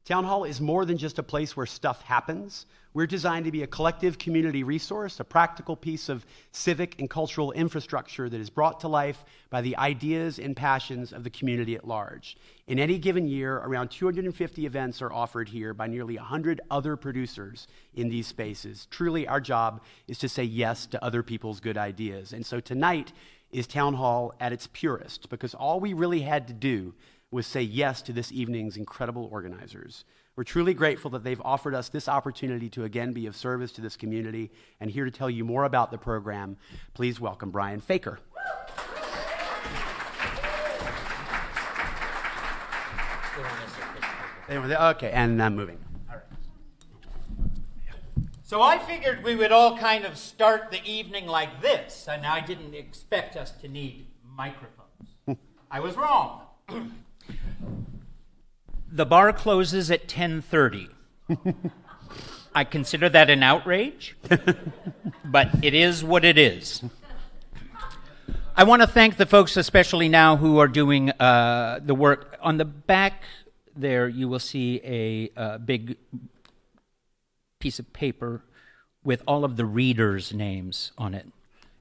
Town Hall is more than just a place where stuff happens. We're designed to be a collective community resource, a practical piece of civic and cultural infrastructure that is brought to life by the ideas and passions of the community at large. In any given year, around 250 events are offered here by nearly 100 other producers in these spaces. Truly, our job is to say yes to other people's good ideas. And so tonight is Town Hall at its purest, because all we really had to do was say yes to this evening's incredible organizers. We're truly grateful that they've offered us this opportunity to again be of service to this community, and here to tell you more about the program, please welcome Brian Faker. Okay, and I'm moving. All right. So I figured we would all kind of start the evening like this, and I didn't expect us to need microphones. I was wrong. The bar closes at 10:30. I consider that an outrage, but it is what it is. I want to thank the folks, especially now, who are doing the work. On the back there, you will see a big piece of paper with all of the readers' names on it.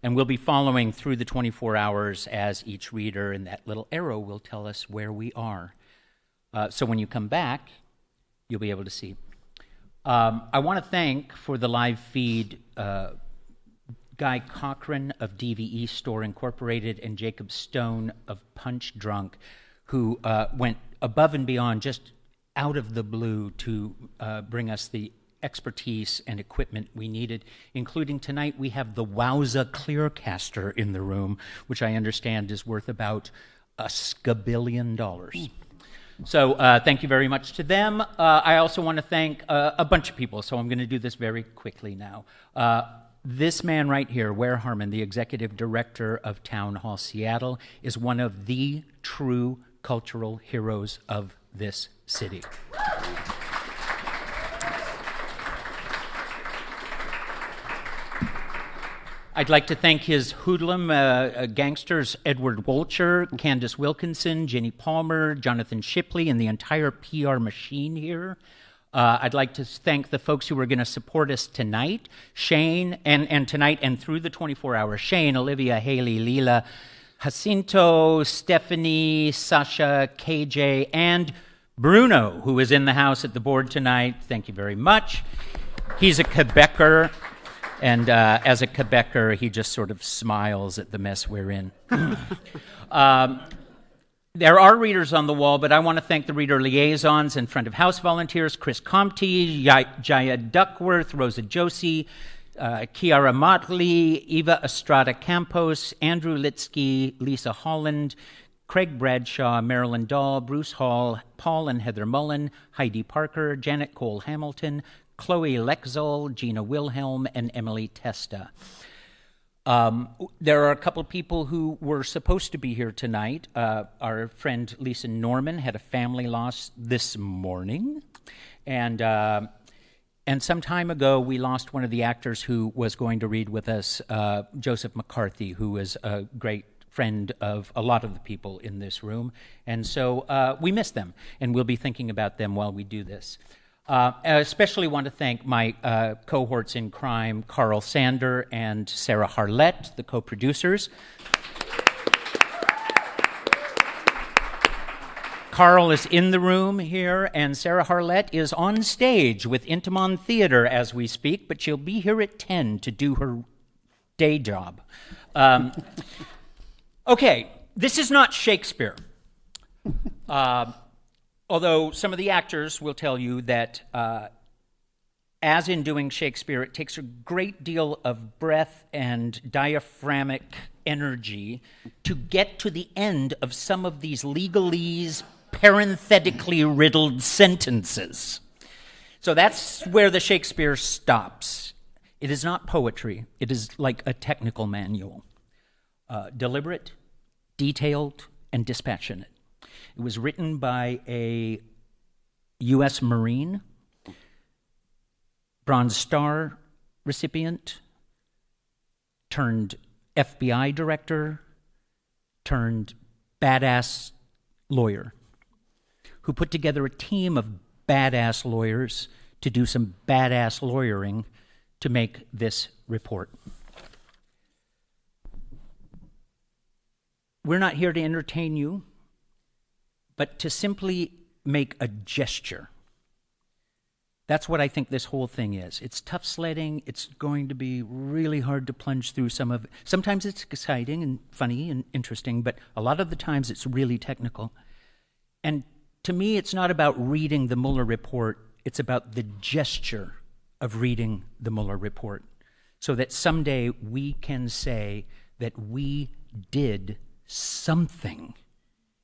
And we'll be following through the 24 hours as each reader, and that little arrow will tell us where we are. So when you come back, you'll be able to see. I want to thank, for the live feed, Guy Cochran of DVE Store Incorporated and Jacob Stone of Punch Drunk, who went above and beyond, just out of the blue, to bring us the expertise and equipment we needed, including tonight we have the Wowza Clearcaster in the room, which I understand is worth about $1 scabillion. So thank you very much to them. I also want to thank a bunch of people, so I'm going to do this very quickly now. This man right here, Ware Harmon, the executive director of Town Hall Seattle, is one of the true cultural heroes of this city. I'd like to thank his hoodlum gangsters, Edward Wolcher, Candace Wilkinson, Jenny Palmer, Jonathan Shipley, and the entire PR machine here. I'd like to thank the folks who are going to support us tonight, Shane, and tonight and through the 24 hours, Shane, Olivia, Haley, Leela, Jacinto, Stephanie, Sasha, KJ, and Bruno, who is in the house at the board tonight. Thank you very much. He's a Quebecer. And as a Quebecer, he just sort of smiles at the mess we're in. There are readers on the wall, but I want to thank the reader liaisons and front of house volunteers, Chris Comte, Jaya Duckworth, Rosa Josie, Kiara Motley, Eva Estrada Campos, Andrew Litsky, Lisa Holland, Craig Bradshaw, Marilyn Dahl, Bruce Hall, Paul and Heather Mullen, Heidi Parker, Janet Cole Hamilton, Chloe Lexol, Gina Wilhelm, and Emily Testa. There are a couple of people who were supposed to be here tonight. Our friend Lisa Norman had a family loss this morning, and some time ago we lost one of the actors who was going to read with us, Joseph McCarthy, who is a great friend of a lot of the people in this room, and so we miss them, and we'll be thinking about them while we do this. I especially want to thank my cohorts in crime, Carl Sander and Sarah Harlett, the co-producers. Carl is in the room here, and Sarah Harlett is on stage with Intimon Theater as we speak, but she'll be here at 10 to do her day job. Okay, this is not Shakespeare. Although some of the actors will tell you that, as in doing Shakespeare, it takes a great deal of breath and diaphragmatic energy to get to the end of some of these legalese, parenthetically riddled sentences. So that's where the Shakespeare stops. It is not poetry. It is like a technical manual. Deliberate, detailed, and dispassionate. It was written by a U.S. Marine, Bronze Star recipient, turned FBI director, turned badass lawyer, who put together a team of badass lawyers to do some badass lawyering to make this report. We're not here to entertain you, but to simply make a gesture. That's what I think this whole thing is. It's tough sledding. It's going to be really hard to plunge through some of it. Sometimes it's exciting and funny and interesting, but a lot of the times it's really technical. And to me, it's not about reading the Mueller report. It's about the gesture of reading the Mueller report so that someday we can say that we did something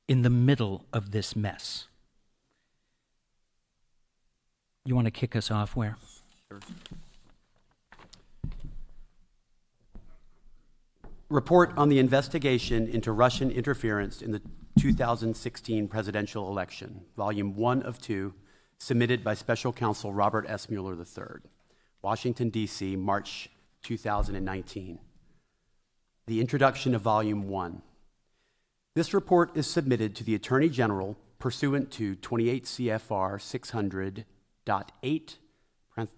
in the middle of this mess. You want to kick us off where? Sure. Report on the investigation into Russian interference in the 2016 presidential election, Volume 1 of 2, submitted by Special Counsel Robert S. Mueller III, Washington, D.C., March 2019. The introduction of Volume 1. This report is submitted to the Attorney General pursuant to 28 CFR 600.8,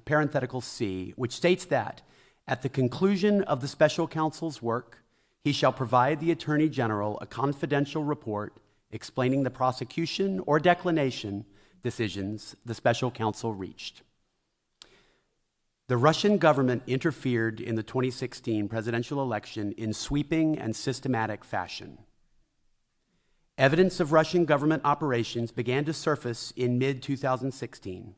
parenthetical C, which states that at the conclusion of the special counsel's work, he shall provide the Attorney General a confidential report explaining the prosecution or declination decisions the special counsel reached. The Russian government interfered in the 2016 presidential election in sweeping and systematic fashion. Evidence of Russian government operations began to surface in mid-2016.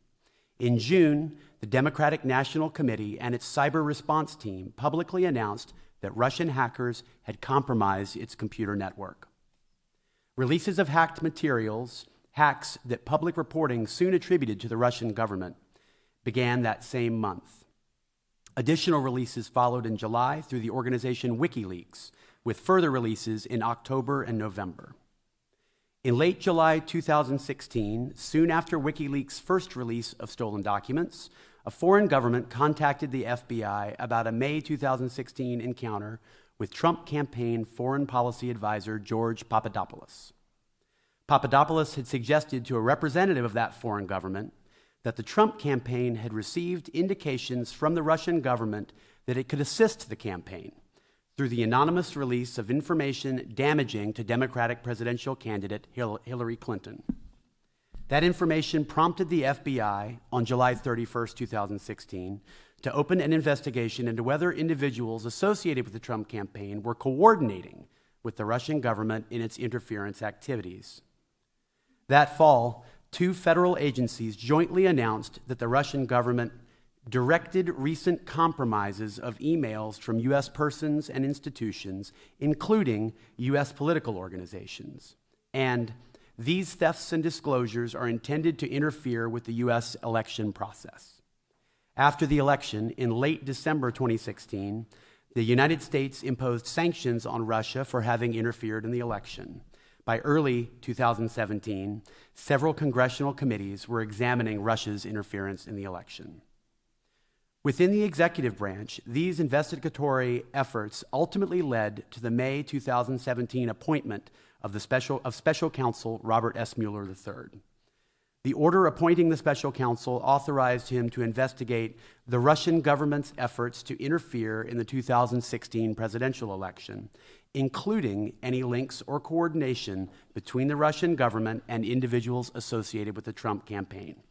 In June, the Democratic National Committee and its cyber response team publicly announced that Russian hackers had compromised its computer network. Releases of hacked materials, hacks that public reporting soon attributed to the Russian government, began that same month. Additional releases followed in July through the organization Wikileaks, with further releases in October and November. In late July 2016, soon after WikiLeaks' first release of stolen documents, a foreign government contacted the FBI about a May 2016 encounter with Trump campaign foreign policy advisor George Papadopoulos. Papadopoulos had suggested to a representative of that foreign government that the Trump campaign had received indications from the Russian government that it could assist the campaign through the anonymous release of information damaging to Democratic presidential candidate Hillary Clinton. That information prompted the FBI on July 31st, 2016, to open an investigation into whether individuals associated with the Trump campaign were coordinating with the Russian government in its interference activities. That fall, two federal agencies jointly announced that the Russian government directed recent compromises of emails from U.S. persons and institutions, including U.S. political organizations. And these thefts and disclosures are intended to interfere with the U.S. election process. After the election, in late December 2016, the United States imposed sanctions on Russia for having interfered in the election. By early 2017, several congressional committees were examining Russia's interference in the election. Within the executive branch, these investigatory efforts ultimately led to the May 2017 appointment of Special Counsel Robert S. Mueller III. The order appointing the Special Counsel authorized him to investigate the Russian government's efforts to interfere in the 2016 presidential election, including any links or coordination between the Russian government and individuals associated with the Trump campaign.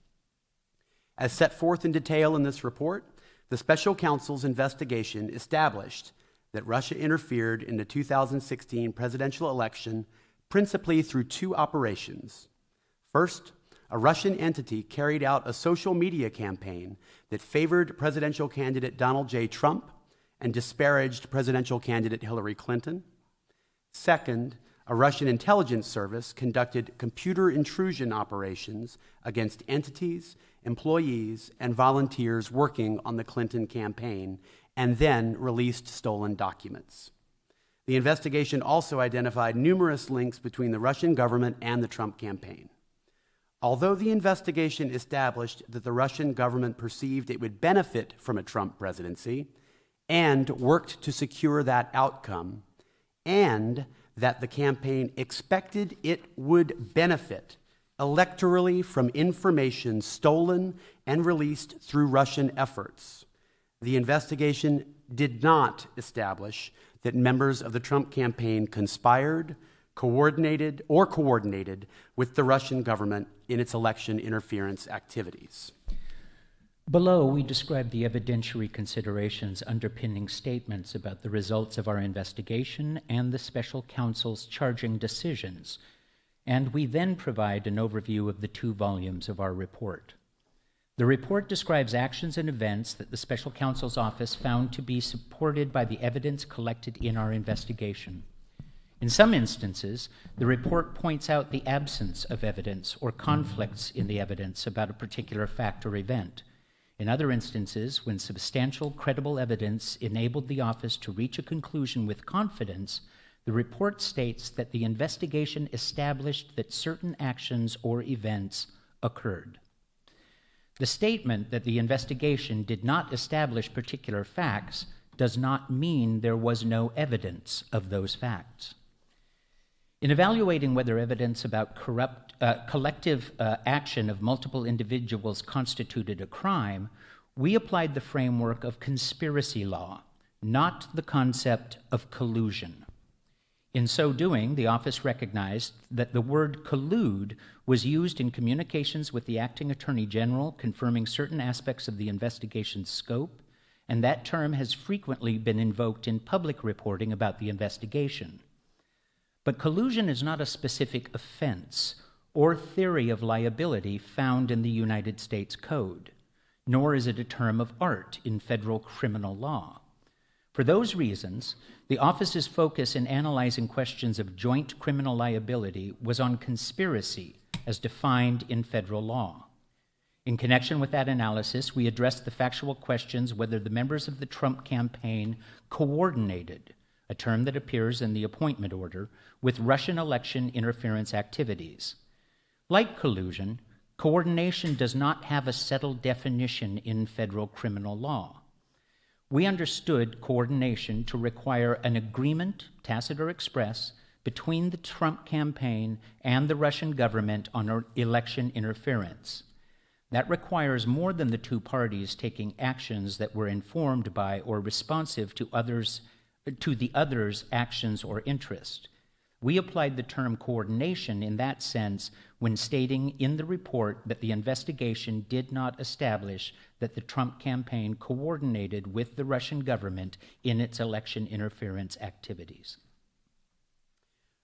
As set forth in detail in this report, the Special Counsel's investigation established that Russia interfered in the 2016 presidential election principally through two operations. First, a Russian entity carried out a social media campaign that favored presidential candidate Donald J. Trump and disparaged presidential candidate Hillary Clinton. Second, a Russian intelligence service conducted computer intrusion operations against entities, employees, and volunteers working on the Clinton campaign, and then released stolen documents. The investigation also identified numerous links between the Russian government and the Trump campaign. Although the investigation established that the Russian government perceived it would benefit from a Trump presidency and worked to secure that outcome, and that the campaign expected it would benefit electorally from information stolen and released through Russian efforts. The investigation did not establish that members of the Trump campaign conspired, coordinated with the Russian government in its election interference activities. Below, we describe the evidentiary considerations underpinning statements about the results of our investigation and the special counsel's charging decisions, and we then provide an overview of the 2 volumes of our report. The report describes actions and events that the special counsel's office found to be supported by the evidence collected in our investigation. In some instances, the report points out the absence of evidence or conflicts in the evidence about a particular fact or event. In other instances, when substantial, credible evidence enabled the office to reach a conclusion with confidence, the report states that the investigation established that certain actions or events occurred. The statement that the investigation did not establish particular facts does not mean there was no evidence of those facts. In evaluating whether evidence about collective action of multiple individuals constituted a crime, we applied the framework of conspiracy law, not the concept of collusion. In so doing, the office recognized that the word collude was used in communications with the acting attorney general confirming certain aspects of the investigation's scope, and that term has frequently been invoked in public reporting about the investigation. But collusion is not a specific offense or theory of liability found in the United States Code, nor is it a term of art in federal criminal law. For those reasons, the office's focus in analyzing questions of joint criminal liability was on conspiracy as defined in federal law. In connection with that analysis, we addressed the factual questions whether the members of the Trump campaign coordinated, a term that appears in the appointment order, with Russian election interference activities. Like collusion, coordination does not have a settled definition in federal criminal law. We understood coordination to require an agreement, tacit or express, between the Trump campaign and the Russian government on election interference. That requires more than the 2 parties taking actions that were informed by or responsive to the other's actions or interest. We applied the term coordination in that sense when stating in the report that the investigation did not establish that the Trump campaign coordinated with the Russian government in its election interference activities.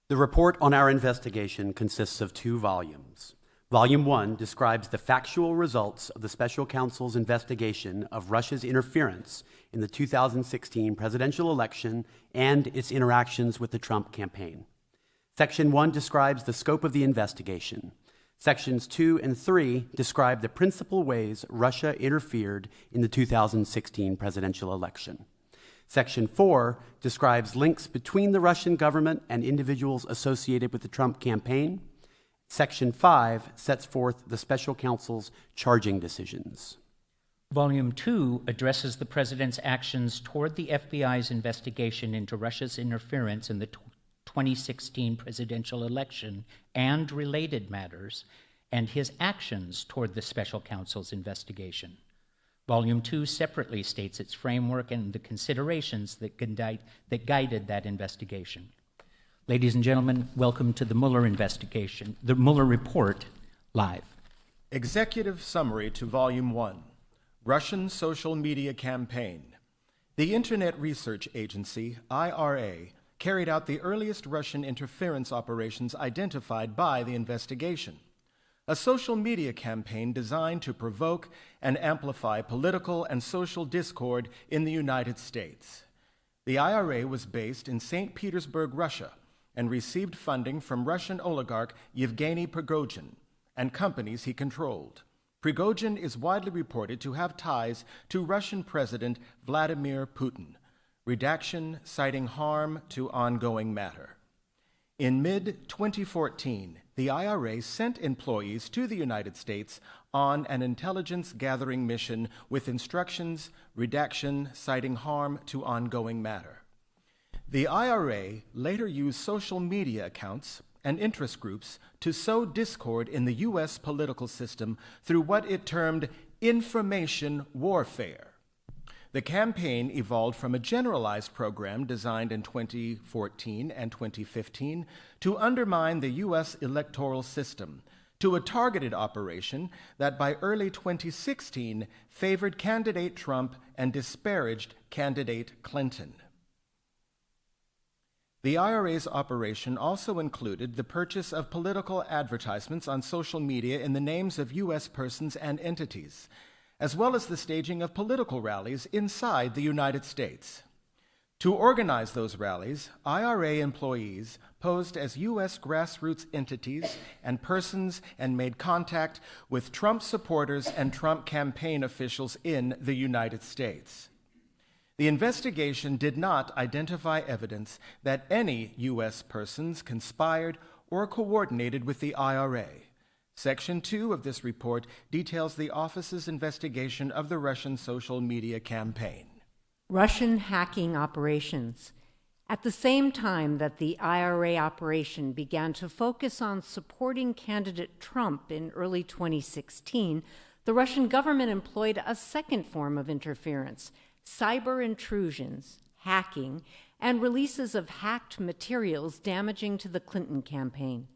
The report on our investigation consists of 2 volumes. Volume 1 describes the factual results of the special counsel's investigation of Russia's interference in the 2016 presidential election and its interactions with the Trump campaign. Section 1 describes the scope of the investigation. Sections 2 and 3 describe the principal ways Russia interfered in the 2016 presidential election. Section 4 describes links between the Russian government and individuals associated with the Trump campaign. Section 5 sets forth the special counsel's charging decisions. Volume 2 addresses the president's actions toward the FBI's investigation into Russia's interference in the 2016 presidential election and related matters, and his actions toward the special counsel's investigation. Volume 2 separately states its framework and the considerations that guided that investigation. Ladies and gentlemen, welcome to the Mueller investigation, the Mueller report, live. Executive Summary to Volume 1, Russian Social Media Campaign. The Internet Research Agency, IRA, carried out the earliest Russian interference operations identified by the investigation. A social media campaign designed to provoke and amplify political and social discord in the United States. The IRA was based in St. Petersburg, Russia, and received funding from Russian oligarch Yevgeny Prigozhin and companies he controlled. Prigozhin is widely reported to have ties to Russian President Vladimir Putin. Redaction citing harm to ongoing matter. In mid-2014, the IRA sent employees to the United States on an intelligence-gathering mission with instructions, redaction citing harm to ongoing matter. The IRA later used social media accounts and interest groups to sow discord in the U.S. political system through what it termed information warfare. The campaign evolved from a generalized program designed in 2014 and 2015 to undermine the U.S. electoral system, to a targeted operation that by early 2016 favored candidate Trump and disparaged candidate Clinton. The IRA's operation also included the purchase of political advertisements on social media in the names of U.S. persons and entities, as well as the staging of political rallies inside the United States. To organize those rallies, IRA employees posed as U.S. grassroots entities and persons and made contact with Trump supporters and Trump campaign officials in the United States. The investigation did not identify evidence that any U.S. persons conspired or coordinated with the IRA. Section 2 of this report details the office's investigation of the Russian social media campaign. Russian hacking operations. At the same time that the IRA operation began to focus on supporting candidate Trump in early 2016, the Russian government employed a second form of interference: cyber intrusions, hacking, and releases of hacked materials damaging to the Clinton campaign.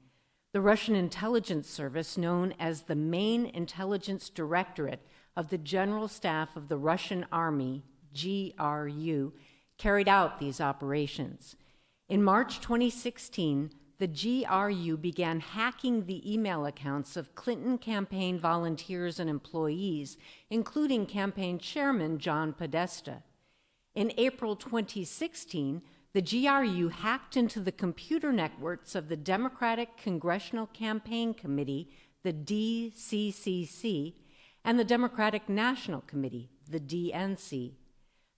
The Russian intelligence service, known as the Main Intelligence Directorate of the General Staff of the Russian Army, GRU, carried out these operations. In March 2016, the GRU began hacking the email accounts of Clinton campaign volunteers and employees, including campaign chairman John Podesta. In April 2016, the GRU hacked into the computer networks of the Democratic Congressional Campaign Committee, the DCCC, and the Democratic National Committee, the DNC.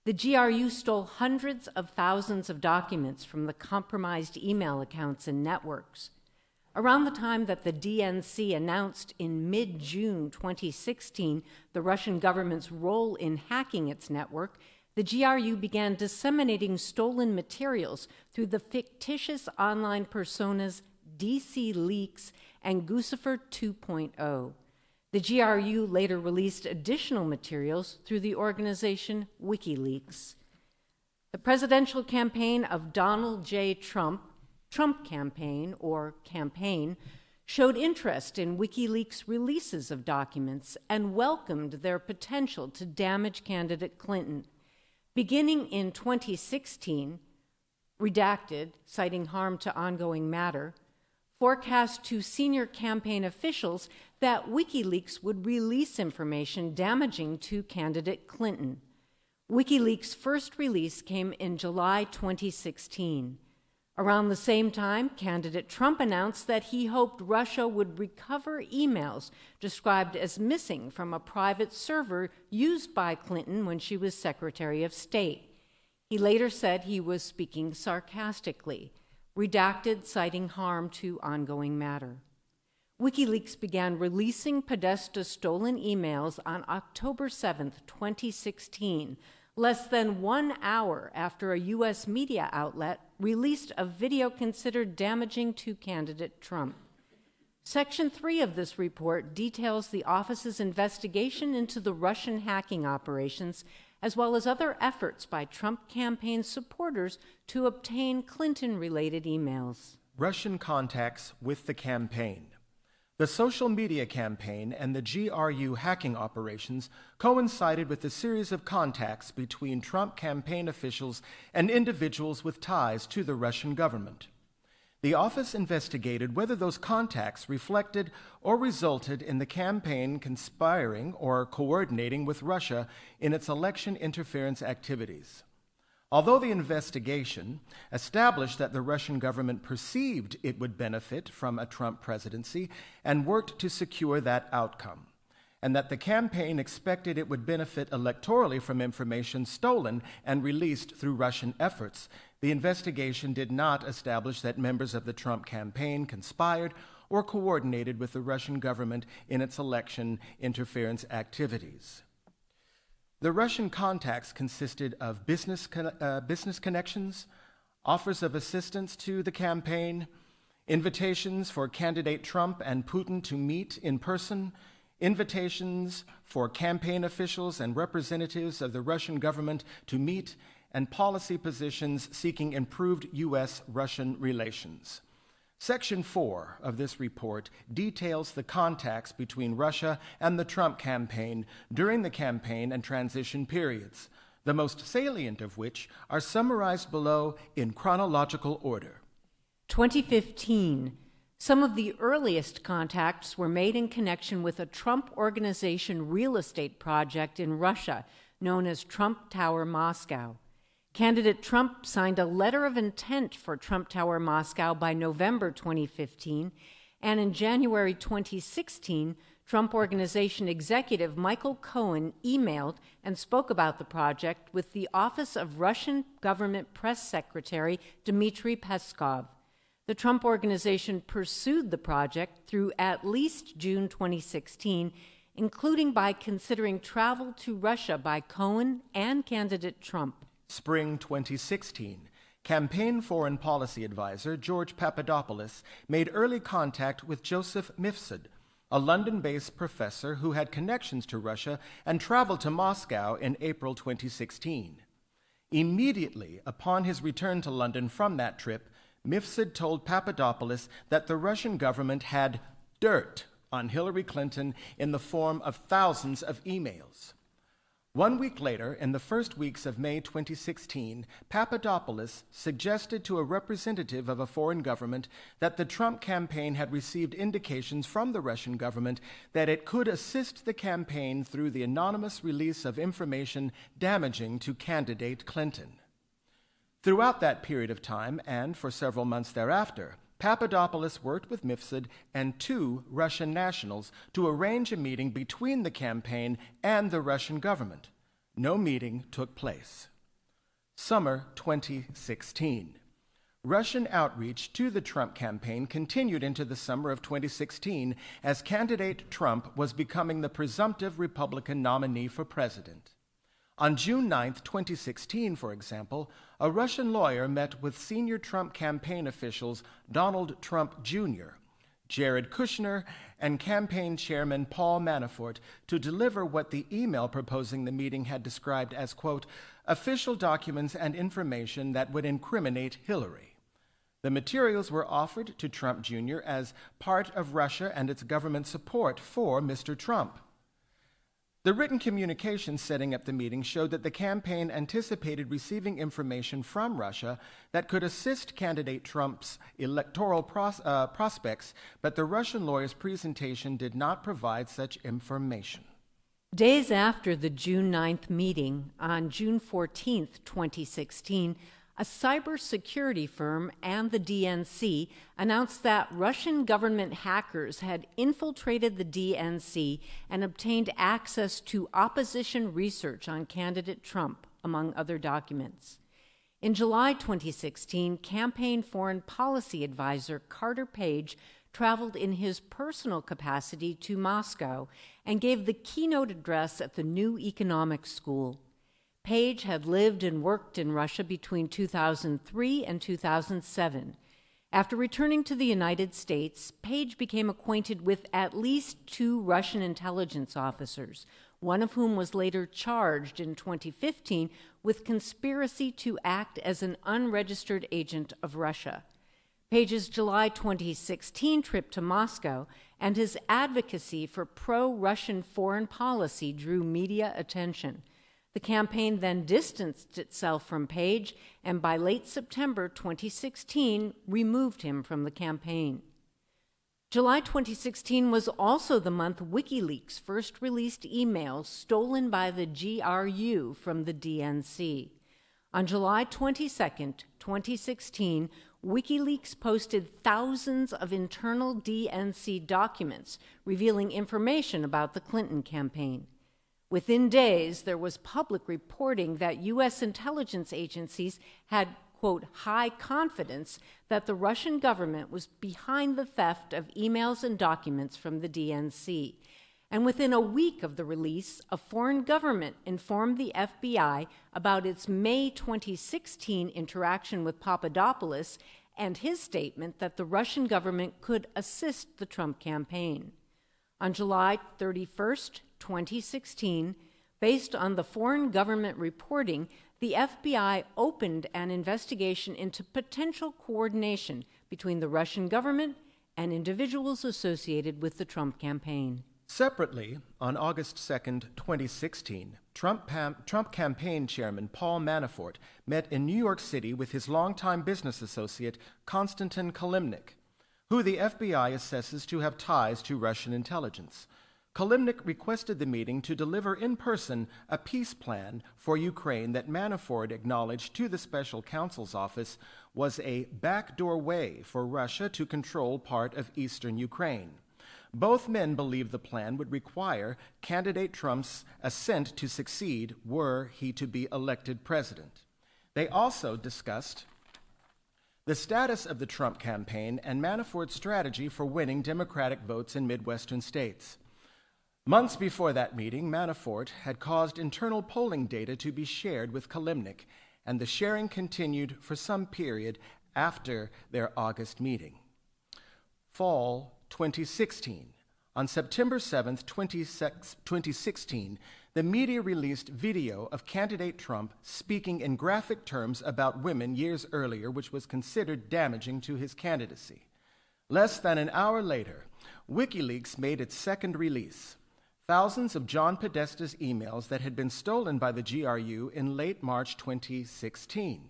The GRU stole hundreds of thousands of documents from the compromised email accounts and networks. Around the time that the DNC announced in mid-June 2016 the Russian government's role in hacking its network, the GRU began disseminating stolen materials through the fictitious online personas DC Leaks and Guccifer 2.0. The GRU later released additional materials through the organization Wikileaks. The presidential campaign of Donald J. Trump, Trump Campaign, or Campaign, showed interest in WikiLeaks' releases of documents and welcomed their potential to damage candidate Clinton. Beginning in 2016, Redacted, citing harm to ongoing matter, forecast to senior campaign officials that WikiLeaks would release information damaging to candidate Clinton. WikiLeaks' first release came in July 2016. Around the same time, candidate Trump announced that he hoped Russia would recover emails described as missing from a private server used by Clinton when she was Secretary of State. He later said he was speaking sarcastically. Redacted, citing harm to ongoing matter. WikiLeaks began releasing Podesta's stolen emails on October 7, 2016, less than 1 hour after a U.S. media outlet released a video considered damaging to candidate Trump. Section 3 of this report details the office's investigation into the Russian hacking operations, as well as other efforts by Trump campaign supporters to obtain Clinton-related emails. Russian contacts with the campaign. The social media campaign and the GRU hacking operations coincided with a series of contacts between Trump campaign officials and individuals with ties to the Russian government. The office investigated whether those contacts reflected or resulted in the campaign conspiring or coordinating with Russia in its election interference activities. Although the investigation established that the Russian government perceived it would benefit from a Trump presidency and worked to secure that outcome, and that the campaign expected it would benefit electorally from information stolen and released through Russian efforts, the investigation did not establish that members of the Trump campaign conspired or coordinated with the Russian government in its election interference activities. The Russian contacts consisted of business connections, offers of assistance to the campaign, invitations for candidate Trump and Putin to meet in person, invitations for campaign officials and representatives of the Russian government to meet, and policy positions seeking improved U.S.-Russian relations. Section 4 of this report details the contacts between Russia and the Trump campaign during the campaign and transition periods, the most salient of which are summarized below in chronological order. 2015. Some of the earliest contacts were made in connection with a Trump Organization real estate project in Russia known as Trump Tower Moscow. Candidate Trump signed a letter of intent for Trump Tower Moscow by November 2015, and in January 2016, Trump Organization executive Michael Cohen emailed and spoke about the project with the Office of Russian Government Press Secretary Dmitry Peskov. The Trump Organization pursued the project through at least June 2016, including by considering travel to Russia by Cohen and candidate Trump. Spring 2016, campaign foreign policy advisor George Papadopoulos made early contact with Joseph Mifsud, a London-based professor who had connections to Russia and traveled to Moscow in April 2016. Immediately upon his return to London from that trip, Mifsud told Papadopoulos that the Russian government had dirt on Hillary Clinton in the form of thousands of emails. 1 week later, in the first weeks of May 2016, Papadopoulos suggested to a representative of a foreign government that the Trump campaign had received indications from the Russian government that it could assist the campaign through the anonymous release of information damaging to candidate Clinton. Throughout that period of time, and for several months thereafter, Papadopoulos worked with Mifsud and 2 Russian nationals to arrange a meeting between the campaign and the Russian government. No meeting took place. Summer 2016. Russian outreach to the Trump campaign continued into the summer of 2016 as candidate Trump was becoming the presumptive Republican nominee for president. On June 9, 2016, for example, a Russian lawyer met with senior Trump campaign officials Donald Trump Jr., Jared Kushner, and campaign chairman Paul Manafort to deliver what the email proposing the meeting had described as, quote, official documents and information that would incriminate Hillary. The materials were offered to Trump Jr. as part of Russia and its government support for Mr. Trump. The written communication setting up the meeting showed that the campaign anticipated receiving information from Russia that could assist candidate Trump's electoral prospects, but the Russian lawyer's presentation did not provide such information. Days after the June 9th meeting, on June 14th, 2016, a cybersecurity firm and the DNC announced that Russian government hackers had infiltrated the DNC and obtained access to opposition research on candidate Trump, among other documents. In July 2016, campaign foreign policy advisor Carter Page traveled in his personal capacity to Moscow and gave the keynote address at the New Economics School. Page had lived and worked in Russia between 2003 and 2007. After returning to the United States, Page became acquainted with at least 2 Russian intelligence officers, one of whom was later charged in 2015 with conspiracy to act as an unregistered agent of Russia. Page's July 2016 trip to Moscow and his advocacy for pro-Russian foreign policy drew media attention. The campaign then distanced itself from Page and by late September 2016 removed him from the campaign. July 2016 was also the month Wikileaks first released emails stolen by the GRU from the DNC. On July 22, 2016, WikiLeaks posted thousands of internal DNC documents revealing information about the Clinton campaign. Within days, there was public reporting that U.S. intelligence agencies had, quote, high confidence that the Russian government was behind the theft of emails and documents from the DNC. And within a week of the release, a foreign government informed the FBI about its May 2016 interaction with Papadopoulos and his statement that the Russian government could assist the Trump campaign. On July 31st, 2016, based on the foreign government reporting, the FBI opened an investigation into potential coordination between the Russian government and individuals associated with the Trump campaign. Separately, on August 2nd, 2016, Trump campaign chairman Paul Manafort met in New York City with his longtime business associate Konstantin Kilimnik, who the FBI assesses to have ties to Russian intelligence. Kilimnik requested the meeting to deliver in person a peace plan for Ukraine that Manafort acknowledged to the special counsel's office was a backdoor way for Russia to control part of eastern Ukraine. Both men believed the plan would require candidate Trump's assent to succeed were he to be elected president. They also discussed the status of the Trump campaign and Manafort's strategy for winning Democratic votes in Midwestern states. Months before that meeting, Manafort had caused internal polling data to be shared with Kilimnik, and the sharing continued for some period after their August meeting. Fall 2016. On September 7th, 2016, the media released video of candidate Trump speaking in graphic terms about women years earlier, which was considered damaging to his candidacy. Less than an hour later, Wikileaks made its second release. Thousands of John Podesta's emails that had been stolen by the GRU in late March 2016.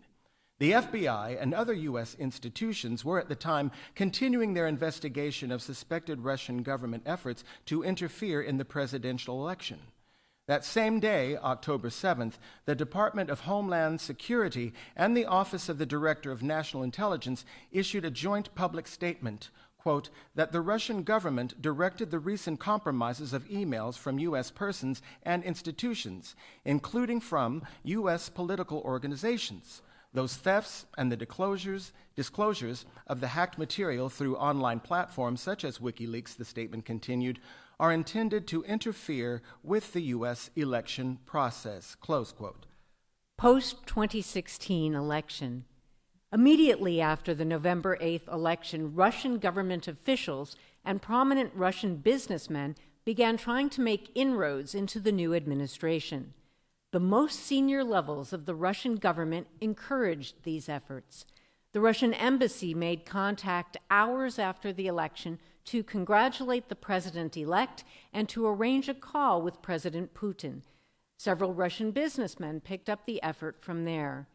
The FBI and other U.S. institutions were at the time continuing their investigation of suspected Russian government efforts to interfere in the presidential election. That same day, October 7th, the Department of Homeland Security and the Office of the Director of National Intelligence issued a joint public statement, quote, that the Russian government directed the recent compromises of emails from U.S. persons and institutions, including from U.S. political organizations. Those thefts and the disclosures of the hacked material through online platforms such as WikiLeaks, the statement continued, are intended to interfere with the U.S. election process, close quote. Post-2016 election. Immediately after the November 8th election, Russian government officials and prominent Russian businessmen began trying to make inroads into the new administration. The most senior levels of the Russian government encouraged these efforts. The Russian embassy made contact hours after the election to congratulate the president-elect and to arrange a call with President Putin. Several Russian businessmen picked up the effort from there.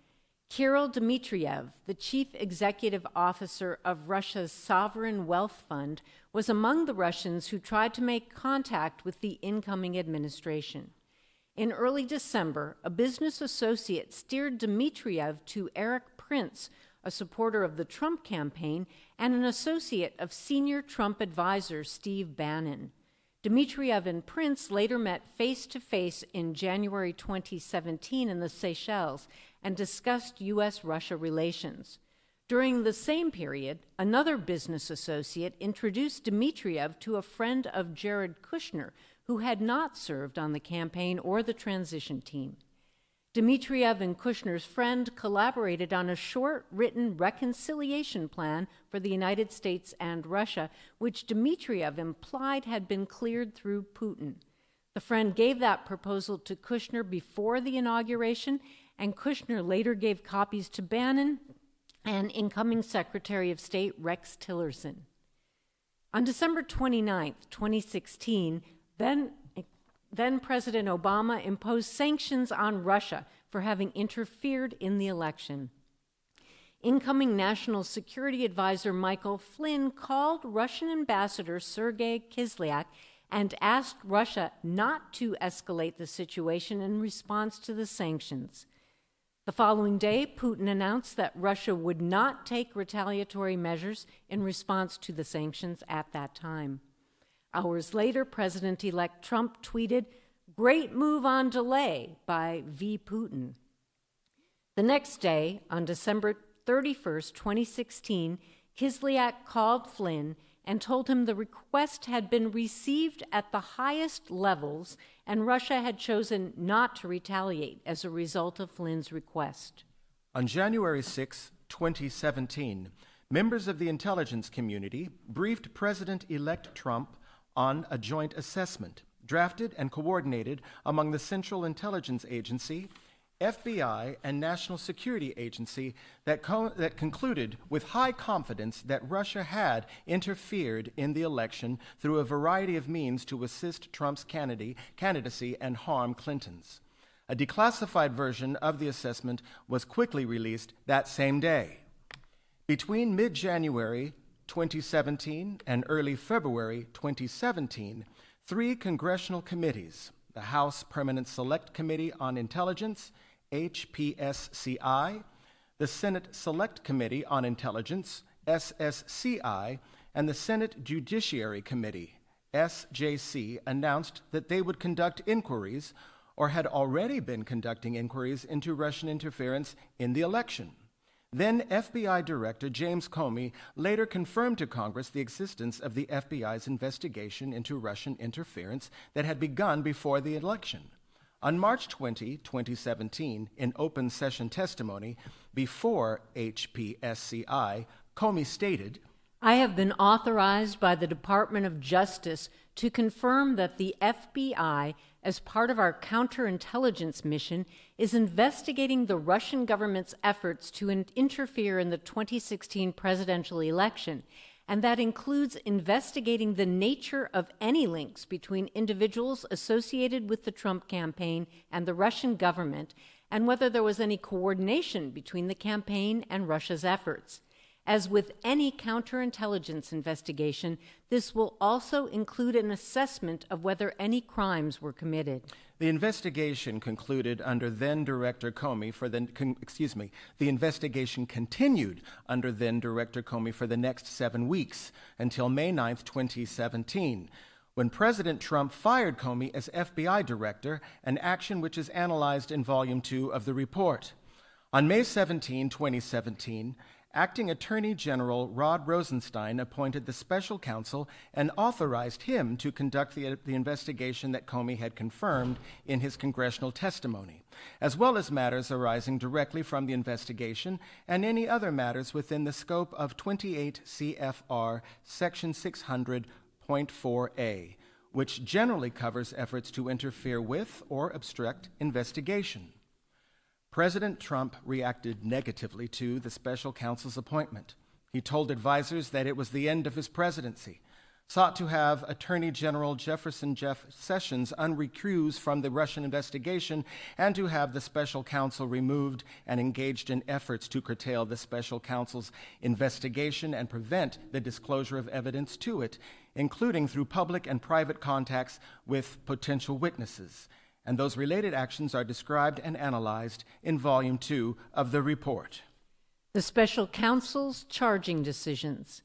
Kirill Dmitriev, the chief executive officer of Russia's sovereign wealth fund, was among the Russians who tried to make contact with the incoming administration. In early December, a business associate steered Dmitriev to Eric Prince, a supporter of the Trump campaign, and an associate of senior Trump advisor Steve Bannon. Dmitriev and Prince later met face-to-face in January 2017 in the Seychelles and discussed U.S.-Russia relations. During the same period, another business associate introduced Dmitriev to a friend of Jared Kushner, who had not served on the campaign or the transition team. Dmitriev and Kushner's friend collaborated on a short written reconciliation plan for the United States and Russia, which Dmitriev implied had been cleared through Putin. The friend gave that proposal to Kushner before the inauguration, and Kushner later gave copies to Bannon and incoming Secretary of State Rex Tillerson. On December 29, 2016, then President Obama imposed sanctions on Russia for having interfered in the election. Incoming National Security Advisor Michael Flynn called Russian Ambassador Sergei Kislak and asked Russia not to escalate the situation in response to the sanctions. The following day, Putin announced that Russia would not take retaliatory measures in response to the sanctions at that time. Hours later, President-elect Trump tweeted, "Great move on delay" by V. Putin. The next day, on December 31st, 2016, Kislyak called Flynn and told him the request had been received at the highest levels and Russia had chosen not to retaliate as a result of Flynn's request. On January 6, 2017, members of the intelligence community briefed President-elect Trump on a joint assessment, drafted and coordinated among the Central Intelligence Agency, FBI, and National Security Agency that concluded with high confidence that Russia had interfered in the election through a variety of means to assist Trump's candidacy and harm Clinton's. A declassified version of the assessment was quickly released that same day. Between mid-January 2017 and early February 2017, 3 congressional committees, the House Permanent Select Committee on Intelligence, HPSCI, the Senate Select Committee on Intelligence, SSCI, and the Senate Judiciary Committee, SJC, announced that they would conduct inquiries or had already been conducting inquiries into Russian interference in the election. Then FBI Director James Comey later confirmed to Congress the existence of the FBI's investigation into Russian interference that had begun before the election. On March 20, 2017, in open session testimony before HPSCI, Comey stated, I have been authorized by the Department of Justice to confirm that the FBI, as part of our counterintelligence mission, is investigating the Russian government's efforts to interfere in the 2016 presidential election, and that includes investigating the nature of any links between individuals associated with the Trump campaign and the Russian government, and whether there was any coordination between the campaign and Russia's efforts. As with any counterintelligence investigation, this will also include an assessment of whether any crimes were committed. The investigation concluded under then-Director Comey for the investigation continued under then-Director Comey for the next 7 weeks until May 9, 2017, when President Trump fired Comey as FBI Director, an action which is analyzed in Volume 2 of the report. On May 17, 2017, Acting Attorney General Rod Rosenstein appointed the special counsel and authorized him to conduct the investigation that Comey had confirmed in his congressional testimony, as well as matters arising directly from the investigation and any other matters within the scope of 28 CFR Section 600.4a, which generally covers efforts to interfere with or obstruct investigation. President Trump reacted negatively to the special counsel's appointment. He told advisors that it was the end of his presidency, sought to have Attorney General Jeff Sessions unrecused from the Russian investigation, and to have the special counsel removed, and engaged in efforts to curtail the special counsel's investigation and prevent the disclosure of evidence to it, including through public and private contacts with potential witnesses. And those related actions are described and analyzed in Volume 2 of the report. The special counsel's charging decisions.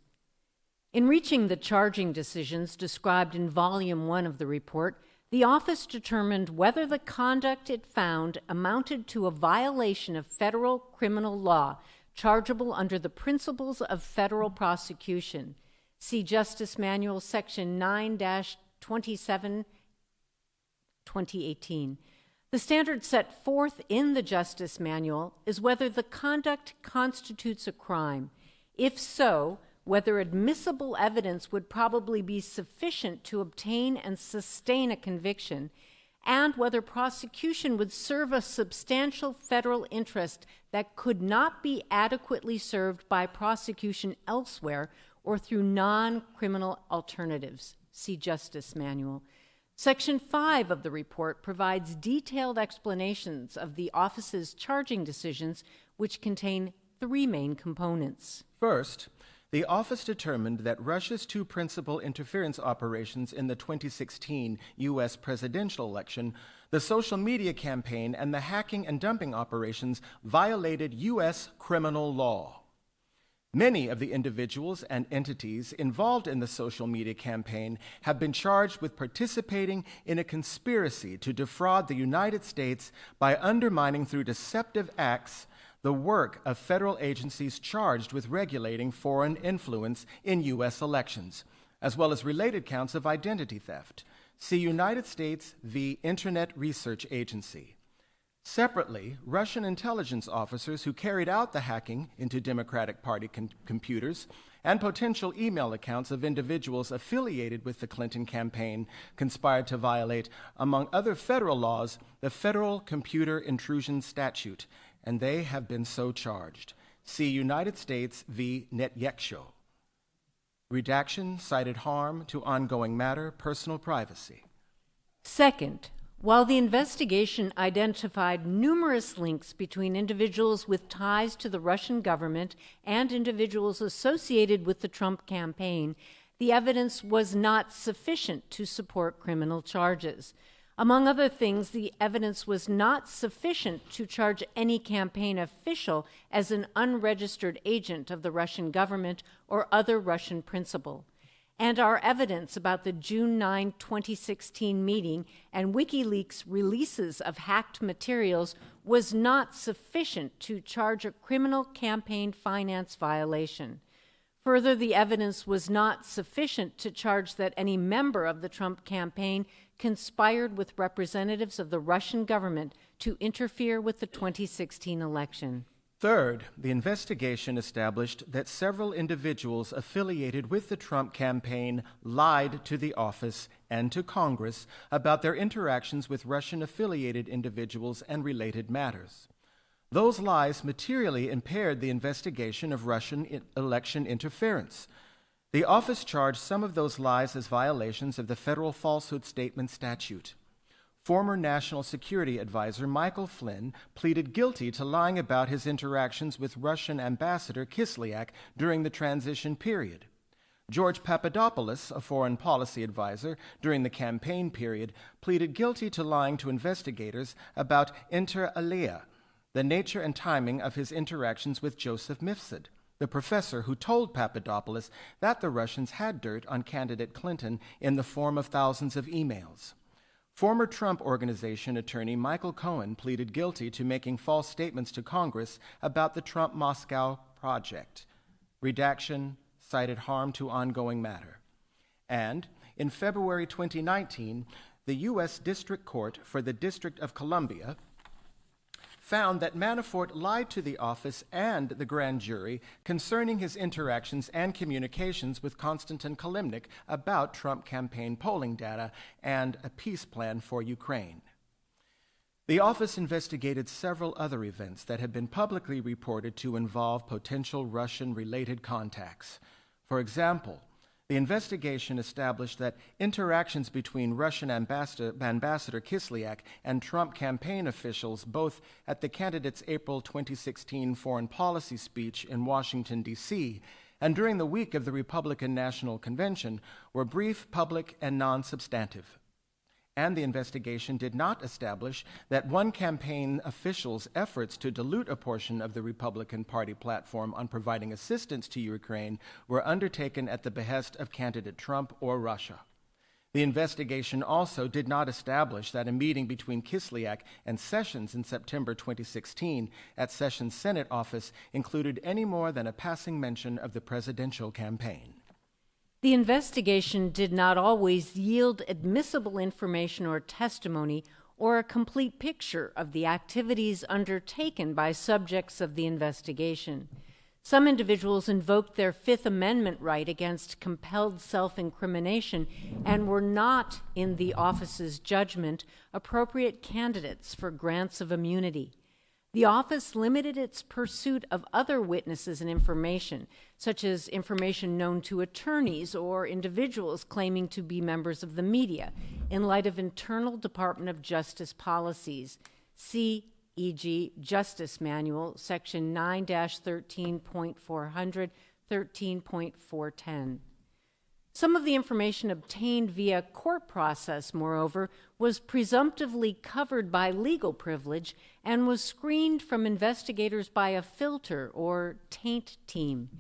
In reaching the charging decisions described in Volume 1 of the report, the office determined whether the conduct it found amounted to a violation of federal criminal law, chargeable under the principles of federal prosecution. See Justice Manual Section 9-27, 2018. The standard set forth in the Justice Manual is whether the conduct constitutes a crime. If so, whether admissible evidence would probably be sufficient to obtain and sustain a conviction, and whether prosecution would serve a substantial federal interest that could not be adequately served by prosecution elsewhere or through non-criminal alternatives. See Justice Manual. Section 5 of the report provides detailed explanations of the office's charging decisions, which contain 3 main components. First, the office determined that Russia's 2 principal interference operations in the 2016 U.S. presidential election, the social media campaign and the hacking and dumping operations, violated U.S. criminal law. Many of the individuals and entities involved in the social media campaign have been charged with participating in a conspiracy to defraud the United States by undermining through deceptive acts the work of federal agencies charged with regulating foreign influence in U.S. elections, as well as related counts of identity theft. See United States v. Internet Research Agency. Separately, Russian intelligence officers who carried out the hacking into Democratic Party computers and potential email accounts of individuals affiliated with the Clinton campaign conspired to violate, among other federal laws, the Federal Computer Intrusion Statute, and they have been so charged. See United States v. Netyekshio. Redaction cited harm to ongoing matter, personal privacy. Second, while the investigation identified numerous links between individuals with ties to the Russian government and individuals associated with the Trump campaign, the evidence was not sufficient to support criminal charges. Among other things, the evidence was not sufficient to charge any campaign official as an unregistered agent of the Russian government or other Russian principal. And our evidence about the June 9, 2016 meeting and WikiLeaks releases of hacked materials was not sufficient to charge a criminal campaign finance violation. Further, the evidence was not sufficient to charge that any member of the Trump campaign conspired with representatives of the Russian government to interfere with the 2016 election. Third, the investigation established that several individuals affiliated with the Trump campaign lied to the office and to Congress about their interactions with Russian-affiliated individuals and related matters. Those lies materially impaired the investigation of Russian election interference. The office charged some of those lies as violations of the Federal Falsehood Statement Statute. Former National Security Advisor Michael Flynn pleaded guilty to lying about his interactions with Russian Ambassador Kislak during the transition period. George Papadopoulos, a foreign policy advisor during the campaign period, pleaded guilty to lying to investigators about inter alia, the nature and timing of his interactions with Joseph Mifsud, the professor who told Papadopoulos that the Russians had dirt on candidate Clinton in the form of thousands of emails. Former Trump Organization attorney Michael Cohen pleaded guilty to making false statements to Congress about the Trump Moscow project. Redaction cited harm to ongoing matter. And in February 2019, the U.S. District Court for the District of Columbia found that Manafort lied to the office and the grand jury concerning his interactions and communications with Konstantin Kilimnik about Trump campaign polling data and a peace plan for Ukraine. The office investigated several other events that have been publicly reported to involve potential Russian-related contacts. For example, the investigation established that interactions between Russian Ambassador Kislak and Trump campaign officials, both at the candidate's April 2016 foreign policy speech in Washington, D.C., and during the week of the Republican National Convention, were brief, public, and non-substantive. And the investigation did not establish that one campaign official's efforts to dilute a portion of the Republican Party platform on providing assistance to Ukraine were undertaken at the behest of candidate Trump or Russia. The investigation also did not establish that a meeting between Kislak and Sessions in September 2016 at Sessions' Senate office included any more than a passing mention of the presidential campaign. The investigation did not always yield admissible information or testimony or a complete picture of the activities undertaken by subjects of the investigation. Some individuals invoked their Fifth Amendment right against compelled self-incrimination and were not, in the office's judgment, appropriate candidates for grants of immunity. The office limited its pursuit of other witnesses and information, such as information known to attorneys or individuals claiming to be members of the media, in light of internal Department of Justice policies. See, e.g., Justice Manual, Section 9-13.400, 13.410. Some of the information obtained via court process, moreover, was presumptively covered by legal privilege and was screened from investigators by a filter or taint team.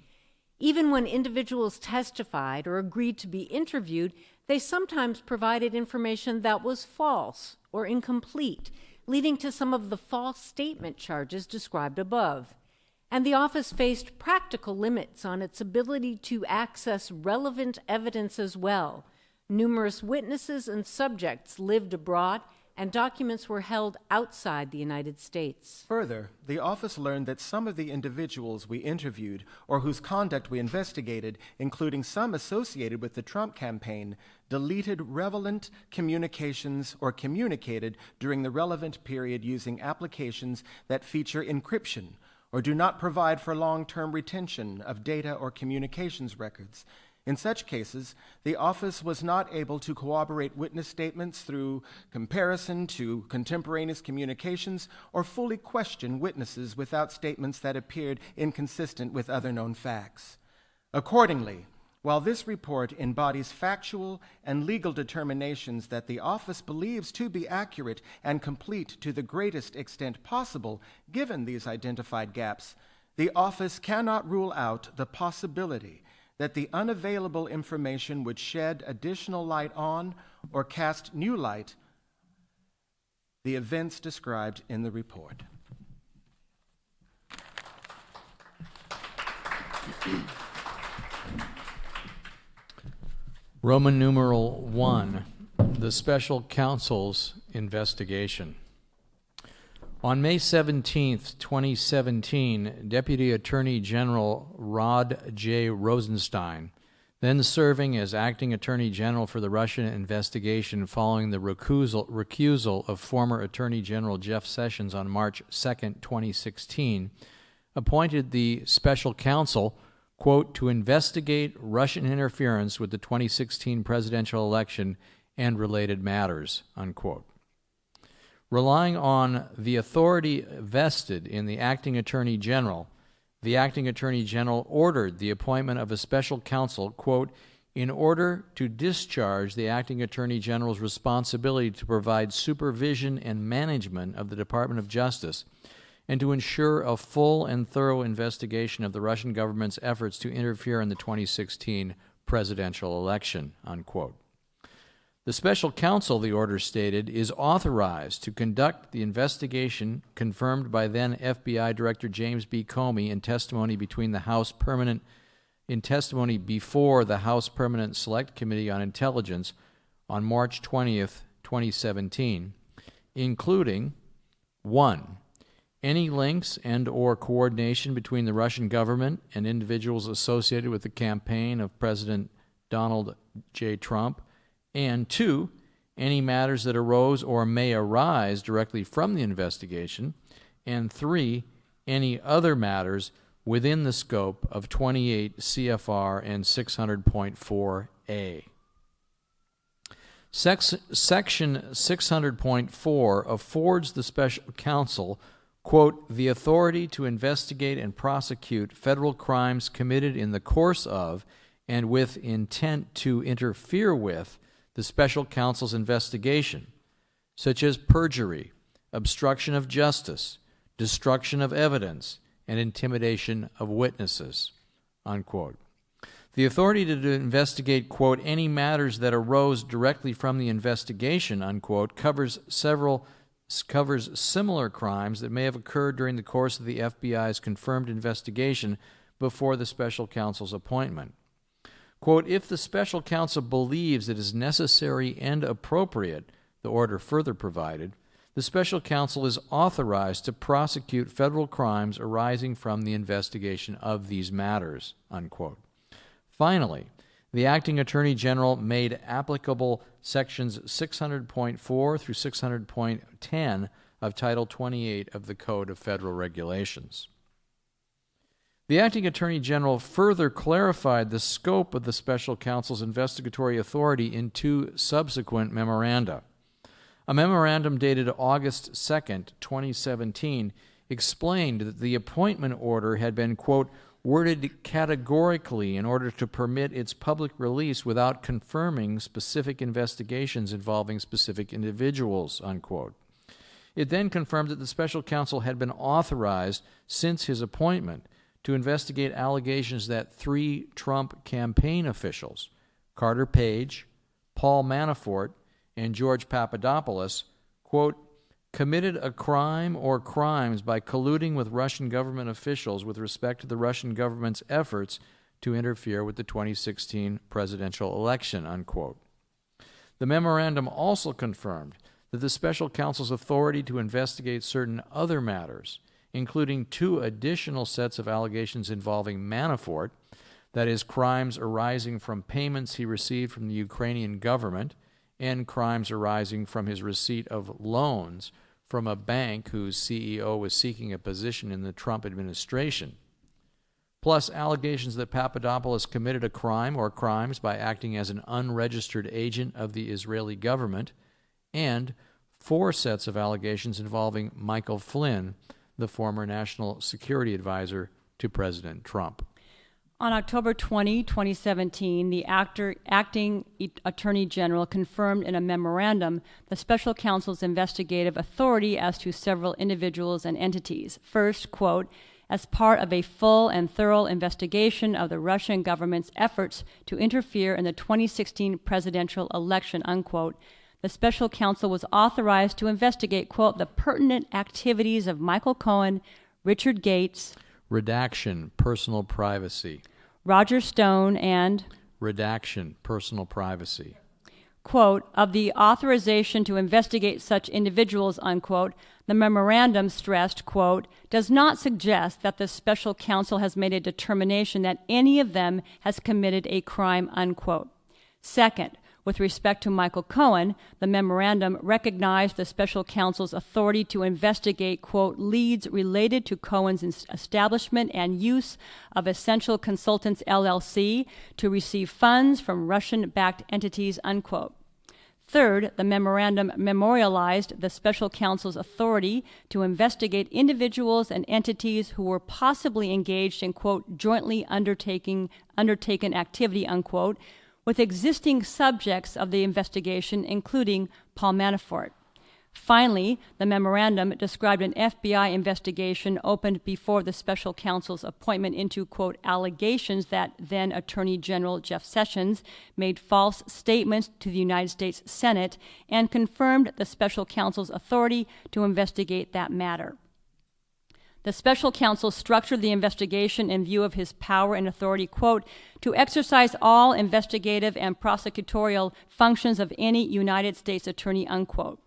Even when individuals testified or agreed to be interviewed, they sometimes provided information that was false or incomplete, leading to some of the false statement charges described above. And the office faced practical limits on its ability to access relevant evidence as well. Numerous witnesses and subjects lived abroad, and documents were held outside the United States. Further, the office learned that some of the individuals we interviewed or whose conduct we investigated, including some associated with the Trump campaign, deleted relevant communications or communicated during the relevant period using applications that feature encryption or do not provide for long-term retention of data or communications records. In such cases, the office was not able to corroborate witness statements through comparison to contemporaneous communications or fully question witnesses without statements that appeared inconsistent with other known facts. Accordingly, while this report embodies factual and legal determinations that the office believes to be accurate and complete to the greatest extent possible, given these identified gaps, the office cannot rule out the possibility that the unavailable information would shed additional light on or cast new light the events described in the report. Roman numeral 1, the Special Counsel's investigation. On May 17, 2017, Deputy Attorney General Rod J. Rosenstein, then serving as Acting Attorney General for the Russian investigation following the recusal of former Attorney General Jeff Sessions on March 2, 2016, appointed the Special Counsel, quote, to investigate Russian interference with the 2016 presidential election and related matters, unquote. Relying on the authority vested in the Acting Attorney General, the Acting Attorney General ordered the appointment of a special counsel, quote, in order to discharge the Acting Attorney General's responsibility to provide supervision and management of the Department of Justice and to ensure a full and thorough investigation of the Russian government's efforts to interfere in the 2016 presidential election, unquote. The special counsel, the order stated, is authorized to conduct the investigation confirmed by then FBI Director James B. Comey in testimony before the House Permanent Select Committee on Intelligence on March 20th, 2017, including 1. Any links and or coordination between the Russian government and individuals associated with the campaign of President Donald J. Trump, and 2, any matters that arose or may arise directly from the investigation, and 3, any other matters within the scope of 28 CFR and 600.4a. Section 600.4 affords the special counsel, quote, the authority to investigate and prosecute federal crimes committed in the course of and with intent to interfere with the special counsel's investigation, such as perjury, obstruction of justice, destruction of evidence, and intimidation of witnesses, unquote. The authority to investigate, quote, any matters that arose directly from the investigation, unquote, covers similar crimes that may have occurred during the course of the FBI's confirmed investigation before the special counsel's appointment. Quote, if the special counsel believes it is necessary and appropriate, the order further provided, the special counsel is authorized to prosecute federal crimes arising from the investigation of these matters, unquote. Finally, the Acting Attorney General made applicable sections 600.4 through 600.10 of Title 28 of the Code of Federal Regulations. The Acting Attorney General further clarified the scope of the special counsel's investigatory authority in 2 subsequent memoranda. A memorandum dated August 2, 2017, explained that the appointment order had been, quote, worded categorically in order to permit its public release without confirming specific investigations involving specific individuals, unquote. It then confirmed that the special counsel had been authorized since his appointment to investigate allegations that 3 Trump campaign officials, Carter Page, Paul Manafort, and George Papadopoulos, quote, committed a crime or crimes by colluding with Russian government officials with respect to the Russian government's efforts to interfere with the 2016 presidential election, unquote. The memorandum also confirmed that the special counsel's authority to investigate certain other matters, including 2 additional sets of allegations involving Manafort, that is, crimes arising from payments he received from the Ukrainian government and crimes arising from his receipt of loans from a bank whose CEO was seeking a position in the Trump administration, plus allegations that Papadopoulos committed a crime or crimes by acting as an unregistered agent of the Israeli government, and 4 sets of allegations involving Michael Flynn, the former National Security Advisor to President Trump. On October 20, 2017, the acting Attorney General confirmed in a memorandum the special counsel's investigative authority as to several individuals and entities. First, quote, as part of a full and thorough investigation of the Russian government's efforts to interfere in the 2016 presidential election, unquote, the special counsel was authorized to investigate, quote, the pertinent activities of Michael Cohen, Richard Gates, Redaction, personal privacy. Roger Stone, and Redaction, personal privacy. Quote, of the authorization to investigate such individuals, unquote, the memorandum stressed, quote, does not suggest that the special counsel has made a determination that any of them has committed a crime, unquote. Second, with respect to Michael Cohen, the memorandum recognized the special counsel's authority to investigate, quote, leads related to Cohen's establishment and use of Essential Consultants, LLC, to receive funds from Russian-backed entities, unquote. Third, the memorandum memorialized the special counsel's authority to investigate individuals and entities who were possibly engaged in, quote, jointly undertaken activity, unquote, with existing subjects of the investigation, including Paul Manafort. Finally, the memorandum described an FBI investigation opened before the special counsel's appointment into, quote, allegations that then Attorney General Jeff Sessions made false statements to the United States Senate and confirmed the special counsel's authority to investigate that matter. The special counsel structured the investigation in view of his power and authority, quote, to exercise all investigative and prosecutorial functions of any United States attorney, unquote.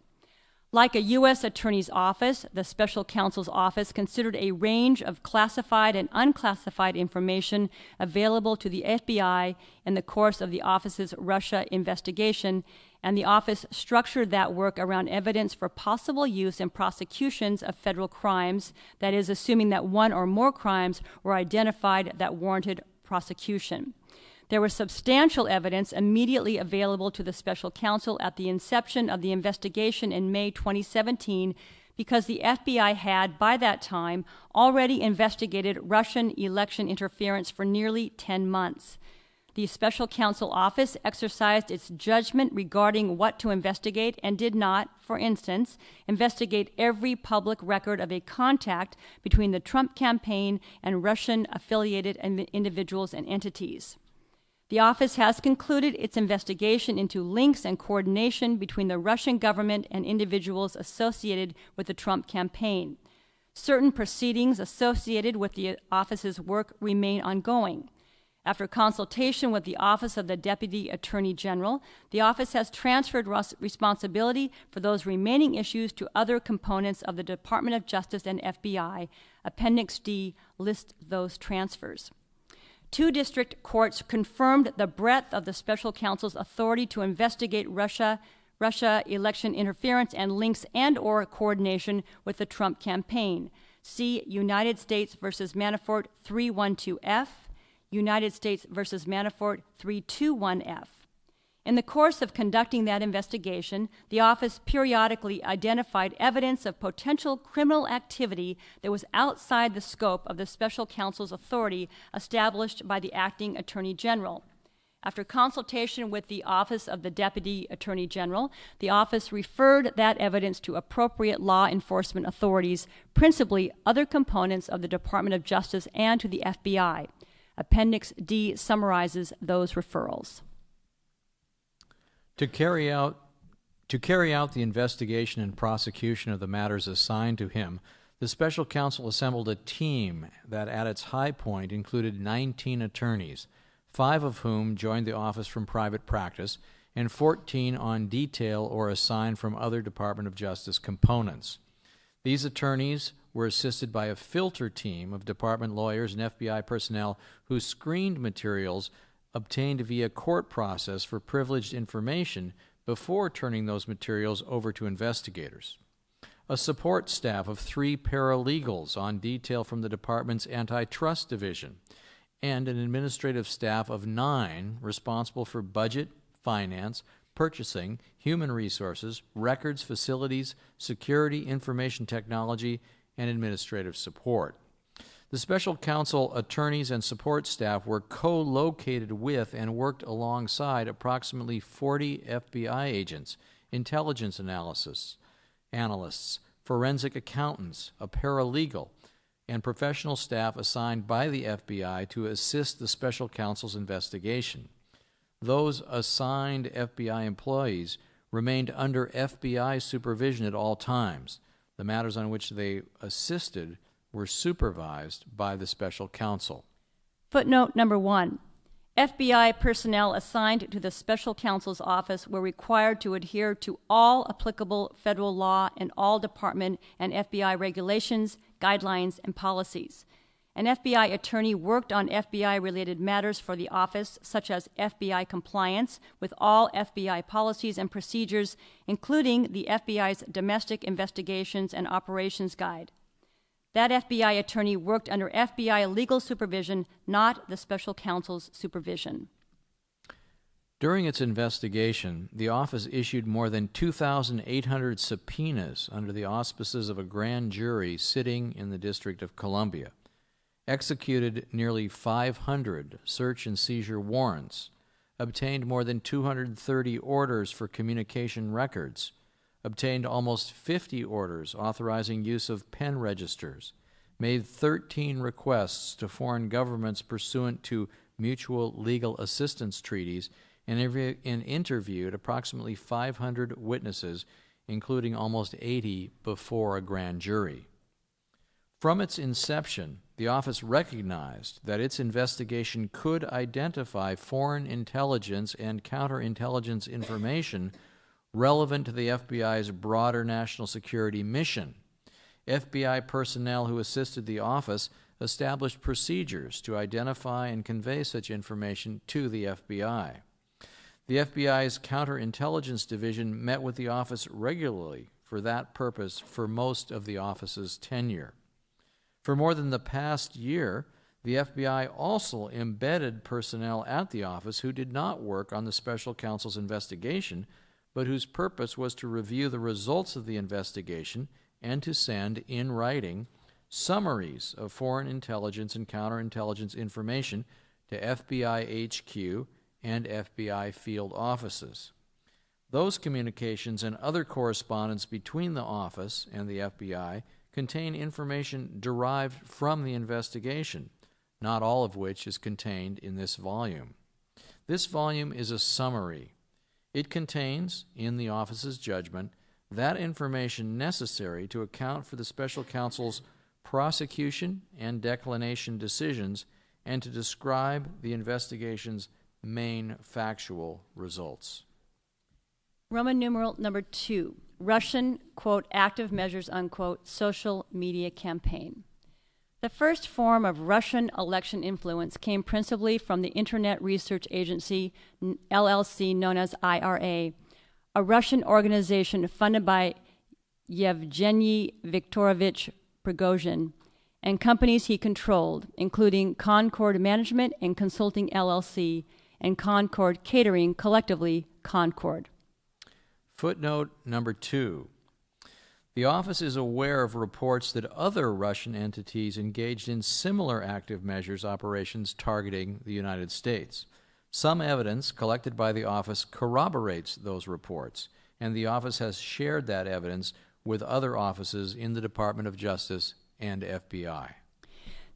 Like a U.S. Attorney's Office, the special counsel's office considered a range of classified and unclassified information available to the FBI in the course of the office's Russia investigation, and the office structured that work around evidence for possible use in prosecutions of federal crimes, that is, assuming that one or more crimes were identified that warranted prosecution. There was substantial evidence immediately available to the special counsel at the inception of the investigation in May 2017 because the FBI had, by that time, already investigated Russian election interference for nearly 10 months. The special counsel office exercised its judgment regarding what to investigate and did not, for instance, investigate every public record of a contact between the Trump campaign and Russian-affiliated individuals and entities. The office has concluded its investigation into links and coordination between the Russian government and individuals associated with the Trump campaign. Certain proceedings associated with the office's work remain ongoing. After consultation with the Office of the Deputy Attorney General, the office has transferred responsibility for those remaining issues to other components of the Department of Justice and FBI. Appendix D lists those transfers. 2 district courts confirmed the breadth of the special counsel's authority to investigate Russia election interference and links and/or coordination with the Trump campaign. See United States versus Manafort 312F, United States versus Manafort 321F. In the course of conducting that investigation, the office periodically identified evidence of potential criminal activity that was outside the scope of the special counsel's authority established by the acting Attorney General. After consultation with the Office of the Deputy Attorney General, the office referred that evidence to appropriate law enforcement authorities, principally other components of the Department of Justice and to the FBI. Appendix D summarizes those referrals. To carry out the investigation and prosecution of the matters assigned to him, the special counsel assembled a team that at its high point included 19 attorneys, 5 of whom joined the office from private practice, and 14 on detail or assigned from other Department of Justice components. These attorneys were assisted by a filter team of department lawyers and FBI personnel who screened materials obtained via court process for privileged information before turning those materials over to investigators. A support staff of 3 paralegals on detail from the department's antitrust division, and an administrative staff of 9 responsible for budget, finance, purchasing, human resources, records, facilities, security, information technology, and administrative support. The special counsel attorneys and support staff were co-located with and worked alongside approximately 40 FBI agents, intelligence analysts, forensic accountants, a paralegal, and professional staff assigned by the FBI to assist the special counsel's investigation. Those assigned FBI employees remained under FBI supervision at all times. The matters on which they assisted were supervised by the special counsel. Footnote number 1. FBI personnel assigned to the special counsel's office were required to adhere to all applicable federal law and all department and FBI regulations, guidelines, and policies. An FBI attorney worked on FBI-related matters for the office, such as FBI compliance with all FBI policies and procedures, including the FBI's Domestic Investigations and Operations Guide. That FBI attorney worked under FBI legal supervision, not the special counsel's supervision. During its investigation, the office issued more than 2,800 subpoenas under the auspices of a grand jury sitting in the District of Columbia, executed nearly 500 search and seizure warrants, obtained more than 230 orders for communication records, obtained almost 50 orders authorizing use of pen registers, made 13 requests to foreign governments pursuant to mutual legal assistance treaties, and interviewed approximately 500 witnesses, including almost 80 before a grand jury. From its inception, the office recognized that its investigation could identify foreign intelligence and counterintelligence information relevant to the FBI's broader national security mission. FBI personnel who assisted the office established procedures to identify and convey such information to the FBI. The FBI's Counterintelligence Division met with the office regularly for that purpose for most of the office's tenure. For more than the past year, the FBI also embedded personnel at the office who did not work on the special counsel's investigation, but whose purpose was to review the results of the investigation and to send, in writing, summaries of foreign intelligence and counterintelligence information to FBI HQ and FBI field offices. Those communications and other correspondence between the office and the FBI contain information derived from the investigation, not all of which is contained in this volume. This volume is a summary. It contains, in the office's judgment, that information necessary to account for the special counsel's prosecution and declination decisions and to describe the investigation's main factual results. Roman numeral number 2, Russian, quote, active measures, unquote, social media campaign. The first form of Russian election influence came principally from the Internet Research Agency, LLC, known as IRA, a Russian organization funded by Yevgeny Viktorovich Prigozhin and companies he controlled, including Concord Management and Consulting LLC and Concord Catering, collectively Concord. Footnote number 2. The office is aware of reports that other Russian entities engaged in similar active measures operations targeting the United States. Some evidence collected by the office corroborates those reports, and the office has shared that evidence with other offices in the Department of Justice and FBI.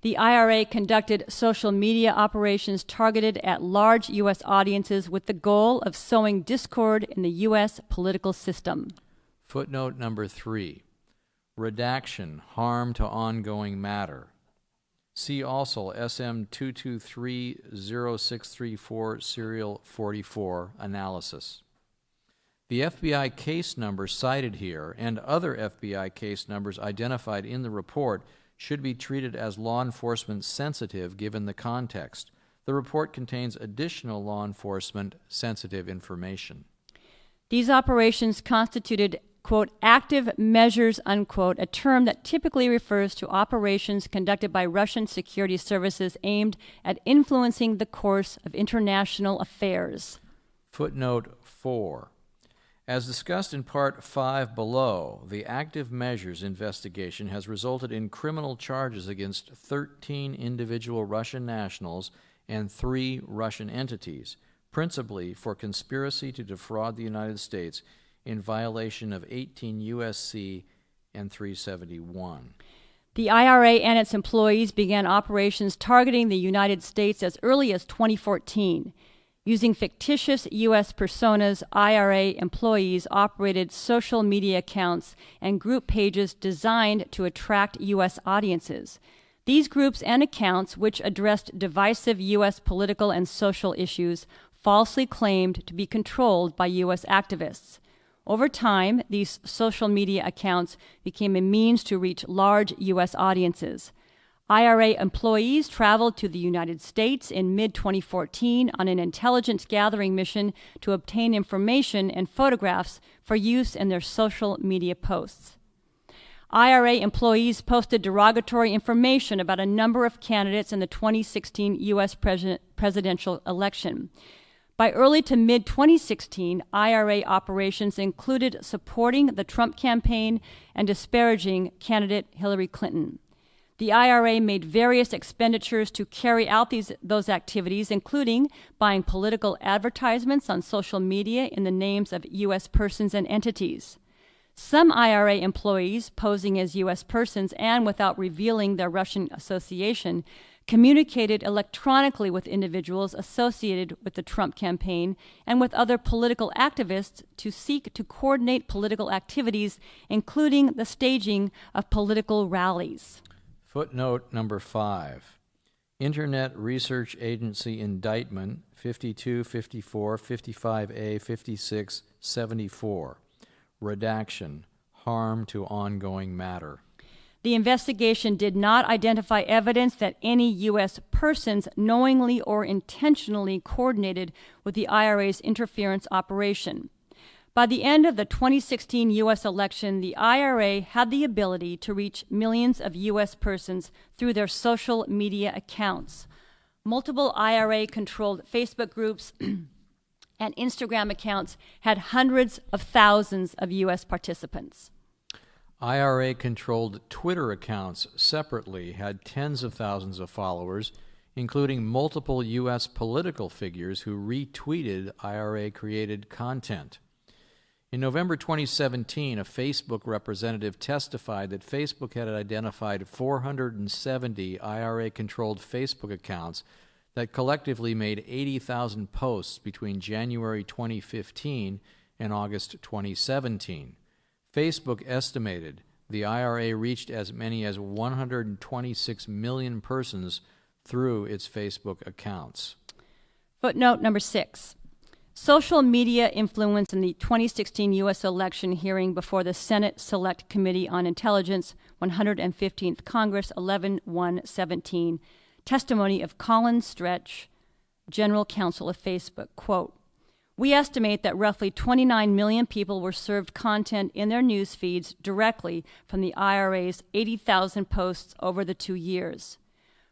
The IRA conducted social media operations targeted at large U.S. audiences with the goal of sowing discord in the U.S. political system. Footnote number 3. Redaction, harm to ongoing matter. See also SM 2230634 serial 44 analysis. The FBI case number cited here and other FBI case numbers identified in the report should be treated as law enforcement sensitive given the context. The report contains additional law enforcement sensitive information. These operations constituted, quote, active measures, unquote, a term that typically refers to operations conducted by Russian security services aimed at influencing the course of international affairs. Footnote 4. As discussed in Part 5 below, the active measures investigation has resulted in criminal charges against 13 individual Russian nationals and 3 Russian entities, principally for conspiracy to defraud the United States in violation of 18 U.S.C. and 371. The IRA and its employees began operations targeting the United States as early as 2014. Using fictitious U.S. personas, IRA employees operated social media accounts and group pages designed to attract U.S. audiences. These groups and accounts, which addressed divisive U.S. political and social issues, falsely claimed to be controlled by U.S. activists. Over time, these social media accounts became a means to reach large U.S. audiences. IRA employees traveled to the United States in mid-2014 on an intelligence gathering mission to obtain information and photographs for use in their social media posts. IRA employees posted derogatory information about a number of candidates in the 2016 U.S. presidential election. By early to mid-2016, IRA operations included supporting the Trump campaign and disparaging candidate Hillary Clinton. The IRA made various expenditures to carry out those activities, including buying political advertisements on social media in the names of U.S. persons and entities. Some IRA employees, posing as U.S. persons and without revealing their Russian association, communicated electronically with individuals associated with the Trump campaign and with other political activists to seek to coordinate political activities, including the staging of political rallies. Footnote number 5. Internet Research Agency Indictment 52, 54, 55A, 56, 74. Redaction. Harm to ongoing matter. The investigation did not identify evidence that any U.S. persons knowingly or intentionally coordinated with the IRA's interference operation. By the end of the 2016 U.S. election, the IRA had the ability to reach millions of U.S. persons through their social media accounts. Multiple IRA-controlled Facebook groups and Instagram accounts had hundreds of thousands of U.S. participants. IRA-controlled Twitter accounts separately had tens of thousands of followers, including multiple U.S. political figures who retweeted IRA-created content. In November 2017, a Facebook representative testified that Facebook had identified 470 IRA-controlled Facebook accounts that collectively made 80,000 posts between January 2015 and August 2017. Facebook estimated the IRA reached as many as 126 million persons through its Facebook accounts. Footnote number 6. Social media influence in the 2016 U.S. election hearing before the Senate Select Committee on Intelligence, 115th Congress, 11/1/17. Testimony of Colin Stretch, General Counsel of Facebook, quote, "We estimate that roughly 29 million people were served content in their news feeds directly from the IRA's 80,000 posts over the 2 years.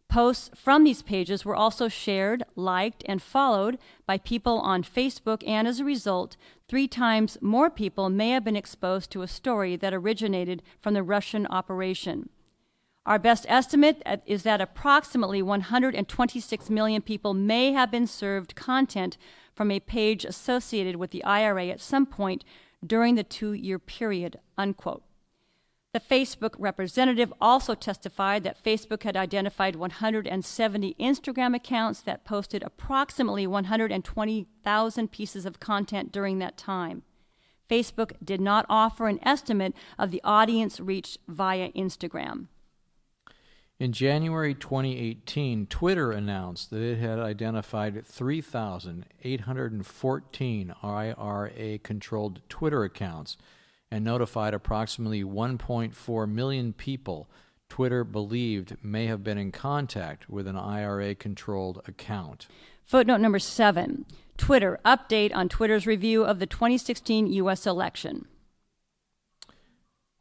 Posts from these pages were also shared, liked, and followed by people on Facebook, and as a result, 3 times more people may have been exposed to a story that originated from the Russian operation. Our best estimate is that approximately 126 million people may have been served content from a page associated with the IRA at some point during the 2-year period," unquote. The Facebook representative also testified that Facebook had identified 170 Instagram accounts that posted approximately 120,000 pieces of content during that time. Facebook did not offer an estimate of the audience reached via Instagram. In January 2018, Twitter announced that it had identified 3,814 IRA-controlled Twitter accounts and notified approximately 1.4 million people Twitter believed may have been in contact with an IRA-controlled account. Footnote number 7. Twitter. Update on Twitter's review of the 2016 U.S. election.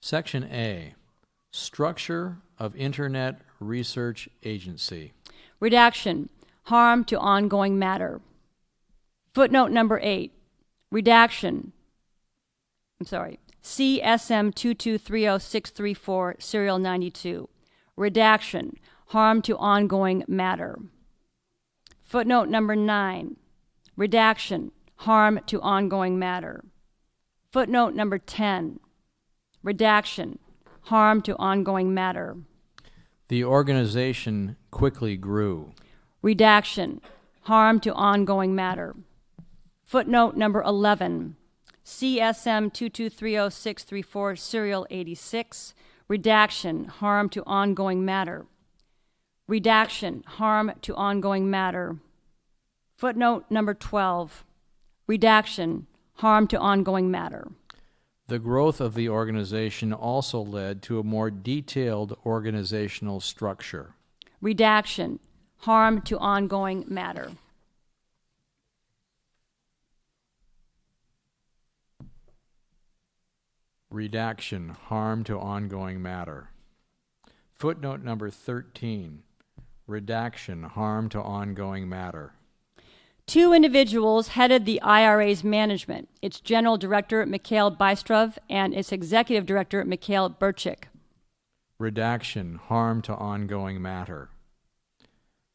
Section A. Structure of Internet Research Agency. Redaction. Harm to ongoing matter. Footnote number 8. Redaction. CSM 2230634, serial 92. Redaction. Harm to ongoing matter. Footnote number 9. Redaction. Harm to ongoing matter. Footnote number 10. Redaction. Harm to ongoing matter. The organization quickly grew. Redaction. Harm to ongoing matter. Footnote number 11. CSM 2230634, serial 86. Redaction. Harm to ongoing matter. Redaction. Harm to ongoing matter. Footnote number 12. Redaction. Harm to ongoing matter. The growth of the organization also led to a more detailed organizational structure. Redaction. Harm to ongoing matter. Redaction. Harm to ongoing matter. Footnote number 13. Redaction. Harm to ongoing matter. 2 individuals headed the IRA's management, its general director, Mikhail Bystrov, and its executive director, Mikhail Burchik. Redaction. Harm to ongoing matter.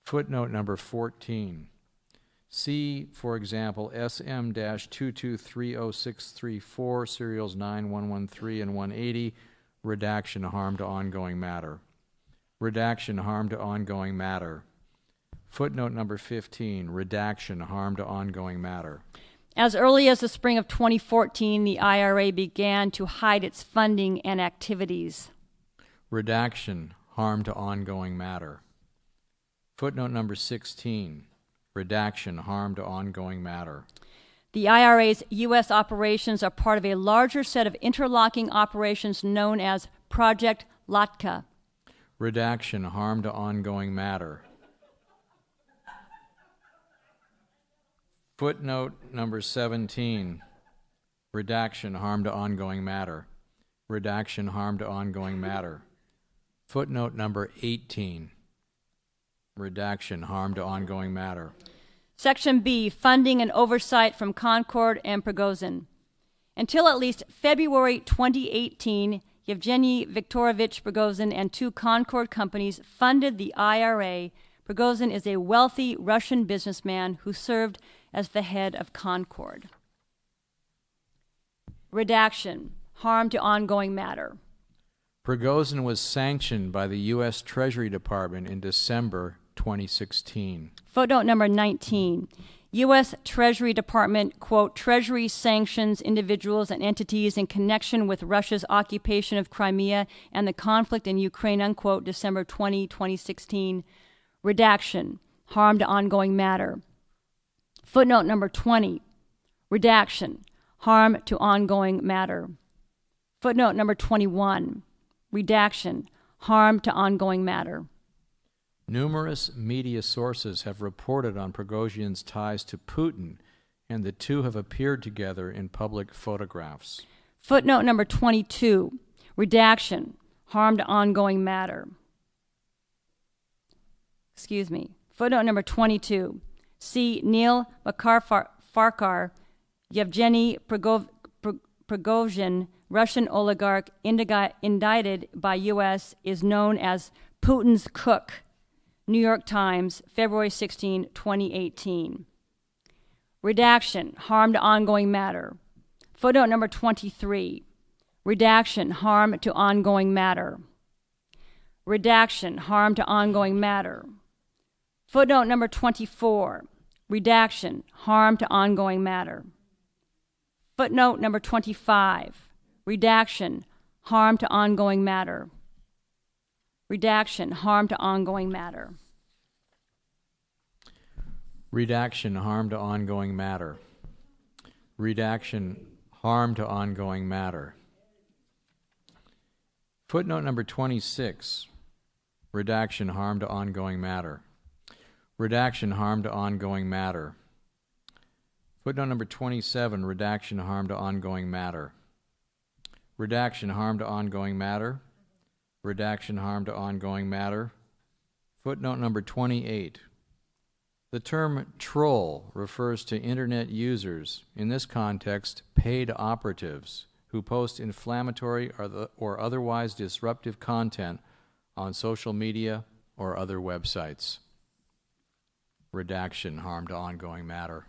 Footnote number 14. See, for example, SM-2230634, serials 9113 and 180, redaction. Harm to ongoing matter. Redaction. Harm to ongoing matter. Footnote number 15, redaction. Harm to ongoing matter. As early as the spring of 2014, the IRA began to hide its funding and activities. Redaction. Harm to ongoing matter. Footnote number 16, redaction. Harm to ongoing matter. The IRA's U.S. operations are part of a larger set of interlocking operations known as Project Latka. Redaction. Harm to ongoing matter. Footnote number 17, redaction. Harm to ongoing matter. Redaction. Harm to ongoing matter. Footnote number 18, redaction. Harm to ongoing matter. Section B, funding and oversight from Concord and Prigozhin. Until at least February 2018, Yevgeny Viktorovich Prigozhin and 2 Concord companies funded the IRA. Prigozhin is a wealthy Russian businessman who served as the head of Concord. Redaction. Harm to ongoing matter. Prigozhin was sanctioned by the U.S. Treasury Department in December 2016. Footnote number 19. U.S. Treasury Department, quote, Treasury sanctions individuals and entities in connection with Russia's occupation of Crimea and the conflict in Ukraine, unquote, December 2016. Redaction. Harm to ongoing matter. Footnote number 20. Redaction. Harm to ongoing matter. Footnote number 21. Redaction. Harm to ongoing matter. Numerous media sources have reported on Prigozhin's ties to Putin, and the two have appeared together in public photographs. Footnote number 22. Redaction. Harm to ongoing matter. Footnote number 22. See Neil Makarfarkar, Yevgeny Prigozhin, Russian oligarch indicted by U.S., is known as Putin's cook. New York Times, February 16, 2018. Redaction. Harm to ongoing matter. Footnote number 23. Redaction. Harm to ongoing matter. Redaction. Harm to ongoing matter. Footnote number 24. Redaction. Harm to ongoing matter. Footnote number 25. Redaction. Harm to ongoing matter. Redaction, harm to ongoing matter. Redaction, harm to ongoing matter. Redaction, harm to ongoing matter. Footnote number 26, redaction, harm to ongoing matter. Redaction, harm to ongoing matter. Footnote number 27, redaction, harm to ongoing matter. Redaction, harm to ongoing matter. Redaction, harm to ongoing matter. Footnote number 28. The term troll refers to Internet users, in this context, paid operatives, who post inflammatory or otherwise disruptive content on social media or other websites. Redaction, harm to ongoing matter.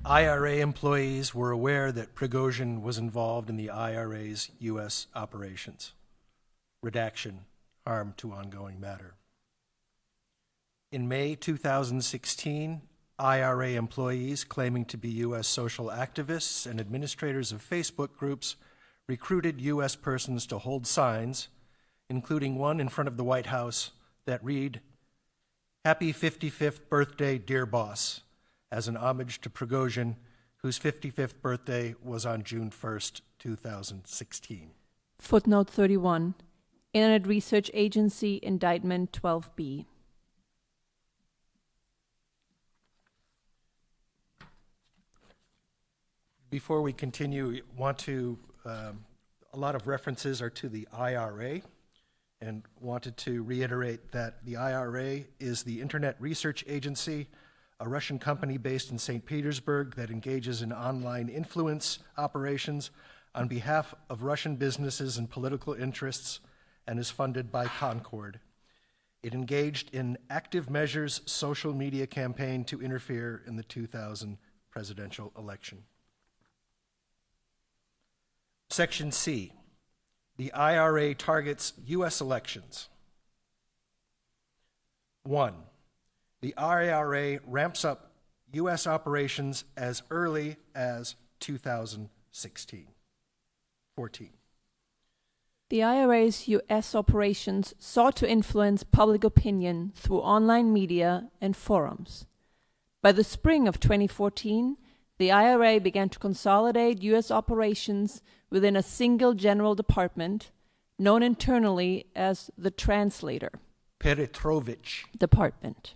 IRA employees were aware that Prigozhin was involved in the IRA's US operations. Redaction, harm to ongoing matter. In May 2016, IRA employees claiming to be US social activists and administrators of Facebook groups recruited US persons to hold signs, including one in front of the White House that read, "Happy 55th birthday, dear boss," as an homage to Prigozhin, whose 55th birthday was on June 1st, 2016. Footnote 31, Internet Research Agency Indictment 12B. Before we continue, a lot of references are to the IRA, and wanted to reiterate that the IRA is the Internet Research Agency, a Russian company based in St. Petersburg that engages in online influence operations on behalf of Russian businesses and political interests and is funded by Concord. It engaged in Active Measures social media campaign to interfere in the 2000 presidential election. Section C, the IRA targets U.S. elections. 1. The IRA ramps up U.S. operations as early as 2016. 14. The IRA's U.S. operations sought to influence public opinion through online media and forums. By the spring of 2014, the IRA began to consolidate U.S. operations within a single general department, known internally as the Translator Petrovich Department.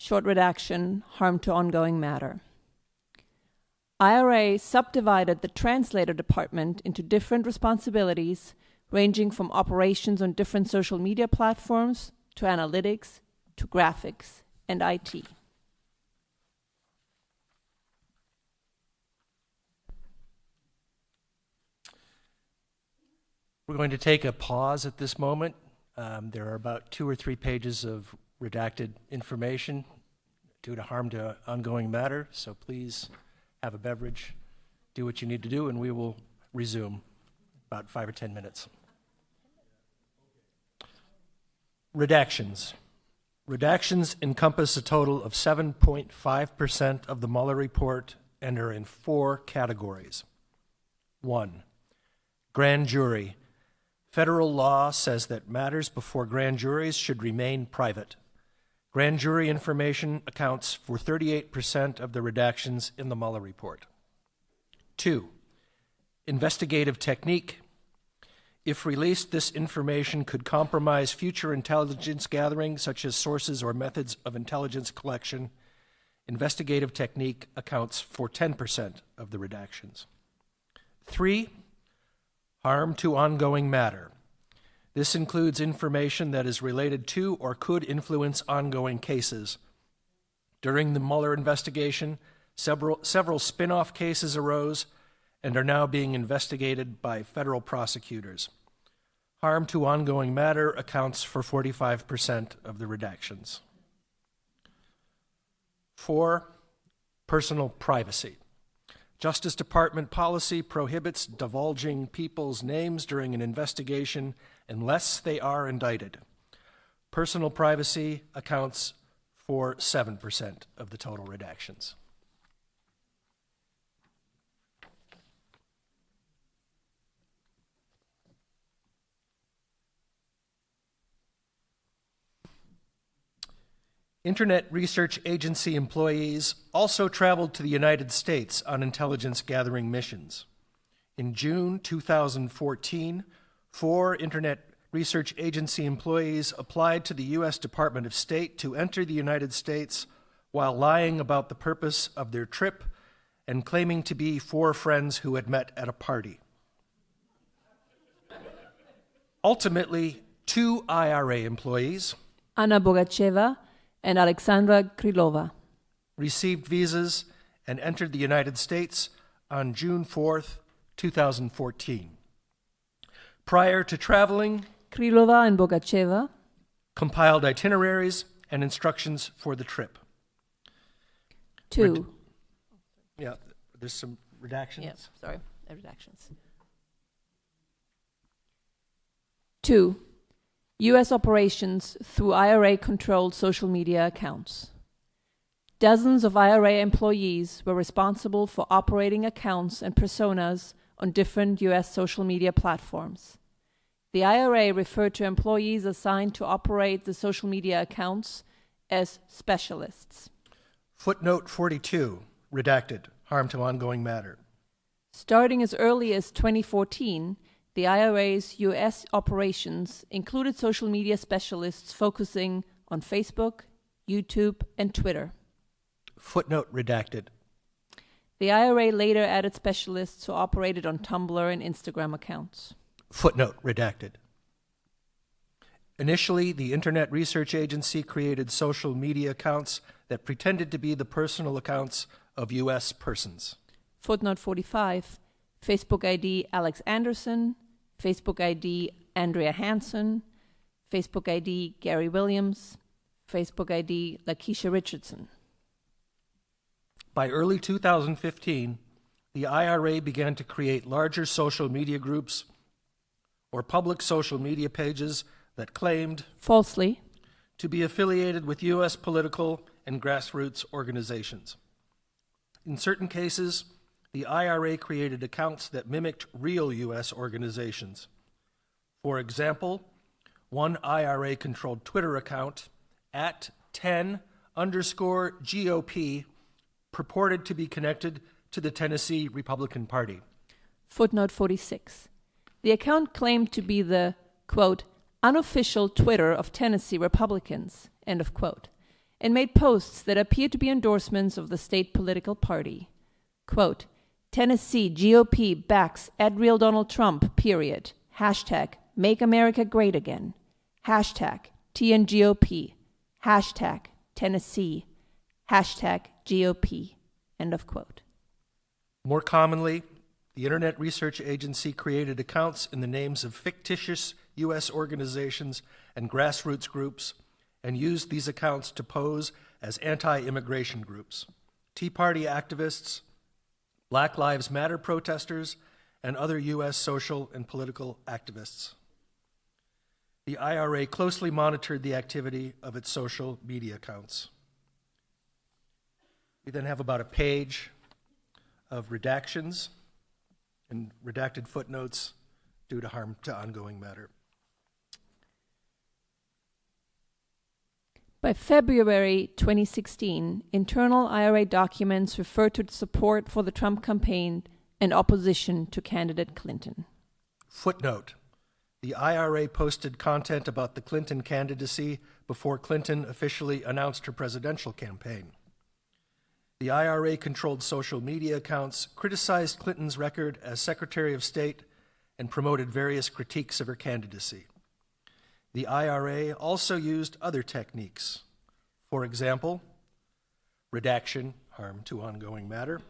Short redaction, harm to ongoing matter. IRA subdivided the Translator Department into different responsibilities, ranging from operations on different social media platforms, to analytics, to graphics, and IT. We're going to take a pause at this moment. There are about 2 or 3 pages of redacted information due to harm to ongoing matter, so please have a beverage, do what you need to do, and we will resume about 5 or 10 minutes. Redactions. Redactions encompass a total of 7.5% of the Mueller report and are in 4 categories. 1. Grand jury. Federal law says that matters before grand juries should remain private. Grand jury information accounts for 38% of the redactions in the Mueller report. 2. Investigative technique. If released, this information could compromise future intelligence gathering, such as sources or methods of intelligence collection. Investigative technique accounts for 10% of the redactions. 3. Harm to ongoing matter. This includes information that is related to or could influence ongoing cases. During the Mueller investigation, several spin-off cases arose and are now being investigated by federal prosecutors. Harm to ongoing matter accounts for 45% of the redactions. 4. Personal privacy. Justice Department policy prohibits divulging people's names during an investigation unless they are indicted. Personal privacy accounts for 7% of the total redactions. Internet Research Agency employees also traveled to the United States on intelligence gathering missions. In June 2014, 4 Internet Research Agency employees applied to the U.S. Department of State to enter the United States while lying about the purpose of their trip and claiming to be 4 friends who had met at a party. Ultimately, 2 IRA employees, Anna Bogacheva and Alexandra Krylova, received visas and entered the United States on June 4th, 2014. Prior to traveling, Krylova and Bogacheva compiled itineraries and instructions for the trip. 2. Yeah, there's some redactions. Redactions. 2. U.S. operations through IRA-controlled social media accounts. Dozens of IRA employees were responsible for operating accounts and personas on different U.S. social media platforms. The IRA referred to employees assigned to operate the social media accounts as specialists. Footnote 42, redacted, harm to ongoing matter. Starting as early as 2014, the IRA's U.S. operations included social media specialists focusing on Facebook, YouTube, and Twitter. Footnote redacted. The IRA later added specialists who operated on Tumblr and Instagram accounts. Footnote redacted. Initially, the Internet Research Agency created social media accounts that pretended to be the personal accounts of U.S. persons. Footnote 45, Facebook ID Alex Anderson, Facebook ID Andrea Hansen, Facebook ID Gary Williams, Facebook ID Lakeisha Richardson. By early 2015, the IRA began to create larger social media groups or public social media pages that claimed, falsely, to be affiliated with U.S. political and grassroots organizations. In certain cases, the IRA created accounts that mimicked real U.S. organizations. For example, one IRA-controlled Twitter account, @10_GOP, purported to be connected to the Tennessee Republican Party. Footnote 46. The account claimed to be the, quote, unofficial Twitter of Tennessee Republicans, end of quote, and made posts that appeared to be endorsements of the state political party. Quote, Tennessee GOP backs @real Donald Trump, period. Hashtag Make America Great Again. Hashtag TNGOP. Hashtag Tennessee. Hashtag GOP. End of quote. More commonly, the Internet Research Agency created accounts in the names of fictitious U.S. organizations and grassroots groups and used these accounts to pose as anti-immigration groups, Tea Party activists, Black Lives Matter protesters, and other U.S. social and political activists. The IRA closely monitored the activity of its social media accounts. We then have about a page of redactions and redacted footnotes due to harm to ongoing matter. By February 2016, internal IRA documents refer to support for the Trump campaign and opposition to candidate Clinton. Footnote: the IRA posted content about the Clinton candidacy before Clinton officially announced her presidential campaign. The IRA-controlled social media accounts criticized Clinton's record as Secretary of State and promoted various critiques of her candidacy. The IRA also used other techniques. For example, redaction, harm to ongoing matter,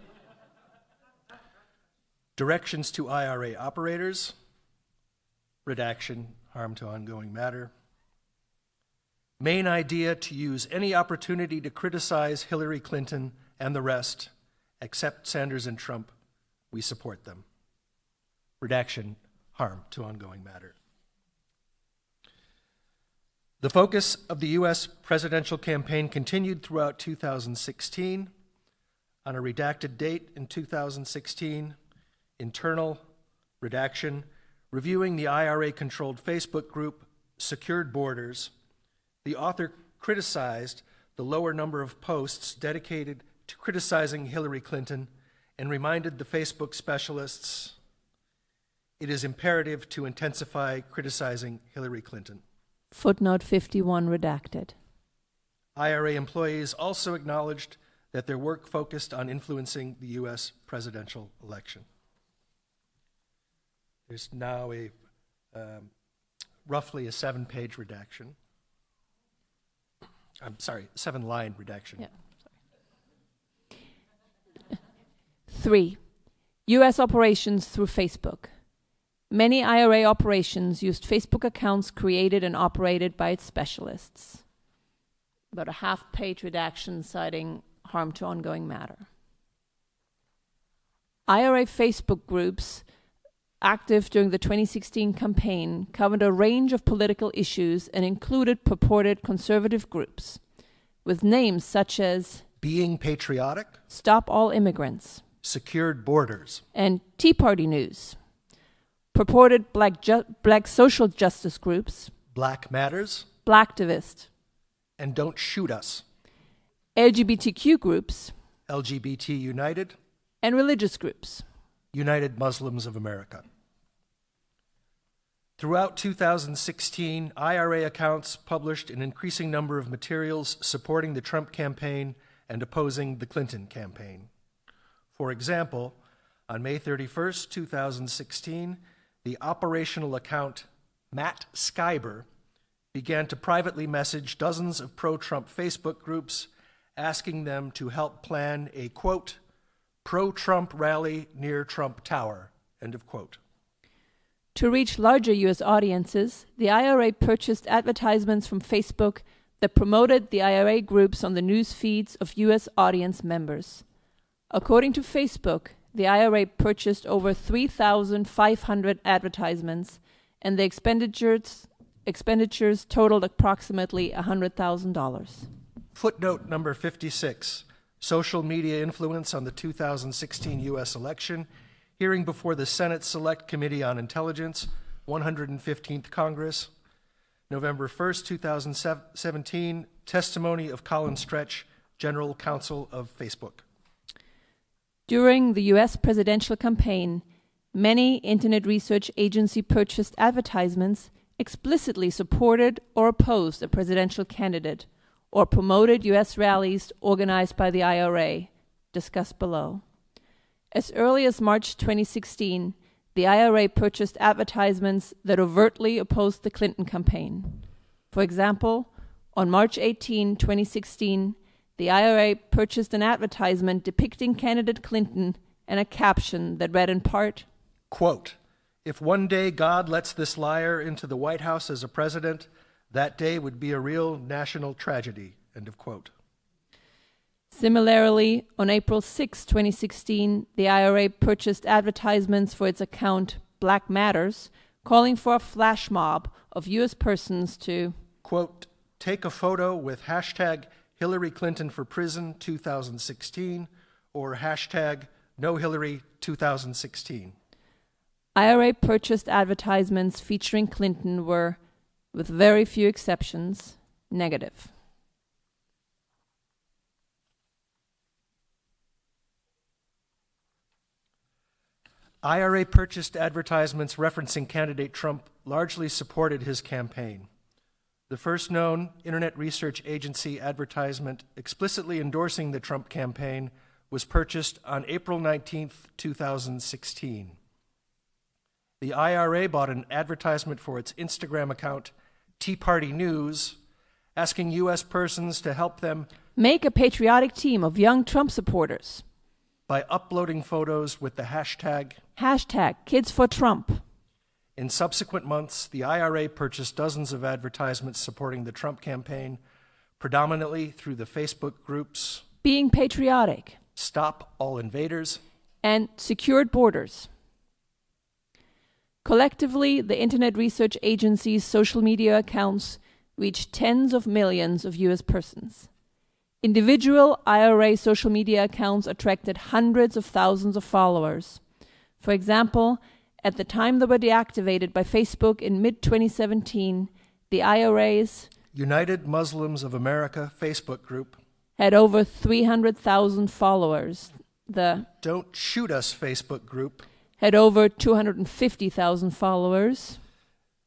directions to IRA operators, redaction, harm to ongoing matter, main idea to use any opportunity to criticize Hillary Clinton and the rest, except Sanders and Trump, we support them. Redaction, harm to ongoing matter. The focus of the U.S. presidential campaign continued throughout 2016. On a redacted date in 2016, internal redaction, reviewing the IRA-controlled Facebook group Secured Borders, the author criticized the lower number of posts dedicated to criticizing Hillary Clinton and reminded the Facebook specialists it is imperative to intensify criticizing Hillary Clinton. Footnote 51 redacted. IRA employees also acknowledged that their work focused on influencing the U.S. presidential election. There's now roughly a 7-page redaction. I'm sorry, 7-line redaction. Yeah, sorry. 3. U.S. operations through Facebook. Many IRA operations used Facebook accounts created and operated by its specialists. About a half-page redaction citing harm to ongoing matter. IRA Facebook groups active during the 2016 campaign covered a range of political issues and included purported conservative groups, with names such as Being Patriotic, Stop All Immigrants, Secured Borders, and Tea Party News, purported black social justice groups, Black Matters, Blacktivist, and Don't Shoot Us, LGBTQ groups, LGBT United, and religious groups. United Muslims of America. Throughout 2016, IRA accounts published an increasing number of materials supporting the Trump campaign and opposing the Clinton campaign. For example, on May 31st, 2016, the operational account Matt Skyber began to privately message dozens of pro-Trump Facebook groups, asking them to help plan a, quote, pro-Trump rally near Trump Tower, end of quote. To reach larger U.S. audiences, the IRA purchased advertisements from Facebook that promoted the IRA groups on the news feeds of U.S. audience members. According to Facebook, the IRA purchased over 3,500 advertisements, and the expenditures totaled approximately $100,000. Footnote number 56, social media influence on the 2016 U.S. election, hearing before the Senate Select Committee on Intelligence, 115th Congress, November 1st, 2017, testimony of Colin Stretch, General Counsel of Facebook. During the U.S. presidential campaign, many Internet Research Agency purchased advertisements explicitly supported or opposed a presidential candidate or promoted U.S. rallies organized by the IRA, discussed below. As early as March 2016, the IRA purchased advertisements that overtly opposed the Clinton campaign. For example, on March 18, 2016, the IRA purchased an advertisement depicting candidate Clinton and a caption that read in part, quote, if one day God lets this liar into the White House as a president, that day would be a real national tragedy, end of quote. Similarly, on April 6, 2016, the IRA purchased advertisements for its account Black Matters, calling for a flash mob of U.S. persons to, quote, take a photo with hashtag Hillary Clinton for Prison 2016 or hashtag No Hillary 2016. IRA purchased advertisements featuring Clinton were, with very few exceptions, negative. IRA purchased advertisements referencing candidate Trump largely supported his campaign. The first known Internet Research Agency advertisement explicitly endorsing the Trump campaign was purchased on April 19, 2016. The IRA bought an advertisement for its Instagram account, Tea Party News, asking U.S. persons to help them make a patriotic team of young Trump supporters by uploading photos with the hashtag Kids for Trump. In subsequent months, the IRA purchased dozens of advertisements supporting the Trump campaign, predominantly through the Facebook groups Being Patriotic, Stop All Invaders, and Secured Borders. Collectively, the Internet Research Agency's social media accounts reached tens of millions of US persons. Individual IRA social media accounts attracted hundreds of thousands of followers. For example, at the time they were deactivated by Facebook in mid-2017, the IRA's United Muslims of America Facebook group had over 300,000 followers. The Don't Shoot Us Facebook group had over 250,000 followers,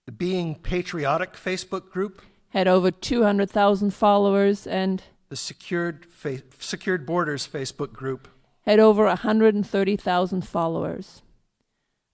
the Being Patriotic Facebook group, had over 200,000 followers, and the Secured Borders Facebook group, had over 130,000 followers.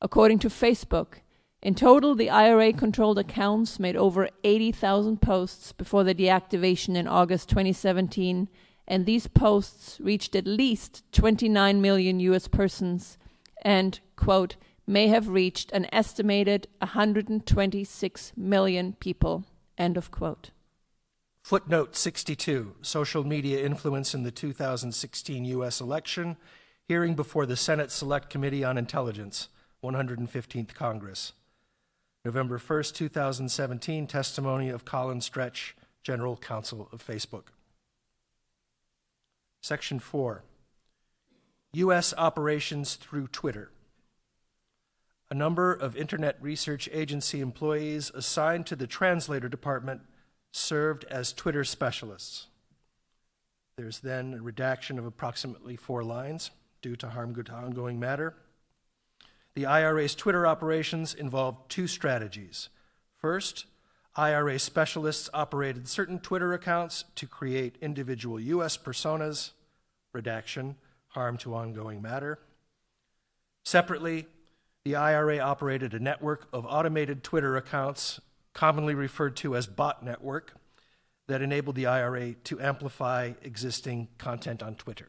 According to Facebook, in total, the IRA-controlled accounts made over 80,000 posts before the deactivation in August 2017, and these posts reached at least 29 million US persons and, quote, may have reached an estimated 126 million people, end of quote. Footnote 62, Social Media Influence in the 2016 U.S. Election, hearing before the Senate Select Committee on Intelligence, 115th Congress. November 1st, 2017, testimony of Colin Stretch, General Counsel of Facebook. Section 4, U.S. operations through Twitter. A number of Internet Research Agency employees assigned to the translator department served as Twitter specialists. There's then a redaction of approximately 4 lines due to harm to ongoing matter. The IRA's Twitter operations involved 2 strategies. First, IRA specialists operated certain Twitter accounts to create individual U.S. personas, redaction, harm to ongoing matter. Separately, the IRA operated a network of automated Twitter accounts, commonly referred to as bot network, that enabled the IRA to amplify existing content on Twitter.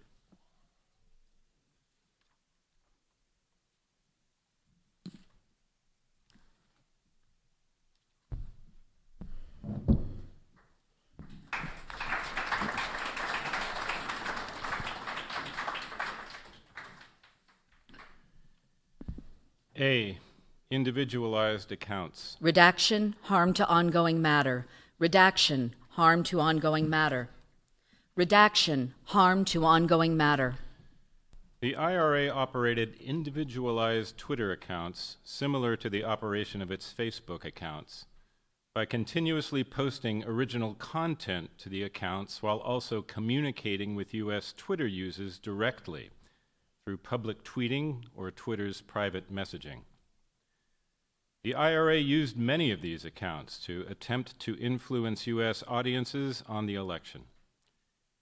A. Individualized accounts. Redaction, harm to ongoing matter. Redaction, harm to ongoing matter. Redaction, harm to ongoing matter. The IRA operated individualized Twitter accounts similar to the operation of its Facebook accounts by continuously posting original content to the accounts while also communicating with U.S. Twitter users directly through public tweeting or Twitter's private messaging. The IRA used many of these accounts to attempt to influence U.S. audiences on the election.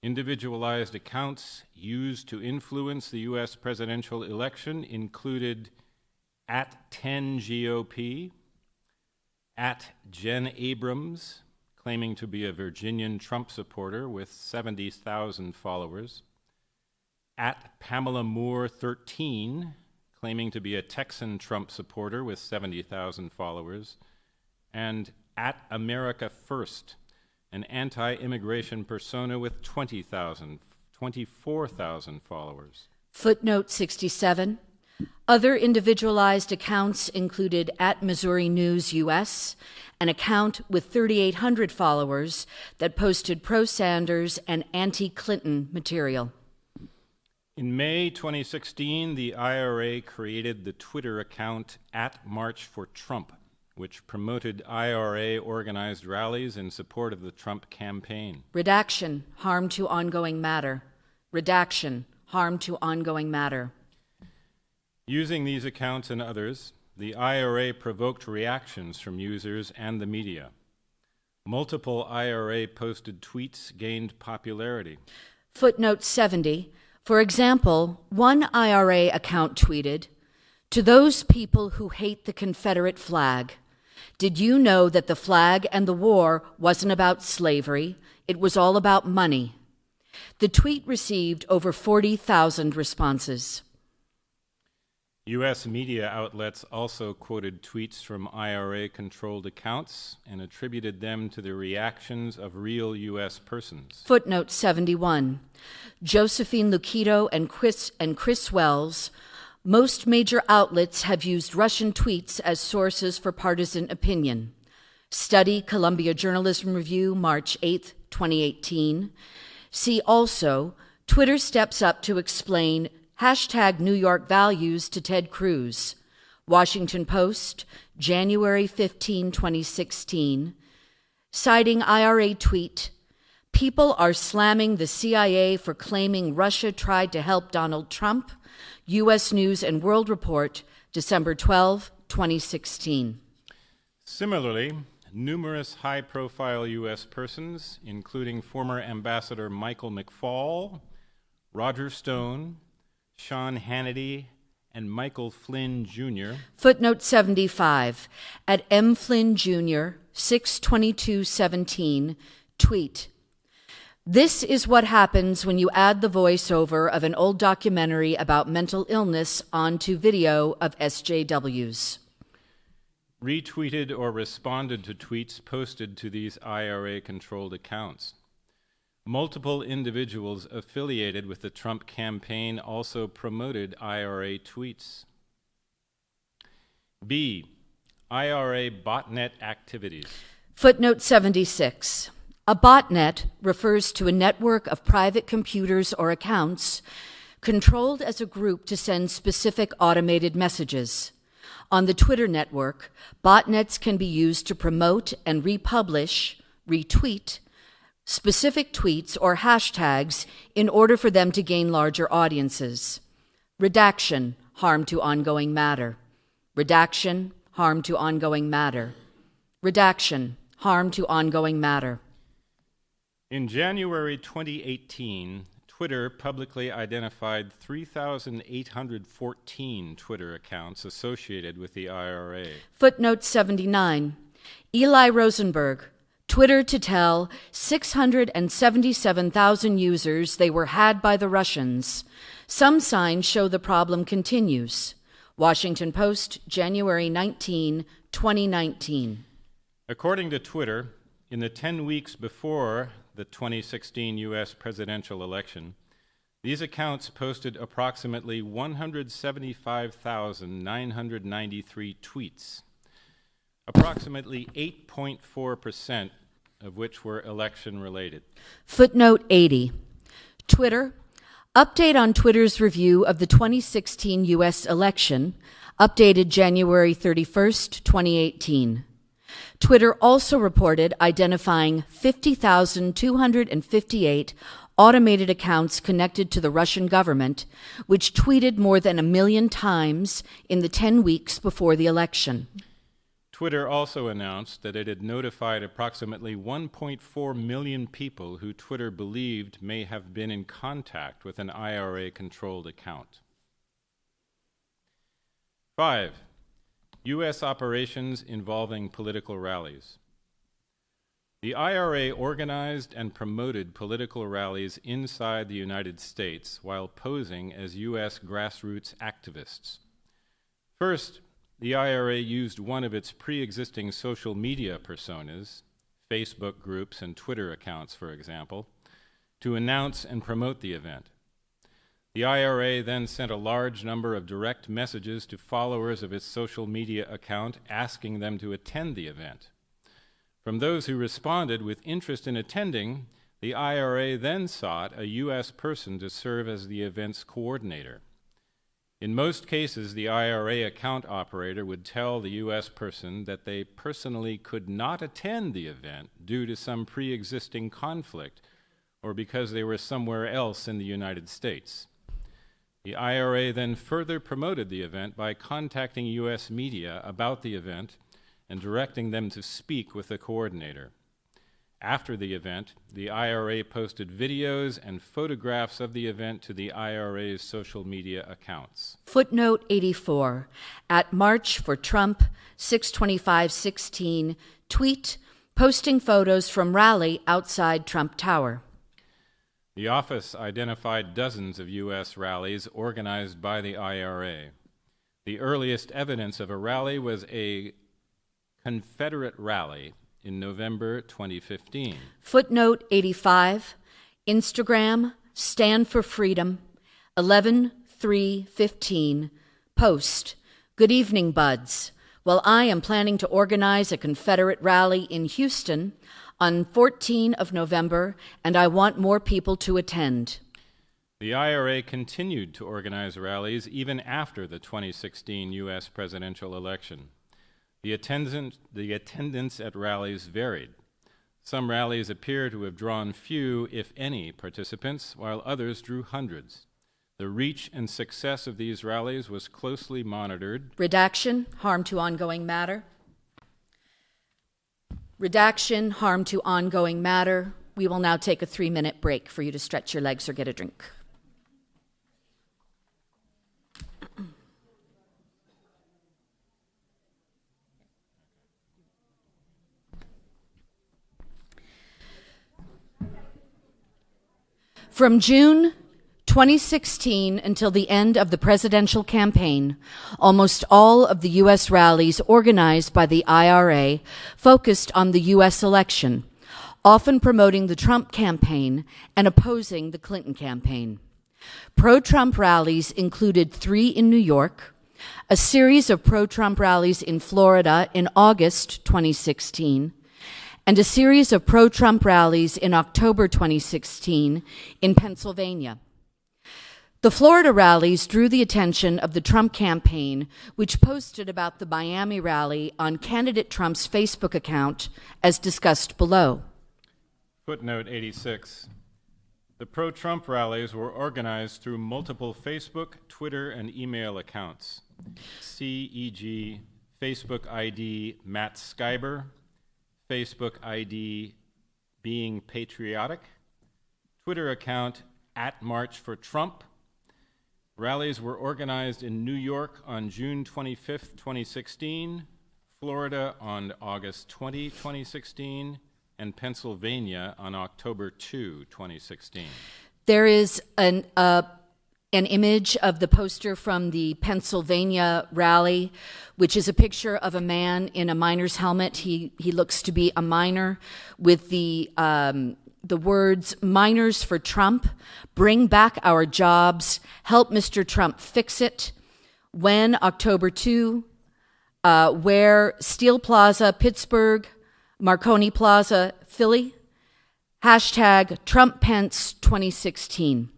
Individualized accounts used to influence the U.S. presidential election included @10GOP, @JenAbrams, claiming to be a Virginian Trump supporter with 70,000 followers, @Pamela Moore 13, claiming to be a Texan Trump supporter with 70,000 followers, and @America First, an anti-immigration persona with 24,000 followers. Footnote 67. Other individualized accounts included @Missouri News US, an account with 3,800 followers that posted pro-Sanders and anti-Clinton material. In May 2016, the IRA created the Twitter account @MarchForTrump, which promoted IRA-organized rallies in support of the Trump campaign. Redaction, harm to ongoing matter. Redaction, harm to ongoing matter. Using these accounts and others, the IRA provoked reactions from users and the media. Multiple IRA-posted tweets gained popularity. Footnote 70. For example, one IRA account tweeted, "To those people who hate the Confederate flag, did you know that the flag and the war wasn't about slavery? It was all about money." The tweet received over 40,000 responses. U.S. media outlets also quoted tweets from IRA-controlled accounts and attributed them to the reactions of real U.S. persons. Footnote 71. Josephine Lucchito and Chris Wells. Most major outlets have used Russian tweets as sources for partisan opinion. Study Columbia Journalism Review, March 8, 2018. See also, Twitter steps up to explain hashtag New York values to Ted Cruz. Washington Post, January 15, 2016. Citing IRA tweet, people are slamming the CIA for claiming Russia tried to help Donald Trump. U.S. News and World Report, December 12, 2016. Similarly, numerous high-profile U.S. persons, including former Ambassador Michael McFaul, Roger Stone, Sean Hannity, and Michael Flynn Jr. Footnote 75. At M. Flynn Jr., 6/22/17, tweet, this is what happens when you add the voiceover of an old documentary about mental illness onto video of SJWs. Retweeted or responded to tweets posted to these IRA-controlled accounts. Multiple individuals affiliated with the Trump campaign also promoted IRA tweets. B. IRA botnet activities. Footnote 76. A botnet refers to a network of private computers or accounts controlled as a group to send specific automated messages. On the Twitter network, botnets can be used to promote and republish, retweet, specific tweets or hashtags in order for them to gain larger audiences. Redaction, harm to ongoing matter. Redaction, harm to ongoing matter. Redaction, harm to ongoing matter. In January 2018, Twitter publicly identified 3,814 Twitter accounts associated with the IRA. Footnote 79. Eli Rosenberg, Twitter to tell 677,000 users they were had by the Russians. Some signs show the problem continues. Washington Post, January 19, 2019. According to Twitter, in the 10 weeks before the 2016 U.S. presidential election, these accounts posted approximately 175,993 tweets, approximately 8.4% of which were election-related. Footnote 80. Twitter. Update on Twitter's review of the 2016 U.S. election, updated January 31st, 2018. Twitter also reported identifying 50,258 automated accounts connected to the Russian government, which tweeted more than 1 million times in the 10 weeks before the election. Twitter also announced that it had notified approximately 1.4 million people who Twitter believed may have been in contact with an IRA-controlled account. 5. U.S. operations involving political rallies. The IRA organized and promoted political rallies inside the United States while posing as U.S. grassroots activists. First, the IRA used one of its pre-existing social media personas, Facebook groups and Twitter accounts, for example, to announce and promote the event. The IRA then sent a large number of direct messages to followers of its social media account asking them to attend the event. From those who responded with interest in attending, the IRA then sought a U.S. person to serve as the event's coordinator. In most cases, the IRA account operator would tell the U.S. person that they personally could not attend the event due to some pre-existing conflict or because they were somewhere else in the United States. The IRA then further promoted the event by contacting U.S. media about the event and directing them to speak with the coordinator. After the event, the IRA posted videos and photographs of the event to the IRA's social media accounts. Footnote 84. At March for Trump, 6/25/16, tweet, posting photos from rally outside Trump Tower. The office identified dozens of U.S. rallies organized by the IRA. The earliest evidence of a rally was a Confederate rally in November 2015. Footnote 85. Instagram, Stand for Freedom, 11/3/15, post, good evening, buds. Well, I am planning to organize a Confederate rally in Houston on 14 of November, and I want more people to attend. The IRA continued to organize rallies even after the 2016 U.S. presidential election. The attendance at rallies varied. Some rallies appear to have drawn few, if any, participants, while others drew hundreds. The reach and success of these rallies was closely monitored. Redaction, harm to ongoing matter. Redaction, harm to ongoing matter. We will now take a 3-minute break for you to stretch your legs or get a drink. From June 2016 until the end of the presidential campaign, almost all of the U.S. rallies organized by the IRA focused on the U.S. election, often promoting the Trump campaign and opposing the Clinton campaign. Pro-Trump rallies included 3 in New York, a series of pro-Trump rallies in Florida in August 2016, and a series of pro-Trump rallies in October 2016 in Pennsylvania. The Florida rallies drew the attention of the Trump campaign, which posted about the Miami rally on candidate Trump's Facebook account, as discussed below. Footnote 86. The pro-Trump rallies were organized through multiple Facebook, Twitter, and email accounts. See, e.g., Facebook ID Matt Skyber, Facebook ID Being Patriotic, Twitter account @MarchForTrump. Rallies were organized in New York on June 25, 2016, Florida on August 20, 2016, and Pennsylvania on October 2, 2016. There is an image of the poster from the Pennsylvania rally, which is a picture of a man in a miner's helmet. He looks to be a miner with the words, "Miners for Trump, bring back our jobs, help Mr. Trump fix it." When, October 2, where Steel Plaza, Pittsburgh, Marconi Plaza, Philly, hashtag Trump Pence 2016.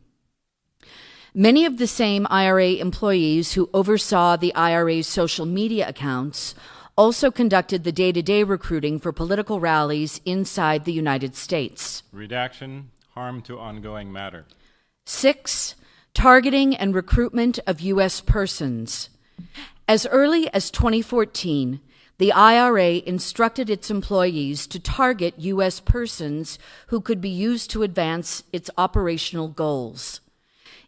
Many of the same IRA employees who oversaw the IRA's social media accounts also conducted the day-to-day recruiting for political rallies inside the United States. Redaction, harm to ongoing matter. 6, targeting and recruitment of U.S. persons. As early as 2014, the IRA instructed its employees to target U.S. persons who could be used to advance its operational goals.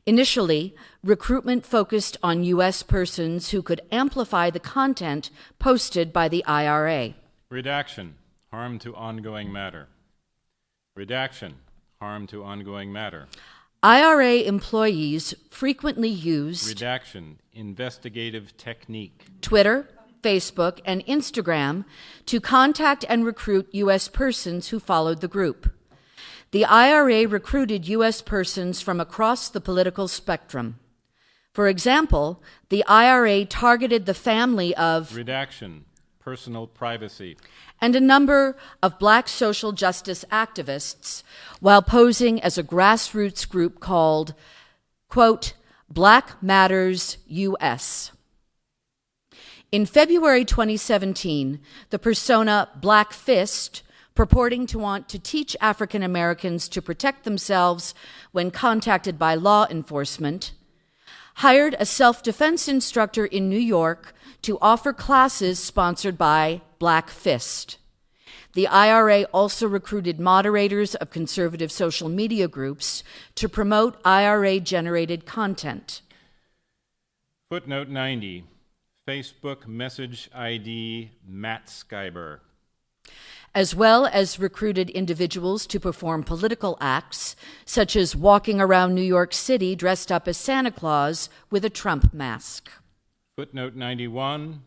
Initially, recruitment focused on U.S. persons who could amplify the content posted by the IRA. Redaction, harm to ongoing matter. Redaction, harm to ongoing matter. IRA employees frequently used Redaction, investigative technique. Twitter, Facebook, and Instagram to contact and recruit U.S. persons who followed the group. The IRA recruited U.S. persons from across the political spectrum. For example, the IRA targeted the family of Redaction, personal privacy. And a number of black social justice activists while posing as a grassroots group called, quote, Black Matters US. In February 2017, the persona Black Fist, purporting to want to teach African Americans to protect themselves when contacted by law enforcement, hired a self-defense instructor in New York to offer classes sponsored by Black Fist. The IRA also recruited moderators of conservative social media groups to promote IRA-generated content. Footnote 90, Facebook message ID Matt Skyber. As well as recruited individuals to perform political acts, such as walking around New York City dressed up as Santa Claus with a Trump mask. Footnote 91,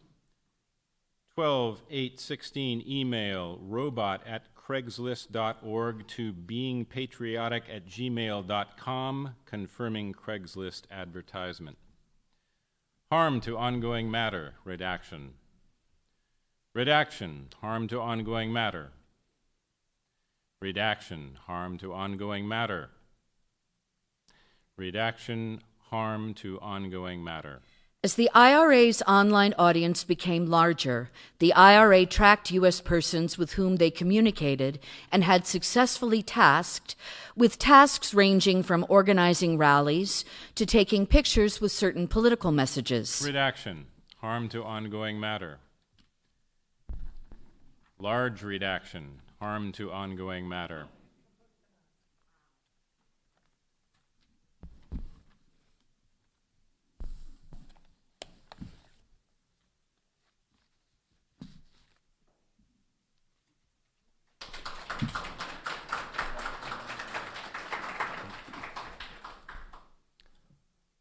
12/8/16 email robot@craigslist.org to beingpatriotic@gmail.com, confirming Craigslist advertisement. Harm to ongoing matter, redaction. Redaction, harm to ongoing matter. Redaction, harm to ongoing matter. Redaction, harm to ongoing matter. As the IRA's online audience became larger, the IRA tracked U.S. persons with whom they communicated and had successfully tasked, with tasks ranging from organizing rallies to taking pictures with certain political messages. Redaction, harm to ongoing matter. Large redaction, harm to ongoing matter.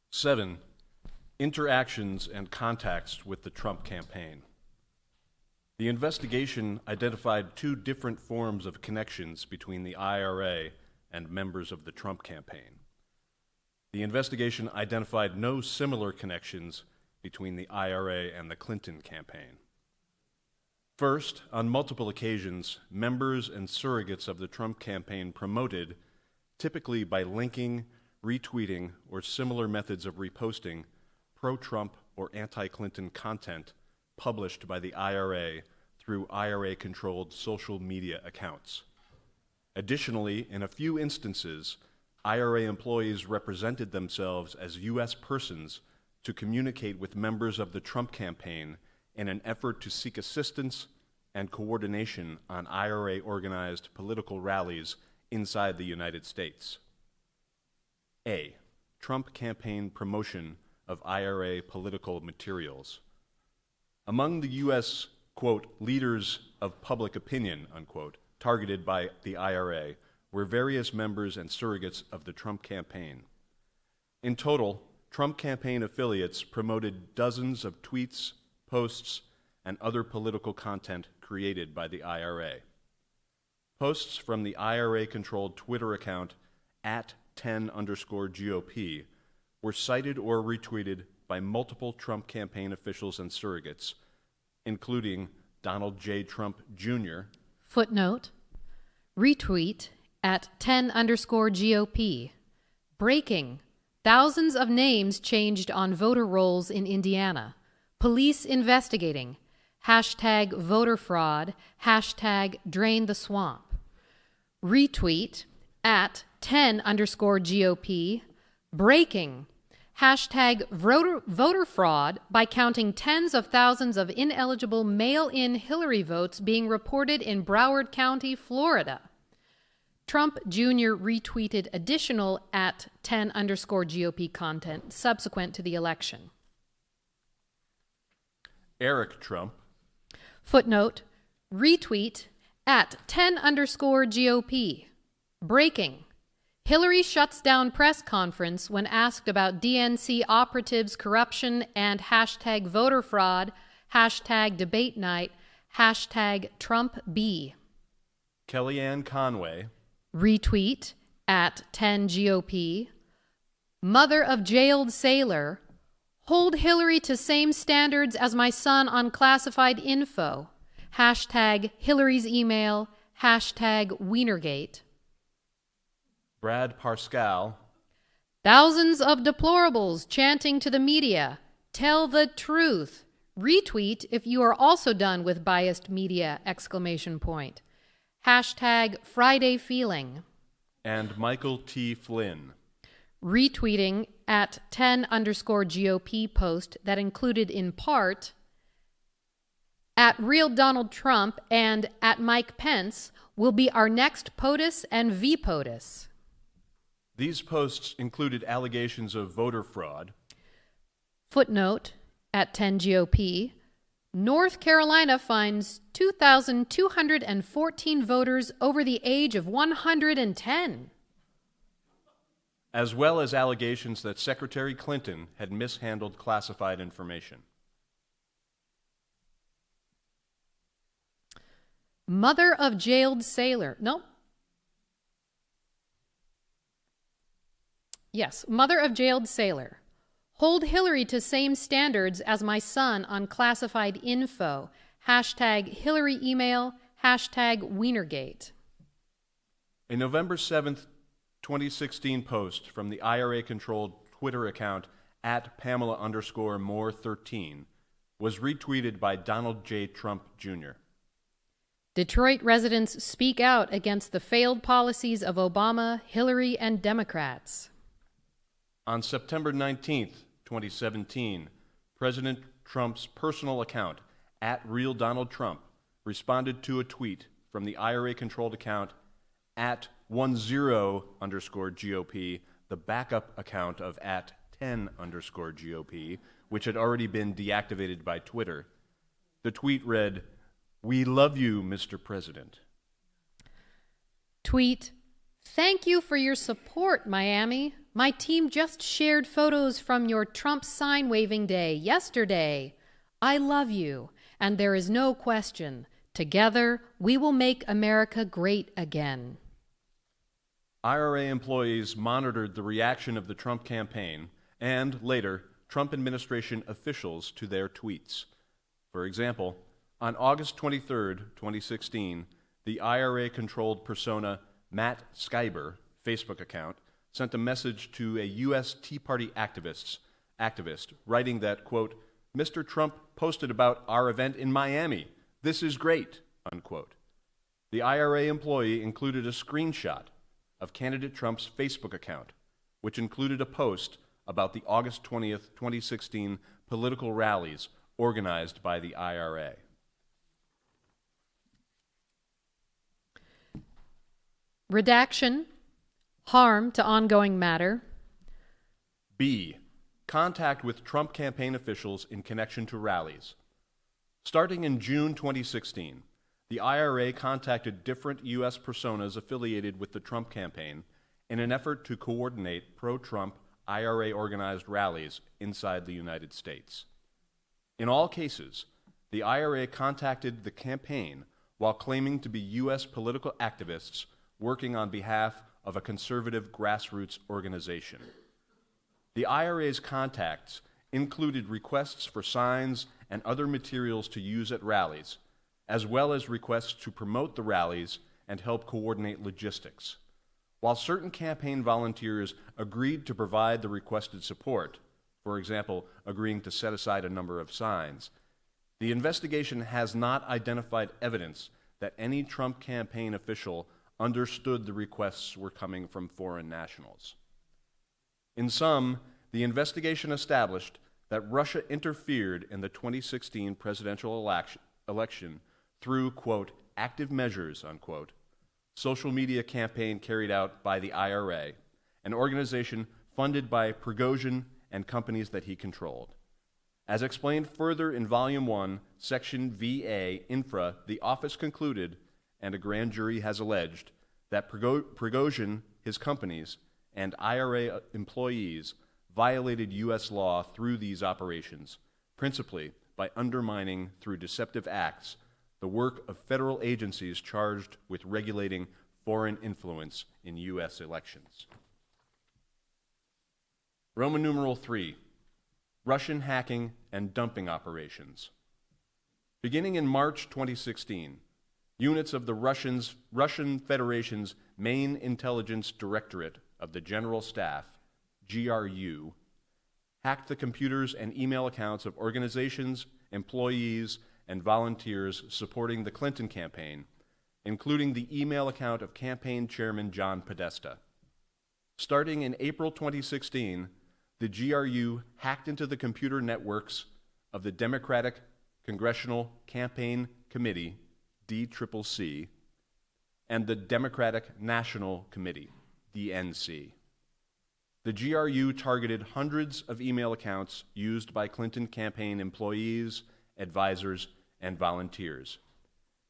Seven, interactions and contacts with the Trump campaign. The investigation identified two different forms of connections between the IRA and members of the Trump campaign. The investigation identified no similar connections between the IRA and the Clinton campaign. First, on multiple occasions, members and surrogates of the Trump campaign promoted, typically by linking, retweeting, or similar methods of reposting, pro-Trump or anti-Clinton content published by the IRA through IRA-controlled social media accounts. Additionally, in a few instances, IRA employees represented themselves as U.S. persons to communicate with members of the Trump campaign in an effort to seek assistance and coordination on IRA-organized political rallies inside the United States. A. Trump campaign promotion of IRA political materials. Among the U.S., quote, leaders of public opinion, unquote, targeted by the IRA were various members and surrogates of the Trump campaign. In total, Trump campaign affiliates promoted dozens of tweets, posts, and other political content created by the IRA. Posts from the IRA-controlled Twitter account @10_GOP were cited or retweeted by multiple Trump campaign officials and surrogates, including Donald J. Trump Jr. Footnote, retweet @10_GOP. Breaking, thousands of names changed on voter rolls in Indiana. Police investigating. #voter fraud. #drain the swamp. Retweet @10_GOP. Breaking, #voter fraud by counting tens of thousands of ineligible mail-in Hillary votes being reported in Broward County, Florida. Trump Jr. retweeted additional @10_GOP content subsequent to the election. Eric Trump. Footnote, retweet @10_GOP. Breaking, Hillary shuts down press conference when asked about DNC operatives' corruption and #voter fraud, #debate night, #TrumpB. Kellyanne Conway. Retweet @10GOP. Mother of jailed sailor. Hold Hillary to same standards as my son on classified info. #Hillary's email, #Wienergate. Brad Parscale. Thousands of deplorables chanting to the media, tell the truth. Retweet if you are also done with biased media, ! #Friday feeling. And Michael T. Flynn. Retweeting @10_GOP post that included in part @Real Donald Trump and @Mike Pence will be our next POTUS and VPOTUS. These posts included allegations of voter fraud. Footnote @10GOP. North Carolina finds 2,214 voters over the age of 110. As well as allegations that Secretary Clinton had mishandled classified information. Mother of jailed sailor. No. Yes, mother of jailed sailor. Hold Hillary to same standards as my son on classified info. hashtag Hillary email, hashtag Wienergate. A November 7th, 2016 post from the IRA-controlled Twitter account at Pamela_Moore13 was retweeted by Donald J. Trump Jr. Detroit residents speak out against the failed policies of Obama, Hillary, and Democrats. On September 19th, 2017, President Trump's personal account at @RealDonaldTrump responded to a tweet from the IRA-controlled account at 10_GOP, the backup account of at 10_GOP, which had already been deactivated by Twitter. The tweet read, "We love you, Mr. President." Tweet, "Thank you for your support, Miami. My team just shared photos from your Trump sign-waving day yesterday. I love you, and there is no question. Together, we will make America great again." IRA employees monitored the reaction of the Trump campaign and, later, Trump administration officials to their tweets. For example, on August 23, 2016, the IRA-controlled persona Matt Skyber Facebook account sent a message to a U.S. Tea Party activist writing that, quote, "Mr. Trump posted about our event in Miami. This is great," unquote. The IRA employee included a screenshot of candidate Trump's Facebook account, which included a post about the August 20th, 2016 political rallies organized by the IRA. Redaction, harm to ongoing matter. B, contact with Trump campaign officials in connection to rallies. Starting in June 2016, the IRA contacted different U.S. personas affiliated with the Trump campaign in an effort to coordinate pro-Trump IRA-organized rallies inside the United States. In all cases, the IRA contacted the campaign while claiming to be U.S. political activists working on behalf of a conservative grassroots organization. The IRA's contacts included requests for signs and other materials to use at rallies, as well as requests to promote the rallies and help coordinate logistics. While certain campaign volunteers agreed to provide the requested support, for example, agreeing to set aside a number of signs, the investigation has not identified evidence that any Trump campaign official understood the requests were coming from foreign nationals. In sum, the investigation established that Russia interfered in the 2016 presidential election through, quote, active measures, unquote, social media campaign carried out by the IRA, an organization funded by Prigozhin and companies that he controlled. As explained further in Volume 1, Section VA, Infra, the office concluded, and a grand jury has alleged, that Prigozhin, his companies, and IRA employees violated U.S. law through these operations, principally by undermining, through deceptive acts, the work of federal agencies charged with regulating foreign influence in U.S. elections. Roman numeral 3, Russian hacking and dumping operations. Beginning in March 2016, units of the Russian Federation's Main Intelligence Directorate of the General Staff, GRU, hacked the computers and email accounts of organizations, employees, and volunteers supporting the Clinton campaign, including the email account of campaign chairman John Podesta. Starting in April 2016, the GRU hacked into the computer networks of the Democratic Congressional Campaign Committee, DCCC, and the Democratic National Committee, DNC. The GRU targeted hundreds of email accounts used by Clinton campaign employees, advisors, and volunteers.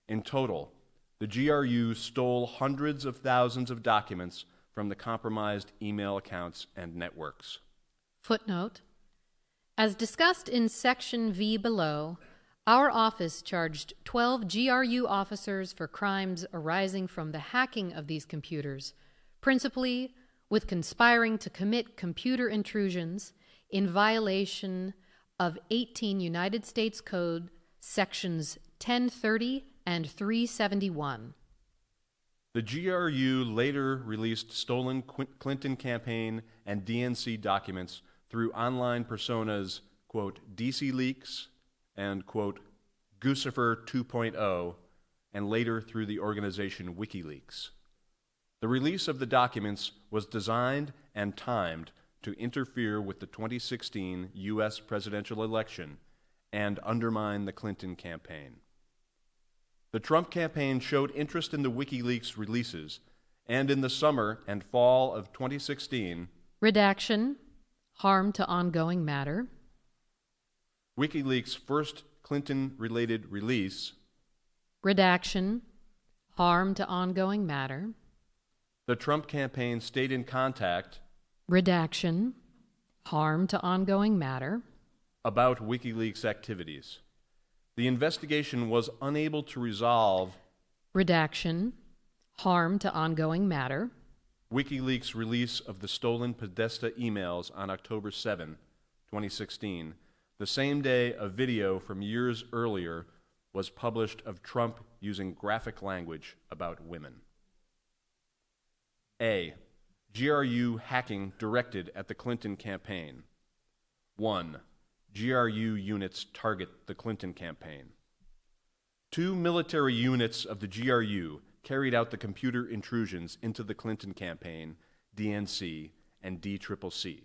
In total, the GRU stole hundreds of thousands of documents from the compromised email accounts and networks. Footnote. As discussed in Section V below, our office charged 12 GRU officers for crimes arising from the hacking of these computers, principally with conspiring to commit computer intrusions in violation of 18 United States Code Sections 1030 and 371. The GRU later released stolen Clinton campaign and DNC documents through online personas, quote, DC Leaks and, quote, Guccifer 2.0, and later through the organization Wikileaks. The release of the documents was designed and timed to interfere with the 2016 U.S. presidential election and undermine the Clinton campaign. The Trump campaign showed interest in the WikiLeaks releases, and in the summer and fall of 2016, Redaction, harm to ongoing matter. WikiLeaks' first Clinton-related release, Redaction, harm to ongoing matter. the Trump campaign stayed in contact Redaction, harm to ongoing matter. about WikiLeaks activities. The investigation was unable to resolve Redaction, harm to ongoing matter. WikiLeaks' release of the stolen Podesta emails on October 7, 2016, the same day a video from years earlier was published of Trump using graphic language about women. A. GRU hacking directed at the Clinton campaign. 1. GRU units target the Clinton campaign. 2 military units of the GRU carried out the computer intrusions into the Clinton campaign, DNC, and DCCC.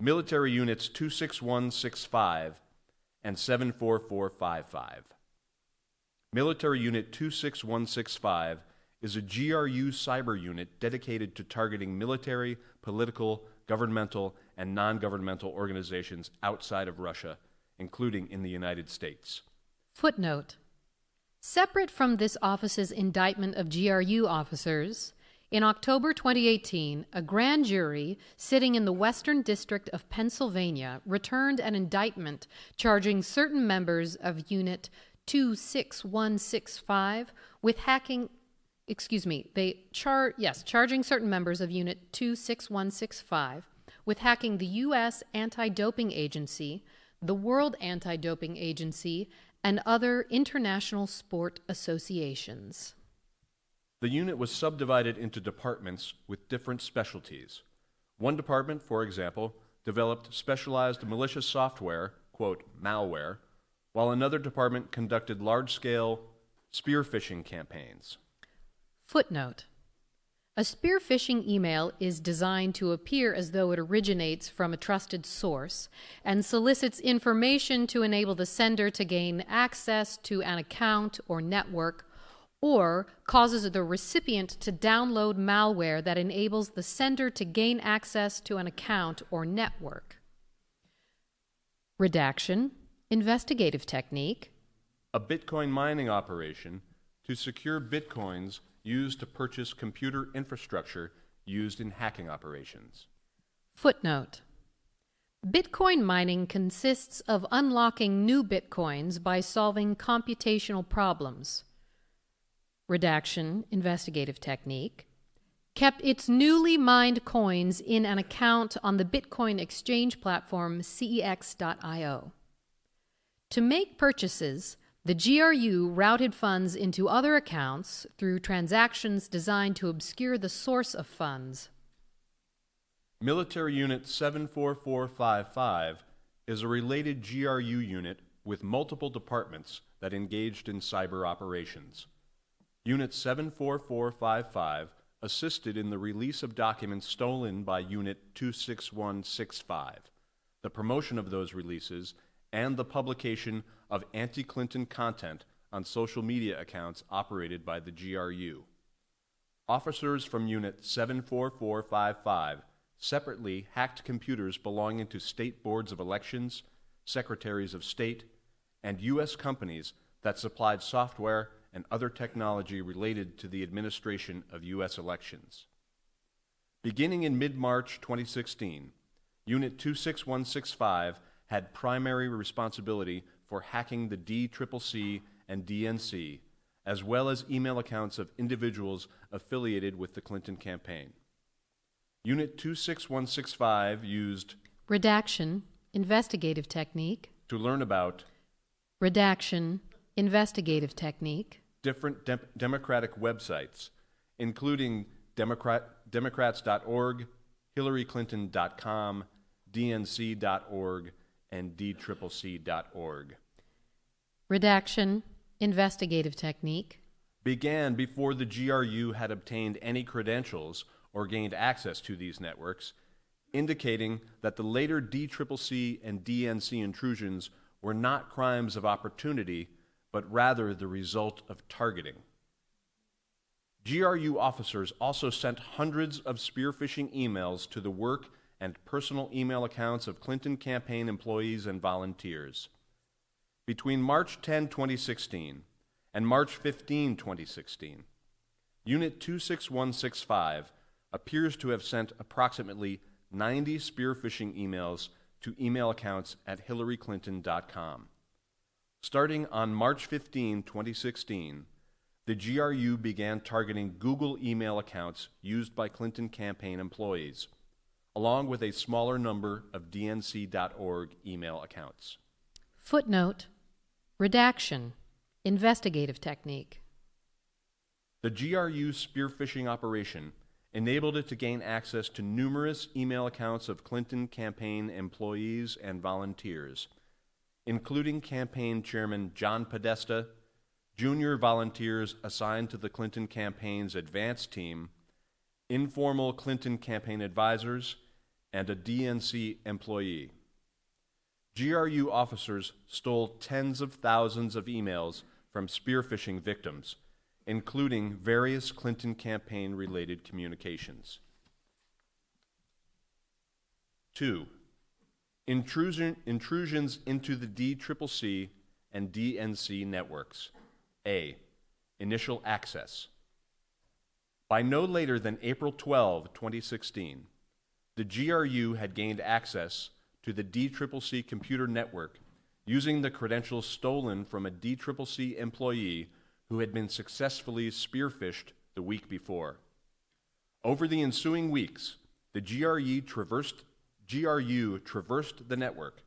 Military units 26165 and 74455. Military Unit 26165 is a GRU cyber unit dedicated to targeting military, political, governmental, and non-governmental organizations outside of Russia, including in the United States. Footnote. Separate from this office's indictment of GRU officers, in October 2018, a grand jury sitting in the Western District of Pennsylvania returned an indictment charging certain members of Unit 26165 with hacking, charging certain members of Unit 26165 with hacking the U.S. Anti-Doping Agency, the World Anti-Doping Agency, and other international sport associations. The unit was subdivided into departments with different specialties. One department, for example, developed specialized malicious software, quote, malware, while another department conducted large-scale spear phishing campaigns. Footnote. A spear phishing email is designed to appear as though it originates from a trusted source and solicits information to enable the sender to gain access to an account or network, or causes the recipient to download malware that enables the sender to gain access to an account or network. Redaction, investigative technique. A Bitcoin mining operation to secure Bitcoins used to purchase computer infrastructure used in hacking operations. Footnote. Bitcoin mining consists of unlocking new Bitcoins by solving computational problems. Redaction, investigative technique. Kept its newly mined coins in an account on the Bitcoin exchange platform CEX.io. To make purchases, the GRU routed funds into other accounts through transactions designed to obscure the source of funds. Military Unit 74455 is a related GRU unit with multiple departments that engaged in cyber operations. Unit 74455 assisted in the release of documents stolen by Unit 26165, the promotion of those releases, and the publication of anti-Clinton content on social media accounts operated by the GRU. Officers from Unit 74455 separately hacked computers belonging to state boards of elections, secretaries of state, and U.S. companies that supplied software and other technology related to the administration of U.S. elections. Beginning in mid-March 2016, Unit 26165 had primary responsibility for hacking the DCCC and DNC, as well as email accounts of individuals affiliated with the Clinton campaign. Unit 26165 used Redaction, investigative technique. to learn about Redaction, investigative technique. Different Democratic websites, including Democrats.org, HillaryClinton.com, DNC.org, and DCCC.org. Redaction, investigative technique. Began before the GRU had obtained any credentials or gained access to these networks, indicating that the later DCCC and DNC intrusions were not crimes of opportunity, but rather the result of targeting. GRU officers also sent hundreds of spear phishing emails to the work and personal email accounts of Clinton campaign employees and volunteers. Between March 10, 2016 and March 15, 2016, Unit 26165 appears to have sent approximately 90 spear phishing emails to email accounts at hillaryclinton.com. Starting on March 15, 2016, the GRU began targeting Google email accounts used by Clinton campaign employees, along with a smaller number of DNC.org email accounts. Footnote, redaction, investigative technique. The GRU spear phishing operation enabled it to gain access to numerous email accounts of Clinton campaign employees and volunteers, including campaign chairman John Podesta, junior volunteers assigned to the Clinton campaign's advance team, informal Clinton campaign advisors, and a DNC employee. GRU officers stole tens of thousands of emails from spear phishing victims, including various Clinton campaign-related communications. 2. Intrusions into the DCCC and DNC networks. A. Initial access. By no later than April 12, 2016, the GRU had gained access to the DCCC computer network using the credentials stolen from a DCCC employee who had been successfully spear-phished the week before. Over the ensuing weeks, the GRU traversed the network,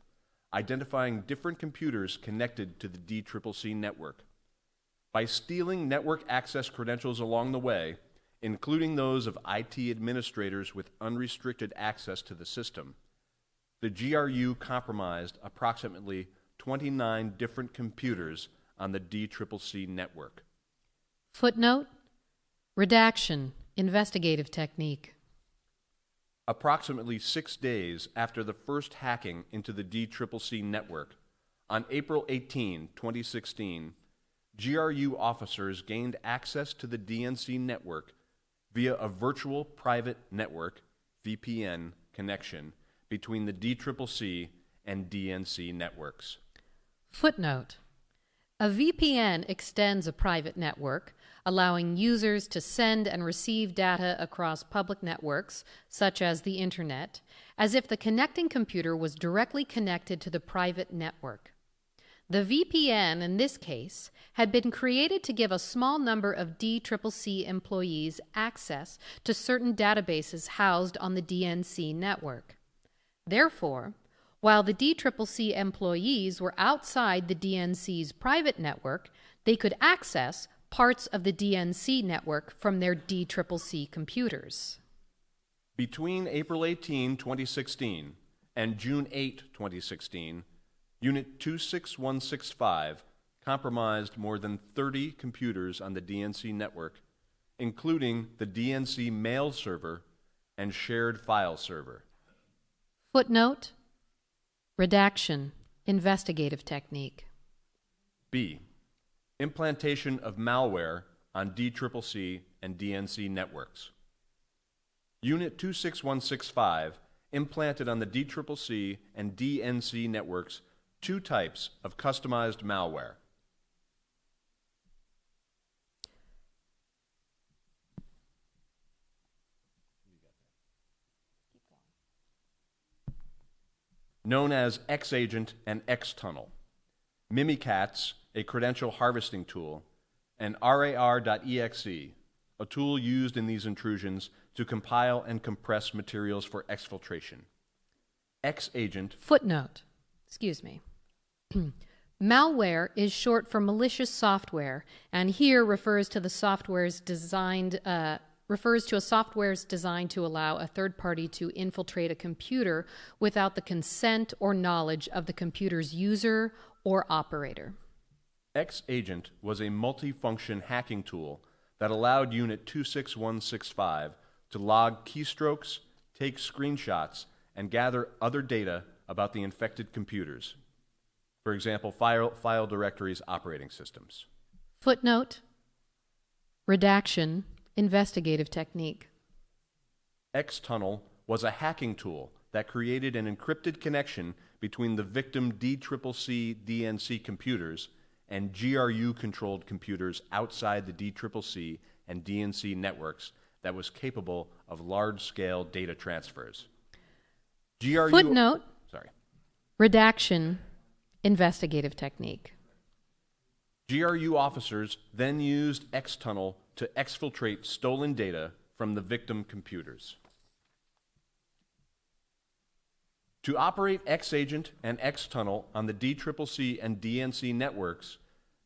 identifying different computers connected to the DCCC network. By stealing network access credentials along the way, including those of IT administrators with unrestricted access to the system, the GRU compromised approximately 29 different computers on the DCCC network. Footnote, redaction, investigative technique. Approximately 6 days after the first hacking into the DCCC network, on April 18, 2016, GRU officers gained access to the DNC network via a virtual private network, VPN, connection between the DCCC and DNC networks. Footnote, a VPN extends a private network, allowing users to send and receive data across public networks, such as the Internet, as if the connecting computer was directly connected to the private network. The VPN, in this case, had been created to give a small number of DCCC employees access to certain databases housed on the DNC network. Therefore, while the DCCC employees were outside the DNC's private network, they could access parts of the DNC network from their DCCC computers. Between April 18, 2016 and June 8, 2016, Unit 26165 compromised more than 30 computers on the DNC network, including the DNC mail server and shared file server. Footnote, redaction, investigative technique. B. Implantation of malware on DCCC and DNC networks. Unit 26165 implanted on the DCCC and DNC networks two types of customized malware. Known as X-Agent and X-Tunnel, Mimikatz, a credential harvesting tool, and RAR.exe, a tool used in these intrusions to compile and compress materials for exfiltration. X-Agent. Footnote, excuse me. Malware is short for malicious software, and here refers to a software's designed to allow a third party to infiltrate a computer without the consent or knowledge of the computer's user or operator. Xagent was a multifunction hacking tool that allowed Unit 26165 to log keystrokes, take screenshots, and gather other data about the infected computers. For example, file directories, operating systems. Footnote, redaction, investigative technique. Xtunnel was a hacking tool that created an encrypted connection between the victim DCCC DNC computers and GRU-controlled computers outside the DCCC and DNC networks that was capable of large-scale data transfers. Footnote, sorry. Redaction, investigative technique. GRU officers then used Xtunnel to exfiltrate stolen data from the victim computers. To operate Xagent and Xtunnel on the DCCC and DNC networks,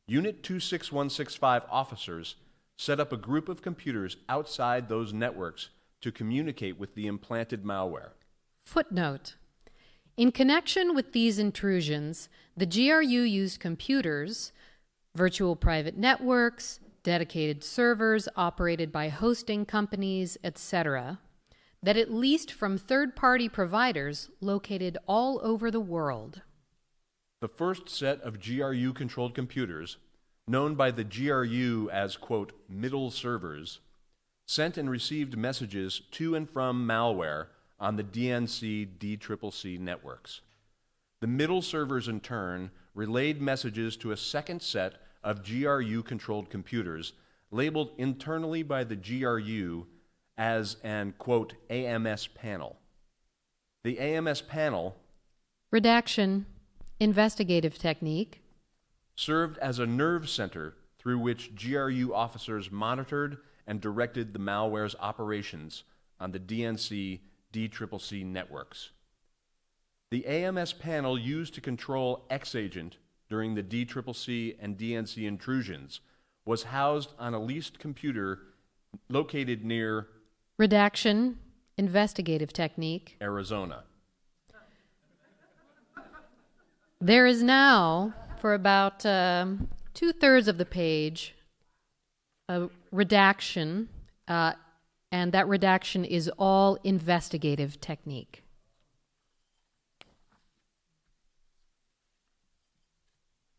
Unit 26165 officers set up a group of computers outside those networks to communicate with the implanted malware. Footnote, in connection with these intrusions, the GRU used computers, virtual private networks, dedicated servers operated by hosting companies, etc., that at least from third-party providers located all over the world. The first set of GRU-controlled computers, known by the GRU as, quote, middle servers, sent and received messages to and from malware on the DNC DCCC networks. The middle servers, in turn, relayed messages to a second set of GRU-controlled computers labeled internally by the GRU as an, quote, AMS panel. The AMS panel, redaction, investigative technique, served as a nerve center through which GRU officers monitored and directed the malware's operations on the DNC DCCC networks. The AMS panel used to control Xagent during the DCCC and DNC intrusions was housed on a leased computer located near redaction, investigative technique, Arizona. There is now, for about 2/3 of the page, a redaction, and that redaction is all investigative technique.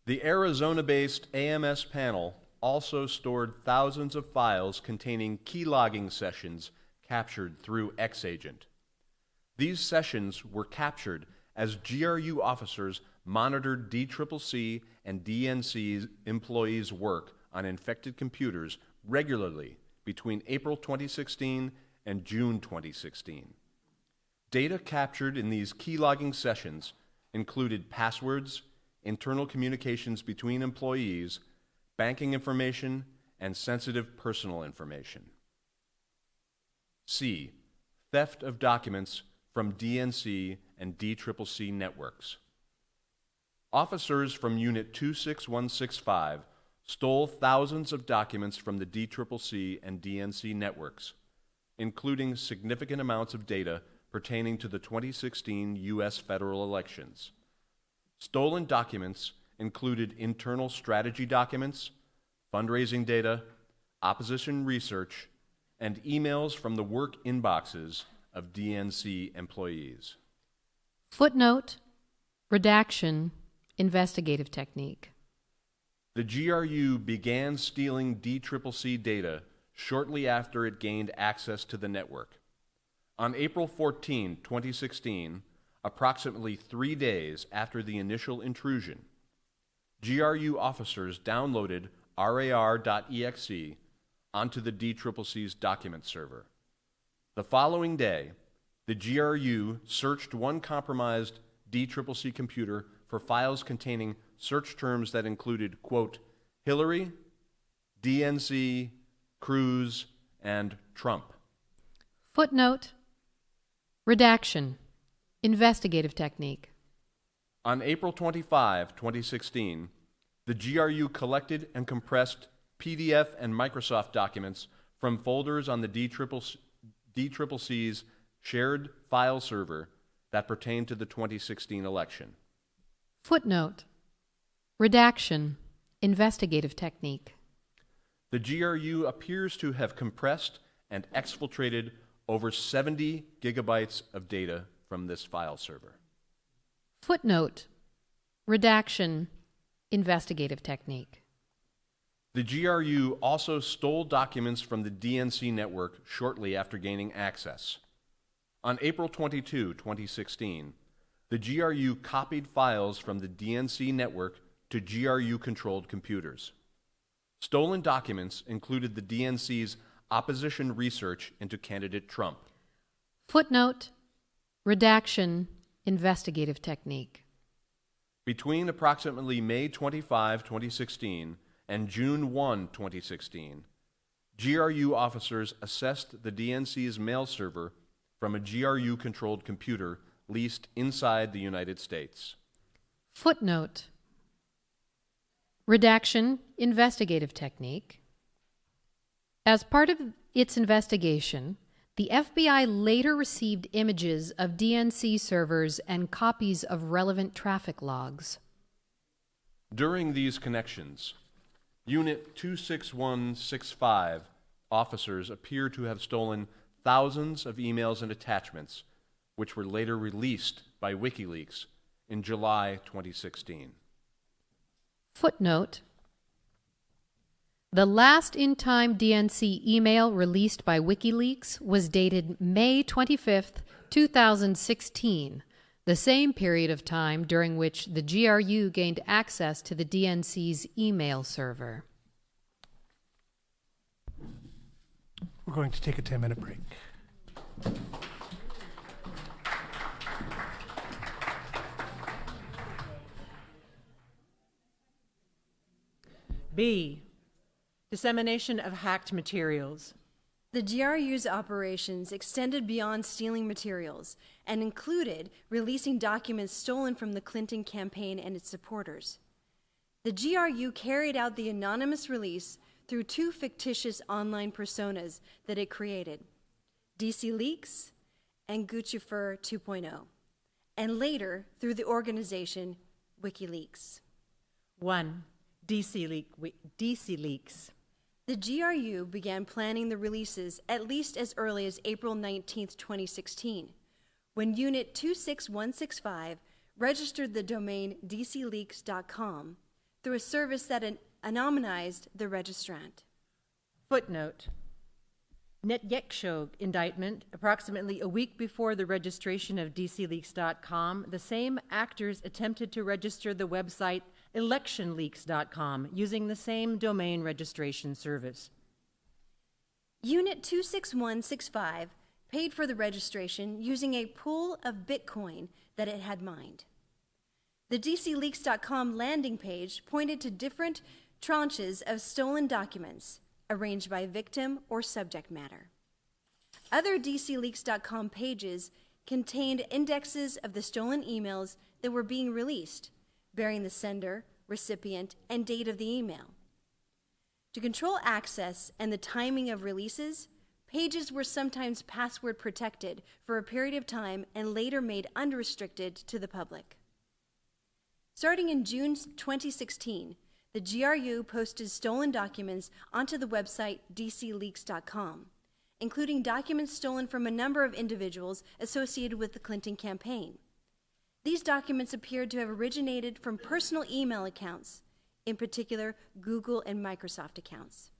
The Arizona-based AMS panel also stored thousands of files containing keylogging sessions captured through Xagent. These sessions were captured as GRU officers monitored DCCC and DNC's employees' work on infected computers regularly between April 2016 and June 2016. Data captured in these keylogging sessions included passwords, internal communications between employees, banking information, and sensitive personal information. C. Theft of documents from DNC and DCCC networks. Officers from Unit 26165 stole thousands of documents from the DCCC and DNC networks, including significant amounts of data pertaining to the 2016 U.S. federal elections. Stolen documents included internal strategy documents, fundraising data, opposition research, and emails from the work inboxes of DNC employees. Footnote, redaction, investigative technique. The GRU began stealing DCCC data shortly after it gained access to the network. On April 14, 2016, approximately 3 days after the initial intrusion, GRU officers downloaded rar.exe onto the DCCC's document server. The following day, the GRU searched one compromised DCCC computer for files containing search terms that included, quote, Hillary, DNC, Cruz, and Trump. Footnote, redaction, investigative technique. On April 25, 2016, the GRU collected and compressed PDF and Microsoft documents from folders on the DCCC's shared file server that pertained to the 2016 election. Footnote. Redaction. Investigative technique. The GRU appears to have compressed and exfiltrated over 70 gigabytes of data from this file server. Footnote. Redaction. Investigative technique. The GRU also stole documents from the DNC network shortly after gaining access. On April 22, 2016, the GRU copied files from the DNC network to GRU-controlled computers. Stolen documents included the DNC's opposition research into candidate Trump. Footnote. Redaction. Investigative technique. Between approximately May 25, 2016 and June 1, 2016, GRU officers assessed the DNC's mail server from a GRU-controlled computer leased inside the United States. Footnote. Redaction. Investigative technique. As part of its investigation, the FBI later received images of DNC servers and copies of relevant traffic logs. During these connections, Unit 26165 officers appear to have stolen thousands of emails and attachments, which were later released by WikiLeaks in July 2016. Footnote. The last in-time DNC email released by WikiLeaks was dated May 25, 2016, the same period of time during which the GRU gained access to the DNC's email server. We're going to take a 10-minute break. B. Dissemination of hacked materials. The GRU's operations extended beyond stealing materials and included releasing documents stolen from the Clinton campaign and its supporters. The GRU carried out the anonymous release through two fictitious online personas that it created, DC Leaks and Guccifer 2.0, and later through the organization WikiLeaks. 1. DC Leaks. The GRU began planning the releases at least as early as April 19, 2016, when Unit 26165 registered the domain dcleaks.com through a service that anonymized the registrant. Footnote. Netyeksho indictment, approximately a week before the registration of dcleaks.com, the same actors attempted to register the website electionleaks.com using the same domain registration service. Unit 26165 paid for the registration using a pool of Bitcoin that it had mined. The dcleaks.com landing page pointed to different tranches of stolen documents arranged by victim or subject matter. Other dcleaks.com pages contained indexes of the stolen emails that were being released, bearing the sender, recipient, and date of the email. To control access and the timing of releases, pages were sometimes password protected for a period of time and later made unrestricted to the public. Starting in June 2016, the GRU posted stolen documents onto the website dcleaks.com, including documents stolen from a number of individuals associated with the Clinton campaign. These documents appeared to have originated from personal email accounts, in particular Google and Microsoft accounts.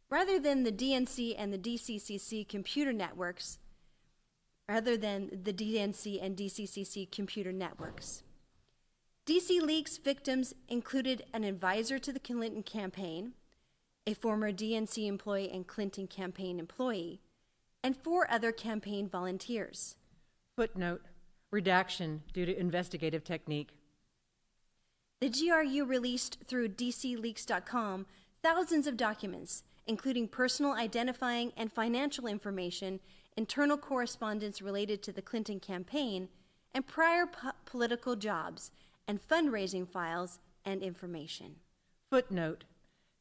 Rather than the DNC and the DCCC computer networks, DC Leaks victims included an advisor to the Clinton campaign, a former DNC employee and Clinton campaign employee, and 4 other campaign volunteers. Footnote. Redaction due to investigative technique. The GRU released through dcleaks.com thousands of documents, including personal identifying and financial information, internal correspondence related to the Clinton campaign, and prior political jobs, and fundraising files and information. Footnote.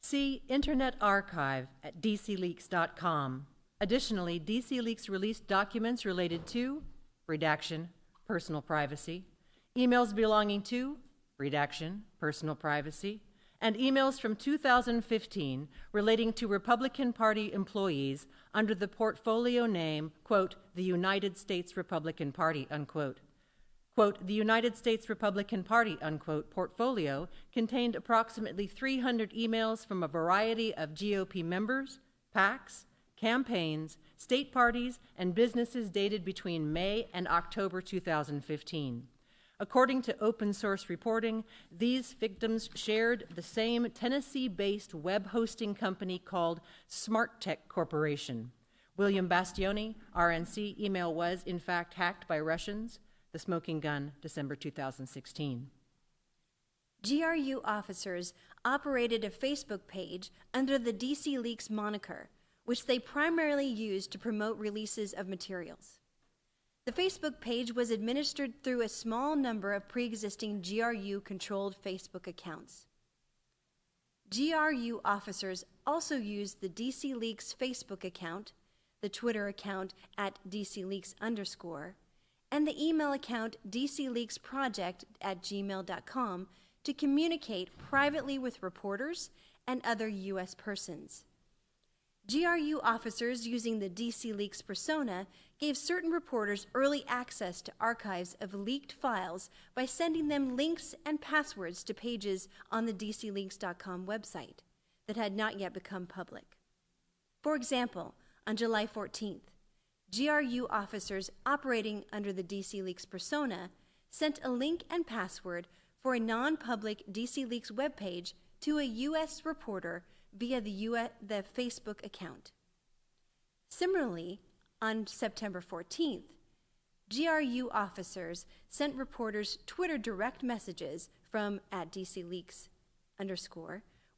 See Internet Archive at dcleaks.com. Additionally, DCLeaks released documents related to redaction, personal privacy, emails belonging to redaction, personal privacy, and emails from 2015 relating to Republican Party employees under the portfolio name, quote, the United States Republican Party, unquote. Quote, the United States Republican Party, unquote, portfolio contained approximately 300 emails from a variety of GOP members, PACs, campaigns, state parties, and businesses dated between May and October 2015. According to open source reporting, these victims shared the same Tennessee-based web hosting company called Smart Tech Corporation. William Bastioni, RNC email was, in fact, hacked by Russians. The Smoking Gun, December 2016. GRU officers operated a Facebook page under the DC Leaks moniker, which they primarily used to promote releases of materials. The Facebook page was administered through a small number of pre-existing GRU-controlled Facebook accounts. GRU officers also used the DC Leaks Facebook account, the Twitter account at DCLeaks_, and the email account dcleaksproject@gmail.com to communicate privately with reporters and other U.S. persons. GRU officers using the DC Leaks persona gave certain reporters early access to archives of leaked files by sending them links and passwords to pages on the DCLeaks.com website that had not yet become public. For example, on July 14th, GRU officers operating under the DC Leaks persona sent a link and password for a non-public DC Leaks webpage to a U.S. reporter via the Facebook account. Similarly, on September 14th, GRU officers sent reporters Twitter direct messages from @DCLeaks_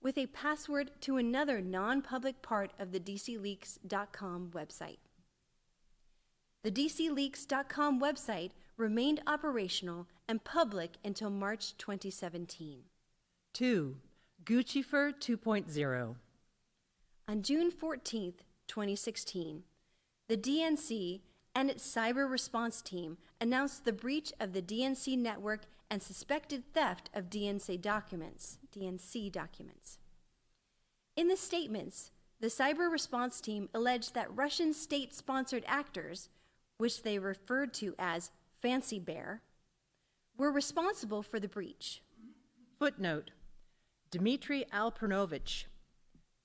with a password to another non-public part of the DCLeaks.com website. The DCLeaks.com website remained operational and public until March 2017. 2. Guccifer 2.0. On June 14, 2016, the DNC and its cyber response team announced the breach of the DNC network and suspected theft of DNC documents. In the statements, the cyber response team alleged that Russian state-sponsored actors, which they referred to as Fancy Bear, were responsible for the breach. Footnote. Dmitry Alpernovich,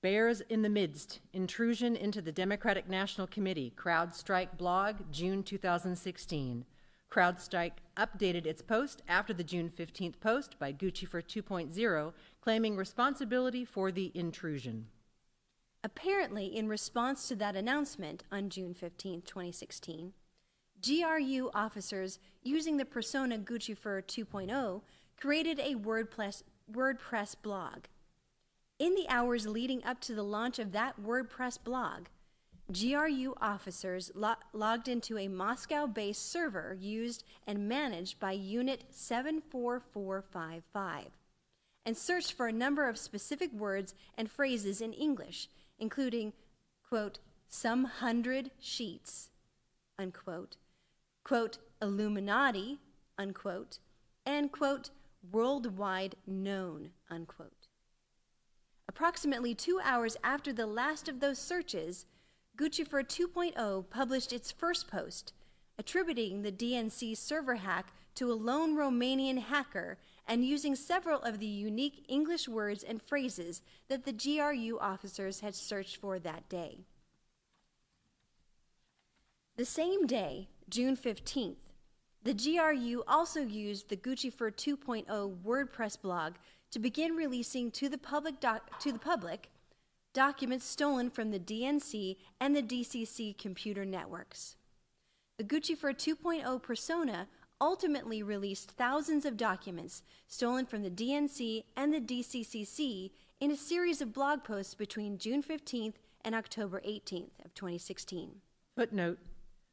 Bears in the Midst, Intrusion into the Democratic National Committee, CrowdStrike blog, June 2016. CrowdStrike updated its post after the June 15th post by Guccifer 2.0, claiming responsibility for the intrusion. Apparently, in response to that announcement on June 15, 2016, GRU officers using the persona Guccifer 2.0 created a WordPress blog. In the hours leading up to the launch of that WordPress blog, GRU officers logged into a Moscow-based server used and managed by Unit 74455 and searched for a number of specific words and phrases in English, including, quote, some 100 sheets, unquote, quote, Illuminati, unquote, and, quote, worldwide known, unquote. Approximately 2 hours after the last of those searches, Guccifer 2.0 published its first post, attributing the DNC server hack to a lone Romanian hacker and using several of the unique English words and phrases that the GRU officers had searched for that day. The same day, June 15th, the GRU also used the Guccifer 2.0 WordPress blog to begin releasing to the public documents stolen from the DNC and the DCC computer networks. The Guccifer 2.0 persona ultimately released thousands of documents stolen from the DNC and the DCCC in a series of blog posts between June 15th and October 18th of 2016. Footnote.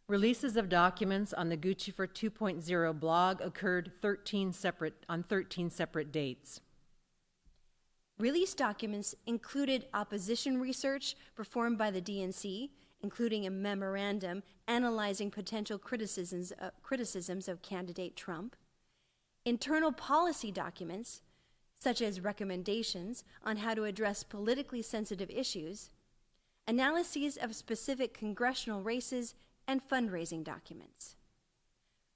Releases of documents on the Gucci for 2.0 blog occurred on 13 separate dates. Released documents included opposition research performed by the DNC, including a memorandum analyzing potential criticisms of candidate Trump, internal policy documents, such as recommendations on how to address politically sensitive issues, analyses of specific congressional races, and fundraising documents.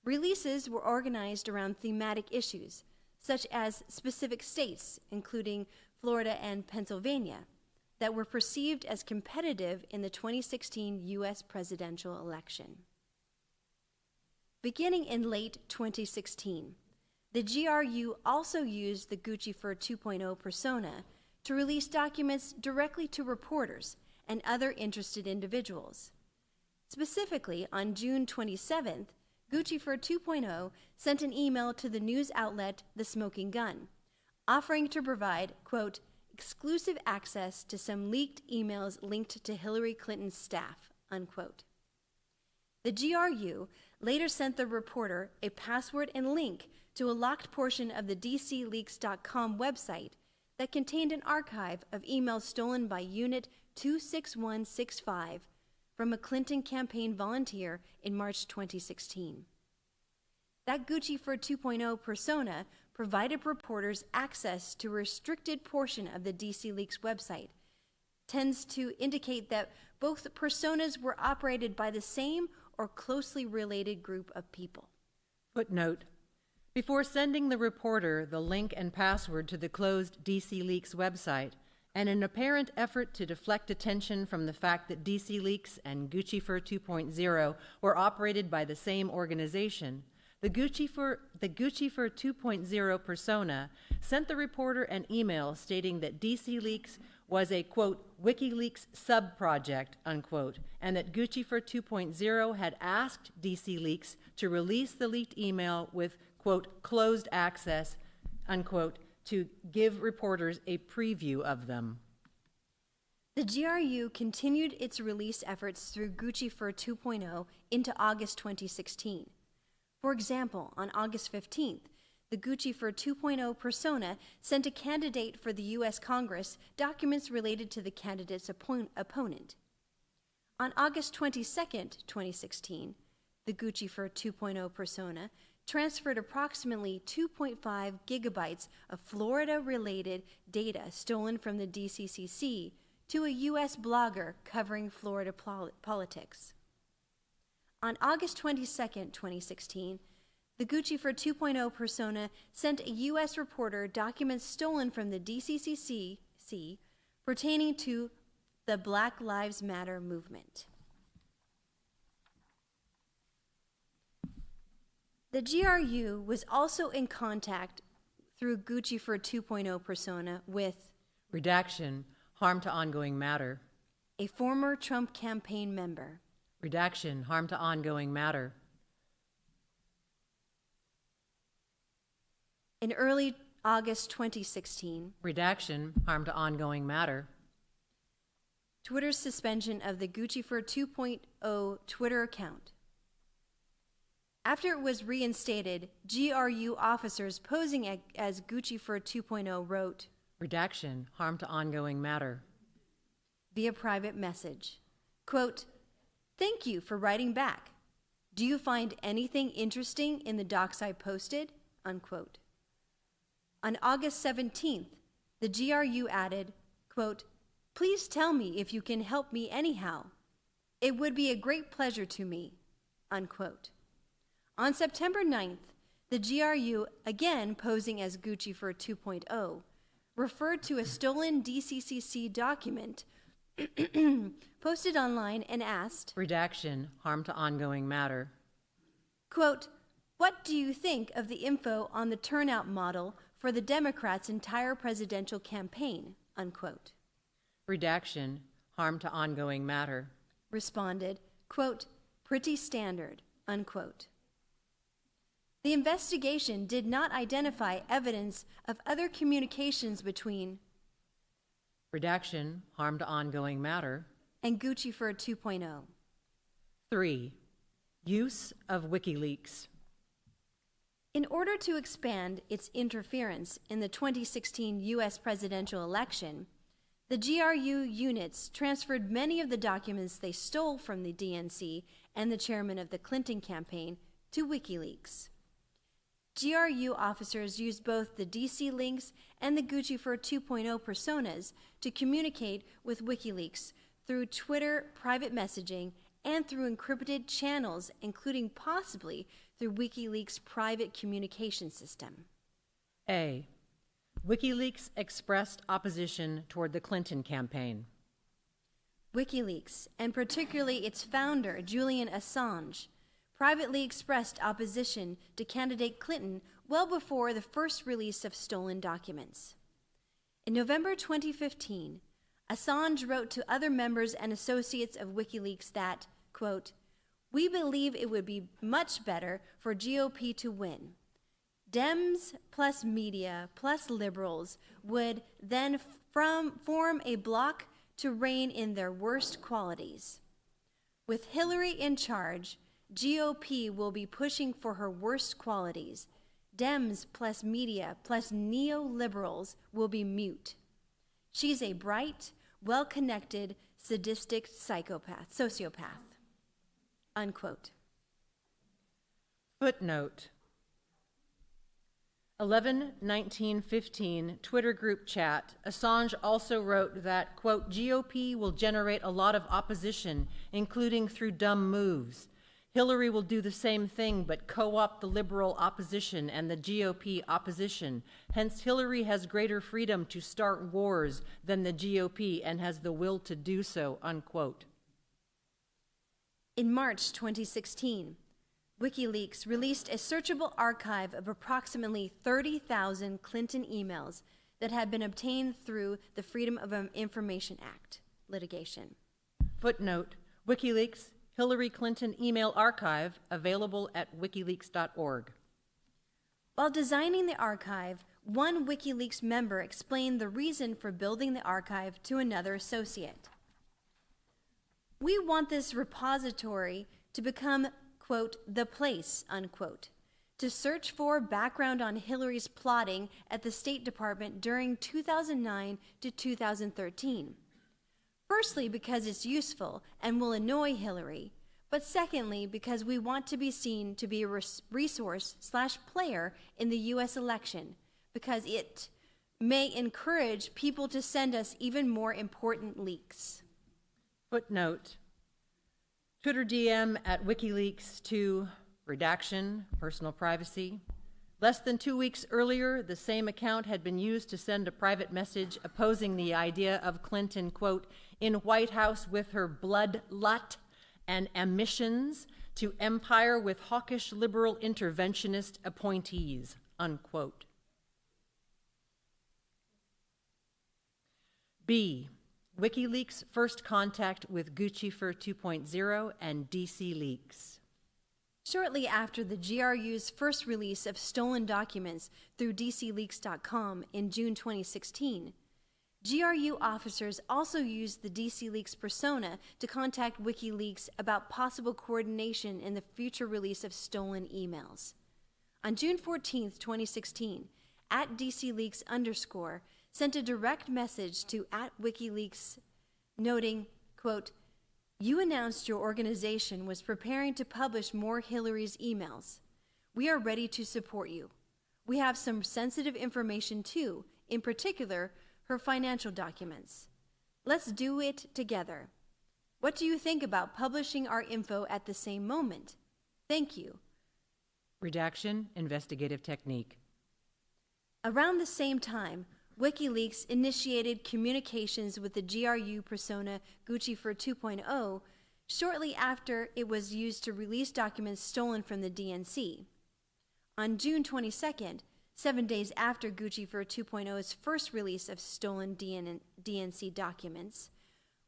Releases were organized around thematic issues, such as specific states, including Florida and Pennsylvania, that were perceived as competitive in the 2016 U.S. presidential election. Beginning in late 2016, the GRU also used the Gucci for 2.0 persona to release documents directly to reporters and other interested individuals. Specifically, on June 27th, Gucci for 2.0 sent an email to the news outlet The Smoking Gun, offering to provide, quote, exclusive access to some leaked emails linked to Hillary Clinton's staff, unquote. The GRU later sent the reporter a password and link to a locked portion of the DCLeaks.com website that contained an archive of emails stolen by Unit 26165 from a Clinton campaign volunteer in March 2016. That Gucci for 2.0 persona provided reporters access to a restricted portion of the DC Leaks website, tends to indicate that both personas were operated by the same or closely related group of people. Footnote: before sending the reporter the link and password to the closed DC Leaks website, and an apparent effort to deflect attention from the fact that DC Leaks and Gucci for 2.0 were operated by the same organization, the Gucci for 2.0 persona sent the reporter an email stating that DC Leaks was a, quote, WikiLeaks sub-project, unquote, and that Gucci for 2.0 had asked DC Leaks to release the leaked email with, quote, closed access, unquote, to give reporters a preview of them. The GRU continued its release efforts through Gucci for 2.0 into August 2016. For example, on August 15th, the Gucci for 2.0 persona sent a candidate for the U.S. Congress documents related to the candidate's opponent. On August 22nd, 2016, the Gucci for 2.0 persona transferred approximately 2.5 gigabytes of Florida-related data stolen from the DCCC to a U.S. blogger covering Florida politics. On August 22, 2016, the Gucci for 2.0 persona sent a U.S. reporter documents stolen from the DCCC pertaining to the Black Lives Matter movement. The GRU was also in contact through Gucci for 2.0 persona with Redaction, harm to ongoing matter. A former Trump campaign member. Redaction, harm to ongoing matter. In early August 2016. Redaction, harm to ongoing matter. Twitter's suspension of the Gucci for 2.0 Twitter account. After it was reinstated, GRU officers posing as Gucci for 2.0 wrote, Redaction, harm to ongoing matter. Via private message, quote, thank you for writing back. Do you find anything interesting in the docs I posted? Unquote. On August 17th, the GRU added, quote, please tell me if you can help me anyhow. It would be a great pleasure to me, unquote. On September 9th, the GRU, again posing as Gucci for 2.0, referred to a stolen DCCC document posted online and asked, Redaction, harm to ongoing matter. Quote, what do you think of the info on the turnout model for the Democrats' entire presidential campaign? Unquote. Redaction, harm to ongoing matter. Responded, quote, pretty standard, unquote. The investigation did not identify evidence of other communications between Redaction, harm to ongoing matter. And Gucci for 2.0. 3. Use of WikiLeaks. In order to expand its interference in the 2016 U.S. presidential election, the GRU units transferred many of the documents they stole from the DNC and the chairman of the Clinton campaign to WikiLeaks. GRU officers used both the DC links and the Gucci for 2.0 personas to communicate with WikiLeaks through Twitter private messaging and through encrypted channels, including possibly through WikiLeaks' private communication system. A. WikiLeaks expressed opposition toward the Clinton campaign. WikiLeaks, and particularly its founder, Julian Assange, privately expressed opposition to candidate Clinton well before the first release of stolen documents. In November 2015, Assange wrote to other members and associates of WikiLeaks that, quote, "We believe it would be much better for GOP to win. Dems plus media plus liberals would then form a bloc to rein in their worst qualities. With Hillary in charge, GOP will be pushing for her worst qualities. Dems plus media plus neoliberals will be mute. She's a bright, well-connected, sadistic sociopath." Unquote. Footnote. 11/19/15 Twitter group chat. Assange also wrote that, quote, "GOP will generate a lot of opposition, including through dumb moves. Hillary will do the same thing, but co-opt the liberal opposition and the GOP opposition. Hence, Hillary has greater freedom to start wars than the GOP and has the will to do so," unquote. In March 2016, WikiLeaks released a searchable archive of approximately 30,000 Clinton emails that had been obtained through the Freedom of Information Act litigation. Footnote. WikiLeaks Hillary Clinton email archive, available at wikileaks.org. While designing the archive, one WikiLeaks member explained the reason for building the archive to another associate. "We want this repository to become, quote, the place, unquote, to search for background on Hillary's plotting at the State Department during 2009 to 2013. Firstly, because it's useful and will annoy Hillary, but secondly, because we want to be seen to be a resource/player in the U.S. election, because it may encourage people to send us even more important leaks." Footnote. Twitter DM at WikiLeaks to Redaction, personal privacy. Less than 2 weeks earlier, the same account had been used to send a private message opposing the idea of Clinton, quote, "in White House with her bloodlut and ambitions to empire with hawkish liberal interventionist appointees," unquote. B. WikiLeaks' first contact with Gucci for 2.0 and DC Leaks. Shortly after the GRU's first release of stolen documents through DCLeaks.com in June 2016, GRU officers also used the DCLeaks persona to contact WikiLeaks about possible coordination in the future release of stolen emails. On June 14, 2016, @DCLeaks_ sent a direct message to @WikiLeaks noting, quote, "You announced your organization was preparing to publish more Hillary's emails. We are ready to support you. We have some sensitive information too, in particular, her financial documents. Let's do it together. What do you think about publishing our info at the same moment? Thank you." Redaction, investigative technique. Around the same time, WikiLeaks initiated communications with the GRU persona Gucci for 2.0 shortly after it was used to release documents stolen from the DNC. On June 22nd, 7 days after Gucci for 2.0's first release of stolen DNC documents,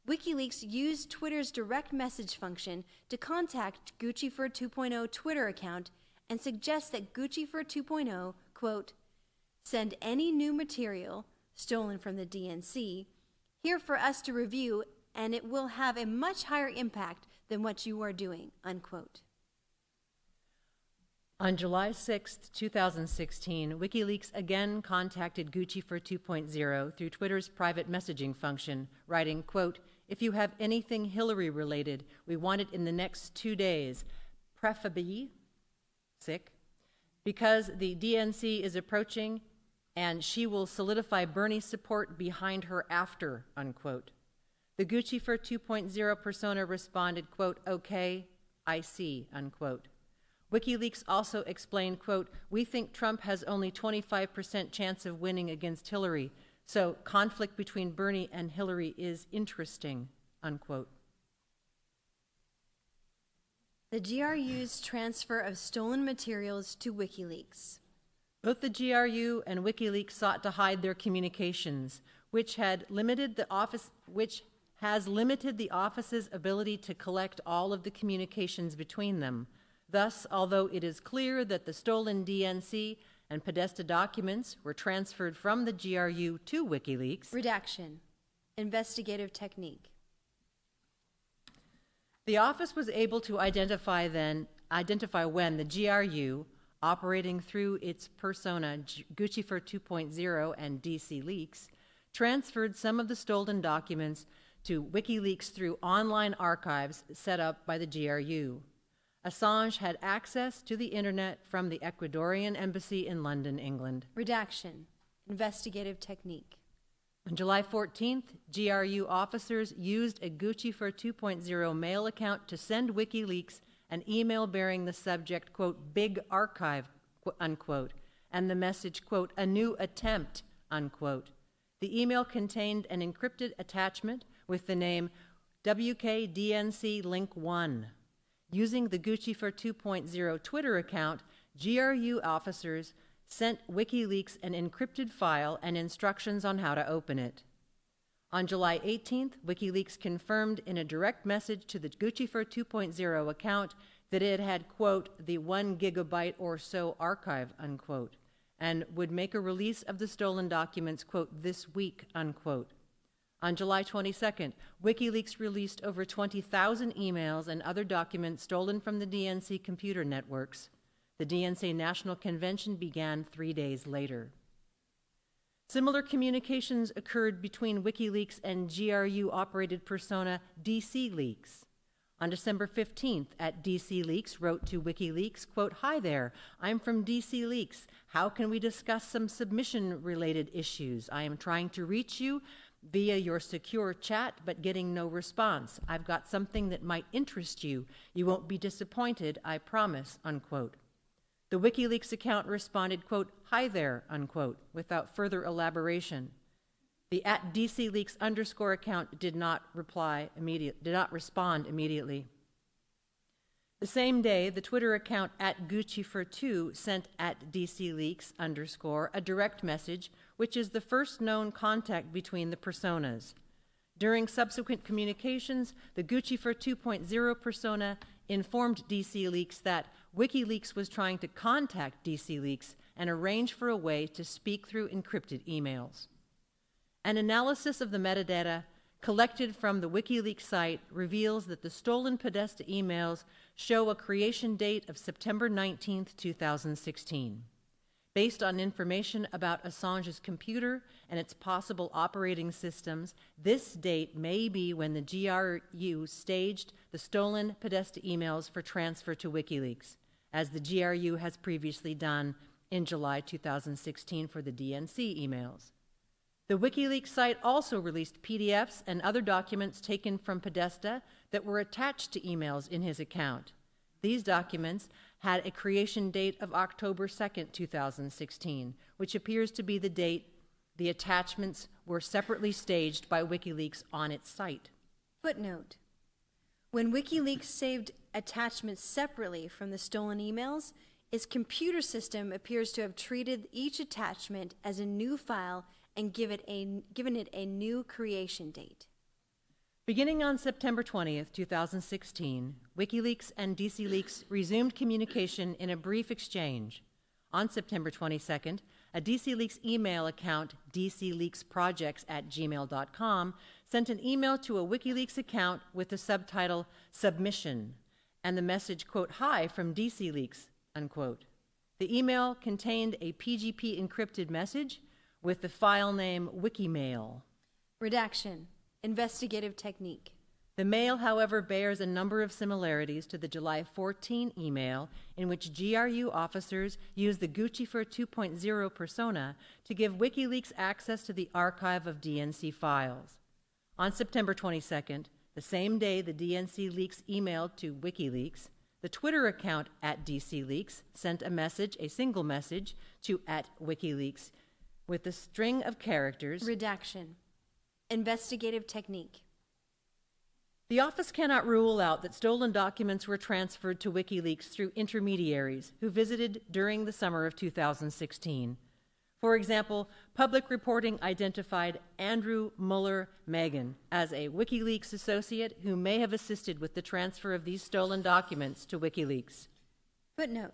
WikiLeaks used Twitter's direct message function to contact Gucci for 2.0 Twitter account and suggest that Gucci for 2.0, quote, "send any new material stolen from the DNC here for us to review, and it will have a much higher impact than what you are doing," unquote. On July 6, 2016, WikiLeaks again contacted Gucci for 2.0 through Twitter's private messaging function, writing, quote, "If you have anything Hillary related, we want it in the next 2 days, preferably sick, because the DNC is approaching and she will solidify Bernie's support behind her after," unquote. The Gucci for 2.0 persona responded, quote, "Okay, I see," unquote. WikiLeaks also explained, quote, "We think Trump has only 25% chance of winning against Hillary, so conflict between Bernie and Hillary is interesting," unquote. The GRU's transfer of stolen materials to WikiLeaks. Both the GRU and WikiLeaks sought to hide their communications, which has limited the office's ability to collect all of the communications between them. Thus, although it is clear that the stolen DNC and Podesta documents were transferred from the GRU to WikiLeaks. Redaction. Investigative technique. The office was able to identify when the GRU, operating through its persona Gucci for 2.0 and DC Leaks, transferred some of the stolen documents to WikiLeaks through online archives set up by the GRU. Assange had access to the internet from the Ecuadorian embassy in London, England. Redaction. Investigative technique. On July 14th, GRU officers used a Gucci for 2.0 mail account to send WikiLeaks an email bearing the subject, quote, "Big Archive," unquote, and the message, quote, "A new attempt," unquote. The email contained an encrypted attachment with the name WKDNC Link 1. Using the Gucci for 2.0 Twitter account, GRU officers sent WikiLeaks an encrypted file and instructions on how to open it. On July 18th, WikiLeaks confirmed in a direct message to the Gucci for 2.0 account that it had, quote, "the 1 gigabyte or so archive," unquote, and would make a release of the stolen documents, quote, "this week," unquote. On July 22nd, WikiLeaks released over 20,000 emails and other documents stolen from the DNC computer networks. The DNC National Convention began 3 days later. Similar communications occurred between WikiLeaks and GRU-operated persona DC Leaks. On December 15th, DC Leaks wrote to WikiLeaks, quote, "Hi there, I'm from DC Leaks. How can we discuss some submission-related issues? I am trying to reach you via your secure chat, but getting no response. I've got something that might interest you. You won't be disappointed, I promise," unquote. The WikiLeaks account responded, quote, "Hi there," unquote, without further elaboration. The @DCLeaks _ account did not respond immediately. The same day, the Twitter account @Gucci for 2 sent @DCLeaks _ a direct message, which is the first known contact between the personas. During subsequent communications, the Gucci for 2.0 persona informed DC Leaks that WikiLeaks was trying to contact DC Leaks and arrange for a way to speak through encrypted emails. An analysis of the metadata collected from the WikiLeaks site reveals that the stolen Podesta emails show a creation date of September 19, 2016. Based on information about Assange's computer and its possible operating systems, this date may be when the GRU staged the stolen Podesta emails for transfer to WikiLeaks, as the GRU has previously done in July 2016 for the DNC emails. The WikiLeaks site also released PDFs and other documents taken from Podesta that were attached to emails in his account. These documents had a creation date of October 2nd, 2016, which appears to be the date the attachments were separately staged by WikiLeaks on its site. Footnote. When WikiLeaks saved attachments separately from the stolen emails, its computer system appears to have treated each attachment as a new file and given it a new creation date. Beginning on September 20th, 2016, WikiLeaks and DC Leaks resumed communication in a brief exchange. On September 22nd, a DC Leaks email account, dcleaksprojects@gmail.com, sent an email to a WikiLeaks account with the subtitle "Submission" and the message, quote, "Hi from DC Leaks," unquote. The email contained a PGP encrypted message with the file name Wikimail. Redaction, investigative technique. The mail, however, bears a number of similarities to the July 14 email in which GRU officers used the Guccifer 2.0 persona to give WikiLeaks access to the archive of DNC files. On September 22nd, the same day the DNC leaks emailed to WikiLeaks, the Twitter account @DCLeaks sent a single message to @WikiLeaks with a string of characters. Redaction, investigative technique. The office cannot rule out that stolen documents were transferred to WikiLeaks through intermediaries who visited during the summer of 2016. For example, public reporting identified Andrew Mueller Megan as a WikiLeaks associate who may have assisted with the transfer of these stolen documents to WikiLeaks. Footnote.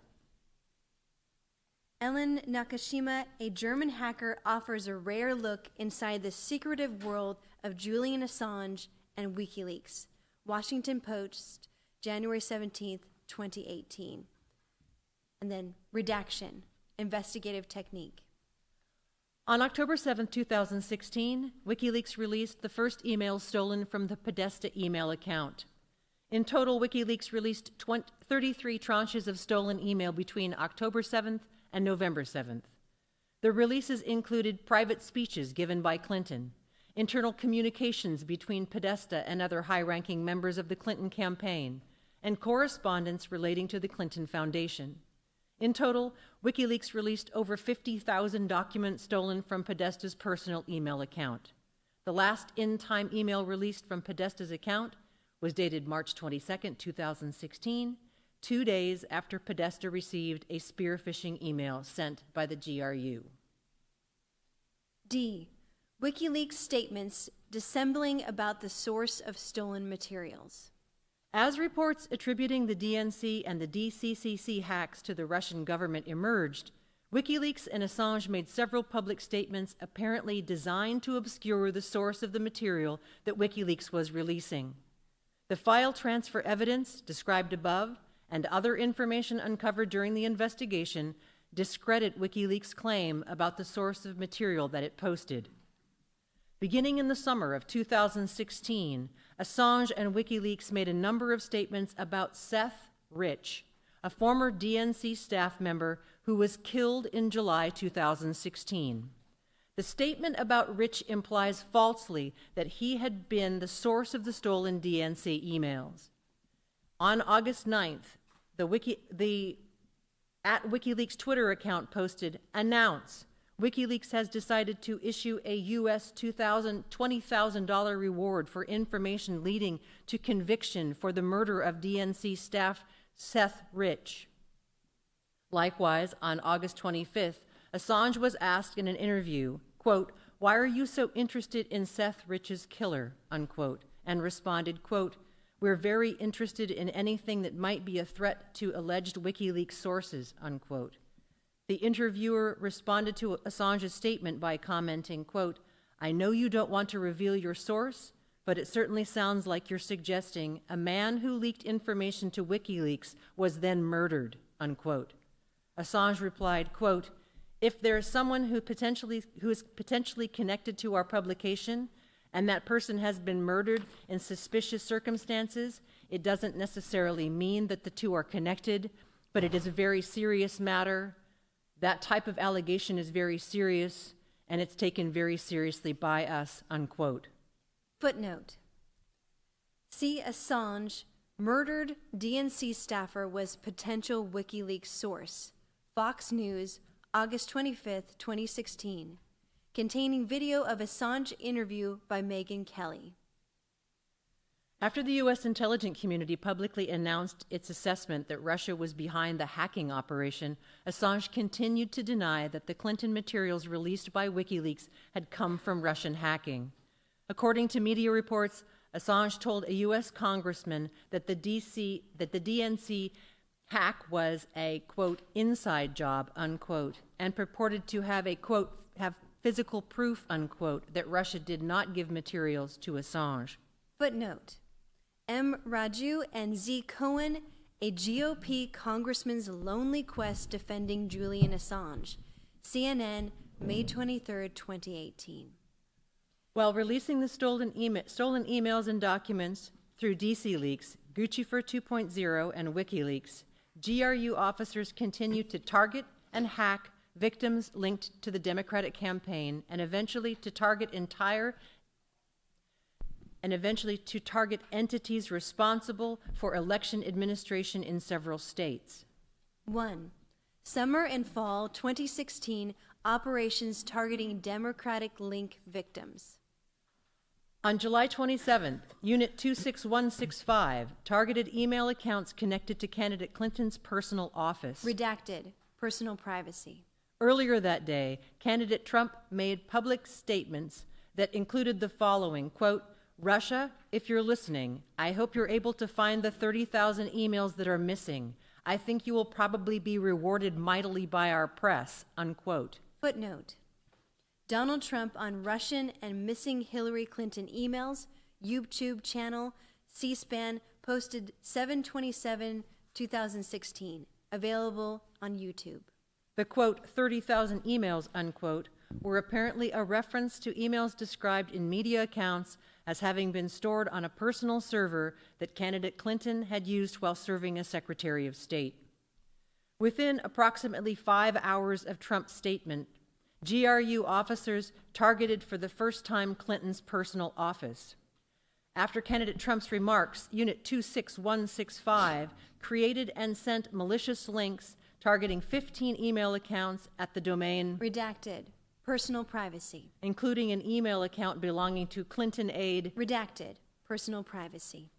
Ellen Nakashima, a German hacker, offers a rare look inside the secretive world of Julian Assange and WikiLeaks. Washington Post, January 17th, 2018. And then redaction, investigative technique. On October 7, 2016, WikiLeaks released the first email stolen from the Podesta email account. In total, WikiLeaks released 33 tranches of stolen email between October 7th and November 7th. The releases included private speeches given by Clinton, internal communications between Podesta and other high-ranking members of the Clinton campaign, and correspondence relating to the Clinton Foundation. In total, WikiLeaks released over 50,000 documents stolen from Podesta's personal email account. The last in-time email released from Podesta's account was dated March 22, 2016, 2 days after Podesta received a spear phishing email sent by the GRU. D. WikiLeaks statements dissembling about the source of stolen materials. As reports attributing the DNC and the DCCC hacks to the Russian government emerged, WikiLeaks and Assange made several public statements apparently designed to obscure the source of the material that WikiLeaks was releasing. The file transfer evidence described above and other information uncovered during the investigation discredit WikiLeaks' claim about the source of material that it posted. Beginning in the summer of 2016, Assange and WikiLeaks made a number of statements about Seth Rich, a former DNC staff member who was killed in July 2016. The statement about Rich implies falsely that he had been the source of the stolen DNC emails. On August 9th, the WikiLeaks Twitter account posted, "Announce. WikiLeaks has decided to issue a US $20,000 reward for information leading to conviction for the murder of DNC staff Seth Rich." Likewise, on August 25th, Assange was asked in an interview, quote, "Why are you so interested in Seth Rich's killer?" unquote, and responded, quote, "We're very interested in anything that might be a threat to alleged WikiLeaks sources," unquote. The interviewer responded to Assange's statement by commenting, quote, "I know you don't want to reveal your source, but it certainly sounds like you're suggesting a man who leaked information to WikiLeaks was then murdered," unquote. Assange replied, quote, "If there is someone who is potentially connected to our publication, and that person has been murdered in suspicious circumstances, it doesn't necessarily mean that the two are connected, but it is a very serious matter. That type of allegation is very serious, and it's taken very seriously by us," unquote. Footnote. See Assange, murdered DNC staffer was potential WikiLeaks source. Fox News, August 25th, 2016. Containing video of Assange interview by Megyn Kelly. After the U.S. intelligence community publicly announced its assessment that Russia was behind the hacking operation, Assange continued to deny that the Clinton materials released by WikiLeaks had come from Russian hacking. According to media reports, Assange told a U.S. congressman that the DNC hack was a, quote, "inside job," unquote, and purported to have a, quote, "have physical proof," unquote, that Russia did not give materials to Assange. Footnote. M. Raju and Z. Cohen, A GOP congressman's lonely quest defending Julian Assange. CNN, May 23, 2018. While releasing the stolen emails and documents through DC Leaks, Guccifer 2.0, and Wikileaks, GRU officers continue to target and hack victims linked to the Democratic campaign and eventually to target entities responsible for election administration in several states. 1. Summer and fall 2016 operations targeting Democratic link victims. On July 27th, Unit 26165 targeted email accounts connected to candidate Clinton's personal office. Redacted. Personal privacy. Earlier that day, candidate Trump made public statements that included the following, quote, Russia, if you're listening, I hope you're able to find the 30,000 emails that are missing. I think you will probably be rewarded mightily by our press, unquote. Footnote. Donald Trump on Russian and missing Hillary Clinton emails, YouTube channel, C-SPAN, posted 7/27/2016, available on YouTube. The, quote, 30,000 emails, unquote, were apparently a reference to emails described in media accounts as having been stored on a personal server that candidate Clinton had used while serving as Secretary of State. Within approximately 5 hours of Trump's statement, GRU officers targeted for the first time Clinton's personal office. After candidate Trump's remarks, Unit 26165 created and sent malicious links targeting 15 email accounts at the domain Redacted. Personal privacy. including an email account belonging to Clinton aide. Redacted. Personal privacy.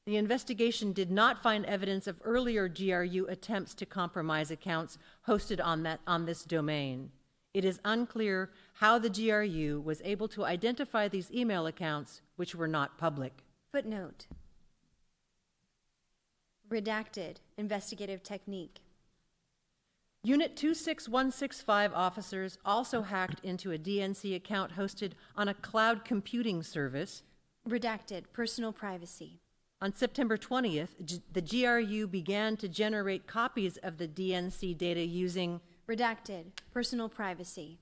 The investigation did not find evidence of earlier GRU attempts to compromise accounts hosted on this domain. It is unclear how the GRU was able to identify these email accounts, which were not public. Footnote. Redacted. Investigative technique. Unit 26165 officers also hacked into a DNC account hosted on a cloud computing service. Redacted. Personal privacy. On September 20th, the GRU began to generate copies of the DNC data using Redacted. Personal privacy.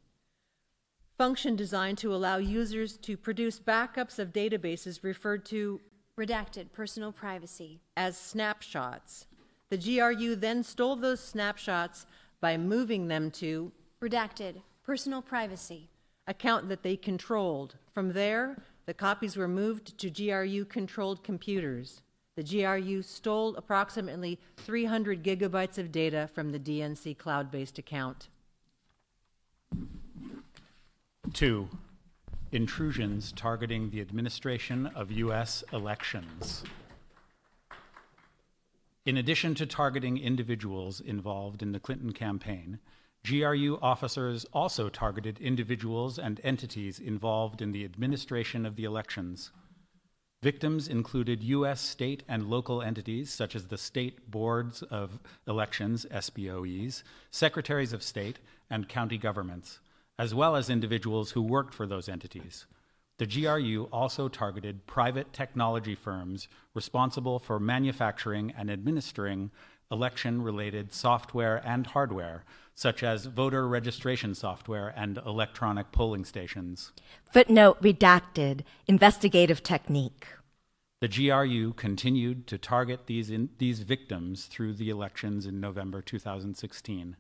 function designed to allow users to produce backups of databases referred to Redacted. Personal privacy. as snapshots. The GRU then stole those snapshots by moving them to Redacted. Personal privacy. account that they controlled. From there, the copies were moved to GRU-controlled computers. The GRU stole approximately 300 gigabytes of data from the DNC cloud-based account. 2. Intrusions targeting the administration of U.S. elections. In addition to targeting individuals involved in the Clinton campaign, GRU officers also targeted individuals and entities involved in the administration of the elections. Victims included U.S. state and local entities such as the State Boards of Elections, SBOEs, Secretaries of State, and county governments, as well as individuals who worked for those entities. The GRU also targeted private technology firms responsible for manufacturing and administering election-related software and hardware, such as voter registration software and electronic polling stations. Footnote redacted. Investigative technique. The GRU continued to target these victims through the elections in November 2016.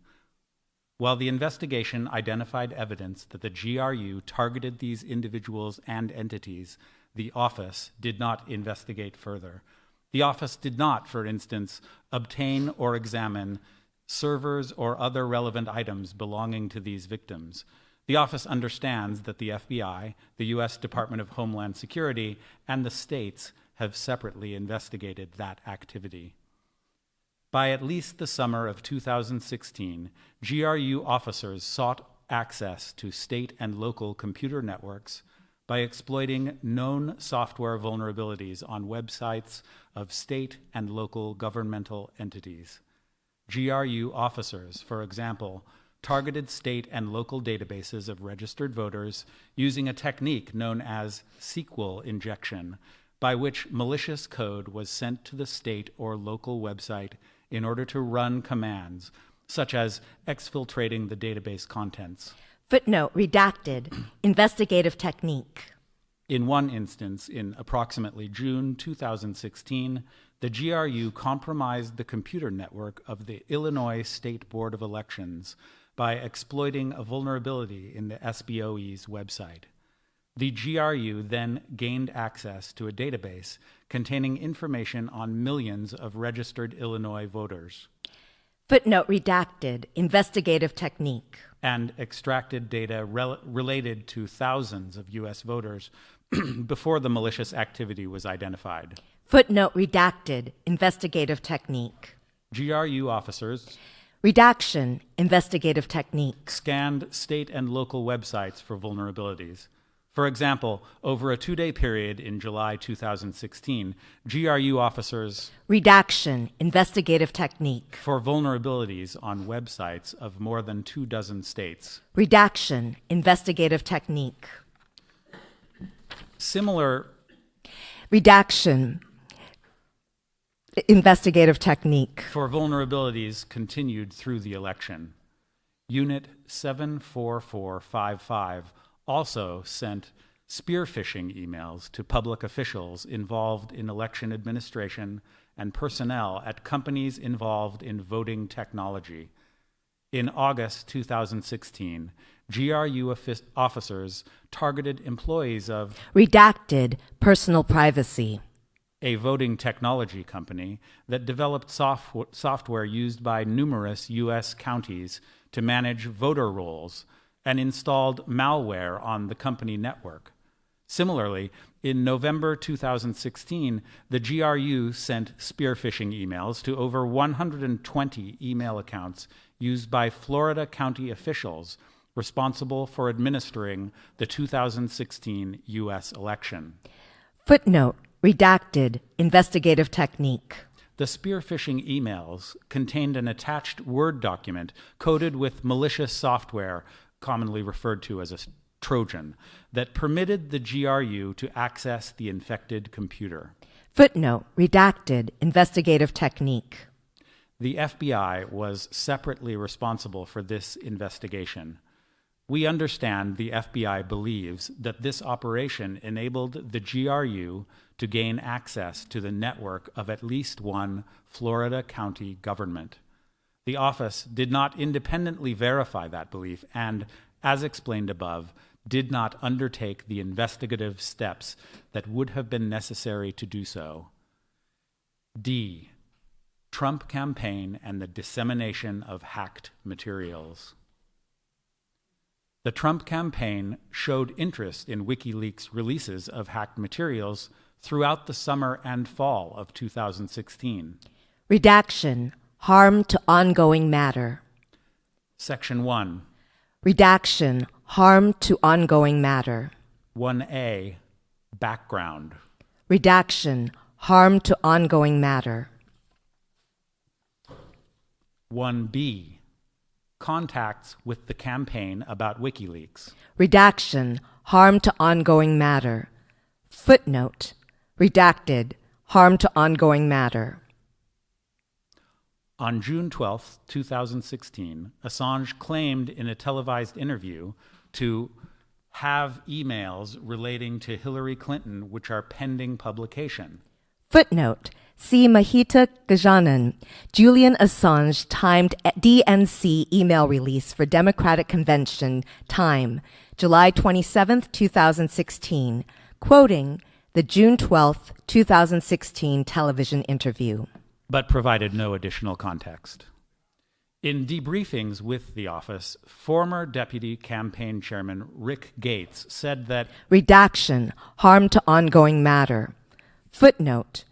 While the investigation identified evidence that the GRU targeted these individuals and entities, the office did not investigate further. The office did not, for instance, obtain or examine servers or other relevant items belonging to these victims. The office understands that the FBI, the U.S. Department of Homeland Security, and the states have separately investigated that activity. By at least the summer of 2016, GRU officers sought access to state and local computer networks by exploiting known software vulnerabilities on websites of state and local governmental entities. GRU officers, for example, targeted state and local databases of registered voters using a technique known as SQL injection by which malicious code was sent to the state or local website in order to run commands, such as exfiltrating the database contents. Footnote, redacted, investigative technique. In one instance, in approximately June 2016, the GRU compromised the computer network of the Illinois State Board of Elections by exploiting a vulnerability in the SBOE's website. The GRU then gained access to a database containing information on millions of registered Illinois voters. Footnote, redacted, investigative technique. And extracted data related to thousands of U.S. voters before the malicious activity was identified. Footnote, redacted, investigative technique. GRU officers Redaction, investigative technique. Scanned state and local websites for vulnerabilities. For example, over a 2-day period in July 2016, GRU officers Redaction, investigative technique. For vulnerabilities on websites of more than 24 states. Redaction, investigative technique. Similar Redaction, investigative technique. For vulnerabilities continued through the election. Unit 74455 also sent spear phishing emails to public officials involved in election administration and personnel at companies involved in voting technology. In August 2016, GRU officers targeted employees of Redacted, personal privacy. A voting technology company that developed software used by numerous U.S. counties to manage voter rolls and installed malware on the company network. Similarly, in November 2016, the GRU sent spear phishing emails to over 120 email accounts used by Florida county officials responsible for administering the 2016 U.S. election. Footnote, redacted, investigative technique. The spear phishing emails contained an attached Word document coded with malicious software, commonly referred to as a Trojan, that permitted the GRU to access the infected computer. Footnote, redacted, investigative technique. The FBI was separately responsible for this investigation. We understand the FBI believes that this operation enabled the GRU to gain access to the network of at least one Florida county government. The office did not independently verify that belief and, as explained above, did not undertake the investigative steps that would have been necessary to do so. D. Trump campaign and the dissemination of hacked materials. The Trump campaign showed interest in WikiLeaks releases of hacked materials throughout the summer and fall of 2016. Redaction, harm to ongoing matter. Section 1. Redaction, harm to ongoing matter. 1A, background. Redaction, harm to ongoing matter. 1B, contacts with the campaign about WikiLeaks. Redaction, harm to ongoing matter. Footnote, redacted, harm to ongoing matter. On June 12, 2016, Assange claimed in a televised interview to have emails relating to Hillary Clinton which are pending publication. Footnote, see Mahita Gajanan, Julian Assange timed DNC email release for Democratic Convention, time, July 27, 2016, quoting the June 12, 2016 television interview. But provided no additional context. In debriefings with the office, former Deputy Campaign Chairman Rick Gates said that Redaction, harm to ongoing matter. Footnote,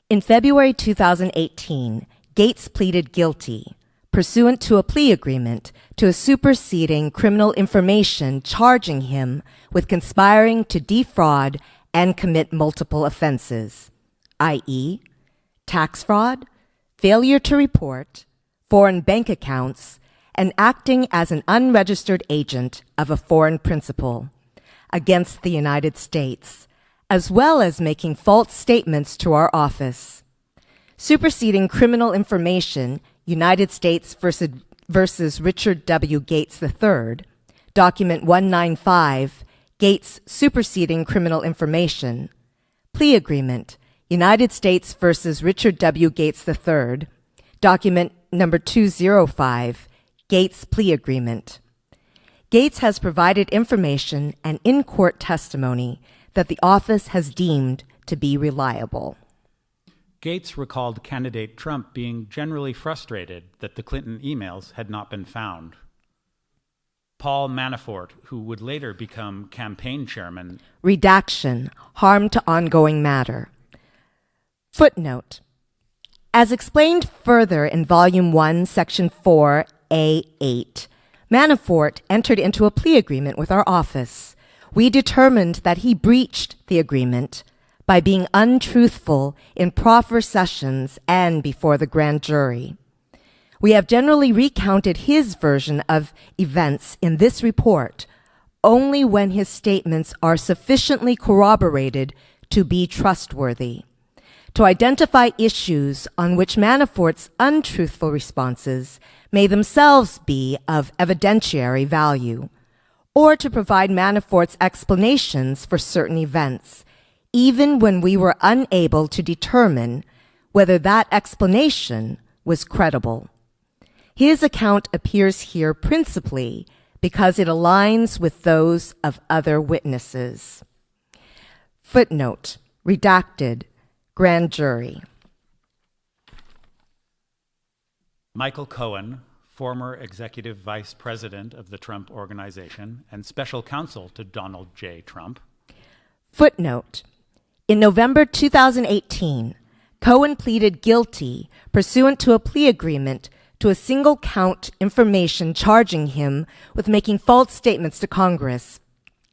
in February 2018, Gates pleaded guilty, pursuant to a plea agreement, to a superseding criminal information charging him with conspiring to defraud and commit multiple offenses, i.e., tax fraud, failure to report, foreign bank accounts, and acting as an unregistered agent of a foreign principal against the United States, as well as making false statements to our office. Superseding criminal information, United States versus Richard W. Gates III, document 195, Gates superseding criminal information. Plea agreement, United States versus Richard W. Gates III, document number 205, Gates plea agreement. Gates has provided information and in-court testimony that the office has deemed to be reliable. Gates recalled candidate Trump being generally frustrated that the Clinton emails had not been found. Paul Manafort, who would later become campaign chairman. Redaction, harm to ongoing matter. Footnote. As explained further in Volume 1, Section 4A8, Manafort entered into a plea agreement with our office. We determined that he breached the agreement by being untruthful in proffer sessions and before the grand jury. We have generally recounted his version of events in this report only when his statements are sufficiently corroborated to be trustworthy. To identify issues on which Manafort's untruthful responses may themselves be of evidentiary value, or to provide Manafort's explanations for certain events, even when we were unable to determine whether that explanation was credible. His account appears here principally because it aligns with those of other witnesses. Footnote, redacted, grand jury. Michael Cohen, former executive vice president of the Trump Organization and special counsel to Donald J. Trump. Footnote, in November 2018, Cohen pleaded guilty pursuant to a plea agreement to a single count information charging him with making false statements to Congress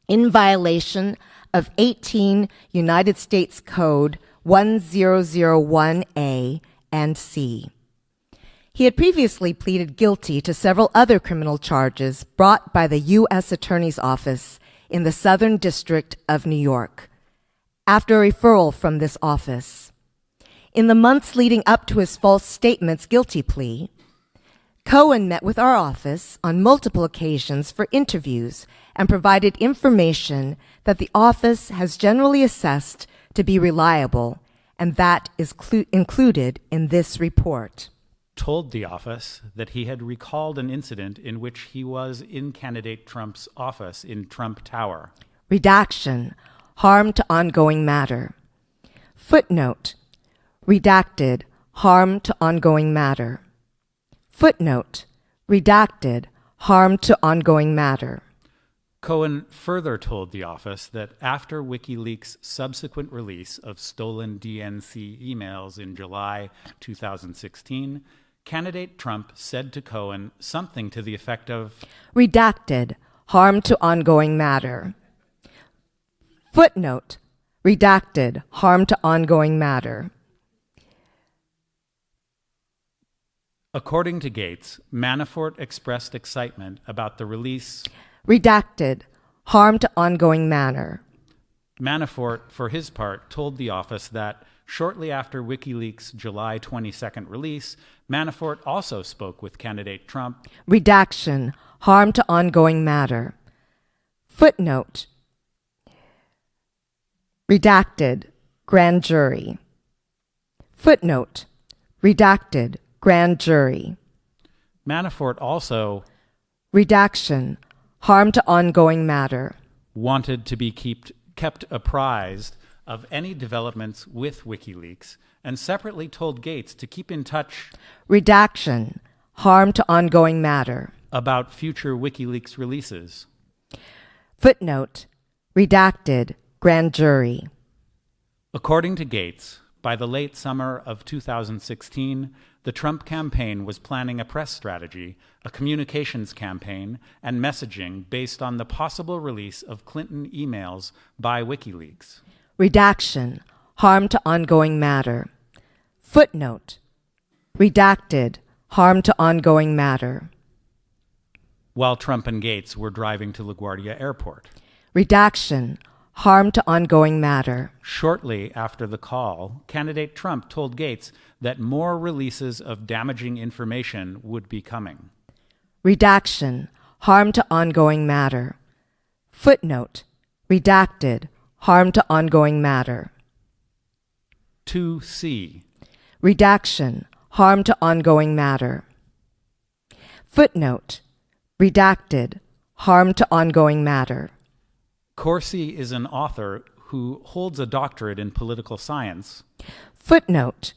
in violation of 18 United States Code 1001A and C. He had previously pleaded guilty to several other criminal charges brought by the U.S. Attorney's Office in the Southern District of New York, after a referral from this office. In the months leading up to his false statements guilty plea, Cohen met with our office on multiple occasions for interviews and provided information that the office has generally assessed to be reliable, and that is included in this report. Told the office that he had recalled an incident in which he was in candidate Trump's office in Trump Tower. Redaction, harm to ongoing matter. Footnote, redacted, harm to ongoing matter. Footnote, redacted, harm to ongoing matter. Cohen further told the office that after WikiLeaks' subsequent release of stolen DNC emails in July 2016, candidate Trump said to Cohen something to the effect of, redacted, harm to ongoing matter. Footnote, redacted, harm to ongoing matter. According to Gates, Manafort expressed excitement about the release. Redacted, harm to ongoing matter. Manafort, for his part, told the office that shortly after WikiLeaks' July 22nd release, Manafort also spoke with candidate Trump. Redaction, harm to ongoing matter. Footnote, redacted, grand jury. Footnote, redacted, grand jury. Manafort also redaction, harm to ongoing matter. Wanted to be kept apprised of any developments with WikiLeaks and separately told Gates to keep in touch. Redaction, harm to ongoing matter. About future WikiLeaks releases. Footnote, redacted, grand jury. According to Gates, by the late summer of 2016, the Trump campaign was planning a press strategy, a communications campaign, and messaging based on the possible release of Clinton emails by WikiLeaks. Redaction, harm to ongoing matter. Footnote, redacted, harm to ongoing matter. While Trump and Gates were driving to LaGuardia Airport. Redaction, harm to ongoing matter. Shortly after the call, candidate Trump told Gates that more releases of damaging information would be coming. Redaction, harm to ongoing matter. Footnote, redacted, harm to ongoing matter. 2C. Redaction, harm to ongoing matter. Footnote, redacted, harm to ongoing matter. Corsi is an author who holds a doctorate in political science. Footnote,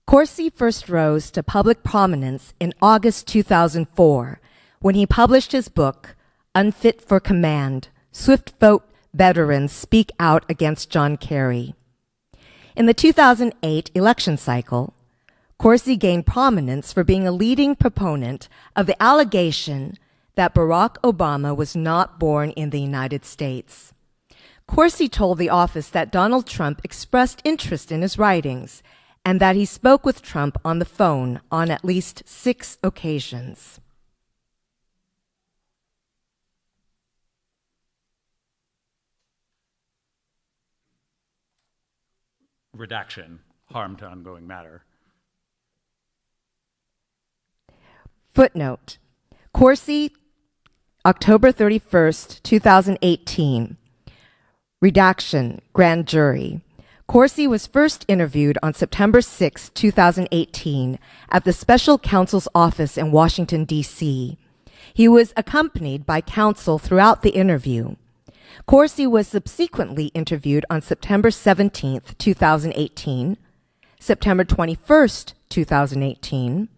Corsi first rose to public prominence in August 2004 when he published his book, Unfit for Command, Swift Vote Veterans Speak Out Against John Kerry. In the 2008 election cycle, Corsi gained prominence for being a leading proponent of the allegation that Barack Obama was not born in the United States. Corsi told the office that Donald Trump expressed interest in his writings and that he spoke with Trump on the phone on at least 6 occasions. Redaction, harm to ongoing matter. Footnote, Corsi, October 31st, 2018. Redaction, grand jury. Corsi was first interviewed on September 6, 2018, at the special counsel's office in Washington, D.C. He was accompanied by counsel throughout the interview. Corsi was subsequently interviewed on September 17, 2018, September 21, 2018,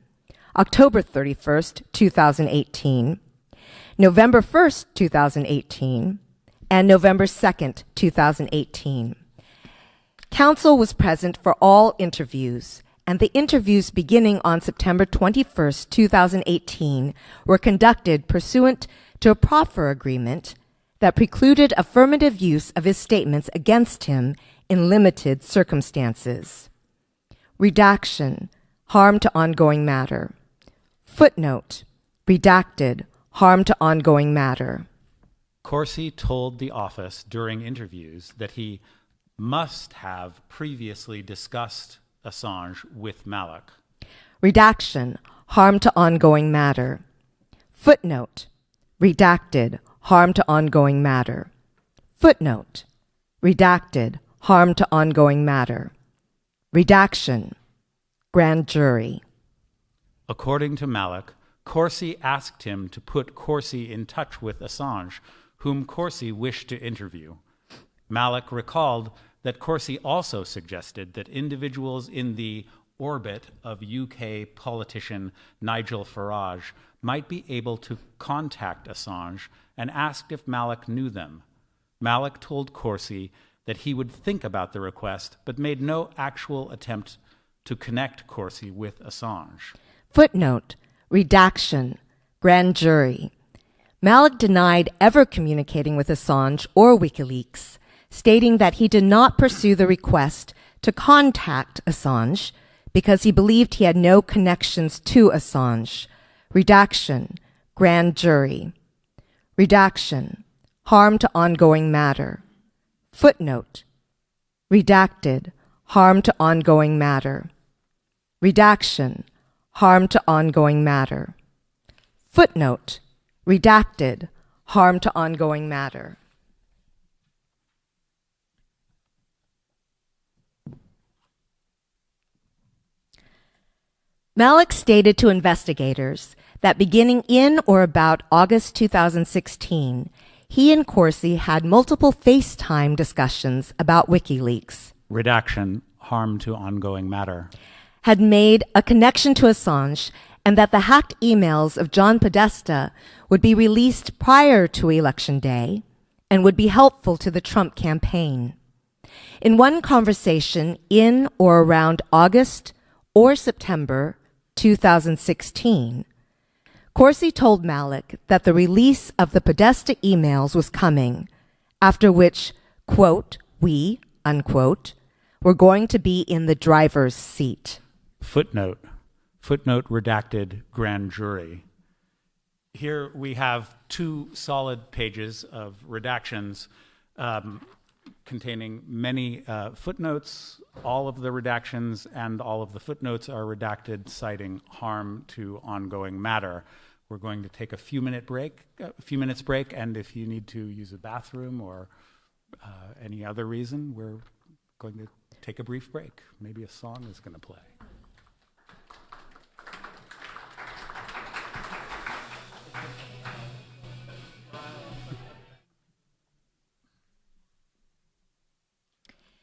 October 31, 2018, November 1, 2018, and November 2, 2018. Counsel was present for all interviews, and the interviews beginning on September 21, 2018, were conducted pursuant to a proffer agreement that precluded affirmative use of his statements against him in limited circumstances. Redaction, harm to ongoing matter. Footnote, redacted, harm to ongoing matter. Corsi told the office during interviews that he must have previously discussed Assange with Malak. Redaction, harm to ongoing matter. Footnote, redacted, harm to ongoing matter. Footnote, redacted, harm to ongoing matter. Redaction, grand jury. According to Malak, Corsi asked him to put Corsi in touch with Assange, whom Corsi wished to interview. Malak recalled that Corsi also suggested that individuals in the orbit of UK politician Nigel Farage might be able to contact Assange and asked if Malak knew them. Malak told Corsi that he would think about the request, but made no actual attempt to connect Corsi with Assange. Footnote, redaction, grand jury. Malak denied ever communicating with Assange or Wikileaks, stating that he did not pursue the request to contact Assange because he believed he had no connections to Assange. Redaction, grand jury. Redaction, harm to ongoing matter. Footnote, redacted, harm to ongoing matter. Redaction, harm to ongoing matter. Footnote, redacted, harm to ongoing matter. Malak stated to investigators that beginning in or about August 2016, he and Corsi had multiple FaceTime discussions about WikiLeaks. Redaction, harm to ongoing matter. Had made a connection to Assange and that the hacked emails of John Podesta would be released prior to Election Day and would be helpful to the Trump campaign. In one conversation in or around August or September 2016, Corsi told Malak that the release of the Podesta emails was coming, after which, quote, we, unquote, were going to be in the driver's seat. Footnote redacted, grand jury. Here we have 2 solid pages of redactions containing many footnotes. All of the redactions and all of the footnotes are redacted, citing harm to ongoing matter. We're going to take a few minutes break, and if you need to use a bathroom or any other reason, we're going to take a brief break. Maybe a song is going to play.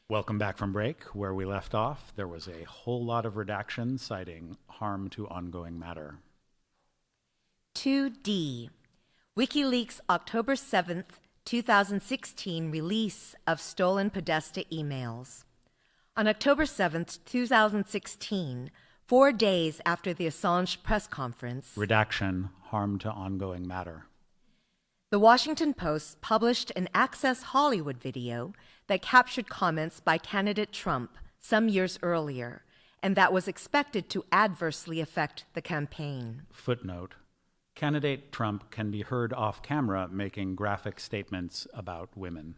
Welcome back from break. Where we left off, there was a whole lot of redactions citing harm to ongoing matter. 2D, WikiLeaks October 7th, 2016 release of stolen Podesta emails. On October 7th, 2016, 4 days after the Assange press conference, Redaction, harm to ongoing matter. The Washington Post published an Access Hollywood video that captured comments by candidate Trump some years earlier, and that was expected to adversely affect the campaign. Footnote: candidate Trump can be heard off camera making graphic statements about women.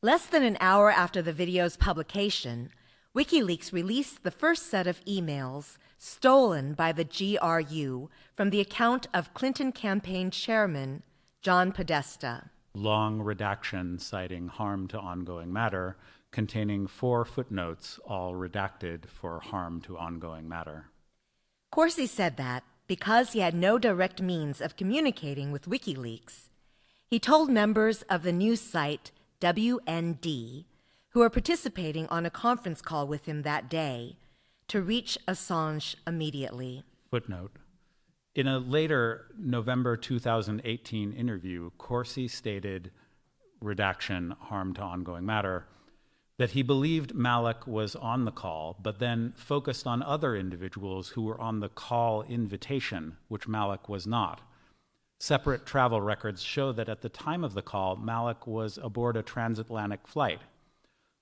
Less than an hour after the video's publication, WikiLeaks released the first set of emails stolen by the GRU from the account of Clinton campaign chairman John Podesta. Long redaction citing harm to ongoing matter, containing 4 footnotes, all redacted for harm to ongoing matter. Corsi said that, because he had no direct means of communicating with WikiLeaks, he told members of the news site WND, who were participating on a conference call with him that day, to reach Assange immediately. Footnote: in a later November 2018 interview, Corsi stated, redaction, harm to ongoing matter, that he believed Malik was on the call, but then focused on other individuals who were on the call invitation, which Malik was not. Separate travel records show that at the time of the call, Malik was aboard a transatlantic flight.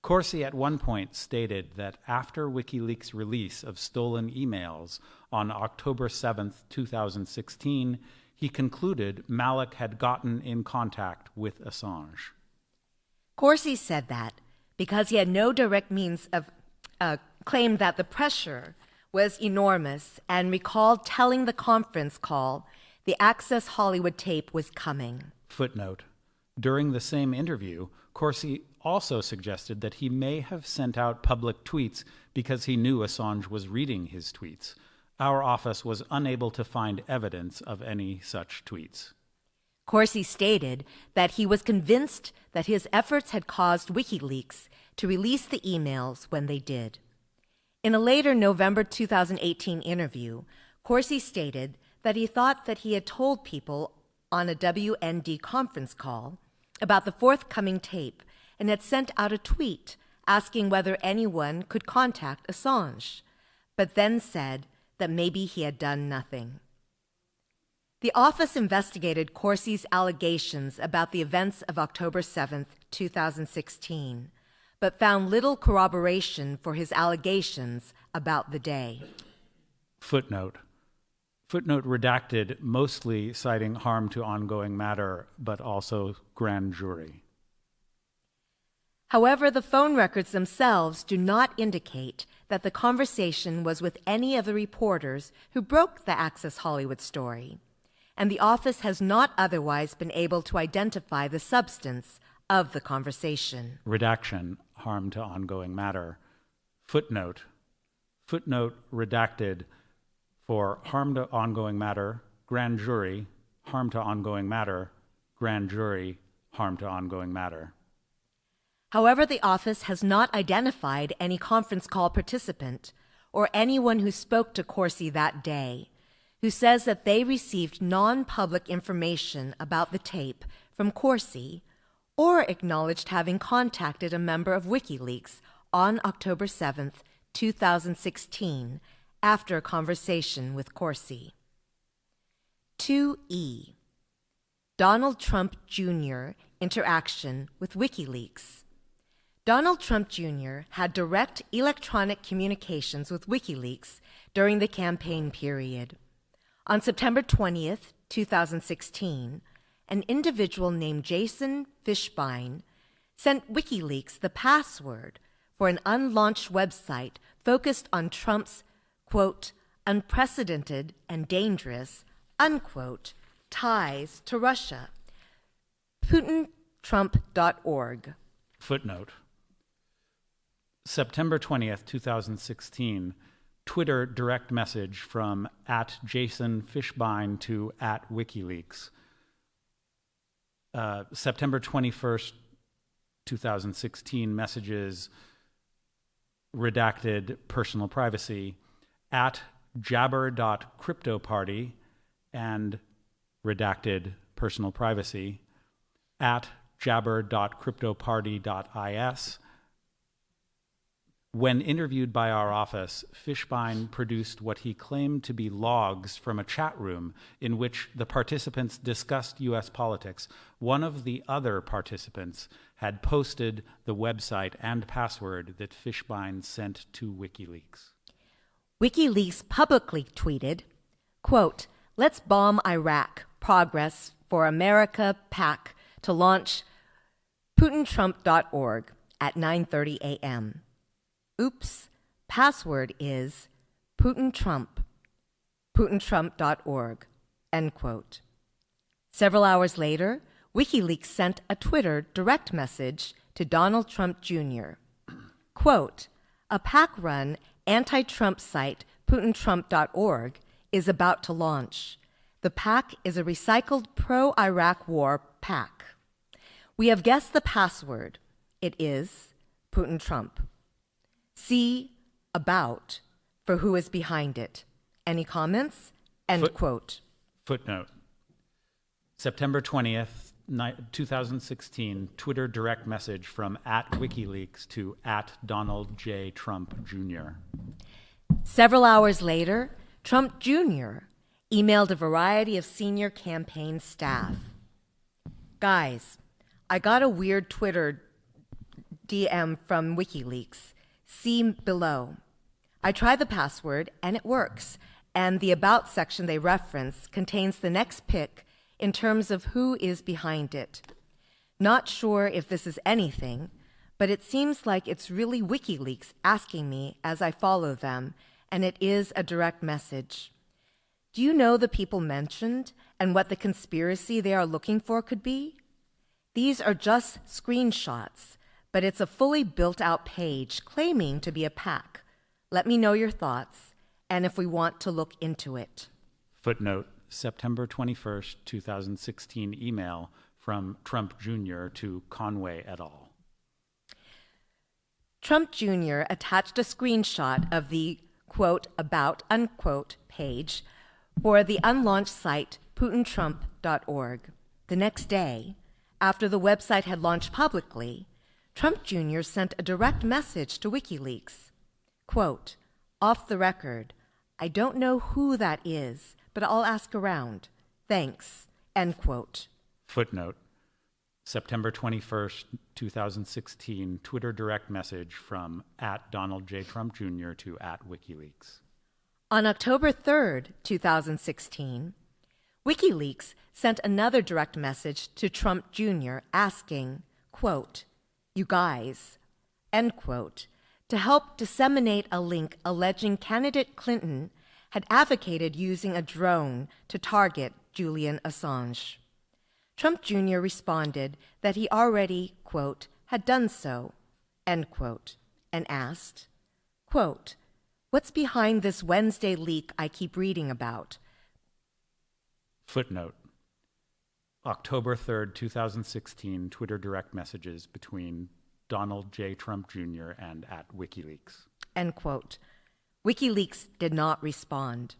Corsi at one point stated that after WikiLeaks' release of stolen emails on October 7, 2016, he concluded Malik had gotten in contact with Assange. Corsi said that because he had no direct means of claimed that the pressure was enormous and recalled telling the conference call the Access Hollywood tape was coming. Footnote: during the same interview, Corsi also suggested that he may have sent out public tweets because he knew Assange was reading his tweets. Our office was unable to find evidence of any such tweets. Corsi stated that he was convinced that his efforts had caused WikiLeaks to release the emails when they did. In a later November 2018 interview, Corsi stated that he thought that he had told people on a WND conference call about the forthcoming tape and had sent out a tweet asking whether anyone could contact Assange, but then said that maybe he had done nothing. The office investigated Corsi's allegations about the events of October 7, 2016, but found little corroboration for his allegations about the day. Footnote: footnote redacted, mostly citing harm to ongoing matter, but also grand jury. However, the phone records themselves do not indicate that the conversation was with any of the reporters who broke the Access Hollywood story, and the office has not otherwise been able to identify the substance of the conversation. Redaction, harm to ongoing matter. Footnote: footnote redacted for harm to ongoing matter, grand jury, harm to ongoing matter, grand jury, harm to ongoing matter. However, the office has not identified any conference call participant or anyone who spoke to Corsi that day who says that they received non-public information about the tape from Corsi or acknowledged having contacted a member of WikiLeaks on October 7, 2016, after a conversation with Corsi. 2E. Donald Trump Jr. interaction with WikiLeaks. Donald Trump Jr. had direct electronic communications with WikiLeaks during the campaign period. On September 20, 2016, an individual named Jason Fishbein sent WikiLeaks the password for an unlaunched website focused on Trump's, quote, unprecedented and dangerous, unquote, ties to Russia. PutinTrump.org. Footnote. September 20th, 2016, Twitter direct message from @JasonFishbein to @WikiLeaks. September 21st, 2016, messages redacted personal privacy @jabber.cryptoparty and redacted personal privacy @jabber.cryptoparty.is. When interviewed by our office, Fishbein produced what he claimed to be logs from a chat room in which the participants discussed U.S. politics. One of the other participants had posted the website and password that Fishbein sent to WikiLeaks. WikiLeaks publicly tweeted, quote, let's bomb Iraq, progress for America PAC to launch PutinTrump.org at 9:30 a.m. Oops, password is PutinTrump, PutinTrump.org, end quote. Several hours later, WikiLeaks sent a Twitter direct message to Donald Trump Jr. Quote, a PAC-run anti-Trump site, PutinTrump.org, is about to launch. The PAC is a recycled pro-Iraq war PAC. We have guessed the password. It is PutinTrump. See about for who is behind it. Any comments? End quote. Footnote. September 20th, 2016, Twitter direct message from @WikiLeaks to @DonaldJ.Trump Jr. Several hours later, Trump Jr. emailed a variety of senior campaign staff. Guys, I got a weird Twitter DM from WikiLeaks. See below. I tried the password, and it works, and the About section they reference contains the next pick in terms of who is behind it. Not sure if this is anything, but it seems like it's really WikiLeaks asking me as I follow them, and it is a direct message. Do you know the people mentioned and what the conspiracy they are looking for could be? These are just screenshots, but it's a fully built-out page claiming to be a PAC. Let me know your thoughts, and if we want to look into it. Footnote, September 21st, 2016 email from Trump Jr. to Conway et al. Trump Jr. attached a screenshot of the, quote, about, unquote, page for the unlaunched site PutinTrump.org. The next day, after the website had launched publicly, Trump Jr. sent a direct message to WikiLeaks. Quote, off the record, I don't know who that is, but I'll ask around. Thanks, end quote. Footnote, September 21st, 2016, Twitter direct message from @DonaldJ.Trump Jr. to @WikiLeaks. On October 3rd, 2016, WikiLeaks sent another direct message to Trump Jr. asking, quote, you guys, end quote, to help disseminate a link alleging candidate Clinton had advocated using a drone to target Julian Assange. Trump Jr. responded that he already, quote, had done so, end quote, and asked, quote, what's behind this Wednesday leak I keep reading about? Footnote, October 3rd, 2016, Twitter direct messages between Donald J. Trump Jr. and @WikiLeaks. End quote. WikiLeaks did not respond.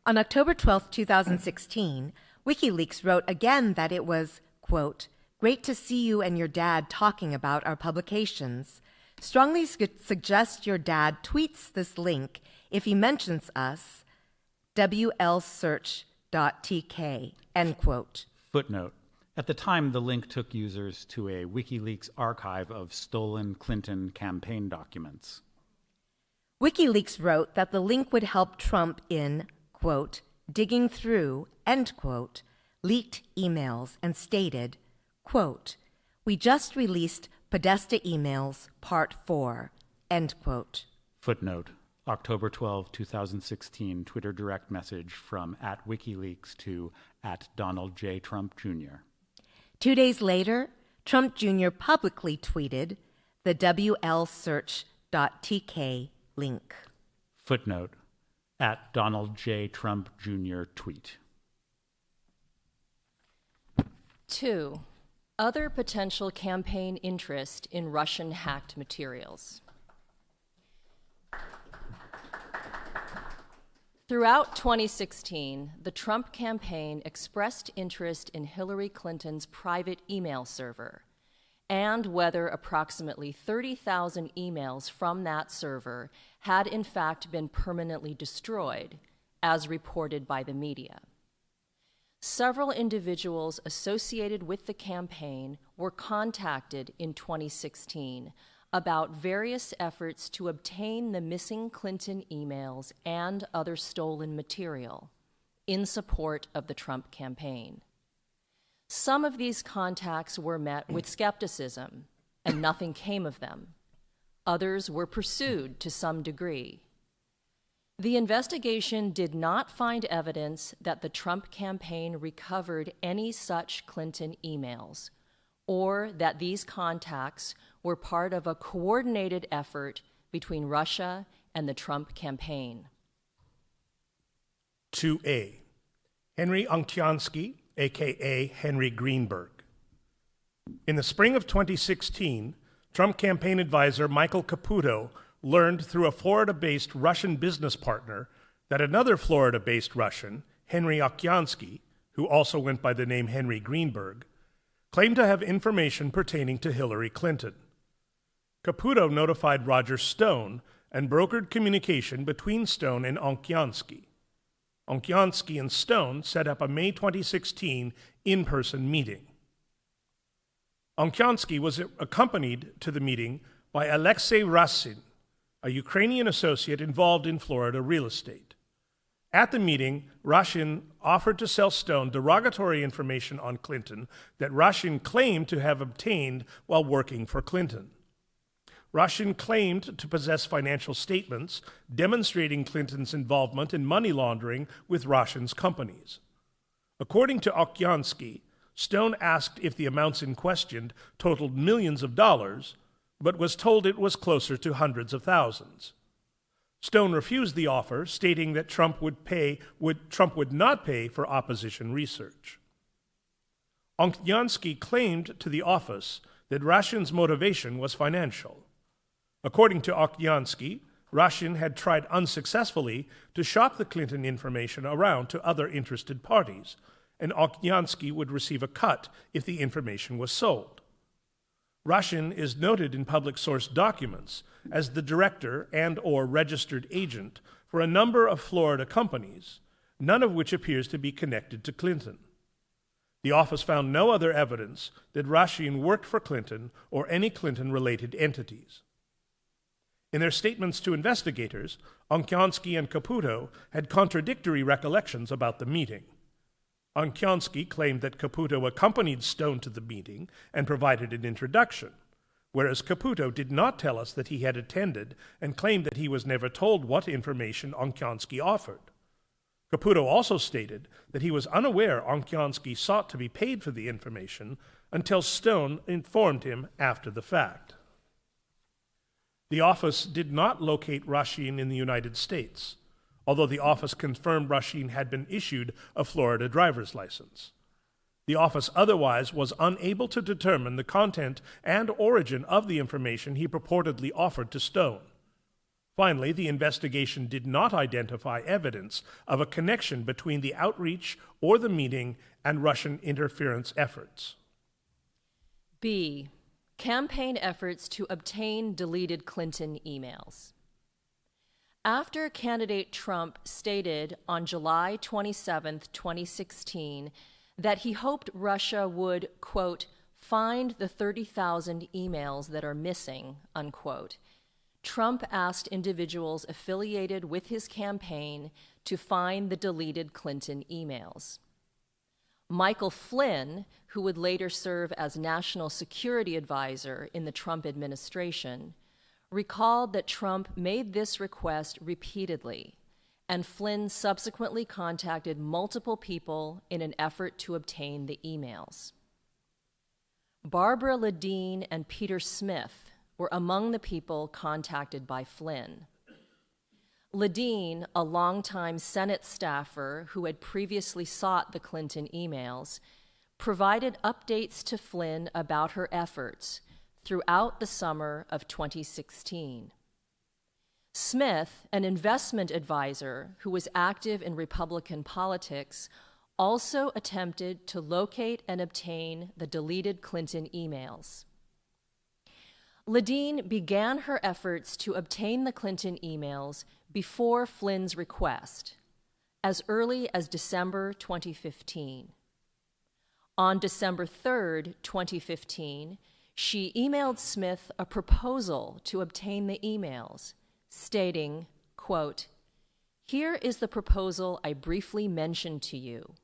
On October 12th, 2016, WikiLeaks wrote again that it was, quote, great to see you and your dad talking about our publications. Strongly suggest your dad tweets this link if he mentions us, WLSearch.tk, end quote. Footnote. At the time, the link took users to a WikiLeaks archive of stolen Clinton campaign documents. WikiLeaks wrote that the link would help Trump in, quote, digging through, end quote, leaked emails and stated, quote, We just released Podesta emails, Part 4, end quote. Footnote, October 12, 2016, Twitter direct message from @WikiLeaks to @Donald J. Trump Jr. 2 days later, Trump Jr. publicly tweeted the WLSearch.tk link. Footnote, @Donald J. Trump Jr. tweet. 2. Other potential campaign interest in Russian hacked materials. Throughout 2016, the Trump campaign expressed interest in Hillary Clinton's private email server and whether approximately 30,000 emails from that server had in fact been permanently destroyed, as reported by the media. Several individuals associated with the campaign were contacted in 2016 about various efforts to obtain the missing Clinton emails and other stolen material in support of the Trump campaign. Some of these contacts were met with skepticism, and nothing came of them. Others were pursued to some degree. The investigation did not find evidence that the Trump campaign recovered any such Clinton emails, or that these contacts were part of a coordinated effort between Russia and the Trump campaign. 2A. Henry Onkiansky, a.k.a. Henry Greenberg. In the spring of 2016, Trump campaign advisor Michael Caputo learned through a Florida-based Russian business partner that another Florida-based Russian, Henry Onkiansky, who also went by the name Henry Greenberg, claimed to have information pertaining to Hillary Clinton. Caputo notified Roger Stone and brokered communication between Stone and Onkiansky. Onkiansky and Stone set up a May 2016 in-person meeting. Onkiansky was accompanied to the meeting by Alexei Rasin, a Ukrainian associate involved in Florida real estate. At the meeting, Rasin offered to sell Stone derogatory information on Clinton that Rasin claimed to have obtained while working for Clinton. Rasin claimed to possess financial statements demonstrating Clinton's involvement in money laundering with Rasin's companies. According to Onkiansky, Stone asked if the amounts in question totaled millions of dollars, but was told it was closer to hundreds of thousands. Stone refused the offer, stating that Trump would not pay for opposition research. Onkiansky claimed to the office that Rasin's motivation was financial. According to Onkiansky, Rasin had tried unsuccessfully to shop the Clinton information around to other interested parties, and Onkiansky would receive a cut if the information was sold. Rasin is noted in public source documents as the director and/or registered agent for a number of Florida companies, none of which appears to be connected to Clinton. The office found no other evidence that Rasin worked for Clinton or any Clinton-related entities. In their statements to investigators, Onkiansky and Caputo had contradictory recollections about the meeting. Onkiansky claimed that Caputo accompanied Stone to the meeting and provided an introduction, whereas Caputo did not tell us that he had attended and claimed that he was never told what information Onkiansky offered. Caputo also stated that he was unaware Onkiansky sought to be paid for the information until Stone informed him after the fact. The office did not locate Rasin in the United States, although the office confirmed Rasin had been issued a Florida driver's license. The office otherwise was unable to determine the content and origin of the information he purportedly offered to Stone. Finally, the investigation did not identify evidence of a connection between the outreach or the meeting and Russian interference efforts. B. Campaign efforts to obtain deleted Clinton emails. After candidate Trump stated on July 27, 2016, that he hoped Russia would, quote, find the 30,000 emails that are missing, unquote, Trump asked individuals affiliated with his campaign to find the deleted Clinton emails. Michael Flynn, who would later serve as National Security Advisor in the Trump administration, recalled that Trump made this request repeatedly, and Flynn subsequently contacted multiple people in an effort to obtain the emails. Barbara Ledeen and Peter Smith were among the people contacted by Flynn. Ledeen, a longtime Senate staffer who had previously sought the Clinton emails, provided updates to Flynn about her efforts throughout the summer of 2016. Smith, an investment advisor who was active in Republican politics, also attempted to locate and obtain the deleted Clinton emails. Ledeen began her efforts to obtain the Clinton emails before Flynn's request, as early as December 2015. On December 3, 2015, she emailed Smith a proposal to obtain the emails, stating, quote, "Here is the proposal I briefly mentioned to you.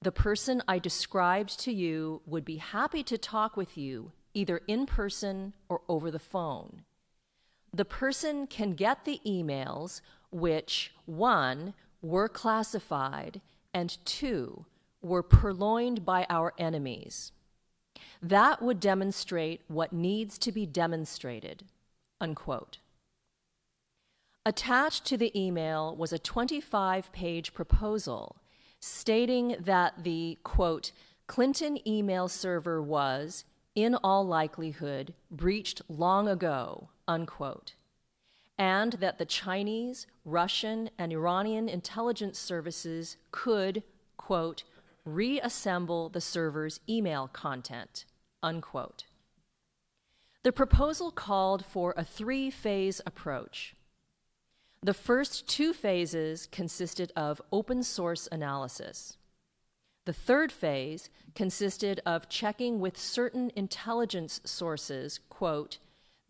The person I described to you would be happy to talk with you either in person or over the phone. The person can get the emails which, 1, were classified, and 2, were purloined by our enemies. That would demonstrate what needs to be demonstrated," unquote. Attached to the email was a 25-page proposal stating that the, quote, "Clinton email server was, in all likelihood, breached long ago," unquote, and that the Chinese, Russian, and Iranian intelligence services could, quote, "reassemble the server's email content," unquote. The proposal called for a 3-phase approach. The first 2 phases consisted of open source analysis. The third phase consisted of checking with certain intelligence sources, quote,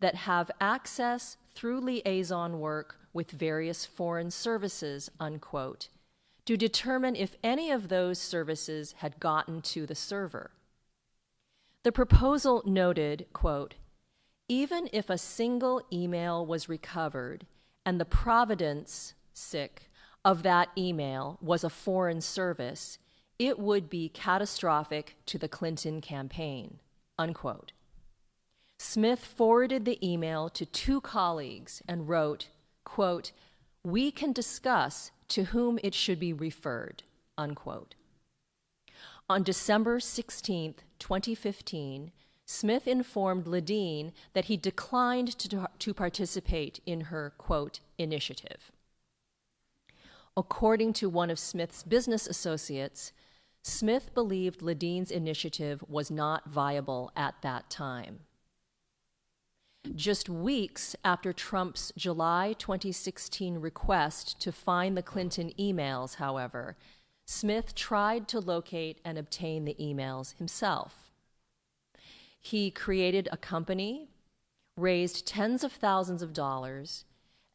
"that have access through liaison work with various foreign services," unquote, to determine if any of those services had gotten to the server. The proposal noted, quote, "Even if a single email was recovered and the provenance, of that email was a foreign service, it would be catastrophic to the Clinton campaign," unquote. Smith forwarded the email to 2 colleagues and wrote, quote, "We can discuss to whom it should be referred," unquote. On December 16, 2015, Smith informed Ledeen that he declined to participate in her, quote, "initiative." According to one of Smith's business associates, Smith believed Ledeen's initiative was not viable at that time. Just weeks after Trump's July 2016 request to find the Clinton emails, however, Smith tried to locate and obtain the emails himself. He created a company, raised tens of thousands of dollars,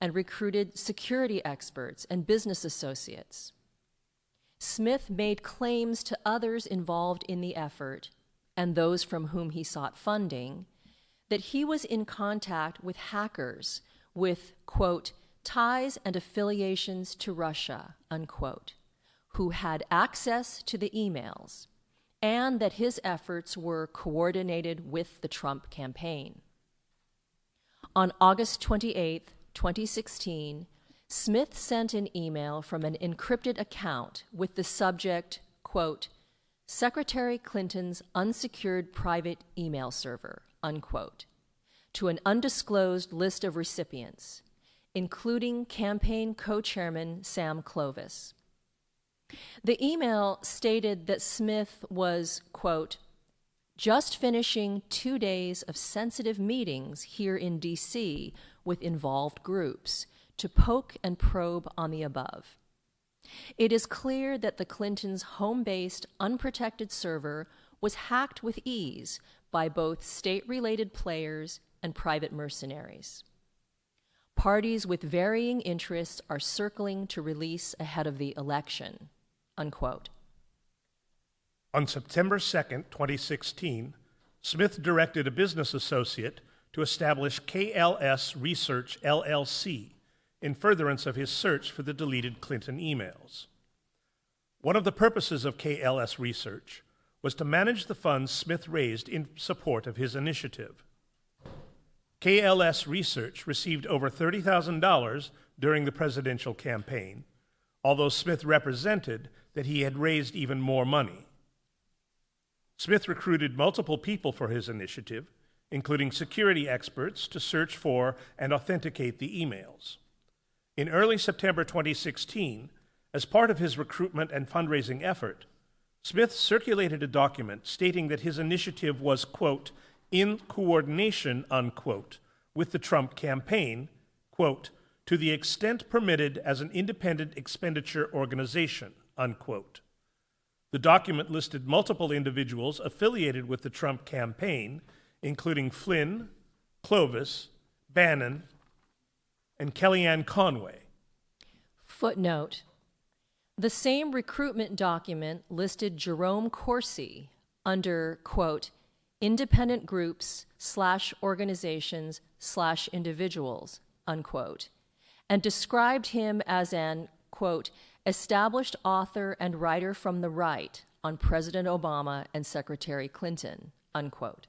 and recruited security experts and business associates. Smith made claims to others involved in the effort, and those from whom he sought funding, that he was in contact with hackers with, quote, "ties and affiliations to Russia," unquote, who had access to the emails, and that his efforts were coordinated with the Trump campaign. On August 28, 2016, Smith sent an email from an encrypted account with the subject, quote, "Secretary Clinton's unsecured private email server," unquote, to an undisclosed list of recipients, including campaign co-chairman Sam Clovis. The email stated that Smith was, quote, "just finishing 2 days of sensitive meetings here in D.C. with involved groups to poke and probe on the above. It is clear that the Clintons' home-based, unprotected server was hacked with ease by both state-related players and private mercenaries. Parties with varying interests are circling to release ahead of the election," unquote. On September 2, 2016, Smith directed a business associate to establish KLS Research LLC in furtherance of his search for the deleted Clinton emails. One of the purposes of KLS Research was to manage the funds Smith raised in support of his initiative. KLS Research received over $30,000 during the presidential campaign, although Smith represented that he had raised even more money. Smith recruited multiple people for his initiative, including security experts, to search for and authenticate the emails. In early September 2016, as part of his recruitment and fundraising effort, Smith circulated a document stating that his initiative was, quote, in coordination, unquote, with the Trump campaign, quote, to the extent permitted as an independent expenditure organization, unquote. The document listed multiple individuals affiliated with the Trump campaign, including Flynn, Clovis, Bannon, and Kellyanne Conway. Footnote. The same recruitment document listed Jerome Corsi under, quote, independent groups / organizations / individuals, unquote, and described him as an, quote, established author and writer from the right on President Obama and Secretary Clinton, unquote.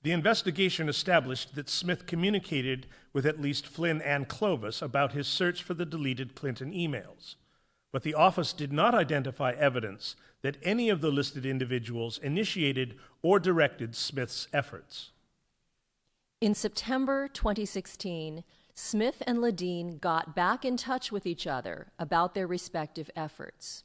The investigation established that Smith communicated with at least Flynn and Clovis about his search for the deleted Clinton emails, but the office did not identify evidence that any of the listed individuals initiated or directed Smith's efforts. In September 2016, Smith and Ledeen got back in touch with each other about their respective efforts.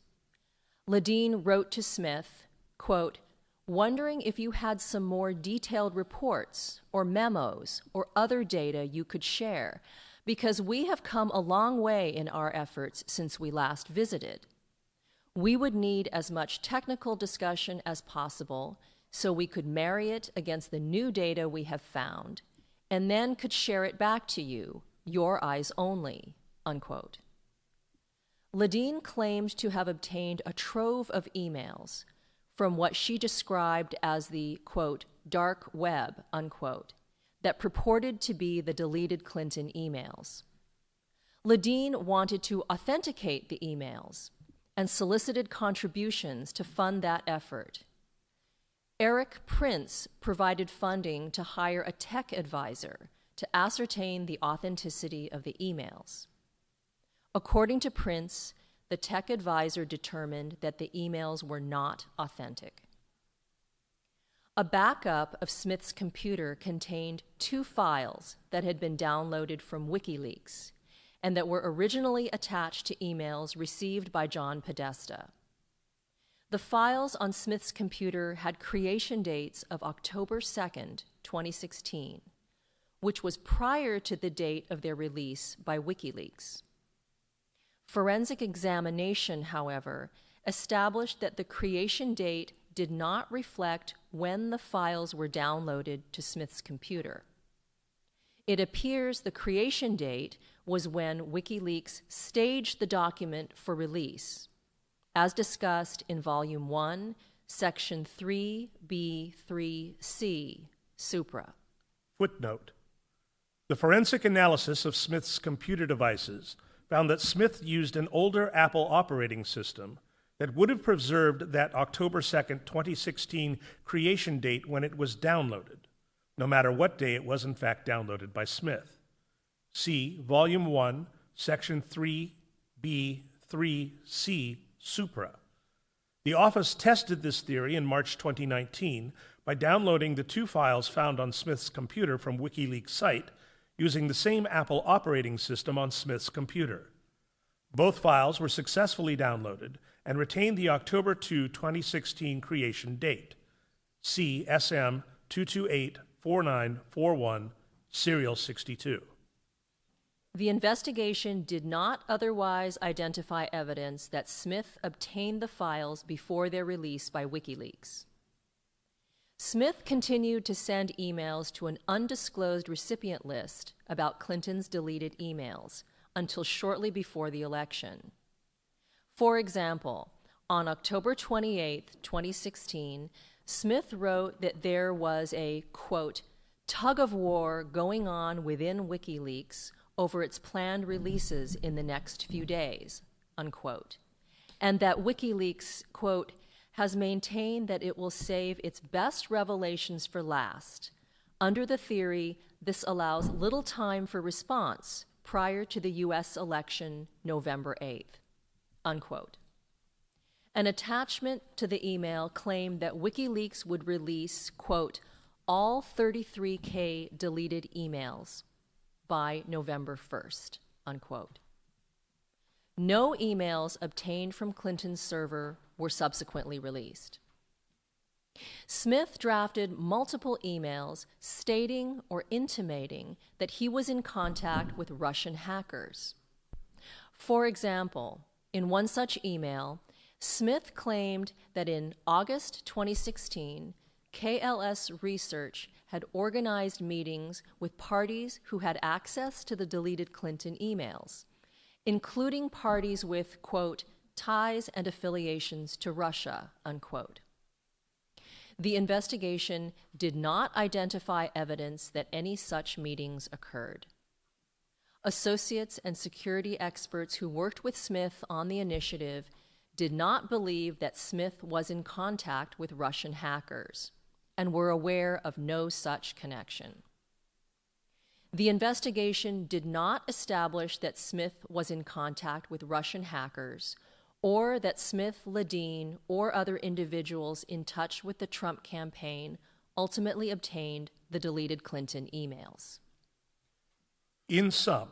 Ledeen wrote to Smith, quote, wondering if you had some more detailed reports or memos or other data you could share, because we have come a long way in our efforts since we last visited. We would need as much technical discussion as possible so we could marry it against the new data we have found, and then could share it back to you, your eyes only, unquote. Ledeen claimed to have obtained a trove of emails from what she described as the, quote, dark web, unquote, that purported to be the deleted Clinton emails. Ledeen wanted to authenticate the emails and solicited contributions to fund that effort. Eric Prince provided funding to hire a tech advisor to ascertain the authenticity of the emails. According to Prince, the tech advisor determined that the emails were not authentic. A backup of Smith's computer contained 2 files that had been downloaded from Wikileaks and that were originally attached to emails received by John Podesta. The files on Smith's computer had creation dates of October 2nd, 2016, which was prior to the date of their release by Wikileaks. Forensic examination, however, established that the creation date did not reflect when the files were downloaded to Smith's computer. It appears the creation date was when Wikileaks staged the document for release, as discussed in Volume 1, Section 3B3C, Supra. Footnote. The forensic analysis of Smith's computer devices found that Smith used an older Apple operating system that would have preserved that October 2nd, 2016 creation date when it was downloaded, no matter what day it was in fact downloaded by Smith. See Volume 1, Section 3B3C, Supra. The office tested this theory in March 2019 by downloading the 2 files found on Smith's computer from WikiLeaks' site using the same Apple operating system on Smith's computer. Both files were successfully downloaded and retained the October 2, 2016 creation date. See SM 2284941, Serial 62. The investigation did not otherwise identify evidence that Smith obtained the files before their release by WikiLeaks. Smith continued to send emails to an undisclosed recipient list about Clinton's deleted emails until shortly before the election. For example, on October 28, 2016, Smith wrote that there was a, quote, tug of war going on within WikiLeaks over its planned releases in the next few days, unquote, and that WikiLeaks, quote, has maintained that it will save its best revelations for last. Under the theory, this allows little time for response prior to the U.S. election November 8th, unquote. An attachment to the email claimed that WikiLeaks would release, quote, all 33K deleted emails by November 1st, unquote. No emails obtained from Clinton's server were subsequently released. Smith drafted multiple emails stating or intimating that he was in contact with Russian hackers. For example, in one such email, Smith claimed that in August 2016, KLS Research had organized meetings with parties who had access to the deleted Clinton emails, including parties with, quote, ties and affiliations to Russia, unquote. The investigation did not identify evidence that any such meetings occurred. Associates and security experts who worked with Smith on the initiative did not believe that Smith was in contact with Russian hackers and were aware of no such connection. The investigation did not establish that Smith was in contact with Russian hackers or that Smith, Ledeen, or other individuals in touch with the Trump campaign ultimately obtained the deleted Clinton emails. In sum,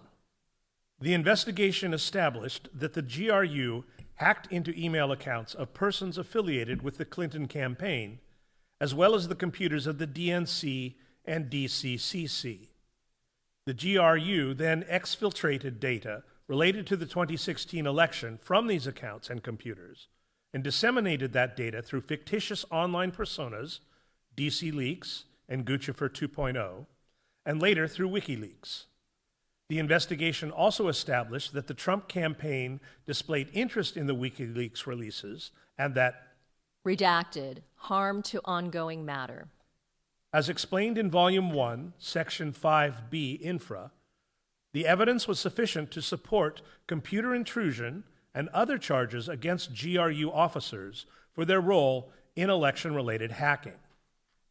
the investigation established that the GRU hacked into email accounts of persons affiliated with the Clinton campaign, as well as the computers of the DNC and DCCC. The GRU then exfiltrated data related to the 2016 election from these accounts and computers and disseminated that data through fictitious online personas, DC Leaks and Guccifer 2.0, and later through WikiLeaks. The investigation also established that the Trump campaign displayed interest in the WikiLeaks releases and that redacted, harm to ongoing matter. As explained in Volume 1, Section 5B Infra, the evidence was sufficient to support computer intrusion and other charges against GRU officers for their role in election-related hacking.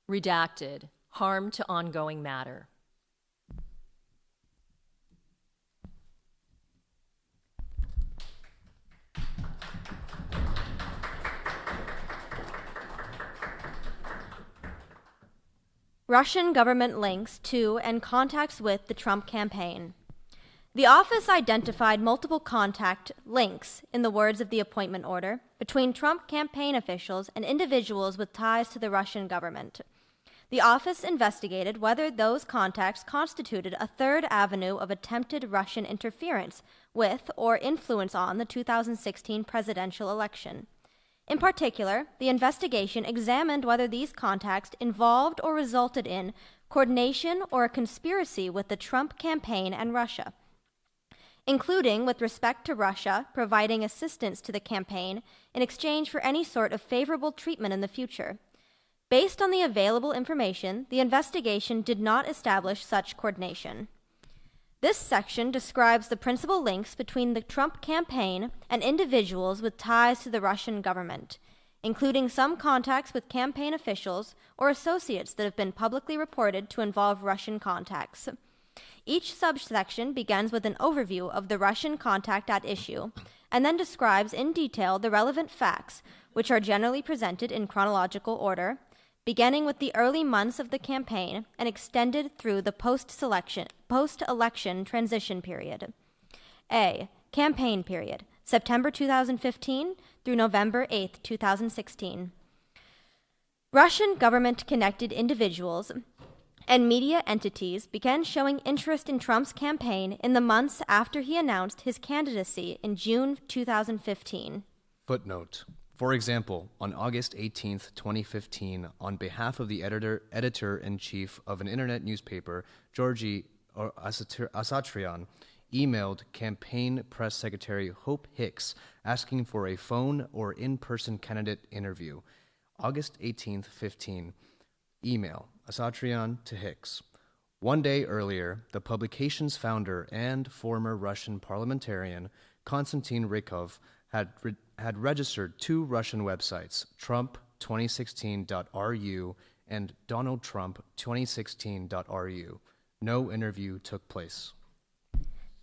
Redacted, harm to ongoing matter. Russian government links to and contacts with the Trump campaign. The office identified multiple contact links, in the words of the appointment order, between Trump campaign officials and individuals with ties to the Russian government. The office investigated whether those contacts constituted a third avenue of attempted Russian interference with or influence on the 2016 presidential election. In particular, the investigation examined whether these contacts involved or resulted in coordination or a conspiracy with the Trump campaign and Russia, including with respect to Russia providing assistance to the campaign in exchange for any sort of favorable treatment in the future. Based on the available information, the investigation did not establish such coordination. This section describes the principal links between the Trump campaign and individuals with ties to the Russian government, including some contacts with campaign officials or associates that have been publicly reported to involve Russian contacts. Each subsection begins with an overview of the Russian contact at issue, and then describes in detail the relevant facts, which are generally presented in chronological order, beginning with the early months of the campaign and extended through the post-election transition period. A. Campaign period, September 2015 through November 8, 2016. Russian government-connected individuals and media entities began showing interest in Trump's campaign in the months after he announced his candidacy in June 2015. Footnote. For example, on August 18, 2015, on behalf of the editor-in-chief of an internet newspaper, Georgy Asatryan, emailed campaign press secretary Hope Hicks asking for a phone or in-person candidate interview. August 18th, 15. Email, Asatryan to Hicks. One day earlier, the publication's founder and former Russian parliamentarian Konstantin Rykov had registered two Russian websites, Trump2016.ru and DonaldTrump2016.ru. No interview took place.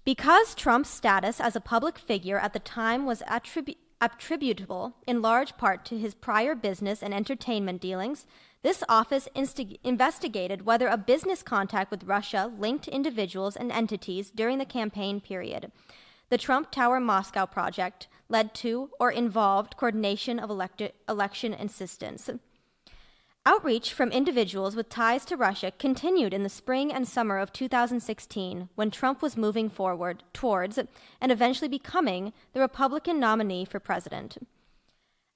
Because Trump's status as a public figure at the time was attributable in large part to his prior business and entertainment dealings, this office investigated whether a business contact with Russia linked individuals and entities during the campaign period. The Trump Tower Moscow project led to or involved coordination of election assistance. Outreach from individuals with ties to Russia continued in the spring and summer of 2016 when Trump was moving forward towards and eventually becoming the Republican nominee for president.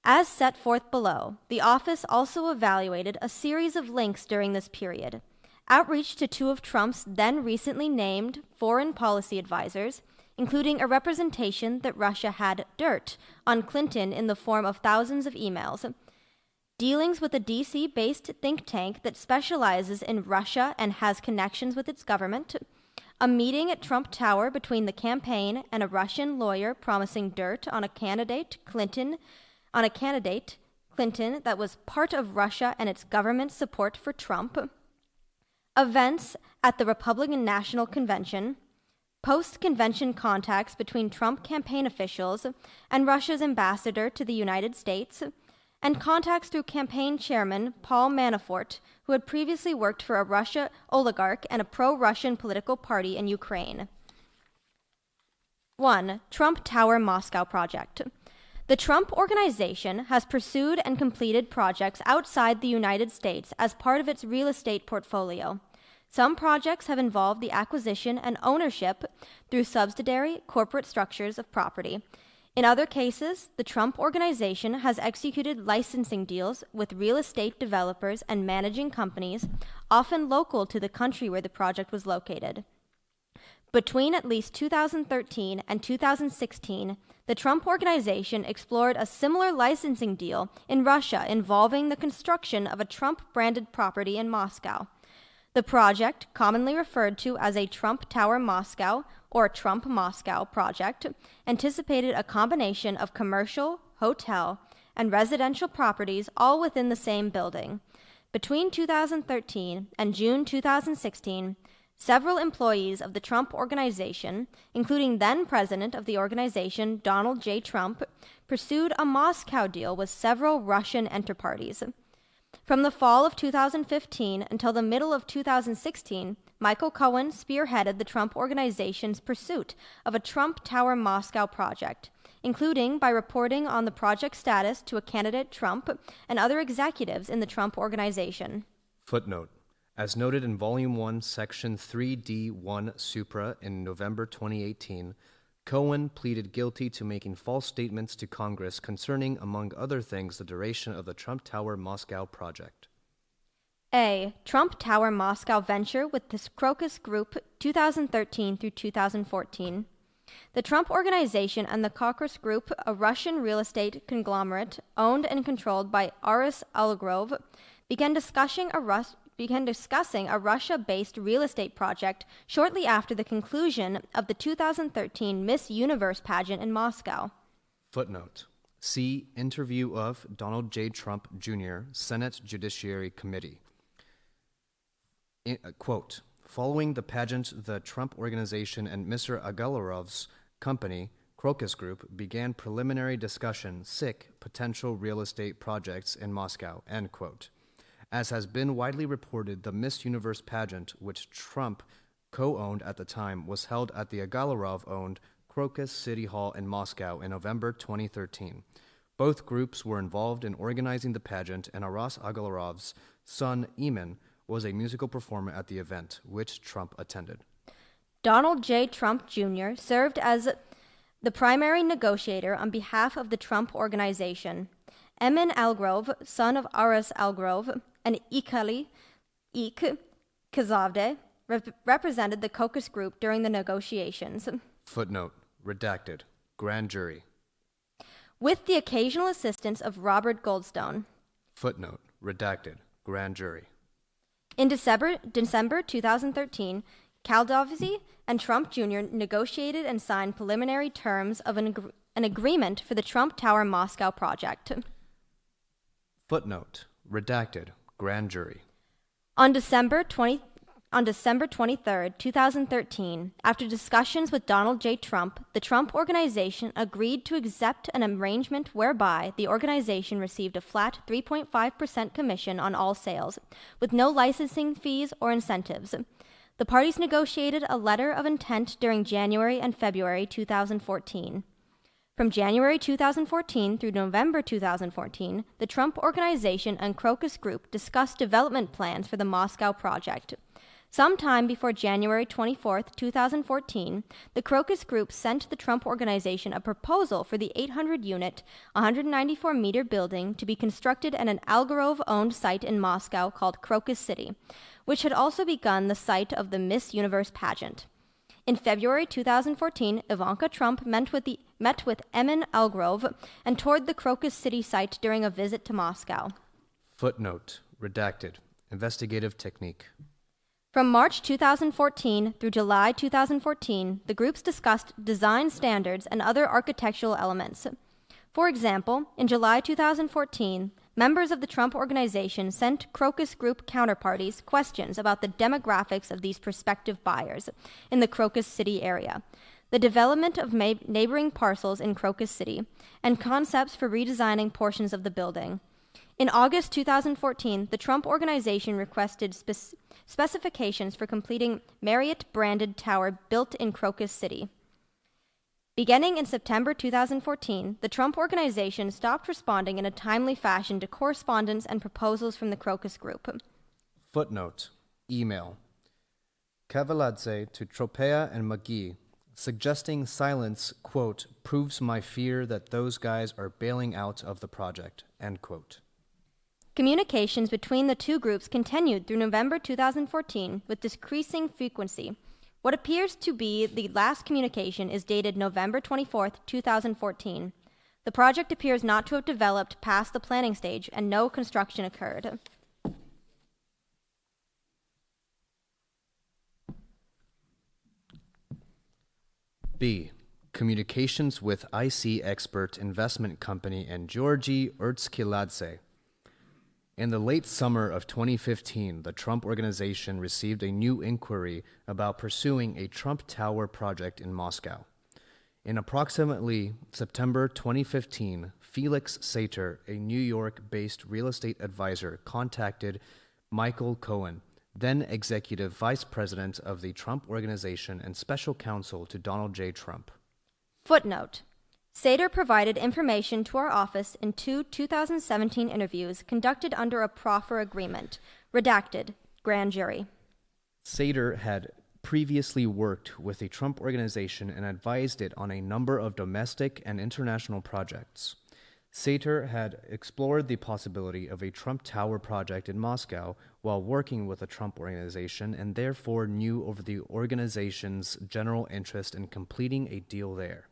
As set forth below, the office also evaluated a series of links during this period. Outreach to two of Trump's then recently named foreign policy advisors, including a representation that Russia had dirt on Clinton in the form of thousands of emails. Dealings with a DC-based think tank that specializes in Russia and has connections with its government. A meeting at Trump Tower between the campaign and a Russian lawyer promising dirt on a candidate, Clinton, that was part of Russia and its government support for Trump. Events at the Republican National Convention. Post-convention contacts between Trump campaign officials and Russia's ambassador to the United States, and contacts through campaign chairman Paul Manafort, who had previously worked for a Russia oligarch and a pro-Russian political party in Ukraine. 1. Trump Tower Moscow Project. The Trump Organization has pursued and completed projects outside the United States as part of its real estate portfolio. Some projects have involved the acquisition and ownership through subsidiary corporate structures of property. In other cases, the Trump Organization has executed licensing deals with real estate developers and managing companies, often local to the country where the project was located. Between at least 2013 and 2016, the Trump Organization explored a similar licensing deal in Russia involving the construction of a Trump-branded property in Moscow. The project, commonly referred to as a Trump Tower Moscow or Trump Moscow project, anticipated a combination of commercial, hotel, and residential properties all within the same building. Between 2013 and June 2016, several employees of the Trump Organization, including then-president of the organization Donald J. Trump, pursued a Moscow deal with several Russian enterprises. From the fall of 2015 until the middle of 2016, Michael Cohen spearheaded the Trump Organization's pursuit of a Trump Tower Moscow project, including by reporting on the project status to a candidate Trump and other executives in the Trump Organization. Footnote. As noted in Volume 1, Section 3D1 Supra in November 2018, Cohen pleaded guilty to making false statements to Congress concerning, among other things, the duration of the Trump Tower Moscow project. A. Trump Tower Moscow venture with the Crocus Group 2013 through 2014. The Trump Organization and the Crocus Group, a Russian real estate conglomerate owned and controlled by Aris Algrove, began discussing a Russia-based real estate project shortly after the conclusion of the 2013 Miss Universe pageant in Moscow. Footnote. See Interview of Donald J. Trump, Jr., Senate Judiciary Committee. Quote, following the pageant, the Trump Organization and Mr. Agalarov's company, Crocus Group, began preliminary discussion, potential real estate projects in Moscow, end quote. As has been widely reported, the Miss Universe pageant, which Trump co-owned at the time, was held at the Agalarov-owned Crocus City Hall in Moscow in November 2013. Both groups were involved in organizing the pageant, and Aras Agalarov's son, Eamon, was a musical performer at the event, which Trump attended. Donald J. Trump Jr. served as the primary negotiator on behalf of the Trump Organization. Emin Algrove, son of Aras Algrove, and Ikali Ik Kazavde, represented the caucus group during the negotiations. Footnote, redacted, grand jury. With the occasional assistance of Robert Goldstone. Footnote, redacted, grand jury. In December 2013, Kaldovsky and Trump Jr. negotiated and signed preliminary terms of an agreement for the Trump Tower Moscow project. Footnote, redacted, grand jury. On December 23, 2013, after discussions with Donald J. Trump, the Trump Organization agreed to accept an arrangement whereby the organization received a flat 3.5% commission on all sales, with no licensing fees or incentives. The parties negotiated a letter of intent during January and February 2014. From January 2014 through November 2014, the Trump Organization and Crocus Group discussed development plans for the Moscow project. Sometime before January 24, 2014, the Crocus Group sent the Trump Organization a proposal for the 800-unit, 194-meter building to be constructed at an Algorov-owned site in Moscow called Crocus City, which had also begun the site of the Miss Universe pageant. In February 2014, Ivanka Trump met with Emin Algorov and toured the Crocus City site during a visit to Moscow. Footnote, redacted, investigative technique. From March 2014 through July 2014, the groups discussed design standards and other architectural elements. For example, in July 2014, members of the Trump Organization sent Crocus Group counterparties questions about the demographics of these prospective buyers in the Crocus City area, the development of neighboring parcels in Crocus City, and concepts for redesigning portions of the building. In August 2014, the Trump Organization requested specifications for completing Marriott-branded tower built in Crocus City. Beginning in September 2014, the Trump Organization stopped responding in a timely fashion to correspondence and proposals from the Crocus Group. Footnote, email. Kavaladze to Tropea and McGee, suggesting silence, quote, proves my fear that those guys are bailing out of the project, end quote. Communications between the two groups continued through November 2014 with decreasing frequency. What appears to be the last communication is dated November 24, 2014. The project appears not to have developed past the planning stage, and no construction occurred. B. Communications with IC Expert Investment Company and Georgy Ertzkiladze. In the late summer of 2015, the Trump Organization received a new inquiry about pursuing a Trump Tower project in Moscow. In approximately September 2015, Felix Sater, a New York-based real estate advisor, contacted Michael Cohen, then executive vice president of the Trump Organization and special counsel to Donald J. Trump. Footnote. Sater provided information to our office in two 2017 interviews conducted under a proffer agreement, redacted, grand jury. Sater had previously worked with the Trump Organization and advised it on a number of domestic and international projects. Sater had explored the possibility of a Trump Tower project in Moscow while working with the Trump Organization and therefore knew of the organization's general interest in completing a deal there.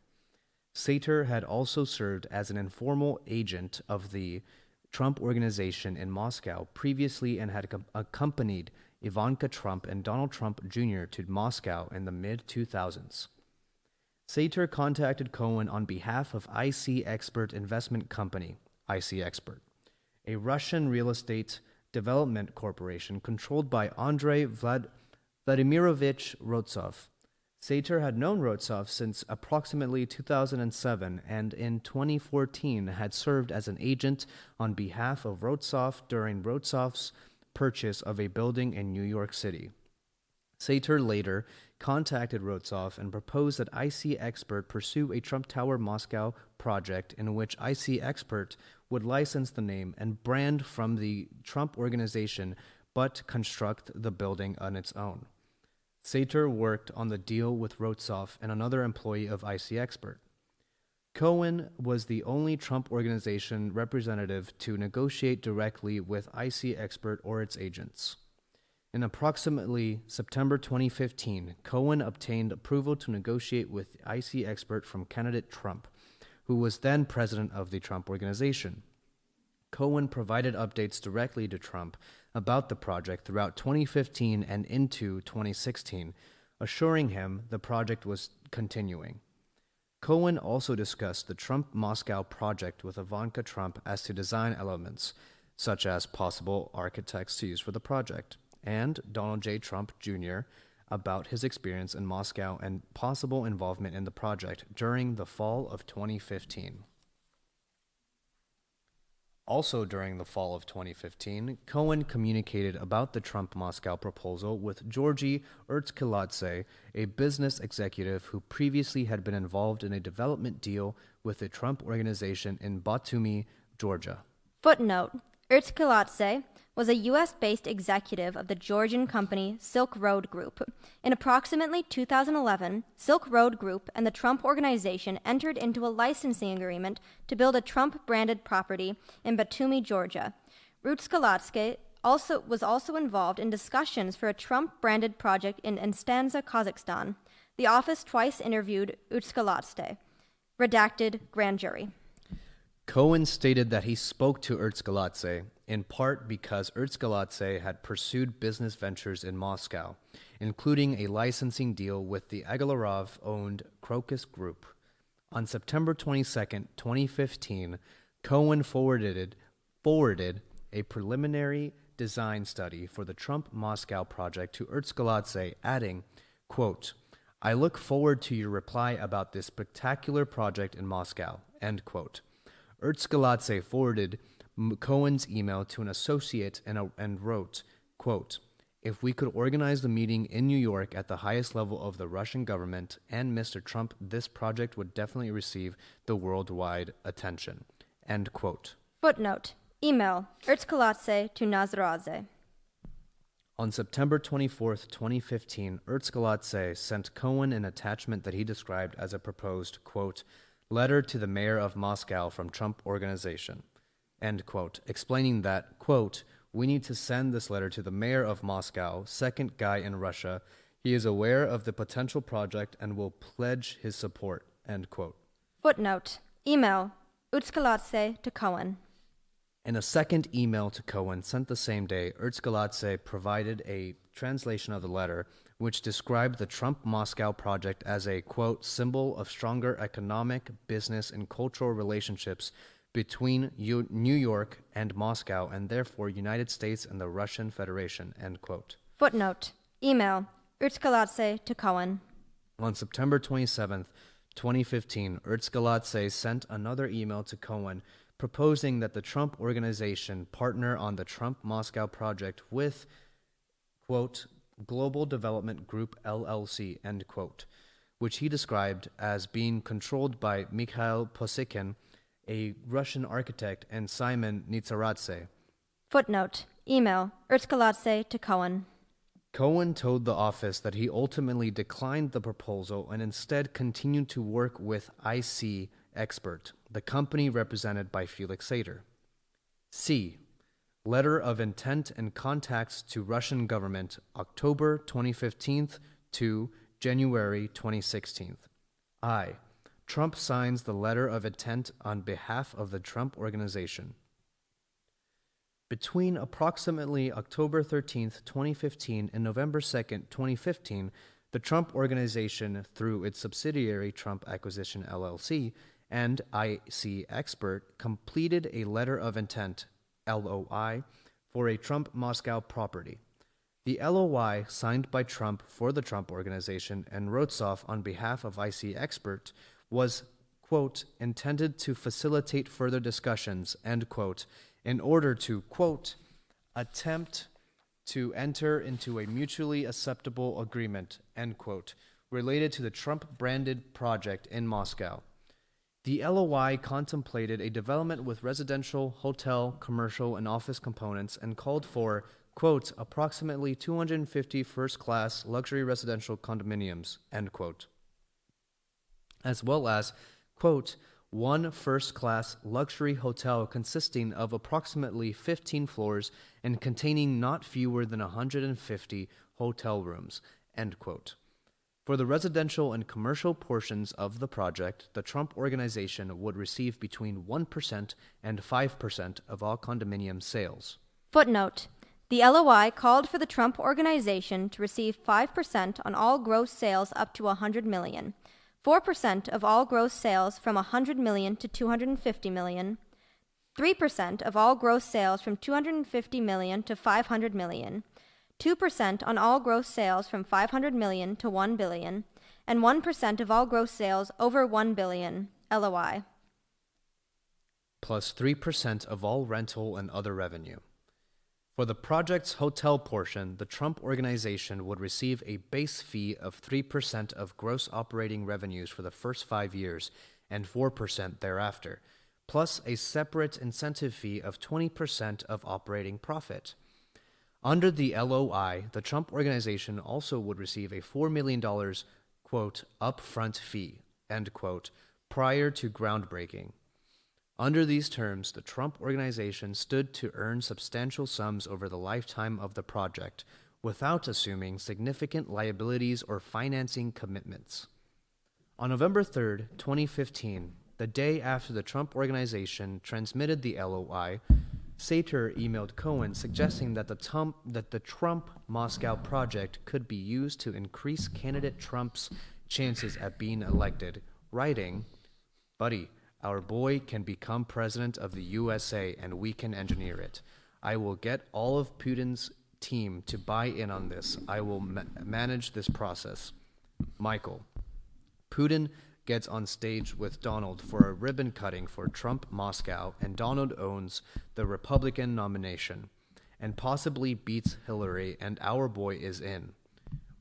Sater had also served as an informal agent of the Trump Organization in Moscow previously and had accompanied Ivanka Trump and Donald Trump Jr. to Moscow in the mid-2000s. Sater contacted Cohen on behalf of IC Expert Investment Company, IC Expert, a Russian real estate development corporation controlled by Andrei Vladimirovich Rotsov. Sater had known Rotsov since approximately 2007 and in 2014 had served as an agent on behalf of Rotsov during Rotsov's purchase of a building in New York City. Sater later contacted Rotsov and proposed that IC Expert pursue a Trump Tower Moscow project in which IC Expert would license the name and brand from the Trump Organization but construct the building on its own. Sater worked on the deal with Rotsov and another employee of IC Expert. Cohen was the only Trump Organization representative to negotiate directly with IC Expert or its agents. In approximately September 2015, Cohen obtained approval to negotiate with the IC expert from candidate Trump, who was then president of the Trump Organization. Cohen provided updates directly to Trump about the project throughout 2015 and into 2016, assuring him the project was continuing. Cohen also discussed the Trump-Moscow project with Ivanka Trump as to design elements, such as possible architects to use for the project, and Donald J. Trump Jr. about his experience in Moscow and possible involvement in the project during the fall of 2015. Also during the fall of 2015, Cohen communicated about the Trump-Moscow proposal with Georgy Ertzkeladze, a business executive who previously had been involved in a development deal with the Trump Organization in Batumi, Georgia. Footnote: Ertzkeladze was a U.S.-based executive of the Georgian company Silk Road Group. In approximately 2011, Silk Road Group and the Trump Organization entered into a licensing agreement to build a Trump-branded property in Batumi, Georgia. Ertzkeladze was also involved in discussions for a Trump-branded project in Constanza, Kazakhstan. The office twice interviewed Ertzkeladze. Redacted grand jury. Cohen stated that he spoke to Ertzkeladze in part because Ertzkeladze had pursued business ventures in Moscow, including a licensing deal with the Agalarov-owned Crocus Group. On September 22, 2015, Cohen forwarded a preliminary design study for the Trump-Moscow project to Ertzkeladze, adding, quote, "I look forward to your reply about this spectacular project in Moscow," end quote. Ertzkeladze forwarded Cohen's email to an associate and wrote, quote, "If we could organize the meeting in New York at the highest level of the Russian government and Mr. Trump, this project would definitely receive the worldwide attention," end quote. Footnote: Email Ertzkeladze to Nazradze. On September 24, 2015, Ertzkeladze sent Cohen an attachment that he described as a proposed, quote, "letter to the mayor of Moscow from Trump Organization," end quote, explaining that, quote, "we need to send this letter to the mayor of Moscow, second guy in Russia. He is aware of the potential project and will pledge his support," end quote. Footnote: Email Ertzkeladze to Cohen. In a second email to Cohen sent the same day, Ertzkeladze provided a translation of the letter, which described the Trump-Moscow project as a, quote, "symbol of stronger economic, business, and cultural relationships between New York and Moscow, and therefore United States and the Russian Federation," end quote. Footnote: Email Ertzkeladze to Cohen. On September 27, 2015, Ertzkeladze sent another email to Cohen proposing that the Trump Organization partner on the Trump-Moscow project with, quote, "Global Development Group LLC," end quote, which he described as being controlled by Mikhail Posikin, a Russian architect, and Simon Nitsaradze. Footnote: Email Ertzkeladze to Cohen. Cohen told the office that he ultimately declined the proposal and instead continued to work with IC Expert, the company represented by Felix Sater. C. Letter of Intent and Contacts to Russian Government, October 2015 to January 2016. I. Trump signs the letter of intent on behalf of the Trump Organization. Between approximately October 13, 2015 and November 2, 2015, the Trump Organization, through its subsidiary Trump Acquisition LLC and IC Expert, completed a letter of intent, LOI, for a Trump-Moscow property. The LOI, signed by Trump for the Trump Organization and Rotsov on behalf of IC Expert, was, quote, "intended to facilitate further discussions," end quote, in order to, quote, "attempt to enter into a mutually acceptable agreement," end quote, related to the Trump-branded project in Moscow. The LOI contemplated a development with residential, hotel, commercial, and office components and called for, quote, "approximately 250 first-class luxury residential condominiums," end quote, as well as, quote, one first-class luxury hotel consisting of approximately 15 floors and containing not fewer than 150 hotel rooms, end quote. For the residential and commercial portions of the project, the Trump Organization would receive between 1% and 5% of all condominium sales. Footnote. The LOI called for the Trump Organization to receive 5% on all gross sales up to $100 million, 4% of all gross sales from $100 million to $250 million, 3% of all gross sales from $250 million to $500 million, 2% on all gross sales from $500 million to $1 billion, and 1% of all gross sales over $1 billion, LOI. Plus 3% of all rental and other revenue. For the project's hotel portion, the Trump Organization would receive a base fee of 3% of gross operating revenues for the first 5 years and 4% thereafter, plus a separate incentive fee of 20% of operating profit. Under the LOI, the Trump Organization also would receive a $4 million, quote, upfront fee, end quote, prior to groundbreaking. Under these terms, the Trump Organization stood to earn substantial sums over the lifetime of the project, without assuming significant liabilities or financing commitments. On November 3, 2015, the day after the Trump Organization transmitted the LOI, Sater emailed Cohen suggesting that the Trump Moscow project could be used to increase candidate Trump's chances at being elected, writing, "Buddy, our boy can become president of the USA and we can engineer it. I will get all of Putin's team to buy in on this. I will manage this process. Michael." Putin gets on stage with Donald for a ribbon cutting for Trump Moscow, and Donald owns the Republican nomination and possibly beats Hillary, and our boy is in.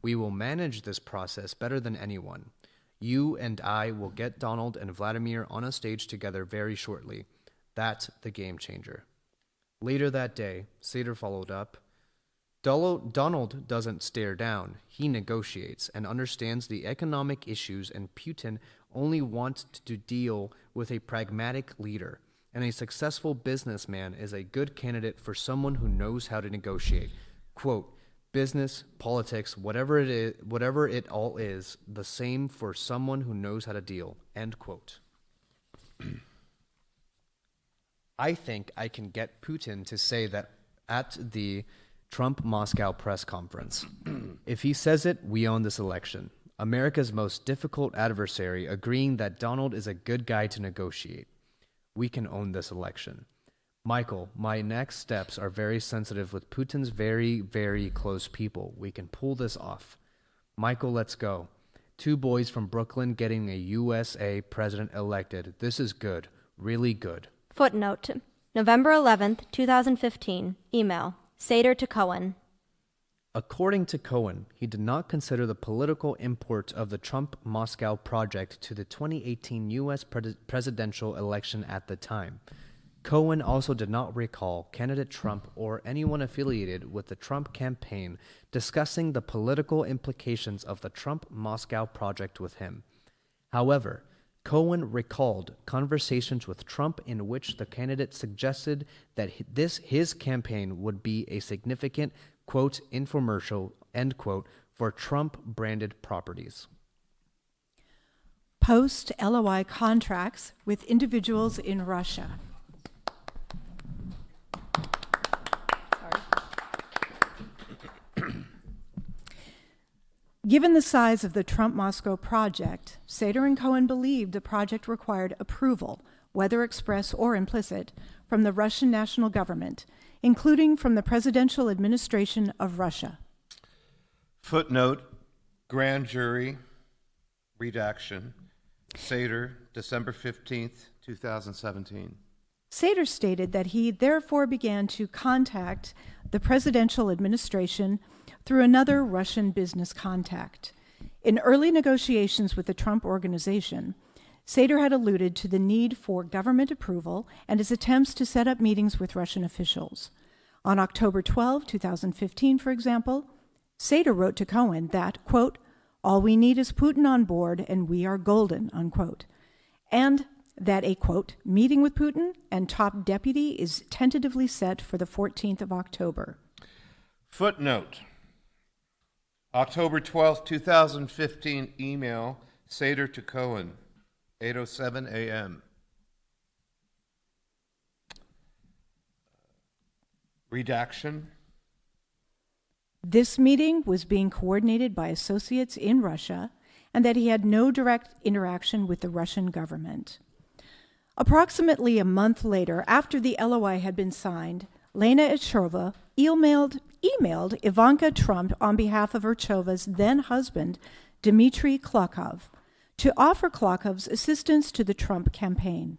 We will manage this process better than anyone. You and I will get Donald and Vladimir on a stage together very shortly. That's the game changer. Later that day, Sater followed up, Donald doesn't stare down. He negotiates and understands the economic issues, and Putin only wants to deal with a pragmatic leader, and a successful businessman is a good candidate for someone who knows how to negotiate. Quote, business, politics, whatever it all is, the same for someone who knows how to deal, end quote. I think I can get Putin to say that at the Trump Moscow press conference. If he says it, we own this election. America's most difficult adversary agreeing that Donald is a good guy to negotiate. We can own this election. Michael, my next steps are very sensitive with Putin's very, very close people. We can pull this off. Michael, let's go. 2 boys from Brooklyn getting a USA president elected. This is good. Really good. Footnote. November 11th, 2015. Email. Sater to Cohen. According to Cohen, he did not consider the political import of the Trump-Moscow project to the 2018 U.S. presidential election at the time. Cohen also did not recall candidate Trump or anyone affiliated with the Trump campaign discussing the political implications of the Trump-Moscow project with him. However, Cohen recalled conversations with Trump in which the candidate suggested that his campaign would be a significant, quote, infomercial, end quote, for Trump-branded properties. Post-LOI contracts with individuals in Russia. Given the size of the Trump-Moscow project, Sater and Cohen believed the project required approval, whether express or implicit, from the Russian national government, including from the presidential administration of Russia. Footnote, grand jury, redaction, Sater, December 15th, 2017. Sater stated that he therefore began to contact the presidential administration through another Russian business contact. In early negotiations with the Trump Organization, Sater had alluded to the need for government approval and his attempts to set up meetings with Russian officials. On October 12, 2015, for example, Sater wrote to Cohen that, quote, all we need is Putin on board and we are golden, unquote, and that a, quote, meeting with Putin and top deputy is tentatively set for the 14th of October. Footnote. October 12th, 2015 email, Seder to Cohen, 8:07 a.m. Redaction. This meeting was being coordinated by associates in Russia and that he had no direct interaction with the Russian government. Approximately a month later, after the LOI had been signed, Lena Erchova emailed Ivanka Trump on behalf of Erchova's then-husband, Dmitry Klokov, to offer Klokov's assistance to the Trump campaign.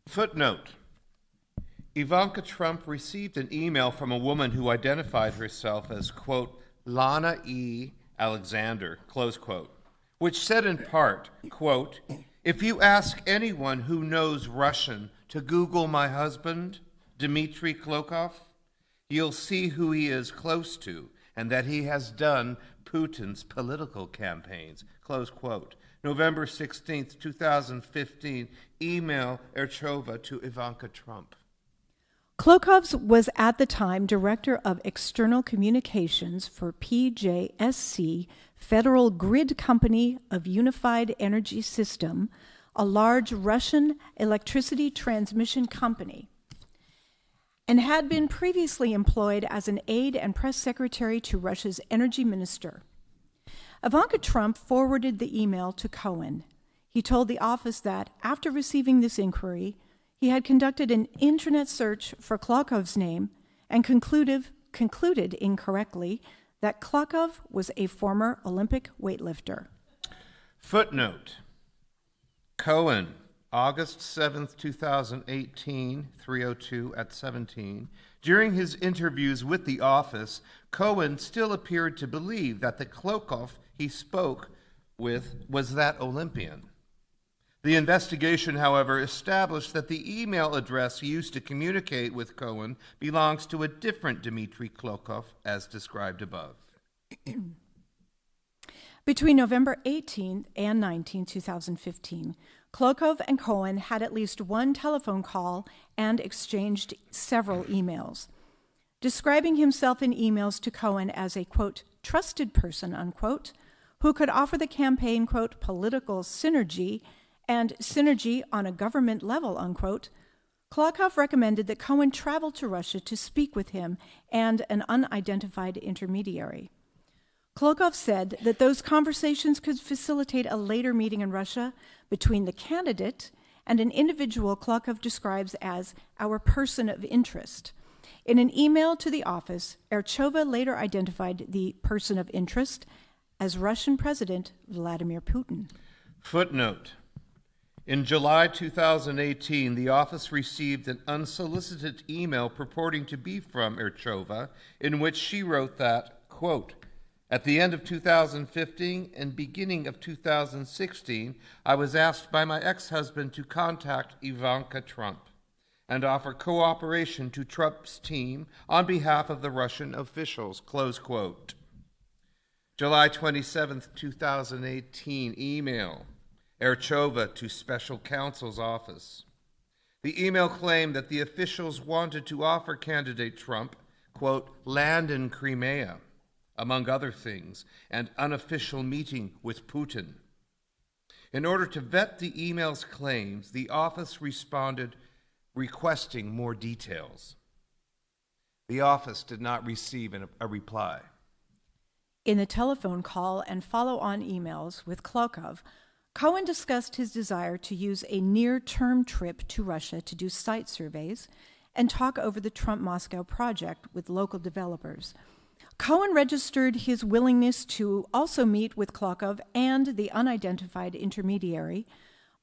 Footnote. Ivanka Trump received an email from a woman who identified herself as, quote, Lana E. Alexander, close quote, which said in part, quote, if you ask anyone who knows Russian to Google my husband, Dmitry Klokov, you'll see who he is close to and that he has done Putin's political campaigns, close quote. November 16th, 2015, email Erchova to Ivanka Trump. Klokovs was at the time director of external communications for PJSC, Federal Grid Company of Unified Energy System, a large Russian electricity transmission company, and had been previously employed as an aide and press secretary to Russia's energy minister. Ivanka Trump forwarded the email to Cohen. He told the office that, after receiving this inquiry, he had conducted an internet search for Klokov's name and concluded incorrectly that Klokov was a former Olympic weightlifter. Footnote. Cohen, August 7th, 2018, 3:02 at 17. During his interviews with the office, Cohen still appeared to believe that the Klokov he spoke with was that Olympian. The investigation, however, established that the email address used to communicate with Cohen belongs to a different Dmitry Klokov, as described above. Between November 18 and 19, 2015, Klokov and Cohen had at least one telephone call and exchanged several emails. Describing himself in emails to Cohen as a, quote, trusted person, unquote, who could offer the campaign, quote, political synergy and synergy on a government level, unquote, Klokov recommended that Cohen travel to Russia to speak with him and an unidentified intermediary. Klokov said that those conversations could facilitate a later meeting in Russia between the candidate and an individual Klokov describes as our person of interest. In an email to the office, Erchova later identified the person of interest as Russian President Vladimir Putin. Footnote. In July 2018, the office received an unsolicited email purporting to be from Erchova, in which she wrote that, quote, at the end of 2015 and beginning of 2016, I was asked by my ex-husband to contact Ivanka Trump and offer cooperation to Trump's team on behalf of the Russian officials, close quote. July 27th, 2018, email. Erchova to Special Counsel's office. The email claimed that the officials wanted to offer candidate Trump, quote, land in Crimea, among other things, and unofficial meeting with Putin. In order to vet the email's claims, the office responded requesting more details. The office did not receive a reply. In the telephone call and follow-on emails with Klokov, Cohen discussed his desire to use a near-term trip to Russia to do site surveys and talk over the Trump-Moscow project with local developers. Cohen registered his willingness to also meet with Klokov and the unidentified intermediary,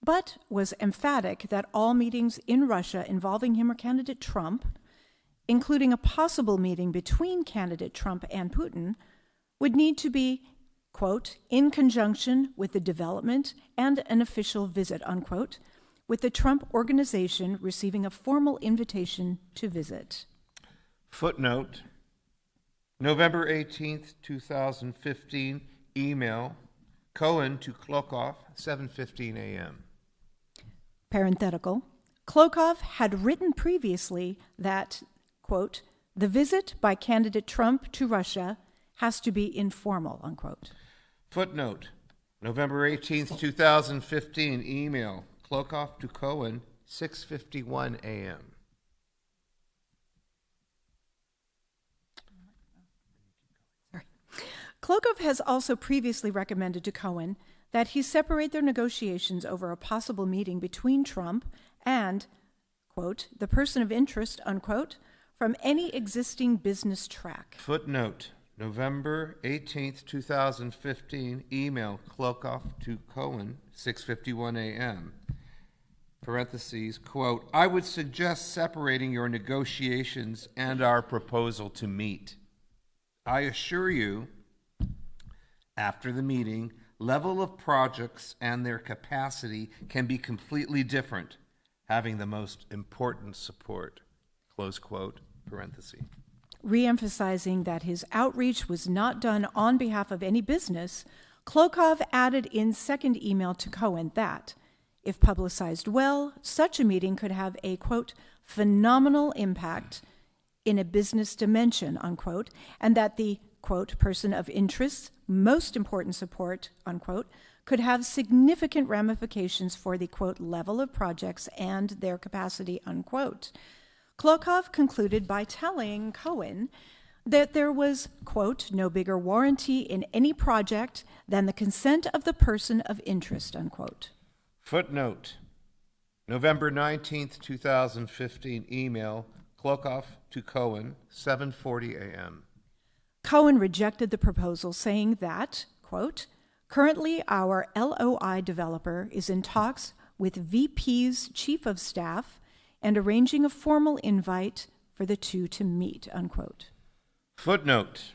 but was emphatic that all meetings in Russia involving him or candidate Trump, including a possible meeting between candidate Trump and Putin, would need to be, quote, in conjunction with the development and an official visit, unquote, with the Trump organization receiving a formal invitation to visit. Footnote, November 18th, 2015, email, Cohen to Klokov, 7:15 a.m. Parenthetical, Klokov had written previously that, quote, the visit by candidate Trump to Russia has to be informal, unquote. Footnote, November 18th, 2015, email, Klokov to Cohen, 6:51 a.m. Klokov has also previously recommended to Cohen that he separate their negotiations over a possible meeting between Trump and, quote, the person of interest, unquote, from any existing business track. Footnote, November 18th, 2015, email, Klokov to Cohen, 6:51 a.m. Parentheses, quote, I would suggest separating your negotiations and our proposal to meet. I assure you, after the meeting, level of projects and their capacity can be completely different, having the most important support, close quote, parenthesis. Re-emphasizing that his outreach was not done on behalf of any business, Klokov added in second email to Cohen that, if publicized well, such a meeting could have a, quote, phenomenal impact in a business dimension, unquote, and that the, quote, person of interest, most important support, unquote, could have significant ramifications for the, quote, level of projects and their capacity, unquote. Klokov concluded by telling Cohen that there was, quote, no bigger warranty in any project than the consent of the person of interest, unquote. Footnote, November 19th, 2015, email, Klokov to Cohen, 7:40 a.m. Cohen rejected the proposal, saying that, quote, currently our LOI developer is in talks with VP's chief of staff and arranging a formal invite for the two to meet, unquote. Footnote,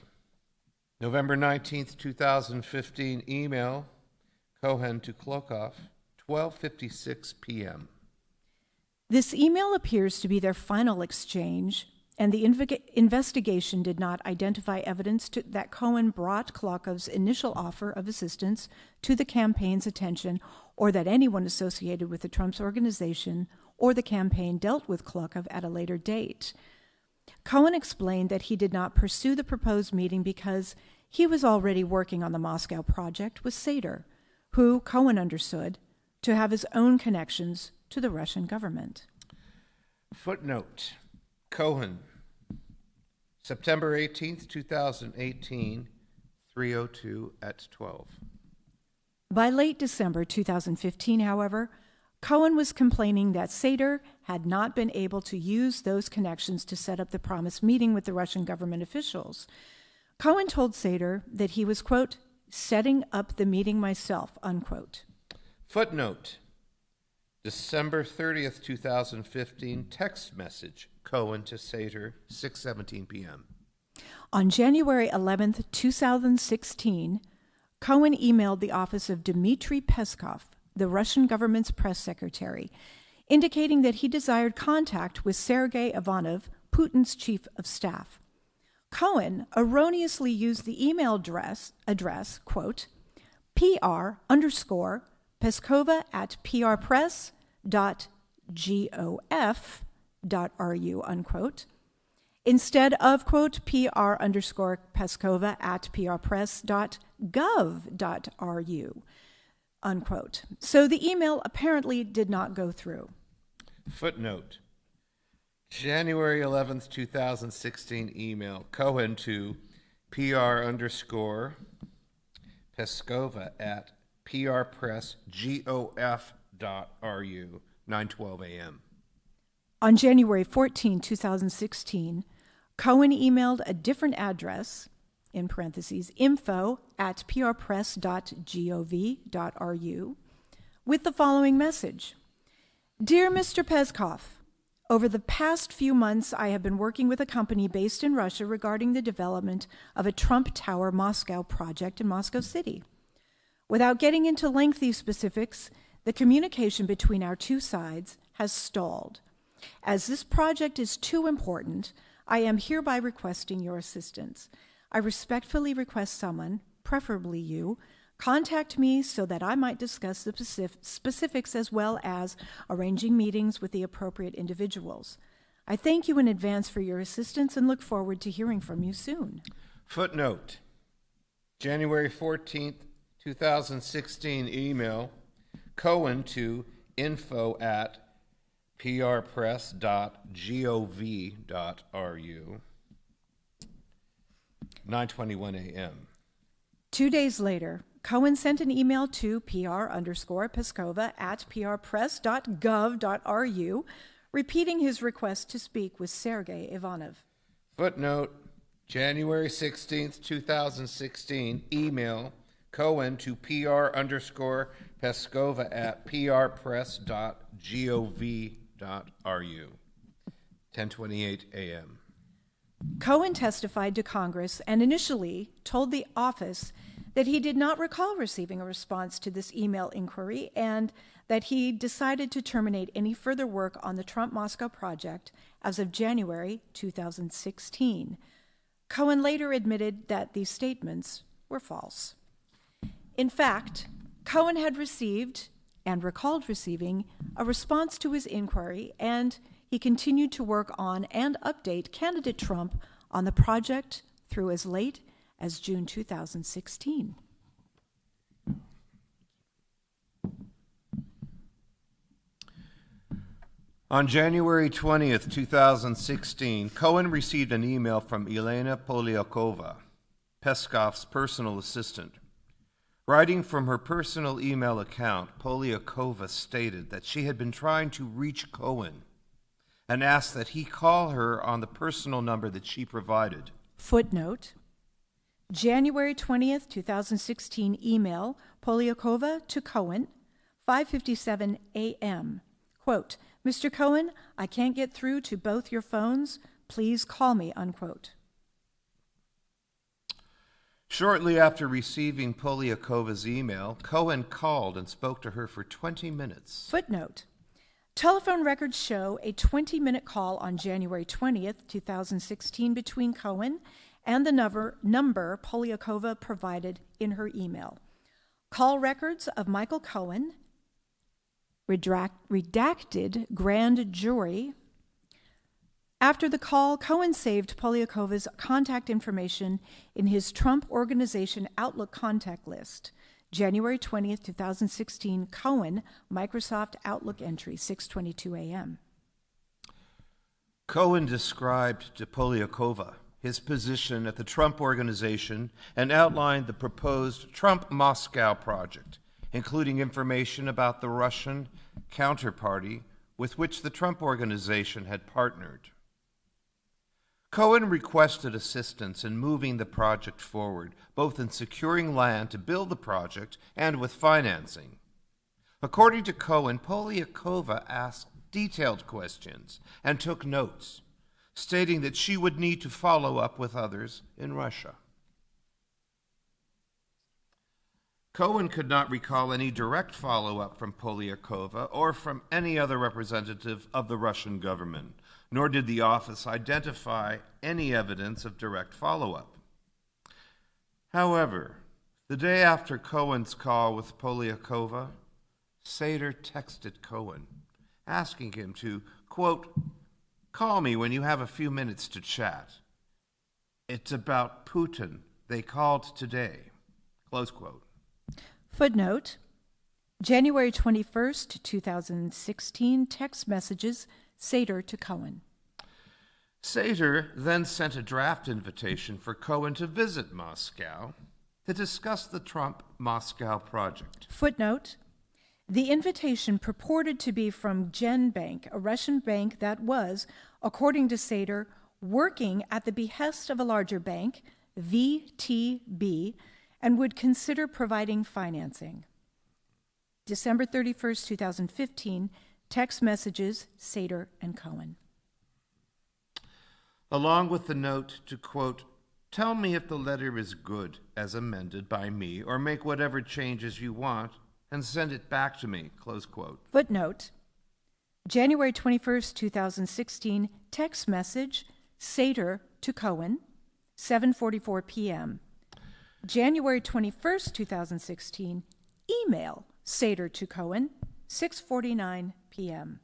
November 19th, 2015, email, Cohen to Klokov, 12:56 p.m. This email appears to be their final exchange, and the investigation did not identify evidence that Cohen brought Klokov's initial offer of assistance to the campaign's attention, or that anyone associated with the Trump's organization or the campaign dealt with Klokov at a later date. Cohen explained that he did not pursue the proposed meeting because he was already working on the Moscow project with Sater, who Cohen understood to have his own connections to the Russian government. Footnote, Cohen, September 18th, 2018, 3:02 at 12. By late December 2015, however, Cohen was complaining that Sater had not been able to use those connections to set up the promised meeting with the Russian government officials. Cohen told Sater that he was, quote, setting up the meeting myself, unquote. Footnote, December 30th, 2015, text message, Cohen to Sater, 6:17 p.m. On January 11th, 2016, Cohen emailed the office of Dmitry Peskov, the Russian government's press secretary, indicating that he desired contact with Sergei Ivanov, Putin's chief of staff. Cohen erroneously used the email address, quote, PR_Peskova@prpress.gov.ru, unquote, instead of, quote, PR_Peskova@prpress.gov.ru, unquote. So the email apparently did not go through. Footnote, January 11th, 2016, email, Cohen to PR_Peskova@prpress.gov.ru, 9:12 a.m. On January 14, 2016, Cohen emailed a different address, in parentheses, info@prpress.gov.ru, with the following message. Dear Mr. Peskov, over the past few months, I have been working with a company based in Russia regarding the development of a Trump Tower Moscow project in Moscow City. Without getting into lengthy specifics, the communication between our two sides has stalled. As this project is too important, I am hereby requesting your assistance. I respectfully request someone, preferably you, Contact me so that I might discuss the specifics as well as arranging meetings with the appropriate individuals. I thank you in advance for your assistance and look forward to hearing from you soon. Footnote, January 14th, 2016 email, Cohen to info@prpress.gov.ru, 9:21 a.m. 2 days later, Cohen sent an email to pr_Peskova@prpress.gov.ru, repeating his request to speak with Sergei Ivanov. Footnote, January 16th, 2016, email, Cohen to pr_Peskova@prpress.gov.ru, 10:28 a.m. Cohen testified to Congress and initially told the office that he did not recall receiving a response to this email inquiry and that he decided to terminate any further work on the Trump-Moscow project as of January 2016. Cohen later admitted that these statements were false. In fact, Cohen had received and recalled receiving a response to his inquiry, and he continued to work on and update candidate Trump on the project through as late as June 2016. On January 20th, 2016, Cohen received an email from Elena Polyakova, Peskov's personal assistant. Writing from her personal email account, Polyakova stated that she had been trying to reach Cohen and asked that he call her on the personal number that she provided. Footnote, January 20th, 2016 email, Polyakova to Cohen, 5:57 a.m. Quote, Mr. Cohen, I can't get through to both your phones. Please call me, unquote. Shortly after receiving Polyakova's email, Cohen called and spoke to her for 20 minutes. Footnote, telephone records show a 20-minute call on January 20th, 2016 between Cohen and the number Polyakova provided in her email. Call records of Michael Cohen, redacted grand jury. After the call, Cohen saved Polyakova's contact information in his Trump Organization Outlook contact list. January 20th, 2016, Cohen, Microsoft Outlook entry, 6:22 a.m. Cohen described to Polyakova his position at the Trump Organization and outlined the proposed Trump-Moscow project, including information about the Russian counterparty with which the Trump Organization had partnered. Cohen requested assistance in moving the project forward, both in securing land to build the project and with financing. According to Cohen, Polyakova asked detailed questions and took notes, stating that she would need to follow up with others in Russia. Cohen could not recall any direct follow-up from Polyakova or from any other representative of the Russian government, nor did the office identify any evidence of direct follow-up. However, the day after Cohen's call with Polyakova, Sater texted Cohen, asking him to, quote, call me when you have a few minutes to chat. It's about Putin. They called today, close quote. Footnote, January 21st, 2016, text messages, Sater to Cohen. Sater then sent a draft invitation for Cohen to visit Moscow to discuss the Trump-Moscow project. Footnote, the invitation purported to be from GenBank, a Russian bank that was, according to Sater, working at the behest of a larger bank, VTB, and would consider providing financing. December 31st, 2015, text messages, Sater and Cohen. Along with the note to, quote, tell me if the letter is good as amended by me, or make whatever changes you want and send it back to me, close quote. Footnote, January 21st, 2016, text message, Sater to Cohen, 7:44 p.m. January 21st, 2016, email Sater to Cohen, 6:49 p.m.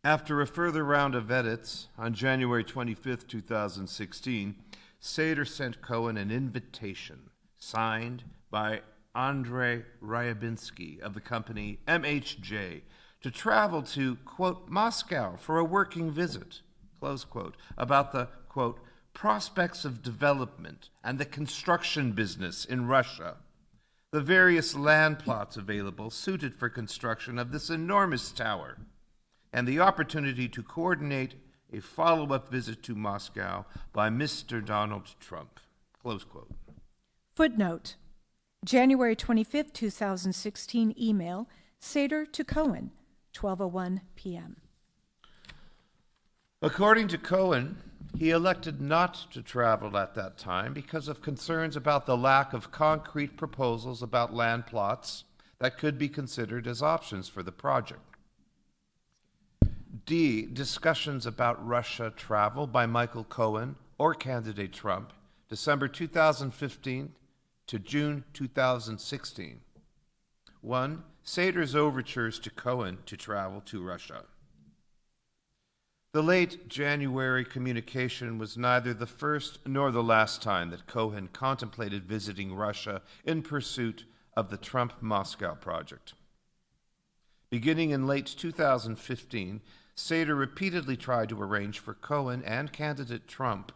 After a further round of edits, on January 25th, 2016, Sater sent Cohen an invitation signed by Andrei Ryabinsky of the company MHJ to travel to, quote, Moscow for a working visit, close quote, about the, quote, prospects of development and the construction business in Russia, the various land plots available suited for construction of this enormous tower, and the opportunity to coordinate a follow-up visit to Moscow by Mr. Donald Trump, close quote. Footnote, January 25th, 2016, email Sater to Cohen, 12:01 p.m. According to Cohen, he elected not to travel at that time because of concerns about the lack of concrete proposals about land plots that could be considered as options for the project. D. Discussions about Russia travel by Michael Cohen or candidate Trump, December 2015 to June 2016. 1. Sater's overtures to Cohen to travel to Russia. The late January communication was neither the first nor the last time that Cohen contemplated visiting Russia in pursuit of the Trump-Moscow project. Beginning in late 2015, Sater repeatedly tried to arrange for Cohen and candidate Trump,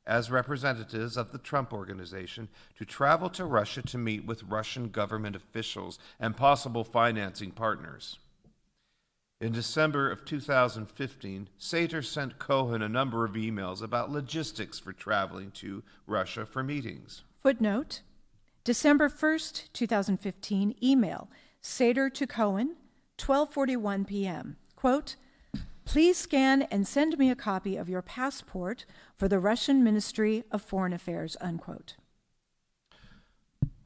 as representatives of the Trump Organization, to travel to Russia to meet with Russian government officials and possible financing partners. In December of 2015, Sater sent Cohen a number of emails about logistics for traveling to Russia for meetings. Footnote, December 1st, 2015, email Sater to Cohen, 12:41 p.m. Quote, please scan and send me a copy of your passport for the Russian Ministry of Foreign Affairs, unquote.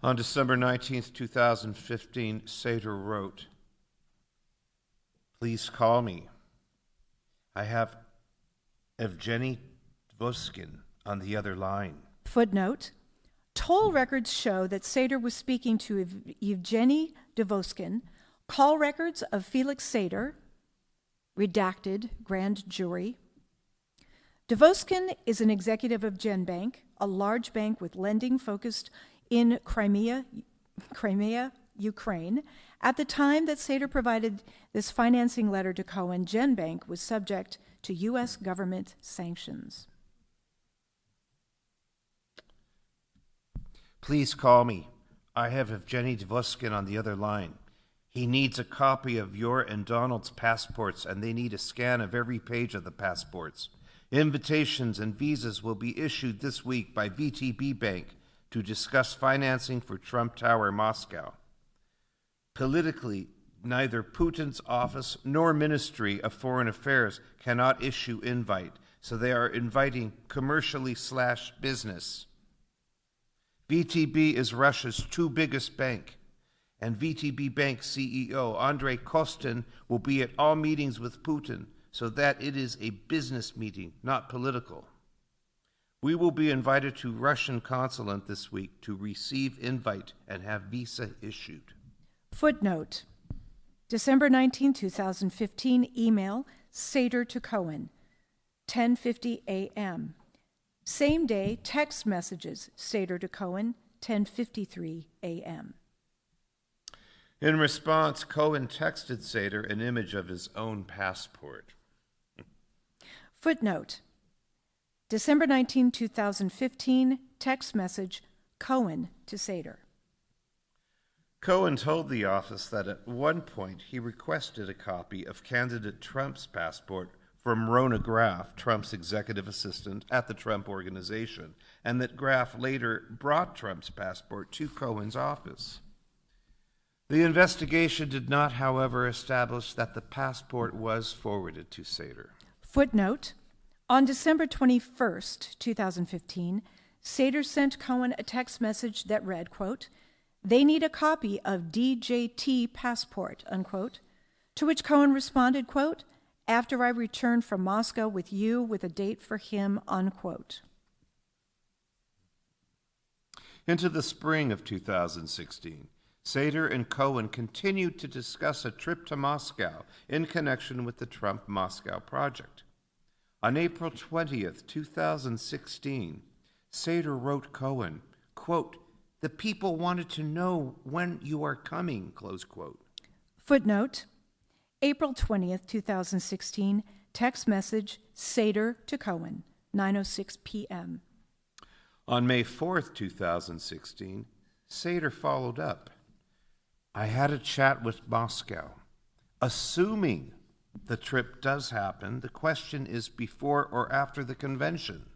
On December 19th, 2015, Sater wrote, please call me. I have Evgeny Dvoskin on the other line. Footnote, toll records show that Sater was speaking to Evgeny Dvoskin. Call records of Felix Sater, redacted, grand jury. Dvoskin is an executive of GenBank, a large bank with lending focused in Crimea, Ukraine. At the time that Sater provided this financing letter to Cohen, GenBank was subject to U.S. government sanctions. Please call me. I have Evgeny Dvoskin on the other line. He needs a copy of your and Donald's passports, and they need a scan of every page of the passports. Invitations and visas will be issued this week by VTB Bank to discuss financing for Trump Tower Moscow. Politically, neither Putin's office nor Ministry of Foreign Affairs cannot issue invite, so they are inviting commercially/business. VTB is Russia's two biggest bank, and VTB Bank CEO Andrei Kostin will be at all meetings with Putin, so that it is a business meeting, not political. We will be invited to Russian consulate this week to receive invite and have visa issued. Footnote, December 19, 2015, email Sater to Cohen, 10:50 a.m. Same day, text messages Sater to Cohen, 10:53 a.m. In response, Cohen texted Sater an image of his own passport. Footnote, December 19, 2015, text message Cohen to Sater. Cohen told the office that at one point he requested a copy of candidate Trump's passport from Rona Graff, Trump's executive assistant at the Trump Organization, and that Graff later brought Trump's passport to Cohen's office. The investigation did not, however, establish that the passport was forwarded to Sater. Footnote, on December 21st, 2015, Sater sent Cohen a text message that read, quote, they need a copy of DJT passport, unquote, to which Cohen responded, quote, after I return from Moscow with you with a date for him, unquote. Into the spring of 2016, Sater and Cohen continued to discuss a trip to Moscow in connection with the Trump Moscow project. On April 20th, 2016, Sater wrote Cohen, quote, "The people wanted to know when you are coming," close quote. Footnote, April 20th, 2016, text message, Sater to Cohen, 9:06 p.m. On May 4th, 2016, Sater followed up. "I had a chat with Moscow. Assuming the trip does happen, the question is before or after the convention.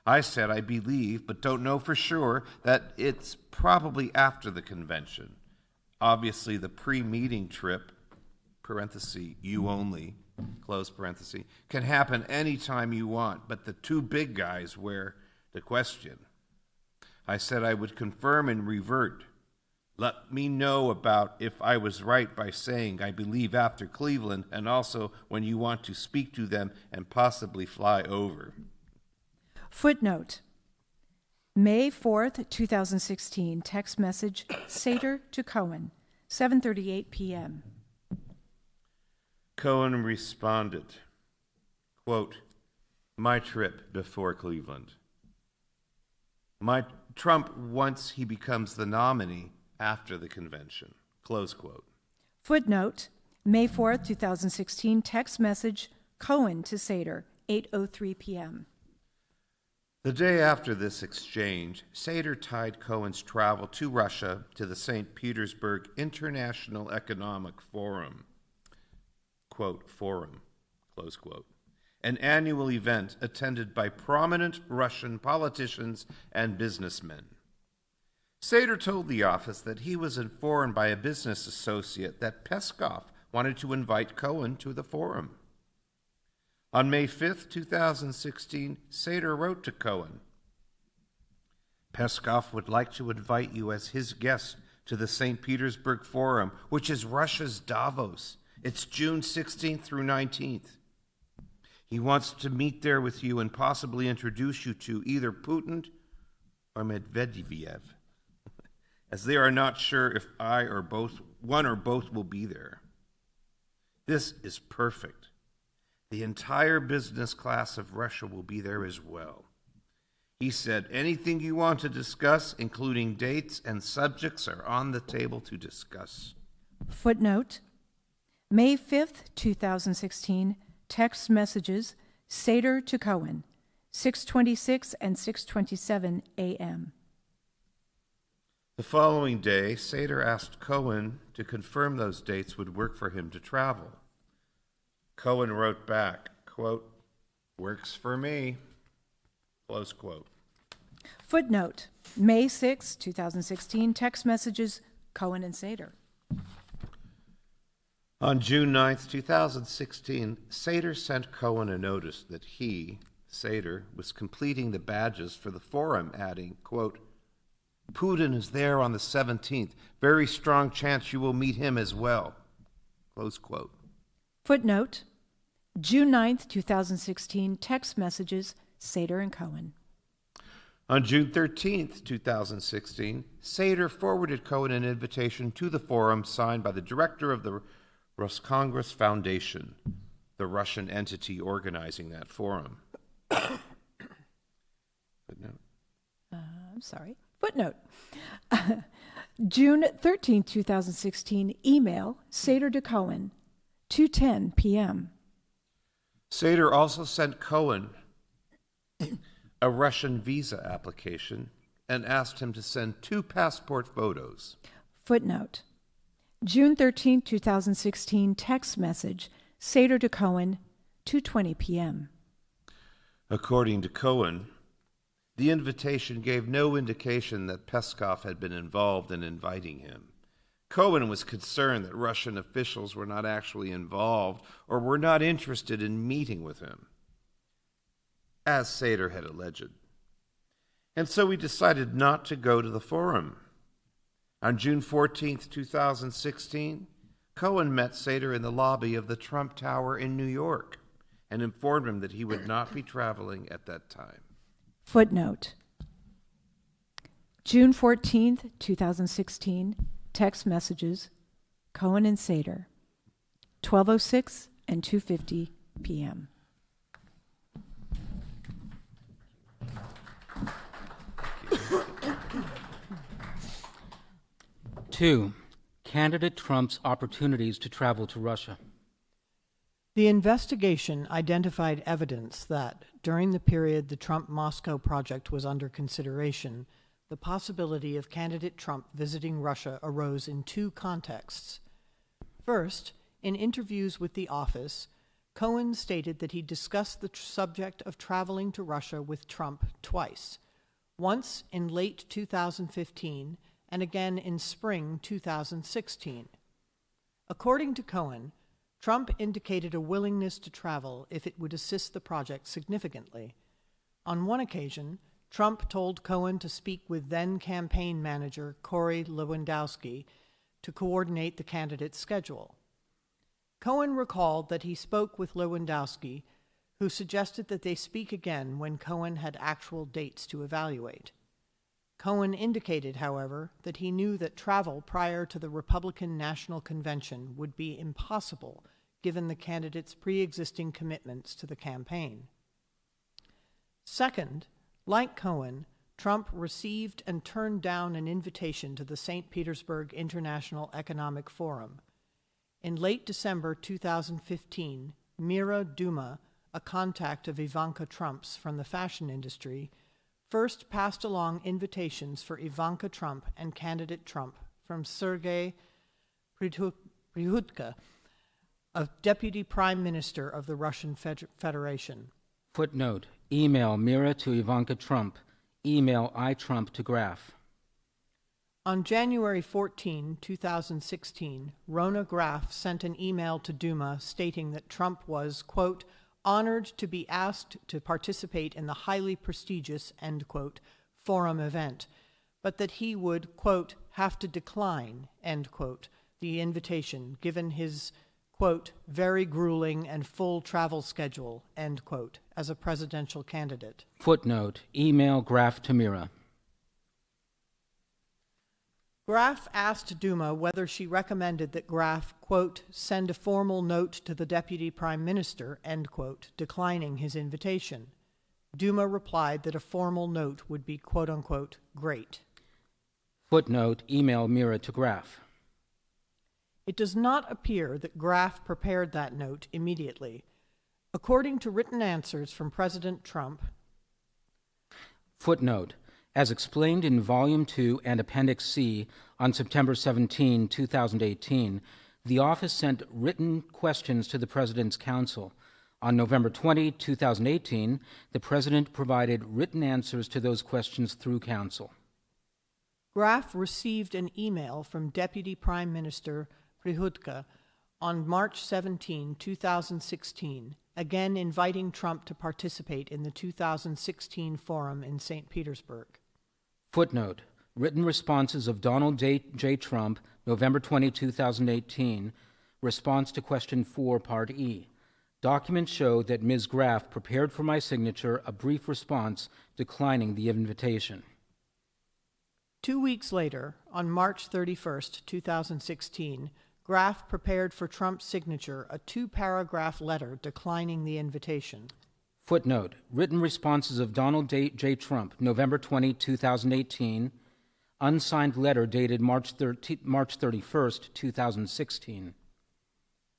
I said I believe, but don't know for sure, that it's probably after the convention. Obviously, the pre-meeting trip, parenthesis, you only, close parenthesis, can happen anytime you want, but the two big guys were the question. I said I would confirm and revert. Let me know about if I was right by saying I believe after Cleveland and also when you want to speak to them and possibly fly over." Footnote, May 4th, 2016, text message, Sater to Cohen, 7:38 p.m. Cohen responded, quote, "My trip before Cleveland. Trump once he becomes the nominee after the convention," close quote. Footnote, May 4th, 2016, text message, Cohen to Sater, 8:03 p.m. The day after this exchange, Sater tied Cohen's travel to Russia to the St. Petersburg International Economic Forum, quote, "forum," close quote, an annual event attended by prominent Russian politicians and businessmen. Sater told the office that he was informed by a business associate that Peskov wanted to invite Cohen to the forum. On May 5th, 2016, Sater wrote to Cohen, "Peskov would like to invite you as his guest to the St. Petersburg Forum, which is Russia's Davos. It's June 16th through 19th. He wants to meet there with you and possibly introduce you to either Putin or Medvedev, as they are not sure if one or both will be there. This is perfect. The entire business class of Russia will be there as well. He said, anything you want to discuss, including dates and subjects, are on the table to discuss." Footnote, May 5th, 2016, text messages, Sater to Cohen, 6:26 and 6:27 a.m. The following day, Sater asked Cohen to confirm those dates would work for him to travel. Cohen wrote back, quote, "Works for me," close quote. Footnote, May 6, 2016, text messages, Cohen and Sater. On June 9th, 2016, Sater sent Cohen a notice that he, Sater, was completing the badges for the forum, adding, quote, "Putin is there on the 17th. Very strong chance you will meet him as well," close quote. Footnote, June 9th, 2016, text messages, Sater and Cohen. On June 13th, 2016, Sater forwarded Cohen an invitation to the forum signed by the director of the Roscongress Foundation, the Russian entity organizing that forum. Footnote. Footnote. June 13, 2016, email, Sater to Cohen, 2:10 p.m. Sater also sent Cohen a Russian visa application and asked him to send 2 passport photos. Footnote. June 13, 2016, text message, Sater to Cohen, 2:20 p.m. According to Cohen, the invitation gave no indication that Peskov had been involved in inviting him. Cohen was concerned that Russian officials were not actually involved or were not interested in meeting with him, as Sater had alleged. And so he decided not to go to the forum. On June 14, 2016, Cohen met Sater in the lobby of the Trump Tower in New York and informed him that he would not be traveling at that time. Footnote. June 14th, 2016, text messages, Cohen and Sater, 12:06 and 2:50 p.m. Two, candidate Trump's opportunities to travel to Russia. The investigation identified evidence that, during the period the Trump-Moscow project was under consideration, the possibility of candidate Trump visiting Russia arose in two contexts. First, in interviews with the office, Cohen stated that he discussed the subject of traveling to Russia with Trump twice, once in late 2015 and again in spring 2016. According to Cohen, Trump indicated a willingness to travel if it would assist the project significantly. On one occasion, Trump told Cohen to speak with then-campaign manager Corey Lewandowski to coordinate the candidate's schedule. Cohen recalled that he spoke with Lewandowski, who suggested that they speak again when Cohen had actual dates to evaluate. Cohen indicated, however, that he knew that travel prior to the Republican National Convention would be impossible given the candidate's pre-existing commitments to the campaign. Second, like Cohen, Trump received and turned down an invitation to the St. Petersburg International Economic Forum. In late December 2015, Mira Duma, a contact of Ivanka Trump's from the fashion industry, first passed along invitations for Ivanka Trump and candidate Trump from Sergei Prihutka, a deputy prime minister of the Russian Federation. Footnote, email Mira to Ivanka Trump, email iTrump to Graf. On January 14, 2016, Rona Graf sent an email to Duma stating that Trump was, quote, honored to be asked to participate in the highly prestigious, end quote, forum event, but that he would, quote, have to decline, end quote, the invitation given his, quote, very grueling and full travel schedule, end quote, as a presidential candidate. Footnote, email Graf to Mira. Graf asked Duma whether she recommended that Graf, quote, send a formal note to the deputy prime minister, end quote, declining his invitation. Duma replied that a formal note would be, quote unquote, great. Footnote, email Mira to Graf. It does not appear that Graf prepared that note immediately. According to written answers from President Trump. Footnote, as explained in Volume 2 and Appendix C on September 17, 2018, the office sent written questions to the President's counsel. On November 20, 2018, the President provided written answers to those questions through counsel. Graf received an email from Deputy Prime Minister Prihutka on March 17, 2016, again inviting Trump to participate in the 2016 forum in St. Petersburg. Footnote, written responses of Donald J. Trump, November 20, 2018, response to question 4, Part E. Documents show that Ms. Graf prepared for my signature a brief response declining the invitation. 2 weeks later, on March 31, 2016, Graf prepared for Trump's signature a 2-paragraph letter declining the invitation. Footnote, written responses of Donald J. Trump, November 20, 2018, unsigned letter dated March 31, 2016.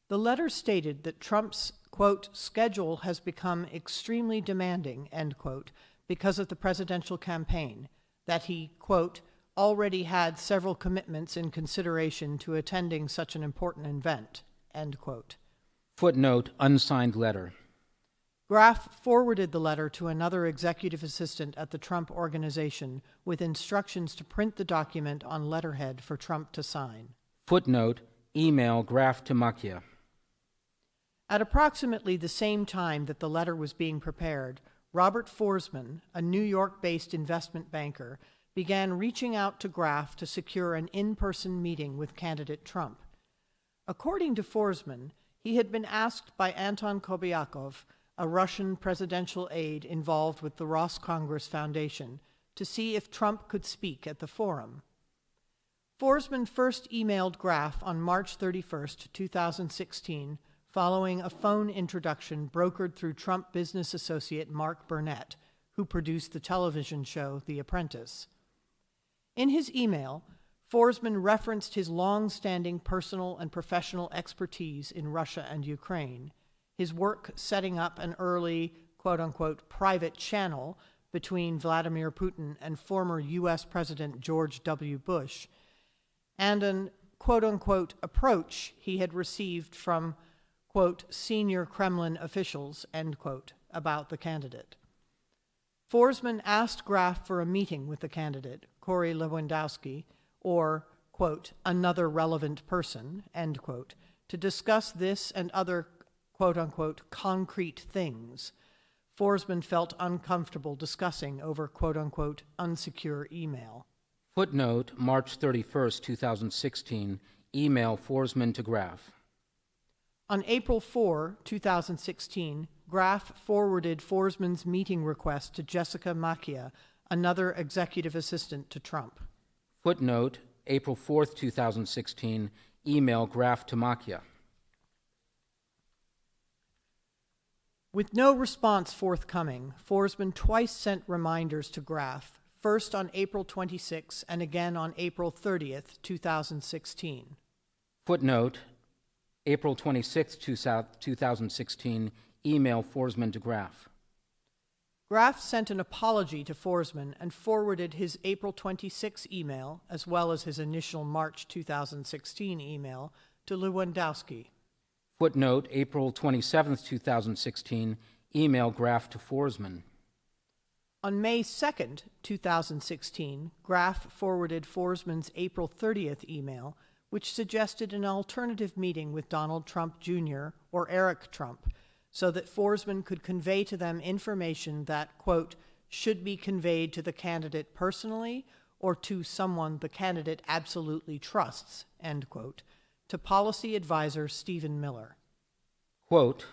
The letter stated that Trump's, quote, schedule has become extremely demanding, end quote, because of the presidential campaign, that he, quote, already had several commitments in consideration to attending such an important event, end quote. Footnote, unsigned letter. Graf forwarded the letter to another executive assistant at the Trump Organization with instructions to print the document on letterhead for Trump to sign. Footnote, email Graf to Makia. At approximately the same time that the letter was being prepared, Robert Forsman, a New York-based investment banker, began reaching out to Graf to secure an in-person meeting with candidate Trump. According to Forsman, he had been asked by Anton Kobiakov, a Russian presidential aide involved with the Ross Congress Foundation, to see if Trump could speak at the forum. Forsman first emailed Graf on March 31, 2016, following a phone introduction brokered through Trump business associate Mark Burnett, who produced the television show The Apprentice. In his email, Forsman referenced his long-standing personal and professional expertise in Russia and Ukraine, his work setting up an early, quote-unquote, private channel between Vladimir Putin and former U.S. President George W. Bush, and an, quote-unquote, approach he had received from, quote, senior Kremlin officials, end quote, about the candidate. Forsman asked Graf for a meeting with the candidate, Corey Lewandowski, or, quote, another relevant person, end quote, to discuss this and other, quote-unquote, concrete things Forsman felt uncomfortable discussing over, quote-unquote, unsecure email. Footnote, March 31, 2016, email Forsman to Graf. On April 4, 2016, Graf forwarded Forsman's meeting request to Jessica Macchia, another executive assistant to Trump. Footnote, April 4, 2016, email Graf to Macchia. With no response forthcoming, Forsman twice sent reminders to Graf, first on April 26 and again on April 30, 2016. Footnote, April 26, 2016, email Forsman to Graf. Graf sent an apology to Forsman and forwarded his April 26 email, as well as his initial March 2016 email, to Lewandowski. Footnote, April 27, 2016, email Graf to Forsman. On May 2, 2016, Graf forwarded Forsman's April 30th email, which suggested an alternative meeting with Donald Trump Jr. or Eric Trump, so that Forsman could convey to them information that, quote, should be conveyed to the candidate personally or to someone the candidate absolutely trusts, end quote, to policy advisor Stephen Miller. Quote,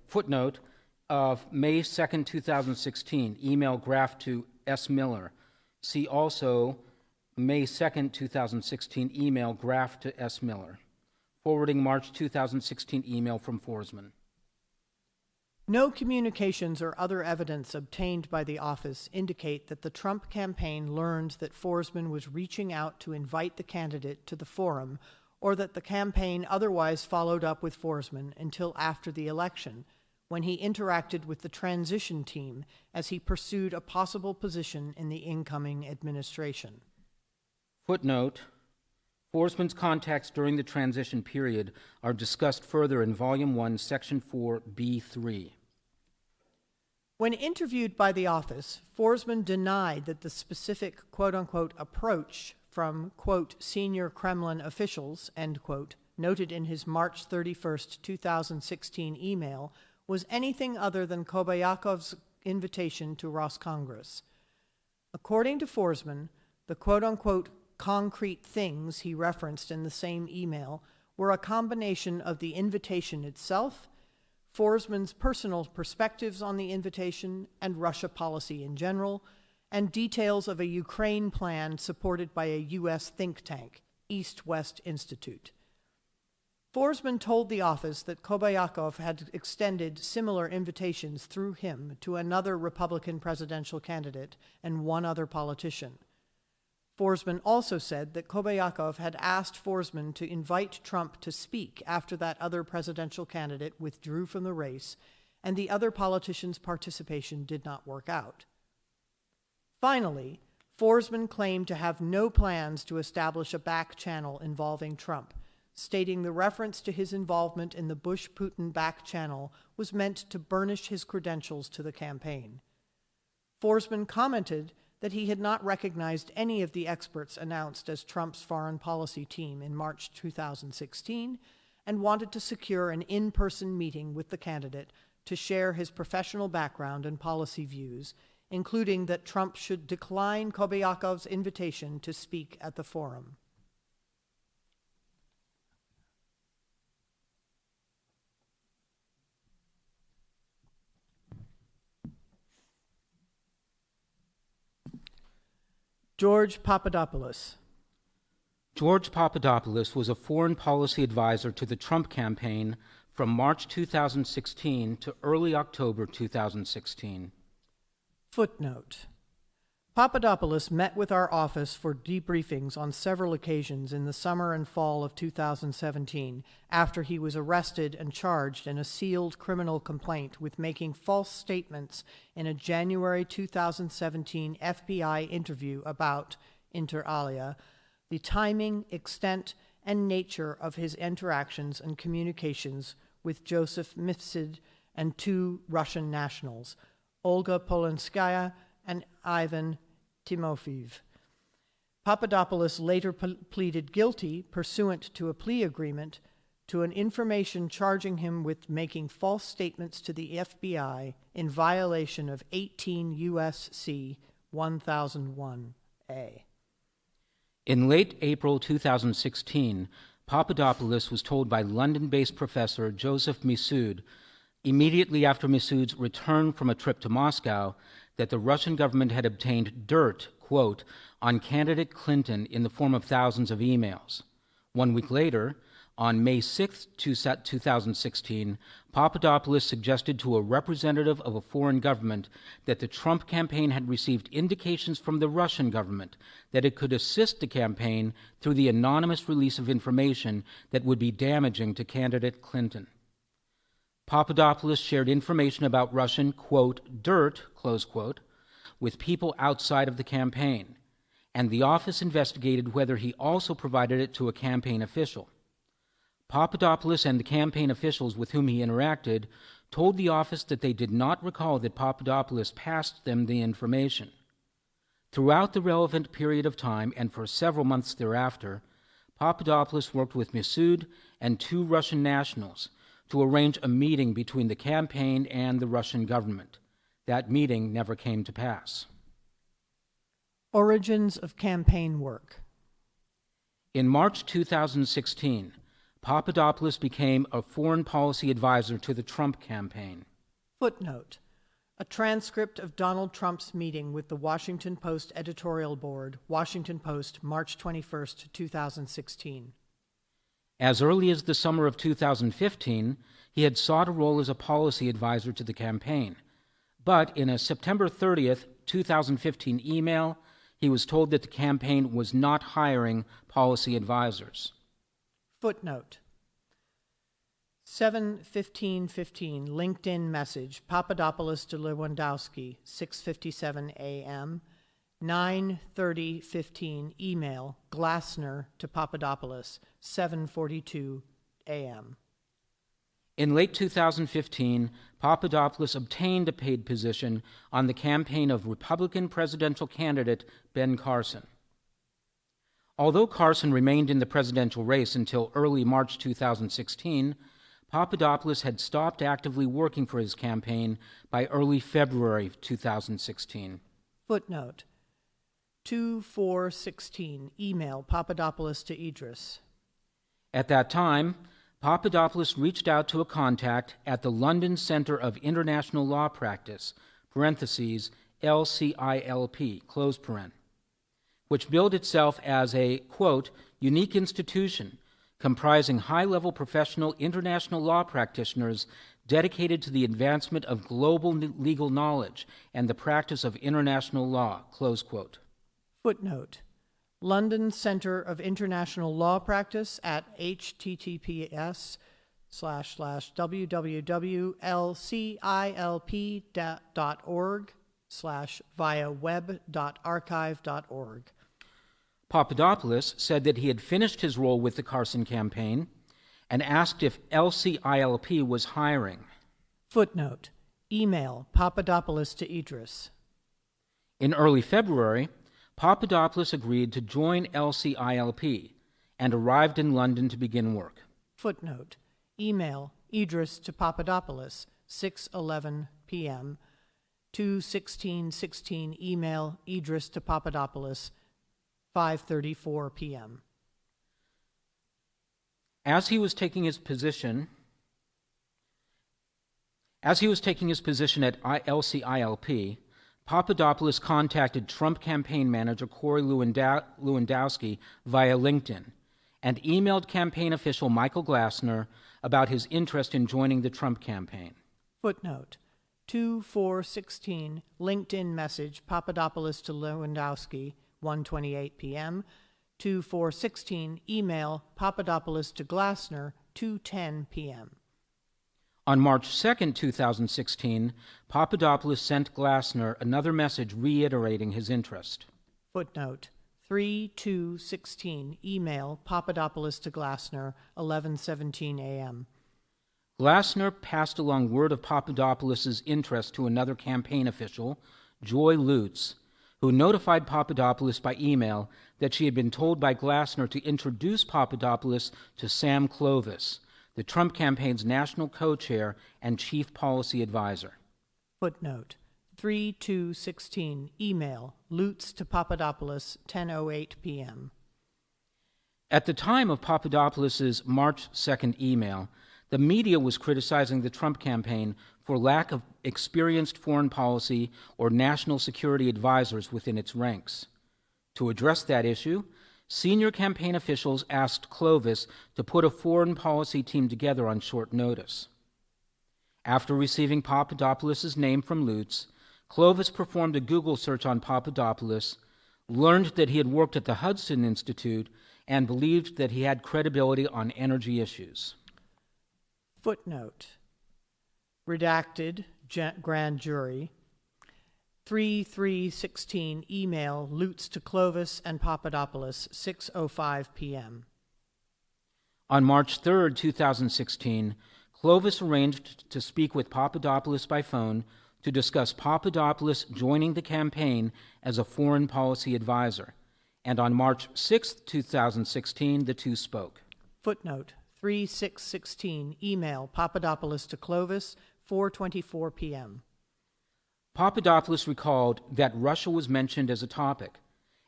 footnote, May 2nd, 2016, email Graf to S. Miller. See also May 2nd, 2016, email Graf to S. Miller. Forwarding March 2016 email from Forsman. No communications or other evidence obtained by the office indicate that the Trump campaign learned that Forsman was reaching out to invite the candidate to the forum, or that the campaign otherwise followed up with Forsman until after the election, when he interacted with the transition team as he pursued a possible position in the incoming administration. Footnote, Forsman's contacts during the transition period are discussed further in Volume 1, Section 4, B3. When interviewed by the office, Forsman denied that the specific quote-unquote approach from, quote, senior Kremlin officials, end quote, noted in his March 31, 2016 email was anything other than Kobayakov's invitation to Roscongress. According to Forsman, the quote-unquote concrete things he referenced in the same email were a combination of the invitation itself, Forsman's personal perspectives on the invitation and Russia policy in general, and details of a Ukraine plan supported by a U.S. think tank, East-West Institute. Forsman told the office that Kobayakov had extended similar invitations through him to another Republican presidential candidate and one other politician. Forsman also said that Kobayakov had asked Forsman to invite Trump to speak after that other presidential candidate withdrew from the race, and the other politician's participation did not work out. Finally, Forsman claimed to have no plans to establish a back channel involving Trump, stating the reference to his involvement in the Bush-Putin back channel was meant to burnish his credentials to the campaign. Forsman commented that he had not recognized any of the experts announced as Trump's foreign policy team in March 2016 and wanted to secure an in-person meeting with the candidate to share his professional background and policy views, including that Trump should decline Kobayakov's invitation to speak at the forum. George Papadopoulos. George Papadopoulos was a foreign policy advisor to the Trump campaign from March 2016 to early October 2016. Footnote. Papadopoulos met with our office for debriefings on several occasions in the summer and fall of 2017 after he was arrested and charged in a sealed criminal complaint with making false statements in a January 2017 FBI interview about, inter alia, the timing, extent, and nature of his interactions and communications with Joseph Mifsud and two Russian nationals, Olga Polanskaya and Ivan Timofeev. Papadopoulos later pleaded guilty, pursuant to a plea agreement, to an information charging him with making false statements to the FBI in violation of 18 U.S.C. 1001A. In late April 2016, Papadopoulos was told by London-based professor Joseph Mifsud, immediately after Mifsud's return from a trip to Moscow, that the Russian government had obtained dirt, quote, on candidate Clinton in the form of thousands of emails. 1 week later, on May 6, 2016, Papadopoulos suggested to a representative of a foreign government that the Trump campaign had received indications from the Russian government that it could assist the campaign through the anonymous release of information that would be damaging to candidate Clinton. Papadopoulos shared information about Russian, quote, dirt, close quote, with people outside of the campaign, and the office investigated whether he also provided it to a campaign official. Papadopoulos and the campaign officials with whom he interacted told the office that they did not recall that Papadopoulos passed them the information. Throughout the relevant period of time and for several months thereafter, Papadopoulos worked with Mifsud and two Russian nationals to arrange a meeting between the campaign and the Russian government. That meeting never came to pass. Origins of campaign work. In March 2016, Papadopoulos became a foreign policy advisor to the Trump campaign. Footnote. A transcript of Donald Trump's meeting with the Washington Post editorial board, Washington Post, March 21, 2016. As early as the summer of 2015, he had sought a role as a policy advisor to the campaign. But in a September 30th, 2015 email, he was told that the campaign was not hiring policy advisors. Footnote. 7/15/15 LinkedIn message, Papadopoulos to Lewandowski, 6:57 a.m. 9:30:15 email, Glassner to Papadopoulos, 7:42 a.m. In late 2015, Papadopoulos obtained a paid position on the campaign of Republican presidential candidate Ben Carson. Although Carson remained in the presidential race until early March 2016, Papadopoulos had stopped actively working for his campaign by early February 2016. Footnote. 2/4/16 email, Papadopoulos to Idris. At that time, Papadopoulos reached out to a contact at the London Centre of International Law Practice, parentheses, LCILP, close paren, which billed itself as a, quote, unique institution comprising high-level professional international law practitioners dedicated to the advancement of global legal knowledge and the practice of international law, close quote. Footnote. London Centre of International Law Practice at https://www.lcilp.org/via web.archive.org. Papadopoulos said that he had finished his role with the Carson campaign and asked if LCILP was hiring. Footnote. Email, Papadopoulos to Idris. In early February, Papadopoulos agreed to join LCILP and arrived in London to begin work. Footnote. Email, Idris to Papadopoulos, 6:11 p.m. 2/16/16 email, Idris to Papadopoulos, 5:34 p.m. As he was taking his position at LCILP, Papadopoulos contacted Trump campaign manager Corey Lewandowski via LinkedIn and emailed campaign official Michael Glassner about his interest in joining the Trump campaign. Footnote 2/4/16 LinkedIn message Papadopoulos to Lewandowski 1:28 p.m. 2/4/16 email Papadopoulos to Glassner 2:10 p.m. On March 2, 2016, Papadopoulos sent Glassner another message reiterating his interest. Footnote 3/2/16 email Papadopoulos to Glassner 11:17 a.m. Glassner passed along word of Papadopoulos' interest to another campaign official, Joy Lutz, who notified Papadopoulos by email that she had been told by Glassner to introduce Papadopoulos to Sam Clovis, the Trump campaign's national co-chair and chief policy advisor. Footnote 3/2/16 email Lutz to Papadopoulos 10:08 p.m. At the time of Papadopoulos' March 2nd email, the media was criticizing the Trump campaign for lack of experienced foreign policy or national security advisors within its ranks. To address that issue, senior campaign officials asked Clovis to put a foreign policy team together on short notice. After receiving Papadopoulos' name from Lutz, Clovis performed a Google search on Papadopoulos, learned that he had worked at the Hudson Institute, and believed that he had credibility on energy issues. Footnote redacted grand jury 3/3/16 email Lutz to Clovis and Papadopoulos 6:05 p.m. On March 3, 2016, Clovis arranged to speak with Papadopoulos by phone to discuss Papadopoulos joining the campaign as a foreign policy advisor, and on March 6, 2016, the two spoke. Footnote 3/6/16 email Papadopoulos to Clovis 4:24 p.m. Papadopoulos recalled that Russia was mentioned as a topic,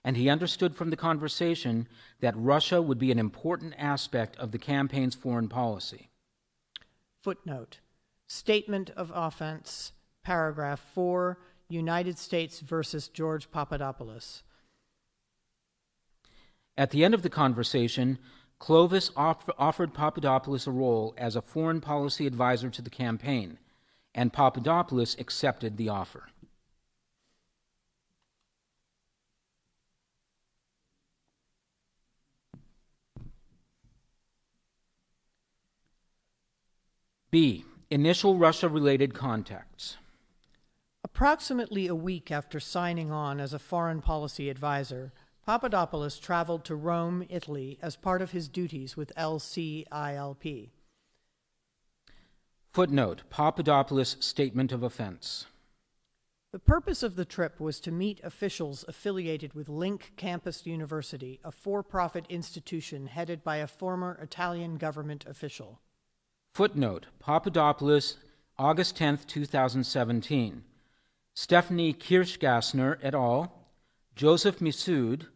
and he understood from the conversation that Russia would be an important aspect of the campaign's foreign policy. Footnote Statement of Offense, paragraph 4, United States versus George Papadopoulos. At the end of the conversation, Clovis offered Papadopoulos a role as a foreign policy advisor to the campaign, and Papadopoulos accepted the offer. B. Initial Russia-related contacts. Approximately a week after signing on as a foreign policy advisor, Papadopoulos traveled to Rome, Italy, as part of his duties with LCILP. Footnote, Papadopoulos' statement of offense. The purpose of the trip was to meet officials affiliated with Link Campus University, a for-profit institution headed by a former Italian government official. Footnote, Papadopoulos, August 10, 2017. Stephanie Kirschgassner et al., Joseph Missoud,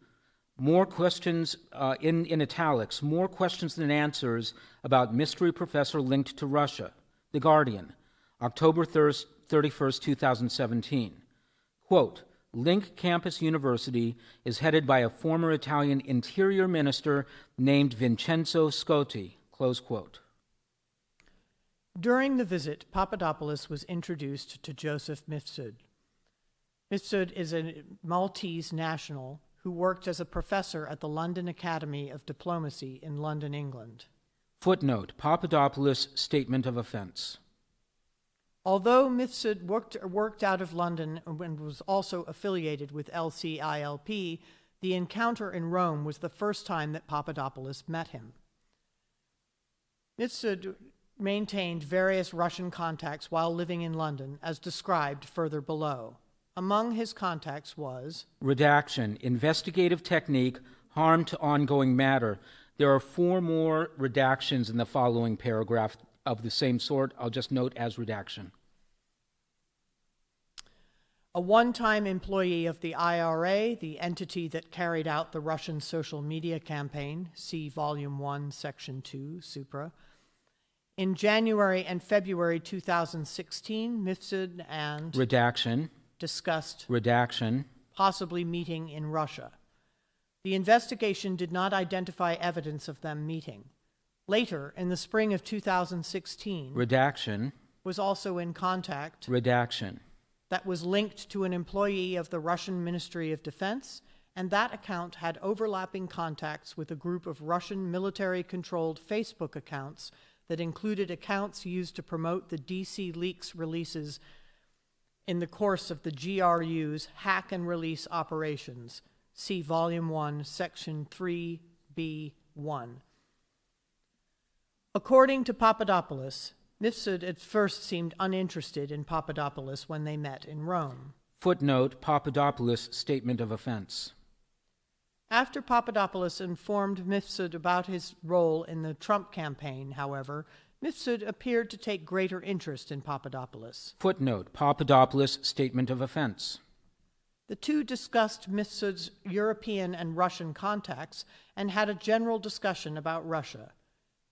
more questions in italics, more questions than answers about mystery professor linked to Russia. The Guardian, October 31st, 2017. Quote, Link Campus University is headed by a former Italian interior minister named Vincenzo Scotti, close quote. During the visit, Papadopoulos was introduced to Joseph Mifsud. Mifsud is a Maltese national who worked as a professor at the London Academy of Diplomacy in London, England. Footnote, Papadopoulos' statement of offense. Although Mifsud worked out of London and was also affiliated with LCILP, the encounter in Rome was the first time that Papadopoulos met him. Mifsud maintained various Russian contacts while living in London, as described further below. Among his contacts was Redaction, investigative technique, harm to ongoing matter. There are 4 more redactions in the following paragraph of the same sort. I'll just note as redaction. A one-time employee of the IRA, the entity that carried out the Russian social media campaign, see Volume 1, Section 2, Supra. In January and February 2016, Mifsud and Redaction. discussed Redaction. possibly meeting in Russia. The investigation did not identify evidence of them meeting. Later, in the spring of 2016, Redaction. was also in contact Redaction. that was linked to an employee of the Russian Ministry of Defense, and that account had overlapping contacts with a group of Russian military-controlled Facebook accounts that included accounts used to promote the DC Leaks releases in the course of the GRU's hack and release operations. See Volume 1, Section 3B1. According to Papadopoulos, Mifsud at first seemed uninterested in Papadopoulos when they met in Rome. Footnote, Papadopoulos' statement of offense. After Papadopoulos informed Mifsud about his role in the Trump campaign, however, Mifsud appeared to take greater interest in Papadopoulos. Footnote, Papadopoulos' statement of offense. The two discussed Mifsud's European and Russian contacts and had a general discussion about Russia.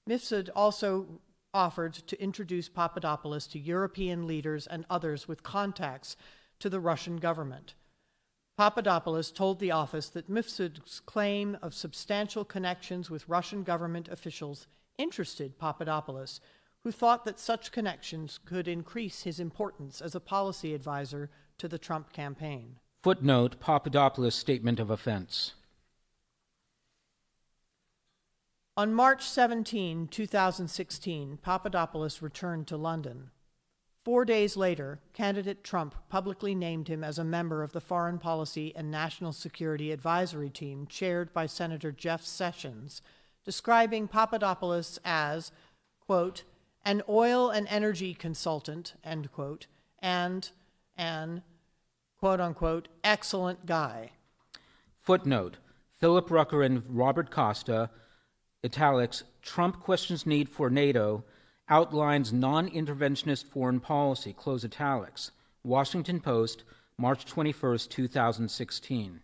Mifsud also offered to introduce Papadopoulos to European leaders and others with contacts to the Russian government. Papadopoulos told the office that Mifsud's claim of substantial connections with Russian government officials interested Papadopoulos, who thought that such connections could increase his importance as a policy advisor to the Trump campaign. Footnote, Papadopoulos' statement of offense. On March 17, 2016, Papadopoulos returned to London. 4 days later, candidate Trump publicly named him as a member of the Foreign Policy and National Security Advisory Team chaired by Senator Jeff Sessions, describing Papadopoulos as, quote, an oil and energy consultant, end quote, and an, quote unquote, excellent guy. Footnote, Philip Rucker and Robert Costa, italics, Trump questions need for NATO, outlines non-interventionist foreign policy, close italics. Washington Post, March 21, 2016.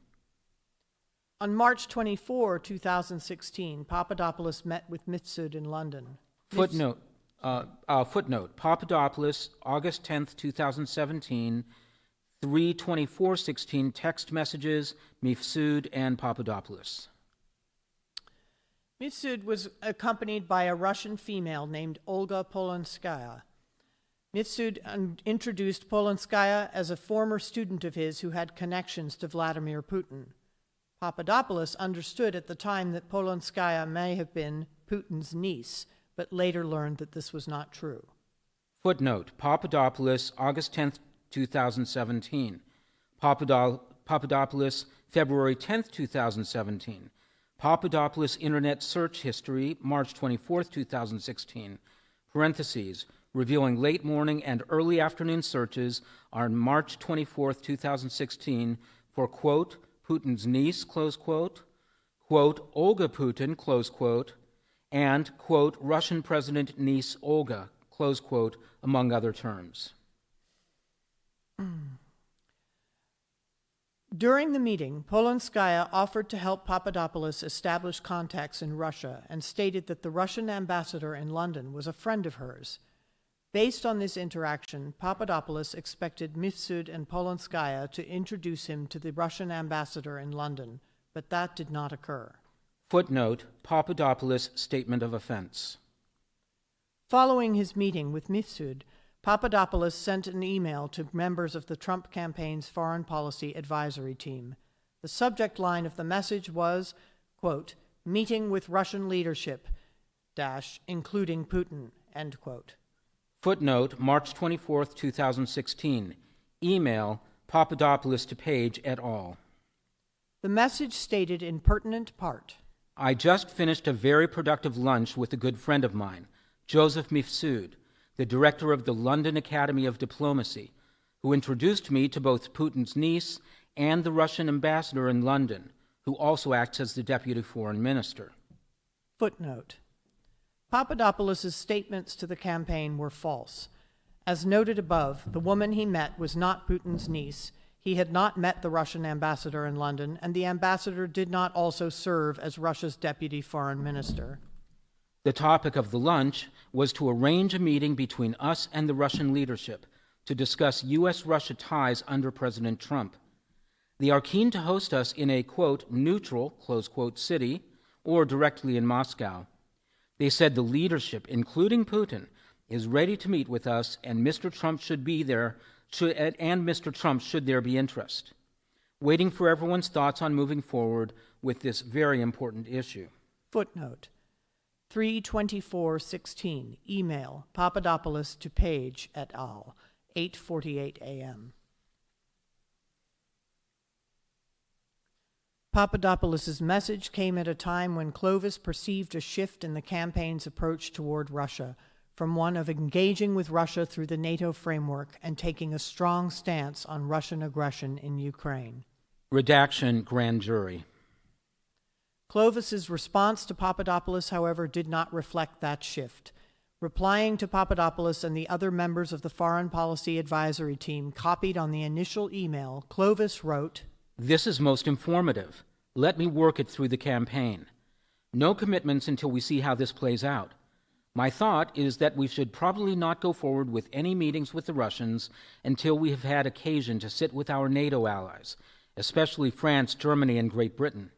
On March 24, 2016, Papadopoulos met with Mifsud in London. Footnote, Papadopoulos, August 10, 2017, 3/24/16, text messages, Mifsud and Papadopoulos. Mifsud was accompanied by a Russian female named Olga Polonskaya. Mifsud introduced Polonskaya as a former student of his who had connections to Vladimir Putin. Papadopoulos understood at the time that Polonskaya may have been Putin's niece, but later learned that this was not true. Footnote, Papadopoulos, August 10, 2017. Papadopoulos, February 10, 2017. Papadopoulos Internet Search History, March 24, 2016. Parentheses, revealing late morning and early afternoon searches on March 24, 2016 for, quote, Putin's niece, close quote, Olga Putin, close quote, and, quote, Russian President niece Olga, close quote, among other terms. During the meeting, Polonskaya offered to help Papadopoulos establish contacts in Russia and stated that the Russian ambassador in London was a friend of hers. Based on this interaction, Papadopoulos expected Mifsud and Polonskaya to introduce him to the Russian ambassador in London, but that did not occur. Footnote, Papadopoulos' statement of offense. Following his meeting with Mifsud, Papadopoulos sent an email to members of the Trump campaign's Foreign Policy Advisory Team. The subject line of the message was, quote, meeting with Russian leadership, including Putin, end quote. Footnote, March 24, 2016. Email, Papadopoulos to Page et al. The message stated in pertinent part, I just finished a very productive lunch with a good friend of mine, Joseph Mifsud, the director of the London Academy of Diplomacy, who introduced me to both Putin's niece and the Russian ambassador in London, who also acts as the deputy foreign minister. Footnote. Papadopoulos' statements to the campaign were false. As noted above, the woman he met was not Putin's niece. He had not met the Russian ambassador in London, and the ambassador did not also serve as Russia's deputy foreign minister. The topic of the lunch was to arrange a meeting between us and the Russian leadership to discuss U.S.-Russia ties under President Trump. They are keen to host us in a, quote, neutral, close quote, city, or directly in Moscow. They said the leadership, including Putin, is ready to meet with us, and Mr. Trump should be there, and Mr. Trump should there be interest. Waiting for everyone's thoughts on moving forward with this very important issue. Footnote 3/24/16, email Papadopoulos to Page et al., 8:48 a.m. Papadopoulos' message came at a time when Clovis perceived a shift in the campaign's approach toward Russia, from one of engaging with Russia through the NATO framework and taking a strong stance on Russian aggression in Ukraine. Redaction, Grand Jury. Clovis's response to Papadopoulos, however, did not reflect that shift. Replying to Papadopoulos and the other members of the Foreign Policy Advisory Team copied on the initial email, Clovis wrote, "This is most informative. Let me work it through the campaign. No commitments until we see how this plays out. My thought is that we should probably not go forward with any meetings with the Russians until we have had occasion to sit with our NATO allies, especially France, Germany, and Great Britain.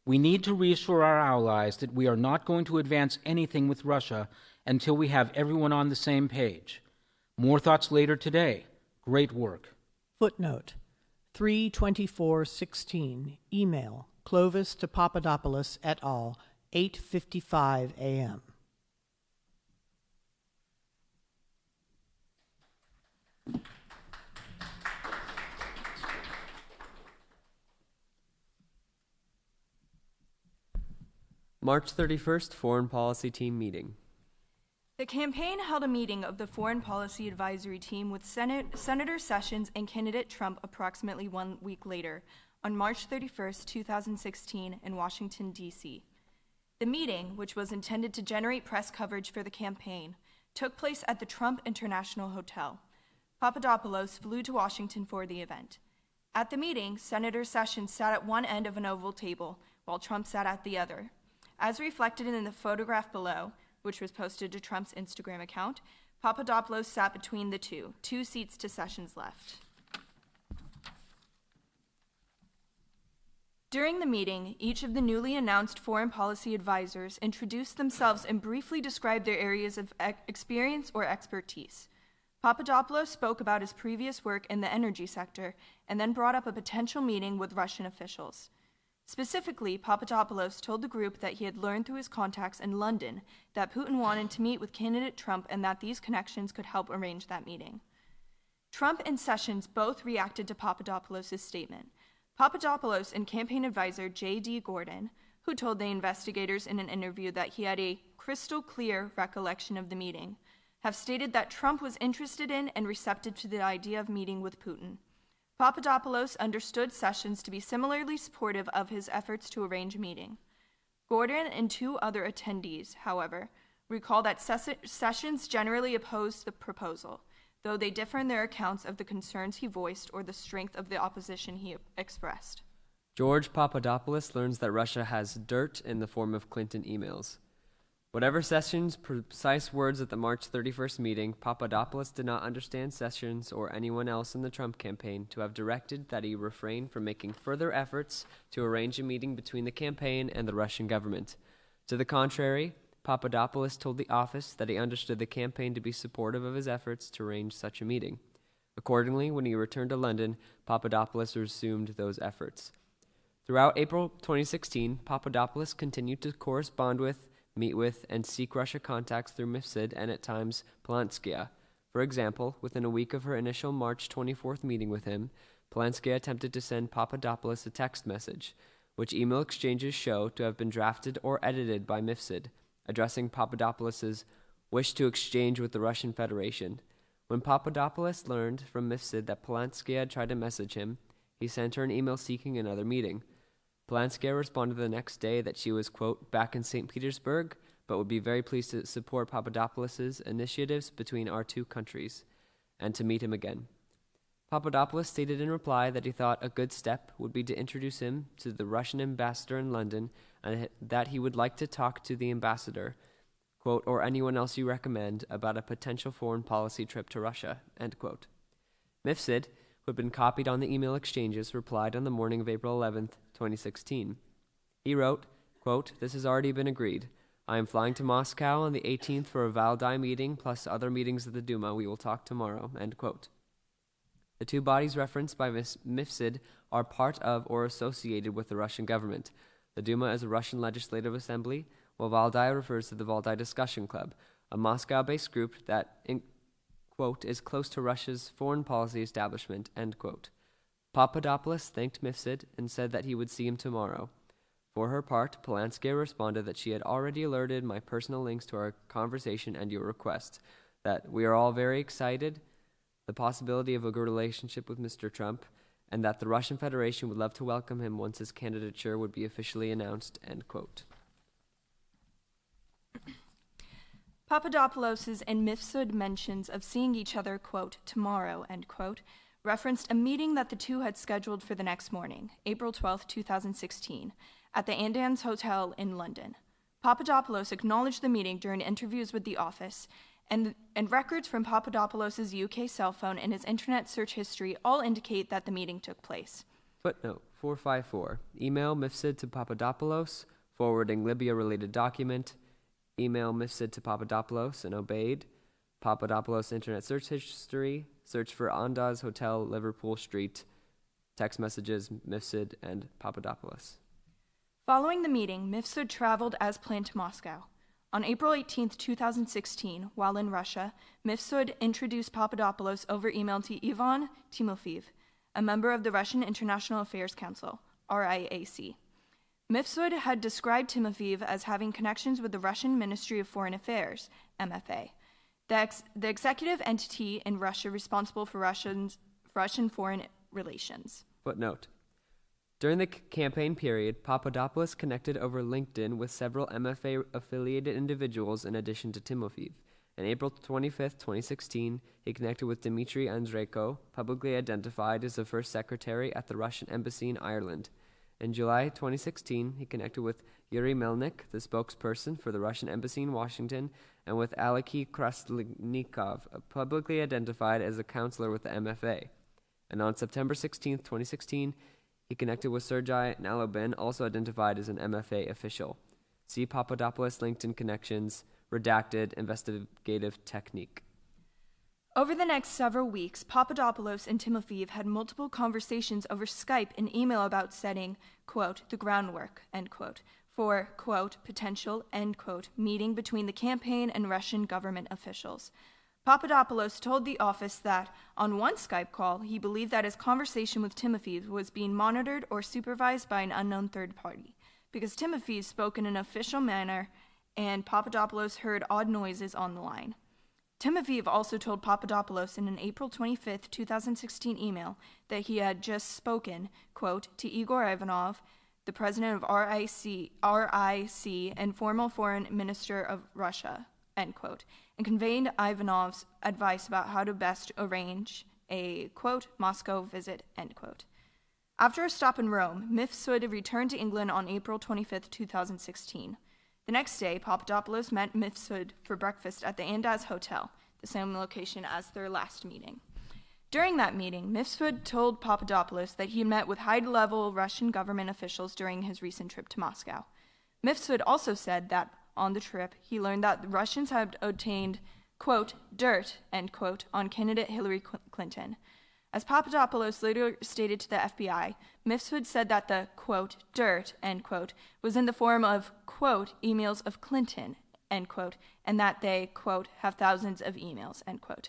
We need to reassure our allies that we are not going to advance anything with Russia until we have everyone on the same page. More thoughts later today. Great work." Footnote 3/24/16, email Clovis to Papadopoulos et al., 8:55 a.m. March 31st, Foreign Policy Team meeting. The campaign held a meeting of the Foreign Policy Advisory Team with Senator Sessions and candidate Trump approximately 1 week later, on March 31st, 2016, in Washington, D.C. The meeting, which was intended to generate press coverage for the campaign, took place at the Trump International Hotel. Papadopoulos flew to Washington for the event. At the meeting, Senator Sessions sat at one end of an oval table, while Trump sat at the other. As reflected in the photograph below, which was posted to Trump's Instagram account, Papadopoulos sat between the two seats to Sessions' left. During the meeting, each of the newly announced foreign policy advisors introduced themselves and briefly described their areas of experience or expertise. Papadopoulos spoke about his previous work in the energy sector and then brought up a potential meeting with Russian officials. Specifically, Papadopoulos told the group that he had learned through his contacts in London that Putin wanted to meet with candidate Trump and that these connections could help arrange that meeting. Trump and Sessions both reacted to Papadopoulos' statement. Papadopoulos and campaign advisor J.D. Gordon, who told the investigators in an interview that he had a crystal clear recollection of the meeting, have stated that Trump was interested in and receptive to the idea of meeting with Putin. Papadopoulos understood Sessions to be similarly supportive of his efforts to arrange a meeting. Gordon and two other attendees, however, recall that Sessions generally opposed the proposal, though they differ in their accounts of the concerns he voiced or the strength of the opposition he expressed. George Papadopoulos learns that Russia has dirt in the form of Clinton emails. Whatever Sessions' precise words at the March 31st meeting, Papadopoulos did not understand Sessions or anyone else in the Trump campaign to have directed that he refrain from making further efforts to arrange a meeting between the campaign and the Russian government. To the contrary, Papadopoulos told the office that he understood the campaign to be supportive of his efforts to arrange such a meeting. Accordingly, when he returned to London, Papadopoulos resumed those efforts. Throughout April 2016, Papadopoulos continued to correspond with, meet with, and seek Russia contacts through Mifsud and at times Polanskaya. For example, within a week of her initial March 24th meeting with him, Polanskaya attempted to send Papadopoulos a text message, which email exchanges show to have been drafted or edited by Mifsud, addressing Papadopoulos' wish to exchange with the Russian Federation. When Papadopoulos learned from Mifsud that Polanskaya had tried to message him, he sent her an email seeking another meeting. Polanskaya responded the next day that she was, quote, back in St. Petersburg, but would be very pleased to support Papadopoulos' initiatives between our two countries, and to meet him again. Papadopoulos stated in reply that he thought a good step would be to introduce him to the Russian ambassador in London, and that he would like to talk to the ambassador, quote, or anyone else you recommend about a potential foreign policy trip to Russia, end quote. Mifsud, who had been copied on the email exchanges, replied on the morning of April 11th, 2016. He wrote, quote, "This has already been agreed. I am flying to Moscow on the 18th for a Valdai meeting plus other meetings of the Duma. We will talk tomorrow," end quote. The two bodies referenced by Mifsud are part of or associated with the Russian government. The Duma is a Russian legislative assembly, while Valdai refers to the Valdai Discussion Club, a Moscow-based group that, quote, is close to Russia's foreign policy establishment, end quote. Papadopoulos thanked Mifsud and said that he would see him tomorrow. For her part, Polanski responded that she had already alerted my personal links to our conversation and your request, that we are all very excited, the possibility of a good relationship with Mr. Trump, and that the Russian Federation would love to welcome him once his candidature would be officially announced, end quote. Papadopoulos' and Mifsud mentions of seeing each other, quote, tomorrow, end quote, referenced a meeting that the two had scheduled for the next morning, April 12, 2016, at the Andans Hotel in London. Papadopoulos acknowledged the meeting during interviews with the office, and records from Papadopoulos' UK cell phone and his internet search history all indicate that the meeting took place. Footnote 454. Email Mifsud to Papadopoulos, forwarding Libya-related document. Email Mifsud to Papadopoulos and obeyed. Papadopoulos internet search history. Search for Andaz Hotel, Liverpool Street. Text messages, Mifsud and Papadopoulos. Following the meeting, Mifsud traveled as planned to Moscow. On April 18, 2016, while in Russia, Mifsud introduced Papadopoulos over email to Ivan Timofeev, a member of the Russian International Affairs Council, RIAC. Mifsud had described Timofeev as having connections with the Russian Ministry of Foreign Affairs, MFA, the executive entity in Russia responsible for Russian foreign relations. Footnote. During the campaign period, Papadopoulos connected over LinkedIn with several MFA-affiliated individuals in addition to Timofeev. On April 25, 2016, he connected with Dmitry Andreyko, publicly identified as the first secretary at the Russian embassy in Ireland. In July 2016, he connected with Yuri Melnik, the spokesperson for the Russian embassy in Washington, and with Aleksey Krasnikov, publicly identified as a counselor with the MFA. And on September 16, 2016, he connected with Sergei Nalobin, also identified as an MFA official. See Papadopoulos LinkedIn connections, redacted, investigative technique. Over the next several weeks, Papadopoulos and Timofeev had multiple conversations over Skype and email about setting, quote, the groundwork, end quote, for, quote, potential, end quote, meeting between the campaign and Russian government officials. Papadopoulos told the office that, on one Skype call, he believed that his conversation with Timofeev was being monitored or supervised by an unknown third party, because Timofeev spoke in an official manner and Papadopoulos heard odd noises on the line. Timofeev also told Papadopoulos in an April 25, 2016 email that he had just spoken, quote, to Igor Ivanov, the president of RIC and former foreign minister of Russia, end quote, and conveyed Ivanov's advice about how to best arrange a, quote, Moscow visit, end quote. After a stop in Rome, Mifsud returned to England on April 25, 2016. The next day, Papadopoulos met Mifsud for breakfast at the Andaz Hotel, the same location as their last meeting. During that meeting, Mifsud told Papadopoulos that he had met with high-level Russian government officials during his recent trip to Moscow. Mifsud also said that on the trip, he learned that the Russians had obtained, quote, dirt, end quote, on candidate Hillary Clinton. As Papadopoulos later stated to the FBI, Mifsud said that the, quote, dirt, end quote, was in the form of, quote, emails of Clinton, end quote, and that they, quote, have thousands of emails, end quote.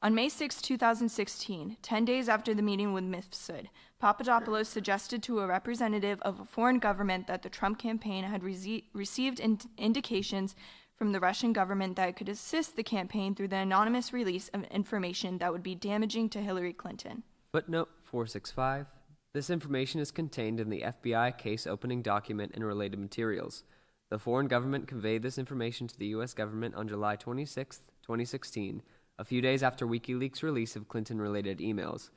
On May 6, 2016, 10 days after the meeting with Mifsud, Papadopoulos suggested to a representative of a foreign government that the Trump campaign had received indications from the Russian government that it could assist the campaign through the anonymous release of information that would be damaging to Hillary Clinton. Footnote 465. This information is contained in the FBI case opening document and related materials. The foreign government conveyed this information to the U.S. government on July 26, 2016, a few days after WikiLeaks' release of Clinton-related emails.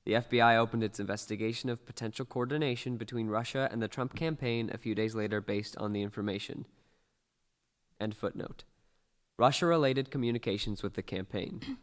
The FBI opened its investigation of potential coordination between Russia and the Trump campaign a few days later based on the information. End footnote. Russia-related communications with the campaign.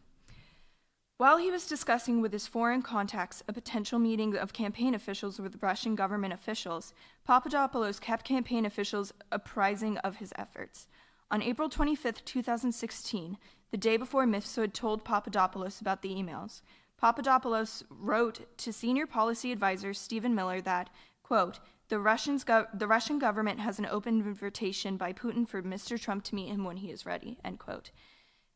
While he was discussing with his foreign contacts a potential meeting of campaign officials with Russian government officials, Papadopoulos kept campaign officials apprising of his efforts. On April 25, 2016, the day before Mifsud told Papadopoulos about the emails, Papadopoulos wrote to senior policy advisor Stephen Miller that, quote, the Russian government has an open invitation by Putin for Mr. Trump to meet him when he is ready, end quote.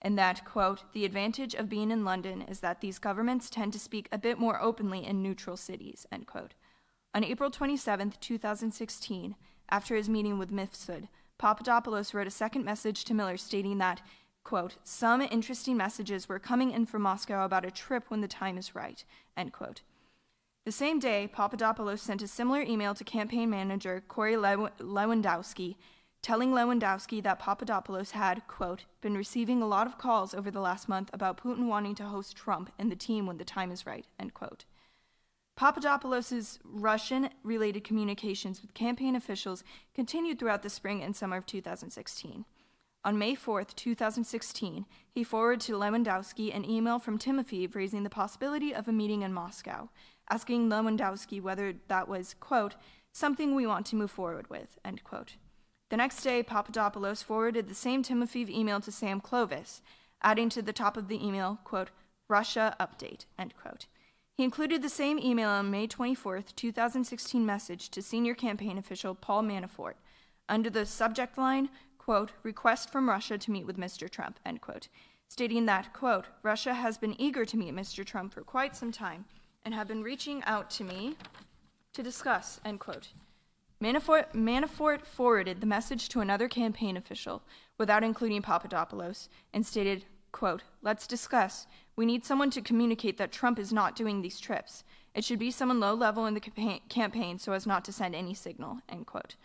And that, quote, the advantage of being in London is that these governments tend to speak a bit more openly in neutral cities, end quote. On April 27, 2016, after his meeting with Mifsud, Papadopoulos wrote a second message to Miller stating that, quote, some interesting messages were coming in from Moscow about a trip when the time is right, end quote. The same day, Papadopoulos sent a similar email to campaign manager Corey Lewandowski, telling Lewandowski that Papadopoulos had, quote, been receiving a lot of calls over the last month about Putin wanting to host Trump and the team when the time is right, end quote. Papadopoulos' Russian-related communications with campaign officials continued throughout the spring and summer of 2016. On May 4, 2016, he forwarded to Lewandowski an email from Timofeyev raising the possibility of a meeting in Moscow, asking Lewandowski whether that was, quote, something we want to move forward with, end quote. The next day, Papadopoulos forwarded the same Timofeyev email to Sam Clovis, adding to the top of the email, quote, Russia update, end quote. He included the same email on May 24, 2016 message to senior campaign official Paul Manafort, under the subject line, quote, request from Russia to meet with Mr. Trump, end quote, stating that, quote, Russia has been eager to meet Mr. Trump for quite some time and have been reaching out to me to discuss, end quote. Manafort forwarded the message to another campaign official without including Papadopoulos and stated, quote, let's discuss. We need someone to communicate that Trump is not doing these trips. It should be someone low level in the campaign so as not to send any signal, end quote.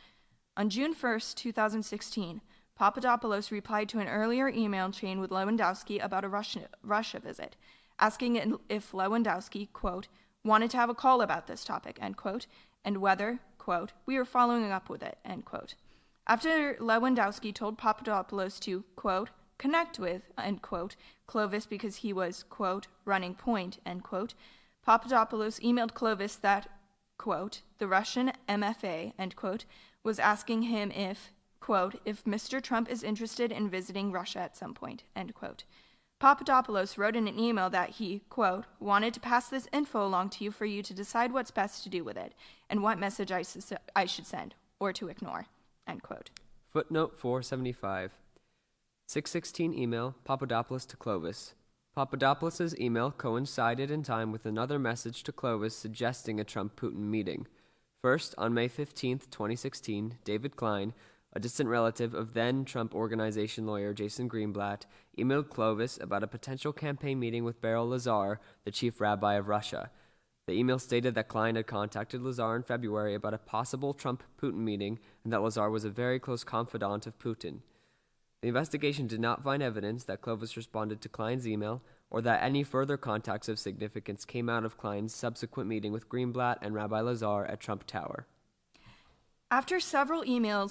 On June 1, 2016, Papadopoulos replied to an earlier email chain with Lewandowski about a Russia visit, asking if Lewandowski, quote, wanted to have a call about this topic, end quote, and whether, quote, we are following up with it, end quote. After Lewandowski told Papadopoulos to, quote, connect with, end quote, Clovis because he was, quote, running point, end quote, Papadopoulos emailed Clovis that, quote, the Russian MFA, end quote, was asking him if, quote, if Mr. Trump is interested in visiting Russia at some point, end quote. Papadopoulos wrote in an email that he, quote, wanted to pass this info along to you for you to decide what's best to do with it and what message I should send or to ignore, end quote. Footnote 475. 616 email, Papadopoulos to Clovis. Papadopoulos' email coincided in time with another message to Clovis suggesting a Trump-Putin meeting. First, on May 15, 2016, David Klein, a distant relative of then-Trump Organization lawyer Jason Greenblatt, emailed Clovis about a potential campaign meeting with Beryl Lazar, the chief rabbi of Russia. The email stated that Klein had contacted Lazar in February about a possible Trump-Putin meeting and that Lazar was a very close confidant of Putin. The investigation did not find evidence that Clovis responded to Klein's email or that any further contacts of significance came out of Klein's subsequent meeting with Greenblatt and Rabbi Lazar at Trump Tower. After several email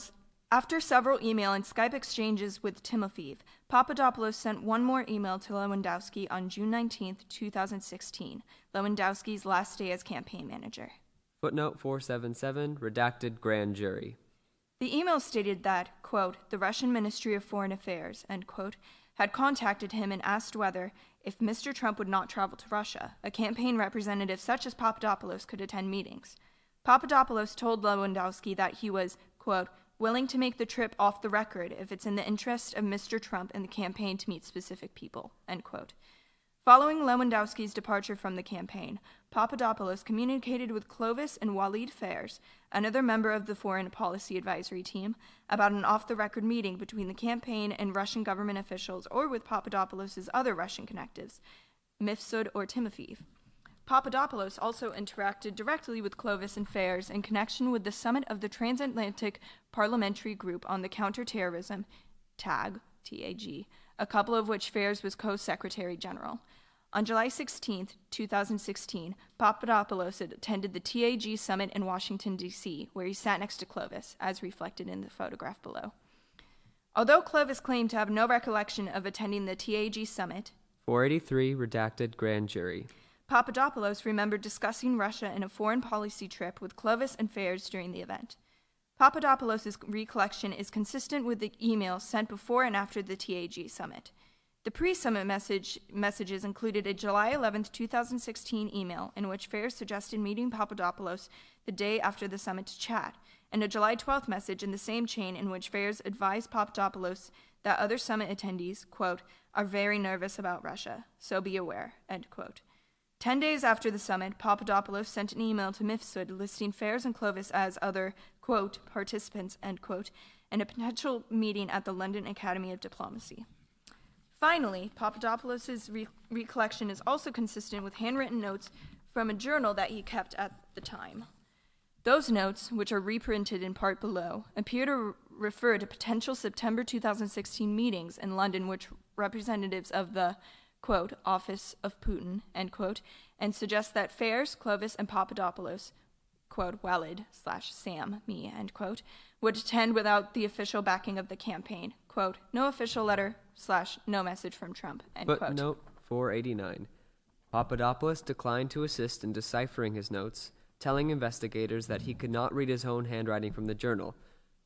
and Skype exchanges with Timofeyev, Papadopoulos sent one more email to Lewandowski on June 19, 2016, Lewandowski's last day as campaign manager. Footnote 477, redacted grand jury. The email stated that, quote, the Russian Ministry of Foreign Affairs, end quote, had contacted him and asked whether, if Mr. Trump would not travel to Russia, a campaign representative such as Papadopoulos could attend meetings. Papadopoulos told Lewandowski that he was, quote, willing to make the trip off the record if it's in the interest of Mr. Trump and the campaign to meet specific people, end quote. Following Lewandowski's departure from the campaign, Papadopoulos communicated with Clovis and Walid Fairs, another member of the Foreign Policy Advisory Team, about an off-the-record meeting between the campaign and Russian government officials or with Papadopoulos' other Russian connectives, Mifsud or Timofeyev. Papadopoulos also interacted directly with Clovis and Fairs in connection with the summit of the Transatlantic Parliamentary Group on the Counterterrorism, TAG, T-A-G, a couple of which Fairs was co-secretary general. On July 16, 2016, Papadopoulos attended the TAG summit in Washington, D.C., where he sat next to Clovis, as reflected in the photograph below. Although Clovis claimed to have no recollection of attending the TAG summit, 483 redacted grand jury. Papadopoulos remembered discussing Russia in a foreign policy trip with Clovis and Fairs during the event. Papadopoulos' recollection is consistent with the emails sent before and after the TAG summit. The pre-summit messages included a July 11, 2016 email in which Fairs suggested meeting Papadopoulos the day after the summit to chat, and a July 12th message in the same chain in which Fairs advised Papadopoulos that other summit attendees, quote, are very nervous about Russia, so be aware, end quote. 10 days after the summit, Papadopoulos sent an email to Mifsud listing Fairs and Clovis as other, quote, participants, end quote, and a potential meeting at the London Academy of Diplomacy. Finally, Papadopoulos' recollection is also consistent with handwritten notes from a journal that he kept at the time. Those notes, which are reprinted in part below, appear to refer to potential September 2016 meetings in London which representatives of the, quote, office of Putin, end quote, and suggest that Fairs, Clovis, and Papadopoulos, quote, Walid/Sam, me, end quote, would attend without the official backing of the campaign, quote, no official letter/no message from Trump, end quote. Footnote 489. Papadopoulos declined to assist in deciphering his notes, telling investigators that he could not read his own handwriting from the journal.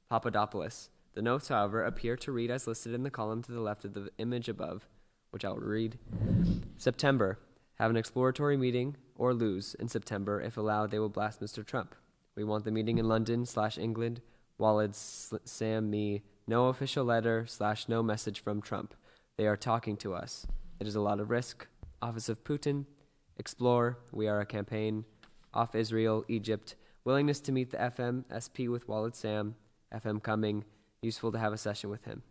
Papadopoulos. The notes, however, appear to read as listed in the column to the left of the image above, which I'll read. September. Have an exploratory meeting, or lose. In September, if allowed, they will blast Mr. Trump. We want the meeting in London/England. Walid, Sam, me. No official letter/no message from Trump. They are talking to us. It is a lot of risk. Office of Putin. Explore. We are a campaign. Off Israel, Egypt. Willingness to meet the FM, SP with Walid Sam. FM coming. Useful to have a session with him.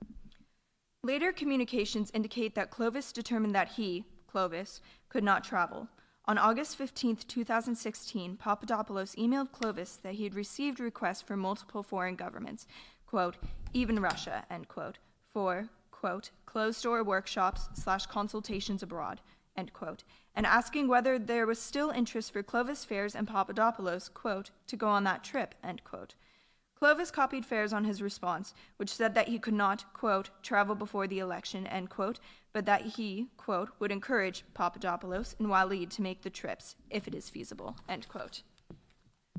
Later communications indicate that Clovis determined that he, Clovis, could not travel. On August 15, 2016, Papadopoulos emailed Clovis that he had received requests from multiple foreign governments, quote, even Russia, end quote, for, quote, closed-door workshops/consultations abroad, end quote, and asking whether there was still interest for Clovis, Fairs, and Papadopoulos, quote, to go on that trip, end quote. Clovis copied Fairs on his response, which said that he could not, quote, travel before the election, end quote, but that he, quote, would encourage Papadopoulos and Walid to make the trips, if it is feasible, end quote.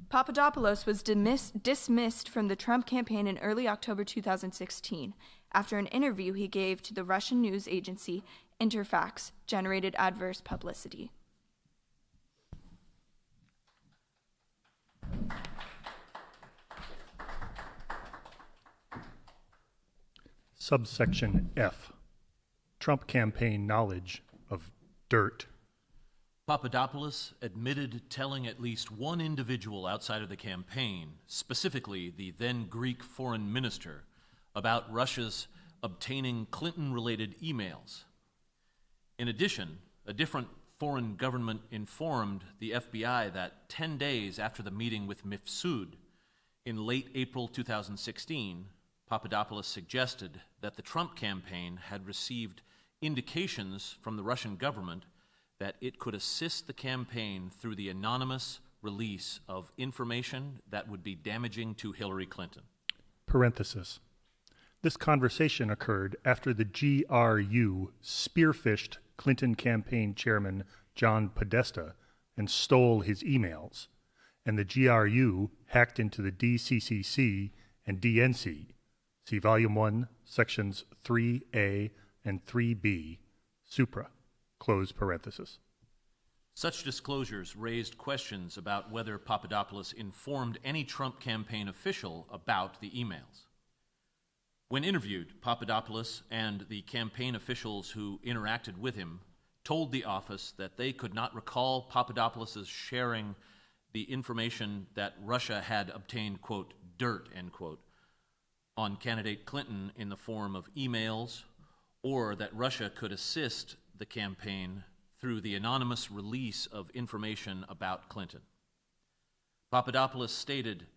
Papadopoulos was dismissed from the Trump campaign in early October 2016, after an interview he gave to the Russian news agency Interfax generated adverse publicity. Subsection F. Trump campaign knowledge of dirt. Papadopoulos admitted telling at least one individual outside of the campaign, specifically the then Greek foreign minister, about Russia's obtaining Clinton-related emails. In addition, a different foreign government informed the FBI that 10 days after the meeting with Mifsud, in late April 2016, Papadopoulos suggested that the Trump campaign had received indications from the Russian government that it could assist the campaign through the anonymous release of information that would be damaging to Hillary Clinton. Parenthesis. This conversation occurred after the GRU spearphished Clinton campaign chairman John Podesta and stole his emails, and the GRU hacked into the DCCC and DNC. See Volume 1, Sections 3A and 3B, supra, close parenthesis. Such disclosures raised questions about whether Papadopoulos informed any Trump campaign official about the emails. When interviewed, Papadopoulos and the campaign officials who interacted with him told the office that they could not recall Papadopoulos' sharing the information that Russia had obtained, quote, dirt, end quote, on candidate Clinton in the form of emails, or that Russia could assist the campaign through the anonymous release of information about Clinton. Papadopoulos stated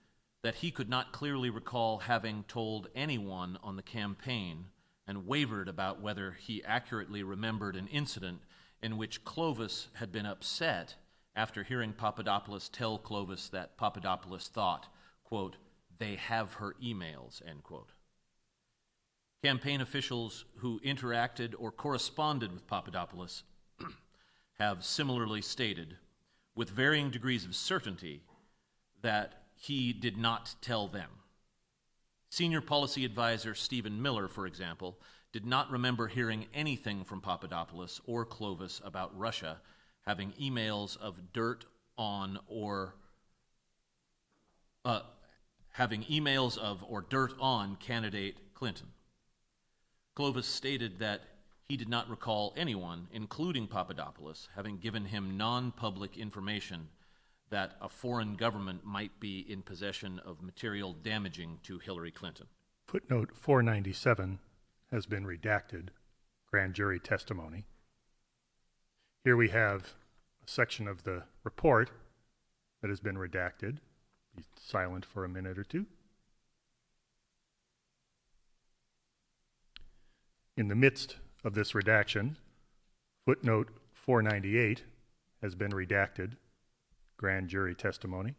that he could not clearly recall having told anyone on the campaign and wavered about whether he accurately remembered an incident in which Clovis had been upset after hearing Papadopoulos tell Clovis that Papadopoulos thought, quote, they have her emails, end quote. Campaign officials who interacted or corresponded with Papadopoulos have similarly stated, with varying degrees of certainty, that he did not tell them. Senior policy advisor Stephen Miller, for example, did not remember hearing anything from Papadopoulos or Clovis about Russia having emails of dirt on or dirt on candidate Clinton. Clovis stated that he did not recall anyone, including Papadopoulos, having given him non-public information that a foreign government might be in possession of material damaging to Hillary Clinton. Footnote 497 has been redacted, grand jury testimony. Here we have a section of the report that has been redacted. Be silent for a minute or two. In the midst of this redaction, footnote 498 has been redacted, grand jury testimony.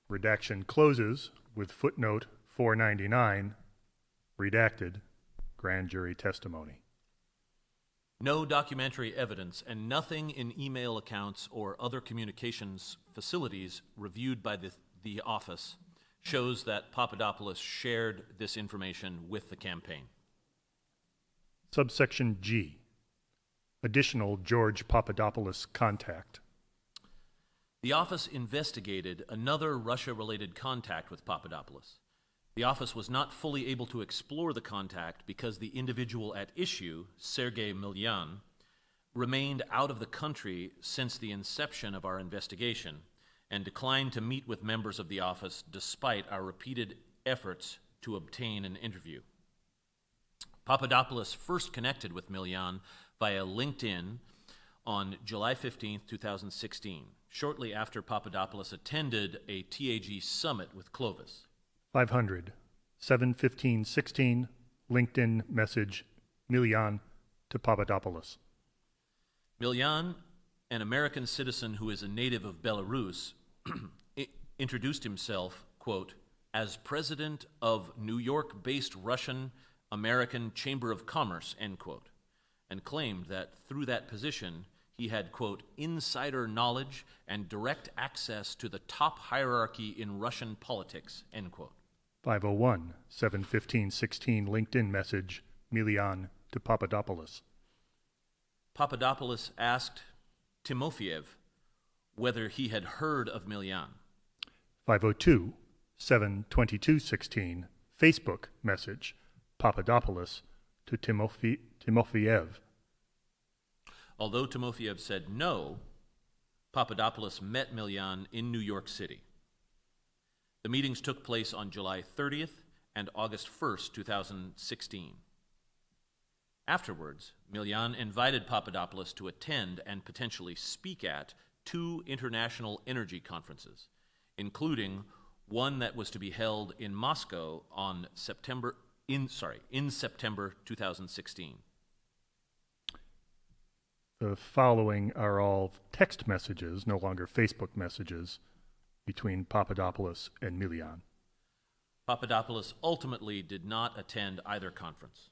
Redaction closes with footnote 499, redacted, grand jury testimony. No documentary evidence and nothing in email accounts or other communications facilities reviewed by the office shows that Papadopoulos shared this information with the campaign. Subsection G, additional George Papadopoulos contact. The office investigated another Russia-related contact with Papadopoulos. The office was not fully able to explore the contact because the individual at issue, Sergei Milyan, remained out of the country since the inception of our investigation and declined to meet with members of the office despite our repeated efforts to obtain an interview. Papadopoulos first connected with Milyan via LinkedIn on July 15, 2016, shortly after Papadopoulos attended a TAG summit with Clovis. 500, 7/15/16, LinkedIn message, Milyan to Papadopoulos. Milyan, an American citizen who is a native of Belarus, introduced himself, quote, as president of New York-based Russian-American Chamber of Commerce, end quote, and claimed that through that position he had, quote, insider knowledge and direct access to the top hierarchy in Russian politics, end quote. 501, 7/15/16, LinkedIn message, Milyan to Papadopoulos. Papadopoulos asked Timofeyev whether he had heard of Milyan. 502, 7/22/16, Facebook message, Papadopoulos to Timofeyev. Although Timofeyev said no, Papadopoulos met Milyan in New York City. The meetings took place on July 30th and August 1st, 2016. Afterwards, Milyan invited Papadopoulos to attend and potentially speak at 2 international energy conferences, including one that was to be held in Moscow in September 2016. The following are all text messages, no longer Facebook messages, between Papadopoulos and Milyan. Papadopoulos ultimately did not attend either conference.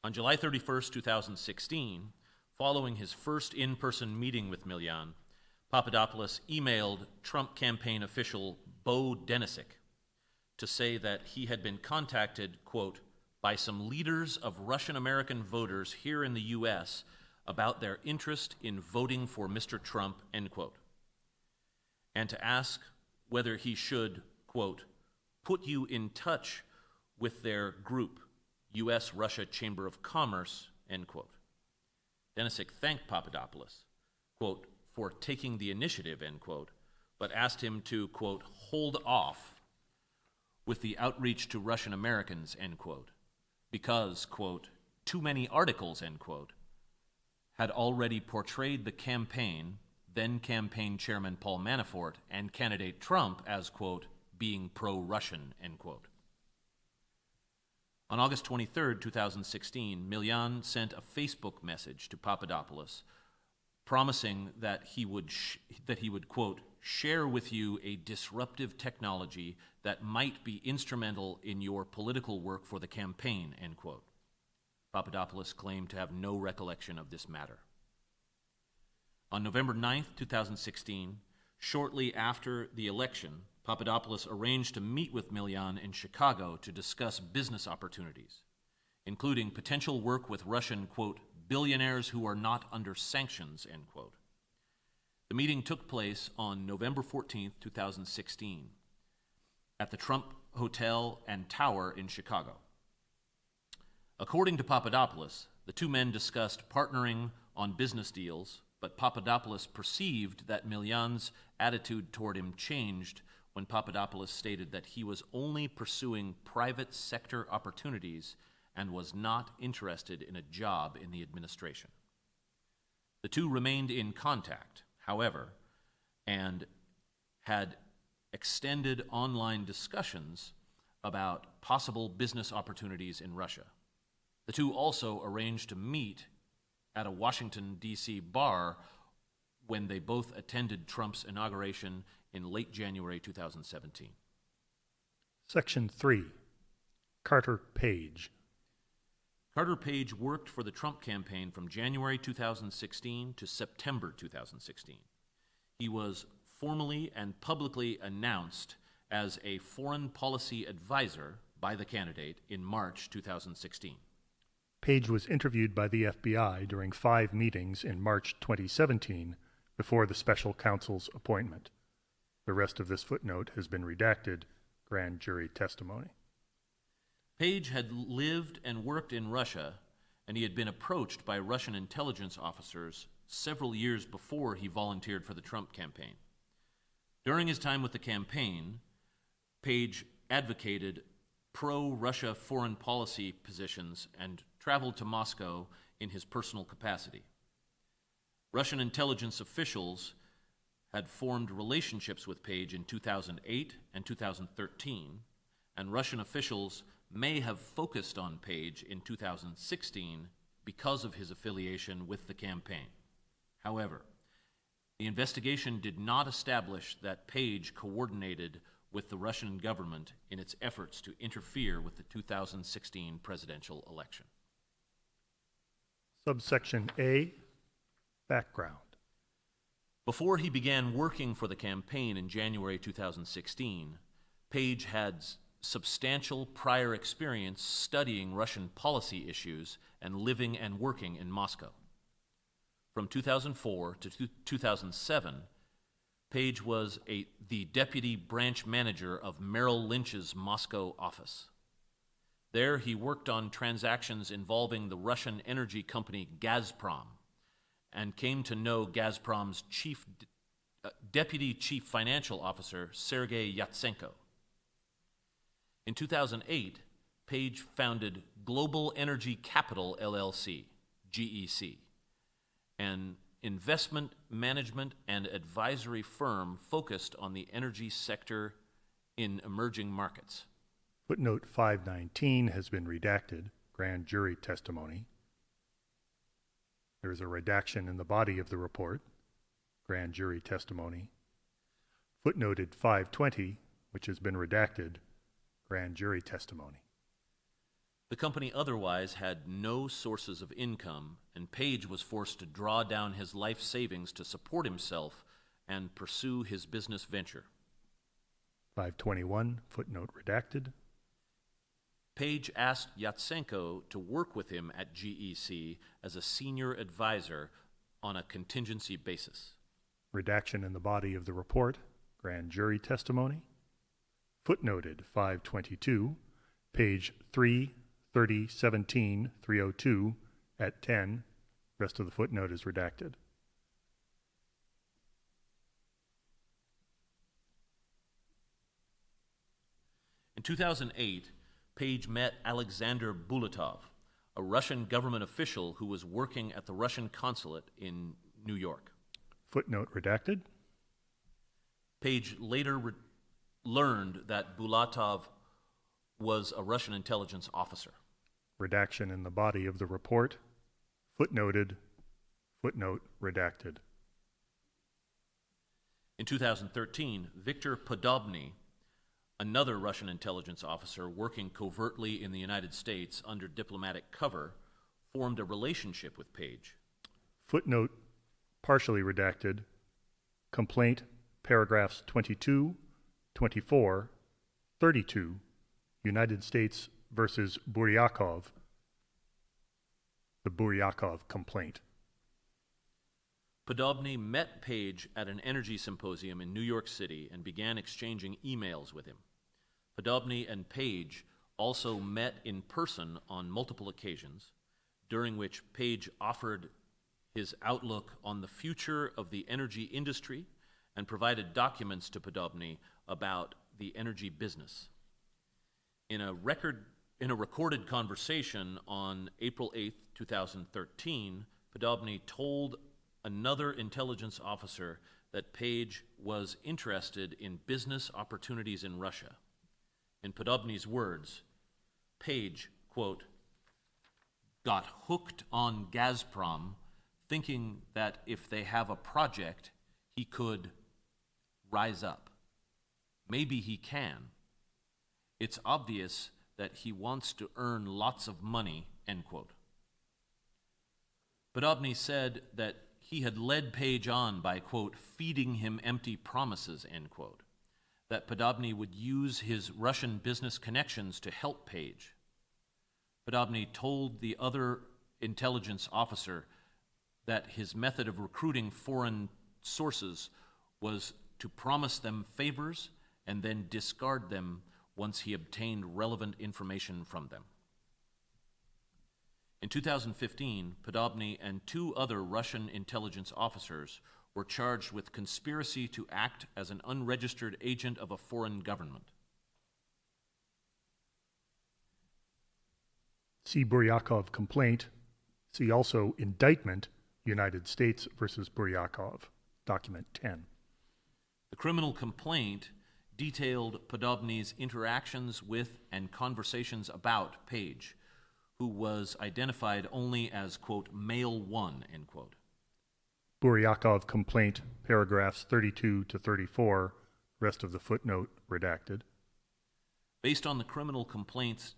On July 31st, 2016, following his first in-person meeting with Milyan, Papadopoulos emailed Trump campaign official Bo Denisic to say that he had been contacted, quote, by some leaders of Russian-American voters here in the U.S. about their interest in voting for Mr. Trump, end quote, and to ask whether he should, quote, put you in touch with their group, U.S.-Russia Chamber of Commerce, end quote. Denisic thanked Papadopoulos, quote, for taking the initiative, end quote, but asked him to, quote, hold off with the outreach to Russian Americans, end quote, because, quote, too many articles, end quote, had already portrayed the campaign, then campaign chairman Paul Manafort, and candidate Trump as, quote, being pro-Russian, end quote. On August 23, 2016, Milyan sent a Facebook message to Papadopoulos promising that he would, quote, share with you a disruptive technology that might be instrumental in your political work for the campaign, end quote. Papadopoulos claimed to have no recollection of this matter. On November 9th, 2016, shortly after the election, Papadopoulos arranged to meet with Milyan in Chicago to discuss business opportunities, including potential work with Russian, quote, billionaires who are not under sanctions, end quote. The meeting took place on November 14th, 2016, at the Trump Hotel and Tower in Chicago. According to Papadopoulos, the two men discussed partnering on business deals, but Papadopoulos perceived that Milyan's attitude toward him changed when Papadopoulos stated that he was only pursuing private sector opportunities and was not interested in a job in the administration. The two remained in contact, however, and had extended online discussions about possible business opportunities in Russia. The two also arranged to meet at a Washington, D.C. bar when they both attended Trump's inauguration in late January 2017. Section 3. Carter Page. Carter Page worked for the Trump campaign from January 2016 to September 2016. He was formally and publicly announced as a foreign policy advisor by the candidate in March 2016. Page was interviewed by the FBI during 5 meetings in March 2017 before the special counsel's appointment. The rest of this footnote has been redacted. Grand jury testimony. Page had lived and worked in Russia, and he had been approached by Russian intelligence officers several years before he volunteered for the Trump campaign. During his time with the campaign, Page advocated pro-Russia foreign policy positions and traveled to Moscow in his personal capacity. Russian intelligence officials had formed relationships with Page in 2008 and 2013, and Russian officials may have focused on Page in 2016 because of his affiliation with the campaign. However, the investigation did not establish that Page coordinated with the Russian government in its efforts to interfere with the 2016 presidential election. Subsection A, background. Before he began working for the campaign in January 2016, Page had substantial prior experience studying Russian policy issues and living and working in Moscow. From 2004 to 2007, Page was the deputy branch manager of Merrill Lynch's Moscow office. There he worked on transactions involving the Russian energy company Gazprom and came to know Gazprom's deputy chief financial officer, Sergei Yatsenko. In 2008, Page founded Global Energy Capital LLC, GEC, an investment management and advisory firm focused on the energy sector in emerging markets. Footnote 519 has been redacted. Grand jury testimony. There is a redaction in the body of the report. Grand jury testimony. Footnoted 520, which has been redacted. Grand jury testimony. The company otherwise had no sources of income, and Page was forced to draw down his life savings to support himself and pursue his business venture. 521, footnote redacted. Page asked Yatsenko to work with him at GEC as a senior advisor on a contingency basis. Redaction in the body of the report. Grand jury testimony. Footnoted 522, page 33017 302 at 10. Rest of the footnote is redacted. In 2008, Page met Alexander Bulatov, a Russian government official who was working at the Russian consulate in New York. Footnote redacted. Page later learned that Bulatov was a Russian intelligence officer. Redaction in the body of the report. Footnoted Footnote redacted. In 2013, Viktor Podobny, another Russian intelligence officer working covertly in the United States under diplomatic cover, formed a relationship with Page. Footnote partially redacted. Complaint paragraphs 22, 24, 32, United States versus Buryakov, the Buryakov complaint. Podobny met Page at an energy symposium in New York City and began exchanging emails with him. Podobny and Page also met in person on multiple occasions, during which Page offered his outlook on the future of the energy industry and provided documents to Podobny about the energy business. In a recorded conversation on April 8, 2013, Podobny told another intelligence officer that Page was interested in business opportunities in Russia. In Podobny's words, Page, quote, got hooked on Gazprom, thinking that if they have a project, he could rise up. Maybe he can. It's obvious that he wants to earn lots of money, end quote. Podobny said that he had led Page on by, quote, feeding him empty promises, end quote. That Podobny would use his Russian business connections to help Page. Podobny told the other intelligence officer that his method of recruiting foreign sources was to promise them favors and then discard them once he obtained relevant information from them. In 2015, Podobny and two other Russian intelligence officers were charged with conspiracy to act as an unregistered agent of a foreign government. See Buryakov complaint. See also indictment, United States versus Buryakov, document 10. The criminal complaint detailed Podobny's interactions with and conversations about Page, who was identified only as, quote, male one, end quote. Buryakov complaint, paragraphs 32 to 34, rest of the footnote redacted. Based on the criminal complaint's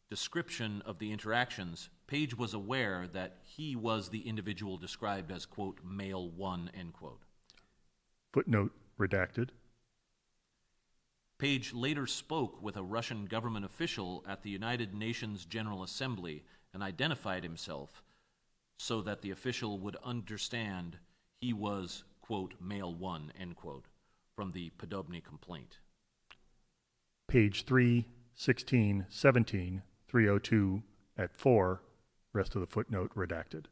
description of the interactions, Page was aware that he was the individual described as, quote, male one, end quote. Footnote redacted. Page later spoke with a Russian government official at the United Nations General Assembly and identified himself so that the official would understand he was, quote, male one, end quote, from the Podobny complaint. Page 3, 16, 17, 302 at 4, rest of the footnote redacted.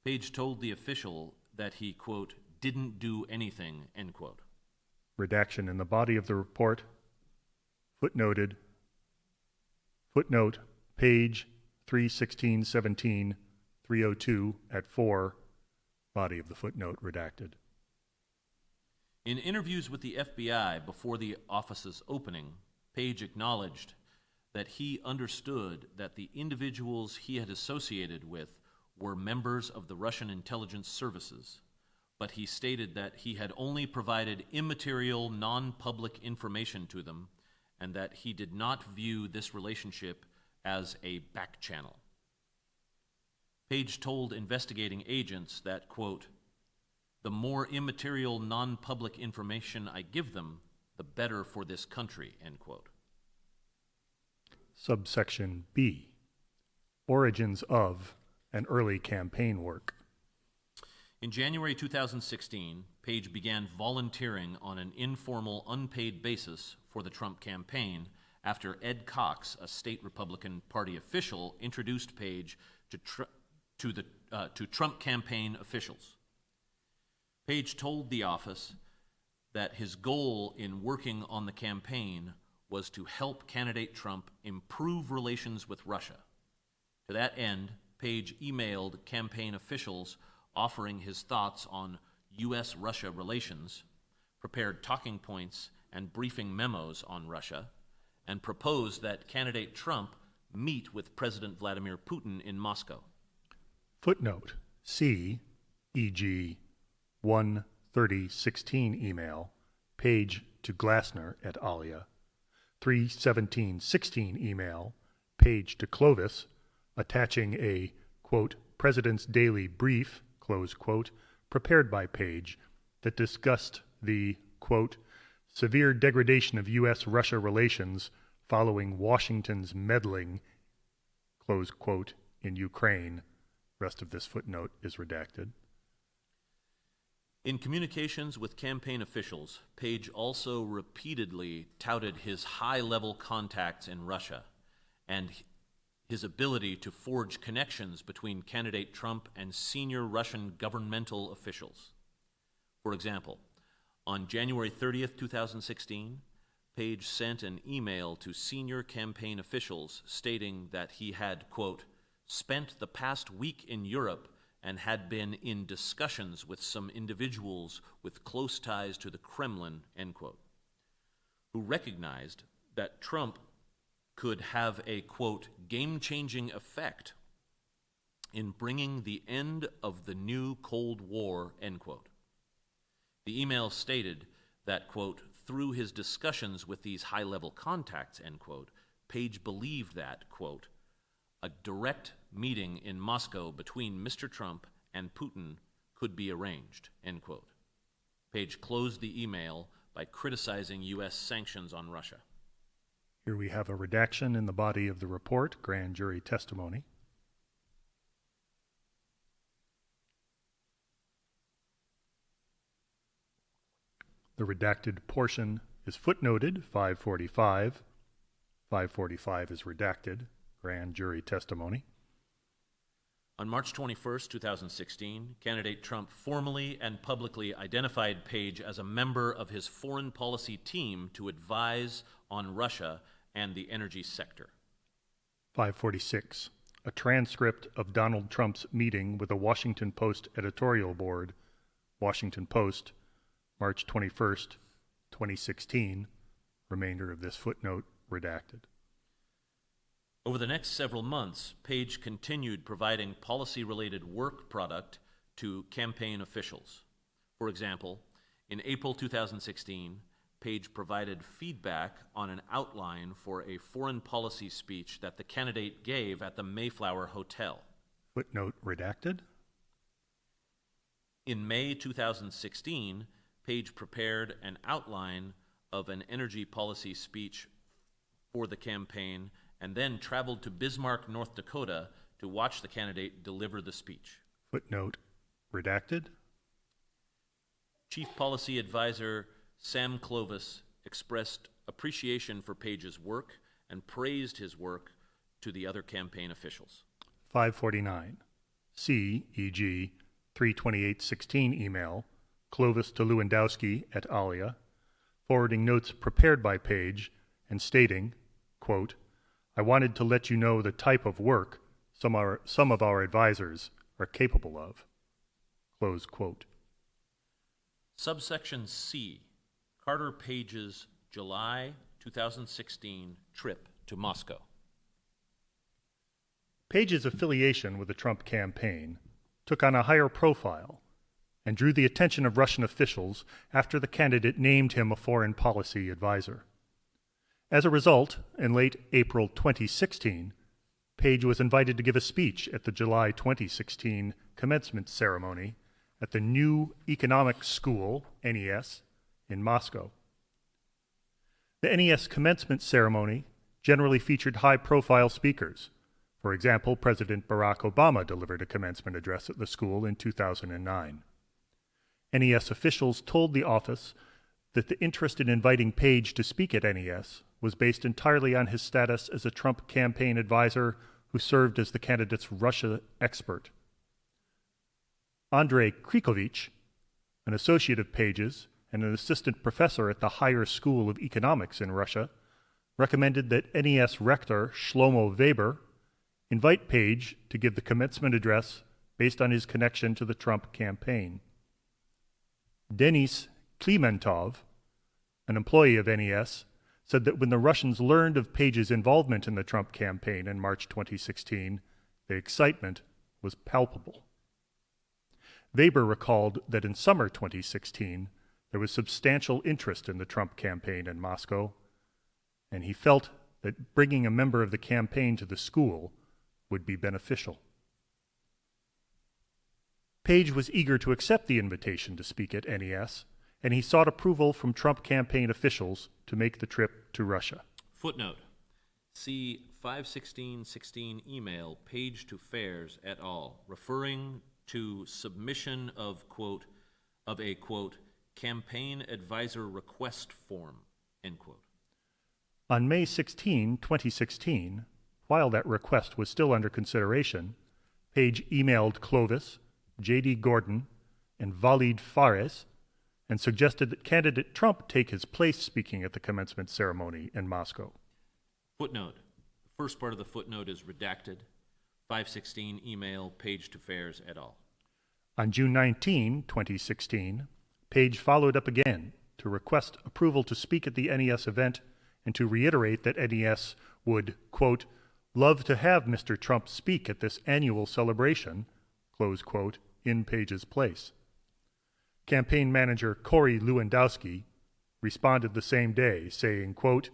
Page told the official that he, quote, didn't do anything, end quote. Redaction in the body of the report. Footnoted. Footnote, page 316, 17, 302 at 4, body of the footnote redacted. In interviews with the FBI before the office's opening, Page acknowledged that he understood that the individuals he had associated with were members of the Russian intelligence services, but he stated that he had only provided immaterial, non-public information to them and that he did not view this relationship as a back channel. Page told investigating agents that, quote, the more immaterial, non-public information I give them, the better for this country, end quote. Subsection B, origins of and early campaign work. In January 2016, Page began volunteering on an informal, unpaid basis for the Trump campaign after Ed Cox, a state Republican Party official, introduced Page to Trump campaign officials. Page told the office that his goal in working on the campaign was to help candidate Trump improve relations with Russia. To that end, Page emailed campaign officials offering his thoughts on U.S.-Russia relations, prepared talking points and briefing memos on Russia, and proposed that candidate Trump meet with President Vladimir Putin in Moscow. Footnote C, e.g., 1:30:16 email, page to Glassner et alia, 3:17:16 email, page to Clovis, attaching a, quote, President's Daily Brief, close quote, prepared by Page, that discussed the, quote, severe degradation of U.S.-Russia relations following Washington's meddling, close quote, in Ukraine. Rest of this footnote is redacted. In communications with campaign officials, Page also repeatedly touted his high-level contacts in Russia and his ability to forge connections between candidate Trump and senior Russian governmental officials. For example, on January 30th, 2016, Page sent an email to senior campaign officials stating that he had, quote, spent the past week in Europe and had been in discussions with some individuals with close ties to the Kremlin, end quote, who recognized that Trump could have a, quote, game-changing effect in bringing the end of the new Cold War, end quote. The email stated that, quote, through his discussions with these high-level contacts, end quote, Page believed that, quote, a direct meeting in Moscow between Mr. Trump and Putin could be arranged, end quote. Page closed the email by criticizing U.S. sanctions on Russia. Here we have a redaction in the body of the report, grand jury testimony. The redacted portion is footnoted, 545. 545 is redacted, grand jury testimony. On March 21st, 2016, candidate Trump formally and publicly identified Page as a member of his foreign policy team to advise on Russia and the energy sector. 546, a transcript of Donald Trump's meeting with the Washington Post editorial board, Washington Post, March 21st, 2016, remainder of this footnote redacted. Over the next several months, Page continued providing policy-related work product to campaign officials. For example, in April 2016, Page provided feedback on an outline for a foreign policy speech that the candidate gave at the Mayflower Hotel. Footnote redacted. In May 2016, Page prepared an outline of an energy policy speech for the campaign and then traveled to Bismarck, North Dakota to watch the candidate deliver the speech. Footnote redacted. Chief Policy Advisor Sam Clovis expressed appreciation for Page's work and praised his work to the other campaign officials. 549. C, e.g., 32816 email, Clovis to Lewandowski et alia, forwarding notes prepared by Page and stating, quote, I wanted to let you know the type of work some of our advisors are capable of. Close quote. Subsection C, Carter Page's July 2016 trip to Moscow. Page's affiliation with the Trump campaign took on a higher profile and drew the attention of Russian officials after the candidate named him a foreign policy advisor. As a result, in late April 2016, Page was invited to give a speech at the July 2016 commencement ceremony at the New Economic School, NES, in Moscow. The NES commencement ceremony generally featured high-profile speakers. For example, President Barack Obama delivered a commencement address at the school in 2009. NES officials told the office that the interest in inviting Page to speak at NES was based entirely on his status as a Trump campaign advisor who served as the candidate's Russia expert. Andrei Krikovich, an associate of Page's and an assistant professor at the Higher School of Economics in Russia, recommended that NES rector Shlomo Weber invite Page to give the commencement address based on his connection to the Trump campaign. Denis Klimentov, an employee of NES, said that when the Russians learned of Page's involvement in the Trump campaign in March 2016, the excitement was palpable. Weber recalled that in summer 2016, there was substantial interest in the Trump campaign in Moscow, and he felt that bringing a member of the campaign to the school would be beneficial. Page was eager to accept the invitation to speak at NES, and he sought approval from Trump campaign officials to make the trip to Russia. Footnote. See 51616 email Page to Fairs et al., referring to submission of, quote, of a, quote, campaign advisor request form, end quote. On May 16, 2016, while that request was still under consideration, Page emailed Clovis, J.D. Gordon, and Walid Fares, and suggested that candidate Trump take his place speaking at the commencement ceremony in Moscow. Footnote. The first part of the footnote is redacted. 516 email Page to Fairs et al. On June 19, 2016, Page followed up again to request approval to speak at the NES event and to reiterate that NES would, quote, love to have Mr. Trump speak at this annual celebration, close quote, in Page's place. Campaign manager Corey Lewandowski responded the same day, saying, quote,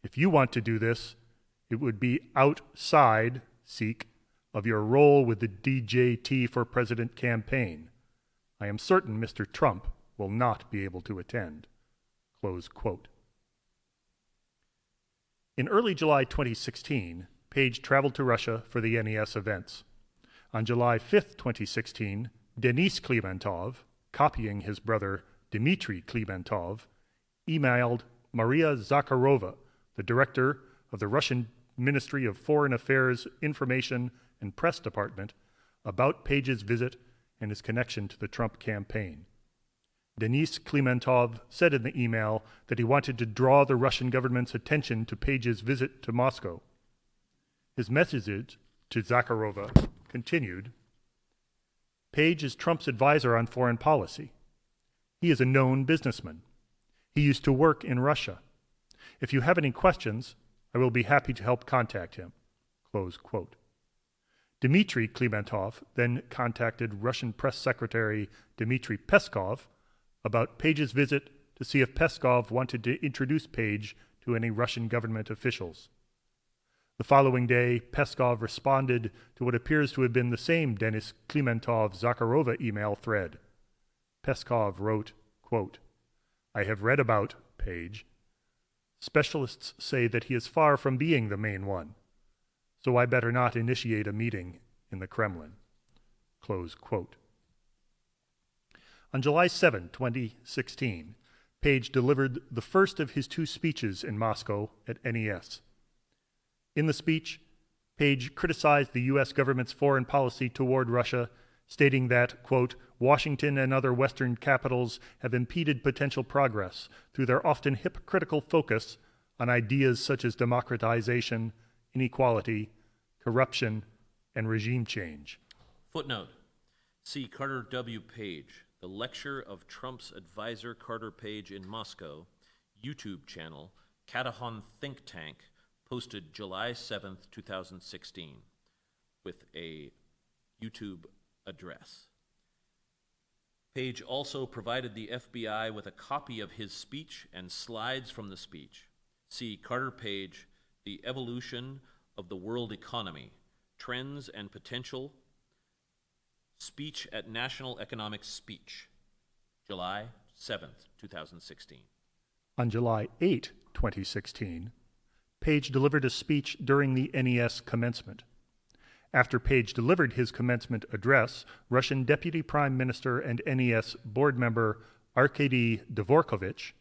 if you want to do this, it would be outside, seek, of your role with the DJT for President campaign. I am certain Mr. Trump will not be able to attend. Close quote. In early July 2016, Page traveled to Russia for the NES events. On July 5, 2016, Denis Klimentov, copying his brother Dmitry Klimentov, emailed Maria Zakharova, the director of the Russian Ministry of Foreign Affairs Information and Press Department, about Page's visit and his connection to the Trump campaign. Denis Klimentov said in the email that he wanted to draw the Russian government's attention to Page's visit to Moscow. His message to Zakharova continued, Page is Trump's advisor on foreign policy. He is a known businessman. He used to work in Russia. If you have any questions, I will be happy to help contact him. Close quote. Dmitry Klimentov then contacted Russian Press Secretary Dmitry Peskov about Page's visit to see if Peskov wanted to introduce Page to any Russian government officials. The following day, Peskov responded to what appears to have been the same Denis Klimentov-Zakharova email thread. Peskov wrote, quote, I have read about Page. Specialists say that he is far from being the main one, so I better not initiate a meeting in the Kremlin. Close quote. On July 7, 2016, Page delivered the first of his two speeches in Moscow at NES. In the speech, Page criticized the U.S. government's foreign policy toward Russia, stating that, quote, Washington and other Western capitals have impeded potential progress through their often hypocritical focus on ideas such as democratization, inequality, corruption, and regime change. Footnote. See Carter W. Page, the lecture of Trump's advisor Carter Page in Moscow, YouTube channel, Katahan Think Tank, posted July 7th, 2016, with a YouTube address. Page also provided the FBI with a copy of his speech and slides from the speech. See Carter Page, The Evolution of the World Economy, Trends and Potential, Speech at National Economic Speech, July 7th, 2016. On July 8, 2016, Page delivered a speech during the NES commencement. After Page delivered his commencement address, Russian Deputy Prime Minister and NES board member Arkady Dvorkovich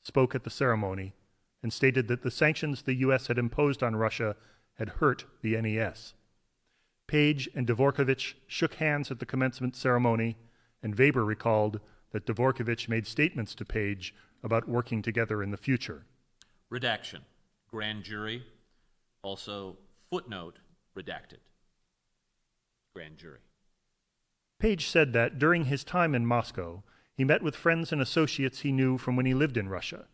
spoke at the ceremony and stated that the sanctions the U.S. had imposed on Russia had hurt the NES. Page and Dvorkovich shook hands at the commencement ceremony, and Weber recalled that Dvorkovich made statements to Page about working together in the future. Redaction. Grand jury. Also, footnote, redacted. Grand jury. Page said that during his time in Moscow, he met with friends and associates he knew from when he lived in Russia,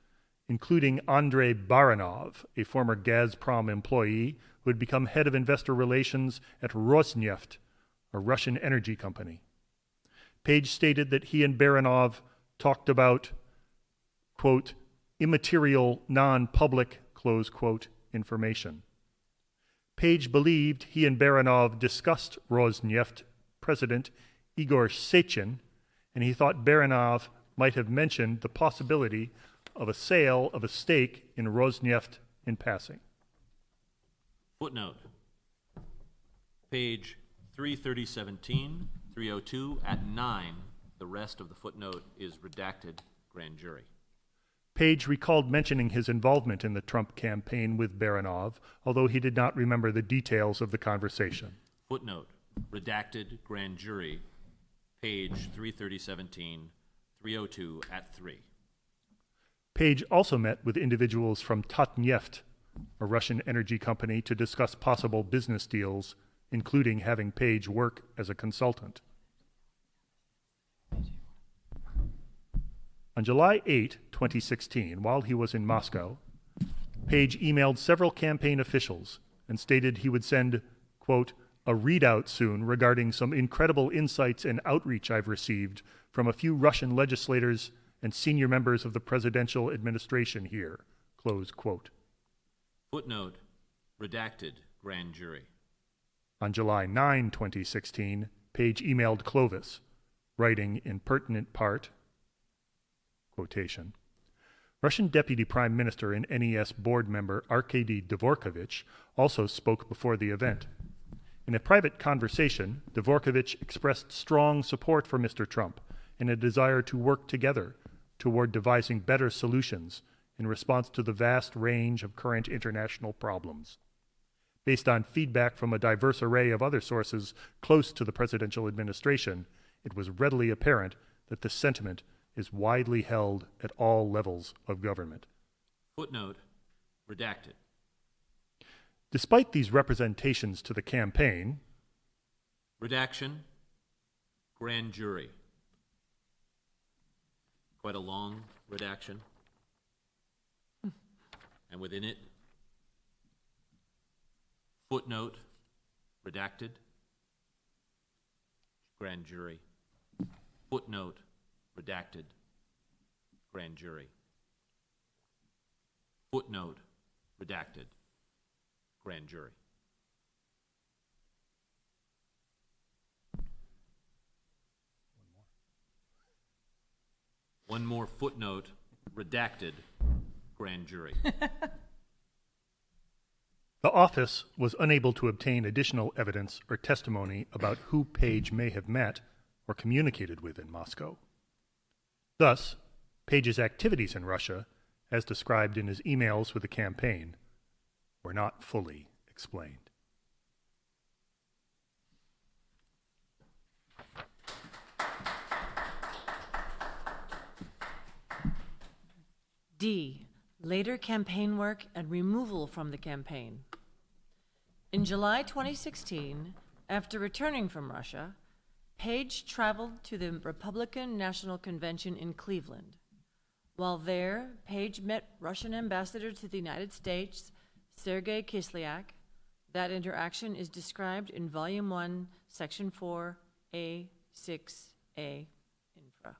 including Andrei Baranov, a former Gazprom employee who had become head of investor relations at Rosneft, a Russian energy company. Page stated that he and Baranov talked about, quote, immaterial, non-public, close quote, information. Page believed he and Baranov discussed Rosneft President Igor Sechin, and he thought Baranov might have mentioned the possibility of a sale of a stake in Rosneft in passing. Footnote. Page 33017, 302 at 9. The rest of the footnote is redacted grand jury. Page recalled mentioning his involvement in the Trump campaign with Baranov, although he did not remember the details of the conversation. Footnote. Redacted grand jury. Page 33017, 302 at 3. Page also met with individuals from Tatneft, a Russian energy company, to discuss possible business deals, including having Page work as a consultant. On July 8, 2016, while he was in Moscow, Page emailed several campaign officials and stated he would send, quote, a readout soon regarding some incredible insights and outreach I've received from a few Russian legislators and senior members of the presidential administration here, close quote. Footnote. Redacted grand jury. On July 9, 2016, Page emailed Clovis, writing in pertinent part, quotation, Russian Deputy Prime Minister and NES board member Arkady Dvorkovich also spoke before the event. In a private conversation, Dvorkovich expressed strong support for Mr. Trump and a desire to work together toward devising better solutions in response to the vast range of current international problems. Based on feedback from a diverse array of other sources close to the presidential administration, it was readily apparent that this sentiment is widely held at all levels of government. Footnote. Redacted. Despite these representations to the campaign, redaction, grand jury. Quite a long redaction. And within it, footnote, redacted, grand jury. Footnote, redacted, grand jury. Footnote, redacted, grand jury. One more footnote, redacted, grand jury. the office was unable to obtain additional evidence or testimony about who Page may have met or communicated with in Moscow. Thus, Page's activities in Russia, as described in his emails with the campaign, were not fully explained. D. Later campaign work and removal from the campaign. In July 2016, after returning from Russia, Page traveled to the Republican National Convention in Cleveland. While there, Page met Russian ambassador to the United States, Sergei Kislak. That interaction is described in Volume 1, Section 4, A6A, Infra.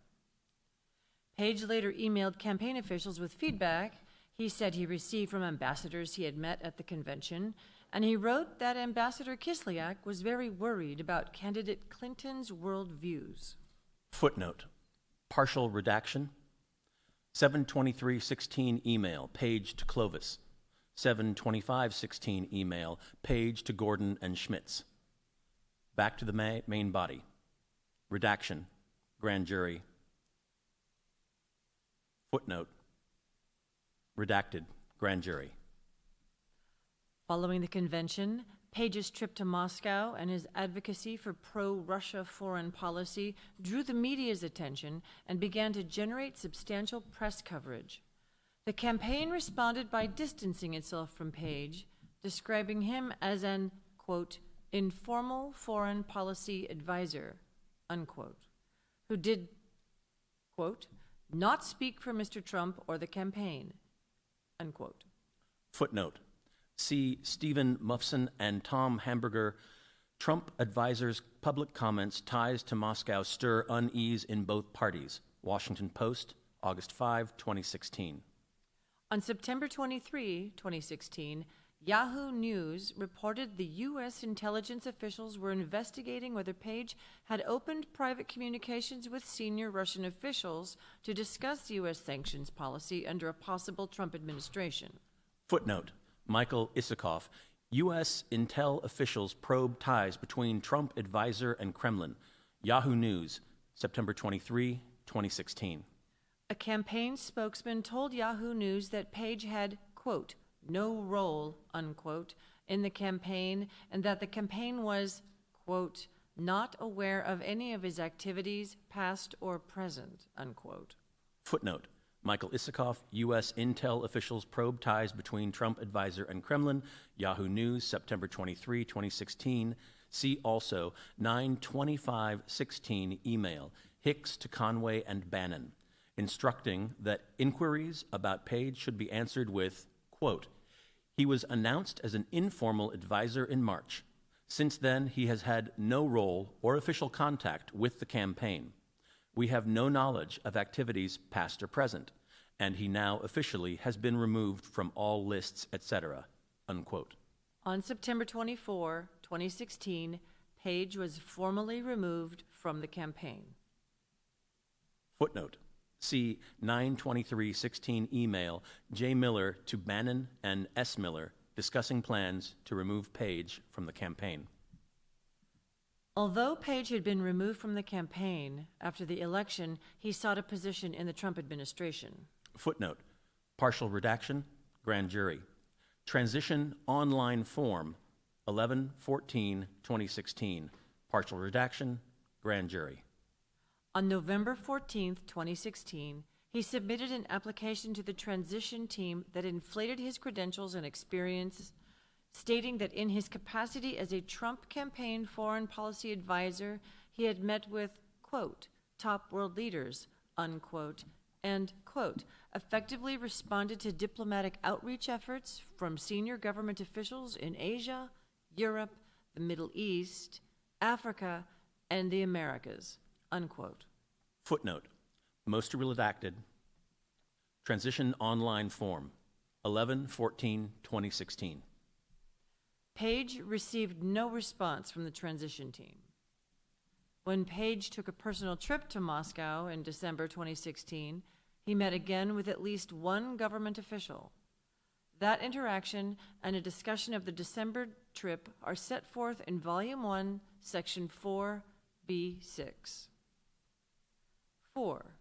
Page later emailed campaign officials with feedback he said he received from ambassadors he had met at the convention, and he wrote that Ambassador Kislyak was very worried about candidate Clinton's worldviews. Footnote. Partial redaction. 7/23/16 email, Page to Clovis. 7/25/16 email, Page to Gordon and Schmitz. Back to the main body. Redaction. Grand jury. Footnote. Redacted. Grand jury. Following the convention, Page's trip to Moscow and his advocacy for pro-Russia foreign policy drew the media's attention and began to generate substantial press coverage. The campaign responded by distancing itself from Page, describing him as an, quote, informal foreign policy advisor, unquote, who did, quote, not speak for Mr. Trump or the campaign, unquote. Footnote. See Stephen Mufson and Tom Hamburger Trump advisors' public comments ties to Moscow stir unease in both parties. Washington Post, August 5, 2016. On September 23, 2016, Yahoo News reported the U.S. intelligence officials were investigating whether Page had opened private communications with senior Russian officials to discuss U.S. sanctions policy under a possible Trump administration. Footnote, Michael Isikoff, U.S. intel officials probe ties between Trump advisor and Kremlin. Yahoo News, September 23, 2016. A campaign spokesman told Yahoo News that Page had, quote, no role, unquote, in the campaign, and that the campaign was, quote, not aware of any of his activities, past or present, unquote. Footnote, Michael Isikoff, U.S. intel officials probe ties between Trump advisor and Kremlin. Yahoo News, September 23, 2016. See also 9/25/16 email, Hicks to Conway and Bannon, instructing that inquiries about Page should be answered with, quote, he was announced as an informal advisor in March. Since then, he has had no role or official contact with the campaign. We have no knowledge of activities past or present, and he now officially has been removed from all lists, etc., unquote. On September 24, 2016, Page was formally removed from the campaign. Footnote, see 9/23/16 email, J. Miller to Bannon and S. Miller, discussing plans to remove Page from the campaign. Although Page had been removed from the campaign, after the election, he sought a position in the Trump administration. Footnote, partial redaction, grand jury. Transition online form, 11/14/2016. Partial redaction, grand jury. On November 14, 2016, he submitted an application to the transition team that inflated his credentials and experience, stating that in his capacity as a Trump campaign foreign policy advisor, he had met with, quote, top world leaders, unquote, and, quote, effectively responded to diplomatic outreach efforts from senior government officials in Asia, Europe, the Middle East, Africa, and the Americas, unquote. Footnote, most redacted, transition online form, 11/14/2016. Page received no response from the transition team. When Page took a personal trip to Moscow in December 2016, he met again with at least one government official. That interaction and a discussion of the December trip are set forth in Volume 1, Section 4B6. 4.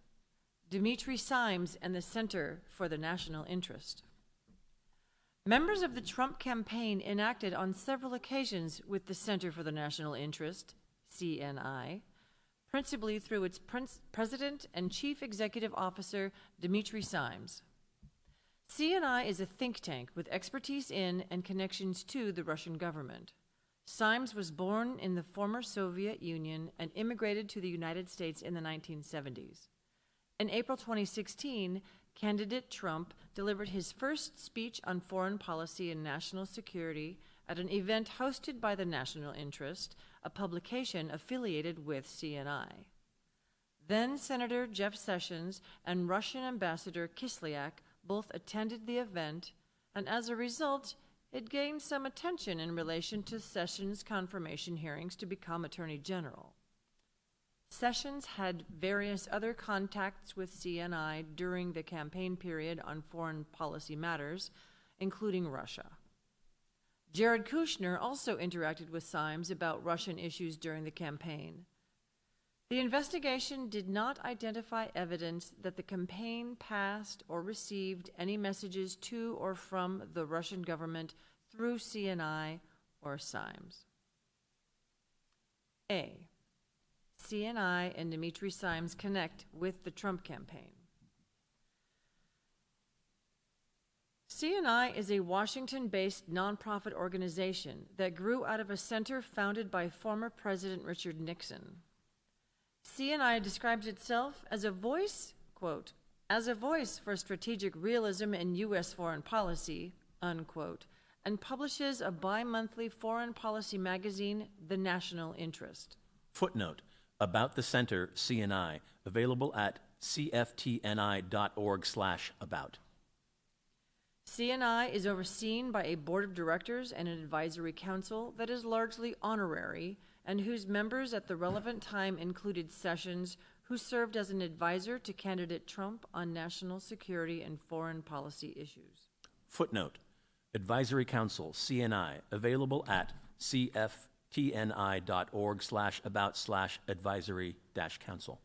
Dmitry Symes and the Center for the National Interest. Members of the Trump campaign enacted on several occasions with the Center for the National Interest, CNI, principally through its president and chief executive officer, Dmitry Symes. CNI is a think tank with expertise in and connections to the Russian government. Symes was born in the former Soviet Union and immigrated to the United States in the 1970s. In April 2016, candidate Trump delivered his first speech on foreign policy and national security at an event hosted by the National Interest, a publication affiliated with CNI. Then Senator Jeff Sessions and Russian Ambassador Kislak both attended the event, and as a result, it gained some attention in relation to Sessions' confirmation hearings to become Attorney General. Sessions had various other contacts with CNI during the campaign period on foreign policy matters, including Russia. Jared Kushner also interacted with Symes about Russian issues during the campaign. The investigation did not identify evidence that the campaign passed or received any messages to or from the Russian government through CNI or Symes. A. CNI and Dmitry Symes connect with the Trump campaign. CNI is a Washington-based nonprofit organization that grew out of a center founded by former President Richard Nixon. CNI describes itself as a voice, quote, as a voice for strategic realism in U.S. foreign policy, unquote, and publishes a bi-monthly foreign policy magazine, The National Interest. Footnote, about the Center, CNI, available at cftni.org/about. CNI is overseen by a board of directors and an advisory council that is largely honorary and whose members at the relevant time included Sessions, who served as an advisor to candidate Trump on national security and foreign policy issues. Footnote, advisory council, CNI, available at cftni.org/about/advisory-council.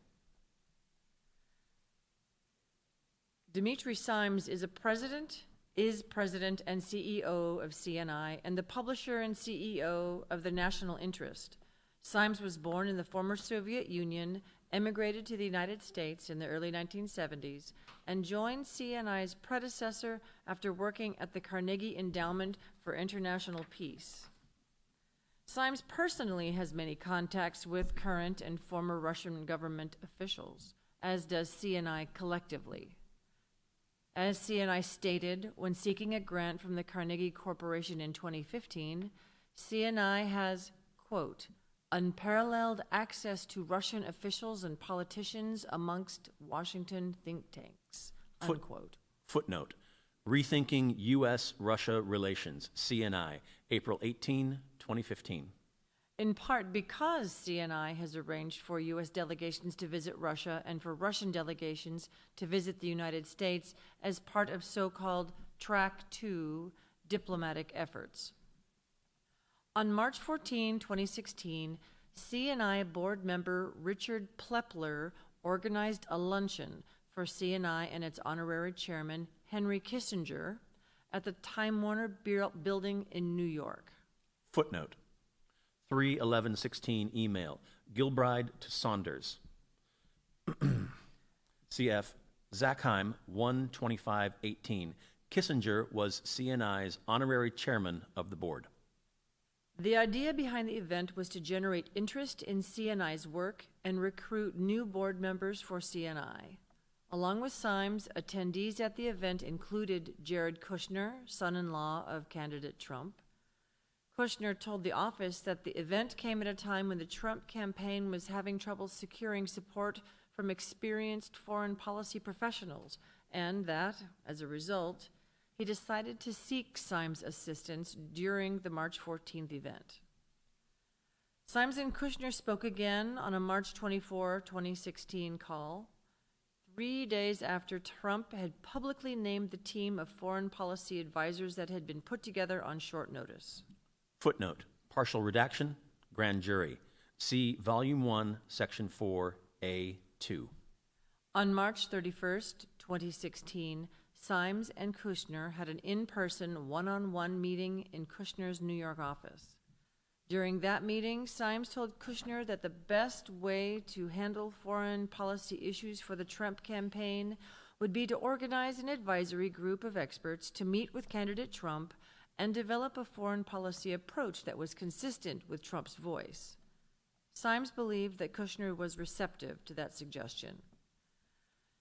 Dmitry Simes is president and CEO of CNI and the publisher and CEO of The National Interest. Simes was born in the former Soviet Union, emigrated to the United States in the early 1970s, and joined CNI's predecessor after working at the Carnegie Endowment for International Peace. Simes personally has many contacts with current and former Russian government officials, as does CNI collectively. As CNI stated when seeking a grant from the Carnegie Corporation in 2015, CNI has, quote, unparalleled access to Russian officials and politicians amongst Washington think tanks, unquote. Footnote, Rethinking U.S.-Russia Relations, CNI, April 18, 2015. In part because CNI has arranged for U.S. delegations to visit Russia and for Russian delegations to visit the United States as part of so-called Track 2 diplomatic efforts. On March 14, 2016, CNI board member Richard Plepler organized a luncheon for CNI and its honorary chairman, Henry Kissinger, at the Time Warner Building in New York. Footnote, 3/11/16 email, Gilbride to Saunders. CF, Zachheim, 1/25/18. Kissinger was CNI's honorary chairman of the board. The idea behind the event was to generate interest in CNI's work and recruit new board members for CNI. Along with Simes, attendees at the event included Jared Kushner, son-in-law of candidate Trump. Kushner told the office that the event came at a time when the Trump campaign was having trouble securing support from experienced foreign policy professionals, and that, as a result, he decided to seek Simes' assistance during the March 14th event. Simes and Kushner spoke again on a March 24, 2016 call, 3 days after Trump had publicly named the team of foreign policy advisors that had been put together on short notice. Footnote, partial redaction, grand jury. See Volume 1, Section 4A2. On March 31st, 2016, Simes and Kushner had an in-person one-on-one meeting in Kushner's New York office. During that meeting, Simes told Kushner that the best way to handle foreign policy issues for the Trump campaign would be to organize an advisory group of experts to meet with candidate Trump and develop a foreign policy approach that was consistent with Trump's voice. Simes believed that Kushner was receptive to that suggestion.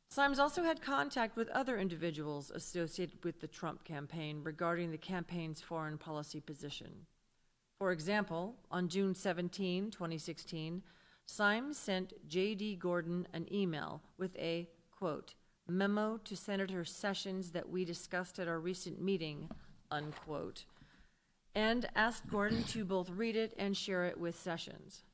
Simes also had contact with other individuals associated with the Trump campaign regarding the campaign's foreign policy position. For example, on June 17, 2016, Simes sent J.D. Gordon an email with a, quote, memo to Senator Sessions that we discussed at our recent meeting, unquote, and asked Gordon to both read it and share it with Sessions.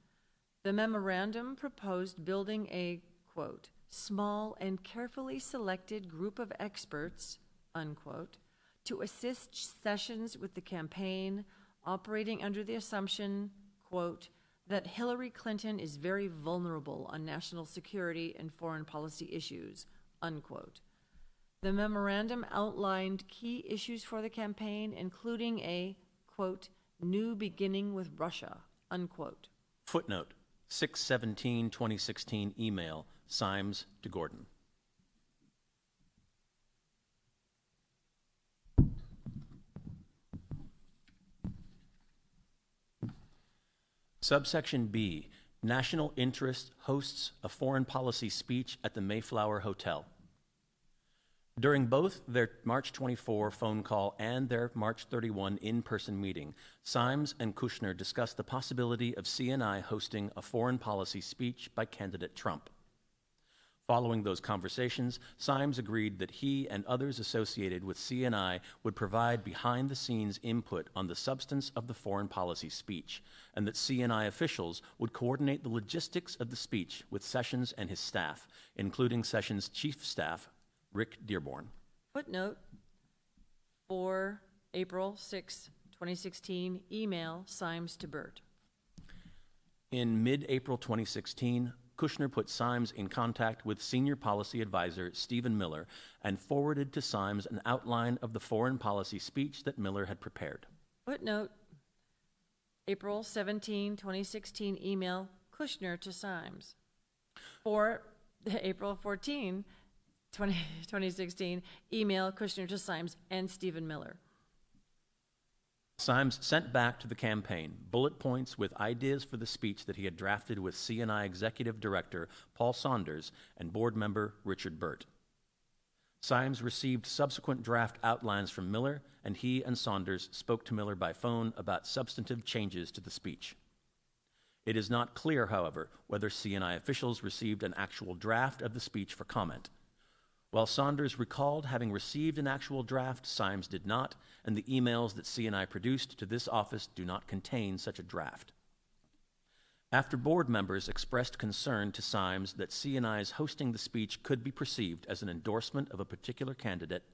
The memorandum proposed building a, quote, small and carefully selected group of experts, unquote, to assist Sessions with the campaign, operating under the assumption, quote, that Hillary Clinton is very vulnerable on national security and foreign policy issues, unquote. The memorandum outlined key issues for the campaign, including a, quote, new beginning with Russia, unquote. Footnote, 6/17/2016 email, Simes to Gordon. Subsection B, National Interest hosts a foreign policy speech at the Mayflower Hotel. During both their March 24 phone call and their March 31 in-person meeting, Symes and Kushner discussed the possibility of CNI hosting a foreign policy speech by candidate Trump. Following those conversations, Symes agreed that he and others associated with CNI would provide behind-the-scenes input on the substance of the foreign policy speech, and that CNI officials would coordinate the logistics of the speech with Sessions and his staff, including Sessions' chief staff, Rick Dearborn. Footnote 4, April 6, 2016, email Symes to Burt. In mid-April 2016, Kushner put Symes in contact with senior policy advisor Stephen Miller and forwarded to Symes an outline of the foreign policy speech that Miller had prepared. Footnote April 17, 2016, email Kushner to Symes. For April 14, 2016, email Kushner to Symes and Stephen Miller. Symes sent back to the campaign bullet points with ideas for the speech that he had drafted with CNI Executive Director Paul Saunders and board member Richard Burt. Symes received subsequent draft outlines from Miller, and he and Saunders spoke to Miller by phone about substantive changes to the speech. It is not clear, however, whether CNI officials received an actual draft of the speech for comment. While Saunders recalled having received an actual draft, Symes did not, and the emails that CNI produced to this office do not contain such a draft. After board members expressed concern to Symes that CNI's hosting the speech could be perceived as an endorsement of a particular candidate,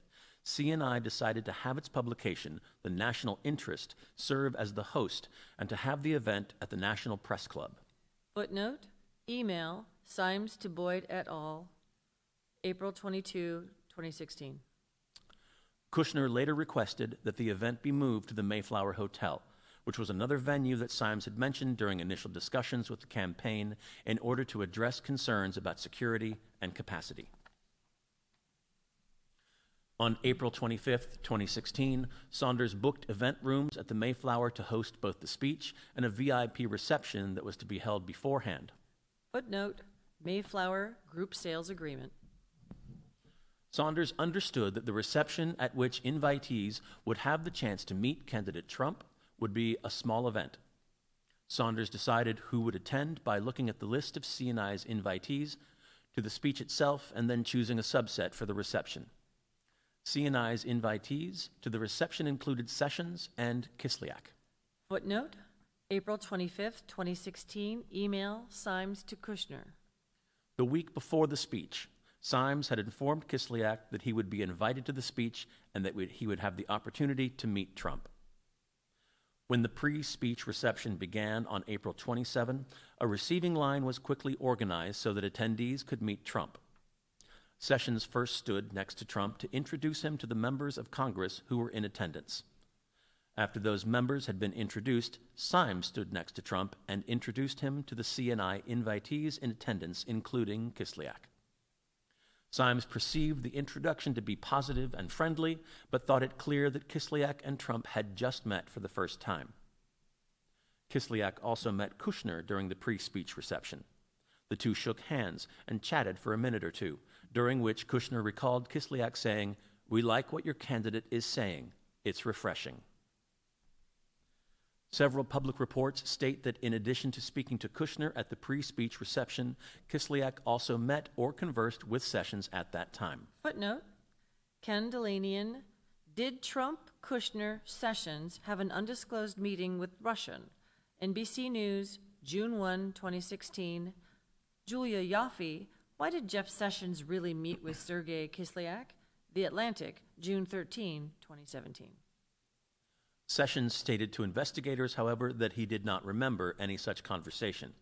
CNI decided to have its publication, The National Interest, serve as the host and to have the event at the National Press Club. Footnote, email Symes to Boyd et al., April 22, 2016. Kushner later requested that the event be moved to the Mayflower Hotel, which was another venue that Symes had mentioned during initial discussions with the campaign in order to address concerns about security and capacity. On April 25, 2016, Saunders booked event rooms at the Mayflower to host both the speech and a VIP reception that was to be held beforehand. Footnote, Mayflower Group Sales Agreement. Saunders understood that the reception at which invitees would have the chance to meet candidate Trump would be a small event. Saunders decided who would attend by looking at the list of CNI's invitees to the speech itself and then choosing a subset for the reception. CNI's invitees to the reception included Sessions and Kislak. Footnote, April 25, 2016, email Symes to Kushner. The week before the speech, Symes had informed Kislak that he would be invited to the speech and that he would have the opportunity to meet Trump. When the pre-speech reception began on April 27, a receiving line was quickly organized so that attendees could meet Trump. Sessions first stood next to Trump to introduce him to the members of Congress who were in attendance. After those members had been introduced, Symes stood next to Trump and introduced him to the CNI invitees in attendance, including Kislak. Symes perceived the introduction to be positive and friendly, but thought it clear that Kislak and Trump had just met for the first time. Kislak also met Kushner during the pre-speech reception. The two shook hands and chatted for a minute or two, during which Kushner recalled Kislak saying, "We like what your candidate is saying. It's refreshing." Several public reports state that in addition to speaking to Kushner at the pre-speech reception, Kislak also met or conversed with Sessions at that time. Footnote, Ken Delanian, did Trump, Kushner, Sessions have an undisclosed meeting with Russian? NBC News, June 1, 2016. Julia Yaffe, why did Jeff Sessions really meet with Sergei Kislyak? The Atlantic, June 13, 2017. Sessions stated to investigators, however, that he did not remember any such conversation.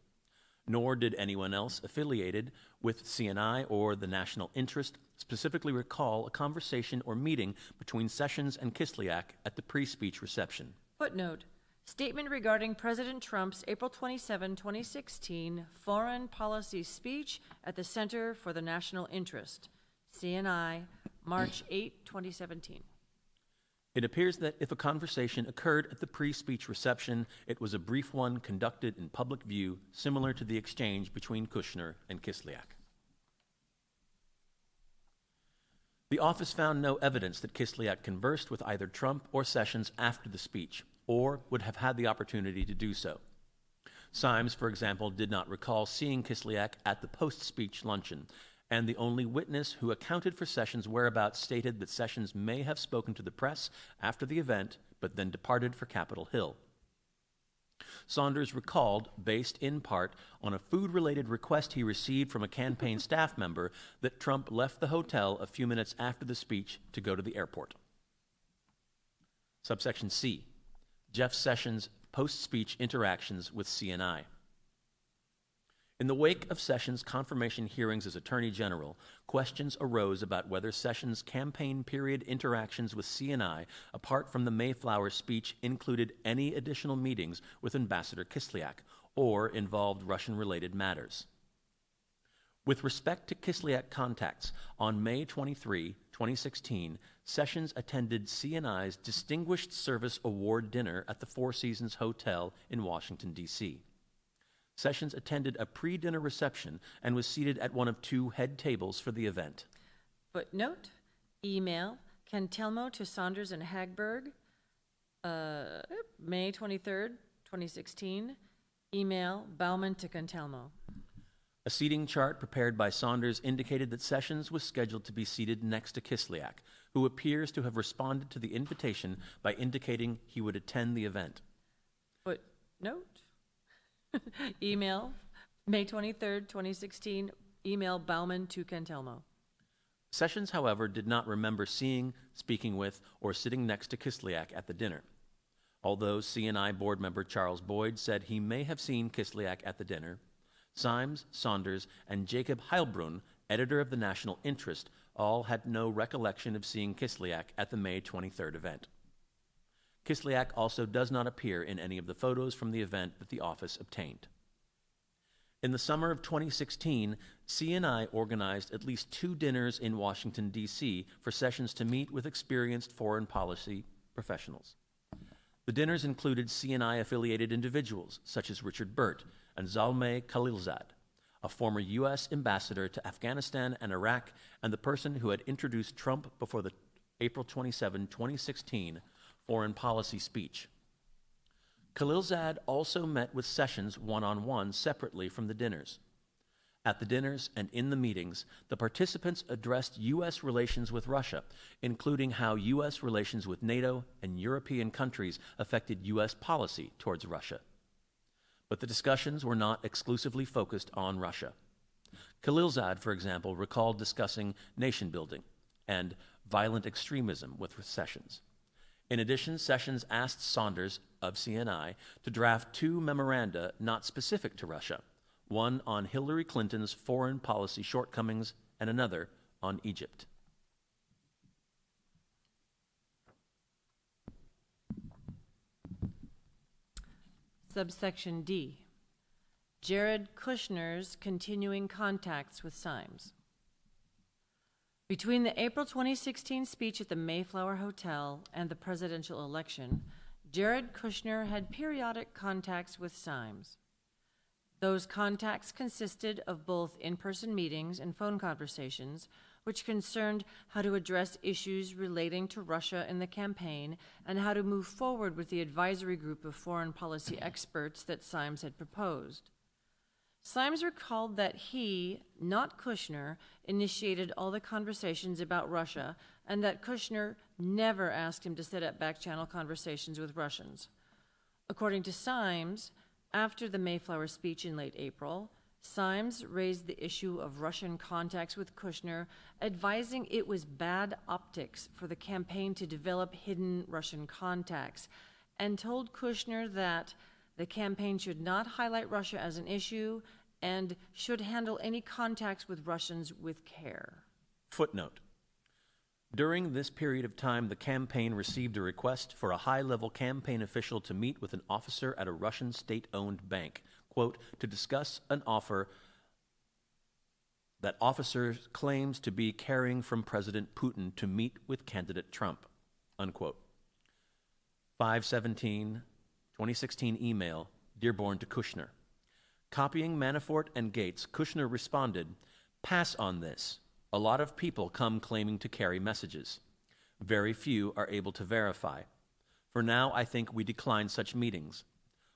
Nor did anyone else affiliated with CNI or the National Interest specifically recall a conversation or meeting between Sessions and Kislyak at the pre-speech reception. Footnote, statement regarding President Trump's April 27, 2016 foreign policy speech at the Center for the National Interest, CNI, March 8, 2017. It appears that if a conversation occurred at the pre-speech reception, it was a brief one conducted in public view, similar to the exchange between Kushner and Kislyak. The office found no evidence that Kislak conversed with either Trump or Sessions after the speech, or would have had the opportunity to do so. Symes, for example, did not recall seeing Kislak at the post-speech luncheon, and the only witness who accounted for Sessions' whereabouts stated that Sessions may have spoken to the press after the event, but then departed for Capitol Hill. Saunders recalled, based in part on a food-related request he received from a campaign staff member, that Trump left the hotel a few minutes after the speech to go to the airport. Subsection C, Jeff Sessions' post-speech interactions with CNI. In the wake of Sessions' confirmation hearings as Attorney General, questions arose about whether Sessions' campaign period interactions with CNI, apart from the Mayflower speech, included any additional meetings with Ambassador Kislak or involved Russian-related matters. With respect to Kislak contacts, on May 23, 2016, Sessions attended CNI's Distinguished Service Award dinner at the Four Seasons Hotel in Washington, D.C. Sessions attended a pre-dinner reception and was seated at one of two head tables for the event. Footnote, email, Cantelmo to Saunders and Hagberg, May 23rd, 2016. Email, Baumann to Cantelmo. A seating chart prepared by Saunders indicated that Sessions was scheduled to be seated next to Kislak, who appears to have responded to the invitation by indicating he would attend the event. Footnote. Email, May 23rd, 2016, email Baumann to Cantelmo. Sessions, however, did not remember seeing, speaking with, or sitting next to Kislak at the dinner. Although CNI board member Charles Boyd said he may have seen Kislak at the dinner, Symes, Saunders, and Jacob Heilbrunn, editor of the National Interest, all had no recollection of seeing Kislak at the May 23rd event. Kislak also does not appear in any of the photos from the event that the office obtained. In the summer of 2016, CNI organized at least 2 dinners in Washington, D.C. for Sessions to meet with experienced foreign policy professionals. The dinners included CNI-affiliated individuals such as Richard Burt and Zalmay Khalilzad, a former U.S. ambassador to Afghanistan and Iraq and the person who had introduced Trump before the April 27, 2016 foreign policy speech. Khalilzad also met with Sessions one-on-one separately from the dinners. At the dinners and in the meetings, the participants addressed U.S. relations with Russia, including how U.S. relations with NATO and European countries affected U.S. policy towards Russia. But the discussions were not exclusively focused on Russia. Khalilzad, for example, recalled discussing nation building and violent extremism with Sessions. In addition, Sessions asked Saunders of CNI to draft 2 memoranda not specific to Russia, one on Hillary Clinton's foreign policy shortcomings and another on Egypt. Subsection D, Jared Kushner's continuing contacts with Symes. Between the April 2016 speech at the Mayflower Hotel and the presidential election, Jared Kushner had periodic contacts with Symes. Those contacts consisted of both in-person meetings and phone conversations, which concerned how to address issues relating to Russia in the campaign and how to move forward with the advisory group of foreign policy experts that Symes had proposed. Symes recalled that he, not Kushner, initiated all the conversations about Russia and that Kushner never asked him to set up back-channel conversations with Russians. According to Symes, after the Mayflower speech in late April, Symes raised the issue of Russian contacts with Kushner, advising it was bad optics for the campaign to develop hidden Russian contacts, and told Kushner that the campaign should not highlight Russia as an issue and should handle any contacts with Russians with care. Footnote. During this period of time, the campaign received a request for a high-level campaign official to meet with an officer at a Russian state-owned bank, quote, to discuss an offer that officer claims to be carrying from President Putin to meet with candidate Trump, unquote. 5/17/2016 email, Dearborn to Kushner. Copying Manafort and Gates, Kushner responded, "Pass on this. A lot of people come claiming to carry messages. Very few are able to verify. For now, I think we decline such meetings.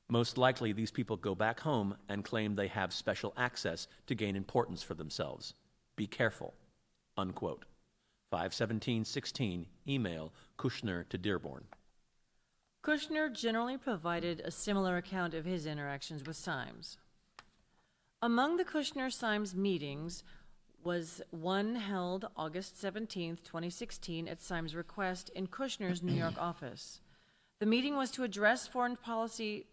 Most likely, these people go back home and claim they have special access to gain importance for themselves. Be careful." Unquote. 5/17/16, email Kushner to Dearborn. Kushner generally provided a similar account of his interactions with Symes. Among the Kushner-Symes meetings was one held August 17, 2016, at Symes' request in Kushner's New York office. The meeting was to address foreign policy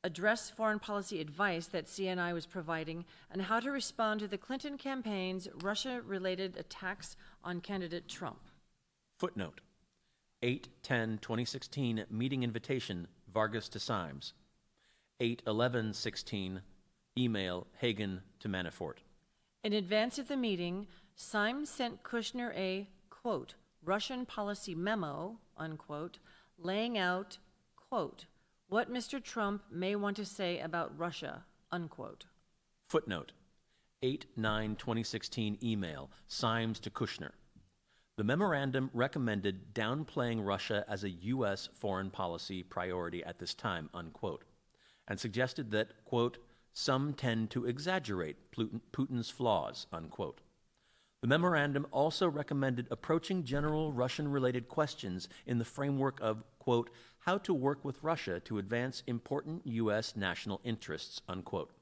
advice that CNI was providing and how to respond to the Clinton campaign's Russia-related attacks on candidate Trump. Footnote: 8/10/2016 meeting invitation, Vargas to Symes. 8/11/16, email Hagan to Manafort. In advance of the meeting, Symes sent Kushner a, quote, Russian policy memo, unquote, laying out, quote, what Mr. Trump may want to say about Russia, unquote. Footnote: 8/9/2016 email Symes to Kushner. The memorandum recommended downplaying Russia as a U.S. foreign policy priority at this time, unquote, and suggested that, quote, some tend to exaggerate Putin's flaws, unquote. The memorandum also recommended approaching general Russian-related questions in the framework of, quote, how to work with Russia to advance important U.S. national interests, unquote,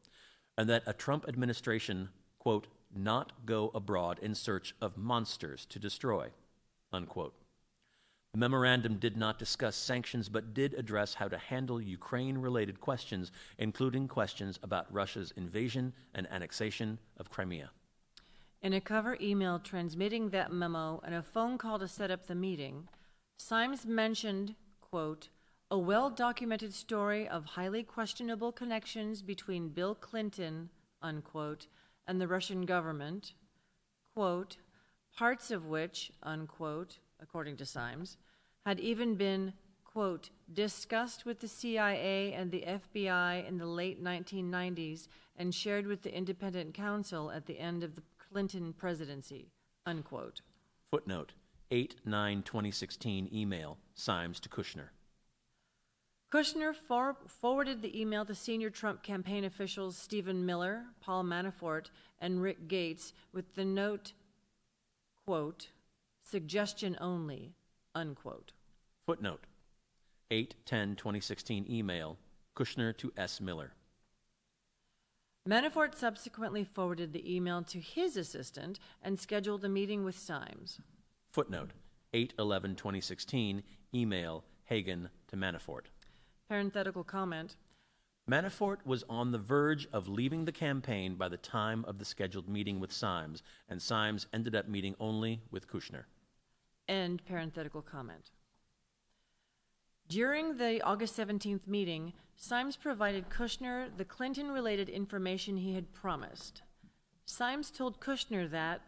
and that a Trump administration, quote, not go abroad in search of monsters to destroy, unquote. The memorandum did not discuss sanctions, but did address how to handle Ukraine-related questions, including questions about Russia's invasion and annexation of Crimea. In a cover email transmitting that memo and a phone call to set up the meeting, Symes mentioned, quote, a well-documented story of highly questionable connections between Bill Clinton, unquote, and the Russian government, quote, parts of which, unquote, according to Symes, had even been, quote, discussed with the CIA and the FBI in the late 1990s and shared with the independent counsel at the end of the Clinton presidency, unquote. Footnote: 8/9/2016 email Symes to Kushner. Kushner forwarded the email to senior Trump campaign officials Stephen Miller, Paul Manafort, and Rick Gates with the note, quote, suggestion only, unquote. Footnote: 8/10/2016 email Kushner to S. Miller. Manafort subsequently forwarded the email to his assistant and scheduled a meeting with Symes. Footnote: 8/11/2016 email Hagan to Manafort. Parenthetical comment. Manafort was on the verge of leaving the campaign by the time of the scheduled meeting with Symes, and Symes ended up meeting only with Kushner. End parenthetical comment. During the August 17th meeting, Symes provided Kushner the Clinton-related information he had promised. Symes told Kushner that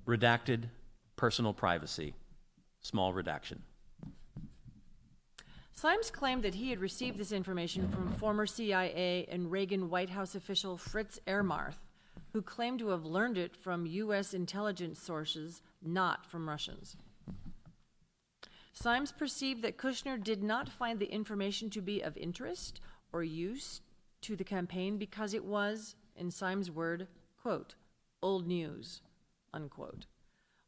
redacted, personal privacy, small redaction. Symes claimed that he had received this information from former CIA and Reagan White House official Fritz Ermarth, who claimed to have learned it from U.S. intelligence sources, not from Russians. Symes perceived that Kushner did not find the information to be of interest or use to the campaign because it was, in Symes' word, quote, old news, unquote.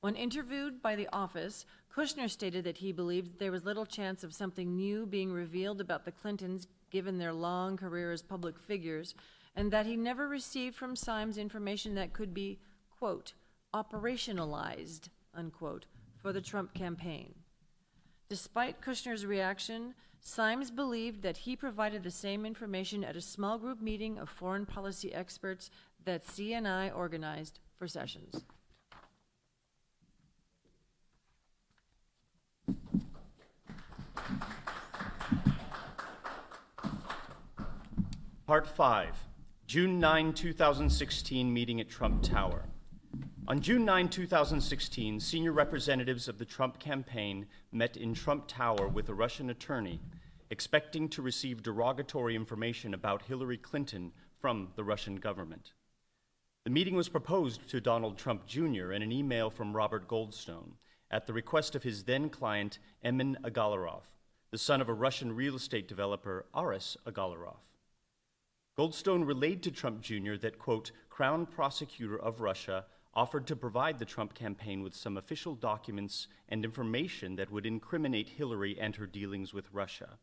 When interviewed by the office, Kushner stated that he believed there was little chance of something new being revealed about the Clintons given their long career as public figures, and that he never received from Symes information that could be, quote, operationalized, unquote, for the Trump campaign. Despite Kushner's reaction, Symes believed that he provided the same information at a small group meeting of foreign policy experts that CNI organized for Sessions. Part 5, June 9, 2016 meeting at Trump Tower. On June 9, 2016, senior representatives of the Trump campaign met in Trump Tower with a Russian attorney, expecting to receive derogatory information about Hillary Clinton from the Russian government. The meeting was proposed to Donald Trump Jr. in an email from Robert Goldstone at the request of his then client, Emin Agalarov, the son of a Russian real estate developer, Aris Agalarov. Goldstone relayed to Trump Jr. that, quote, Crown Prosecutor of Russia offered to provide the Trump campaign with some official documents and information that would incriminate Hillary and her dealings with Russia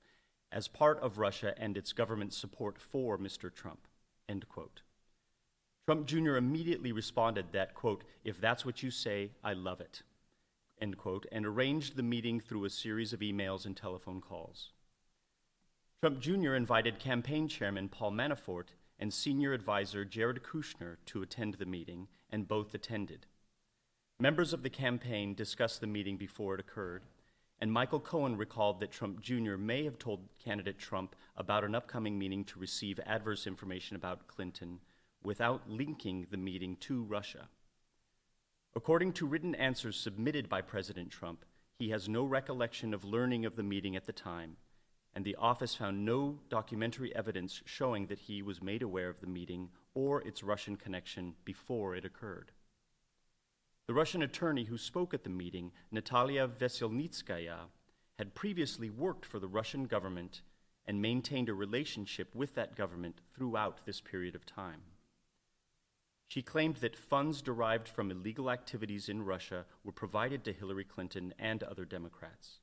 as part of Russia and its government support for Mr. Trump, end quote. Trump Jr. immediately responded that, quote, if that's what you say, I love it, end quote, and arranged the meeting through a series of emails and telephone calls. Trump Jr. invited campaign chairman Paul Manafort and senior advisor Jared Kushner to attend the meeting, and both attended. Members of the campaign discussed the meeting before it occurred, and Michael Cohen recalled that Trump Jr. may have told candidate Trump about an upcoming meeting to receive adverse information about Clinton without linking the meeting to Russia. According to written answers submitted by President Trump, he has no recollection of learning of the meeting at the time, and the office found no documentary evidence showing that he was made aware of the meeting or its Russian connection before it occurred. The Russian attorney who spoke at the meeting, Natalia Veselnitskaya, had previously worked for the Russian government and maintained a relationship with that government throughout this period of time. She claimed that funds derived from illegal activities in Russia were provided to Hillary Clinton and other Democrats.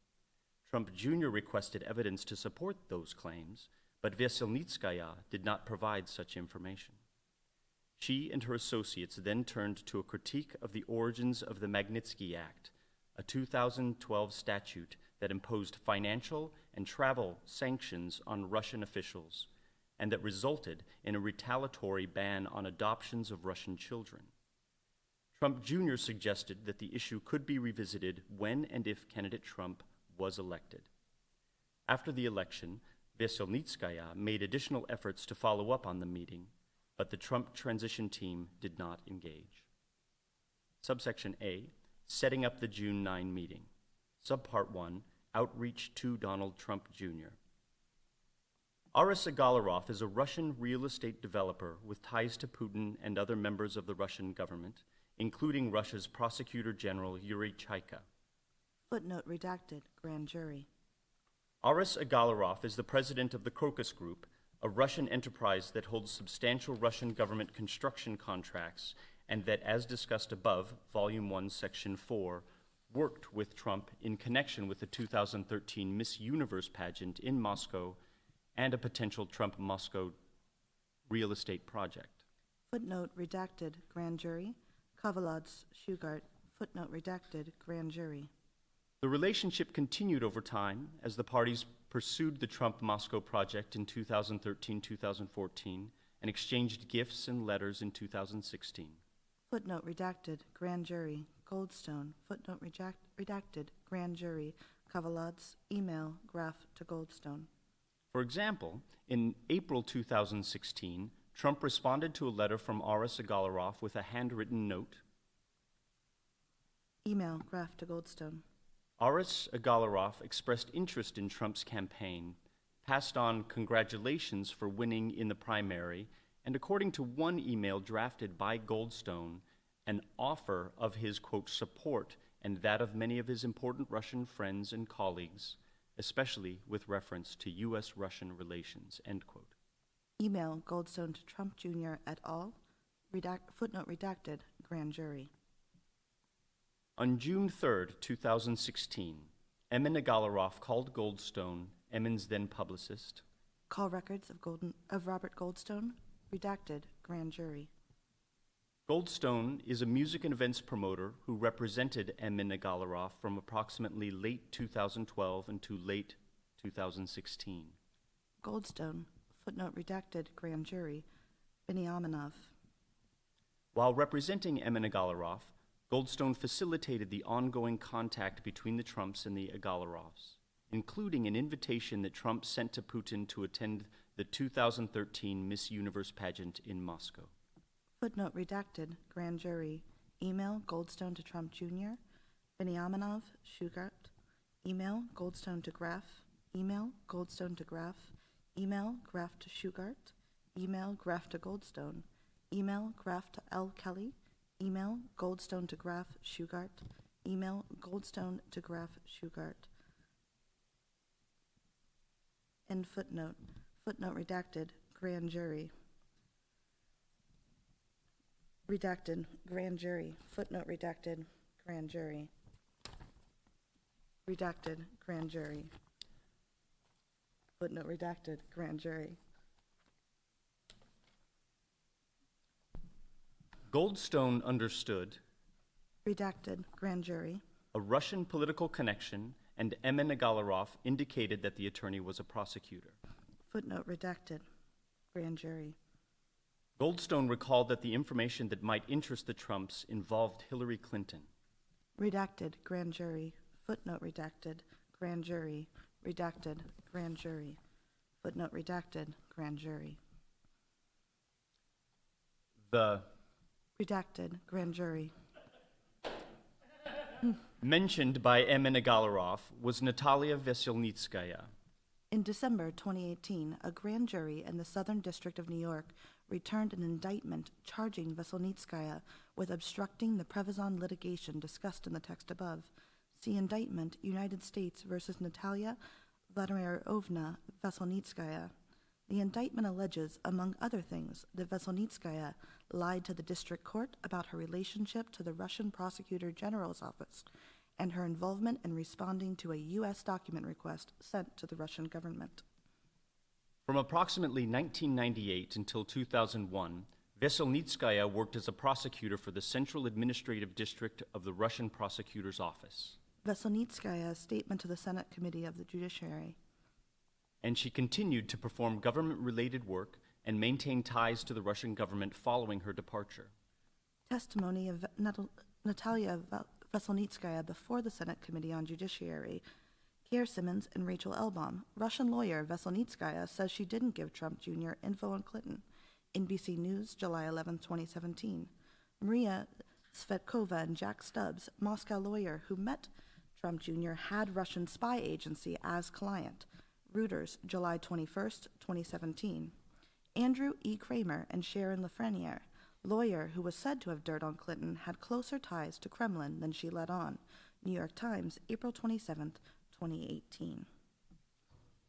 Trump Jr. requested evidence to support those claims, but Veselnitskaya did not provide such information. She and her associates then turned to a critique of the origins of the Magnitsky Act, a 2012 statute that imposed financial and travel sanctions on Russian officials and that resulted in a retaliatory ban on adoptions of Russian children. Trump Jr. suggested that the issue could be revisited when and if candidate Trump was elected. After the election, Veselnitskaya made additional efforts to follow up on the meeting, but the Trump transition team did not engage. Subsection A, setting up the June 9 meeting. Subpart 1, outreach to Donald Trump Jr. Aris Agalarov is a Russian real estate developer with ties to Putin and other members of the Russian government, including Russia's Prosecutor General Yuri Chaika. Footnote redacted, grand jury. Aris Agalarov is the president of the Crocus Group, a Russian enterprise that holds substantial Russian government construction contracts and that, as discussed above, Volume 1, Section 4, worked with Trump in connection with the 2013 Miss Universe pageant in Moscow and a potential Trump-Moscow real estate project. Footnote redacted, grand jury. Kavaladze, Shugart. Footnote redacted, grand jury. The relationship continued over time as the parties pursued the Trump-Moscow project in 2013-2014 and exchanged gifts and letters in 2016. Footnote redacted, grand jury. Goldstone. Footnote redacted, grand jury. Kavaladze, email, Graf to Goldstone. For example, in April 2016, Trump responded to a letter from Aris Agalarov with a handwritten note. Email, Graf to Goldstone. Aris Agalarov expressed interest in Trump's campaign, passed on congratulations for winning in the primary, and according to one email drafted by Goldstone, an offer of his, quote, support and that of many of his important Russian friends and colleagues, especially with reference to U.S.-Russian relations, end quote. Email, Goldstone to Trump Jr. et al. Footnote redacted, grand jury. On June 3, 2016, Emin Agalarov called Goldstone, Emin's then publicist. Call records of Robert Goldstone, redacted, grand jury. Goldstone is a music and events promoter who represented Emin Agalarov from approximately late 2012 until late 2016. Goldstone, footnote redacted, grand jury, Benyaminov. While representing Emin Agalarov, Goldstone facilitated the ongoing contact between the Trumps and the Agalovs, including an invitation that Trump sent to Putin to attend the 2013 Miss Universe pageant in Moscow. Footnote redacted, grand jury, email, Goldstone to Trump Jr., Benyaminov, Shugart, email, Goldstone to Graf, email, Goldstone to Graf, email, Graf to Shugart, email, Graf to Goldstone, Email Graf to L. Kelly. Email Goldstone to Graf Shugart. Email Goldstone to Graf Shugart. And footnote. Footnote redacted. Grand jury. Redacted. Grand jury. Footnote redacted. Grand jury. Redacted. Grand jury. Footnote redacted. Grand jury. Goldstone understood Redacted. Grand jury. a Russian political connection, and Emma Negalarov indicated that the attorney was a prosecutor. Footnote redacted. Grand jury. Goldstone recalled that the information that might interest the Trumps involved Hillary Clinton. Redacted. Grand jury. Footnote redacted. Grand jury. Redacted. Grand jury. Footnote redacted. Grand jury. The Redacted. Grand jury. mentioned by Emma Negalarov was Natalia Veselnitskaya. In December 2018, a grand jury in the Southern District of New York returned an indictment charging Veselnitskaya with obstructing the Prevazon litigation discussed in the text above. See indictment United States versus Natalia Vladimirovna Veselnitskaya. The indictment alleges, among other things, that Veselnitskaya lied to the district court about her relationship to the Russian Prosecutor General's office and her involvement in responding to a U.S. document request sent to the Russian government. From approximately 1998 until 2001, Veselnitskaya worked as a prosecutor for the Central Administrative District of the Russian Prosecutor's Office. Veselnitskaya's statement to the Senate Committee of the Judiciary. And she continued to perform government-related work and maintain ties to the Russian government following her departure. Testimony of Natalia Veselnitskaya before the Senate Committee on Judiciary. Kier Simmons and Rachel Elbaum. Russian lawyer Veselnitskaya says she didn't give Trump Jr. info on Clinton. NBC News, July 11, 2017. Maria Svetkova and Jack Stubbs, Moscow lawyer who met Trump Jr., had Russian spy agency as client. Reuters, July 21, 2017. Andrew E. Kramer and Sharon Lafreniere, lawyer who was said to have dirt on Clinton, had closer ties to Kremlin than she let on. New York Times, April 27, 2018.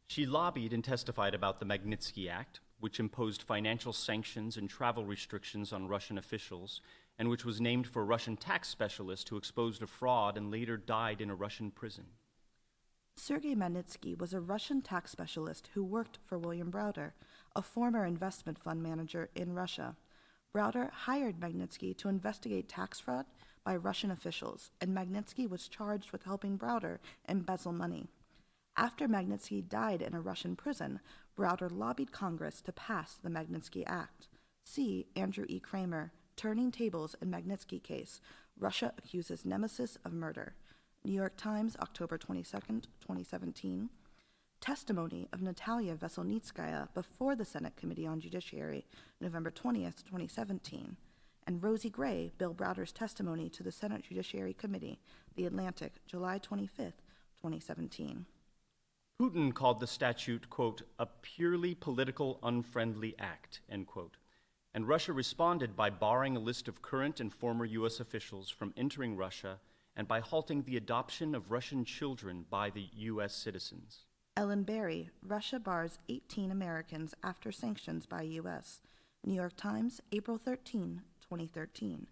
She lobbied and testified about the Magnitsky Act, which imposed financial sanctions and travel restrictions on Russian officials, and which was named for a Russian tax specialist who exposed a fraud and later died in a Russian prison. Sergei Magnitsky was a Russian tax specialist who worked for William Browder, a former investment fund manager in Russia. Browder hired Magnitsky to investigate tax fraud by Russian officials, and Magnitsky was charged with helping Browder embezzle money. After Magnitsky died in a Russian prison, Browder lobbied Congress to pass the Magnitsky Act. See Andrew E. Kramer, Turning Tables in Magnitsky Case. Russia accuses nemesis of murder. New York Times, October 22, 2017. Testimony of Natalia Veselnitskaya before the Senate Committee on Judiciary, November 20, 2017. And Rosie Gray, Bill Browder's testimony to the Senate Judiciary Committee, The Atlantic, July 25, 2017. Putin called the statute, quote, a purely political, unfriendly act, end quote. And Russia responded by barring a list of current and former U.S. officials from entering Russia and by halting the adoption of Russian children by the U.S. citizens. Ellen Berry, Russia bars 18 Americans after sanctions by U.S. New York Times, April 13, 2013.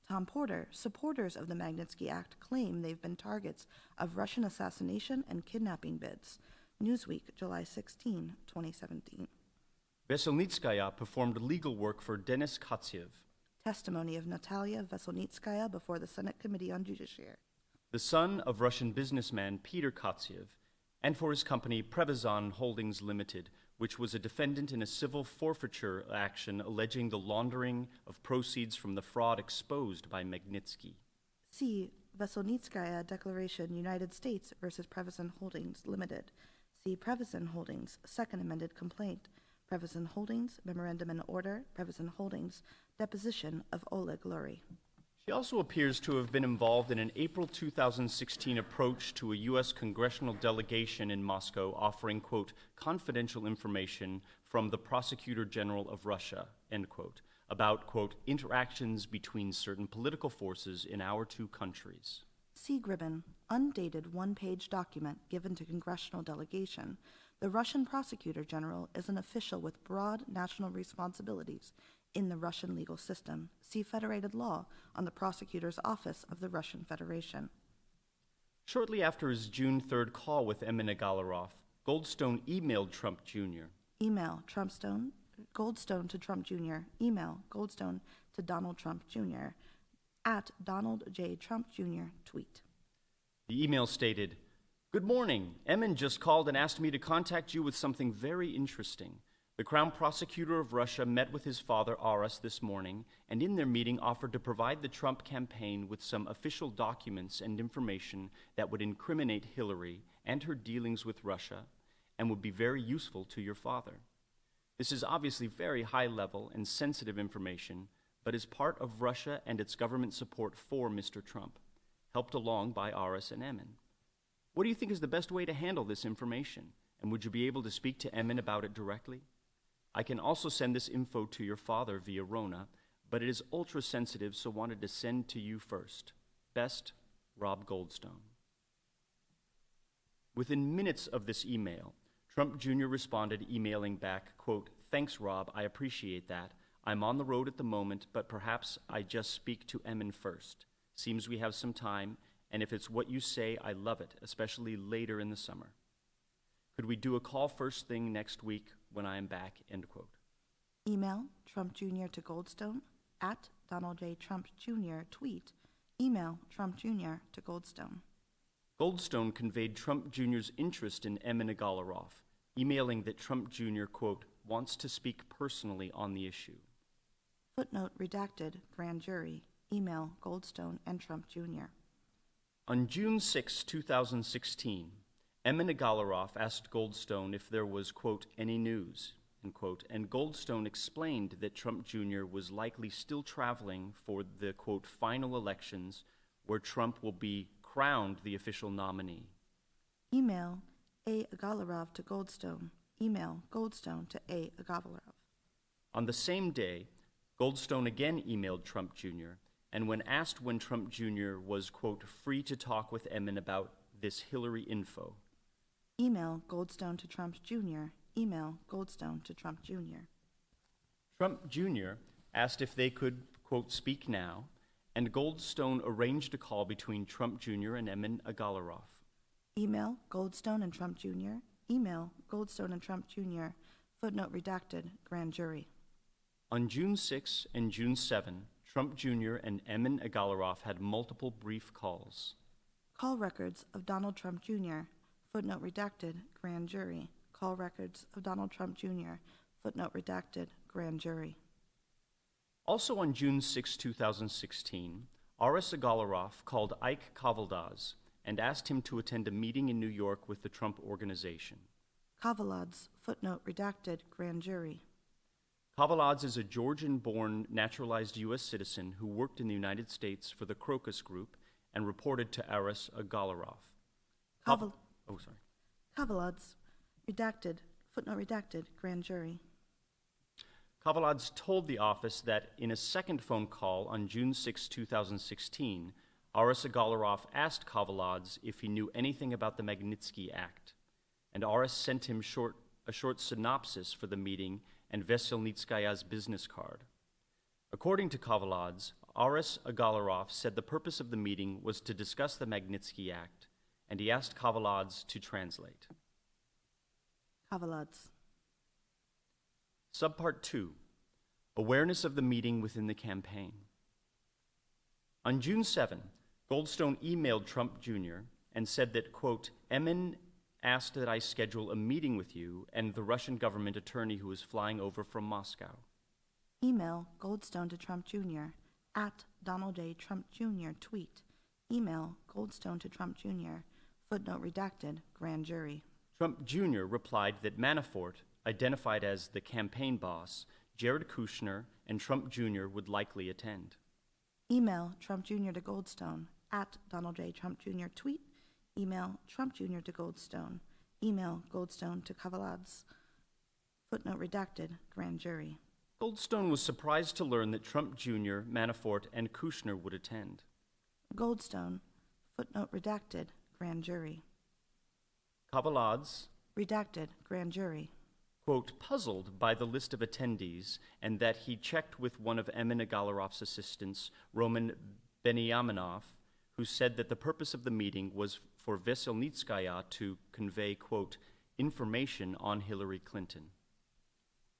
Tom Porter, supporters of the Magnitsky Act claim they've been targets of Russian assassination and kidnapping bids. Newsweek, July 16, 2017. Veselnitskaya performed legal work for Denis Katsyev, Testimony of Natalia Veselnitskaya before the Senate Committee on Judiciary. the son of Russian businessman Peter Katsyev, and for his company Prevazon Holdings Limited, which was a defendant in a civil forfeiture action alleging the laundering of proceeds from the fraud exposed by Magnitsky. See Veselnitskaya Declaration, United States versus Prevazon Holdings Limited. See Prevazon Holdings, Second Amended Complaint. Prevazon Holdings, Memorandum in Order. Prevazon Holdings, Deposition of Oleg Lurie. She also appears to have been involved in an April 2016 approach to a U.S. congressional delegation in Moscow offering, quote, confidential information from the Prosecutor General of Russia, end quote, about, quote, interactions between certain political forces in our two countries. C. Gribben, undated one-page document given to congressional delegation. The Russian Prosecutor General is an official with broad national responsibilities in the Russian legal system. See Federated Law on the Prosecutor's Office of the Russian Federation. Shortly after his June 3rd call with Emin Agalarov, Goldstone emailed Trump Jr. Email Goldstone to Trump Jr. Email Goldstone to Donald Trump Jr. at Donald J. Trump Jr. Tweet. The email stated, "Good morning. Emin just called and asked me to contact you with something very interesting. The Crown Prosecutor of Russia met with his father, Aras, this morning, and in their meeting offered to provide the Trump campaign with some official documents and information that would incriminate Hillary and her dealings with Russia and would be very useful to your father. This is obviously very high-level and sensitive information, but is part of Russia and its government support for Mr. Trump, helped along by Aras and Emin. What do you think is the best way to handle this information, and would you be able to speak to Emin about it directly? I can also send this info to your father via Rona, but it is ultra-sensitive, so wanted to send to you first. Best, Rob Goldstone." Within minutes of this email, Trump Jr. responded, emailing back, quote, "Thanks, Rob, I appreciate that. I'm on the road at the moment, but perhaps I just speak to Emin first. Seems we have some time, and if it's what you say, I love it, especially later in the summer. Could we do a call first thing next week when I am back," end quote. Email Trump Jr. to Goldstone at Donald J. Trump Jr. Tweet. Email Trump Jr. to Goldstone. Goldstone conveyed Trump Jr.'s interest in Emin Agalarov, emailing that Trump Jr., quote, "wants to speak personally on the issue." Footnote redacted, grand jury. Email Goldstone and Trump Jr. On June 6, 2016, Emin Agalarov asked Goldstone if there was, quote, "any news," end quote, and Goldstone explained that Trump Jr. was likely still traveling for the, quote, "final elections where Trump will be crowned the official nominee." Email A. Agalarov to Goldstone. Email Goldstone to A. Agalarov. On the same day, Goldstone again emailed Trump Jr., and when asked when Trump Jr. was, quote, "free to talk with Emin about this Hillary info," Email Goldstone to Trump Jr. Email Goldstone to Trump Jr. Trump Jr. asked if they could, quote, "speak now," and Goldstone arranged a call between Trump Jr. and Emin Agalarov. Email Goldstone and Trump Jr. Email Goldstone and Trump Jr. Footnote redacted, grand jury. On June 6 and June 7, Trump Jr. and Emin Agalarov had multiple brief calls. Call records of Donald Trump Jr. Footnote redacted, grand jury. Call records of Donald Trump Jr. Footnote redacted, grand jury. Also on June 6, 2016, Aras Agalarov called Ike Kavaldaz and asked him to attend a meeting in New York with the Trump Organization. Kavaladze, footnote redacted, grand jury. Kavaladze is a Georgian-born naturalized U.S. citizen who worked in the United States for the Crocus Group and reported to Aras Agalarov. Kavaladze, redacted, footnote redacted, grand jury. Kavaladze told the office that in a second phone call on June 6, 2016, Aras Agalarov asked Kavaladze if he knew anything about the Magnitsky Act, and Aras sent him a short synopsis for the meeting and Veselnitskaya's business card. According to Kavaladze, Aras Agalarov said the purpose of the meeting was to discuss the Magnitsky Act, and he asked Kavaladze to translate. Kavaladze. Subpart 2, Awareness of the Meeting Within the Campaign. On June 7, Goldstone emailed Trump Jr. and said that, quote, "Emin asked that I schedule a meeting with you and the Russian government attorney who is flying over from Moscow." Email Goldstone to Trump Jr. at Donald J. Trump Jr. Tweet. Email Goldstone to Trump Jr. Footnote redacted, grand jury. Trump Jr. replied that Manafort, identified as the campaign boss, Jared Kushner, and Trump Jr. would likely attend. Email Trump Jr. to Goldstone at Donald J. Trump Jr. Tweet. Email Trump Jr. to Goldstone. Email Goldstone to Kavaladze. Footnote redacted, grand jury. Goldstone was surprised to learn that Trump Jr., Manafort, and Kushner would attend. Goldstone, footnote redacted, grand jury. Kavaladze, Redacted, grand jury. quote, puzzled by the list of attendees and that he checked with one of Emin Agalarov's assistants, Roman Benyaminov, who said that the purpose of the meeting was for Veselnitskaya to convey, quote, information on Hillary Clinton.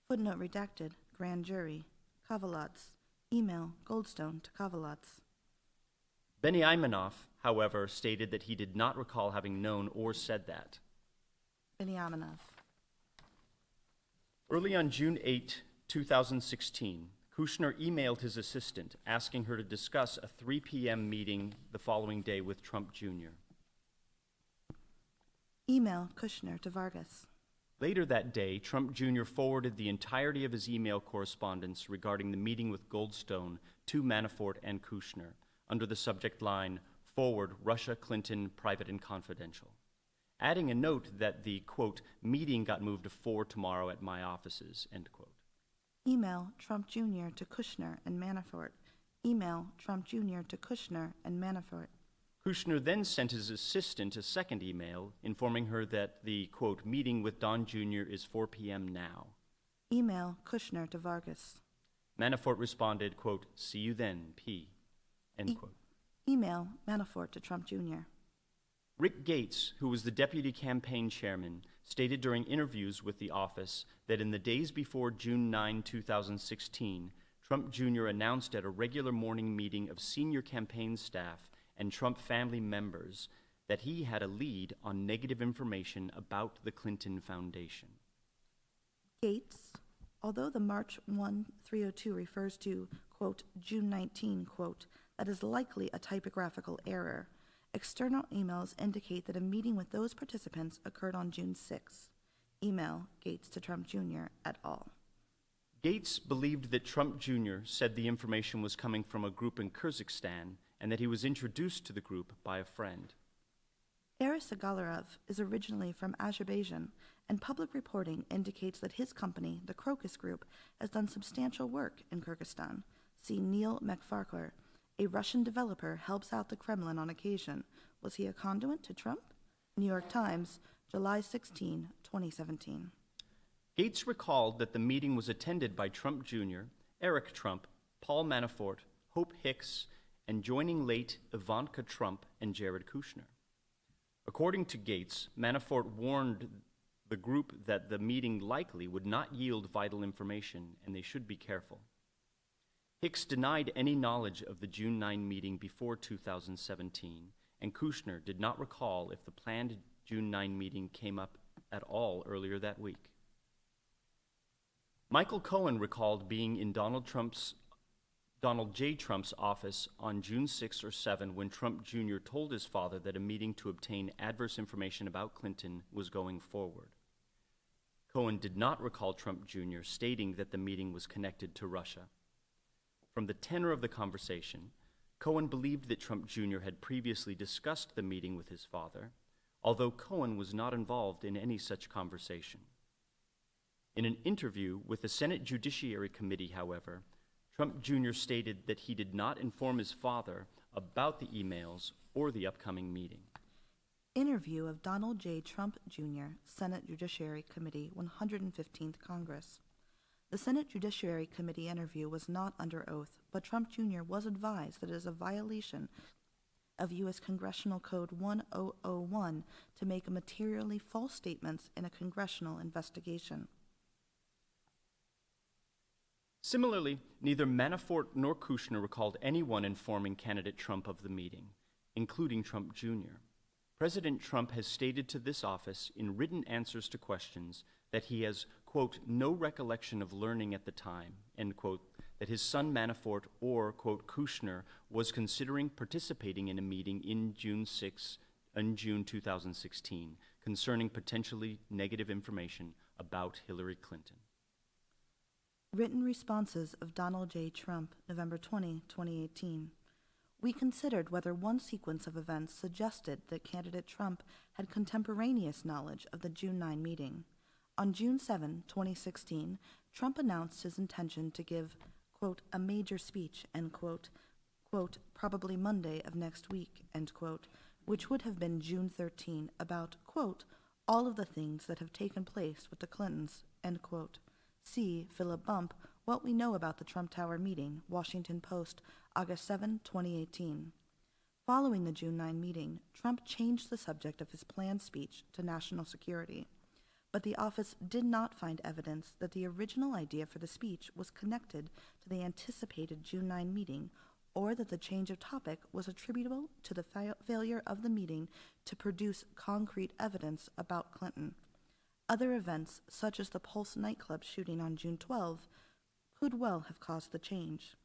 Footnote redacted, grand jury. Kavaladze. Email Goldstone to Kavaladze. Benyaminov, however, stated that he did not recall having known or said that. Benyaminov. Early on June 8, 2016, Kushner emailed his assistant asking her to discuss a 3 p.m. meeting the following day with Trump Jr. Email Kushner to Vargas. Later that day, Trump Jr. forwarded the entirety of his email correspondence regarding the meeting with Goldstone to Manafort and Kushner under the subject line, Forward, Russia, Clinton, Private and Confidential, adding a note that the, quote, meeting got moved to 4 tomorrow at my offices, end quote. Email Trump Jr. to Kushner and Manafort. Email Trump Jr. to Kushner and Manafort. Kushner then sent his assistant a second email informing her that the, quote, meeting with Don Jr. is 4 p.m. now. Email Kushner to Vargas. Manafort responded, quote, see you then, P, end quote. Email Manafort to Trump Jr. Rick Gates, who was the deputy campaign chairman, stated during interviews with the office that in the days before June 9, 2016, Trump Jr. announced at a regular morning meeting of senior campaign staff and Trump family members that he had a lead on negative information about the Clinton Foundation. Gates, although the March 1, 302 refers to, quote, June 19, quote, that is likely a typographical error, external emails indicate that a meeting with those participants occurred on June 6. Email Gates to Trump Jr. et al. Gates believed that Trump Jr. said the information was coming from a group in Kyrgyzstan and that he was introduced to the group by a friend. Aris Agalarov is originally from Azerbaijan, and public reporting indicates that his company, the Crocus Group, has done substantial work in Kyrgyzstan. See Neil McFarquhar. A Russian developer helps out the Kremlin on occasion. Was he a conduit to Trump? New York Times, July 16, 2017. Gates recalled that the meeting was attended by Trump Jr., Eric Trump, Paul Manafort, Hope Hicks, and joining late Ivanka Trump and Jared Kushner. According to Gates, Manafort warned the group that the meeting likely would not yield vital information and they should be careful. Hicks denied any knowledge of the June 9 meeting before 2017, and Kushner did not recall if the planned June 9 meeting came up at all earlier that week. Michael Cohen recalled being in Donald J. Trump's office on June 6 or 7 when Trump Jr. told his father that a meeting to obtain adverse information about Clinton was going forward. Cohen did not recall Trump Jr. stating that the meeting was connected to Russia. From the tenor of the conversation, Cohen believed that Trump Jr. had previously discussed the meeting with his father, although Cohen was not involved in any such conversation. In an interview with the Senate Judiciary Committee, however, Trump Jr. stated that he did not inform his father about the emails or the upcoming meeting. Interview of Donald J. Trump Jr., Senate Judiciary Committee, 115th Congress. The Senate Judiciary Committee interview was not under oath, but Trump Jr. was advised that it is a violation of U.S. Congressional Code 1001 to make materially false statements in a congressional investigation. Similarly, neither Manafort nor Kushner recalled anyone informing candidate Trump of the meeting, including Trump Jr. President Trump has stated to this office in written answers to questions that he has, quote, no recollection of learning at the time, end quote, that his son Manafort or, quote, Kushner was considering participating in a meeting in June 2016 concerning potentially negative information about Hillary Clinton. Written responses of Donald J. Trump, November 20, 2018. We considered whether one sequence of events suggested that candidate Trump had contemporaneous knowledge of the June 9 meeting. On June 7, 2016, Trump announced his intention to give, quote, a major speech, end quote, probably Monday of next week, end quote, which would have been June 13, about, quote, all of the things that have taken place with the Clintons, end quote. See Philip Bump, What We Know About the Trump Tower Meeting, Washington Post, August 7, 2018. Following the June 9 meeting, Trump changed the subject of his planned speech to national security, but the office did not find evidence that the original idea for the speech was connected to the anticipated June 9 meeting, or that the change of topic was attributable to the failure of the meeting to produce concrete evidence about Clinton. Other events, such as the Pulse nightclub shooting on June 12, could well have caused the change.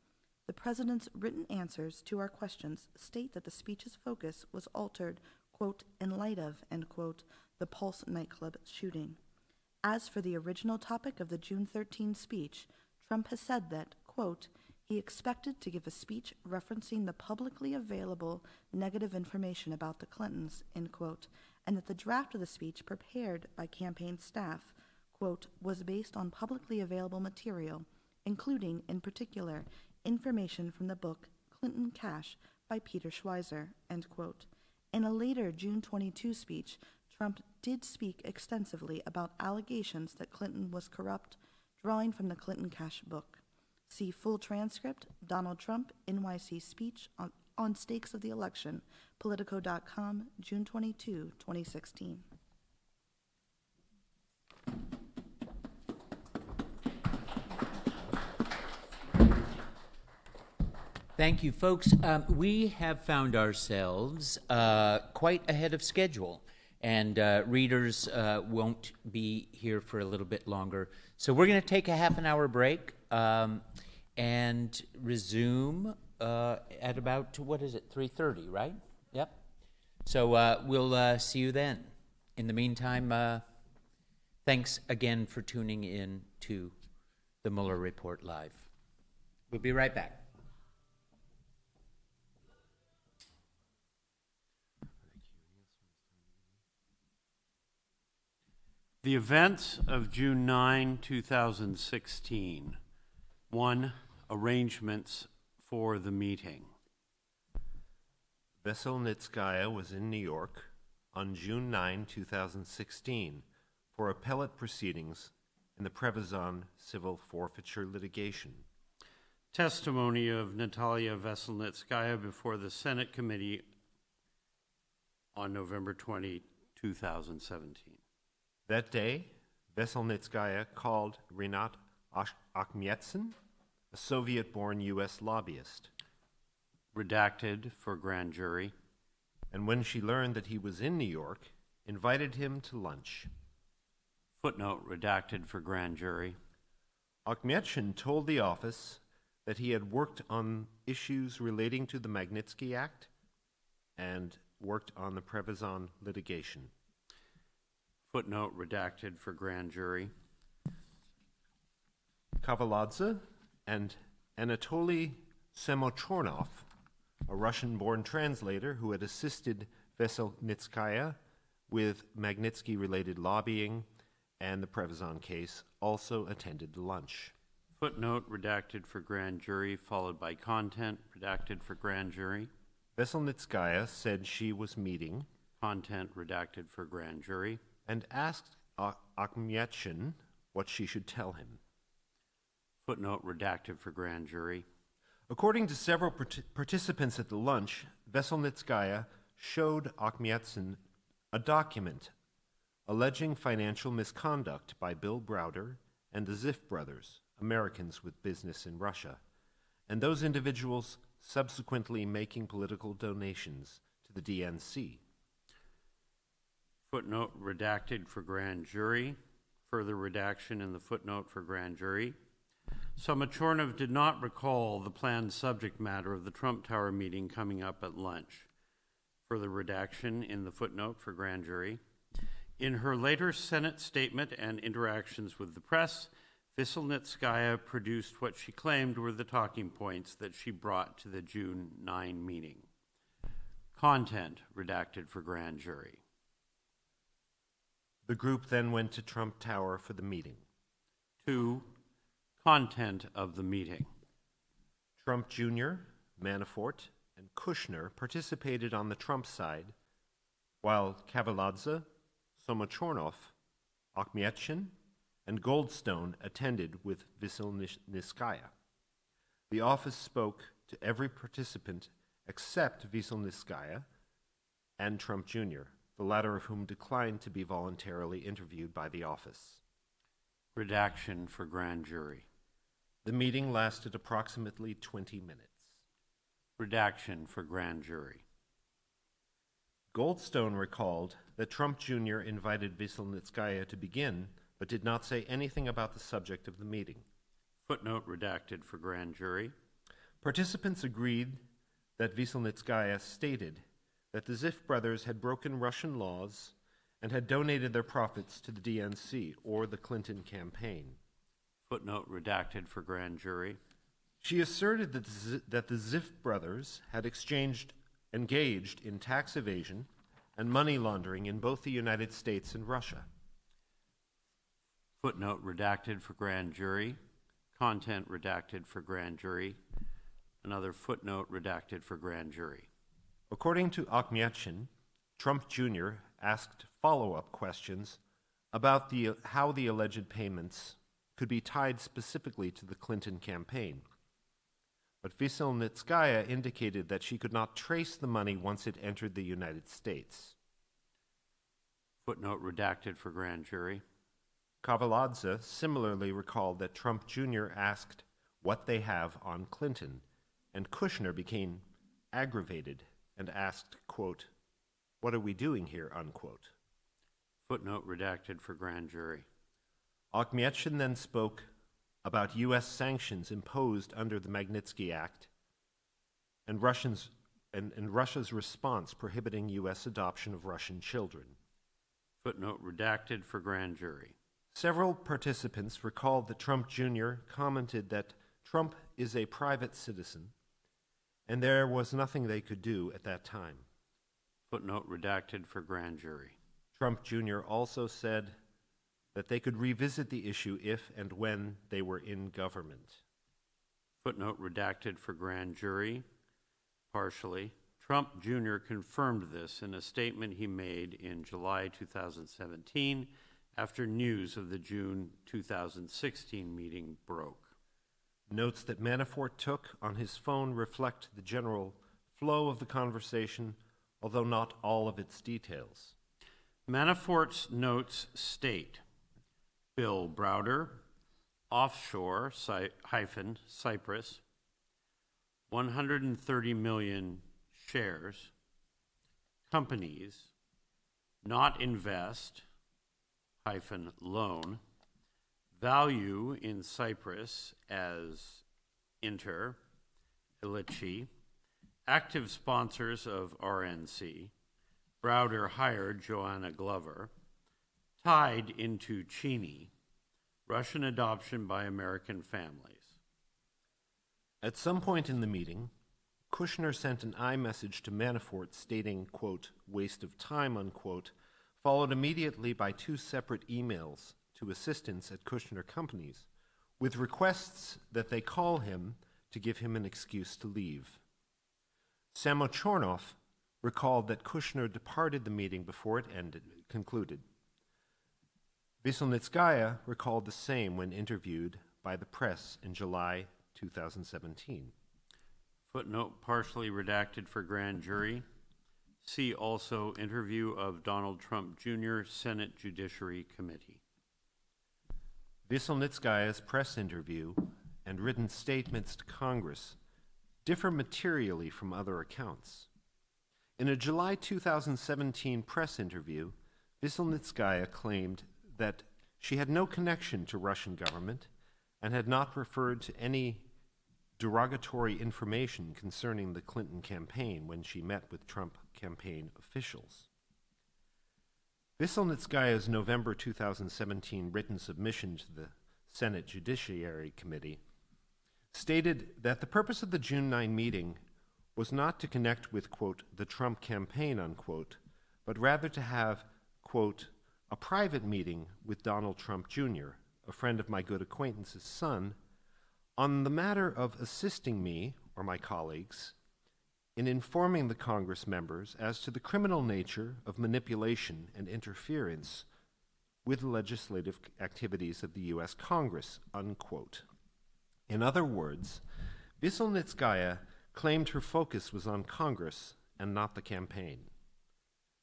The President's written answers to our questions state that the speech's focus was altered, quote, in light of, end quote, the Pulse nightclub shooting. As for the original topic of the June 13 speech, Trump has said that, quote, he expected to give a speech referencing the publicly available negative information about the Clintons, end quote, and that the draft of the speech prepared by campaign staff, quote, was based on publicly available material, including, in particular, information from the book Clinton Cash by Peter Schweizer, end quote. In a later June 22 speech, Trump did speak extensively about allegations that Clinton was corrupt, drawing from the Clinton Cash book. See full transcript, Donald Trump, NYC speech on stakes of the election, Politico.com, June 22, 2016. Thank you, folks. We have found ourselves quite ahead of schedule, and readers won't be here for a little bit longer. So we're going to take a half an hour break and resume at about, what is it, 3:30, right? Yep. So we'll see you then. In the meantime, thanks again for tuning in to the Mueller Report Live. We'll be right back. The events of June 9, 2016. 1. Arrangements for the meeting. Veselnitskaya was in New York on June 9, 2016 for appellate proceedings in the Prevezon civil forfeiture litigation. Testimony of Natalia Veselnitskaya before the Senate Committee on November 20, 2017. That day, Veselnitskaya called Rinat Akhmetson, a Soviet-born U.S. lobbyist. Redacted for grand jury. And when she learned that he was in New York, invited him to lunch. Footnote redacted for grand jury. Akhmetson told the office that he had worked on issues relating to the Magnitsky Act and worked on the Prevezon litigation. Footnote redacted for grand jury. Kavaladze and Anatoly Semochornov, a Russian-born translator who had assisted Veselnitskaya with Magnitsky-related lobbying and the Prevezon case, also attended the lunch. Footnote redacted for grand jury, followed by content redacted for grand jury. Veselnitskaya said she was meeting. Content redacted for grand jury. And asked Akhmetson what she should tell him. Footnote redacted for grand jury. According to several participants at the lunch, Veselnitskaya showed Akhmetson a document alleging financial misconduct by Bill Browder and the Ziff brothers, Americans with business in Russia, and those individuals subsequently making political donations to the DNC. Footnote redacted for grand jury. Further redaction in the footnote for grand jury. Somochornov did not recall the planned subject matter of the Trump Tower meeting coming up at lunch. Further redaction in the footnote for grand jury. In her later Senate statement and interactions with the press, Veselnitskaya produced what she claimed were the talking points that she brought to the June 9 meeting. Content redacted for grand jury. The group then went to Trump Tower for the meeting. 2. Content of the meeting. Trump Jr., Manafort, and Kushner participated on the Trump side, while Kavaladze, Somochornov, Akhmetshin, and Goldstone attended with Viselnitskaya. The office spoke to every participant except Viselnitskaya and Trump Jr., the latter of whom declined to be voluntarily interviewed by the office. Redaction for grand jury. The meeting lasted approximately 20 minutes. Redaction for grand jury. Goldstone recalled that Trump Jr. invited Viselnitskaya to begin, but did not say anything about the subject of the meeting. Footnote redacted for grand jury. Participants agreed that Viselnitskaya stated that the Ziff brothers had broken Russian laws and had donated their profits to the DNC or the Clinton campaign. Footnote redacted for grand jury. She asserted that the Ziff brothers had engaged in tax evasion and money laundering in both the United States and Russia. Footnote redacted for grand jury. Content redacted for grand jury. Another footnote redacted for grand jury. According to Akhmetshin, Trump Jr. asked follow-up questions about how the alleged payments could be tied specifically to the Clinton campaign. But Viselnitskaya indicated that she could not trace the money once it entered the United States. Footnote redacted for grand jury. Kavaladze similarly recalled that Trump Jr. asked what they have on Clinton, and Kushner became aggravated and asked, quote, "What are we doing here?" unquote. Footnote redacted for grand jury. Akhmetshin then spoke about U.S. sanctions imposed under the Magnitsky Act and Russia's response prohibiting U.S. adoption of Russian children. Footnote redacted for grand jury. Several participants recalled that Trump Jr. commented that Trump is a private citizen and there was nothing they could do at that time. Footnote redacted for grand jury. Trump Jr. also said that they could revisit the issue if and when they were in government. Footnote redacted for grand jury. Partially. Trump Jr. confirmed this in a statement he made in July 2017 after news of the June 2016 meeting broke. Notes that Manafort took on his phone reflect the general flow of the conversation, although not all of its details. Manafort's notes state, Bill Browder, offshore Cyprus, 130 million shares, companies, not invest loan, value in Cyprus as Inter, Ilichi, active sponsors of RNC, Browder hired Joanna Glover, tied into Cheney, Russian adoption by American families. At some point in the meeting, Kushner sent an iMessage to Manafort stating, quote, "waste of time," unquote, followed immediately by 2 separate emails to assistants at Kushner companies with requests that they call him to give him an excuse to leave. Samochornov recalled that Kushner departed the meeting before it concluded. Viselnitskaya recalled the same when interviewed by the press in July 2017. Footnote partially redacted for grand jury. See also interview of Donald Trump Jr., Senate Judiciary Committee. Viselnitskaya's press interview and written statements to Congress differ materially from other accounts. In a July 2017 press interview, Viselnitskaya claimed that she had no connection to Russian government and had not referred to any derogatory information concerning the Clinton campaign when she met with Trump campaign officials. Viselnitskaya's November 2017 written submission to the Senate Judiciary Committee stated that the purpose of the June 9 meeting was not to connect with, quote, the Trump campaign, unquote, but rather to have, quote, a private meeting with Donald Trump Jr., a friend of my good acquaintance's son, on the matter of assisting me, or my colleagues, in informing the Congress members as to the criminal nature of manipulation and interference with the legislative activities of the U.S. Congress, unquote. In other words, Wisselnitskaya claimed her focus was on Congress and not the campaign.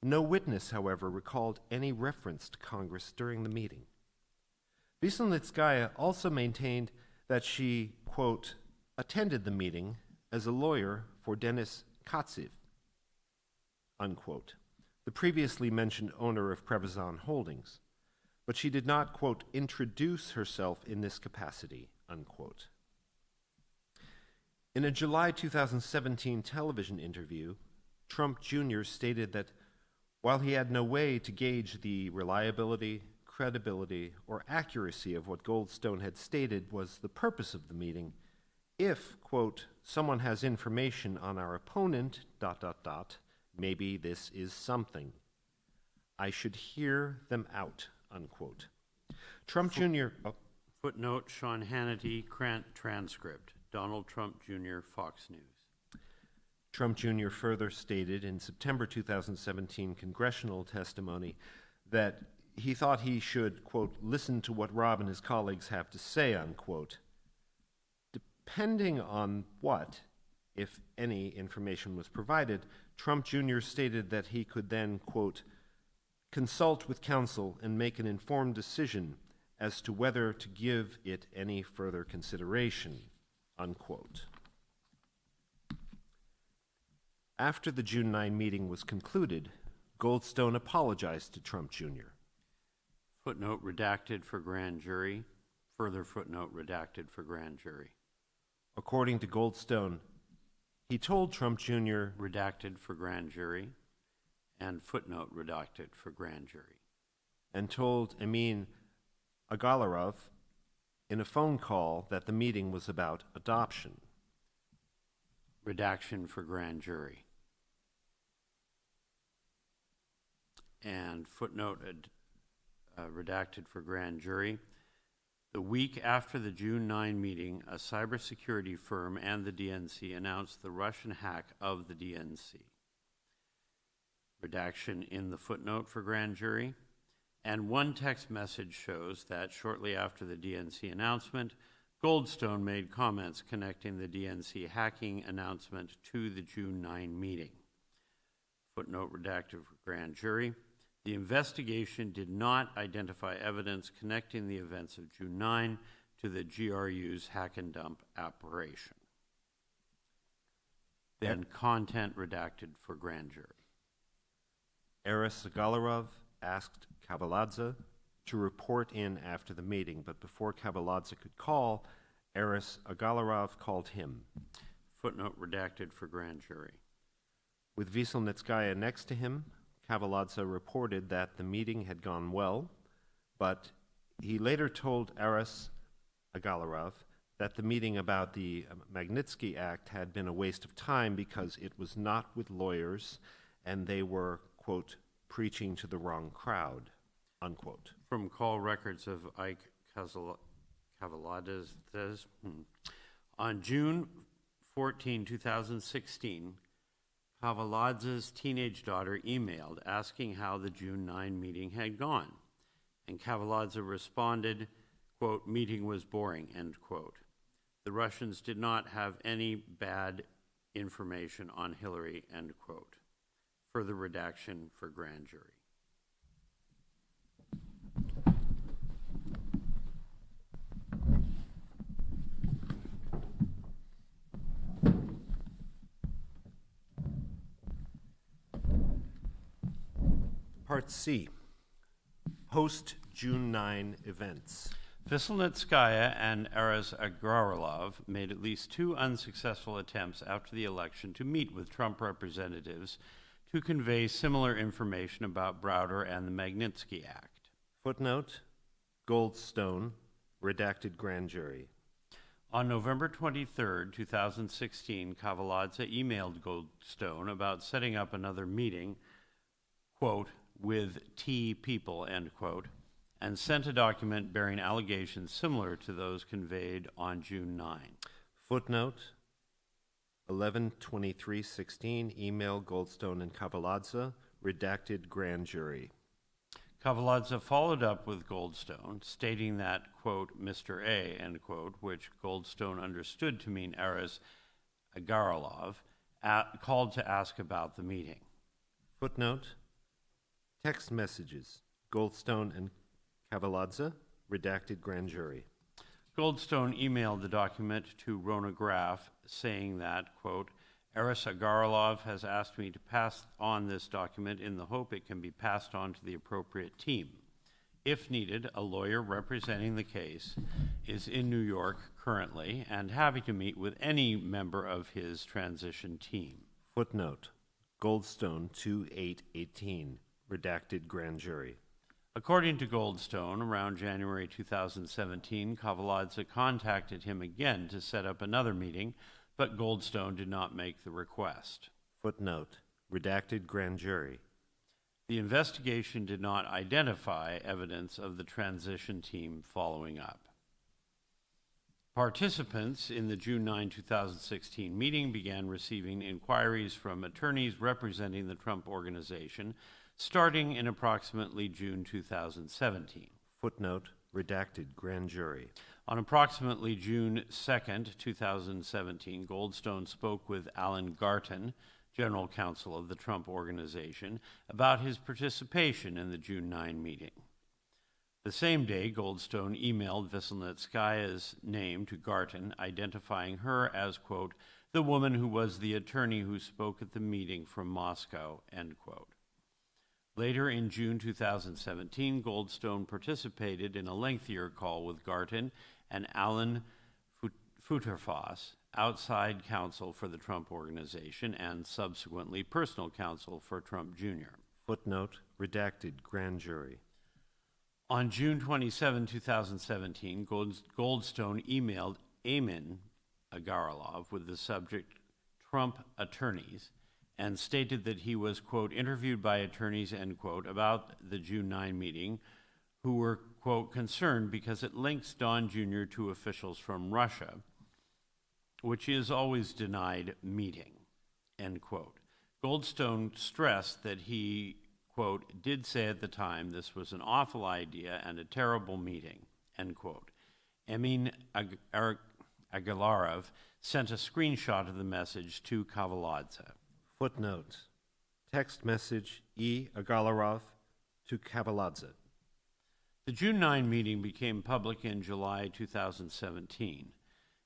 No witness, however, recalled any reference to Congress during the meeting. Wisselnitskaya also maintained that she, quote, attended the meeting as a lawyer for Denis Katsev, unquote, the previously mentioned owner of Prevazon Holdings, but she did not, quote, introduce herself in this capacity, unquote. In a July 2017 television interview, Trump Jr. stated that while he had no way to gauge the reliability, credibility, or accuracy of what Goldstone had stated was the purpose of the meeting, if, quote, someone has information on our opponent, ... maybe this is something. I should hear them out, unquote. Trump Jr. Footnote, Sean Hannity, transcript. Donald Trump Jr., Fox News. Trump Jr. further stated in September 2017 congressional testimony that he thought he should, quote, listen to what Rob and his colleagues have to say, unquote. Depending on what, if any, information was provided, Trump Jr. stated that he could then, quote, consult with counsel and make an informed decision as to whether to give it any further consideration, unquote. After the June 9 meeting was concluded, Goldstone apologized to Trump Jr. Footnote redacted for grand jury. Further footnote redacted for grand jury. According to Goldstone, he told Trump Jr. Redacted for grand jury, and footnote redacted for grand jury. And told Amin Agalarov in a phone call that the meeting was about adoption. Redaction for grand jury. And footnote redacted for grand jury. The week after the June 9 meeting, a cybersecurity firm and the DNC announced the Russian hack of the DNC. Redaction in the footnote for grand jury. And one text message shows that shortly after the DNC announcement, Goldstone made comments connecting the DNC hacking announcement to the June 9 meeting. Footnote redacted for grand jury. The investigation did not identify evidence connecting the events of June 9 to the GRU's hack and dump operation. Then content redacted for grand jury. Aris Agalarov asked Kavaladze to report in after the meeting, but before Kavaladze could call, Aris Agalarov called him. Footnote redacted for grand jury. With Wisselnitskaya next to him, Kavaladze reported that the meeting had gone well, but he later told Aris Agalarov that the meeting about the Magnitsky Act had been a waste of time because it was not with lawyers and they were, quote, preaching to the wrong crowd, unquote. From call records of Ike Kavaladze, on June 14, 2016, Kavaladze's teenage daughter emailed asking how the June 9 meeting had gone, and Kavaladze responded, quote, meeting was boring, end quote. The Russians did not have any bad information on Hillary, end quote. Further redaction for grand jury. Part C, post-June 9 events. Wisselnitskaya and Aris Agalarov made at least 2 unsuccessful attempts after the election to meet with Trump representatives to convey similar information about Browder and the Magnitsky Act. Footnote, Goldstone, redacted grand jury. On November 23, 2016, Kavaladze emailed Goldstone about setting up another meeting, quote, with T people, end quote, and sent a document bearing allegations similar to those conveyed on June 9. Footnote 11/23/16, email Goldstone and Kavaladze, redacted grand jury. Kavaladze followed up with Goldstone, stating that, quote, Mr. A, end quote, which Goldstone understood to mean Aras Agarilov, called to ask about the meeting. Footnote, text messages, Goldstone and Kavaladze, redacted grand jury. Goldstone emailed the document to Rona Graf, saying that, quote, Aras Agarilov has asked me to pass on this document in the hope it can be passed on to the appropriate team. If needed, a lawyer representing the case is in New York currently and happy to meet with any member of his transition team. Footnote, Goldstone 2/8/18, redacted grand jury. According to Goldstone, around January 2017, Kavaladze contacted him again to set up another meeting, but Goldstone did not make the request. Footnote, redacted grand jury. The investigation did not identify evidence of the transition team following up. Participants in the June 9, 2016 meeting began receiving inquiries from attorneys representing the Trump Organization starting in approximately June 2017. Footnote, redacted grand jury. On approximately June 2nd, 2017, Goldstone spoke with Alan Garton, General Counsel of the Trump Organization, about his participation in the June 9 meeting. The same day, Goldstone emailed Visselnitskaya's name to Garton, identifying her as, quote, the woman who was the attorney who spoke at the meeting from Moscow, end quote. Later in June 2017, Goldstone participated in a lengthier call with Garton and Alan Futerfas, outside counsel for the Trump Organization and subsequently personal counsel for Trump Jr. Footnote, redacted grand jury. On June 27, 2017, Goldstone emailed Emin Agarilov with the subject Trump attorneys and stated that he was, quote, interviewed by attorneys, end quote, about the June 9 meeting who were, quote, concerned because it links Don Jr. to officials from Russia, which is always denied meeting, end quote. Goldstone stressed that he, quote, did say at the time this was an awful idea and a terrible meeting, end quote. Emin Agalarov sent a screenshot of the message to Kavaladze. Footnote, text message E. Agalarov to Kavaladze. The June 9 meeting became public in July 2017.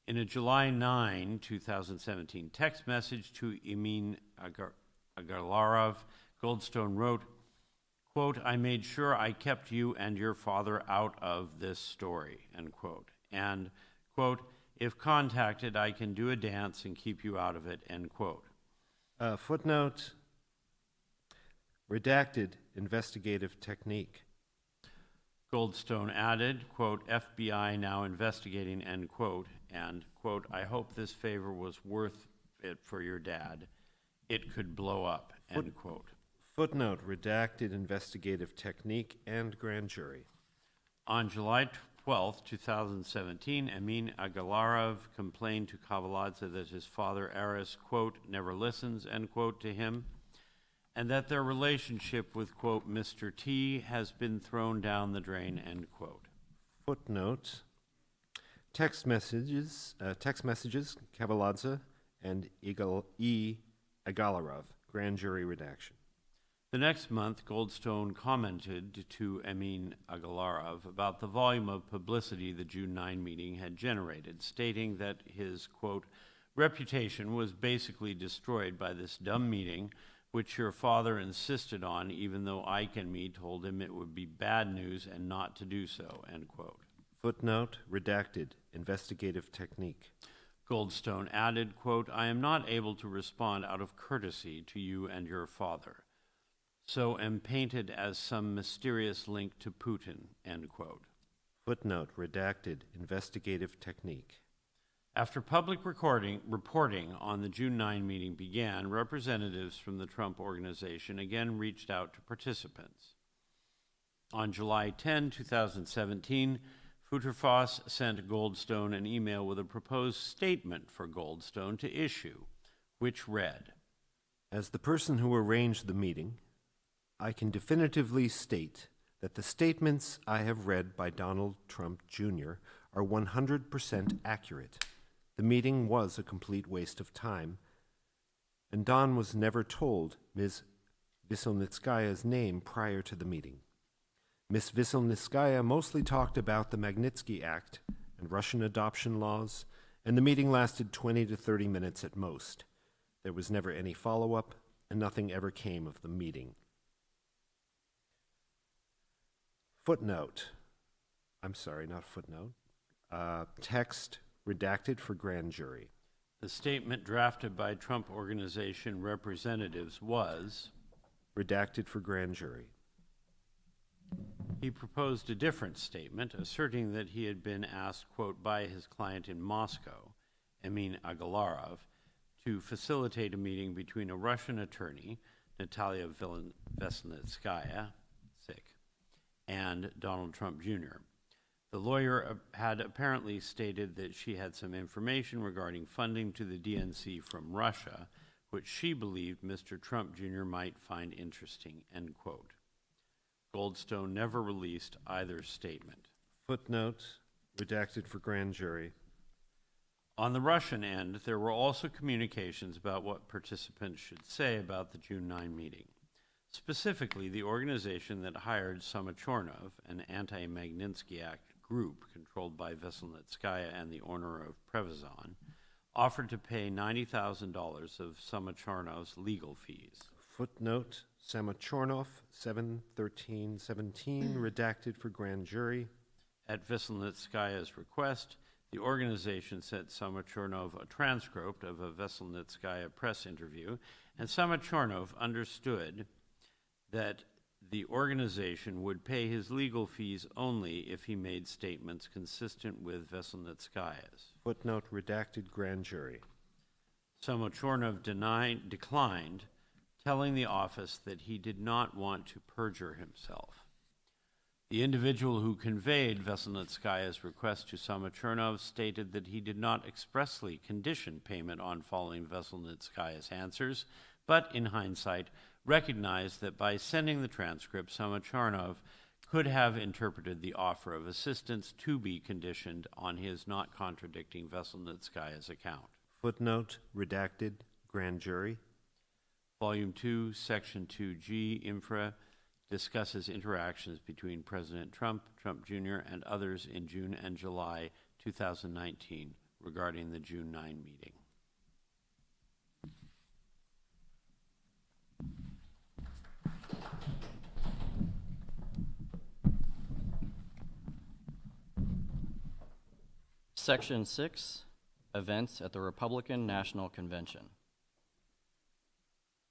In a July 9, 2017 text message to Emin Agalarov, Goldstone wrote, quote, I made sure I kept you and your father out of this story, end quote. And, quote, if contacted, I can do a dance and keep you out of it, end quote. Footnote, redacted investigative technique. Goldstone added, quote, FBI now investigating, end quote, and, quote, I hope this favor was worth it for your dad. It could blow up, end quote. Footnote, redacted investigative technique and grand jury. On July 12, 2017, Emin Agalarov complained to Kavaladze that his father, Aras, quote, never listens, end quote, to him, and that their relationship with, quote, Mr. T has been thrown down the drain, end quote. Footnote, text messages, Kavaladze and E. Agalarov, grand jury redaction. The next month, Goldstone commented to Emin Agalarov about the volume of publicity the June 9 meeting had generated, stating that his, quote, reputation was basically destroyed by this dumb meeting, which your father insisted on, even though Ike and me told him it would be bad news and not to do so, end quote. Footnote, redacted investigative technique. Goldstone added, quote, I am not able to respond out of courtesy to you and your father, so am painted as some mysterious link to Putin, end quote. Footnote, redacted investigative technique. After public reporting on the June 9 meeting began, representatives from the Trump Organization again reached out to participants. On July 10, 2017, Futerfas sent Goldstone an email with a proposed statement for Goldstone to issue, which read, As the person who arranged the meeting, I can definitively state that the statements I have read by Donald Trump Jr. are 100% accurate. The meeting was a complete waste of time, and Don was never told Ms. Viselnitskaya's name prior to the meeting. Ms. Viselnitskaya mostly talked about the Magnitsky Act and Russian adoption laws, and the meeting lasted 20 to 30 minutes at most. There was never any follow-up, and nothing ever came of the meeting. Text redacted for grand jury. The statement drafted by Trump Organization representatives was redacted for grand jury. He proposed a different statement, asserting that he had been asked, quote, by his client in Moscow, Emin Agalarov, to facilitate a meeting between a Russian attorney, Natalia Veselnitskaya, and Donald Trump Jr. The lawyer had apparently stated that she had some information regarding funding to the DNC from Russia, which she believed Mr. Trump Jr. might find interesting, end quote. Goldstone never released either statement. Footnote, redacted for grand jury. On the Russian end, there were also communications about what participants should say about the June 9 meeting. Specifically, the organization that hired Samachornov, an anti-Magnitsky Act group controlled by Veselnitskaya and the owner of Prevazon, offered to pay $90,000 of Samachornov's legal fees. Footnote, Samachornov, 7/13/17, redacted for grand jury. At Veselnitskaya's request, the organization sent Samachornov a transcript of a Veselnitskaya press interview, and Samachornov understood that the organization would pay his legal fees only if he made statements consistent with Veselnitskaya's. Footnote, redacted grand jury. Samachornov declined, telling the office that he did not want to perjure himself. The individual who conveyed Veselnitskaya's request to Samachornov stated that he did not expressly condition payment on following Veselnitskaya's answers, but in hindsight recognized that by sending the transcript, Samachornov could have interpreted the offer of assistance to be conditioned on his not contradicting Veselnitskaya's account. Footnote, redacted, grand jury. Volume 2, Section 2G, Infra, discusses interactions between President Trump, Trump Jr., and others in June and July 2019 regarding the June 9 meeting. Section 6, Events at the Republican National Convention.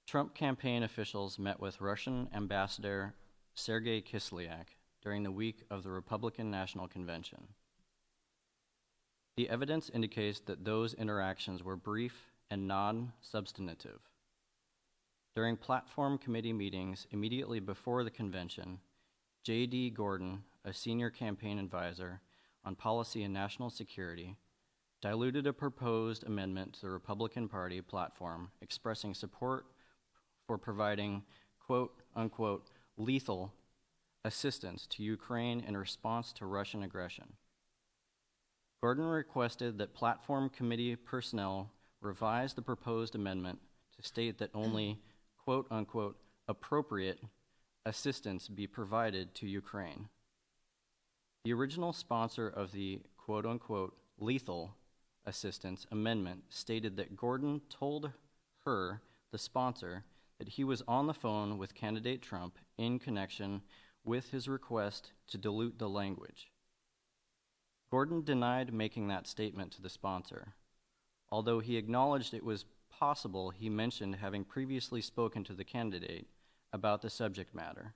Trump campaign officials met with Russian Ambassador Sergei Kislak during the week of the Republican National Convention. The evidence indicates that those interactions were brief and non-substantive. During platform committee meetings immediately before the convention, J.D. Gordon, a senior campaign advisor on policy and national security, diluted a proposed amendment to the Republican Party platform expressing support for providing, quote-unquote, lethal assistance to Ukraine in response to Russian aggression. Gordon requested that platform committee personnel revise the proposed amendment to state that only, quote-unquote, appropriate assistance be provided to Ukraine. The original sponsor of the quote-unquote lethal assistance amendment stated that Gordon told her, the sponsor, that he was on the phone with candidate Trump in connection with his request to dilute the language. Gordon denied making that statement to the sponsor, although he acknowledged it was possible he mentioned having previously spoken to the candidate about the subject matter.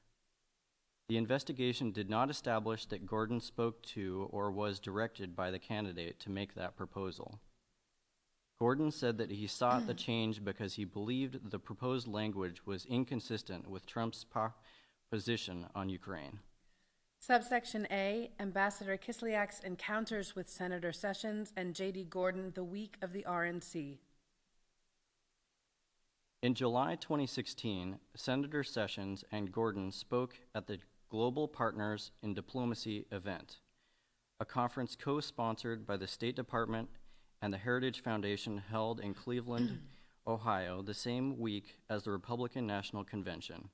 The investigation did not establish that Gordon spoke to or was directed by the candidate to make that proposal. Gordon said that he sought the change because he believed the proposed language was inconsistent with Trump's position on Ukraine. Subsection A, Ambassador Kislak's encounters with Senator Sessions and J.D. Gordon the week of the RNC. In July 2016, Senator Sessions and Gordon spoke at the Global Partners in Diplomacy event, a conference co-sponsored by the State Department and the Heritage Foundation held in Cleveland, Ohio, the same week as the Republican National Convention,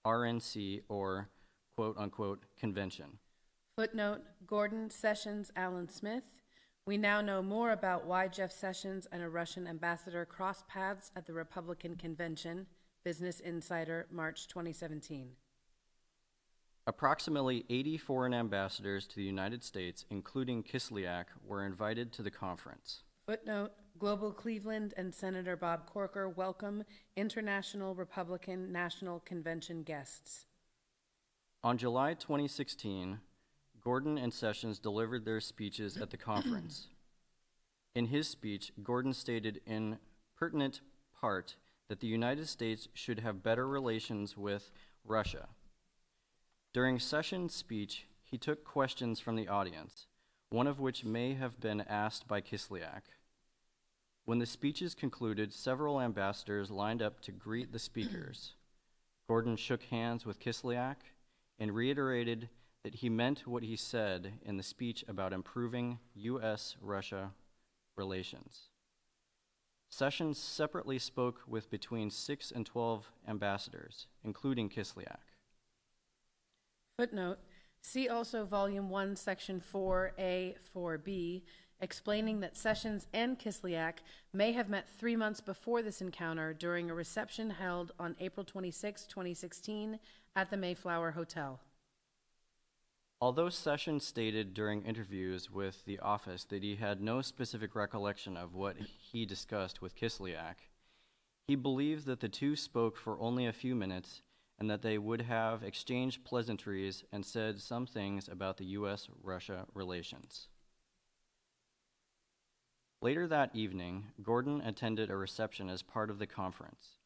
RNC, or quote-unquote convention. Footnote, Gordon, Sessions, Alan Smith. We now know more about why Jeff Sessions and a Russian ambassador crossed paths at the Republican Convention. Business Insider, March 2017. Approximately 80 foreign ambassadors to the United States, including Kislak, were invited to the conference. Footnote, Global Cleveland and Senator Bob Corker welcome International Republican National Convention guests. On July 2016, Gordon and Sessions delivered their speeches at the conference. In his speech, Gordon stated in pertinent part that the United States should have better relations with Russia. During Sessions' speech, he took questions from the audience, one of which may have been asked by Kislak. When the speeches concluded, several ambassadors lined up to greet the speakers. Gordon shook hands with Kislak and reiterated that he meant what he said in the speech about improving U.S.-Russia relations. Sessions separately spoke with between 6 and 12 ambassadors, including Kislak. Footnote, see also Volume 1, Section 4A, 4B, explaining that Sessions and Kislak may have met 3 months before this encounter during a reception held on April 26, 2016 at the Mayflower Hotel. Although Sessions stated during interviews with the office that he had no specific recollection of what he discussed with Kislak, he believed that the two spoke for only a few minutes and that they would have exchanged pleasantries and said some things about the U.S.-Russia relations. Later that evening, Gordon attended a reception as part of the conference.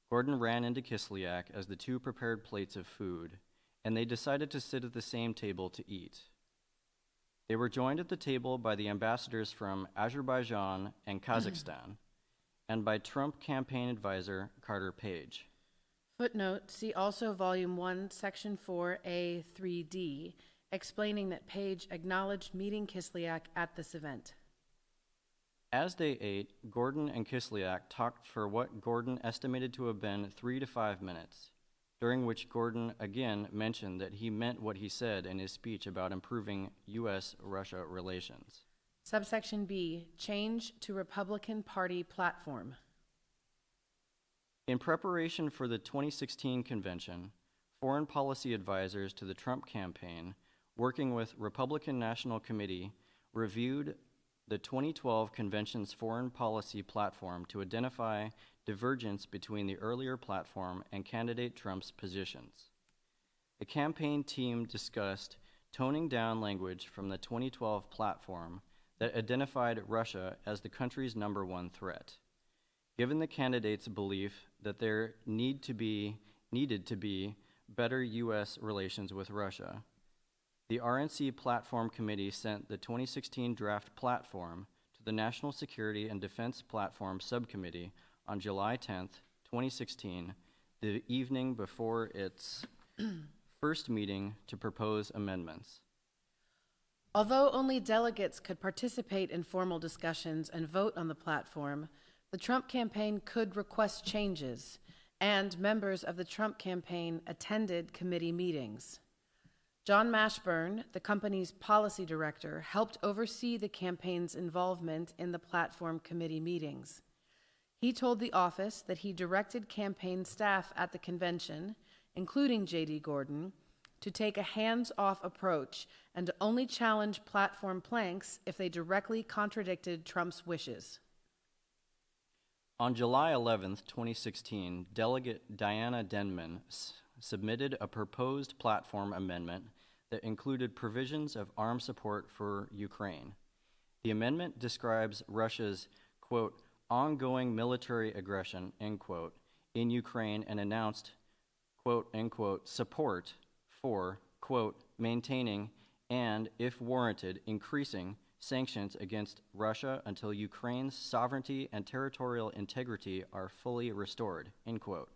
Gordon ran into Kislak as the two prepared plates of food, and they decided to sit at the same table to eat. They were joined at the table by the ambassadors from Azerbaijan and Kazakhstan, and by Trump campaign advisor Carter Page. Footnote, see also Volume 1, Section 4A, 3D, explaining that Page acknowledged meeting Kislak at this event. As they ate, Gordon and Kislak talked for what Gordon estimated to have been 3 to 5 minutes, during which Gordon again mentioned that he meant what he said in his speech about improving U.S.-Russia relations. Subsection B, change to Republican Party platform. In preparation for the 2016 convention, foreign policy advisors to the Trump campaign, working with Republican National Committee, reviewed the 2012 convention's foreign policy platform to identify divergence between the earlier platform and candidate Trump's positions. The campaign team discussed toning down language from the 2012 platform that identified Russia as the country's #1 threat. Given the candidates' belief that there needed to be better U.S. relations with Russia, the RNC Platform Committee sent the 2016 draft platform to the National Security and Defense Platform Subcommittee on July 10, 2016, the evening before its first meeting to propose amendments. Although only delegates could participate in formal discussions and vote on the platform, the Trump campaign could request changes, and members of the Trump campaign attended committee meetings. John Mashburn, the company's policy director, helped oversee the campaign's involvement in the platform committee meetings. He told the office that he directed campaign staff at the convention, including J.D. Gordon, to take a hands-off approach and to only challenge platform planks if they directly contradicted Trump's wishes. On July 11, 2016, Delegate Diana Denman submitted a proposed platform amendment that included provisions of arms support for Ukraine. The amendment describes Russia's, quote, ongoing military aggression, end quote, in Ukraine and announced, quote, end quote, support for, quote, maintaining and, if warranted, increasing sanctions against Russia until Ukraine's sovereignty and territorial integrity are fully restored, end quote,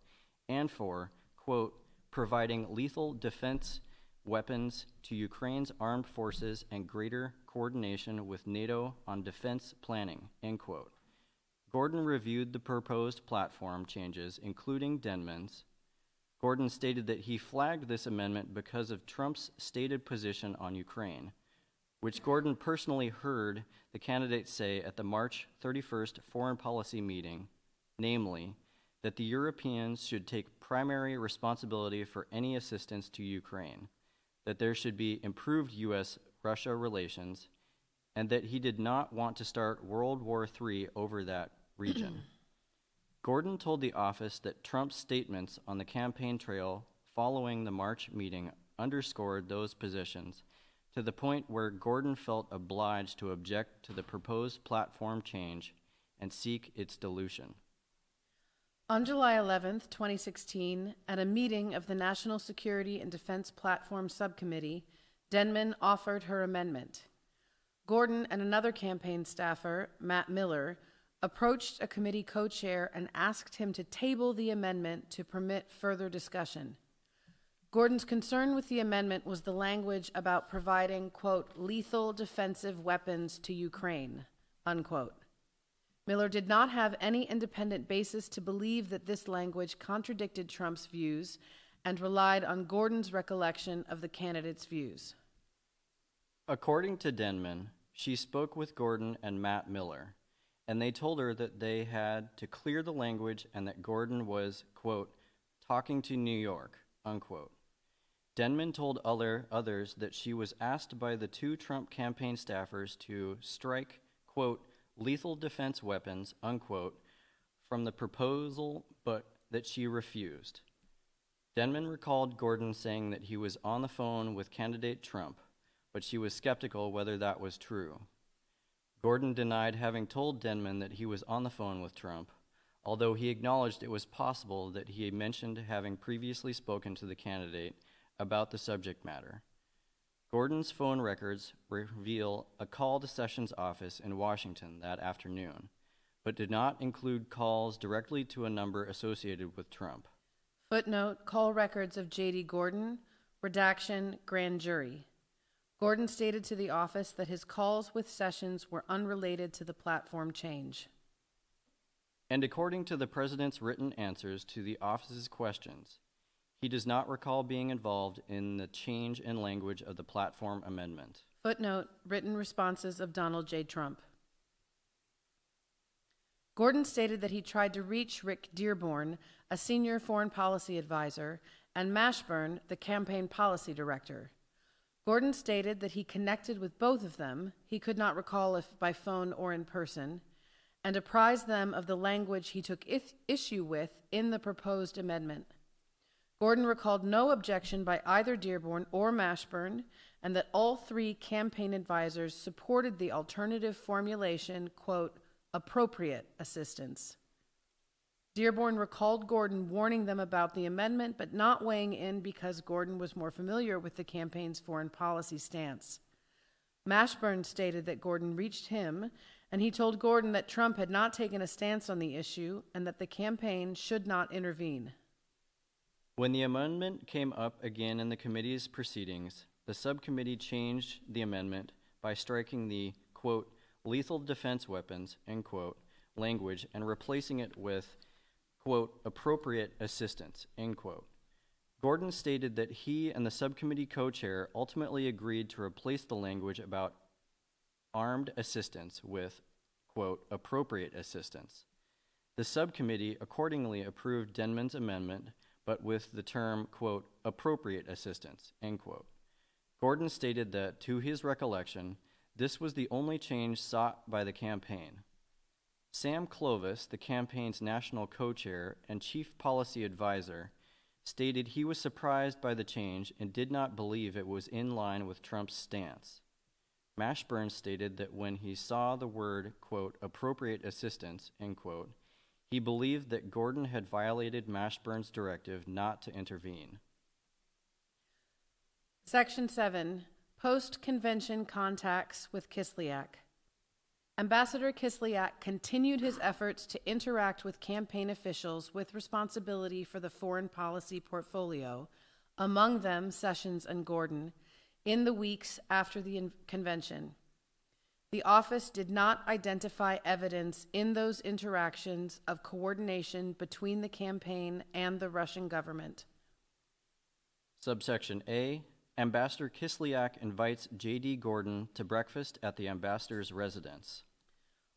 and for, quote, providing lethal defense weapons to Ukraine's armed forces and greater coordination with NATO on defense planning, end quote. Gordon reviewed the proposed platform changes, including Denman's. Gordon stated that he flagged this amendment because of Trump's stated position on Ukraine, which Gordon personally heard the candidates say at the March 31st foreign policy meeting, namely, that the Europeans should take primary responsibility for any assistance to Ukraine, that there should be improved U.S.-Russia relations, and that he did not want to start World War III over that region. Gordon told the office that Trump's statements on the campaign trail following the March meeting underscored those positions to the point where Gordon felt obliged to object to the proposed platform change and seek its dilution. On July 11, 2016, at a meeting of the National Security and Defense Platform Subcommittee, Denman offered her amendment. Gordon and another campaign staffer, Matt Miller, approached a committee co-chair and asked him to table the amendment to permit further discussion. Gordon's concern with the amendment was the language about providing, quote, lethal defensive weapons to Ukraine, unquote. Miller did not have any independent basis to believe that this language contradicted Trump's views and relied on Gordon's recollection of the candidate's views. According to Denman, she spoke with Gordon and Matt Miller, and they told her that they had to clear the language and that Gordon was, quote, talking to New York, unquote. Denman told others that she was asked by the two Trump campaign staffers to strike, quote, lethal defense weapons, unquote, from the proposal, but that she refused. Denman recalled Gordon saying that he was on the phone with candidate Trump, but she was skeptical whether that was true. Gordon denied having told Denman that he was on the phone with Trump, although he acknowledged it was possible that he had mentioned having previously spoken to the candidate about the subject matter. Gordon's phone records reveal a call to Sessions' office in Washington that afternoon, but did not include calls directly to a number associated with Trump. Footnote, call records of J.D. Gordon, redaction, grand jury. Gordon stated to the office that his calls with Sessions were unrelated to the platform change. And according to the president's written answers to the office's questions, he does not recall being involved in the change in language of the platform amendment. Footnote, written responses of Donald J. Trump. Gordon stated that he tried to reach Rick Dearborn, a senior foreign policy advisor, and Mashburn, the campaign policy director. Gordon stated that he connected with both of them, he could not recall if by phone or in person, and apprised them of the language he took issue with in the proposed amendment. Gordon recalled no objection by either Dearborn or Mashburn, and that all three campaign advisors supported the alternative formulation, quote, appropriate assistance. Dearborn recalled Gordon warning them about the amendment, but not weighing in because Gordon was more familiar with the campaign's foreign policy stance. Mashburn stated that Gordon reached him, and he told Gordon that Trump had not taken a stance on the issue and that the campaign should not intervene. When the amendment came up again in the committee's proceedings, the subcommittee changed the amendment by striking the, quote, lethal defense weapons, end quote, language and replacing it with, quote, appropriate assistance, end quote. Gordon stated that he and the subcommittee co-chair ultimately agreed to replace the language about armed assistance with, quote, appropriate assistance. The subcommittee accordingly approved Denman's amendment, but with the term, quote, appropriate assistance, end quote. Gordon stated that, to his recollection, this was the only change sought by the campaign. Sam Clovis, the campaign's national co-chair and chief policy advisor, stated he was surprised by the change and did not believe it was in line with Trump's stance. Mashburn stated that when he saw the word, quote, appropriate assistance, end quote, he believed that Gordon had violated Mashburn's directive not to intervene. Section 7, Post-Convention Contacts with Kislak. Ambassador Kislak continued his efforts to interact with campaign officials with responsibility for the foreign policy portfolio, among them Sessions and Gordon, in the weeks after the convention. The office did not identify evidence in those interactions of coordination between the campaign and the Russian government. Subsection A, Ambassador Kislak invites J.D. Gordon to breakfast at the ambassador's residence.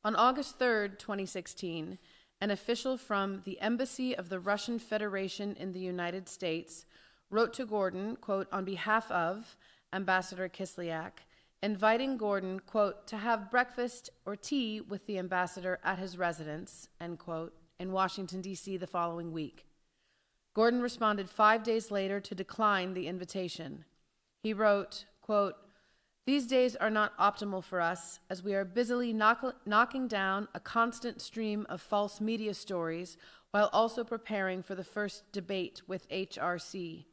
On August 3, 2016, an official from the Embassy of the Russian Federation in the United States wrote to Gordon, quote, on behalf of Ambassador Kislak, inviting Gordon, quote, to have breakfast or tea with the ambassador at his residence, end quote, in Washington, D.C. the following week. Gordon responded 5 days later to decline the invitation. He wrote, quote, these days are not optimal for us as we are busily knocking down a constant stream of false media stories while also preparing for the first debate with HRC.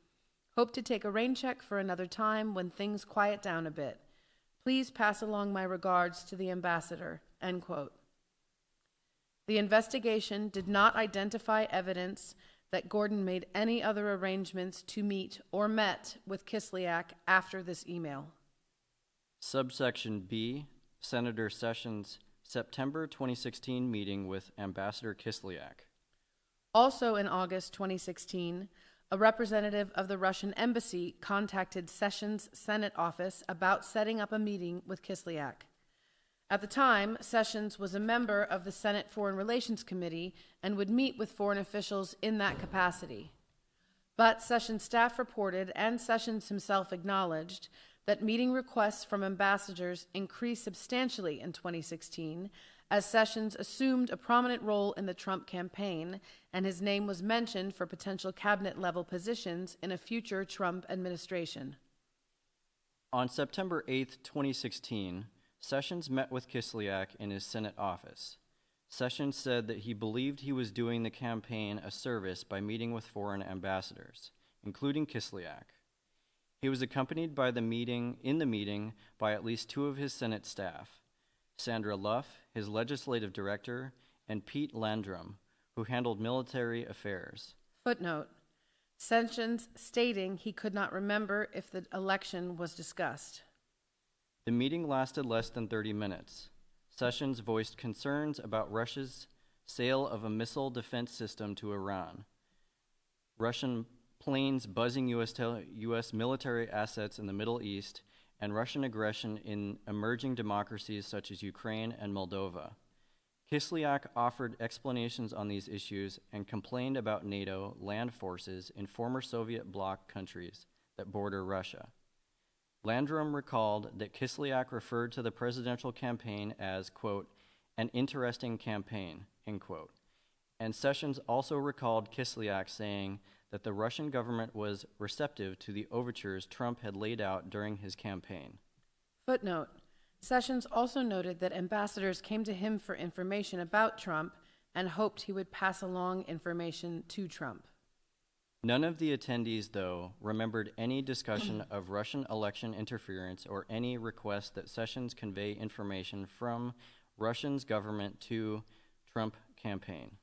Hope to take a rain check for another time when things quiet down a bit. Please pass along my regards to the ambassador, end quote. The investigation did not identify evidence that Gordon made any other arrangements to meet or met with Kislak after this email. Subsection B, Senator Sessions' September 2016 meeting with Ambassador Kislak. Also in August 2016, a representative of the Russian embassy contacted Sessions' Senate office about setting up a meeting with Kislak. At the time, Sessions was a member of the Senate Foreign Relations Committee and would meet with foreign officials in that capacity. But Sessions' staff reported, and Sessions himself acknowledged, that meeting requests from ambassadors increased substantially in 2016 as Sessions assumed a prominent role in the Trump campaign and his name was mentioned for potential cabinet-level positions in a future Trump administration. On September 8, 2016, Sessions met with Kislak in his Senate office. Sessions said that he believed he was doing the campaign a service by meeting with foreign ambassadors, including Kislak. He was accompanied by in the meeting by at least two of his Senate staff, Sandra Luff, his legislative director, and Pete Landrum, who handled military affairs. Footnote, Sessions stating he could not remember if the election was discussed. The meeting lasted less than 30 minutes. Sessions voiced concerns about Russia's sale of a missile defense system to Iran, Russian planes buzzing U.S. military assets in the Middle East, and Russian aggression in emerging democracies such as Ukraine and Moldova. Kislak offered explanations on these issues and complained about NATO land forces in former Soviet bloc countries that border Russia. Landrum recalled that Kislak referred to the presidential campaign as, quote, an interesting campaign, end quote. And Sessions also recalled Kislak saying that the Russian government was receptive to the overtures Trump had laid out during his campaign. Footnote, Sessions also noted that ambassadors came to him for information about Trump and hoped he would pass along information to Trump. None of the attendees, though, remembered any discussion of Russian election interference or any request that Sessions convey information from Russia's government to Trump campaign.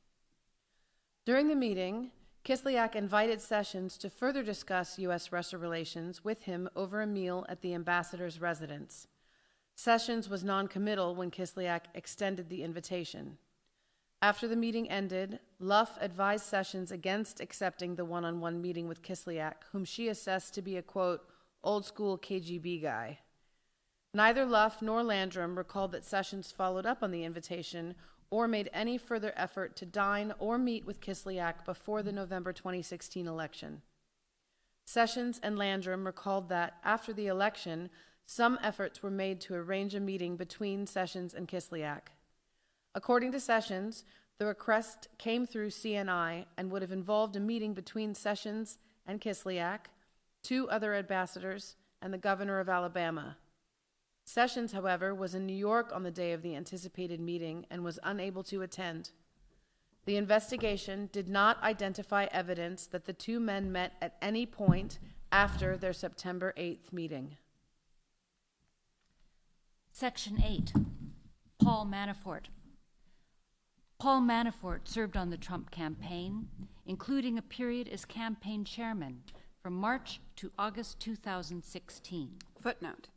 During the meeting, Kislak invited Sessions to further discuss U.S.-Russia relations with him over a meal at the ambassador's residence. Sessions was noncommittal when Kislak extended the invitation. After the meeting ended, Luff advised Sessions against accepting the one-on-one meeting with Kislak, whom she assessed to be a, quote, old-school KGB guy. Neither Luff nor Landrum recalled that Sessions followed up on the invitation or made any further effort to dine or meet with Kislak before the November 2016 election. Sessions and Landrum recalled that, after the election, some efforts were made to arrange a meeting between Sessions and Kislak. According to Sessions, the request came through CNI and would have involved a meeting between Sessions and Kislak, two other ambassadors, and the governor of Alabama. Sessions, however, was in New York on the day of the anticipated meeting and was unable to attend. The investigation did not identify evidence that the two men met at any point after their September 8th meeting. Section 8. Paul Manafort. Paul Manafort served on the Trump campaign, including a period as campaign chairman from March to August 2016. Footnote.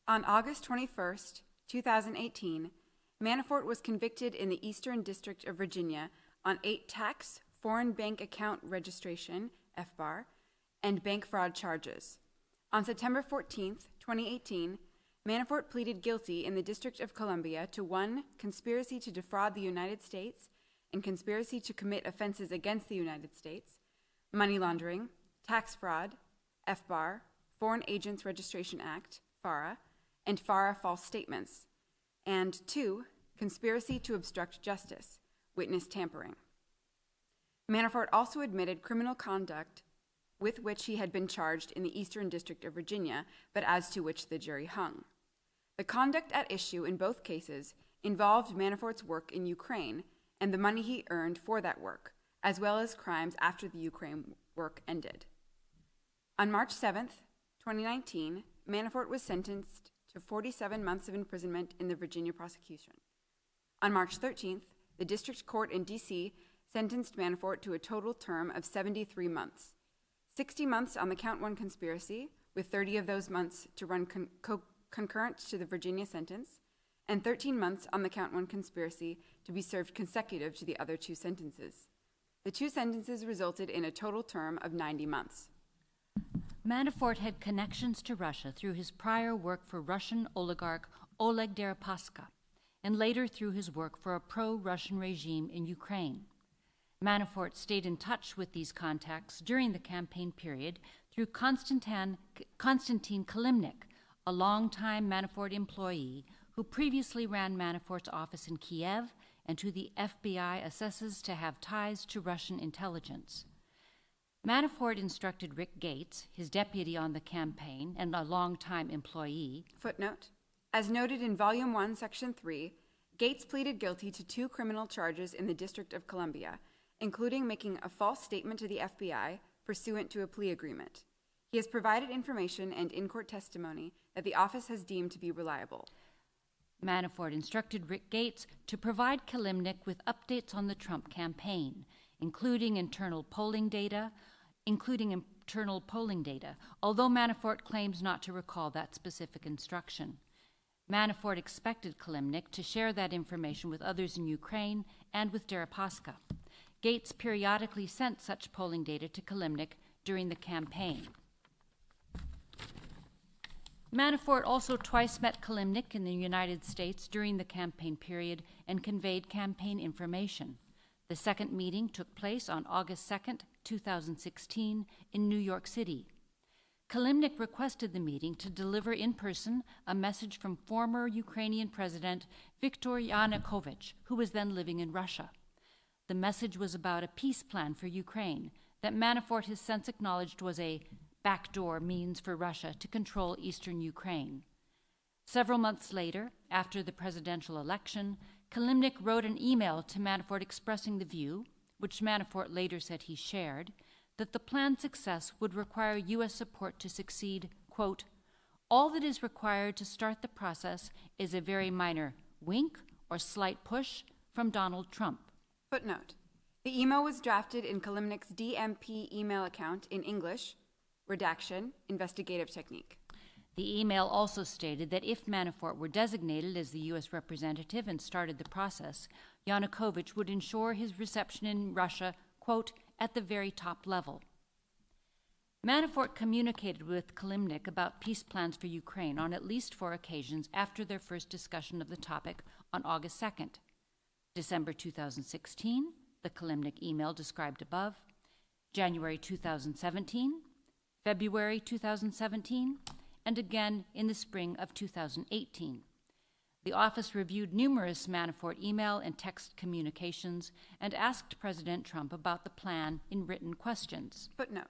On August 21st, 2018, Manafort was convicted in the Eastern District of Virginia on 8 tax, foreign bank account registration, FBAR, and bank fraud charges. On September 14th, 2018, Manafort pleaded guilty in the District of Columbia to 1, conspiracy to defraud the United States and conspiracy to commit offenses against the United States, money laundering, tax fraud, FBAR, Foreign Agents Registration Act, FARA, and FARA false statements, and 2, conspiracy to obstruct justice, witness tampering. Manafort also admitted criminal conduct with which he had been charged in the Eastern District of Virginia, but as to which the jury hung. The conduct at issue in both cases involved Manafort's work in Ukraine and the money he earned for that work, as well as crimes after the Ukraine work ended. On March 7th, 2019, Manafort was sentenced to 47 months of imprisonment in the Virginia prosecution. On March 13th, the district court in D.C. sentenced Manafort to a total term of 73 months, 60 months on the Count 1 conspiracy, with 30 of those months to run concurrent to the Virginia sentence, and 13 months on the Count 1 conspiracy to be served consecutive to the other 2 sentences. The 2 sentences resulted in a total term of 90 months. Manafort had connections to Russia through his prior work for Russian oligarch Oleg Deripaska, and later through his work for a pro-Russian regime in Ukraine. Manafort stayed in touch with these contacts during the campaign period through Konstantin Kilimnik, a longtime Manafort employee who previously ran Manafort's office in Kiev and who the FBI assesses to have ties to Russian intelligence. Manafort instructed Rick Gates, his deputy on the campaign and a longtime employee. Footnote. As noted in Volume 1, Section 3, Gates pleaded guilty to 2 criminal charges in the District of Columbia, including making a false statement to the FBI pursuant to a plea agreement. He has provided information and in-court testimony that the office has deemed to be reliable. Manafort instructed Rick Gates to provide Kilimnik with updates on the Trump campaign, including internal polling data, although Manafort claims not to recall that specific instruction. Manafort expected Kilimnik to share that information with others in Ukraine and with Deripaska. Gates periodically sent such polling data to Kilimnik during the campaign. Manafort also twice met Kilimnik in the United States during the campaign period and conveyed campaign information. The second meeting took place on August 2nd, 2016, in New York City. Kilimnik requested the meeting to deliver in person a message from former Ukrainian President Viktor Yanukovych, who was then living in Russia. The message was about a peace plan for Ukraine that Manafort has since acknowledged was a backdoor means for Russia to control eastern Ukraine. Several months later, after the presidential election, Kilimnik wrote an email to Manafort expressing the view, which Manafort later said he shared, that the plan's success would require U.S. support to succeed, quote, all that is required to start the process is a very minor wink or slight push from Donald Trump. Footnote. The email was drafted in Kilimnik's DMP email account in English, Redaction, investigative technique. The email also stated that if Manafort were designated as the U.S. representative and started the process, Yanukovych would ensure his reception in Russia, quote, at the very top level. Manafort communicated with Kilimnik about peace plans for Ukraine on at least 4 occasions after their first discussion of the topic on August 2nd. December 2016, the Kilimnik email described above, January 2017, February 2017, and again in the spring of 2018. The office reviewed numerous Manafort email and text communications and asked President Trump about the plan in written questions. Footnote.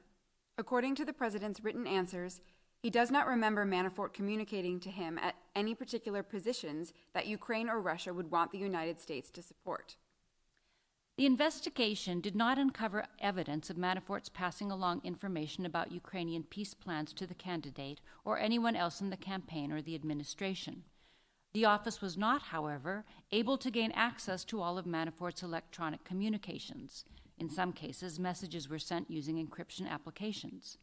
According to the president's written answers, He does not remember Manafort communicating to him at any particular positions that Ukraine or Russia would want the United States to support. The investigation did not uncover evidence of Manafort's passing along information about Ukrainian peace plans to the candidate or anyone else in the campaign or the administration. The office was not, however, able to gain access to all of Manafort's electronic communications. In some cases, messages were sent using encryption applications.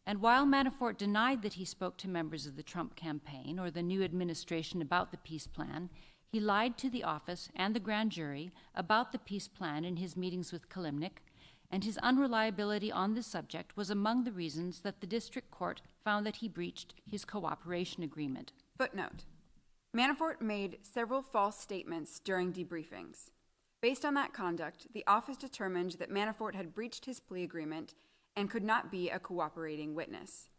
And while Manafort denied that he spoke to members of the Trump campaign or the new administration about the peace plan, he lied to the office and the grand jury about the peace plan in his meetings with Kilimnik, and his unreliability on this subject was among the reasons that the district court found that he breached his cooperation agreement. Footnote. Manafort made several false statements during debriefings. Based on that conduct, the office determined that Manafort had breached his plea agreement and could not be a cooperating witness.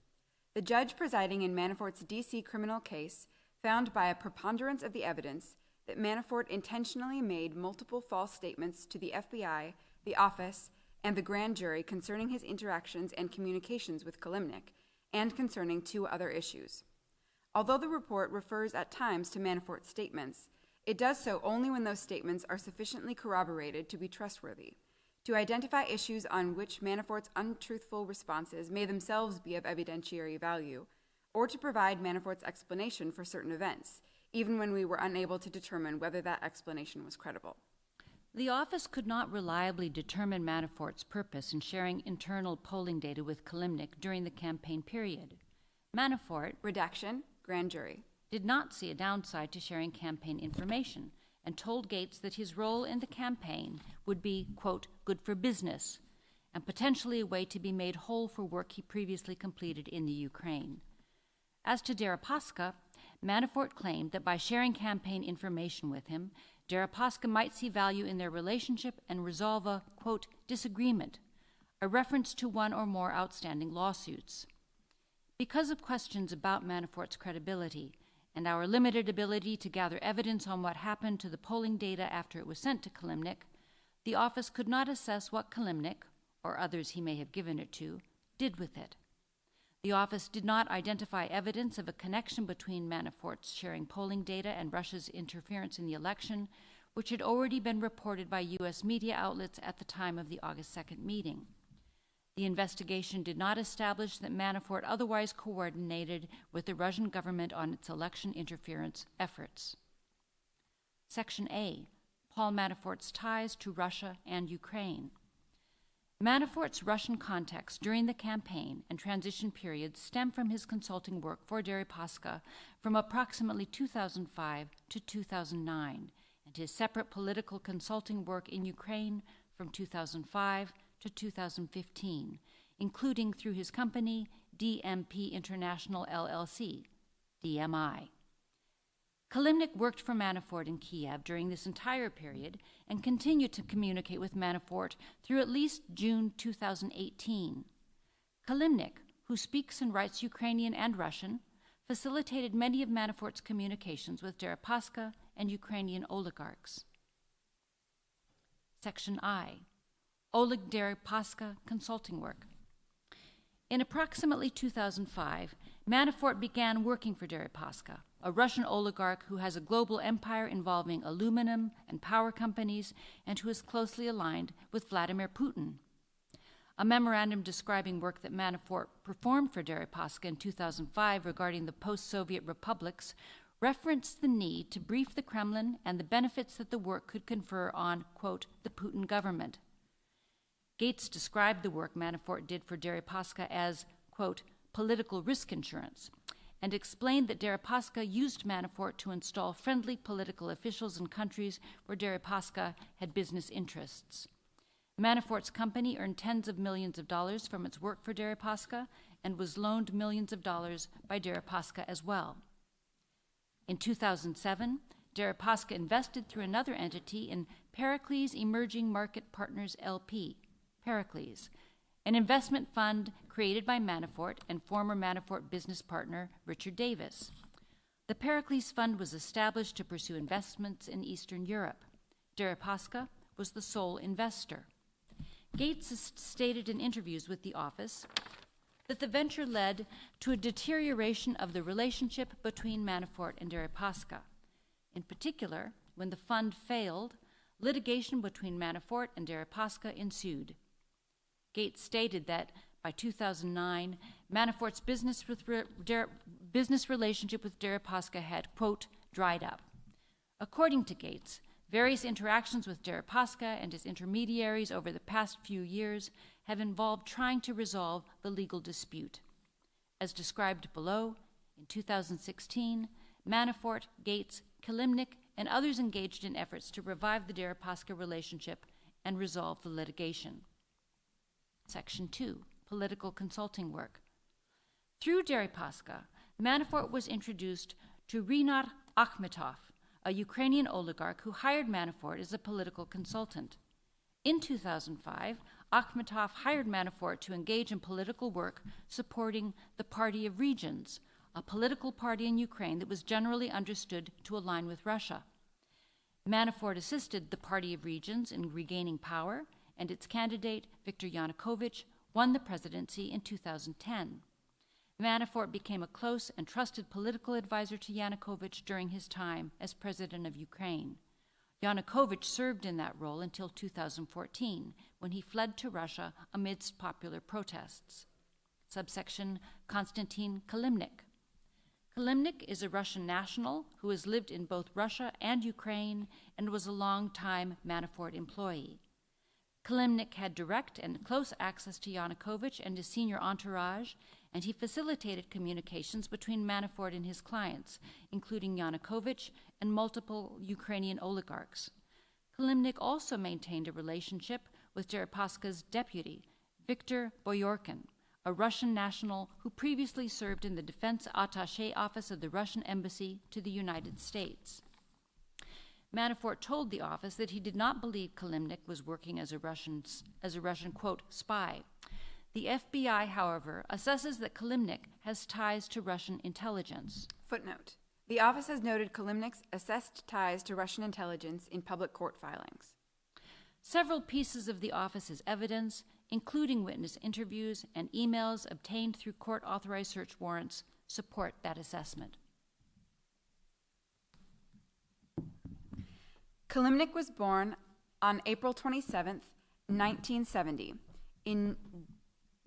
The judge presiding in Manafort's D.C. criminal case found by a preponderance of the evidence that Manafort intentionally made multiple false statements to the FBI, the office, and the grand jury concerning his interactions and communications with Kilimnik, and concerning two other issues. Although the report refers at times to Manafort's statements, it does so only when those statements are sufficiently corroborated to be trustworthy. To identify issues on which Manafort's untruthful responses may themselves be of evidentiary value, or to provide Manafort's explanation for certain events, even when we were unable to determine whether that explanation was credible. The office could not reliably determine Manafort's purpose in sharing internal polling data with Kilimnik during the campaign period. Manafort, Redaction, grand jury, did not see a downside to sharing campaign information and told Gates that his role in the campaign would be, quote, good for business, and potentially a way to be made whole for work he previously completed in the Ukraine. As to Deripaska, Manafort claimed that by sharing campaign information with him, Deripaska might see value in their relationship and resolve a, quote, disagreement, a reference to one or more outstanding lawsuits. Because of questions about Manafort's credibility and our limited ability to gather evidence on what happened to the polling data after it was sent to Kilimnik, the office could not assess what Kilimnik, or others he may have given it to, did with it. The office did not identify evidence of a connection between Manafort's sharing polling data and Russia's interference in the election, which had already been reported by U.S. media outlets at the time of the August 2nd meeting. The investigation did not establish that Manafort otherwise coordinated with the Russian government on its election interference efforts. Section A, Paul Manafort's ties to Russia and Ukraine. Manafort's Russian contacts during the campaign and transition periods stem from his consulting work for Deripaska from approximately 2005 to 2009, and his separate political consulting work in Ukraine from 2005 to 2015, including through his company DMP International LLC, DMI. Kilimnik worked for Manafort in Kiev during this entire period and continued to communicate with Manafort through at least June 2018. Kilimnik, who speaks and writes Ukrainian and Russian, facilitated many of Manafort's communications with Deripaska and Ukrainian oligarchs. Section I, Oleg Deripaska consulting work. In approximately 2005, Manafort began working for Deripaska, a Russian oligarch who has a global empire involving aluminum and power companies and who is closely aligned with Vladimir Putin. A memorandum describing work that Manafort performed for Deripaska in 2005 regarding the post-Soviet republics referenced the need to brief the Kremlin and the benefits that the work could confer on, quote, the Putin government. Gates described the work Manafort did for Deripaska as, quote, political risk insurance, and explained that Deripaska used Manafort to install friendly political officials in countries where Deripaska had business interests. Manafort's company earned tens of millions of dollars from its work for Deripaska and was loaned millions of dollars by Deripaska as well. In 2007, Deripaska invested through another entity in Pericles Emerging Market Partners LP, Pericles, an investment fund created by Manafort and former Manafort business partner Richard Davis. The Pericles Fund was established to pursue investments in Eastern Europe. Deripaska was the sole investor. Gates has stated in interviews with the office that the venture led to a deterioration of the relationship between Manafort and Deripaska. In particular, when the fund failed, litigation between Manafort and Deripaska ensued. Gates stated that by 2009, Manafort's business relationship with Deripaska had, quote, dried up. According to Gates, various interactions with Deripaska and his intermediaries over the past few years have involved trying to resolve the legal dispute. As described below, in 2016, Manafort, Gates, Kilimnik, and others engaged in efforts to revive the Deripaska relationship and resolve the litigation. Section 2, Political Consulting Work. Through Deripaska, Manafort was introduced to Rinat Akhmetov, a Ukrainian oligarch who hired Manafort as a political consultant. In 2005, Akhmetov hired Manafort to engage in political work supporting the Party of Regions, a political party in Ukraine that was generally understood to align with Russia. Manafort assisted the Party of Regions in regaining power, and its candidate, Viktor Yanukovych, won the presidency in 2010. Manafort became a close and trusted political advisor to Yanukovych during his time as president of Ukraine. Yanukovych served in that role until 2014, when he fled to Russia amidst popular protests. Subsection Konstantin Kilimnik. Kilimnik is a Russian national who has lived in both Russia and Ukraine and was a long-time Manafort employee. Kilimnik had direct and close access to Yanukovych and his senior entourage, and he facilitated communications between Manafort and his clients, including Yanukovych and multiple Ukrainian oligarchs. Kilimnik also maintained a relationship with Deripaska's deputy, Viktor Boyorkin, a Russian national who previously served in the Defense Attaché Office of the Russian Embassy to the United States. Manafort told the office that he did not believe Kilimnik was working as a Russian, quote, spy. The FBI, however, assesses that Kilimnik has ties to Russian intelligence. Footnote. The office has noted Kilimnik's assessed ties to Russian intelligence in public court filings. Several pieces of the office's evidence, including witness interviews and emails obtained through court-authorized search warrants, support that assessment. Kilimnik was born on April 27, 1970, in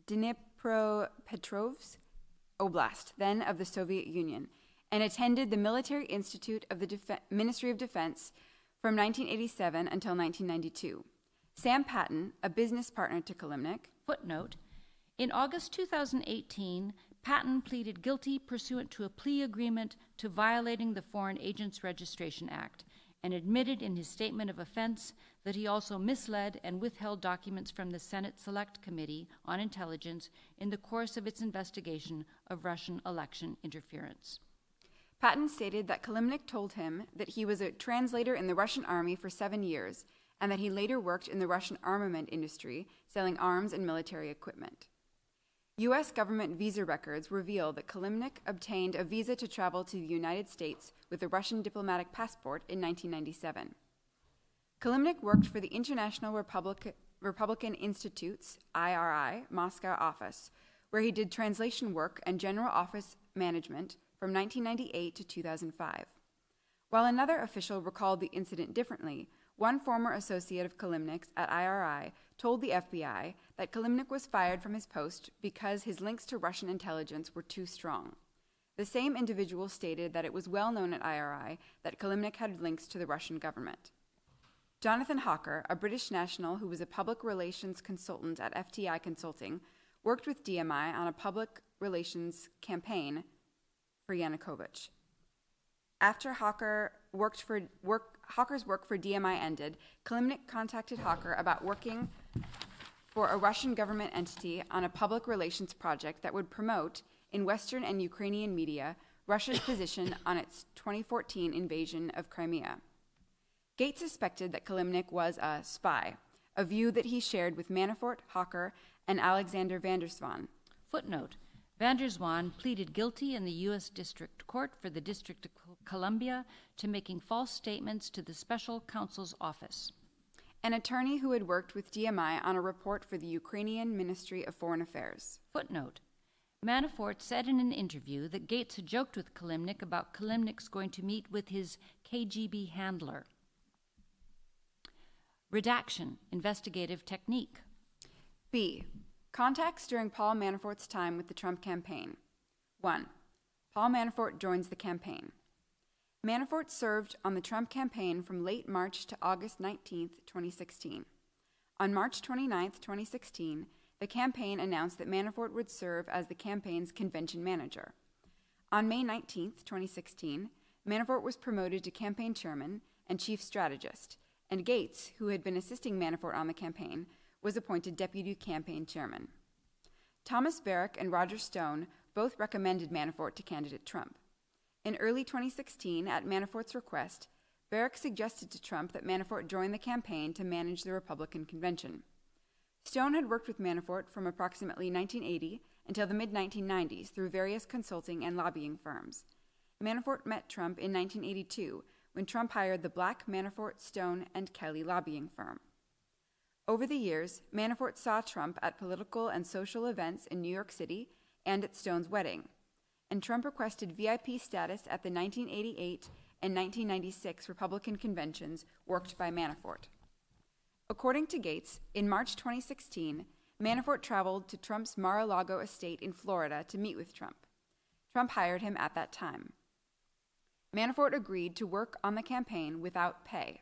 Dnipropetrovsk Oblast, then of the Soviet Union, and attended the Military Institute of the Ministry of Defense from 1987 until 1992. Sam Patton, a business partner to Kilimnik. Footnote. In August 2018, Patton pleaded guilty pursuant to a plea agreement to violating the Foreign Agents Registration Act and admitted in his statement of offense that he also misled and withheld documents from the Senate Select Committee on Intelligence in the course of its investigation of Russian election interference. Patton stated that Kilimnik told him that he was a translator in the Russian army for 7 years and that he later worked in the Russian armament industry, selling arms and military equipment. U.S. government visa records reveal that Kilimnik obtained a visa to travel to the United States with a Russian diplomatic passport in 1997. Kilimnik worked for the International Republican Institute's IRI Moscow office, where he did translation work and general office management from 1998 to 2005. While another official recalled the incident differently, one former associate of Kilimnik's at IRI told the FBI that Kilimnik was fired from his post because his links to Russian intelligence were too strong. The same individual stated that it was well known at IRI that Kilimnik had links to the Russian government. Jonathan Hawker, a British national who was a public relations consultant at FTI Consulting, worked with DMI on a public relations campaign for Yanukovych. After Hawker's work for DMI ended, Kilimnik contacted Hawker about working for a Russian government entity on a public relations project that would promote, in Western and Ukrainian media, Russia's position on its 2014 invasion of Crimea. Gates suspected that Kilimnik was a spy, a view that he shared with Manafort, Hawker, and Alexander van der Zwaan. Footnote. Van der Zwaan pleaded guilty in the U.S. District Court for the District of Columbia to making false statements to the Special Counsel's Office. An attorney who had worked with DMI on a report for the Ukrainian Ministry of Foreign Affairs. Footnote. Manafort said in an interview that Gates had joked with Kilimnik about Kilimnik's going to meet with his KGB handler. Redaction, investigative technique. B. Contacts during Paul Manafort's time with the Trump campaign. 1. Paul Manafort joins the campaign. Manafort served on the Trump campaign from late March to August 19, 2016. On March 29, 2016, the campaign announced that Manafort would serve as the campaign's convention manager. On May 19, 2016, Manafort was promoted to campaign chairman and chief strategist, and Gates, who had been assisting Manafort on the campaign, was appointed deputy campaign chairman. Thomas Barrack and Roger Stone both recommended Manafort to candidate Trump. In early 2016, at Manafort's request, Barrack suggested to Trump that Manafort join the campaign to manage the Republican convention. Stone had worked with Manafort from approximately 1980 until the mid-1990s through various consulting and lobbying firms. Manafort met Trump in 1982 when Trump hired the Black, Manafort, Stone, and Kelly lobbying firm. Over the years, Manafort saw Trump at political and social events in New York City and at Stone's wedding, and Trump requested VIP status at the 1988 and 1996 Republican conventions worked by Manafort. According to Gates, in March 2016, Manafort traveled to Trump's Mar-a-Lago estate in Florida to meet with Trump. Trump hired him at that time. Manafort agreed to work on the campaign without pay.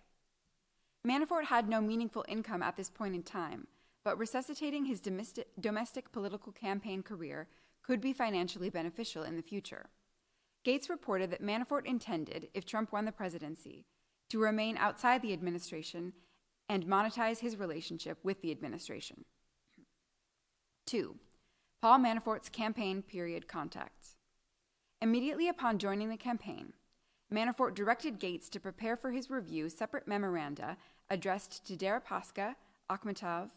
Manafort had no meaningful income at this point in time, but resuscitating his domestic political campaign career could be financially beneficial in the future. Gates reported that Manafort intended, if Trump won the presidency, to remain outside the administration and monetize his relationship with the administration. 2. Paul Manafort's campaign period contacts. Immediately upon joining the campaign, Manafort directed Gates to prepare for his review separate memoranda addressed to Deripaska, Akhmatov,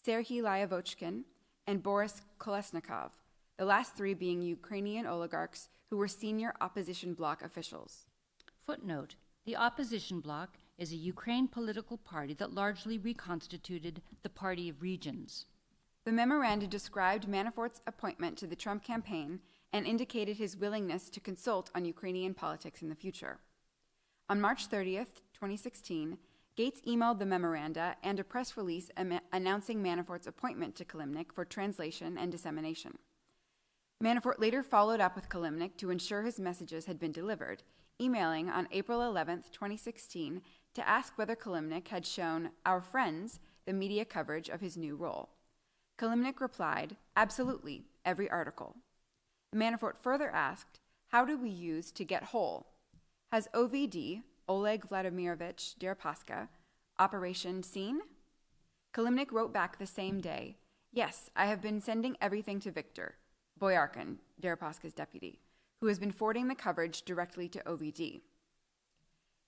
Serhiy Lyavuchkin, and Boris Kolesnikov, the last three being Ukrainian oligarchs who were senior opposition bloc officials. Footnote: the opposition bloc is a Ukraine political party that largely reconstituted the Party of Regions. The memoranda described Manafort's appointment to the Trump campaign and indicated his willingness to consult on Ukrainian politics in the future. On March 30th, 2016, Gates emailed the memoranda and a press release announcing Manafort's appointment to Kilimnik for translation and dissemination. Manafort later followed up with Kilimnik to ensure his messages had been delivered, emailing on April 11th, 2016, to ask whether Kilimnik had shown our friends the media coverage of his new role. Kilimnik replied, "Absolutely, every article." Manafort further asked, "How do we use to get whole? Has OVD, Oleg Vladimirovich Deripaska, operation seen?" Kilimnik wrote back the same day, "Yes, I have been sending everything to Viktor Boyarkin, Deripaska's deputy, who has been forwarding the coverage directly to OVD."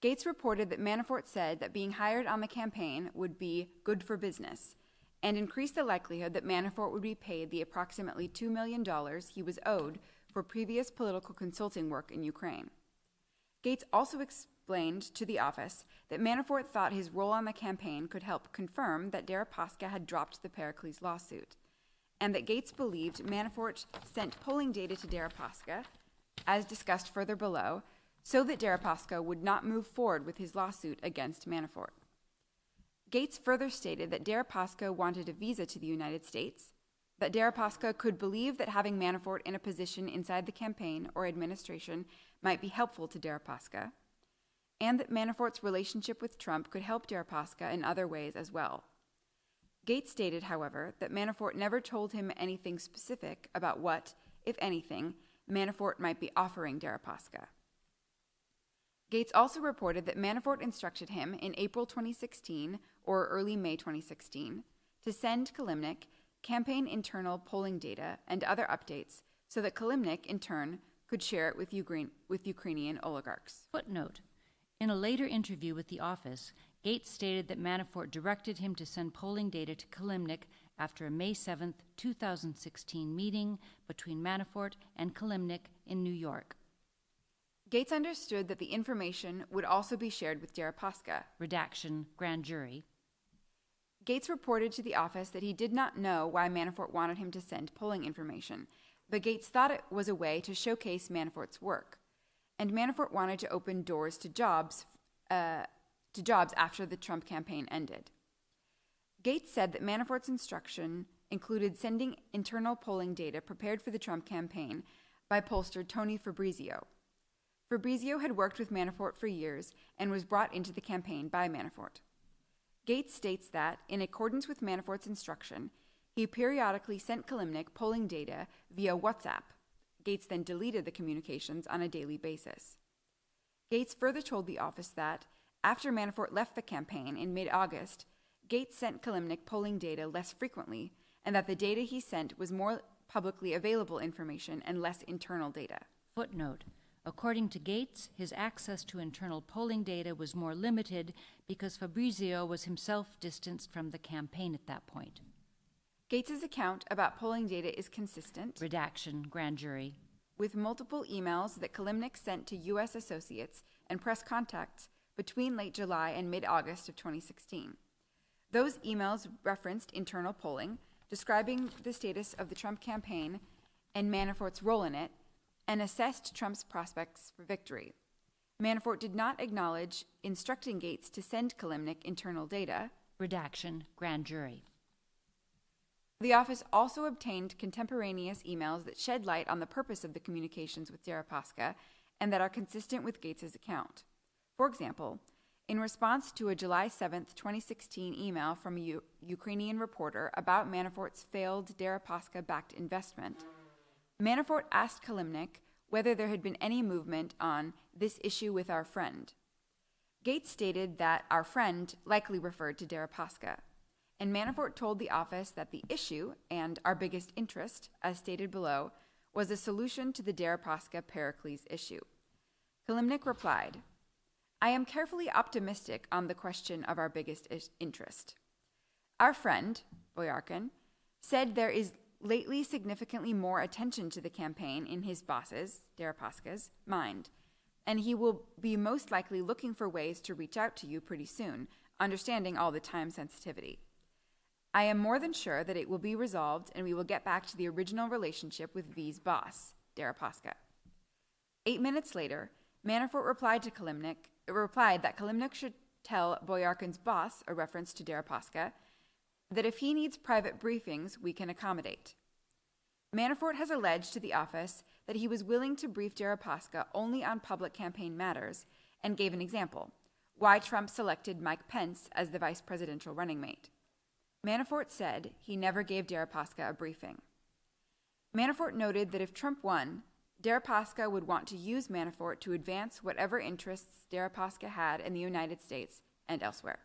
Gates reported that Manafort said that being hired on the campaign would be good for business and increase the likelihood that Manafort would be paid the approximately $2 million he was owed for previous political consulting work in Ukraine. Gates also explained to the office that Manafort thought his role on the campaign could help confirm that Deripaska had dropped the Pericles lawsuit, and that Gates believed Manafort sent polling data to Deripaska, as discussed further below, so that Deripaska would not move forward with his lawsuit against Manafort. Gates further stated that Deripaska wanted a visa to the United States, that Deripaska could believe that having Manafort in a position inside the campaign or administration might be helpful to Deripaska, and that Manafort's relationship with Trump could help Deripaska in other ways as well. Gates stated, however, that Manafort never told him anything specific about what, if anything, Manafort might be offering Deripaska. Gates also reported that Manafort instructed him in April 2016 or early May 2016 to send Kilimnik campaign internal polling data and other updates so that Kilimnik, in turn, could share it with Ukrainian oligarchs. Footnote: in a later interview with the office, Gates stated that Manafort directed him to send polling data to Kilimnik after a May 7, 2016 meeting between Manafort and Kilimnik in New York. Gates understood that the information would also be shared with Deripaska. Redaction, grand jury. Gates reported to the office that he did not know why Manafort wanted him to send polling information, but Gates thought it was a way to showcase Manafort's work, and Manafort wanted to open doors to jobs after the Trump campaign ended. Gates said that Manafort's instruction included sending internal polling data prepared for the Trump campaign by pollster Tony Fabrizio. Fabrizio had worked with Manafort for years and was brought into the campaign by Manafort. Gates states that, in accordance with Manafort's instruction, he periodically sent Kilimnik polling data via WhatsApp. Gates then deleted the communications on a daily basis. Gates further told the office that, after Manafort left the campaign in mid-August, Gates sent Kilimnik polling data less frequently, and that the data he sent was more publicly available information and less internal data. Footnote. According to Gates, his access to internal polling data was more limited because Fabrizio was himself distanced from the campaign at that point. Gates's account about polling data is consistent. Redaction, grand jury. With multiple emails that Kilimnik sent to U.S. associates and press contacts between late July and mid-August of 2016. Those emails referenced internal polling, describing the status of the Trump campaign and Manafort's role in it, and assessed Trump's prospects for victory. Manafort did not acknowledge instructing Gates to send Kilimnik internal data. Redaction, grand jury. The office also obtained contemporaneous emails that shed light on the purpose of the communications with Deripaska and that are consistent with Gates's account. For example, in response to a July 7, 2016 email from a Ukrainian reporter about Manafort's failed Deripaska-backed investment, Manafort asked Kilimnik whether there had been any movement on this issue with our friend. Gates stated that our friend likely referred to Deripaska, and Manafort told the office that the issue and our biggest interest, as stated below, was a solution to the Deripaska-Pericles issue. Kilimnik replied, I am carefully optimistic on the question of our biggest interest. Our friend, Boyarkin, said there is lately significantly more attention to the campaign in his boss's, Deripaska's, mind, and he will be most likely looking for ways to reach out to you pretty soon, understanding all the time sensitivity. I am more than sure that it will be resolved and we will get back to the original relationship with V's boss, Deripaska. 8 minutes later, Manafort replied that Kilimnik should tell Boyarkin's boss, a reference to Deripaska, that if he needs private briefings, we can accommodate. Manafort has alleged to the office that he was willing to brief Deripaska only on public campaign matters and gave an example, why Trump selected Mike Pence as the vice presidential running mate. Manafort said he never gave Deripaska a briefing. Manafort noted that if Trump won, Deripaska would want to use Manafort to advance whatever interests Deripaska had in the United States and elsewhere.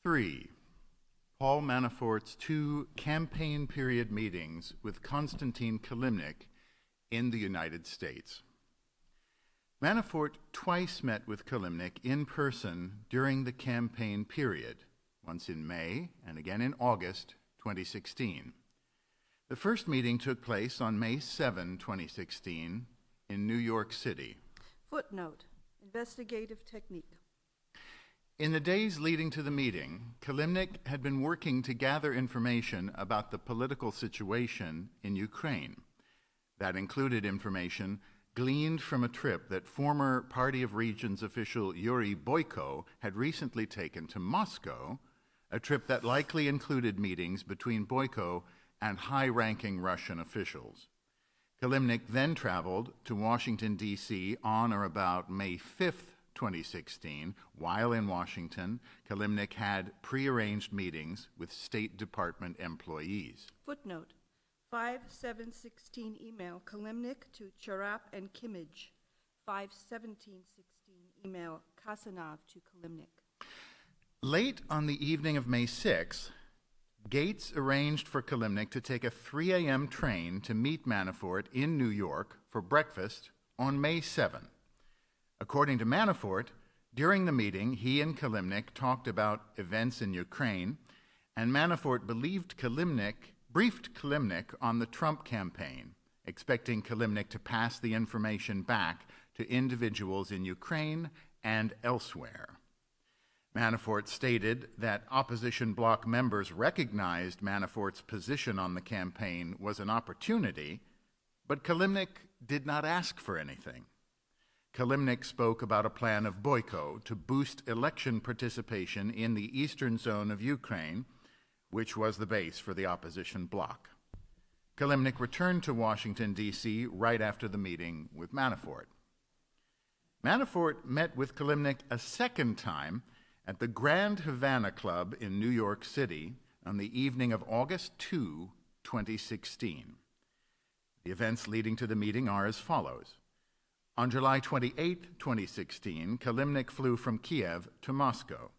3. Paul Manafort's 2 campaign period meetings with Konstantin Kilimnik in the United States. Manafort twice met with Kilimnik in person during the campaign period, once in May and again in August 2016. The first meeting took place on May 7, 2016, in New York City. Footnote: investigative technique. In the days leading to the meeting, Kilimnik had been working to gather information about the political situation in Ukraine. That included information gleaned from a trip that former Party of Regions official Yuri Boyko had recently taken to Moscow, a trip that likely included meetings between Boyko and high-ranking Russian officials. Kilimnik then traveled to Washington, D.C. on or about May 5th, 2016. While in Washington, Kilimnik had prearranged meetings with State Department employees. Footnote: 5/7/16 email Kilimnik to Charap and Kimmage. 5/17/16 email Kasanov to Kilimnik. Late on the evening of May 6th, Gates arranged for Kilimnik to take a 3 a.m. train to meet Manafort in New York for breakfast on May 7. According to Manafort, during the meeting, he and Kilimnik talked about events in Ukraine, and Manafort briefed Kilimnik on the Trump campaign, expecting Kilimnik to pass the information back to individuals in Ukraine and elsewhere. Manafort stated that opposition bloc members recognized Manafort's position on the campaign was an opportunity, but Kilimnik did not ask for anything. Kilimnik spoke about a plan of Boyko to boost election participation in the eastern zone of Ukraine, which was the base for the opposition bloc. Kilimnik returned to Washington, D.C. right after the meeting with Manafort. Manafort met with Kilimnik a second time at the Grand Havana Club in New York City on the evening of August 2, 2016. The events leading to the meeting are as follows. On July 28, 2016, Kilimnik flew from Kiev to Moscow.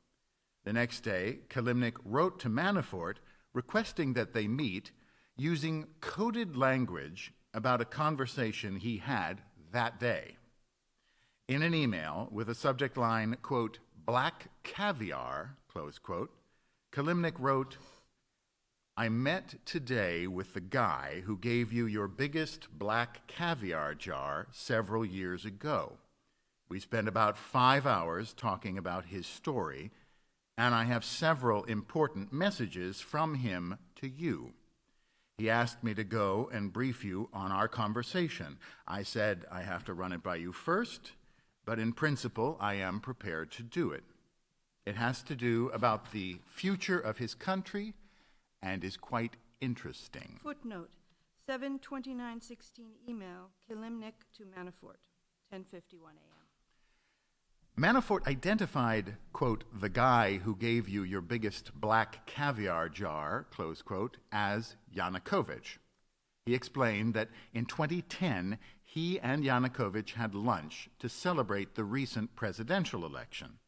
The next day, Kilimnik wrote to Manafort requesting that they meet using coded language about a conversation he had that day. In an email with a subject line, quote, "black caviar," close quote, Kilimnik wrote, "I met today with the guy who gave you your biggest black caviar jar several years ago. We spent about 5 hours talking about his story, and I have several important messages from him to you. He asked me to go and brief you on our conversation. I said I have to run it by you first, but in principle I am prepared to do it. It has to do about the future of his country and is quite interesting." Footnote: 7/29/16 email Kilimnik to Manafort. 10:51 a.m. Manafort identified, quote, "the guy who gave you your biggest black caviar jar," close quote, as Yanukovych. He explained that in 2010, he and Yanukovych had lunch to celebrate the recent presidential election.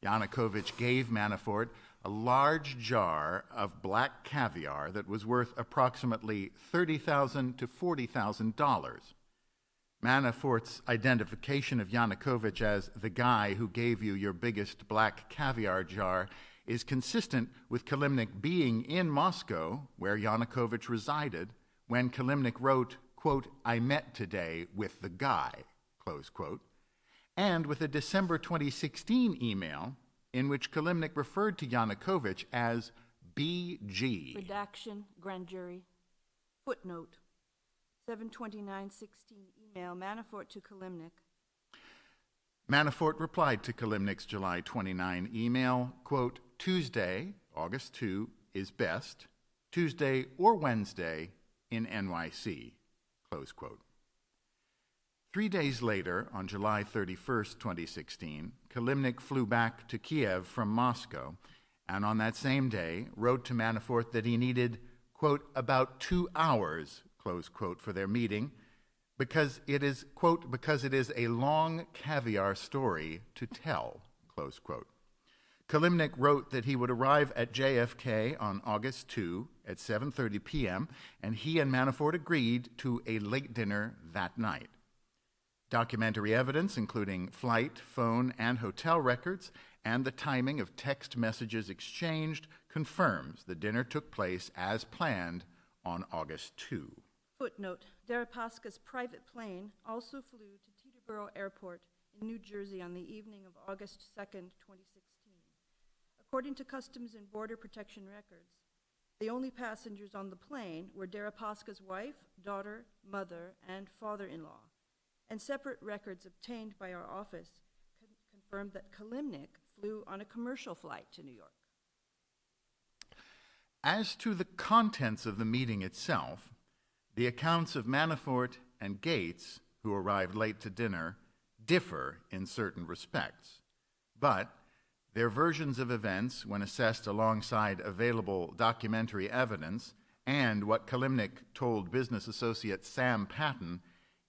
Yanukovych gave Manafort a large jar of black caviar that was worth approximately $30,000 to $40,000. Manafort's identification of Yanukovych as the guy who gave you your biggest black caviar jar is consistent with Kilimnik being in Moscow, where Yanukovych resided, when Kilimnik wrote, quote, "I met today with the guy," close quote, and with a December 2016 email in which Kilimnik referred to Yanukovych as BG. Redaction, grand jury. Footnote: 7/29/16 email Manafort to Kilimnik. Manafort replied to Kilimnik's July 29 email, quote, "Tuesday, August 2, is best. Tuesday or Wednesday in NYC," close quote. 3 days later, on July 31st, 2016, Kilimnik flew back to Kiev from Moscow, and on that same day wrote to Manafort that he needed, quote, "about 2 hours," close quote, for their meeting, because it is, quote, "because it is a long caviar story to tell," close quote. Kilimnik wrote that he would arrive at JFK on August 2 at 7:30 p.m., and he and Manafort agreed to a late dinner that night. Documentary evidence, including flight, phone, and hotel records, and the timing of text messages exchanged, confirms the dinner took place as planned on August 2. Footnote: Deripaska's private plane also flew to Teterboro Airport in New Jersey on the evening of August 2nd, 2016. According to Customs and Border Protection records, the only passengers on the plane were Deripaska's wife, daughter, mother, and father-in-law, and separate records obtained by our office confirmed that Kilimnik flew on a commercial flight to New York. As to the contents of the meeting itself, the accounts of Manafort and Gates, who arrived late to dinner, differ in certain respects, but their versions of events, when assessed alongside available documentary evidence and what Kilimnik told business associate Sam Patton,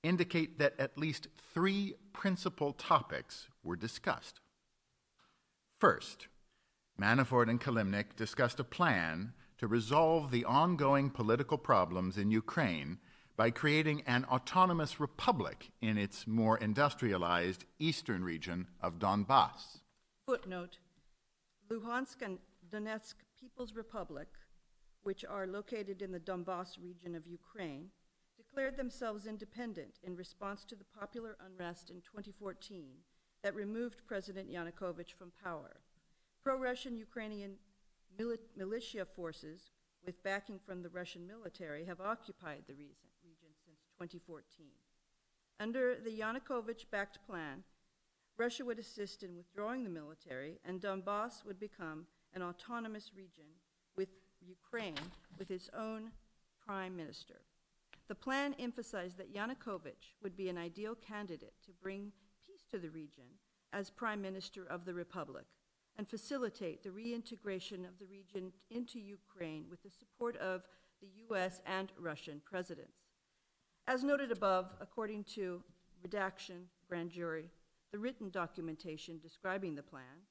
indicate that at least three principal topics were discussed. First, Manafort and Kilimnik discussed a plan to resolve the ongoing political problems in Ukraine by creating an autonomous republic in its more industrialized eastern region of Donbass. Footnote: Luhansk and Donetsk People's Republic, which are located in the Donbass region of Ukraine, declared themselves independent in response to the popular unrest in 2014 that removed President Yanukovych from power. Pro-Russian Ukrainian militia forces, with backing from the Russian military, have occupied the region since 2014. Under the Yanukovych-backed plan, Russia would assist in withdrawing the military, and Donbass would become an autonomous region with Ukraine with its own prime minister. The plan emphasized that Yanukovych would be an ideal candidate to bring peace to the region as prime minister of the republic and facilitate the reintegration of the region into Ukraine with the support of the U.S. and Russian presidents. As noted above, according to Redaction, grand jury, the written documentation describing the plan,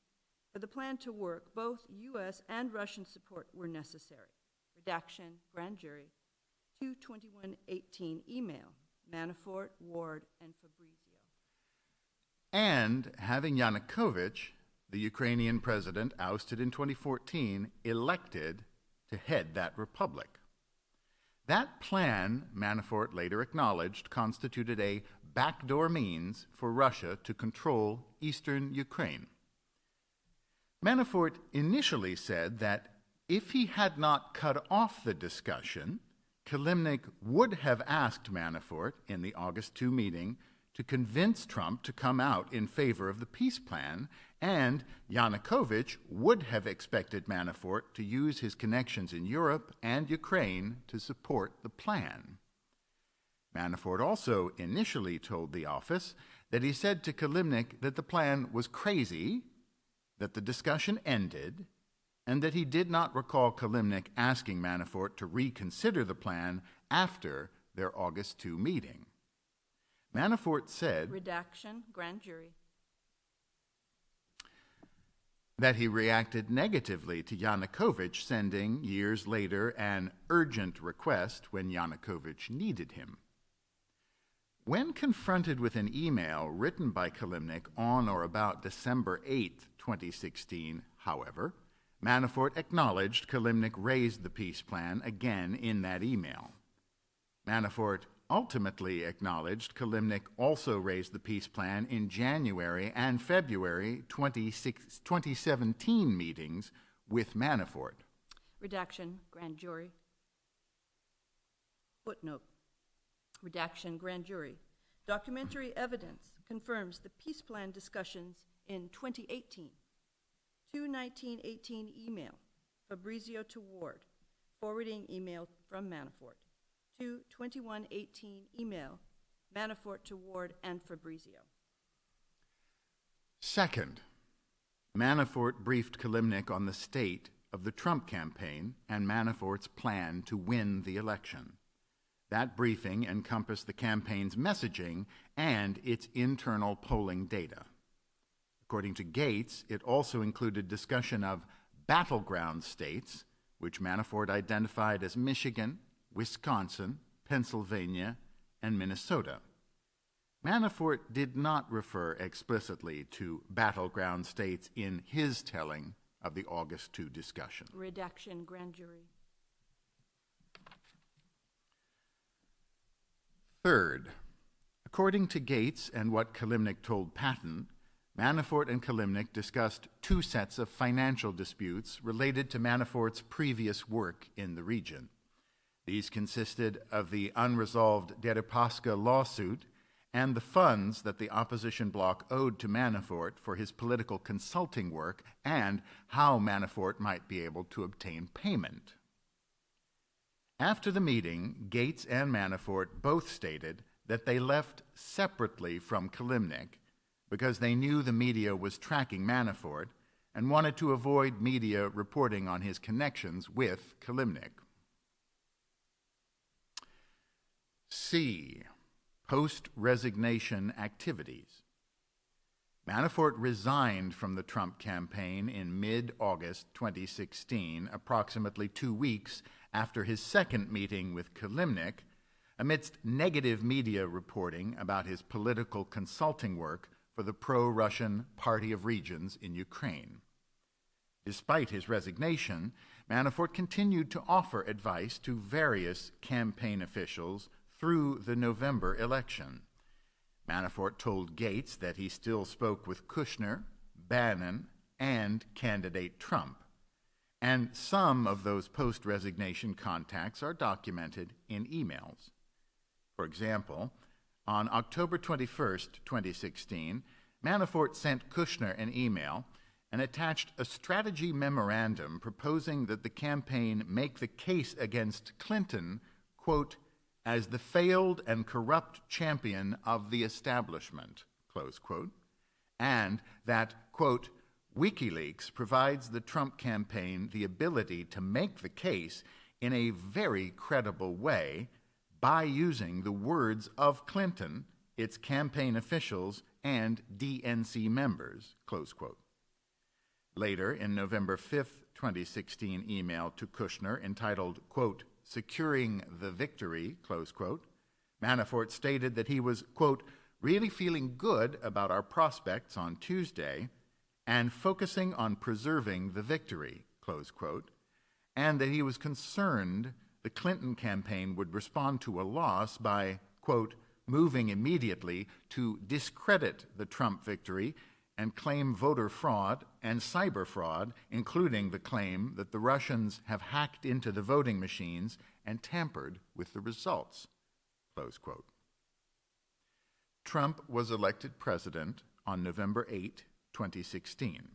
for the plan to work, both U.S. and Russian support were necessary. Redaction, grand jury, 2/21/18 email, Manafort, Ward, and Fabrizio. And having Yanukovych, the Ukrainian president ousted in 2014, elected to head that republic. That plan, Manafort later acknowledged, constituted a backdoor means for Russia to control eastern Ukraine. Manafort initially said that if he had not cut off the discussion, Kilimnik would have asked Manafort in the August 2 meeting to convince Trump to come out in favor of the peace plan, and Yanukovych would have expected Manafort to use his connections in Europe and Ukraine to support the plan. Manafort also initially told the office that he said to Kilimnik that the plan was crazy, that the discussion ended, and that he did not recall Kilimnik asking Manafort to reconsider the plan after their August 2 meeting. Manafort said Redaction, grand jury, that he reacted negatively to Yanukovych sending, years later, an urgent request when Yanukovych needed him. When confronted with an email written by Kilimnik on or about December 8, 2016, however, Manafort acknowledged Kilimnik raised the peace plan again in that email. Manafort ultimately acknowledged Kilimnik also raised the peace plan in January and February 2017 meetings with Manafort. Redaction, grand jury. Footnote. Redaction, grand jury. Documentary evidence confirms the peace plan discussions in 2018. 2/19/18 email, Fabrizio to Ward, forwarding email from Manafort. 2/21/18 email, Manafort to Ward and Fabrizio. Second, Manafort briefed Kilimnik on the state of the Trump campaign and Manafort's plan to win the election. That briefing encompassed the campaign's messaging and its internal polling data. According to Gates, it also included discussion of battleground states, which Manafort identified as Michigan, Wisconsin, Pennsylvania, and Minnesota. Manafort did not refer explicitly to battleground states in his telling of the August 2 discussion. Redaction, grand jury. Third, according to Gates and what Kilimnik told Patton, Manafort and Kilimnik discussed two sets of financial disputes related to Manafort's previous work in the region. These consisted of the unresolved Deripaska lawsuit and the funds that the opposition bloc owed to Manafort for his political consulting work and how Manafort might be able to obtain payment. After the meeting, Gates and Manafort both stated that they left separately from Kilimnik because they knew the media was tracking Manafort and wanted to avoid media reporting on his connections with Kilimnik. C. Post-resignation activities. Manafort resigned from the Trump campaign in mid-August 2016, approximately 2 weeks after his second meeting with Kilimnik, amidst negative media reporting about his political consulting work for the pro-Russian Party of Regions in Ukraine. Despite his resignation, Manafort continued to offer advice to various campaign officials through the November election. Manafort told Gates that he still spoke with Kushner, Bannon, and candidate Trump, and some of those post-resignation contacts are documented in emails. For example, on October 21st, 2016, Manafort sent Kushner an email and attached a strategy memorandum proposing that the campaign make the case against Clinton, quote, as the failed and corrupt champion of the establishment, close quote, and that, quote, Wikileaks provides the Trump campaign the ability to make the case in a very credible way by using the words of Clinton, its campaign officials, and DNC members, close quote. Later, in November 5th, 2016 email to Kushner entitled, quote, Securing the Victory, close quote, Manafort stated that he was, quote, really feeling good about our prospects on Tuesday and focusing on preserving the victory, close quote, and that he was concerned the Clinton campaign would respond to a loss by, quote, moving immediately to discredit the Trump victory and claim voter fraud and cyber fraud, including the claim that the Russians have hacked into the voting machines and tampered with the results, close quote. Trump was elected president on November 8, 2016.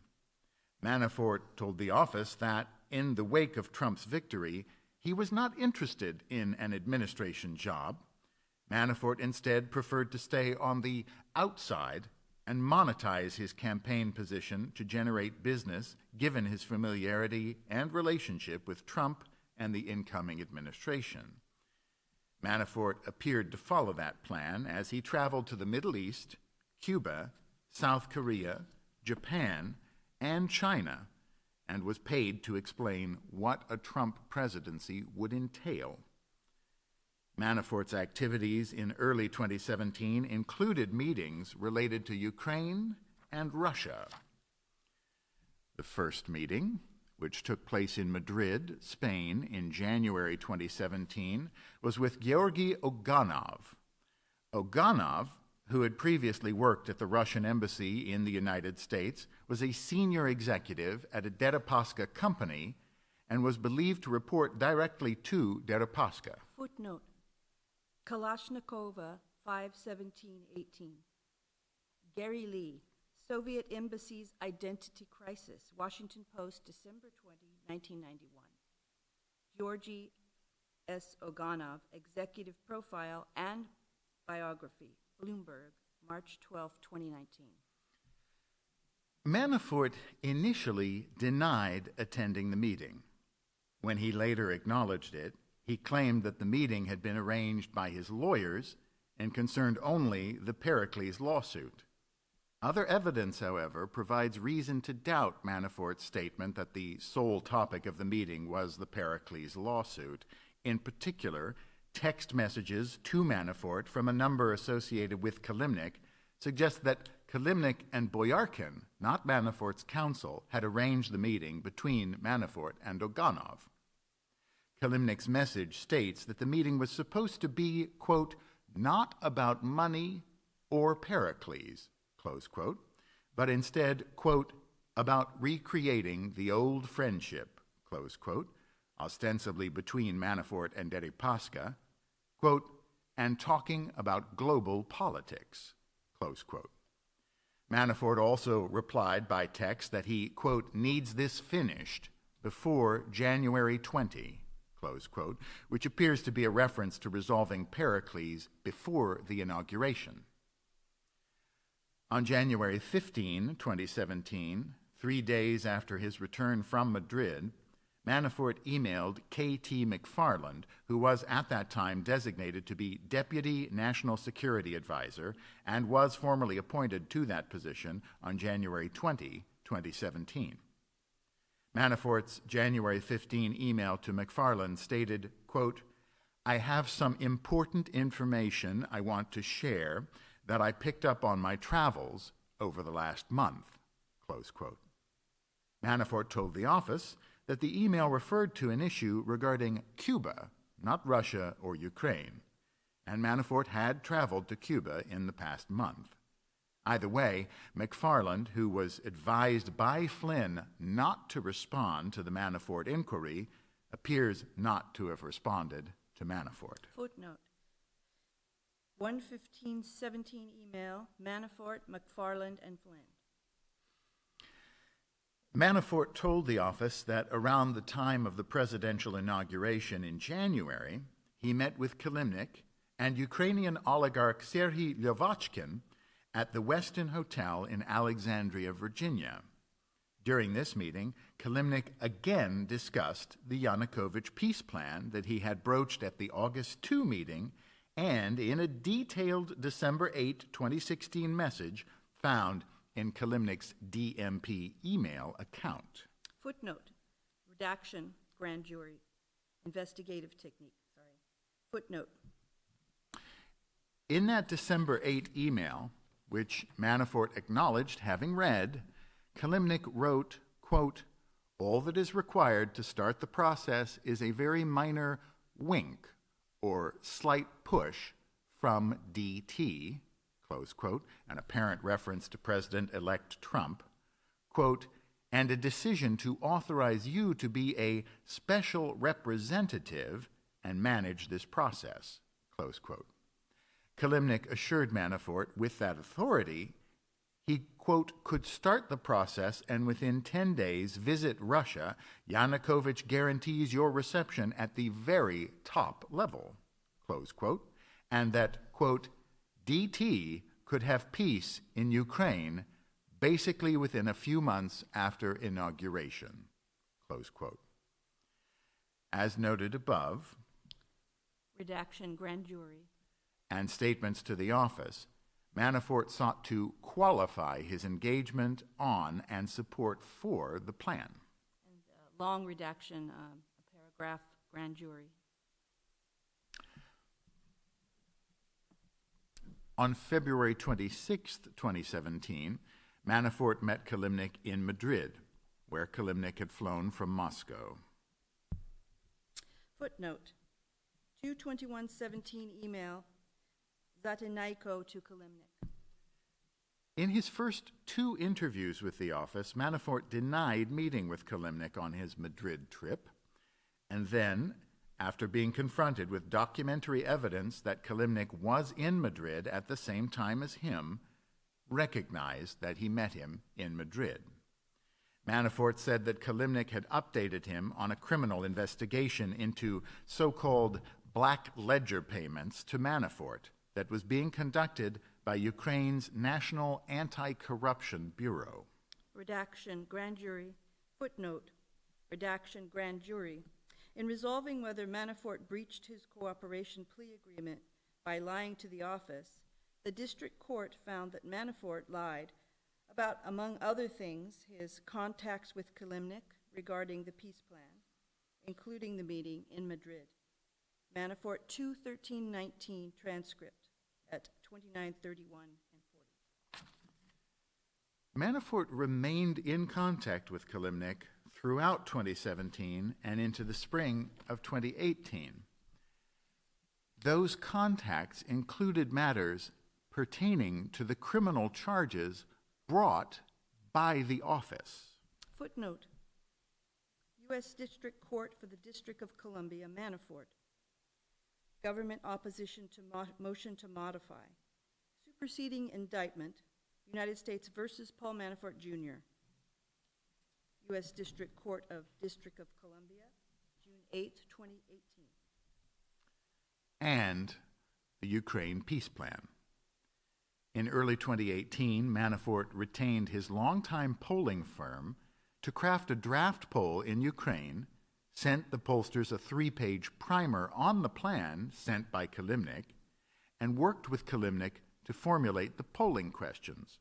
Manafort told the office that, in the wake of Trump's victory, he was not interested in an administration job. Manafort instead preferred to stay on the outside and monetize his campaign position to generate business, given his familiarity and relationship with Trump and the incoming administration. Manafort appeared to follow that plan as he traveled to the Middle East, Cuba, South Korea, Japan, and China, and was paid to explain what a Trump presidency would entail. Manafort's activities in early 2017 included meetings related to Ukraine and Russia. The first meeting, which took place in Madrid, Spain, in January 2017, was with Georgy Oganov. Oganov, who had previously worked at the Russian embassy in the United States, was a senior executive at a Deripaska company and was believed to report directly to Deripaska. Footnote. Kalashnikova, 5/17/18. Gary Lee, Soviet Embassy's Identity Crisis, Washington Post, December 20, 1991. Georgy S. Oganov, Executive Profile and Biography, Bloomberg, March 12, 2019. Manafort initially denied attending the meeting. When he later acknowledged it, he claimed that the meeting had been arranged by his lawyers and concerned only the Pericles lawsuit. Other evidence, however, provides reason to doubt Manafort's statement that the sole topic of the meeting was the Pericles lawsuit. In particular, text messages to Manafort from a number associated with Kilimnik suggest that Kilimnik and Boyarkin, not Manafort's counsel, had arranged the meeting between Manafort and Oganov. Kilimnik's message states that the meeting was supposed to be, quote, not about money or Pericles, close quote, but instead, quote, about recreating the old friendship, close quote, ostensibly between Manafort and Deripaska, quote, and talking about global politics, close quote. Manafort also replied by text that he, quote, needs this finished before January 20, close quote, which appears to be a reference to resolving Pericles before the inauguration. On January 15, 2017, 3 days after his return from Madrid, Manafort emailed K.T. McFarland, who was at that time designated to be Deputy National Security Advisor and was formally appointed to that position on January 20, 2017. Manafort's January 15 email to McFarland stated, quote, I have some important information I want to share that I picked up on my travels over the last month, close quote. Manafort told the office that the email referred to an issue regarding Cuba, not Russia or Ukraine, and Manafort had traveled to Cuba in the past month. Either way, McFarland, who was advised by Flynn not to respond to the Manafort inquiry, appears not to have responded to Manafort. Footnote. 1:15:17 email, Manafort, McFarland, and Flynn. Manafort told the office that around the time of the presidential inauguration in January, he met with Kilimnik and Ukrainian oligarch Serhiy Lyovochkin at the Westin Hotel in Alexandria, Virginia. During this meeting, Kilimnik again discussed the Yanukovych peace plan that he had broached at the August 2 meeting and in a detailed December 8, 2016 message found in Kilimnik's DMP email account. Footnote. Redaction, grand jury. Investigative technique. Footnote. In that December 8 email, which Manafort acknowledged having read, Kilimnik wrote, quote, all that is required to start the process is a very minor wink or slight push from DT, close quote, an apparent reference to President-elect Trump, quote, and a decision to authorize you to be a special representative and manage this process, close quote. Kilimnik assured Manafort with that authority he, quote, could start the process and within 10 days visit Russia. Yanukovych guarantees your reception at the very top level, close quote, and that, quote, DT could have peace in Ukraine basically within a few months after inauguration, close quote. As noted above, Redaction, grand jury. And statements to the office, Manafort sought to qualify his engagement on and support for the plan. And long redaction, a paragraph, grand jury. On February 26, 2017, Manafort met Kilimnik in Madrid, where Kilimnik had flown from Moscow. Footnote. 2/21/17 email, Zatinaiko to Kilimnik. In his first 2 interviews with the office, Manafort denied meeting with Kilimnik on his Madrid trip, and then, after being confronted with documentary evidence that Kilimnik was in Madrid at the same time as him, recognized that he met him in Madrid. Manafort said that Kilimnik had updated him on a criminal investigation into so-called black ledger payments to Manafort that was being conducted by Ukraine's National Anti-Corruption Bureau. Redaction, grand jury. Footnote. Redaction, grand jury. In resolving whether Manafort breached his cooperation plea agreement by lying to the office, the district court found that Manafort lied about, among other things, his contacts with Kilimnik regarding the peace plan, including the meeting in Madrid. Manafort 2/13/19 transcript at 29:31 and 40. Manafort remained in contact with Kilimnik throughout 2017 and into the spring of 2018. Those contacts included matters pertaining to the criminal charges brought by the office. Footnote: U.S. District Court for the District of Columbia, Manafort. Government opposition to motion to modify. Superseding indictment, United States versus Paul Manafort, Jr. U.S. District Court of District of Columbia, June 8, 2018. And the Ukraine peace plan. In early 2018, Manafort retained his longtime polling firm to craft a draft poll in Ukraine, sent the pollsters a 3-page primer on the plan sent by Kilimnik, and worked with Kilimnik to formulate the polling questions.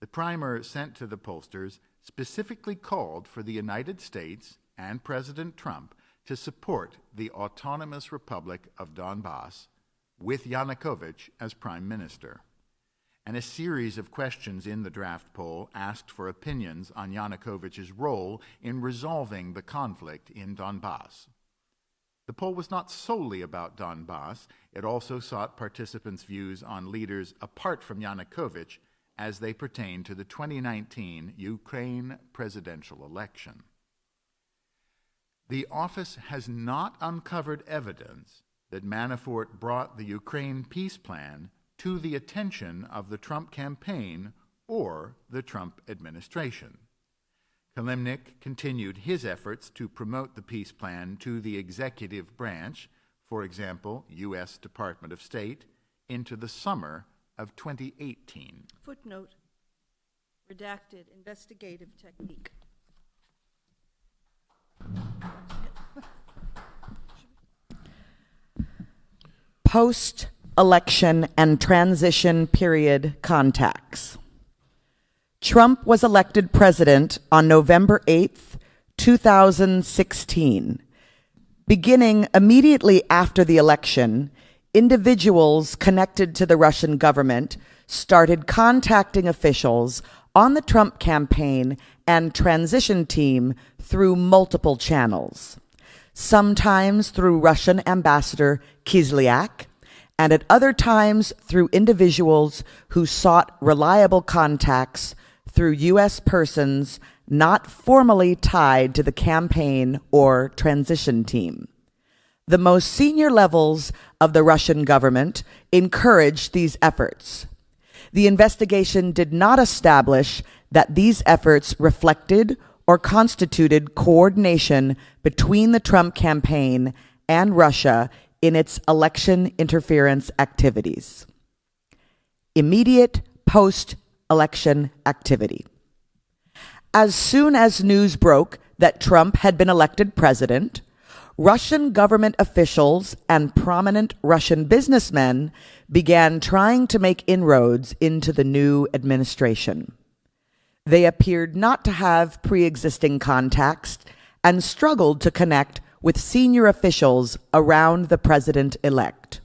The primer sent to the pollsters specifically called for the United States and President Trump to support the Autonomous Republic of Donbass with Yanukovych as Prime Minister. And a series of questions in the draft poll asked for opinions on Yanukovych's role in resolving the conflict in Donbass. The poll was not solely about Donbass. It also sought participants' views on leaders apart from Yanukovych as they pertain to the 2019 Ukraine presidential election. The office has not uncovered evidence that Manafort brought the Ukraine peace plan to the attention of the Trump campaign or the Trump administration. Kilimnik continued his efforts to promote the peace plan to the executive branch, for example, U.S. Department of State, into the summer of 2018. Footnote: redacted investigative technique. Post-election and transition period contacts. Trump was elected president on November 8th, 2016. Beginning immediately after the election, individuals connected to the Russian government started contacting officials on the Trump campaign and transition team through multiple channels, sometimes through Russian Ambassador Kislak, and at other times through individuals who sought reliable contacts through U.S. persons not formally tied to the campaign or transition team. The most senior levels of the Russian government encouraged these efforts. The investigation did not establish that these efforts reflected or constituted coordination between the Trump campaign and Russia in its election interference activities. Immediate post-election activity. As soon as news broke that Trump had been elected president, Russian government officials and prominent Russian businessmen began trying to make inroads into the new administration. They appeared not to have pre-existing contacts and struggled to connect with senior officials around the president-elect.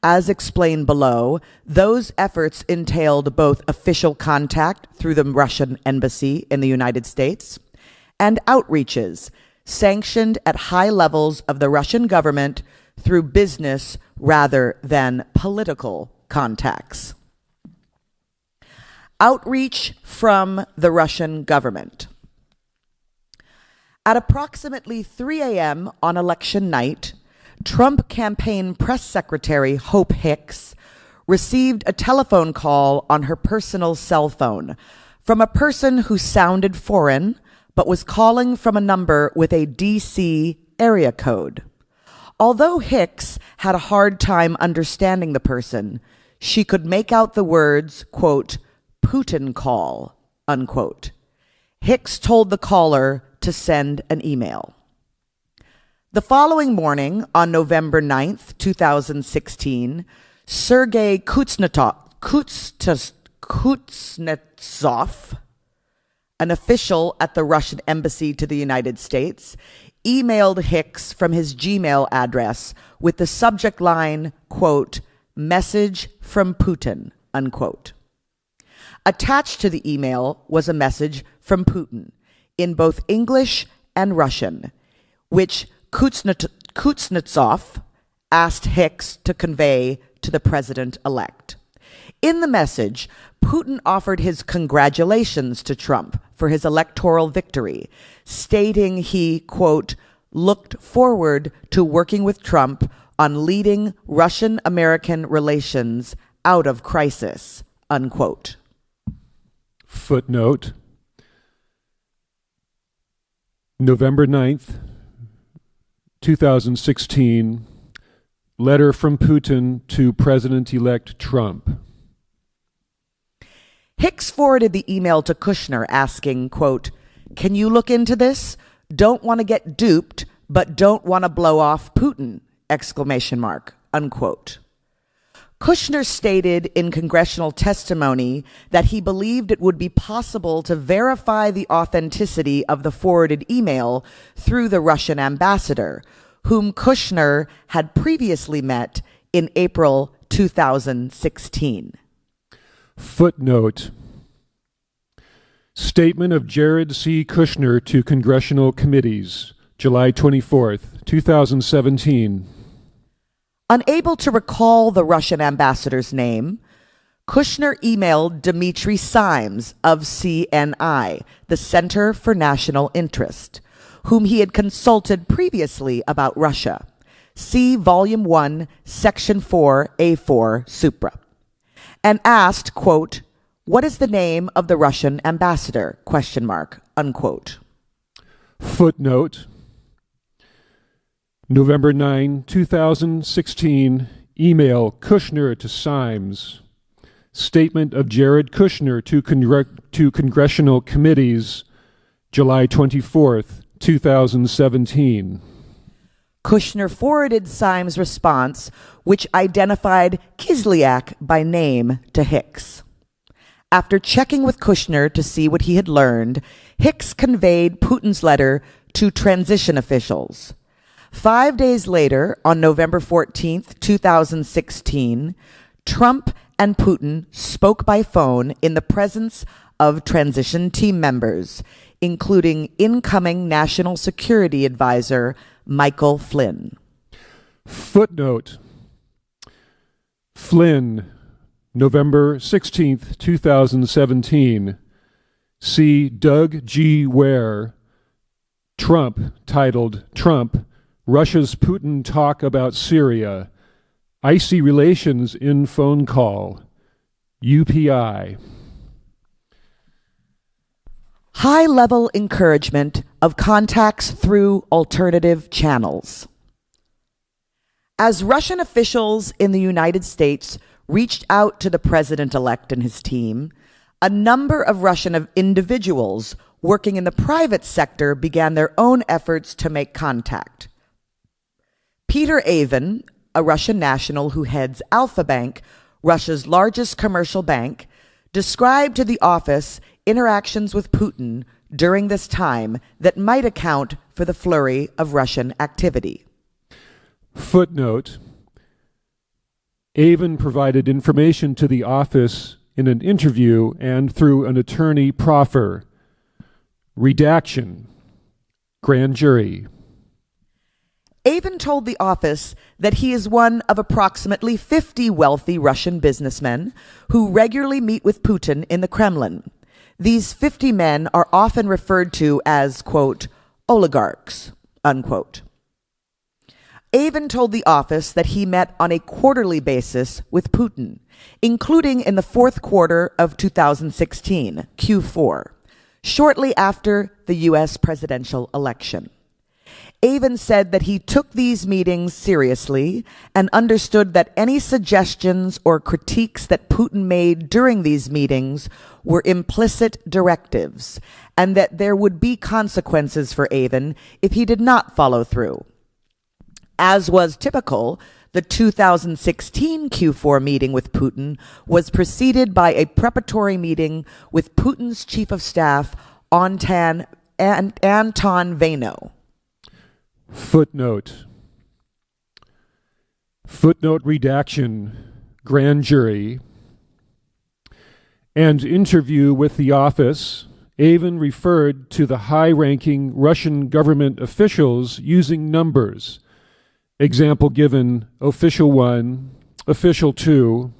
As explained below, those efforts entailed both official contact through the Russian embassy in the United States and outreaches sanctioned at high levels of the Russian government through business rather than political contacts. Outreach from the Russian government. At approximately 3 a.m. on election night, Trump campaign press secretary Hope Hicks received a telephone call on her personal cell phone from a person who sounded foreign but was calling from a number with a DC area code. Although Hicks had a hard time understanding the person, she could make out the words, quote, Putin call, unquote. Hicks told the caller to send an email. The following morning, on November 9th, 2016, Sergei Kuznetsov Kuznetsov, an official at the Russian embassy to the United States, emailed Hicks from his Gmail address with the subject line, quote, "Message from Putin," unquote. Attached to the email was a message from Putin in both English and Russian, which Kuznetsov asked Hicks to convey to the president-elect. In the message, Putin offered his congratulations to Trump for his electoral victory, stating he, quote, looked forward to working with Trump on leading Russian-American relations out of crisis, unquote. Footnote. November 9th, 2016, letter from Putin to President-elect Trump. Hicks forwarded the email to Kushner asking, quote, "Can you look into this? Don't want to get duped, but don't want to blow off Putin, exclamation mark," unquote. Kushner stated in congressional testimony that he believed it would be possible to verify the authenticity of the forwarded email through the Russian ambassador, whom Kushner had previously met in April 2016. Footnote. Statement of Jared C. Kushner to congressional committees, July 24th, 2017. Unable to recall the Russian ambassador's name, Kushner emailed Dmitry Simes of CNI, the Center for National Interest, whom he had consulted previously about Russia. See Volume 1, Section 4, A4, Supra. And asked, quote, "What is the name of the Russian ambassador?" question mark, unquote. Footnote. November 9, 2016, email Kushner to Simes. Statement of Jared Kushner to congressional committees, July 24th, 2017. Kushner forwarded Simes' response, which identified Kislak by name to Hicks. After checking with Kushner to see what he had learned, Hicks conveyed Putin's letter to transition officials. 5 days later, on November 14th, 2016, Trump and Putin spoke by phone in the presence of transition team members, including incoming National Security Advisor Michael Flynn. Footnote. Flynn, November 16th, 2017. See Doug G. Ware, Trump, titled Trump, Russia's Putin Talk About Syria, Icy Relations in Phone Call, UPI. High-level encouragement of contacts through alternative channels. As Russian officials in the United States reached out to the president-elect and his team, a number of Russian individuals working in the private sector began their own efforts to make contact. Peter Avin, a Russian national who heads Alfa Bank, Russia's largest commercial bank, described to the office interactions with Putin during this time that might account for the flurry of Russian activity. Footnote. Avin provided information to the office in an interview and through an attorney proffer. Redaction. Grand jury. Avin told the office that he is one of approximately 50 wealthy Russian businessmen who regularly meet with Putin in the Kremlin. These 50 men are often referred to as, quote, oligarchs, unquote. Avin told the office that he met on a quarterly basis with Putin, including in the fourth quarter of 2016, Q4, shortly after the U.S. presidential election. Avin said that he took these meetings seriously and understood that any suggestions or critiques that Putin made during these meetings were implicit directives, and that there would be consequences for Avin if he did not follow through. As was typical, The 2016 Q4 meeting with Putin was preceded by a preparatory meeting with Putin's chief of staff, Anton Vaino. Footnote. Footnote redaction, grand jury, and interview with the office. Avin referred to the high-ranking Russian government officials using numbers. Example given, Official 1, Official 2.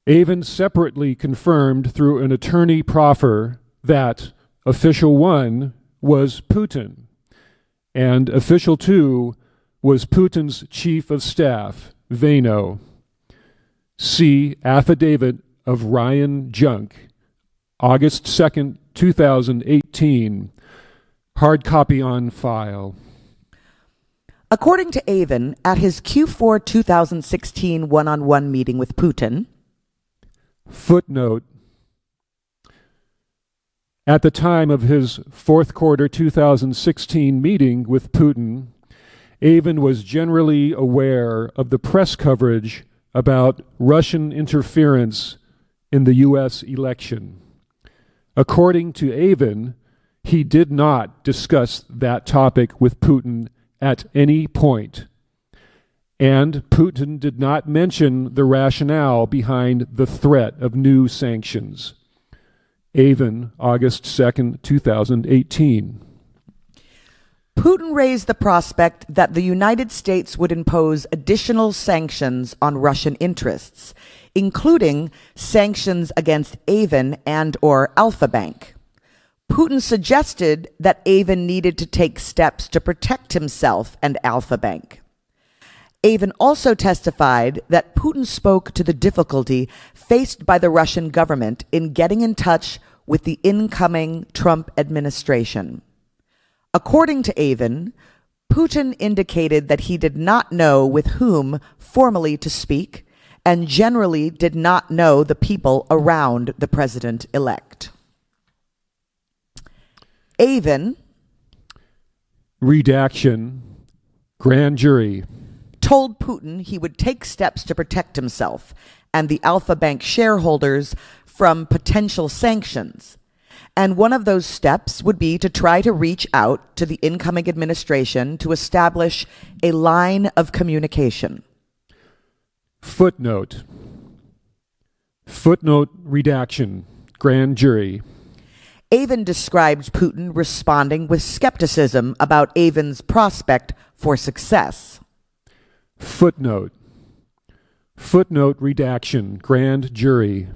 Avin separately confirmed through an attorney proffer that Official 1 was Putin, and Official 2 was Putin's chief of staff, Vaino. See Affidavit of Ryan Junk, August 2nd, 2018. Hard copy on file. According to Avin, at his Q4 2016 one-on-one meeting with Putin, footnote, at the time of his fourth quarter 2016 meeting with Putin, Avin was generally aware of the press coverage about Russian interference in the U.S. election. According to Avin, he did not discuss that topic with Putin at any point, and Putin did not mention the rationale behind the threat of new sanctions. Avin, August 2nd, 2018. Putin raised the prospect that the United States would impose additional sanctions on Russian interests, including sanctions against Avin and/or Alfa Bank. Putin suggested that Avin needed to take steps to protect himself and Alfa Bank. Avin also testified that Putin spoke to the difficulty faced by the Russian government in getting in touch with the incoming Trump administration. According to Avin, Putin indicated that he did not know with whom formally to speak and generally did not know the people around the president-elect. Avin, redaction, grand jury, told Putin he would take steps to protect himself and the Alfa Bank shareholders from potential sanctions. And one of those steps would be to try to reach out to the incoming administration to establish a line of communication. Footnote. Footnote redaction, grand jury. Avin described Putin responding with skepticism about Avin's prospect for success. Footnote. Footnote redaction, grand jury.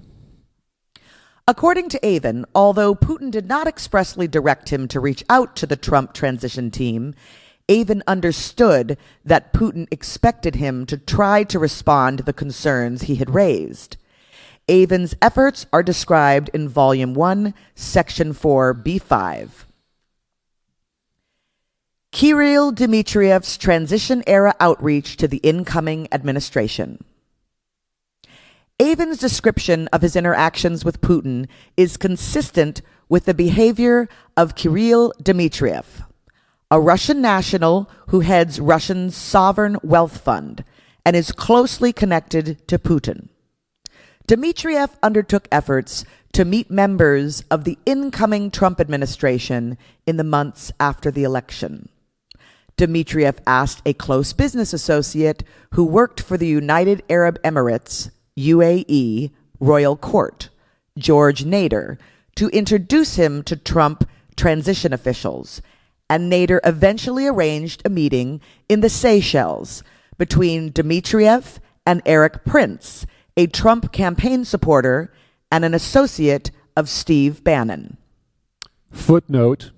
According to Avin, although Putin did not expressly direct him to reach out to the Trump transition team, Avin understood that Putin expected him to try to respond to the concerns he had raised. Avin's efforts are described in Volume 1, Section 4, B5. Kirill Dmitriev's transition-era outreach to the incoming administration. Avin's description of his interactions with Putin is consistent with the behavior of Kirill Dmitriev, a Russian national who heads Russia's sovereign wealth fund and is closely connected to Putin. Dmitriev undertook efforts to meet members of the incoming Trump administration in the months after the election. Dmitriev asked a close business associate who worked for the United Arab Emirates, UAE, Royal Court, George Nader, to introduce him to Trump transition officials, and Nader eventually arranged a meeting in the Seychelles between Dmitriev and Eric Prince, a Trump campaign supporter and an associate of Steve Bannon. Footnote.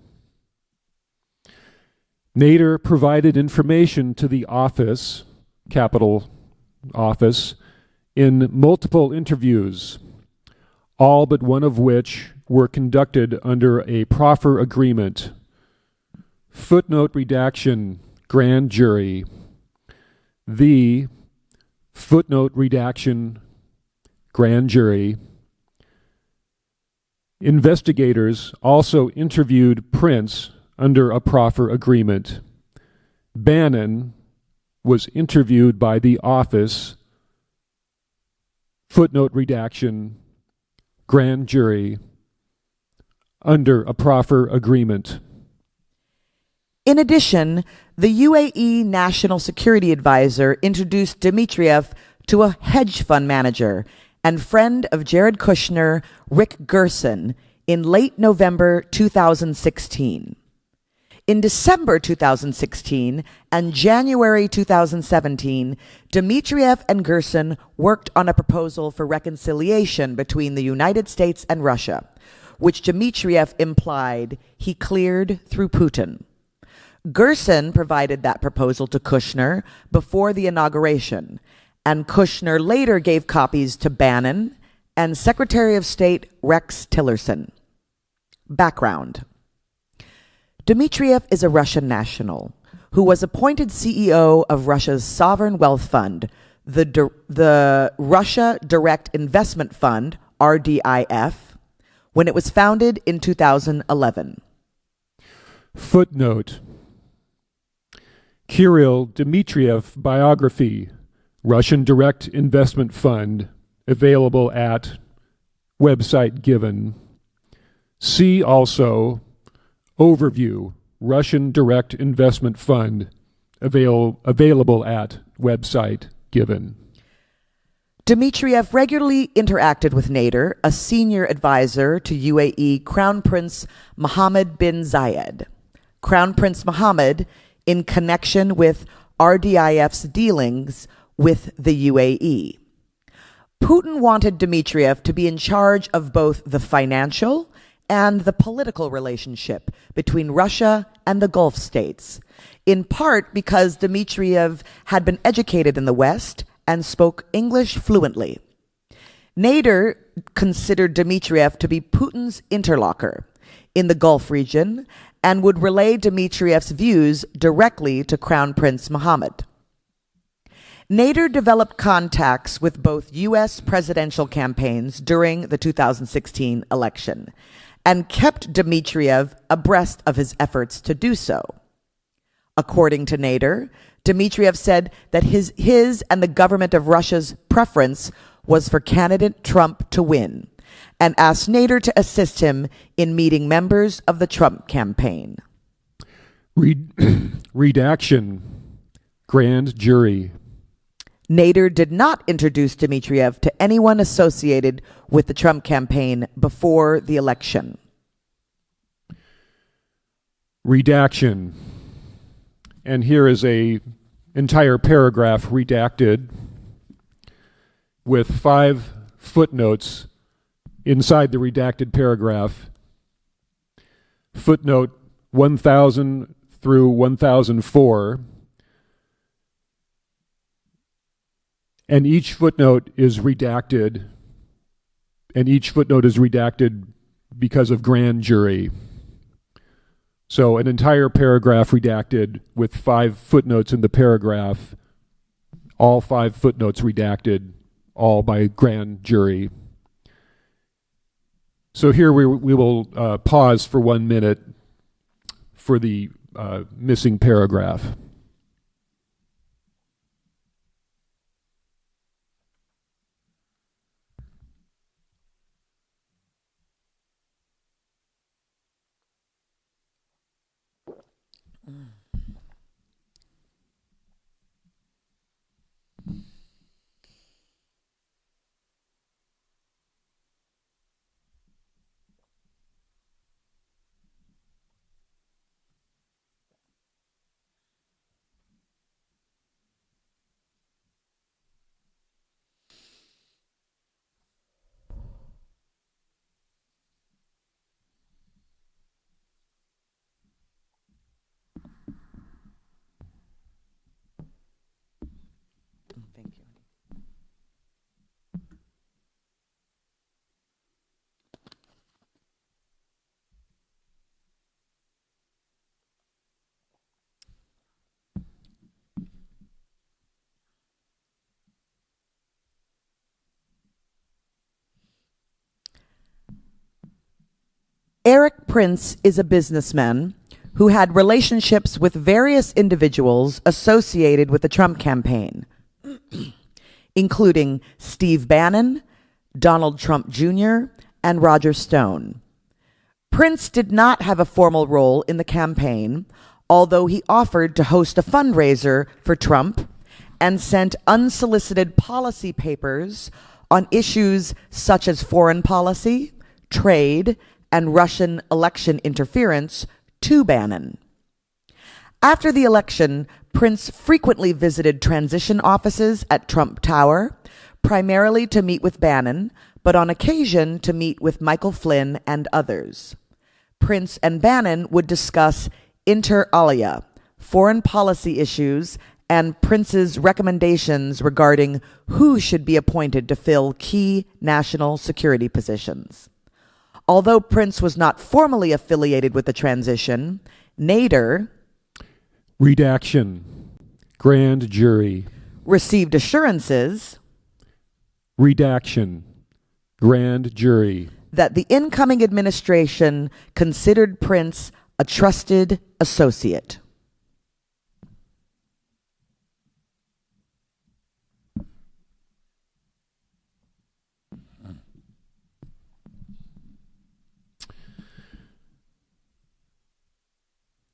Nader provided information to the office, Capitol Office, in multiple interviews, all but one of which were conducted under a proffer agreement. Footnote redaction, grand jury. The footnote redaction, grand jury. Investigators also interviewed Prince under a proffer agreement. Bannon was interviewed by the office, footnote redaction, grand jury, under a proffer agreement. In addition, the UAE National Security Advisor introduced Dmitriev to a hedge fund manager and friend of Jared Kushner, Rick Gerson, in late November 2016. In December 2016 and January 2017, Dmitriev and Gerson worked on a proposal for reconciliation between the United States and Russia, which Dmitriev implied he cleared through Putin. Gerson provided that proposal to Kushner before the inauguration, and Kushner later gave copies to Bannon and Secretary of State Rex Tillerson. Background. Dmitriev is a Russian national who was appointed CEO of Russia's sovereign wealth fund, the Russia Direct Investment Fund, RDIF, when it was founded in 2011. Footnote. Kirill Dmitriev biography, Russian Direct Investment Fund, available at website given. See also overview, Russian Direct Investment Fund, available at website given. Dmitriev regularly interacted with Nader, a senior advisor to UAE Crown Prince Mohammed bin Zayed. Crown Prince Mohammed, in connection with RDIF's dealings with the UAE. Putin wanted Dmitriev to be in charge of both the financial and the political relationship between Russia and the Gulf states, in part because Dmitriev had been educated in the West and spoke English fluently. Nader considered Dmitriev to be Putin's interlocutor in the Gulf region and would relay Dmitriev's views directly to Crown Prince Mohammed. Nader developed contacts with both U.S. presidential campaigns during the 2016 election and kept Dmitriev abreast of his efforts to do so. According to Nader, Dmitriev said that his and the government of Russia's preference was for candidate Trump to win, and asked Nader to assist him in meeting members of the Trump campaign. Redaction, grand jury. Nader did not introduce Dmitriev to anyone associated with the Trump campaign before the election. Redaction. And here is an entire paragraph redacted with 5 footnotes inside the redacted paragraph. Footnote 1000 through 1004. And each footnote is redacted, because of grand jury. So an entire paragraph redacted with 5 footnotes in the paragraph, all 5 footnotes redacted, all by grand jury. So here we will pause for 1 minute for the missing paragraph. Eric Prince is a businessman who had relationships with various individuals associated with the Trump campaign, including Steve Bannon, Donald Trump Jr., and Roger Stone. Prince did not have a formal role in the campaign, although he offered to host a fundraiser for Trump and sent unsolicited policy papers on issues such as foreign policy, trade, and Russian election interference to Bannon. After the election, Prince frequently visited transition offices at Trump Tower, primarily to meet with Bannon, but on occasion to meet with Michael Flynn and others. Prince and Bannon would discuss inter alia, foreign policy issues, and Prince's recommendations regarding who should be appointed to fill key national security positions. Although Prince was not formally affiliated with the transition, Nader, Redaction, grand jury, received assurances, Redaction, grand jury, that the incoming administration considered Prince a trusted associate.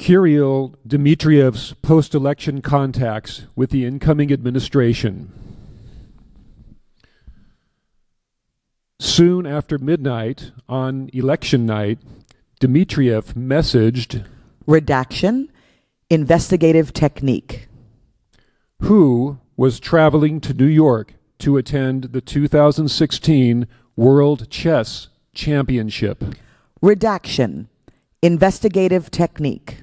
Kirill Dmitriev's post-election contacts with the incoming administration. Soon after midnight on election night, Dmitriev messaged Redaction, investigative technique, who was traveling to New York to attend the 2016 World Chess Championship. Redaction, investigative technique.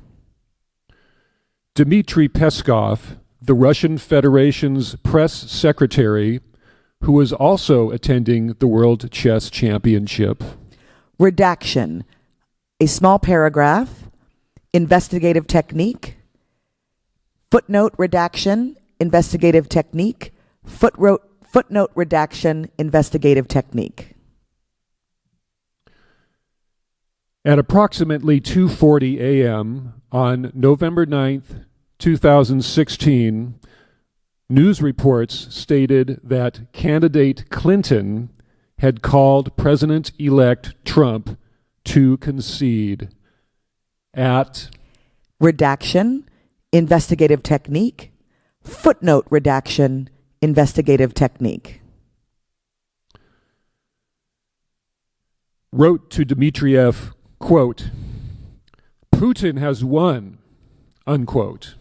Dmitry Peskov, the Russian Federation's press secretary, who was also attending the World Chess Championship. Redaction, a small paragraph, investigative technique, footnote redaction, investigative technique, footnote redaction, investigative technique. At approximately 2:40 a.m. on November 9th, 2016, news reports stated that candidate Clinton had called President-elect Trump to concede at Redaction, investigative technique, footnote redaction, investigative technique. Wrote to Dmitriev, quote, Putin has won, unquote.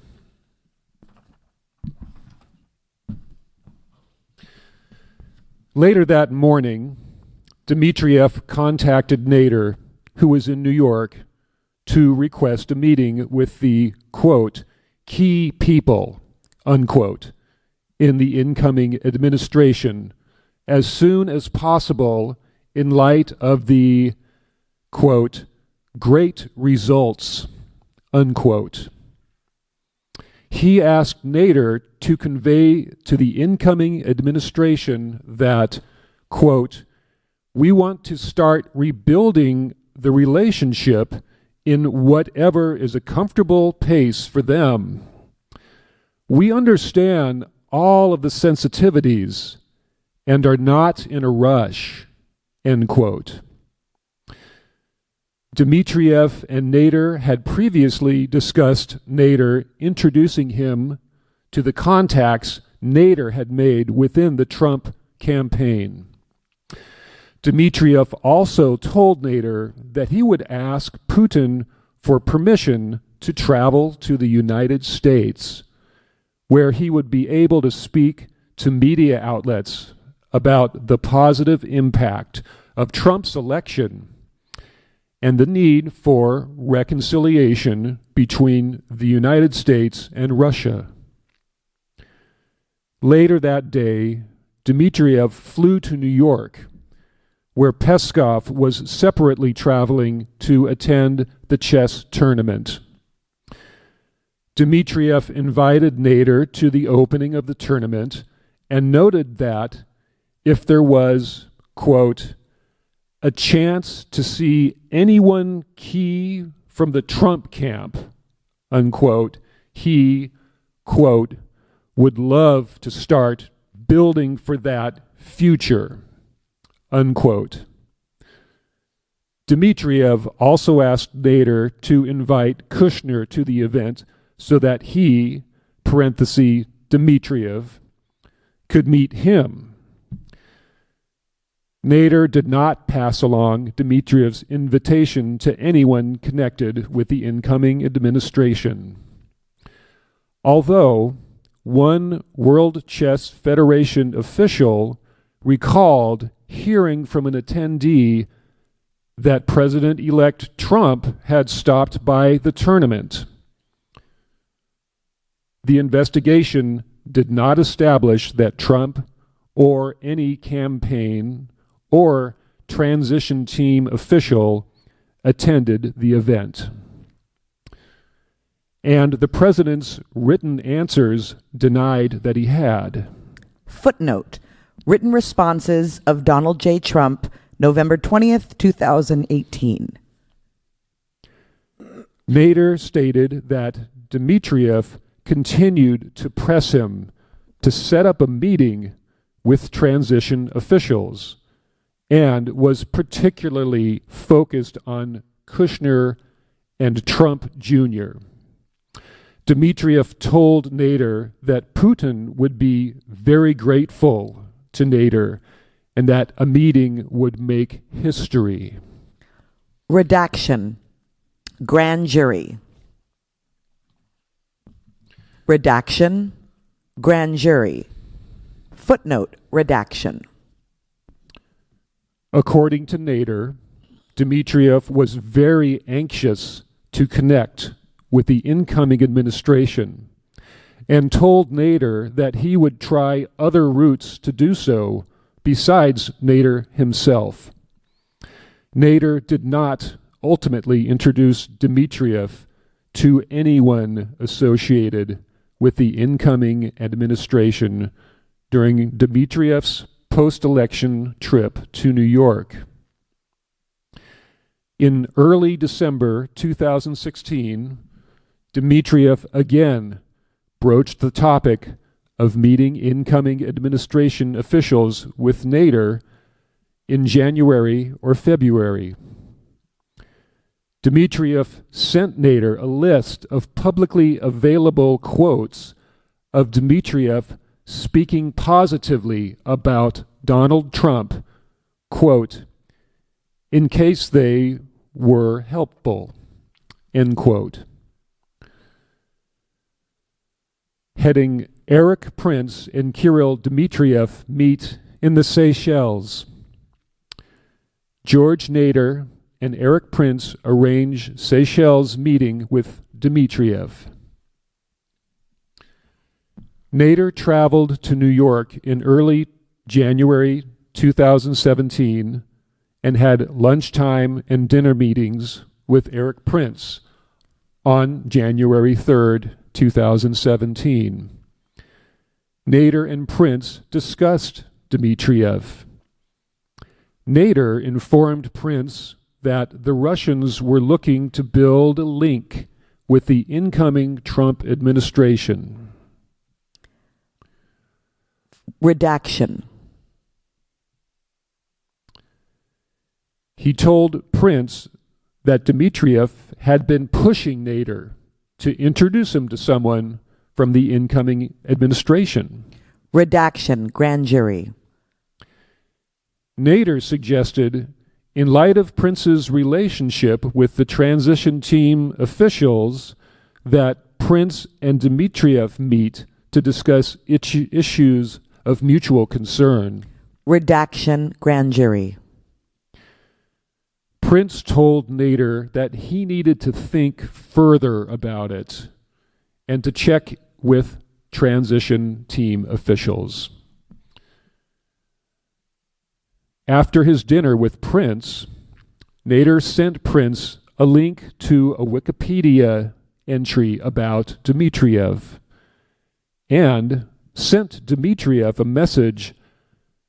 Later that morning, Dmitriev contacted Nader, who was in New York, to request a meeting with the, quote, key people, unquote, in the incoming administration as soon as possible in light of the, quote, great results, unquote. He asked Nader to convey to the incoming administration that, quote, we want to start rebuilding the relationship in whatever is a comfortable pace for them. We understand all of the sensitivities and are not in a rush, end quote. Dmitriev and Nader had previously discussed Nader introducing him to the contacts Nader had made within the Trump campaign. Dmitriev also told Nader that he would ask Putin for permission to travel to the United States, where he would be able to speak to media outlets about the positive impact of Trump's election and the need for reconciliation between the United States and Russia. Later that day, Dmitriev flew to New York, where Peskov was separately traveling to attend the chess tournament. Dmitriev invited Nader to the opening of the tournament and noted that if there was, quote, a chance to see anyone key from the Trump camp, unquote, he, quote, would love to start building for that future, unquote. Dmitriev also asked Nader to invite Kushner to the event so that he, parenthesis, Dmitriev, could meet him. Nader did not pass along Dmitriev's invitation to anyone connected with the incoming administration. Although one World Chess Federation official recalled hearing from an attendee that President-elect Trump had stopped by the tournament. The investigation did not establish that Trump or any campaign or transition team official attended the event. And the president's written answers denied that he had. Footnote: written responses of Donald J. Trump, November 20th, 2018. Nader stated that Dmitriev continued to press him to set up a meeting with transition officials and was particularly focused on Kushner and Trump Jr. Dmitriev told Nader that Putin would be very grateful to Nader and that a meeting would make history. Redaction. Grand jury. Redaction. Grand jury. Footnote. Redaction. According to Nader, Dmitriev was very anxious to connect with the incoming administration and told Nader that he would try other routes to do so besides Nader himself. Nader did not ultimately introduce Dmitriev to anyone associated with the incoming administration during Dmitriev's post-election trip to New York. In early December 2016, Dmitriev again broached the topic of meeting incoming administration officials with Nader in January or February. Dmitriev sent Nader a list of publicly available quotes of Dmitriev speaking positively about Donald Trump, quote, in case they were helpful, end quote. Heading Eric Prince and Kirill Dmitriev meet in the Seychelles. George Nader and Eric Prince arrange Seychelles meeting with Dmitriev. Nader traveled to New York in early January 2017 and had lunchtime and dinner meetings with Eric Prince on January 3rd, 2017. Nader and Prince discussed Dmitriev. Nader informed Prince that the Russians were looking to build a link with the incoming Trump administration. Redaction. He told Prince that Dmitriev had been pushing Nader to introduce him to someone from the incoming administration. Redaction. Grand jury. Nader suggested, in light of Prince's relationship with the transition team officials, that Prince and Dmitriev meet to discuss issues of mutual concern. Redaction. Grand jury. Prince told Nader that he needed to think further about it and to check with transition team officials. After his dinner with Prince, Nader sent Prince a link to a Wikipedia entry about Dmitriev and sent Dmitriev a message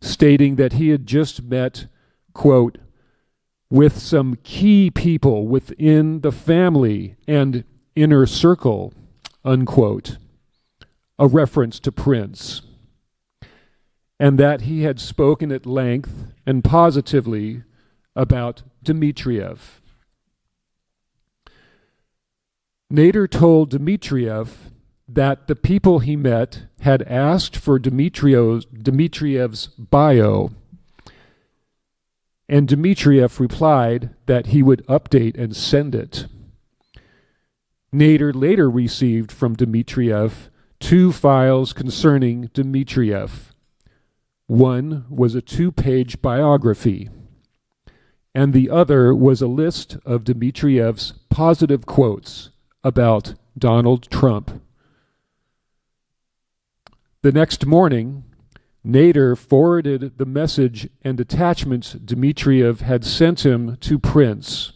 stating that he had just met, quote, with some key people within the family and inner circle, unquote, a reference to Prince, and that he had spoken at length and positively about Dmitriev. Nader told Dmitriev that the people he met had asked for Dmitriev's bio, and Dmitriev replied that he would update and send it. Nader later received from Dmitriev 2 files concerning Dmitriev. One was a 2-page biography, and the other was a list of Dmitriev's positive quotes about Donald Trump. The next morning, Nader forwarded the message and attachments Dmitriev had sent him to Prince.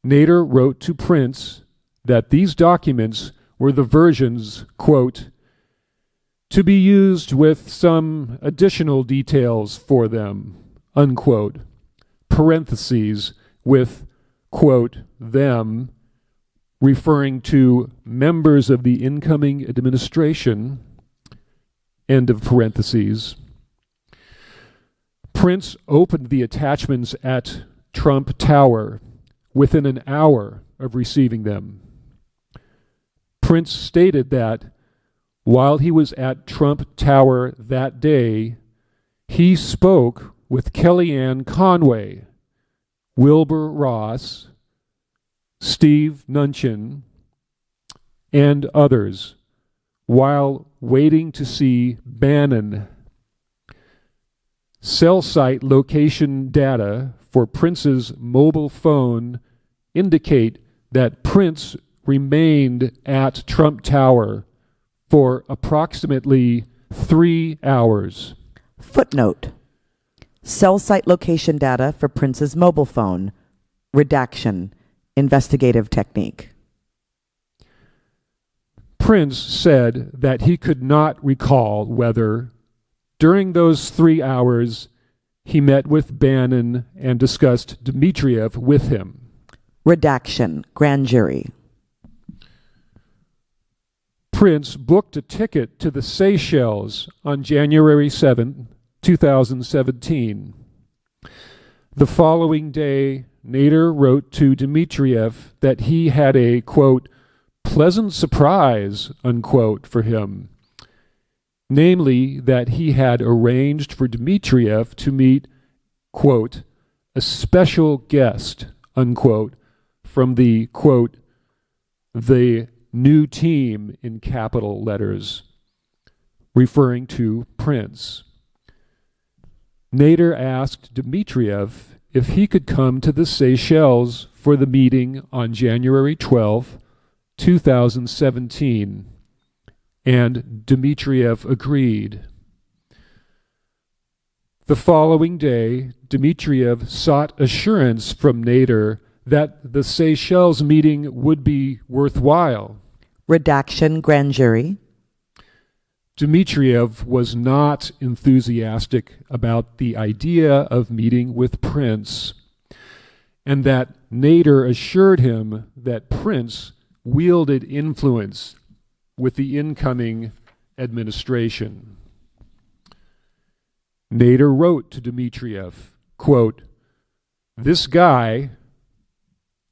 Nader wrote to Prince that these documents were the versions, quote, to be used with some additional details for them, unquote, parentheses with, quote, them, referring to members of the incoming administration, end of parentheses. Prince opened the attachments at Trump Tower within an hour of receiving them. Prince stated that while he was at Trump Tower that day, he spoke with Kellyanne Conway, Wilbur Ross, Steve Mnuchin, and others, while waiting to see Bannon. Cell site location data for Prince's mobile phone indicate that Prince remained at Trump Tower for approximately 3 hours. Footnote. Cell site location data for Prince's mobile phone. Redaction. Investigative technique. Prince said that he could not recall whether, during those 3 hours, he met with Bannon and discussed Dmitriev with him. Redaction. Grand jury. Prince booked a ticket to the Seychelles on January 7, 2017. The following day, Nader wrote to Dmitriev that he had a, quote, pleasant surprise, unquote, for him. Namely, that he had arranged for Dmitriev to meet, quote, a special guest, unquote, from the, quote, the new team in capital letters, referring to Prince. Nader asked Dmitriev if he could come to the Seychelles for the meeting on January 12, 2017, and Dmitriev agreed. The following day, Dmitriev sought assurance from Nader that the Seychelles meeting would be worthwhile. Redaction. Grand jury. Dmitriev was not enthusiastic about the idea of meeting with Prince, and that Nader assured him that Prince wielded influence with the incoming administration. Nader wrote to Dmitriev, quote, this guy,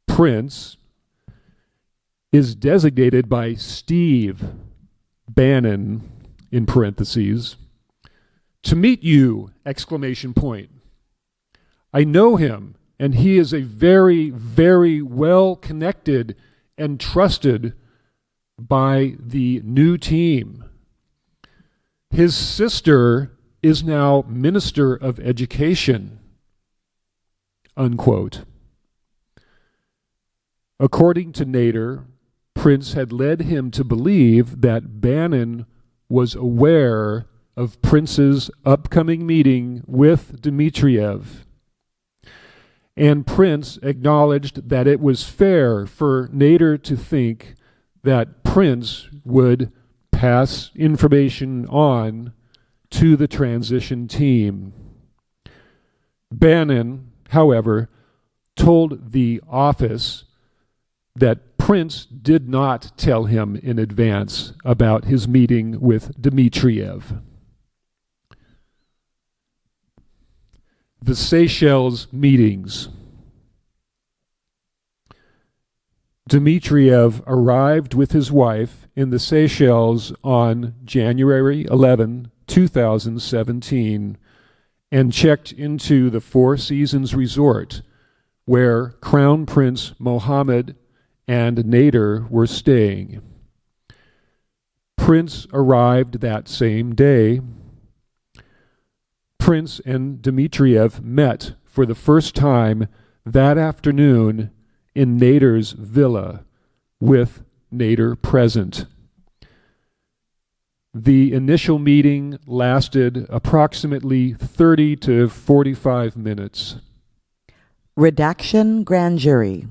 Prince, is designated by Steve Bannon, in parentheses, to meet you, exclamation point. I know him, and he is a very, very well connected and trusted by the new team. His sister is now Minister of Education, unquote. According to Nader, Prince had led him to believe that Bannon was aware of Prince's upcoming meeting with Dmitriev, and Prince acknowledged that it was fair for Nader to think that Prince would pass information on to the transition team. Bannon, however, told the office that Prince did not tell him in advance about his meeting with Dmitriev. The Seychelles meetings. Dmitriev arrived with his wife in the Seychelles on January 11, 2017, and checked into the Four Seasons Resort, where Crown Prince Mohammed and Nader were staying. Prince arrived that same day. Prince and Dmitriev met for the first time that afternoon in Nader's villa, with Nader present. The initial meeting lasted approximately 30 to 45 minutes. Redaction Grand Jury.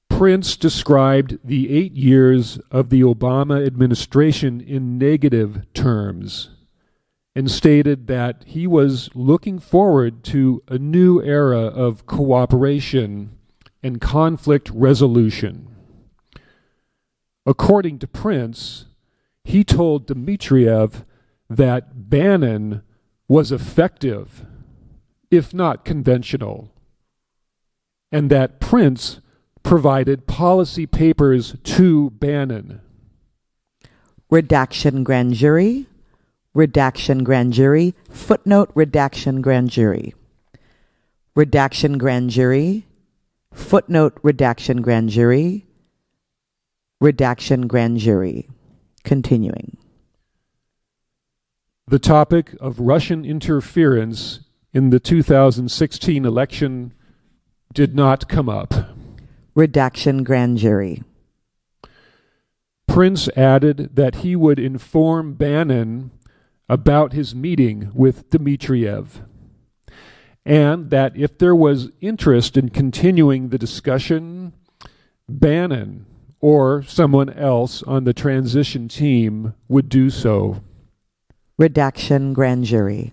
Prince described the 8 years of the Obama administration in negative terms and stated that he was looking forward to a new era of cooperation and conflict resolution. According to Prince, he told Dmitriev that Bannon was effective, if not conventional, and that Prince provided policy papers to Bannon. Redaction Grand Jury. Redaction Grand Jury. Footnote Redaction Grand Jury. Redaction Grand Jury. Footnote Redaction Grand Jury. Redaction Grand Jury. Continuing. The topic of Russian interference in the 2016 election did not come up. Redaction Grand Jury. Prince added that he would inform Bannon about his meeting with Dmitriev, and that if there was interest in continuing the discussion, Bannon or someone else on the transition team would do so. Redaction Grand Jury.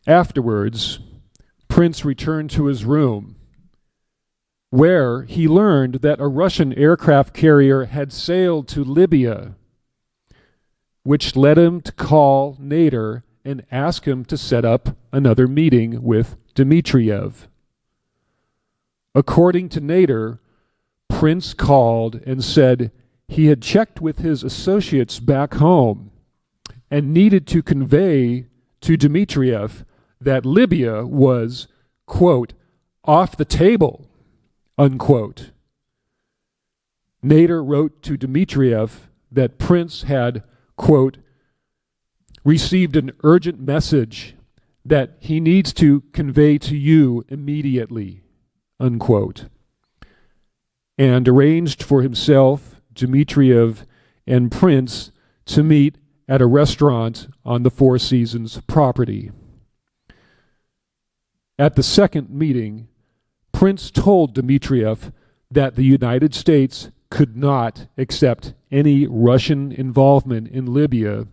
Afterwards, Prince returned to his room, where he learned that a Russian aircraft carrier had sailed to Libya, which led him to call Nader and ask him to set up another meeting with Dmitriev. According to Nader, Prince called and said he had checked with his associates back home and needed to convey to Dmitriev that Libya was, quote, off the table, unquote. Nader wrote to Dmitriev that Prince had, quote, received an urgent message that he needs to convey to you immediately, unquote, and arranged for himself, Dmitriev, and Prince to meet at a restaurant on the Four Seasons property. At the second meeting, Prince told Dmitriev that the United States could not accept any Russian involvement in Libya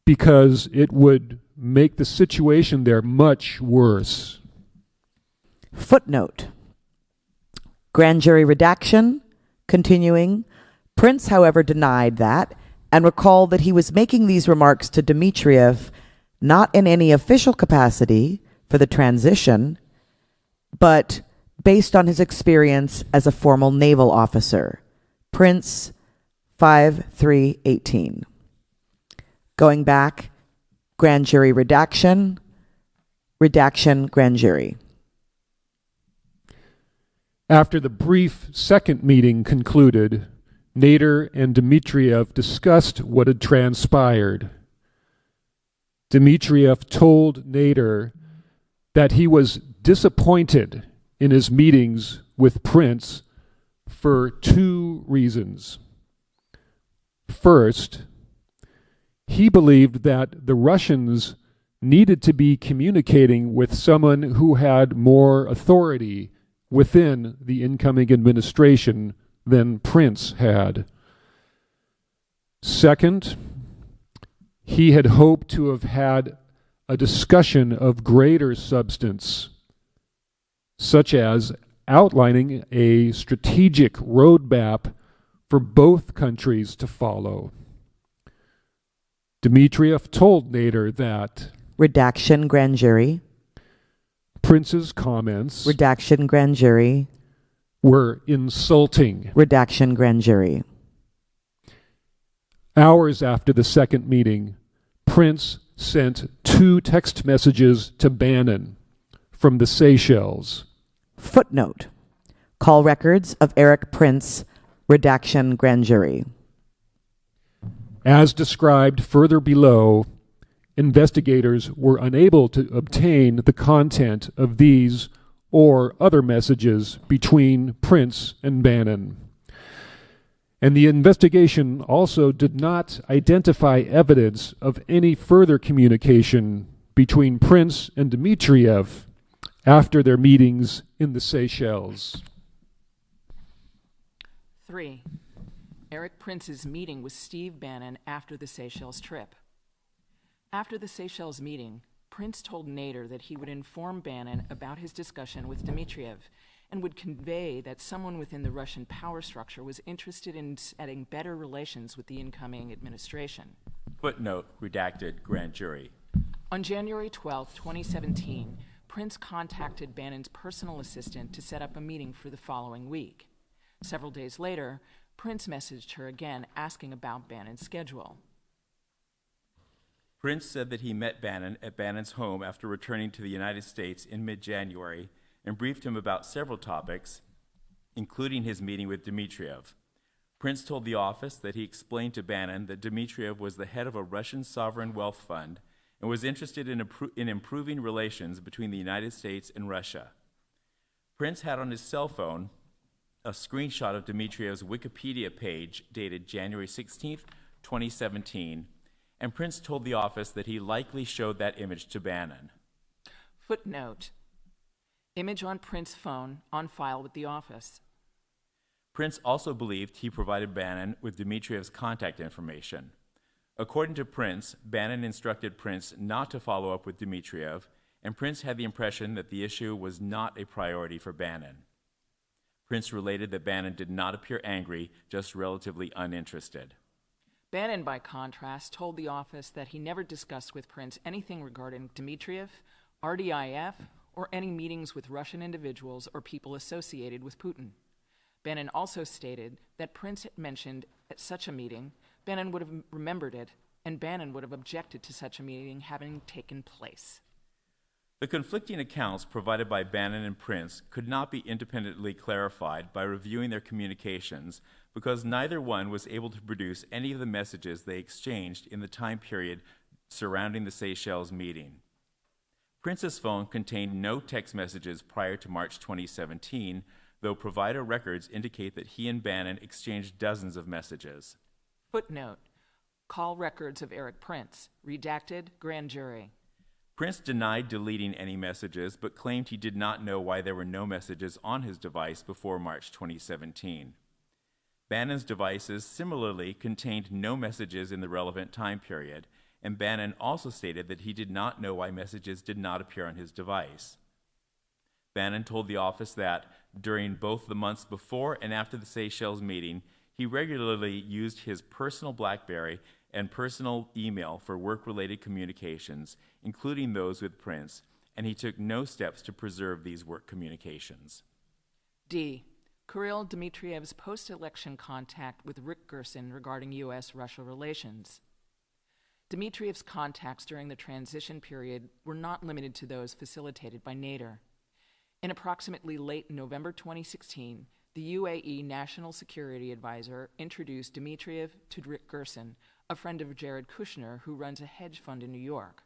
because it would make the situation there much worse. Footnote. Grand jury redaction. Continuing. Prince, however, denied that and recalled that he was making these remarks to Dmitriev not in any official capacity for the transition, but based on his experience as a formal naval officer. Prince 5/3/18. Going back, grand jury redaction, redaction grand jury. After the brief second meeting concluded, Nader and Dmitriev discussed what had transpired. Dmitriev told Nader that he was disappointed in his meetings with Prince for two reasons. First, he believed that the Russians needed to be communicating with someone who had more authority within the incoming administration than Prince had. Second, he had hoped to have had a discussion of greater substance, such as outlining a strategic roadmap for both countries to follow. Dmitriev told Nader that Redaction grand jury. Prince's comments Redaction grand jury. were insulting. Redaction grand jury. Hours after the second meeting, Prince sent 2 text messages to Bannon from the Seychelles. Footnote. Call records of Eric Prince, Redaction grand jury. As described further below, investigators were unable to obtain the content of these or other messages between Prince and Bannon. And the investigation also did not identify evidence of any further communication between Prince and Dmitriev after their meetings in the Seychelles. 3. Eric Prince's meeting with Steve Bannon after the Seychelles trip. After the Seychelles meeting, Prince told Nader that he would inform Bannon about his discussion with Dmitriev and would convey that someone within the Russian power structure was interested in setting better relations with the incoming administration. Footnote, redacted, grand jury. On January 12, 2017, Prince contacted Bannon's personal assistant to set up a meeting for the following week. Several days later, Prince messaged her again asking about Bannon's schedule. Prince said that he met Bannon at Bannon's home after returning to the United States in mid-January and briefed him about several topics, including his meeting with Dmitriev. Prince told the office that he explained to Bannon that Dmitriev was the head of a Russian sovereign wealth fund and was interested in improving relations between the United States and Russia. Prince had on his cell phone a screenshot of Dmitriev's Wikipedia page dated January 16, 2017, and Prince told the office that he likely showed that image to Bannon. Footnote. Image on Prince's phone on file with the office. Prince also believed he provided Bannon with Dmitriev's contact information. According to Prince, Bannon instructed Prince not to follow up with Dmitriev, and Prince had the impression that the issue was not a priority for Bannon. Prince related that Bannon did not appear angry, just relatively uninterested. Bannon, by contrast, told the office that he never discussed with Prince anything regarding Dmitriev, RDIF, or any meetings with Russian individuals or people associated with Putin. Bannon also stated that Prince had mentioned at such a meeting, Bannon would have remembered it, and Bannon would have objected to such a meeting having taken place. The conflicting accounts provided by Bannon and Prince could not be independently clarified by reviewing their communications because neither one was able to produce any of the messages they exchanged in the time period surrounding the Seychelles meeting. Prince's phone contained no text messages prior to March 2017, though provider records indicate that he and Bannon exchanged dozens of messages. Footnote. Call records of Eric Prince. Redacted, grand jury. Prince denied deleting any messages, but claimed he did not know why there were no messages on his device before March 2017. Bannon's devices similarly contained no messages in the relevant time period, and Bannon also stated that he did not know why messages did not appear on his device. Bannon told the office that, during both the months before and after the Seychelles meeting, he regularly used his personal BlackBerry and personal email for work-related communications, including those with Prince, and he took no steps to preserve these work communications. D. Kirill Dmitriev's post-election contact with Rick Gerson regarding U.S.-Russia relations. Dmitriev's contacts during the transition period were not limited to those facilitated by Nader. In approximately late November 2016, the UAE National Security Advisor introduced Dmitriev to Rick Gerson, a friend of Jared Kushner who runs a hedge fund in New York.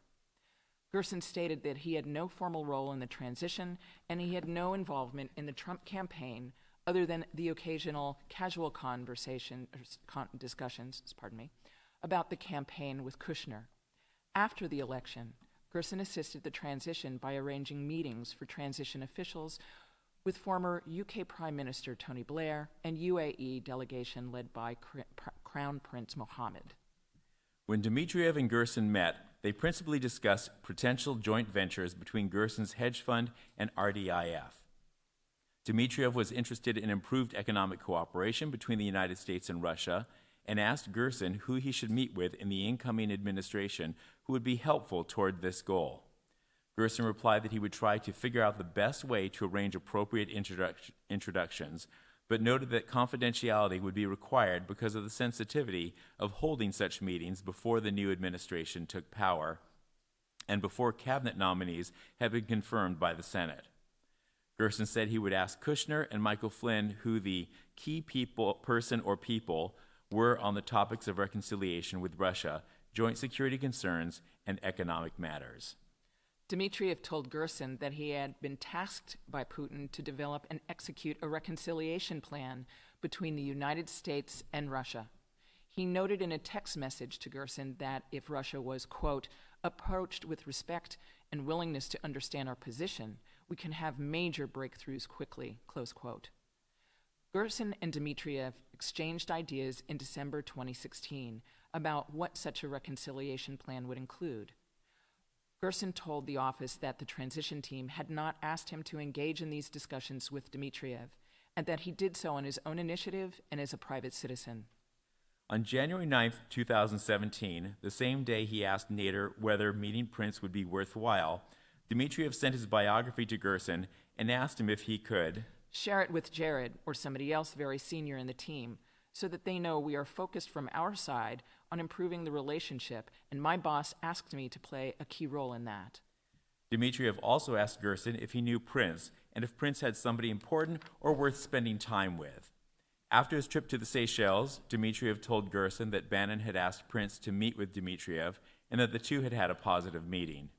Gerson stated that he had no formal role in the transition and he had no involvement in the Trump campaign other than the occasional casual discussions about the campaign with Kushner. After the election, Gerson assisted the transition by arranging meetings for transition officials with former UK Prime Minister Tony Blair and UAE delegation led by Crown Prince Mohammed. When Dmitriev and Gerson met, they principally discussed potential joint ventures between Gerson's hedge fund and RDIF. Dmitriev was interested in improved economic cooperation between the United States and Russia and asked Gerson who he should meet with in the incoming administration who would be helpful toward this goal. Gerson replied that he would try to figure out the best way to arrange appropriate introductions, but noted that confidentiality would be required because of the sensitivity of holding such meetings before the new administration took power and before cabinet nominees had been confirmed by the Senate. Gerson said he would ask Kushner and Michael Flynn who the key person or people were on the topics of reconciliation with Russia, joint security concerns, and economic matters. Dmitriev told Gerson that he had been tasked by Putin to develop and execute a reconciliation plan between the United States and Russia. He noted in a text message to Gerson that if Russia was, quote, approached with respect and willingness to understand our position, we can have major breakthroughs quickly, close quote. Gerson and Dmitriev exchanged ideas in December 2016 about what such a reconciliation plan would include. Gerson told the office that the transition team had not asked him to engage in these discussions with Dmitriev, and that he did so on his own initiative and as a private citizen. On January 9, 2017, the same day he asked Nader whether meeting Prince would be worthwhile, Dmitriev sent his biography to Gerson and asked him if he could share it with Jared or somebody else very senior in the team so that they know we are focused from our side on improving the relationship, and my boss asked me to play a key role in that. Dmitriev also asked Gerson if he knew Prince and if Prince had somebody important or worth spending time with. After his trip to the Seychelles, Dmitriev told Gerson that Bannon had asked Prince to meet with Dmitriev and that the two had had a positive meeting.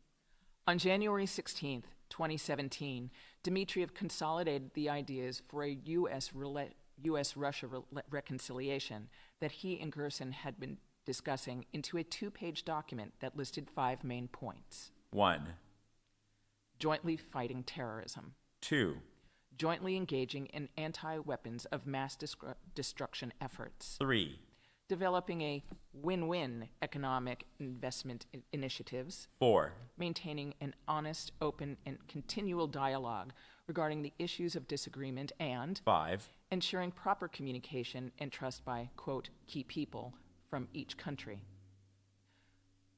On January 16, 2017, Dmitriev consolidated the ideas for a U.S.-Russia reconciliation that he and Gerson had been discussing into a 2-page document that listed 5 main points. 1. Jointly fighting terrorism. 2. Jointly engaging in anti-weapons of mass destruction efforts. 3. Developing a win-win economic investment initiatives. 4. Maintaining an honest, open, and continual dialogue regarding the issues of disagreement. And 5. Ensuring proper communication and trust by, quote, key people from each country.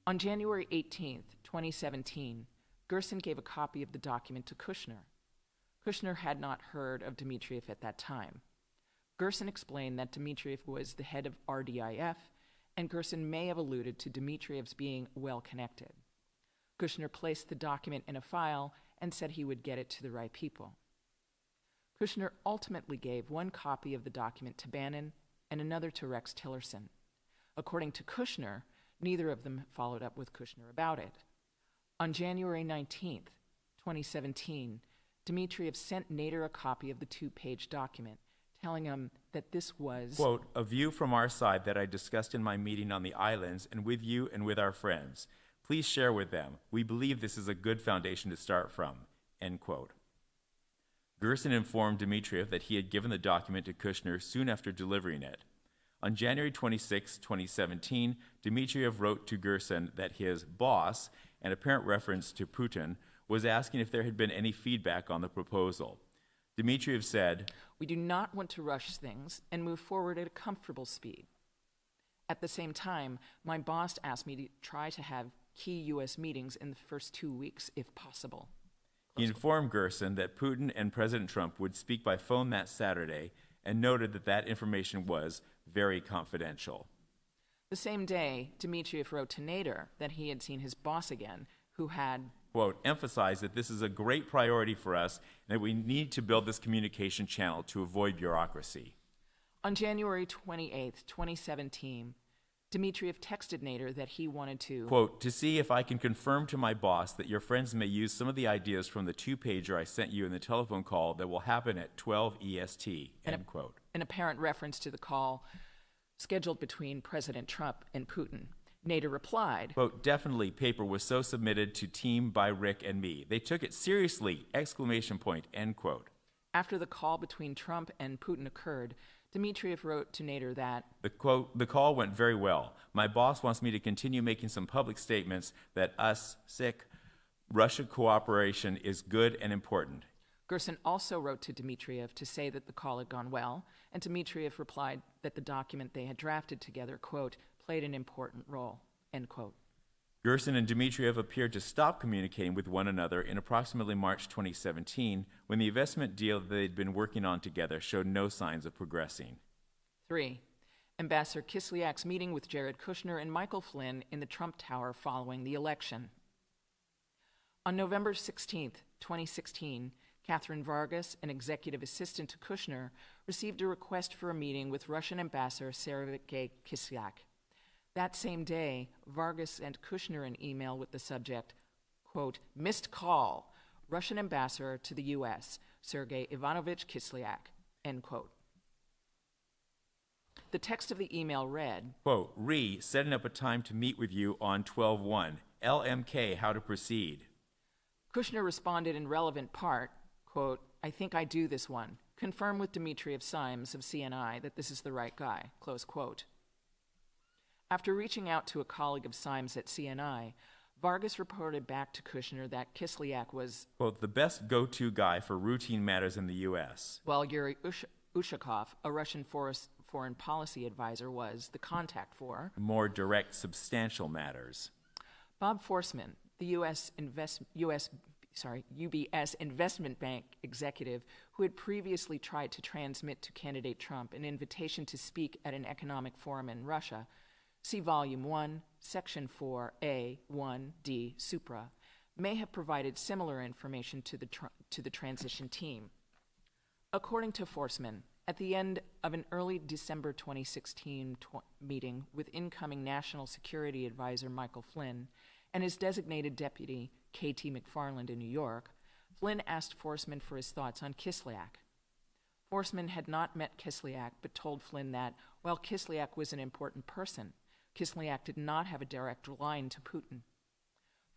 On January 18, 2017, Gerson gave a copy of the document to Kushner. Kushner had not heard of Dmitriev at that time. Gerson explained that Dmitriev was the head of RDIF, and Gerson may have alluded to Dmitriev's being well-connected. Kushner placed the document in a file and said he would get it to the right people. Kushner ultimately gave one copy of the document to Bannon and another to Rex Tillerson. According to Kushner, neither of them followed up with Kushner about it. On January 19, 2017, Dmitriev sent Nader a copy of the 2-page document, telling him that this was, quote, a view from our side that I discussed in my meeting on the islands and with you and with our friends. Please share with them. We believe this is a good foundation to start from, end quote. Gerson informed Dmitriev that he had given the document to Kushner soon after delivering it. On January 26, 2017, Dmitriev wrote to Gerson that his boss, an apparent reference to Putin, was asking if there had been any feedback on the proposal. Dmitriev said, we do not want to rush things and move forward at a comfortable speed. At the same time, my boss asked me to try to have key U.S. meetings in the first 2 weeks, if possible. He informed Gerson that Putin and President Trump would speak by phone that Saturday and noted that that information was very confidential. The same day, Dmitriev wrote to Nader that he had seen his boss again, who had, quote, emphasized that this is a great priority for us and that we need to build this communication channel to avoid bureaucracy. On January 28, 2017, Dmitriev texted Nader that he wanted to, quote, to see if I can confirm to my boss that your friends may use some of the ideas from the 2-pager I sent you in the telephone call that will happen at 12 EST, end quote. An apparent reference to the call scheduled between President Trump and Putin. Nader replied, quote, definitely paper was so submitted to team by Rick and me. They took it seriously, exclamation point, end quote. After the call between Trump and Putin occurred, Dmitriev wrote to Nader that, the call went very well. My boss wants me to continue making some public statements that Russia cooperation is good and important. Gerson also wrote to Dmitriev to say that the call had gone well, and Dmitriev replied that the document they had drafted together, quote, played an important role, end quote. Gerson and Dmitriev appeared to stop communicating with one another in approximately March 2017, when the investment deal that they'd been working on together showed no signs of progressing. 3. Ambassador Kislak's meeting with Jared Kushner and Michael Flynn in the Trump Tower following the election. On November 16, 2016, Catherine Vargas, an executive assistant to Kushner, received a request for a meeting with Russian Ambassador Sergei Kislak. That same day, Vargas sent Kushner an email with the subject, quote, missed call, Russian Ambassador to the U.S., Sergei Ivanovich Kislak, end quote. The text of the email read, quote, setting up a time to meet with you on 12/1. LMK, how to proceed. Kushner responded in relevant part, quote, I think I do this one. Confirm with Dmitriev Symes of CNI that this is the right guy, close quote. After reaching out to a colleague of Symes at CNI, Vargas reported back to Kushner that Kislak was, quote, the best go-to guy for routine matters in the U.S., while Yuri Ushakov, a Russian foreign policy advisor, was the contact for more direct, substantial matters. Bob Forsman, the UBS investment bank executive who had previously tried to transmit to candidate Trump an invitation to speak at an economic forum in Russia, see Volume 1, Section 4A, 1D, Supra, may have provided similar information to the transition team. According to Forsman, at the end of an early December 2016 meeting with incoming National Security Advisor Michael Flynn and his designated deputy, K.T. McFarland in New York, Flynn asked Forsman for his thoughts on Kislak. Forsman had not met Kislak, but told Flynn that, while Kislak was an important person, Kislak did not have a direct line to Putin.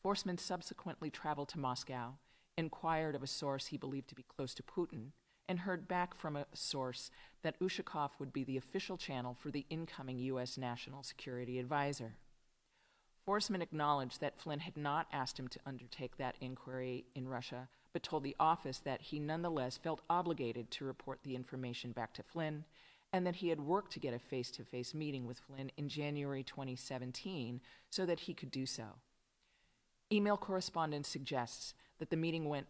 Forsman subsequently traveled to Moscow, inquired of a source he believed to be close to Putin, and heard back from a source that Ushakov would be the official channel for the incoming U.S. National Security Advisor. Forsman acknowledged that Flynn had not asked him to undertake that inquiry in Russia, but told the office that he nonetheless felt obligated to report the information back to Flynn, and that he had worked to get a face-to-face meeting with Flynn in January 2017 so that he could do so. Email correspondence suggests that the meeting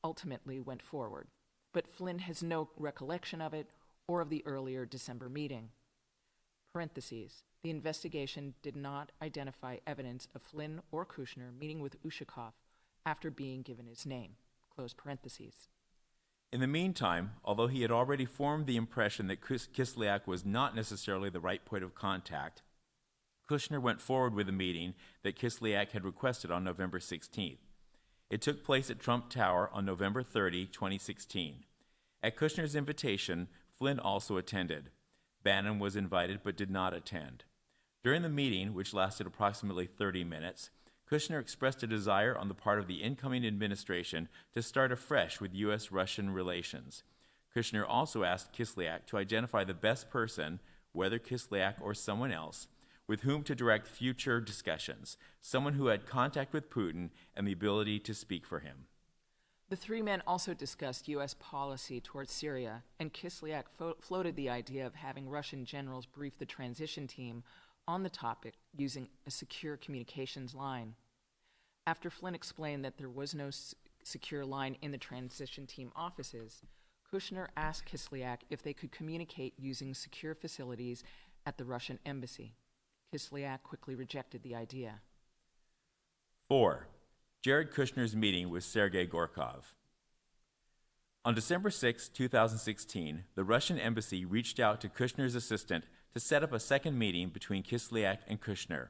ultimately went forward, but Flynn has no recollection of it or of the earlier December meeting. Parentheses, the investigation did not identify evidence of Flynn or Kushner meeting with Ushakov after being given his name, close parentheses. In the meantime, although he had already formed the impression that Kislak was not necessarily the right point of contact, Kushner went forward with a meeting that Kislak had requested on November 16th. It took place at Trump Tower on November 30, 2016. At Kushner's invitation, Flynn also attended. Bannon was invited but did not attend. During the meeting, which lasted approximately 30 minutes, Kushner expressed a desire on the part of the incoming administration to start afresh with U.S.-Russian relations. Kushner also asked Kislak to identify the best person, whether Kislak or someone else, with whom to direct future discussions, someone who had contact with Putin and the ability to speak for him. The three men also discussed U.S. policy towards Syria, and Kislak floated the idea of having Russian generals brief the transition team on the topic using a secure communications line. After Flynn explained that there was no secure line in the transition team offices, Kushner asked Kislak if they could communicate using secure facilities at the Russian embassy. Kislak quickly rejected the idea. 4. Jared Kushner's meeting with Sergei Gorkov. On December 6, 2016, the Russian embassy reached out to Kushner's assistant to set up a second meeting between Kislak and Kushner.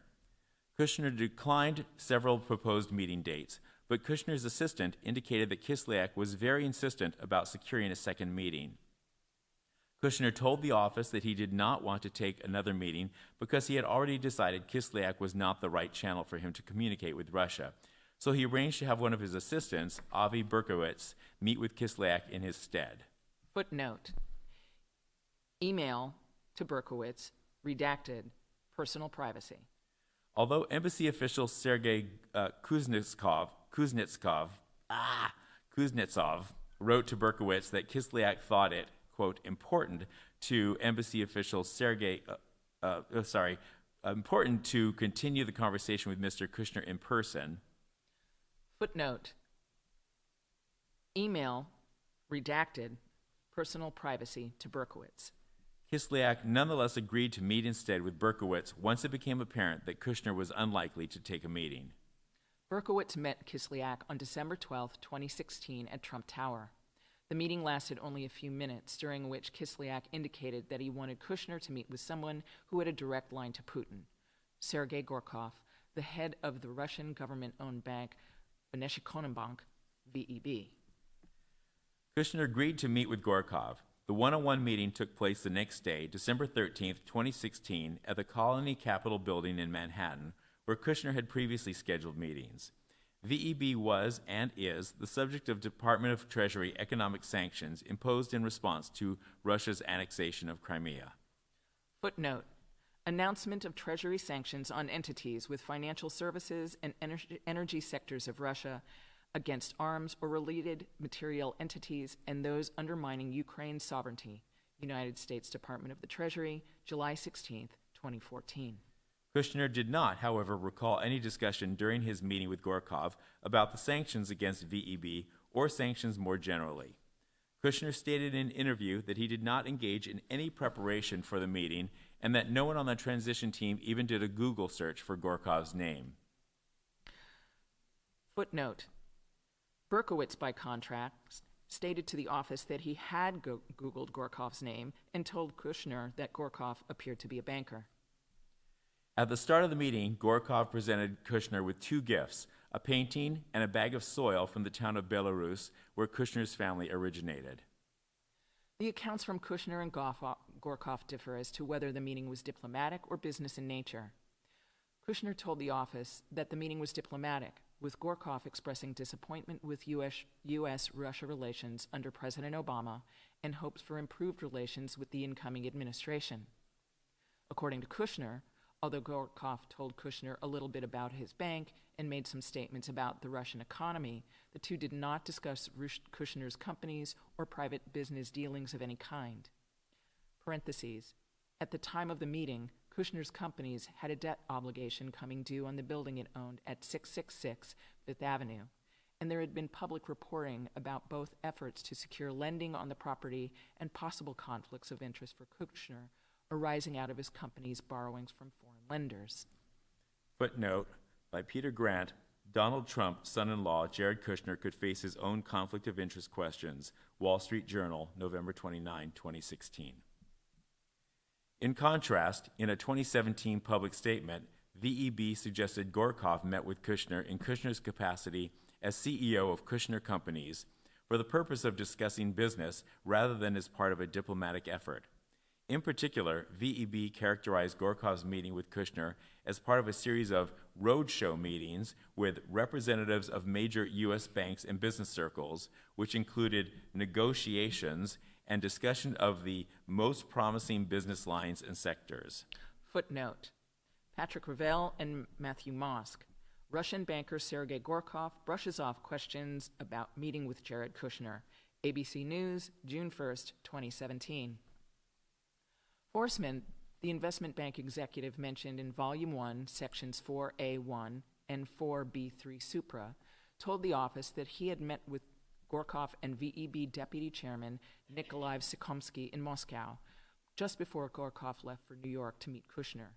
Kushner declined several proposed meeting dates, but Kushner's assistant indicated that Kislak was very insistent about securing a second meeting. Kushner told the office that he did not want to take another meeting because he had already decided Kislak was not the right channel for him to communicate with Russia, so he arranged to have one of his assistants, Avi Berkowitz, meet with Kislak in his stead. Footnote. Email to Berkowitz, redacted, personal privacy. Although embassy official Sergei Kuznetsov wrote to Berkowitz that Kislak thought it, quote, important to embassy official important to continue the conversation with Mr. Kushner in person. Footnote. Email, redacted, personal privacy to Berkowitz. Kislak nonetheless agreed to meet instead with Berkowitz once it became apparent that Kushner was unlikely to take a meeting. Berkowitz met Kislak on December 12, 2016 at Trump Tower. The meeting lasted only a few minutes, during which Kislak indicated that he wanted Kushner to meet with someone who had a direct line to Putin, Sergei Gorkov, the head of the Russian government-owned bank Veneshikonombank, VEB. Kushner agreed to meet with Gorkov. The one-on-one meeting took place the next day, December 13, 2016, at the Colony Capitol building in Manhattan, where Kushner had previously scheduled meetings. VEB was and is the subject of Department of Treasury economic sanctions imposed in response to Russia's annexation of Crimea. Footnote. Announcement of Treasury sanctions on entities with financial services and energy sectors of Russia against arms or related material entities and those undermining Ukraine's sovereignty. United States Department of the Treasury, July 16, 2014. Kushner did not, however, recall any discussion during his meeting with Gorkov about the sanctions against VEB or sanctions more generally. Kushner stated in an interview that he did not engage in any preparation for the meeting and that no one on the transition team even did a Google search for Gorkov's name. Footnote. Berkowitz, by contrast, stated to the office that he had Googled Gorkov's name and told Kushner that Gorkov appeared to be a banker. At the start of the meeting, Gorkov presented Kushner with two gifts, a painting and a bag of soil from the town of Belarus, where Kushner's family originated. The accounts from Kushner and Gorkov differ as to whether the meeting was diplomatic or business in nature. Kushner told the office that the meeting was diplomatic, with Gorkov expressing disappointment with U.S.-Russia relations under President Obama and hopes for improved relations with the incoming administration. According to Kushner, although Gorkov told Kushner a little bit about his bank and made some statements about the Russian economy, the two did not discuss Kushner's companies or private business dealings of any kind. Parentheses. At the time of the meeting, Kushner's companies had a debt obligation coming due on the building it owned at 666 Fifth Avenue, and there had been public reporting about both efforts to secure lending on the property and possible conflicts of interest for Kushner arising out of his company's borrowings from foreign lenders. Footnote, by Peter Grant, Donald Trump's son-in-law, Jared Kushner, could face his own conflict of interest questions. Wall Street Journal, November 29, 2016. In contrast, in a 2017 public statement, VEB suggested Gorkov met with Kushner in Kushner's capacity as CEO of Kushner Companies for the purpose of discussing business rather than as part of a diplomatic effort. In particular, VEB characterized Gorkov's meeting with Kushner as part of a series of roadshow meetings with representatives of major U.S. banks and business circles, which included negotiations and discussion of the most promising business lines and sectors. Footnote. Patrick Ravel and Matthew Mosk. Russian banker Sergei Gorkov brushes off questions about meeting with Jared Kushner. ABC News, June 1st, 2017. Forsman, the investment bank executive mentioned in Volume 1, Sections 4A1 and 4B3 Supra, told the office that he had met with Gorkov and VEB Deputy Chairman Nikolai Sikomsky in Moscow just before Gorkov left for New York to meet Kushner.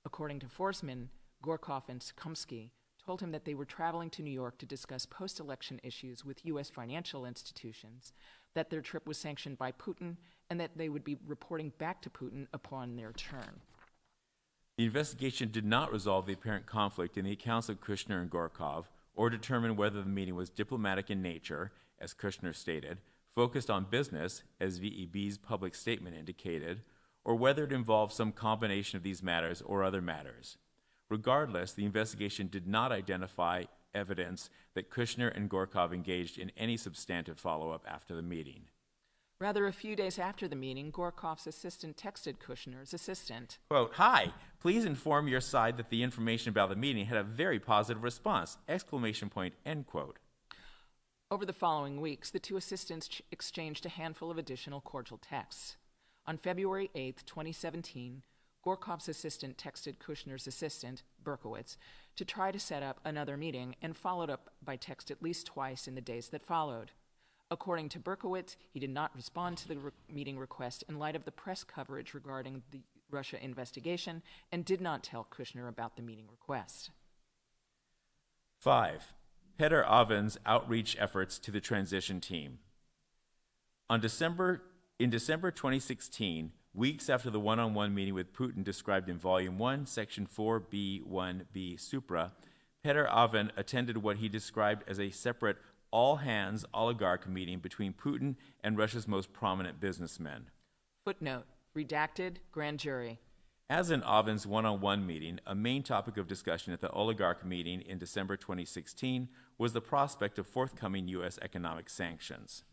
According to Forsman, Gorkov and Sikomsky told him that they were traveling to New York to discuss post-election issues with U.S. financial institutions, that their trip was sanctioned by Putin, and that they would be reporting back to Putin upon their return. The investigation did not resolve the apparent conflict in the accounts of Kushner and Gorkov, or determine whether the meeting was diplomatic in nature, as Kushner stated, focused on business, as VEB's public statement indicated, or whether it involved some combination of these matters or other matters. Regardless, the investigation did not identify evidence that Kushner and Gorkov engaged in any substantive follow-up after the meeting. Rather, a few days after the meeting, Gorkov's assistant texted Kushner's assistant. Quote, "Hi, please inform your side that the information about the meeting had a very positive response, exclamation point, end quote." Over the following weeks, the two assistants exchanged a handful of additional cordial texts. On February 8, 2017, Gorkov's assistant texted Kushner's assistant, Berkowitz, to try to set up another meeting and followed up by text at least twice in the days that followed. According to Berkowitz, he did not respond to the meeting request in light of the press coverage regarding the Russia investigation and did not tell Kushner about the meeting request. 5. Petr Oven's outreach efforts to the transition team. In December 2016, weeks after the one-on-one meeting with Putin described in Volume 1, Section 4B1b Supra, Petr Oven attended what he described as a separate all-hands oligarch meeting between Putin and Russia's most prominent businessmen. Footnote, redacted, grand jury. As in Oven's one-on-one meeting, a main topic of discussion at the oligarch meeting in December 2016 was the prospect of forthcoming U.S. economic sanctions.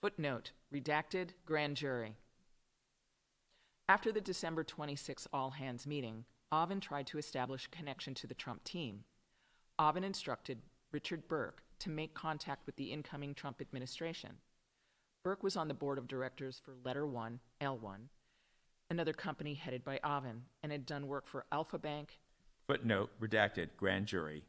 Footnote, redacted, grand jury. After the December 26 all-hands meeting, Oven tried to establish a connection to the Trump team. Oven instructed Richard Burke to make contact with the incoming Trump administration. Burke was on the board of directors for Letter 1, L1, another company headed by Oven, and had done work for Alpha Bank. Footnote, redacted, grand jury.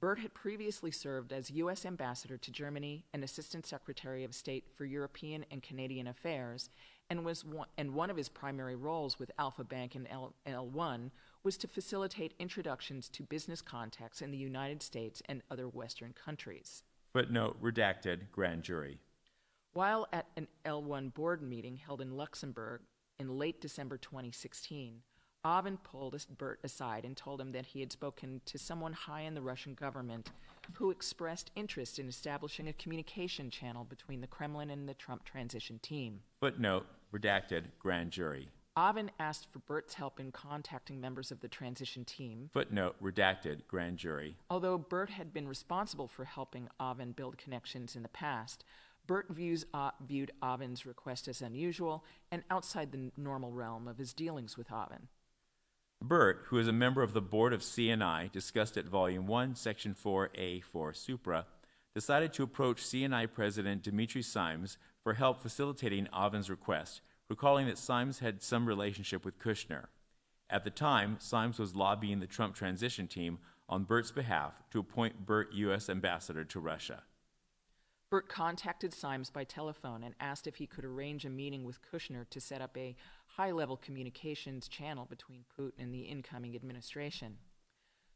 Burke had previously served as U.S. Ambassador to Germany and Assistant Secretary of State for European and Canadian Affairs, and one of his primary roles with Alpha Bank and L1 was to facilitate introductions to business contacts in the United States and other Western countries. Footnote, redacted, grand jury. While at an L1 board meeting held in Luxembourg in late December 2016, Oven pulled Burt aside and told him that he had spoken to someone high in the Russian government who expressed interest in establishing a communication channel between the Kremlin and the Trump transition team. Footnote, redacted, grand jury. Oven asked for Burt's help in contacting members of the transition team. Footnote, redacted, grand jury. Although Burt had been responsible for helping Oven build connections in the past, Burt viewed Oven's request as unusual and outside the normal realm of his dealings with Oven. Burt, who is a member of the board of CNI, discussed at Volume 1, Section 4A4 Supra, decided to approach CNI President Dmitry Simes for help facilitating Oven's request, recalling that Simes had some relationship with Kushner. At the time, Simes was lobbying the Trump transition team on Burt's behalf to appoint Burt U.S. Ambassador to Russia. Burt contacted Simes by telephone and asked if he could arrange a meeting with Kushner to set up a high-level communications channel between Putin and the incoming administration.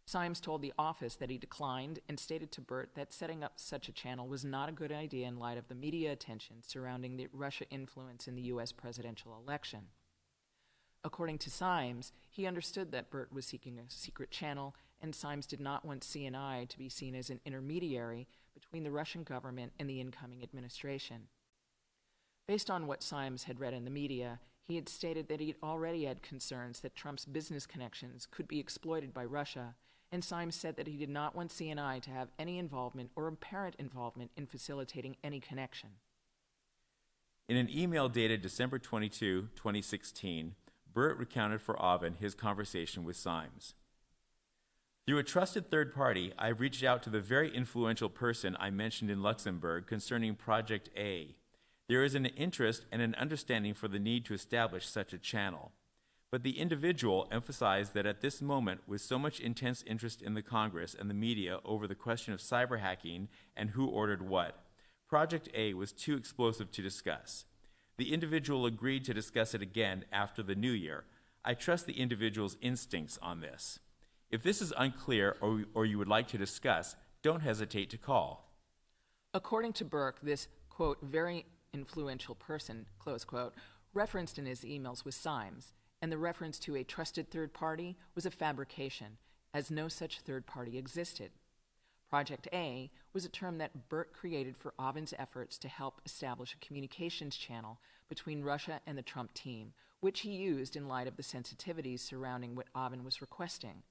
Simes told the office that he declined and stated to Burt that setting up such a channel was not a good idea in light of the media attention surrounding the Russia influence in the U.S. presidential election. According to Simes, he understood that Burt was seeking a secret channel, and Simes did not want CNI to be seen as an intermediary between the Russian government and the incoming administration. Based on what Simes had read in the media, he had stated that he had already had concerns that Trump's business connections could be exploited by Russia, and Simes said that he did not want CNI to have any involvement or apparent involvement in facilitating any connection. In an email dated December 22, 2016, Burt recounted for Oven his conversation with Simes. Through a trusted third party, I reached out to the very influential person I mentioned in Luxembourg concerning Project A. There is an interest and an understanding for the need to establish such a channel. But the individual emphasized that at this moment, with so much intense interest in the Congress and the media over the question of cyber hacking and who ordered what, Project A was too explosive to discuss. The individual agreed to discuss it again after the new year. I trust the individual's instincts on this. If this is unclear or you would like to discuss, don't hesitate to call. According to Burke, this, quote, very influential person, close quote, referenced in his emails with Simes, and the reference to a trusted third party was a fabrication, as no such third party existed. Project A was a term that Burke created for Oven's efforts to help establish a communications channel between Russia and the Trump team, which he used in light of the sensitivities surrounding what Oven was requesting,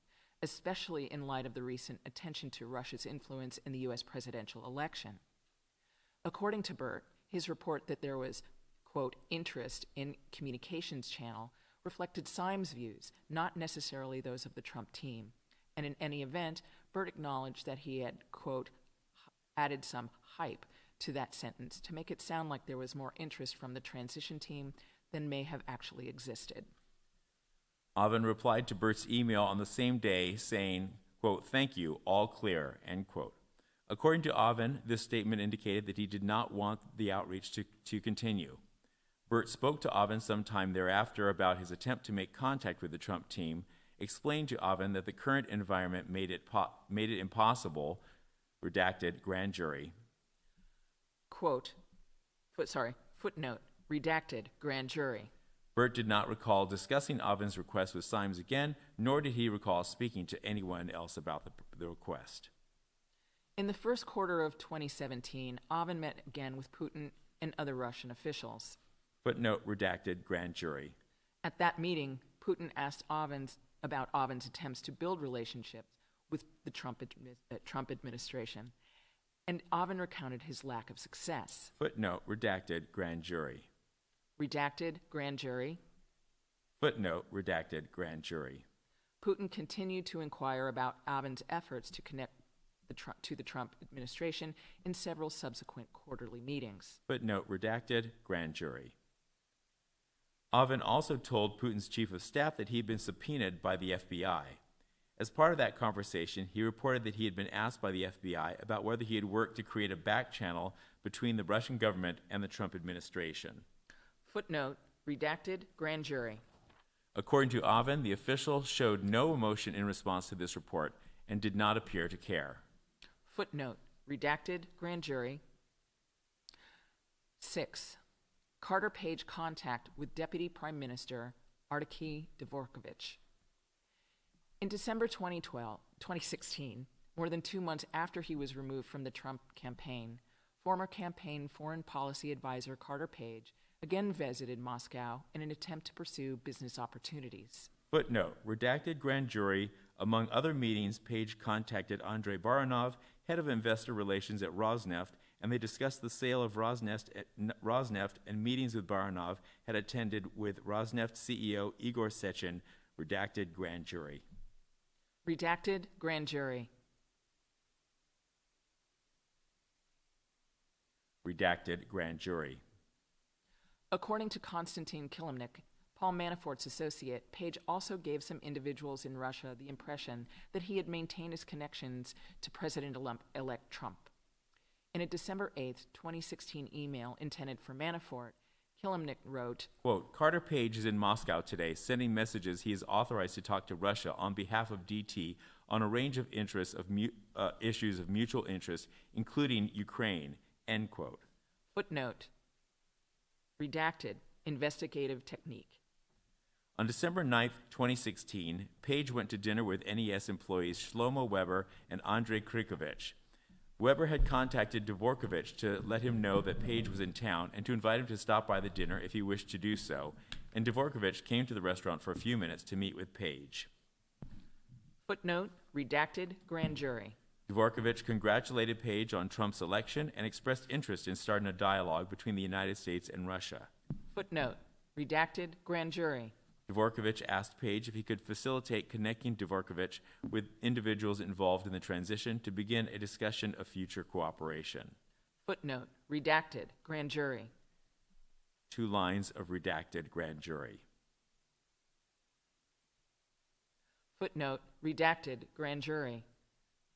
especially in light of the recent attention to Russia's influence in the U.S. presidential election. According to Burt, his report that there was, quote, interest in communications channel reflected Simes' views, not necessarily those of the Trump team. And in any event, Burt acknowledged that he had, quote, added some hype to that sentence to make it sound like there was more interest from the transition team than may have actually existed. Oven replied to Bert's email on the same day saying, quote, "Thank you, all clear," end quote. According to Oven, this statement indicated that he did not want the outreach to continue. Bert spoke to Oven sometime thereafter about his attempt to make contact with the Trump team, explained to Oven that the current environment made it impossible, redacted grand jury. Footnote, redacted grand jury. Bert did not recall discussing Oven's request with Symes again, nor did he recall speaking to anyone else about the request. In the first quarter of 2017, Oven met again with Putin and other Russian officials. Footnote, redacted grand jury. At that meeting, Putin asked about Oven's attempts to build relationships with the Trump administration, and Oven recounted his lack of success. Footnote, redacted grand jury. Redacted grand jury. Footnote, redacted grand jury. Putin continued to inquire about Oven's efforts to connect to the Trump administration in several subsequent quarterly meetings. Footnote, redacted grand jury. Oven also told Putin's chief of staff that he had been subpoenaed by the FBI. As part of that conversation, he reported that he had been asked by the FBI about whether he had worked to create a back channel between the Russian government and the Trump administration. Footnote, redacted grand jury. According to Oven, the official showed no emotion in response to this report and did not appear to care. Footnote, redacted grand jury. 6. Carter Page contact with Deputy Prime Minister Arkady Dvorkovich. In December 2016, more than 2 months after he was removed from the Trump campaign, former campaign foreign policy advisor Carter Page again visited Moscow in an attempt to pursue business opportunities. Footnote, redacted grand jury. Among other meetings, Page contacted Andrei Baranov, head of investor relations at Rosneft, and they discussed the sale of Rosneft, and meetings with Baranov had attended with Rosneft CEO Igor Sechin, redacted grand jury. Redacted grand jury. Redacted grand jury. According to Konstantin Kilimnik, Paul Manafort's associate, Page also gave some individuals in Russia the impression that he had maintained his connections to President-elect Trump. In a December 8, 2016 email intended for Manafort, Kilimnik wrote, quote, Carter Page is in Moscow today sending messages he is authorized to talk to Russia on behalf of DT on a range of issues of mutual interest, including Ukraine, end quote. Footnote, redacted, investigative technique. On December 9, 2016, Page went to dinner with NES employees Shlomo Weber and Andrei Krikovich. Weber had contacted Dvorkovich to let him know that Page was in town and to invite him to stop by the dinner if he wished to do so, and Dvorkovich came to the restaurant for a few minutes to meet with Page. Footnote, redacted, grand jury. Dvorkovich congratulated Page on Trump's election and expressed interest in starting a dialogue between the United States and Russia. Footnote, redacted, grand jury. Dvorkovich asked Page if he could facilitate connecting Dvorkovich with individuals involved in the transition to begin a discussion of future cooperation. Footnote, redacted, grand jury. 2 lines of redacted grand jury. Footnote, redacted, grand jury.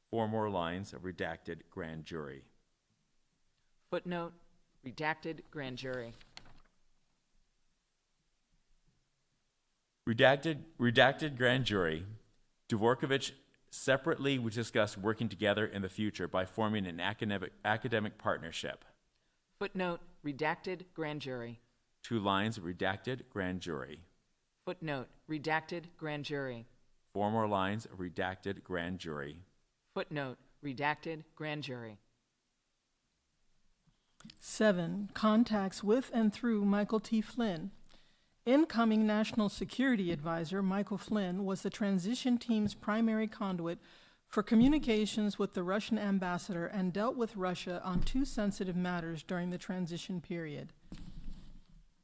4 more lines of redacted grand jury. Footnote, redacted, grand jury. Redacted grand jury. Dvorkovich separately discussed working together in the future by forming an academic partnership. Footnote, redacted, grand jury. 2 lines of redacted grand jury. Footnote, redacted, grand jury. 4 more lines of redacted grand jury. Footnote, redacted, grand jury. 7. Contacts with and through Michael T. Flynn. Incoming National Security Advisor Michael Flynn was the transition team's primary conduit for communications with the Russian ambassador and dealt with Russia on 2 sensitive matters during the transition period: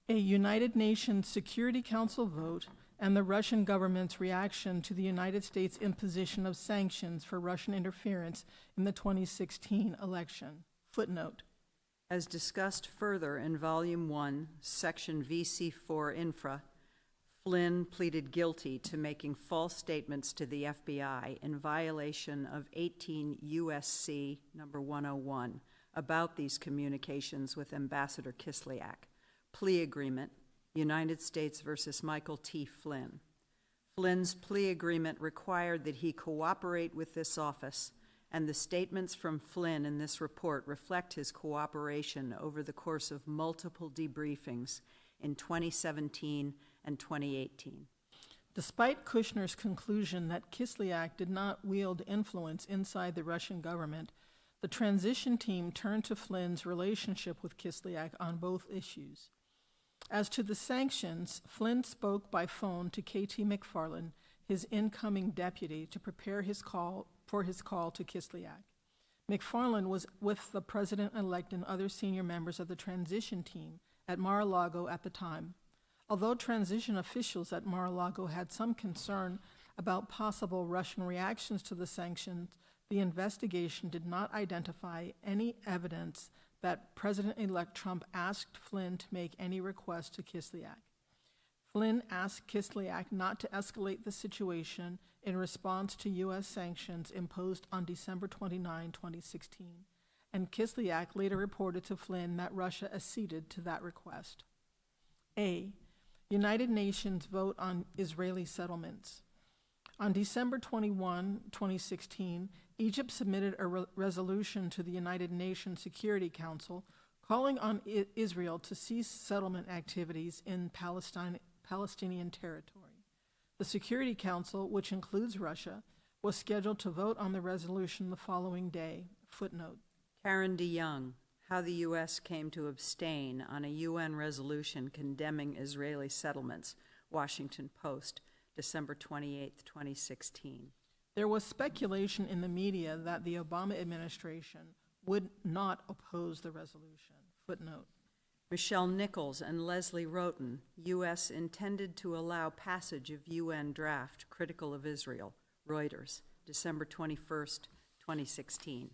a United Nations Security Council vote and the Russian government's reaction to the United States imposition of sanctions for Russian interference in the 2016 election. Footnote, As discussed further in Volume 1, Section VC4 Infra, Flynn pleaded guilty to making false statements to the FBI in violation of 18 U.S.C. number 101 about these communications with Ambassador Kislak. Plea agreement, United States versus Michael T. Flynn. Flynn's plea agreement required that he cooperate with this office, and the statements from Flynn in this report reflect his cooperation over the course of multiple debriefings in 2017 and 2018. Despite Kushner's conclusion that Kislak did not wield influence inside the Russian government, the transition team turned to Flynn's relationship with Kislak on both issues. As to the sanctions, Flynn spoke by phone to K.T. McFarland, his incoming deputy, to prepare for his call to Kislak. McFarland was with the president-elect and other senior members of the transition team at Mar-a-Lago at the time. Although transition officials at Mar-a-Lago had some concern about possible Russian reactions to the sanctions, the investigation did not identify any evidence that President-elect Trump asked Flynn to make any request to Kislak. Flynn asked Kislak not to escalate the situation in response to U.S. sanctions imposed on December 29, 2016, and Kislak later reported to Flynn that Russia acceded to that request. A. United Nations vote on Israeli settlements. On December 21, 2016, Egypt submitted a resolution to the United Nations Security Council calling on Israel to cease settlement activities in Palestinian territory. The Security Council, which includes Russia, was scheduled to vote on the resolution the following day. Footnote. Karen DeYoung, How the U.S. Came to Abstain on a UN Resolution Condemning Israeli Settlements, Washington Post, December 28, 2016. There was speculation in the media that the Obama administration would not oppose the resolution. Footnote. Michelle Nichols and Leslie Roten, U.S. intended to allow passage of UN draft critical of Israel, Reuters, December 21, 2016.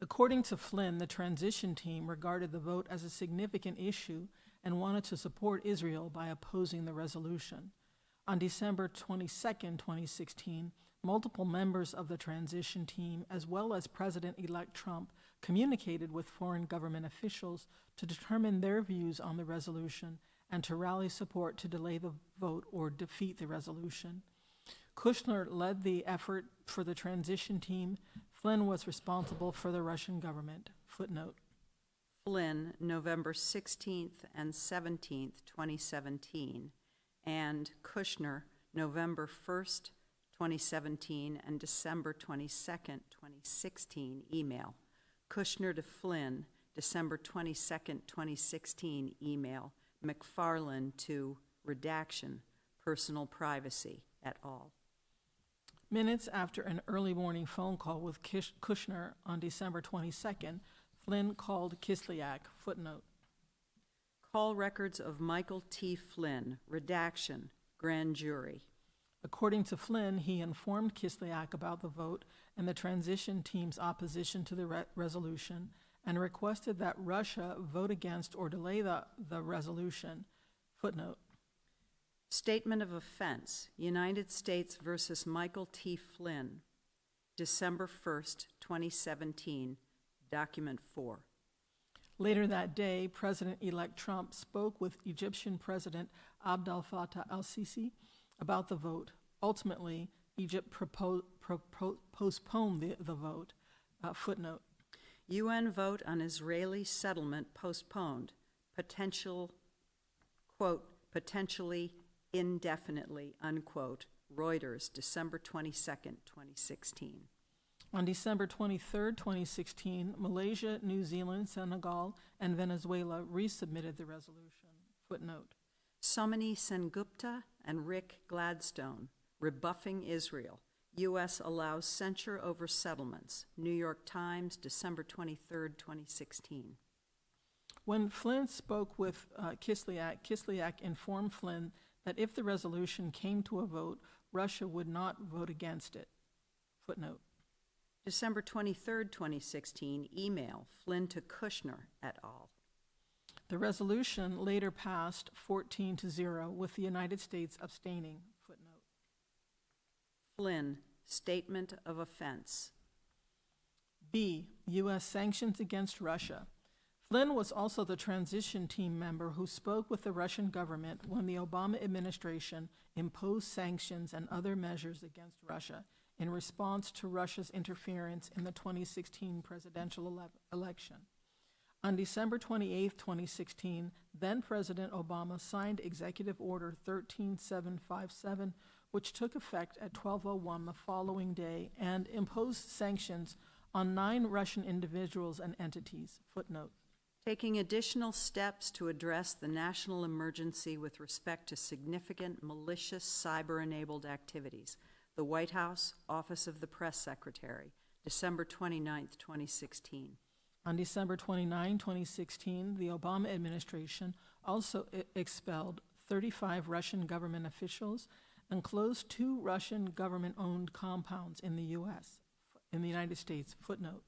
According to Flynn, the transition team regarded the vote as a significant issue and wanted to support Israel by opposing the resolution. On December 22, 2016, multiple members of the transition team, as well as President-elect Trump, communicated with foreign government officials to determine their views on the resolution and to rally support to delay the vote or defeat the resolution. Kushner led the effort for the transition team. Flynn was responsible for the Russian government. Footnote. Flynn, November 16th and 17th, 2017, and Kushner, November 1st, 2017, and December 22nd, 2016, email. Kushner to Flynn, December 22nd, 2016, email. McFarland to Redaction, Personal Privacy, et al. Minutes after an early morning phone call with Kushner on December 22nd, Flynn called Kislak. Footnote. Call records of Michael T. Flynn, Redaction, Grand Jury. According to Flynn, he informed Kislak about the vote and the transition team's opposition to the resolution and requested that Russia vote against or delay the resolution. Footnote. Statement of offense, United States versus Michael T. Flynn, December 1st, 2017, document 4. Later that day, President-elect Trump spoke with Egyptian President Abdel Fattah al-Sisi about the vote. Ultimately, Egypt postponed the vote. Footnote. UN vote on Israeli settlement postponed. Potentially indefinitely, unquote. Reuters, December 22nd, 2016. On December 23, 2016, Malaysia, New Zealand, Senegal, and Venezuela resubmitted the resolution. Footnote. Somani Sengupta and Rick Gladstone, rebuffing Israel. U.S. allows censure over settlements. New York Times, December 23, 2016. When Flynn spoke with Kislak informed Flynn that if the resolution came to a vote, Russia would not vote against it. Footnote. December 23, 2016, email, Flynn to Kushner et al. The resolution later passed 14-0 with the United States abstaining. Footnote. Flynn, statement of offense. B. U.S. sanctions against Russia. Flynn was also the transition team member who spoke with the Russian government when the Obama administration imposed sanctions and other measures against Russia in response to Russia's interference in the 2016 presidential election. On December 28, 2016, then-President Obama signed Executive Order 13757, which took effect at 12:01 the following day and imposed sanctions on 9 Russian individuals and entities. Footnote. Taking additional steps to address the national emergency with respect to significant malicious cyber-enabled activities. The White House, Office of the Press Secretary, December 29, 2016. On December 29, 2016, the Obama administration also expelled 35 Russian government officials and closed 2 Russian government-owned compounds in the United States. Footnote.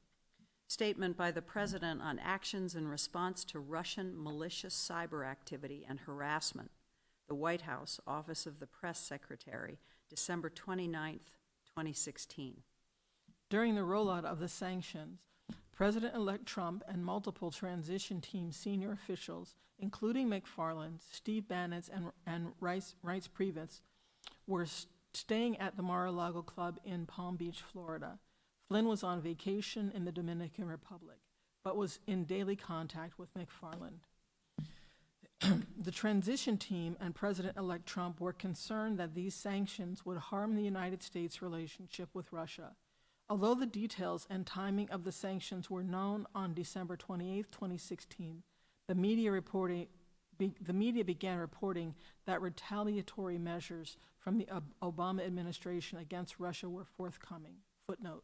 Statement by the President on actions in response to Russian malicious cyber activity and harassment. The White House, Office of the Press Secretary, December 29, 2016. During the rollout of the sanctions, President-elect Trump and multiple transition team senior officials, including McFarland, Steve Bannon, and Rice Priebus, were staying at the Mar-a-Lago Club in Palm Beach, Florida. Flynn was on vacation in the Dominican Republic, but was in daily contact with McFarland. The transition team and President-elect Trump were concerned that these sanctions would harm the United States' relationship with Russia. Although the details and timing of the sanctions were known on December 28, 2016, the media began reporting that retaliatory measures from the Obama administration against Russia were forthcoming. Footnote.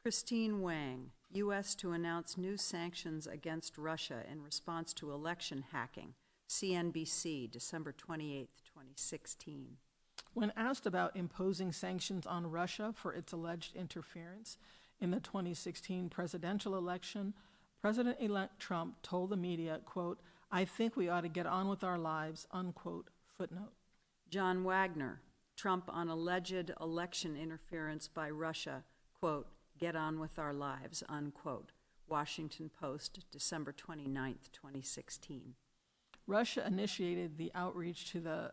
Christine Wang, U.S. to announce new sanctions against Russia in response to election hacking. CNBC, December 28, 2016. When asked about imposing sanctions on Russia for its alleged interference in the 2016 presidential election, President-elect Trump told the media, quote, "I think we ought to get on with our lives," unquote. Footnote. John Wagner, Trump on alleged election interference by Russia, quote, "Get on with our lives," unquote. Washington Post, December 29, 2016. Russia initiated the outreach to the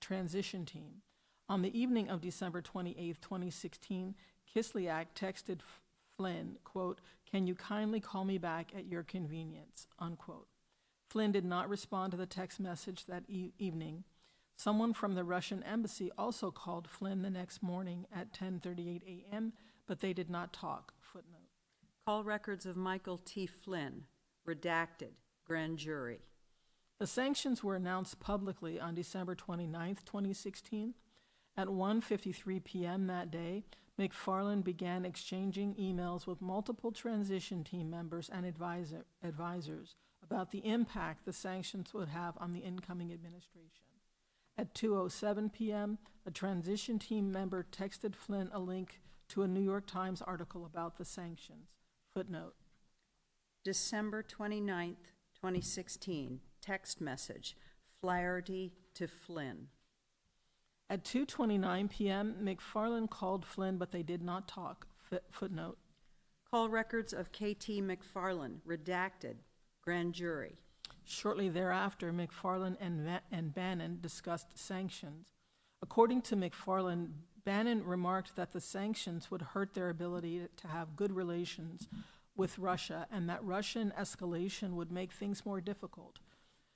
transition team. On the evening of December 28, 2016, Kislak texted Flynn, quote, "Can you kindly call me back at your convenience," unquote. Flynn did not respond to the text message that evening. Someone from the Russian embassy also called Flynn the next morning at 10:38 a.m., but they did not talk. Footnote. Call records of Michael T. Flynn, redacted, grand jury. The sanctions were announced publicly on December 29, 2016. At 1:53 p.m. that day, McFarland began exchanging emails with multiple transition team members and advisors about the impact the sanctions would have on the incoming administration. At 2:07 p.m., a transition team member texted Flynn a link to a New York Times article about the sanctions. Footnote. December 29, 2016, text message, Flaherty to Flynn. At 2:29 p.m., McFarland called Flynn, but they did not talk. Footnote. Call records of K.T. McFarland, redacted, grand jury. Shortly thereafter, McFarland and Bannon discussed sanctions. According to McFarland, Bannon remarked that the sanctions would hurt their ability to have good relations with Russia and that Russian escalation would make things more difficult.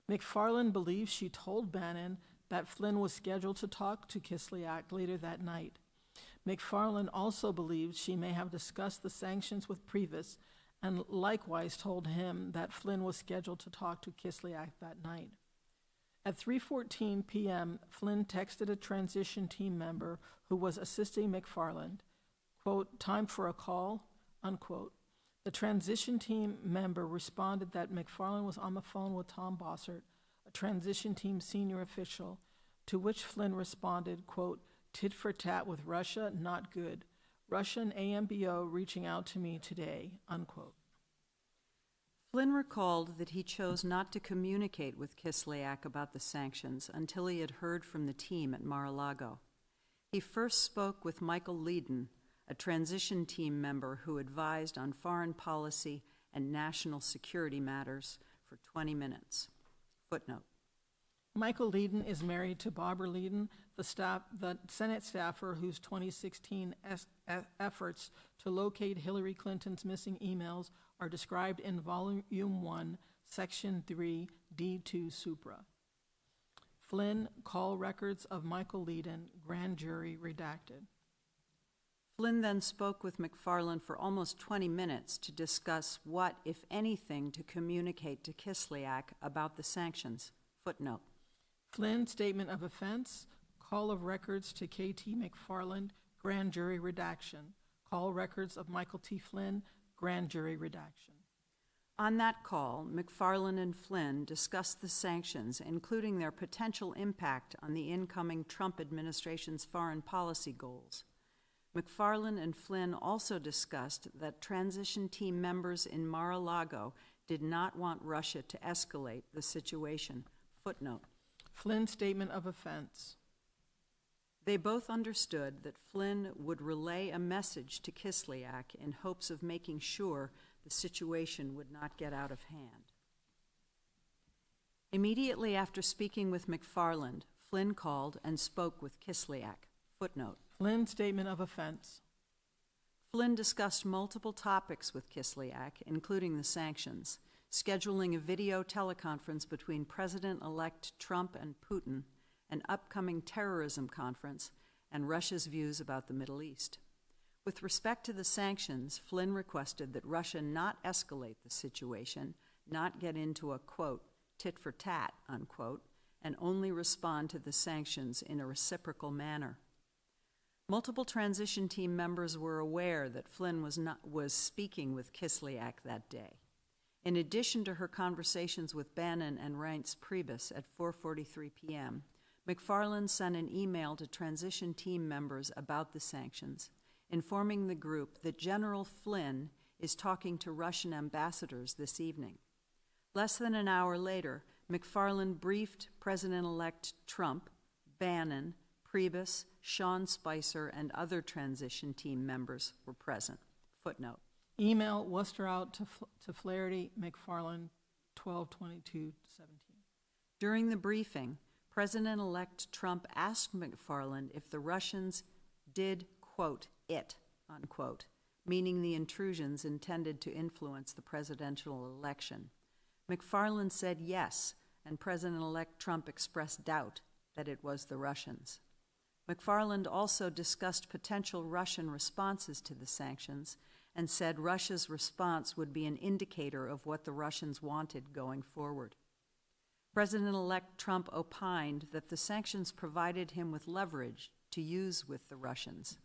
McFarland believes she told Bannon that Flynn was scheduled to talk to Kislak later that night. McFarland also believes she may have discussed the sanctions with Priebus and likewise told him that Flynn was scheduled to talk to Kislak that night. At 3:14 p.m., Flynn texted a transition team member who was assisting McFarland, quote, "Time for a call," unquote. The transition team member responded that McFarland was on the phone with Tom Bossert, a transition team senior official, to which Flynn responded, quote, "Tit for tat with Russia, not good. Russian AMBO reaching out to me today, unquote. Flynn recalled that he chose not to communicate with Kislak about the sanctions until he had heard from the team at Mar-a-Lago. He first spoke with Michael Leedon, a transition team member who advised on foreign policy and national security matters, for 20 minutes. Footnote. Michael Leedon is married to Barbara Leedon, the Senate staffer whose 2016 efforts to locate Hillary Clinton's missing emails are described in Volume 1, Section 3, D2 Supra. Flynn, call records of Michael Leedon, grand jury redacted. Flynn then spoke with McFarland for almost 20 minutes to discuss what, if anything, to communicate to Kislak about the sanctions. Footnote. Flynn, statement of offense, call of records to K.T. McFarland, grand jury redaction. Call records of Michael T. Flynn, grand jury redaction. On that call, McFarland and Flynn discussed the sanctions, including their potential impact on the incoming Trump administration's foreign policy goals. McFarland and Flynn also discussed that transition team members in Mar-a-Lago did not want Russia to escalate the situation. Footnote. Flynn, statement of offense. They both understood that Flynn would relay a message to Kislak in hopes of making sure the situation would not get out of hand. Immediately after speaking with McFarland, Flynn called and spoke with Kislak. Footnote. Flynn, statement of offense. Flynn discussed multiple topics with Kislak, including the sanctions, scheduling a video teleconference between President-elect Trump and Putin, an upcoming terrorism conference, and Russia's views about the Middle East. With respect to the sanctions, Flynn requested that Russia not escalate the situation, not get into a, quote, tit for tat, unquote, and only respond to the sanctions in a reciprocal manner. Multiple transition team members were aware that Flynn was speaking with Kislak that day. In addition to her conversations with Bannon and Reince Priebus at 4:43 p.m., McFarland sent an email to transition team members about the sanctions, informing the group that General Flynn is talking to Russian ambassadors this evening. Less than an hour later, McFarland briefed President-elect Trump, Bannon, Priebus, Sean Spicer, and other transition team members were present. Footnote. Email Worcester out to Flaherty, McFarland, 12/22/17. During the briefing, President-elect Trump asked McFarland if the Russians did, quote, it, unquote, meaning the intrusions intended to influence the presidential election. McFarland said yes, and President-elect Trump expressed doubt that it was the Russians. McFarland also discussed potential Russian responses to the sanctions and said Russia's response would be an indicator of what the Russians wanted going forward. President-elect Trump opined that the sanctions provided him with leverage to use with the Russians.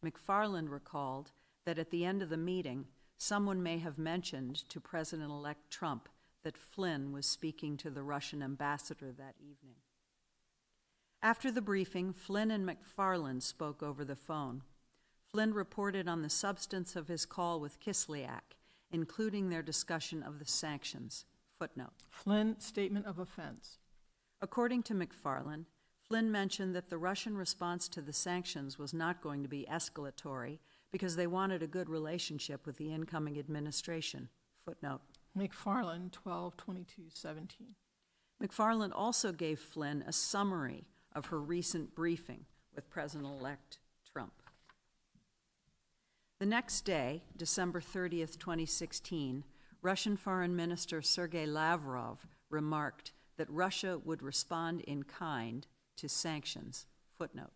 McFarland recalled that at the end of the meeting, someone may have mentioned to President-elect Trump that Flynn was speaking to the Russian ambassador that evening. After the briefing, Flynn and McFarland spoke over the phone. Flynn reported on the substance of his call with Kislak, including their discussion of the sanctions. Footnote. Flynn, statement of offense. According to McFarland, Flynn mentioned that the Russian response to the sanctions was not going to be escalatory because they wanted a good relationship with the incoming administration. Footnote. McFarland, 12/22/17. McFarland also gave Flynn a summary of her recent briefing with President-elect Trump. The next day, December 30th, 2016, Russian Foreign Minister Sergei Lavrov remarked that Russia would respond in kind to sanctions. Footnote.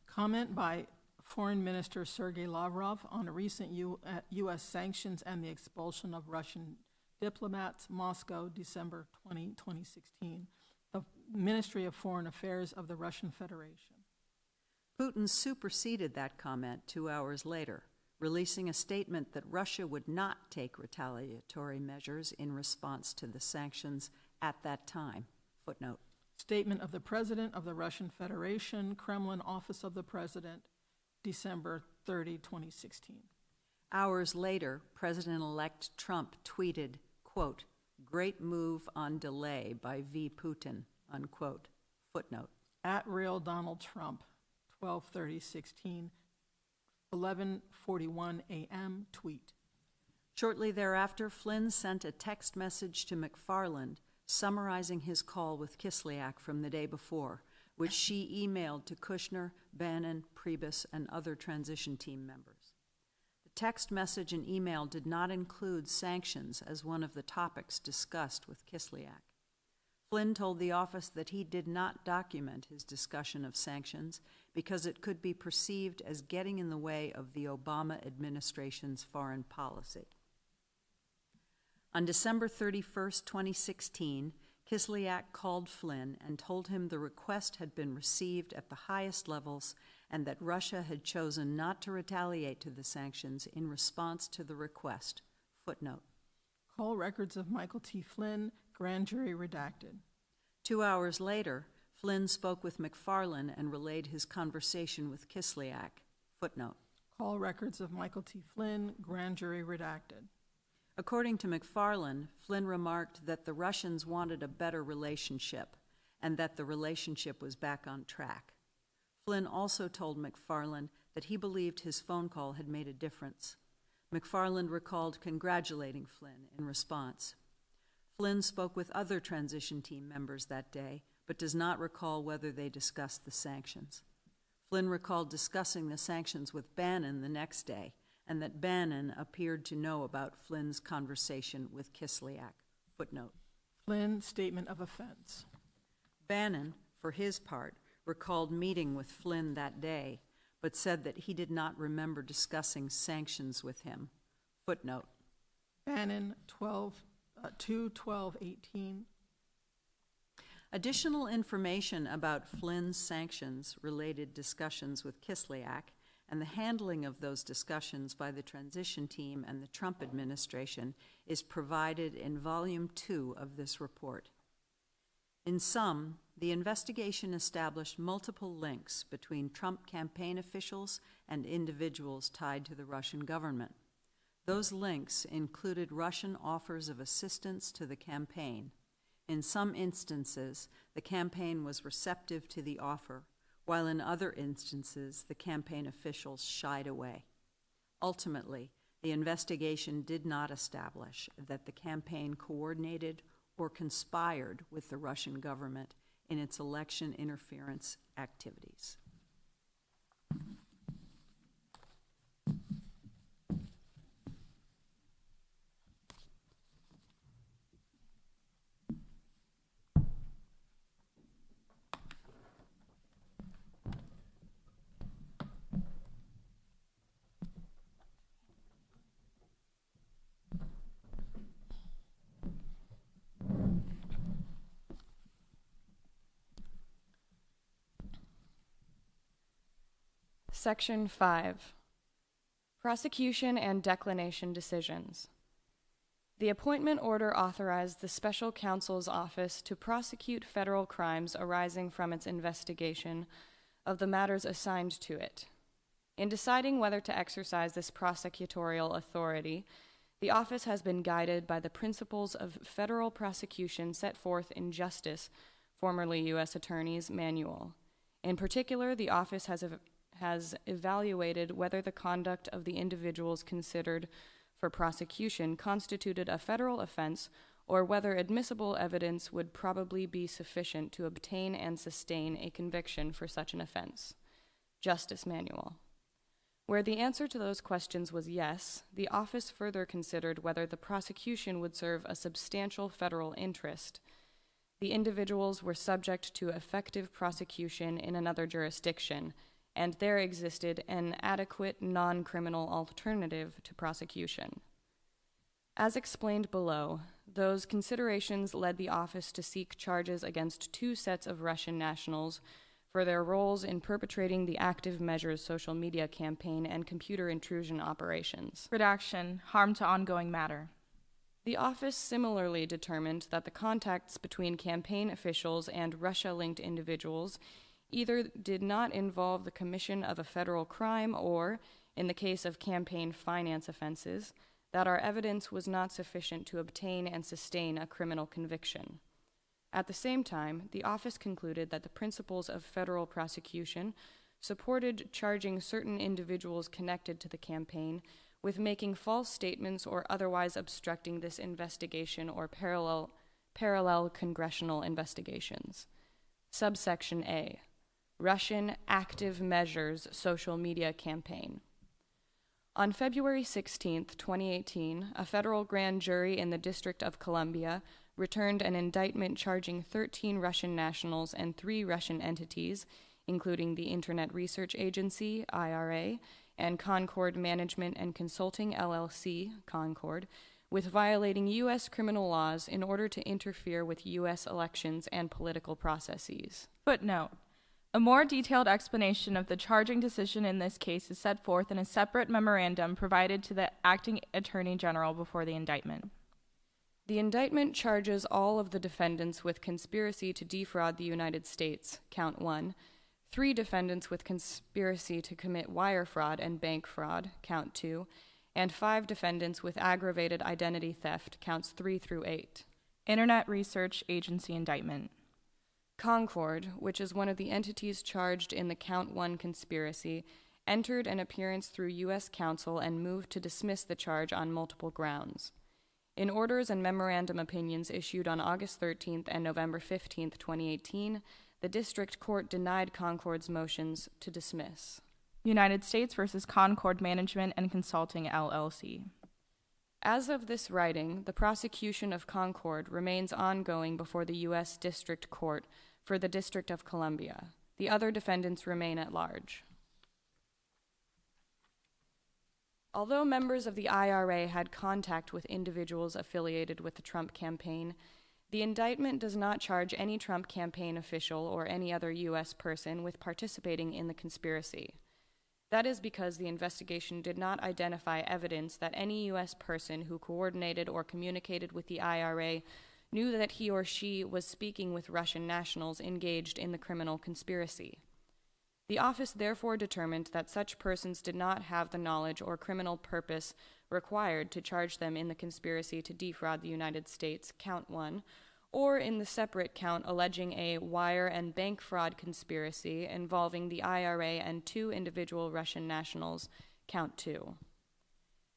Comment by Foreign Minister Sergei Lavrov on recent U.S. sanctions and the expulsion of Russian diplomats, Moscow, December 20, 2016. The Ministry of Foreign Affairs of the Russian Federation. Putin superseded that comment 2 hours later, releasing a statement that Russia would not take retaliatory measures in response to the sanctions at that time. Footnote. Statement of the President of the Russian Federation, Kremlin Office of the President, December 30, 2016. Hours later, President-elect Trump tweeted, quote, "Great move on delay by V. Putin," unquote. Footnote. At Real Donald Trump, 12/30/16, 11:41 a.m. tweet. Shortly thereafter, Flynn sent a text message to McFarland summarizing his call with Kislak from the day before, which she emailed to Kushner, Bannon, Priebus, and other transition team members. The text message and email did not include sanctions as one of the topics discussed with Kislak. Flynn told the office that he did not document his discussion of sanctions because it could be perceived as getting in the way of the Obama administration's foreign policy. On December 31, 2016, Kislak called Flynn and told him the request had been received at the highest levels and that Russia had chosen not to retaliate to the sanctions in response to the request. Footnote. Call records of Michael T. Flynn, grand jury redacted. 2 hours later, Flynn spoke with McFarland and relayed his conversation with Kislak. Footnote. Call records of Michael T. Flynn, grand jury redacted. According to McFarland, Flynn remarked that the Russians wanted a better relationship and that the relationship was back on track. Flynn also told McFarland that he believed his phone call had made a difference. McFarland recalled congratulating Flynn in response. Flynn spoke with other transition team members that day, but does not recall whether they discussed the sanctions. Flynn recalled discussing the sanctions with Bannon the next day, and that Bannon appeared to know about Flynn's conversation with Kislak. Footnote. Flynn, statement of offense. Bannon, for his part, recalled meeting with Flynn that day, but said that he did not remember discussing sanctions with him. Footnote. Bannon, 2/12/18. Additional information about Flynn's sanctions-related discussions with Kislak and the handling of those discussions by the transition team and the Trump administration is provided in Volume 2 of this report. In sum, the investigation established multiple links between Trump campaign officials and individuals tied to the Russian government. Those links included Russian offers of assistance to the campaign. In some instances, the campaign was receptive to the offer, while in other instances, the campaign officials shied away. Ultimately, the investigation did not establish that the campaign coordinated or conspired with the Russian government in its election interference activities. Section 5. Prosecution and Declination Decisions. The appointment order authorized the Special Counsel's Office to prosecute federal crimes arising from its investigation of the matters assigned to it. In deciding whether to exercise this prosecutorial authority, the office has been guided by the principles of federal prosecution set forth in Justice, formerly U.S. Attorney's Manual. In particular, the office has evaluated whether the conduct of the individuals considered for prosecution constituted a federal offense or whether admissible evidence would probably be sufficient to obtain and sustain a conviction for such an offense. Justice Manual. Where the answer to those questions was yes, the office further considered whether the prosecution would serve a substantial federal interest. The individuals were subject to effective prosecution in another jurisdiction, and there existed an adequate non-criminal alternative to prosecution. As explained below, those considerations led the office to seek charges against 2 sets of Russian nationals for their roles in perpetrating the Active Measures social media campaign and computer intrusion operations. Redaction, harm to ongoing matter. The office similarly determined that the contacts between campaign officials and Russia-linked individuals, either did not involve the commission of a federal crime or, in the case of campaign finance offenses, that our evidence was not sufficient to obtain and sustain a criminal conviction. At the same time, the office concluded that the principles of federal prosecution supported charging certain individuals connected to the campaign with making false statements or otherwise obstructing this investigation or parallel congressional investigations. Subsection A, Russian Active Measures social media campaign. On February 16, 2018, a federal grand jury in the District of Columbia returned an indictment charging 13 Russian nationals and 3 Russian entities, including the Internet Research Agency, IRA, and Concord Management and Consulting, LLC, Concord, with violating U.S. criminal laws in order to interfere with U.S. elections and political processes. Footnote. A more detailed explanation of the charging decision in this case is set forth in a separate memorandum provided to the acting Attorney General before the indictment. The indictment charges all of the defendants with conspiracy to defraud the United States, count 1, 3 defendants with conspiracy to commit wire fraud and bank fraud, count 2, and 5 defendants with aggravated identity theft, counts 3 through 8. Internet Research Agency indictment. Concord, which is one of the entities charged in the count 1 conspiracy, entered an appearance through U.S. counsel and moved to dismiss the charge on multiple grounds. In orders and memorandum opinions issued on August 13th and November 15th, 2018, the District Court denied Concord's motions to dismiss. United States versus Concord Management and Consulting, LLC. As of this writing, the prosecution of Concord remains ongoing before the U.S. District Court for the District of Columbia. The other defendants remain at large. Although members of the IRA had contact with individuals affiliated with the Trump campaign, the indictment does not charge any Trump campaign official or any other U.S. person with participating in the conspiracy. That is because the investigation did not identify evidence that any U.S. person who coordinated or communicated with the IRA knew that he or she was speaking with Russian nationals engaged in the criminal conspiracy. The office therefore determined that such persons did not have the knowledge or criminal purpose required to charge them in the conspiracy to defraud the United States, count 1, or in the separate count alleging a wire and bank fraud conspiracy involving the IRA and 2 individual Russian nationals, count 2.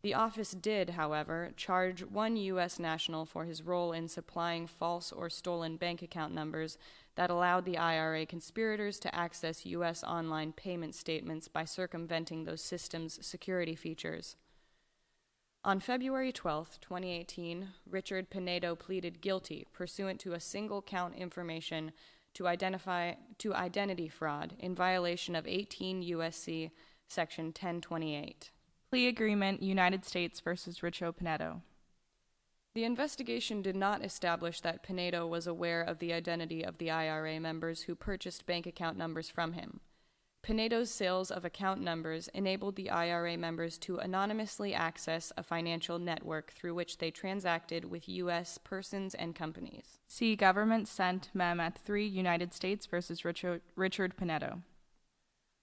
The office did, however, charge 1 U.S. national for his role in supplying false or stolen bank account numbers that allowed the IRA conspirators to access U.S. online payment statements by circumventing those systems' security features. On February 12, 2018, Richard Pinedo pleaded guilty pursuant to a single count information to identity fraud in violation of 18 U.S.C. Section 1028. Plea agreement, United States versus Richard Pinedo. The investigation did not establish that Pinedo was aware of the identity of the IRA members who purchased bank account numbers from him. Pinedo's sales of account numbers enabled the IRA members to anonymously access a financial network through which they transacted with U.S. persons and companies. See Government Sent Mem at 3, United States versus Richard Pinedo.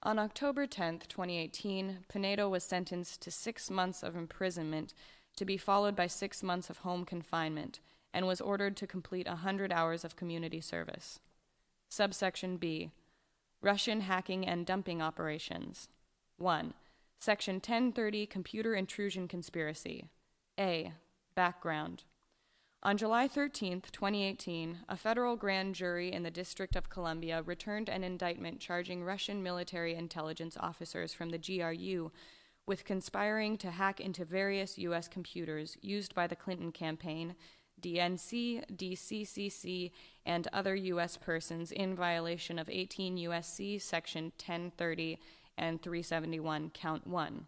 On October 10, 2018, Pinedo was sentenced to 6 months of imprisonment to be followed by 6 months of home confinement and was ordered to complete 100 hours of community service. Subsection B, Russian hacking and dumping operations. 1. Section 1030 Computer Intrusion Conspiracy. A. Background. On July 13, 2018, a federal grand jury in the District of Columbia returned an indictment charging Russian military intelligence officers from the GRU with conspiring to hack into various U.S. computers used by the Clinton campaign, DNC, DCCC, and other U.S. persons in violation of 18 U.S.C. Section 1030 and 371, Count 1.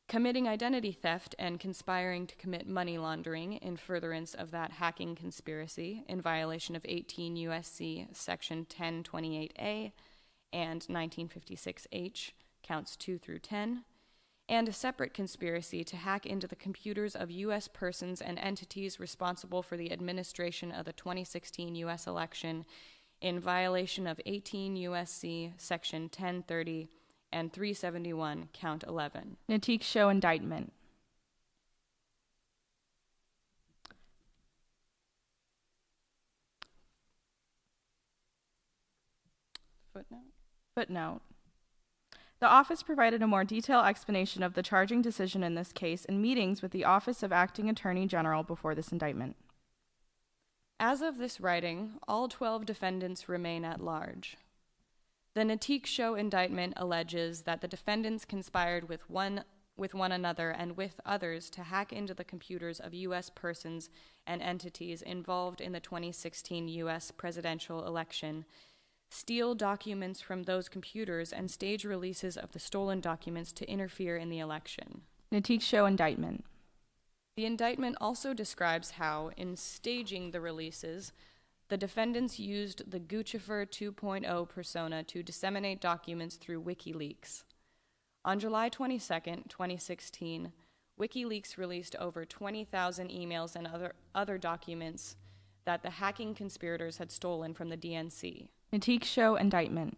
Committing identity theft and conspiring to commit money laundering in furtherance of that hacking conspiracy in violation of 18 U.S.C. Section 1028A and 1956H, Counts 2 through 10, and a separate conspiracy to hack into the computers of U.S. persons and entities responsible for the administration of the 2016 U.S. election in violation of 18 U.S.C. Section 1030 and 371, Count 11. Natik show indictment. Footnote. The office provided a more detailed explanation of the charging decision in this case in meetings with the Office of Acting Attorney General before this indictment. As of this writing, all 12 defendants remain at large. The Natik show indictment alleges that the defendants conspired with one another and with others to hack into the computers of U.S. persons and entities involved in the 2016 U.S. presidential election, steal documents from those computers, and stage releases of the stolen documents to interfere in the election. Natik show indictment. The indictment also describes how, in staging the releases, the defendants used the Guccifer 2.0 persona to disseminate documents through Wikileaks. On July 22, 2016, Wikileaks released over 20,000 emails and other documents that the hacking conspirators had stolen from the DNC. Natik show indictment.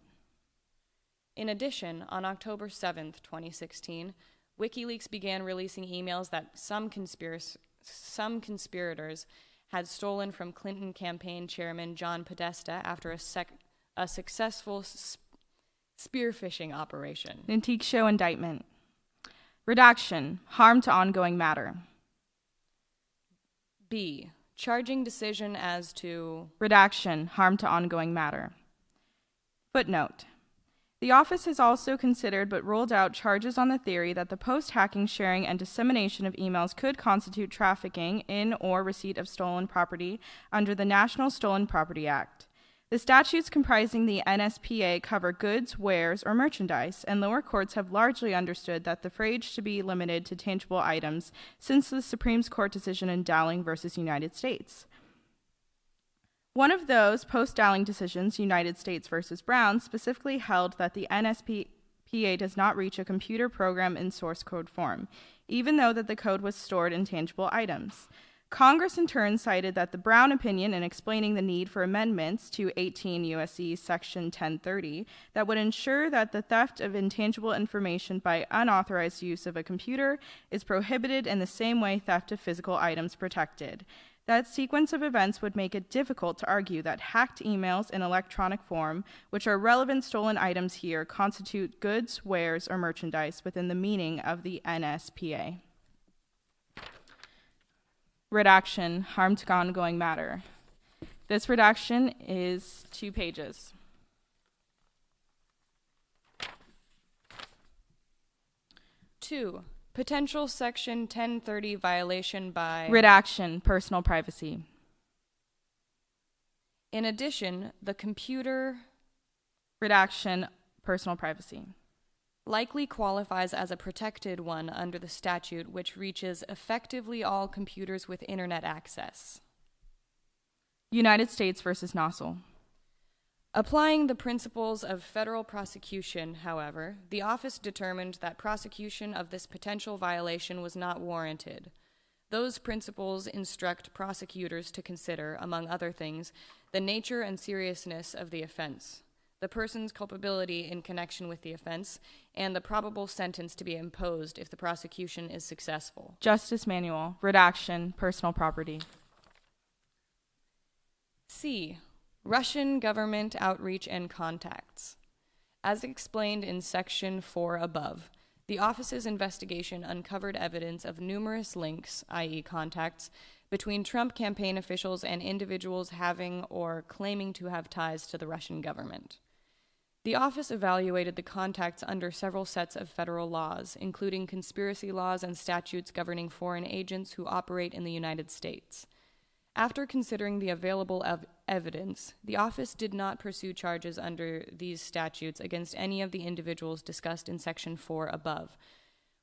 In addition, on October 7, 2016, WikiLeaks began releasing emails that some conspirators had stolen from Clinton campaign chairman John Podesta after a successful spearphishing operation. Natik show indictment. Redaction, harm to ongoing matter. B, charging decision as to... Redaction, harm to ongoing matter. Footnote. The office has also considered but ruled out charges on the theory that the post-hacking sharing and dissemination of emails could constitute trafficking in or receipt of stolen property under the National Stolen Property Act. The statutes comprising the NSPA cover goods, wares, or merchandise, and lower courts have largely understood that the phrase should be limited to tangible items since the Supreme Court decision in Dowling versus United States. One of those post-Dowling decisions, United States versus Brown, specifically held that the NSPA does not reach a computer program in source code form, even though that the code was stored in tangible items. Congress in turn cited that the Brown opinion in explaining the need for amendments to 18 U.S.C. Section 1030 that would ensure that the theft of intangible information by unauthorized use of a computer is prohibited in the same way theft of physical items protected. That sequence of events would make it difficult to argue that hacked emails in electronic form, which are relevant stolen items here, constitute goods, wares, or merchandise within the meaning of the NSPA. Redaction, harm to ongoing matter. This redaction is 2 pages. Two, potential Section 1030 violation by... Redaction, personal privacy. In addition, the computer... Redaction, personal privacy. Likely qualifies as a protected one under the statute, which reaches effectively all computers with internet access. United States versus Nossel. Applying the principles of federal prosecution, however, the office determined that prosecution of this potential violation was not warranted. Those principles instruct prosecutors to consider, among other things, the nature and seriousness of the offense, the person's culpability in connection with the offense, and the probable sentence to be imposed if the prosecution is successful. Justice Manual, redaction, personal property. C, Russian government outreach and contacts. As explained in Section 4 above, the office's investigation uncovered evidence of numerous links, i.e. contacts, between Trump campaign officials and individuals having or claiming to have ties to the Russian government. The office evaluated the contacts under several sets of federal laws, including conspiracy laws and statutes governing foreign agents who operate in the United States. After considering the available evidence, the office did not pursue charges under these statutes against any of the individuals discussed in Section 4 above,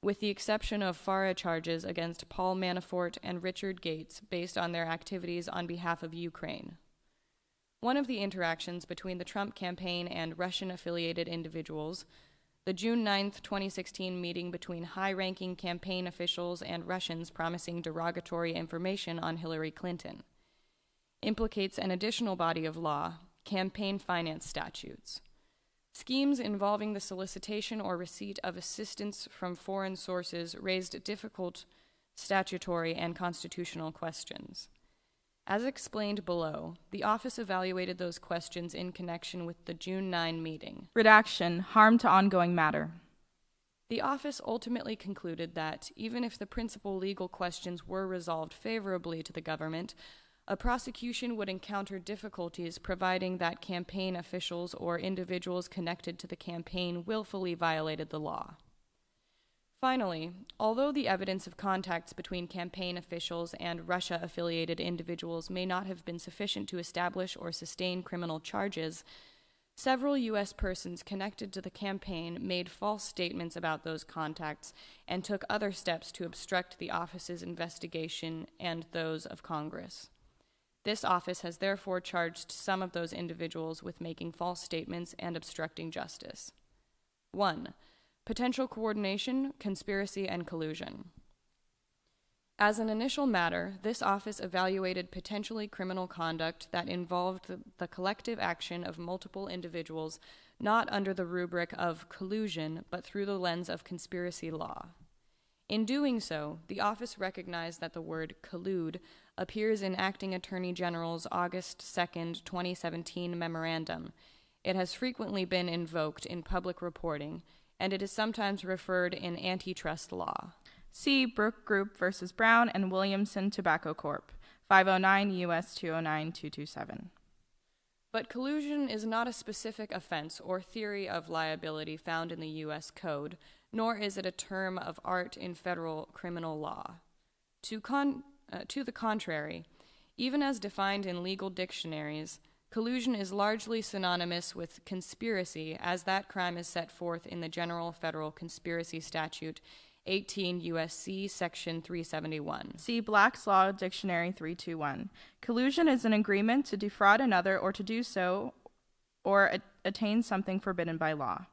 with the exception of FARA charges against Paul Manafort and Richard Gates based on their activities on behalf of Ukraine. One of the interactions between the Trump campaign and Russian-affiliated individuals, the June 9, 2016 meeting between high-ranking campaign officials and Russians promising derogatory information on Hillary Clinton, implicates an additional body of law, campaign finance statutes. Schemes involving the solicitation or receipt of assistance from foreign sources raised difficult statutory and constitutional questions. As explained below, the office evaluated those questions in connection with the June 9 meeting. Redaction, harm to ongoing matter. The office ultimately concluded that, even if the principal legal questions were resolved favorably to the government, a prosecution would encounter difficulties providing that campaign officials or individuals connected to the campaign willfully violated the law. Finally, although the evidence of contacts between campaign officials and Russia-affiliated individuals may not have been sufficient to establish or sustain criminal charges, several U.S. persons connected to the campaign made false statements about those contacts and took other steps to obstruct the office's investigation and those of Congress. This office has therefore charged some of those individuals with making false statements and obstructing justice. 1. Potential coordination, conspiracy, and collusion. As an initial matter, this office evaluated potentially criminal conduct that involved the collective action of multiple individuals, not under the rubric of collusion, but through the lens of conspiracy law. In doing so, the office recognized that the word collude appears in Acting Attorney General's August 2, 2017 memorandum. It has frequently been invoked in public reporting, and it is sometimes referred in antitrust law. See Brook Group versus Brown and Williamson Tobacco Corp., 509 U.S. 209227. But collusion is not a specific offense or theory of liability found in the U.S. Code, nor is it a term of art in federal criminal law. To the contrary, even as defined in legal dictionaries, collusion is largely synonymous with conspiracy, as that crime is set forth in the General Federal Conspiracy Statute, 18 U.S.C. Section 371. See Black's Law Dictionary 321. Collusion is an agreement to defraud another or to do so or attain something forbidden by law.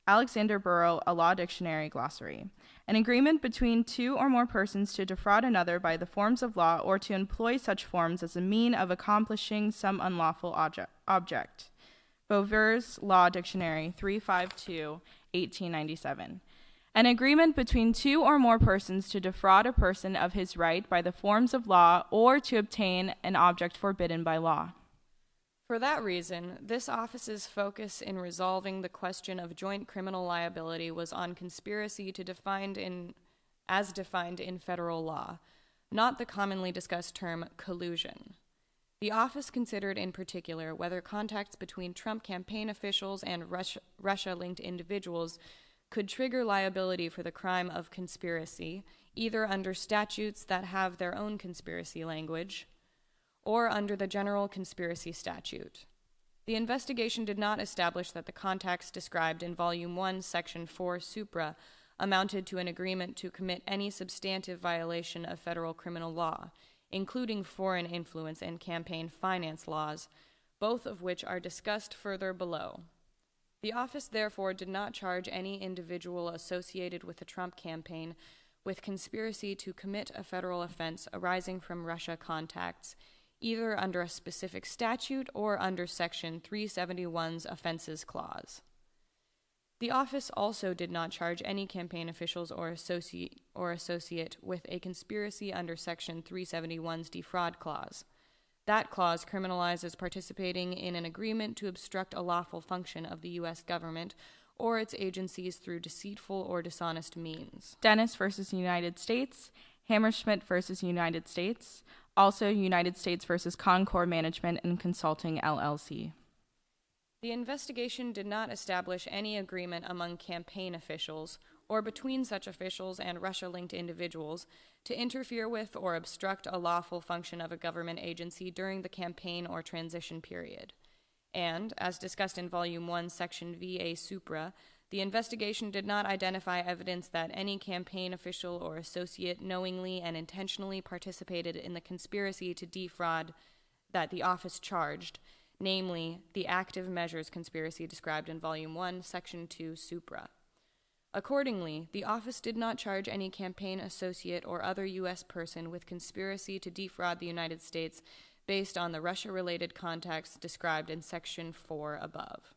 Alexander Burrow, A Law Dictionary Glossary. An agreement between two or more persons to defraud another by the forms of law or to employ such forms as a mean of accomplishing some unlawful object. Beauvais Law Dictionary 352, 1897. An agreement between two or more persons to defraud a person of his right by the forms of law or to obtain an object forbidden by law. For that reason, this office's focus in resolving the question of joint criminal liability was on conspiracy as defined in federal law, not the commonly discussed term collusion. The office considered in particular whether contacts between Trump campaign officials and Russia-linked individuals could trigger liability for the crime of conspiracy, either under statutes that have their own conspiracy language, or under the General Conspiracy Statute. The investigation did not establish that the contacts described in Volume 1, Section 4 Supra amounted to an agreement to commit any substantive violation of federal criminal law, including foreign influence and campaign finance laws, both of which are discussed further below. The office therefore did not charge any individual associated with the Trump campaign with conspiracy to commit a federal offense arising from Russia contacts, either under a specific statute or under Section 371's Offenses Clause. The office also did not charge any campaign officials or associate with a conspiracy under Section 371's Defraud Clause. That clause criminalizes participating in an agreement to obstruct a lawful function of the U.S. government or its agencies through deceitful or dishonest means. Dennis versus United States, Hammerschmidt versus United States, also United States versus Concord Management and Consulting, LLC. The investigation did not establish any agreement among campaign officials or between such officials and Russia-linked individuals to interfere with or obstruct a lawful function of a government agency during the campaign or transition period. And, as discussed in Volume 1, Section VA Supra, the investigation did not identify evidence that any campaign official or associate knowingly and intentionally participated in the conspiracy to defraud that the office charged, namely, the active measures conspiracy described in Volume 1, Section 2, Supra. Accordingly, the office did not charge any campaign associate or other U.S. person with conspiracy to defraud the United States based on the Russia-related contacts described in Section 4 above.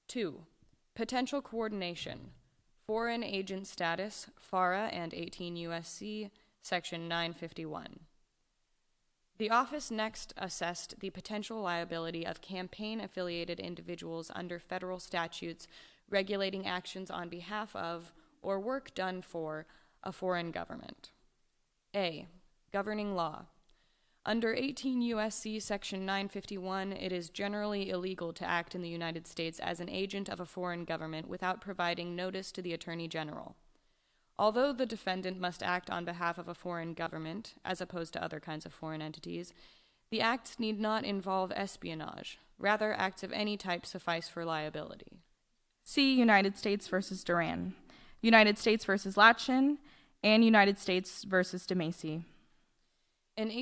2. Potential coordination. Foreign agent status, FARA and 18 U.S.C. Section 951. The office next assessed the potential liability of campaign-affiliated individuals under federal statutes regulating actions on behalf of or work done for a foreign government. A. Governing law. Under 18 U.S.C. Section 951, it is generally illegal to act in the United States as an agent of a foreign government without providing notice to the Attorney General. Although the defendant must act on behalf of a foreign government, as opposed to other kinds of foreign entities, the acts need not involve espionage. Rather, acts of any type suffice for liability. See United States versus Duran, United States versus Latchin, and United States versus DeMacy. An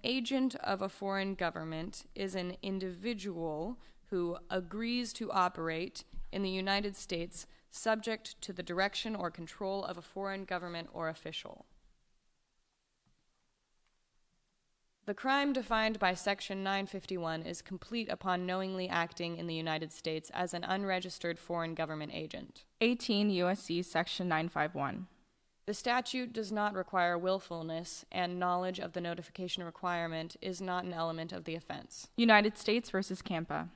agent of a foreign government is an individual who agrees to operate in the United States subject to the direction or control of a foreign government or official. The crime defined by Section 951 is complete upon knowingly acting in the United States as an unregistered foreign government agent. 18 U.S.C. Section 951. The statute does not require willfulness, and knowledge of the notification requirement is not an element of the offense. United States versus Campa,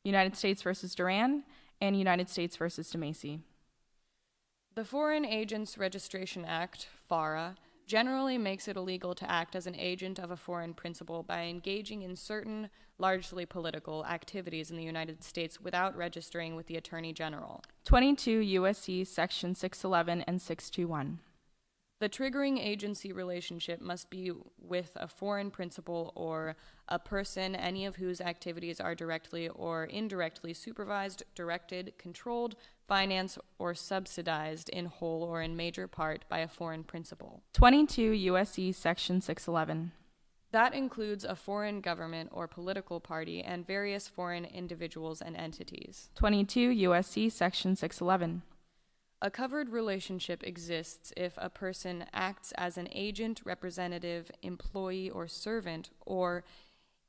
United States versus Duran, and United States versus DeMacy. The Foreign Agents Registration Act, FARA, generally makes it illegal to act as an agent of a foreign principal by engaging in certain, largely political, activities in the United States without registering with the Attorney General. 22 U.S.C. Section 611 and 621. The triggering agency relationship must be with a foreign principal or a person, any of whose activities are directly or indirectly supervised, directed, controlled, financed, or subsidized in whole or in major part by a foreign principal. 22 U.S.C. Section 611. That includes a foreign government or political party and various foreign individuals and entities. 22 U.S.C. Section 611. A covered relationship exists if a person acts as an agent, representative, employee, or servant, or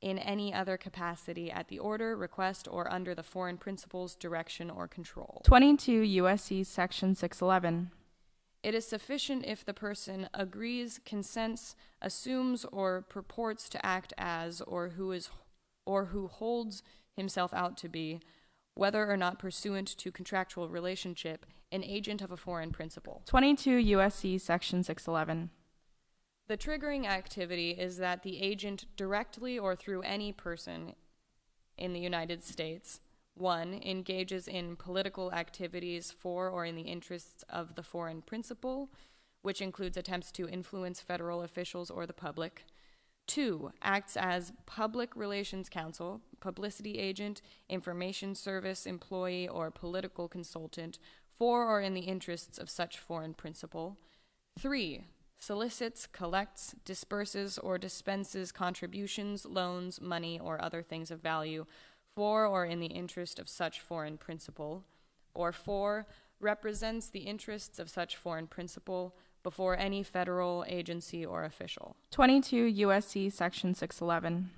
in any other capacity at the order, request, or under the foreign principal's direction or control. 22 U.S.C. Section 611. It is sufficient if the person agrees, consents, assumes, or purports to act as, or who holds himself out to be, whether or not pursuant to contractual relationship, an agent of a foreign principal. 22 U.S.C. Section 611. The triggering activity is that the agent directly or through any person in the United States, 1, engages in political activities for or in the interests of the foreign principal, which includes attempts to influence federal officials or the public. 2, acts as public relations counsel, publicity agent, information service employee, or political consultant for or in the interests of such foreign principal. 3, solicits, collects, disperses, or dispenses contributions, loans, money, or other things of value for or in the interest of such foreign principal. Or 4, represents the interests of such foreign principal before any federal agency or official. 22 U.S.C. Section 611.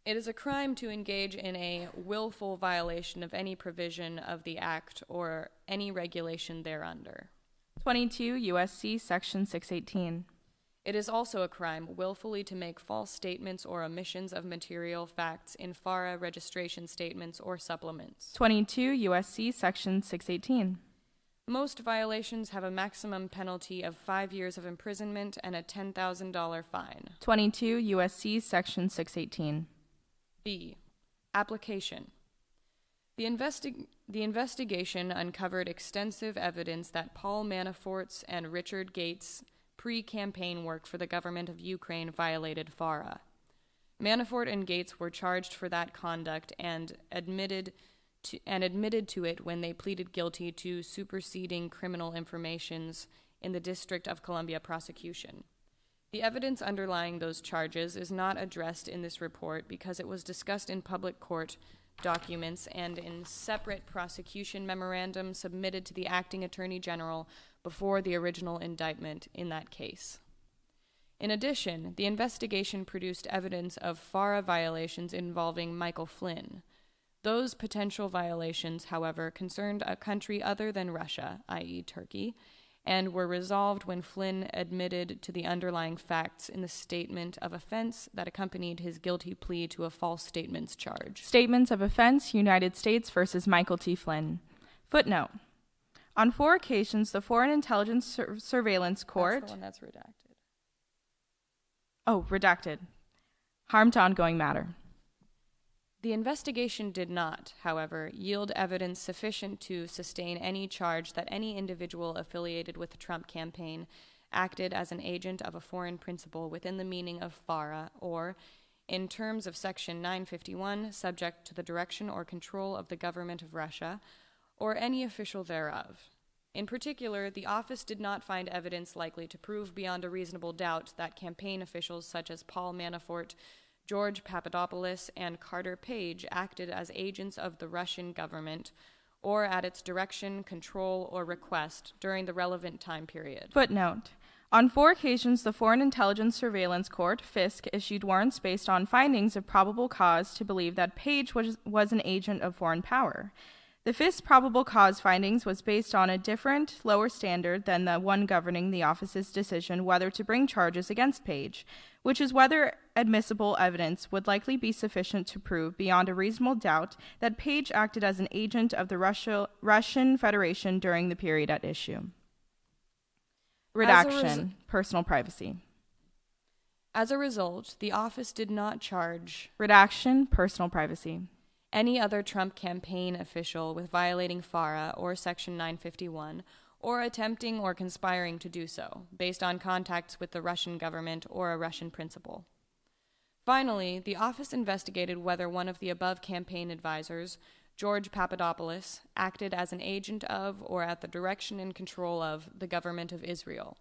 It is a crime to engage in a willful violation of any provision of the Act or any regulation thereunder. 22 U.S.C. Section 618. It is also a crime willfully to make false statements or omissions of material facts in FARA registration statements or supplements. 22 U.S.C. Section 618. Most violations have a maximum penalty of 5 years of imprisonment and a $10,000 fine. 22 U.S.C. Section 618. B. Application. The investigation uncovered extensive evidence that Paul Manafort's and Richard Gates' pre-campaign work for the government of Ukraine violated FARA. Manafort and Gates were charged for that conduct and admitted to it when they pleaded guilty to superseding criminal informations in the District of Columbia prosecution. The evidence underlying those charges is not addressed in this report because it was discussed in public court documents and in separate prosecution memorandum submitted to the acting Attorney General before the original indictment in that case. In addition, the investigation produced evidence of FARA violations involving Michael Flynn. Those potential violations, however, concerned a country other than Russia, i.e. Turkey, and were resolved when Flynn admitted to the underlying facts in the statement of offense that accompanied his guilty plea to a false statements charge. Statements of offense, United States versus Michael T. Flynn. Footnote. On 4 occasions, the Foreign Intelligence Surveillance Court... That's the one that's redacted. Oh, redacted. Harm to ongoing matter. The investigation did not, however, yield evidence sufficient to sustain any charge that any individual affiliated with the Trump campaign acted as an agent of a foreign principal within the meaning of FARA or, in terms of Section 951, subject to the direction or control of the government of Russia, or any official thereof. In particular, the office did not find evidence likely to prove beyond a reasonable doubt that campaign officials such as Paul Manafort, George Papadopoulos, and Carter Page acted as agents of the Russian government or at its direction, control, or request during the relevant time period. Footnote. On 4 occasions, the Foreign Intelligence Surveillance Court, FISC, issued warrants based on findings of probable cause to believe that Page was an agent of foreign power. The FISC probable cause findings was based on a different, lower standard than the one governing the office's decision whether to bring charges against Page, which is whether admissible evidence would likely be sufficient to prove beyond a reasonable doubt that Page acted as an agent of the Russian Federation during the period at issue. Redaction, personal privacy. As a result, the office did not charge redaction, personal privacy. Any other Trump campaign official with violating FARA or Section 951 or attempting or conspiring to do so, based on contacts with the Russian government or a Russian principal. Finally, the office investigated whether one of the above campaign advisors, George Papadopoulos, acted as an agent of or at the direction and control of the government of Israel.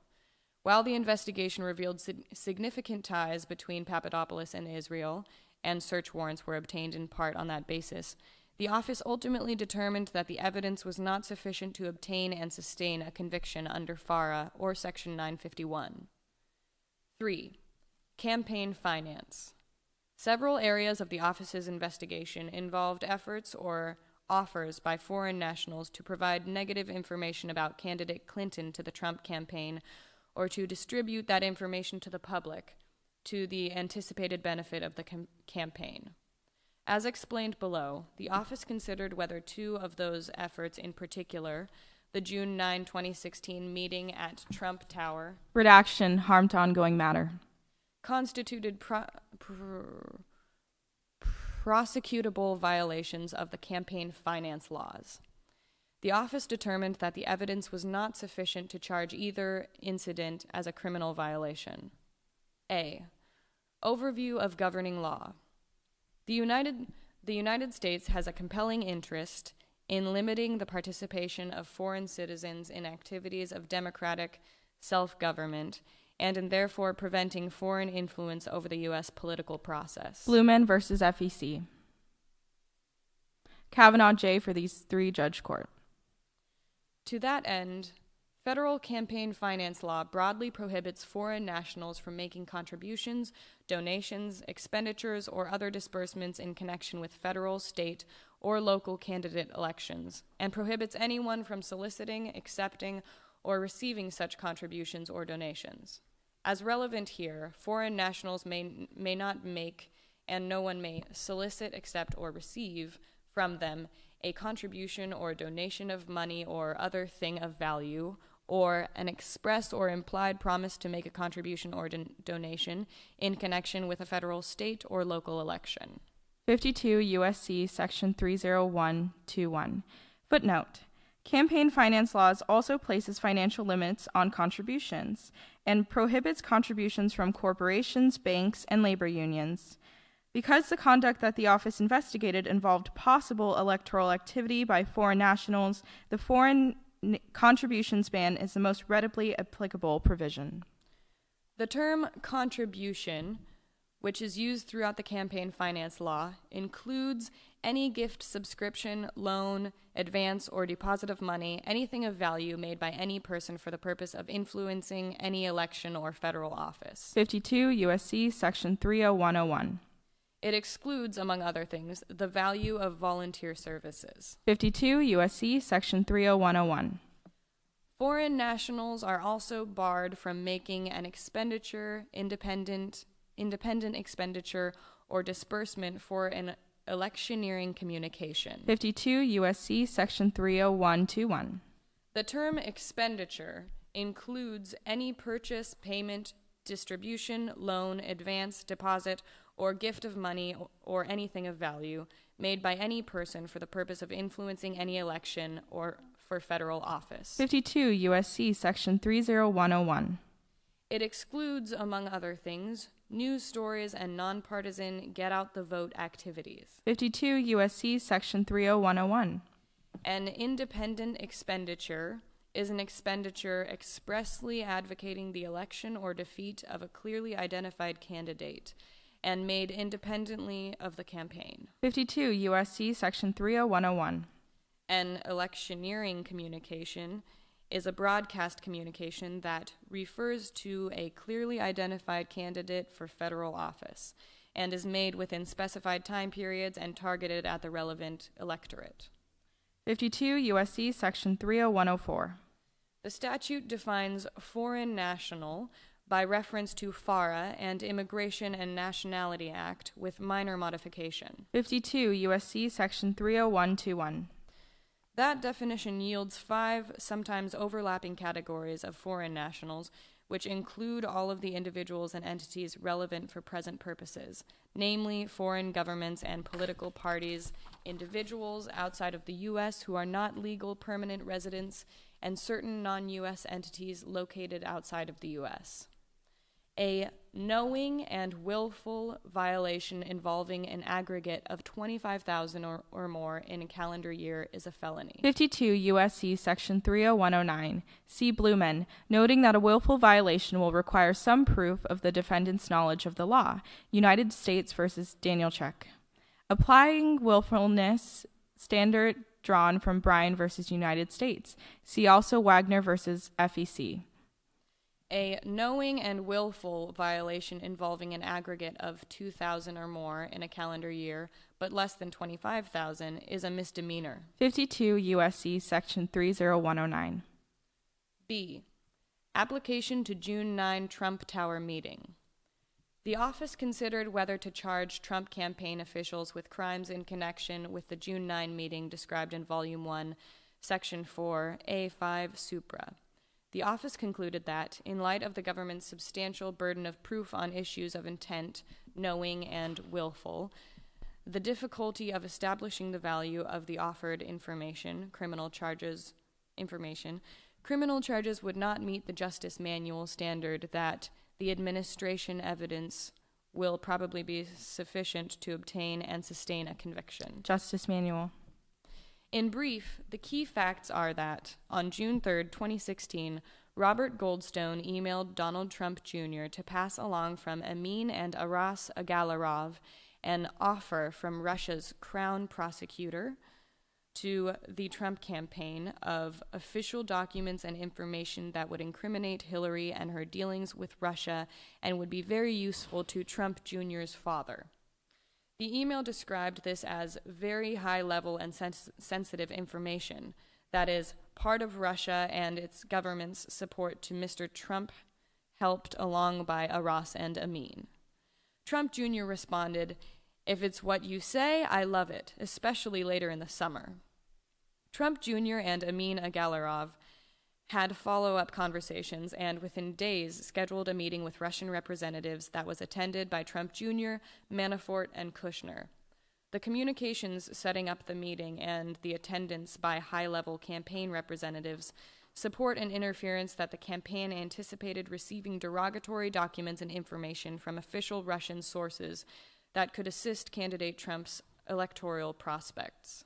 While the investigation revealed significant ties between Papadopoulos and Israel, and search warrants were obtained in part on that basis, the office ultimately determined that the evidence was not sufficient to obtain and sustain a conviction under FARA or Section 951. 3. Campaign finance. Several areas of the office's investigation involved efforts or offers by foreign nationals to provide negative information about candidate Clinton to the Trump campaign or to distribute that information to the public, to the anticipated benefit of the campaign. As explained below, the office considered whether 2 of those efforts in particular, the June 9, 2016 meeting at Trump Tower, redaction, harm to ongoing matter, constituted prosecutable violations of the campaign finance laws. The office determined that the evidence was not sufficient to charge either incident as a criminal violation. A. Overview of governing law. The United States has a compelling interest in limiting the participation of foreign citizens in activities of democratic self-government and in therefore preventing foreign influence over the U.S. political process. Blumen versus FEC. Kavanaugh J. for these 3 judge court. To that end, federal campaign finance law broadly prohibits foreign nationals from making contributions, donations, expenditures, or other disbursements in connection with federal, state, or local candidate elections, and prohibits anyone from soliciting, accepting, or receiving such contributions or donations. As relevant here, foreign nationals may not make, and no one may solicit, accept, or receive from them a contribution or donation of money or other thing of value, or an express or implied promise to make a contribution or donation in connection with a federal, state, or local election. 52 U.S.C. Section 30121. Footnote. Campaign finance laws also places financial limits on contributions and prohibits contributions from corporations, banks, and labor unions. Because the conduct that the office investigated involved possible electoral activity by foreign nationals, the foreign contributions ban is the most readily applicable provision. The term contribution which is used throughout the campaign finance law, includes any gift, subscription, loan, advance, or deposit of money, anything of value made by any person for the purpose of influencing any election or federal office. 52 U.S.C. Section 30101. It excludes, among other things, the value of volunteer services. 52 U.S.C. Section 30101. Foreign nationals are also barred from making an expenditure, independent expenditure, or disbursement for an electioneering communication. 52 U.S.C. Section 30121. The term expenditure includes any purchase, payment, distribution, loan, advance, deposit, or gift of money or anything of value made by any person for the purpose of influencing any election or for federal office. 52 U.S.C. Section 30101. It excludes, among other things, news stories and nonpartisan get-out-the-vote activities. 52 U.S.C. Section 30101. An independent expenditure is an expenditure expressly advocating the election or defeat of a clearly identified candidate and made independently of the campaign. 52 U.S.C. Section 30101. An electioneering communication is a broadcast communication that refers to a clearly identified candidate for federal office and is made within specified time periods and targeted at the relevant electorate. 52 U.S.C. Section 30104. The statute defines foreign national by reference to FARA and Immigration and Nationality Act with minor modification. 52 U.S.C. Section 30121. That definition yields 5 sometimes overlapping categories of foreign nationals, which include all of the individuals and entities relevant for present purposes, namely foreign governments and political parties, individuals outside of the U.S. who are not legal permanent residents, and certain non-U.S. entities located outside of the U.S. A knowing and willful violation involving an aggregate of 25,000 or more in a calendar year is a felony. 52 U.S.C. Section 30109, C. Blumen, noting that a willful violation will require some proof of the defendant's knowledge of the law. United States versus Daniel Check. Applying willfulness standard drawn from Bryan versus United States. See also Wagner versus FEC. A knowing and willful violation involving an aggregate of 2,000 or more in a calendar year, but less than 25,000, is a misdemeanor. 52 U.S.C. Section 30109. B. Application to June 9 Trump Tower meeting. The office considered whether to charge Trump campaign officials with crimes in connection with the June 9 meeting described in Volume 1, Section 4, A5 Supra. The office concluded that, in light of the government's substantial burden of proof on issues of intent, knowing, and willful, the difficulty of establishing the value of the offered criminal charges would not meet the Justice Manual standard that the administration evidence will probably be sufficient to obtain and sustain a conviction. Justice Manual. In brief, the key facts are that, on June 3, 2016, Robert Goldstone emailed Donald Trump Jr. to pass along from Amin and Aras Agalarov an offer from Russia's Crown Prosecutor to the Trump campaign of official documents and information that would incriminate Hillary and her dealings with Russia and would be very useful to Trump Jr.'s father. The email described this as very high-level and sensitive information, that is, part of Russia and its government's support to Mr. Trump, helped along by Aras and Amin. Trump Jr. responded, "If it's what you say, I love it, especially later in the summer." Trump Jr. and Amin Agalarov had follow-up conversations and within days scheduled a meeting with Russian representatives that was attended by Trump Jr., Manafort, and Kushner. The communications setting up the meeting and the attendance by high-level campaign representatives support an interference that the campaign anticipated receiving derogatory documents and information from official Russian sources that could assist candidate Trump's electoral prospects.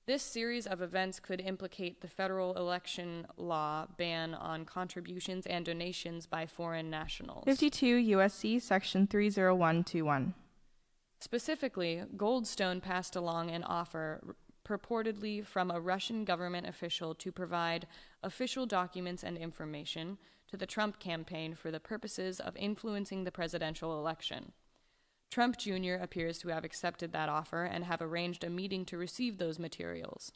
This series of events could implicate the federal election law ban on contributions and donations by foreign nationals. 52 U.S.C. Section 30121. Specifically, Goldstone passed along an offer purportedly from a Russian government official to provide official documents and information to the Trump campaign for the purposes of influencing the presidential election. Trump Jr. appears to have accepted that offer and have arranged a meeting to receive those materials.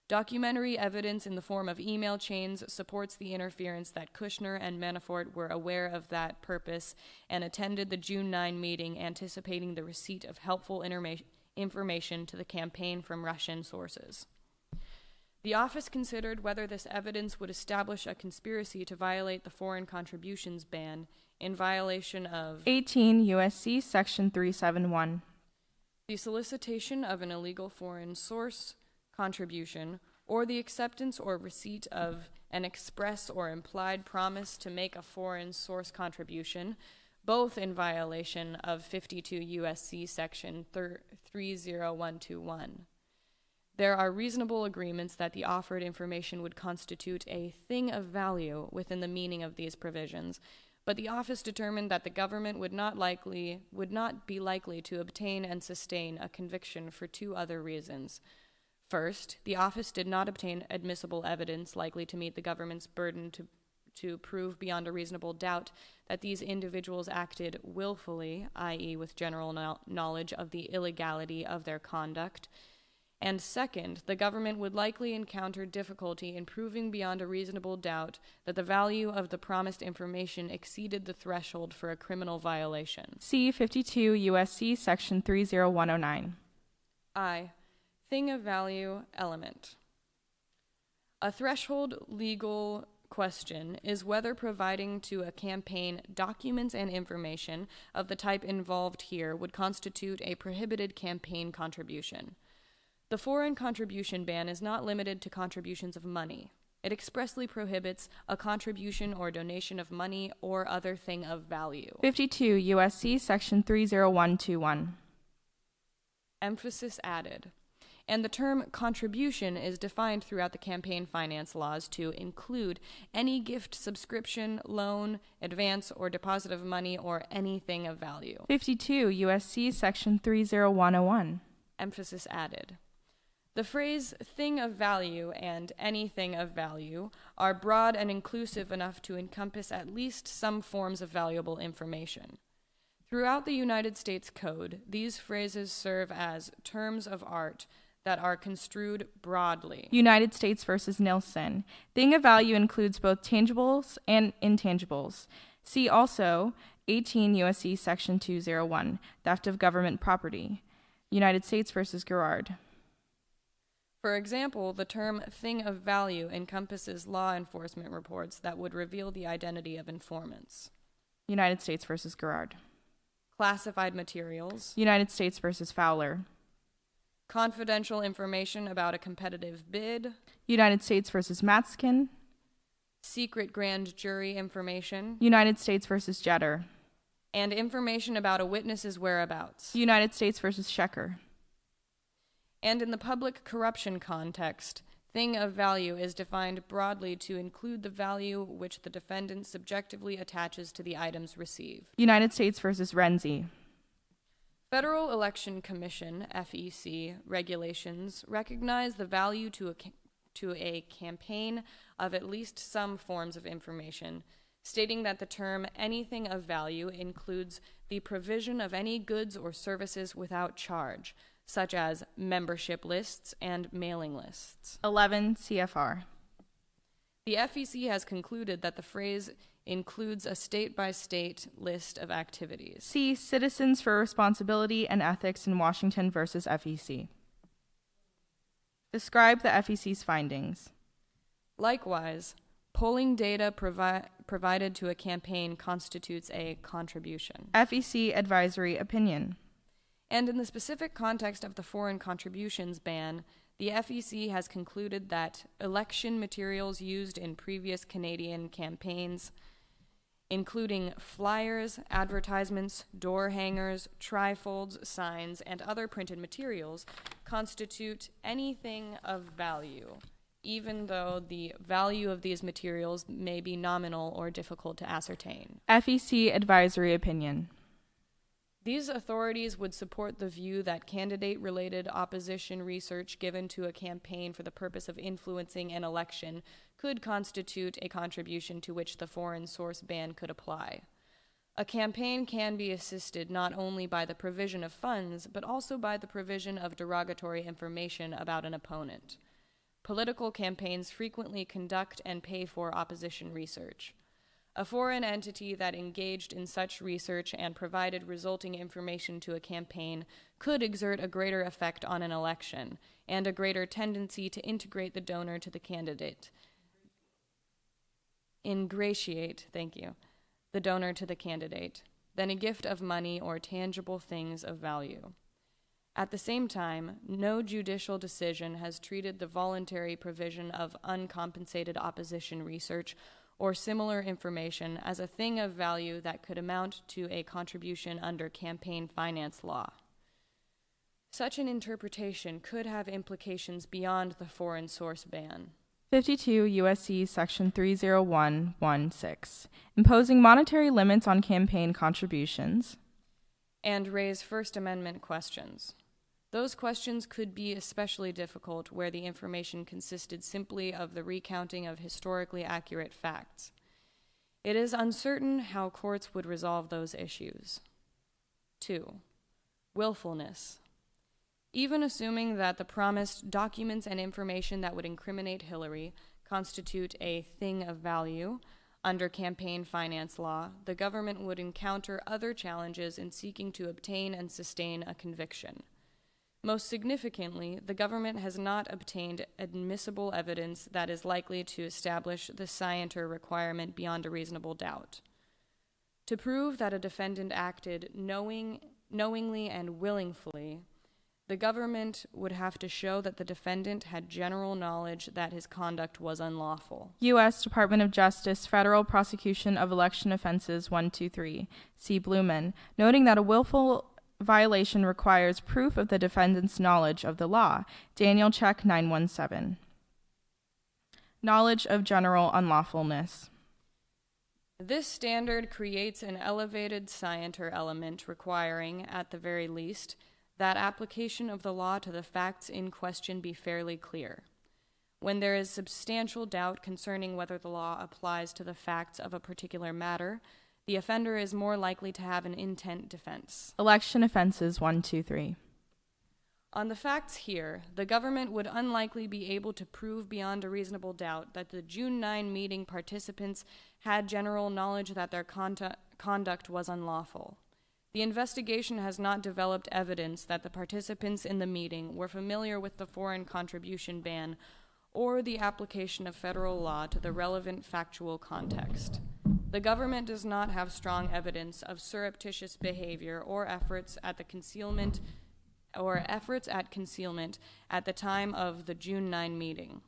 Documentary evidence in the form of email chains supports the inference that Kushner and Manafort were aware of that purpose and attended the June 9 meeting anticipating the receipt of helpful information to the campaign from Russian sources. The office considered whether this evidence would establish a conspiracy to violate the foreign contributions ban in violation of 18 U.S.C. Section 371. The solicitation of an illegal foreign source contribution or the acceptance or receipt of an express or implied promise to make a foreign source contribution, both in violation of 52 U.S.C. Section 30121. There are reasonable agreements that the offered information would constitute a thing of value within the meaning of these provisions, but the office determined that the government would not be likely to obtain and sustain a conviction for two other reasons. First, the office did not obtain admissible evidence likely to meet the government's burden to prove beyond a reasonable doubt that these individuals acted willfully, i.e. with general knowledge of the illegality of their conduct. And second, the government would likely encounter difficulty in proving beyond a reasonable doubt that the value of the promised information exceeded the threshold for a criminal violation. C. 52 U.S.C. Section 30109. I. Thing of value element. A threshold legal question is whether providing to a campaign documents and information of the type involved here would constitute a prohibited campaign contribution. The foreign contribution ban is not limited to contributions of money. It expressly prohibits a contribution or donation of money or other thing of value. 52 U.S.C. Section 30121. Emphasis added. And the term contribution is defined throughout the campaign finance laws to include any gift, subscription, loan, advance, or deposit of money or anything of value. 52 U.S.C. Section 30101. Emphasis added. The phrase thing of value and anything of value are broad and inclusive enough to encompass at least some forms of valuable information. Throughout the United States Code, these phrases serve as terms of art that are construed broadly. United States versus Nilsson. Thing of value includes both tangibles and intangibles. See also 18 U.S.C. Section 201, theft of government property. United States versus Gerard. For example, the term thing of value encompasses law enforcement reports that would reveal the identity of informants. United States versus Gerard. Classified materials. United States versus Fowler. Confidential information about a competitive bid. United States versus Matskin. Secret grand jury information. United States versus Jetter. And information about a witness's whereabouts. United States versus Schecker. And in the public corruption context, thing of value is defined broadly to include the value which the defendant subjectively attaches to the items received. United States versus Renzi. Federal Election Commission, FEC, regulations recognize the value to a campaign of at least some forms of information, stating that the term anything of value includes the provision of any goods or services without charge, such as membership lists and mailing lists. 11 CFR. The FEC has concluded that the phrase includes a state-by-state list of activities. See Citizens for Responsibility and Ethics in Washington versus FEC. Describe the FEC's findings. Likewise, polling data provided to a campaign constitutes a contribution. FEC Advisory Opinion. And in the specific context of the foreign contributions ban, the FEC has concluded that election materials used in previous Canadian campaigns, including flyers, advertisements, door hangers, trifolds, signs, and other printed materials, constitute anything of value, even though the value of these materials may be nominal or difficult to ascertain. FEC Advisory Opinion. These authorities would support the view that candidate-related opposition research given to a campaign for the purpose of influencing an election could constitute a contribution to which the foreign source ban could apply. A campaign can be assisted not only by the provision of funds, but also by the provision of derogatory information about an opponent. Political campaigns frequently conduct and pay for opposition research. A foreign entity that engaged in such research and provided resulting information to a campaign could exert a greater effect on an election and a greater tendency to integrate the donor to the candidate. Ingratiate, the donor to the candidate, than a gift of money or tangible things of value. At the same time, no judicial decision has treated the voluntary provision of uncompensated opposition research or similar information as a thing of value that could amount to a contribution under campaign finance law. Such an interpretation could have implications beyond the foreign source ban. 52 U.S.C. Section 30116, imposing monetary limits on campaign contributions. And raise First Amendment questions. Those questions could be especially difficult where the information consisted simply of the recounting of historically accurate facts. It is uncertain how courts would resolve those issues. 2. Willfulness. Even assuming that the promised documents and information that would incriminate Hillary constitute a thing of value, under campaign finance law, the government would encounter other challenges in seeking to obtain and sustain a conviction. Most significantly, the government has not obtained admissible evidence that is likely to establish the scienter requirement beyond a reasonable doubt. To prove that a defendant acted knowingly and willingly, the government would have to show that the defendant had general knowledge that his conduct was unlawful. U.S. Department of Justice, Federal Prosecution of Election Offenses 123, C. Blumen, noting that a willful violation requires proof of the defendant's knowledge of the law. Daniel Check 917. Knowledge of general unlawfulness. This standard creates an elevated scienter element requiring, at the very least, that application of the law to the facts in question be fairly clear. When there is substantial doubt concerning whether the law applies to the facts of a particular matter, the offender is more likely to have an intent defense. Election Offenses 123. On the facts here, the government would unlikely be able to prove beyond a reasonable doubt that the June 9 meeting participants had general knowledge that their conduct was unlawful. The investigation has not developed evidence that the participants in the meeting were familiar with the foreign contribution ban or the application of federal law to the relevant factual context. The government does not have strong evidence of surreptitious behavior or efforts at concealment at the time of the June 9 meeting.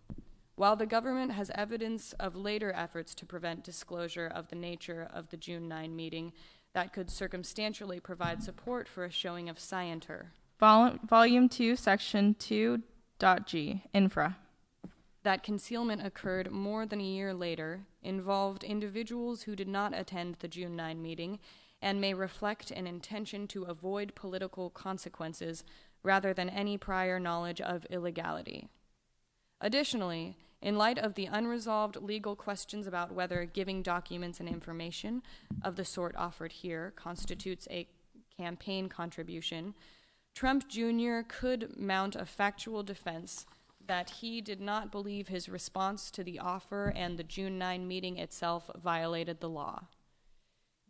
While the government has evidence of later efforts to prevent disclosure of the nature of the June 9 meeting that could circumstantially provide support for a showing of scienter. Volume 2, Section 2.g, Infra. That concealment occurred more than a year later, involved individuals who did not attend the June 9 meeting, and may reflect an intention to avoid political consequences rather than any prior knowledge of illegality. Additionally, in light of the unresolved legal questions about whether giving documents and information of the sort offered here constitutes a campaign contribution, Trump Jr. could mount a factual defense that he did not believe his response to the offer and the June 9 meeting itself violated the law.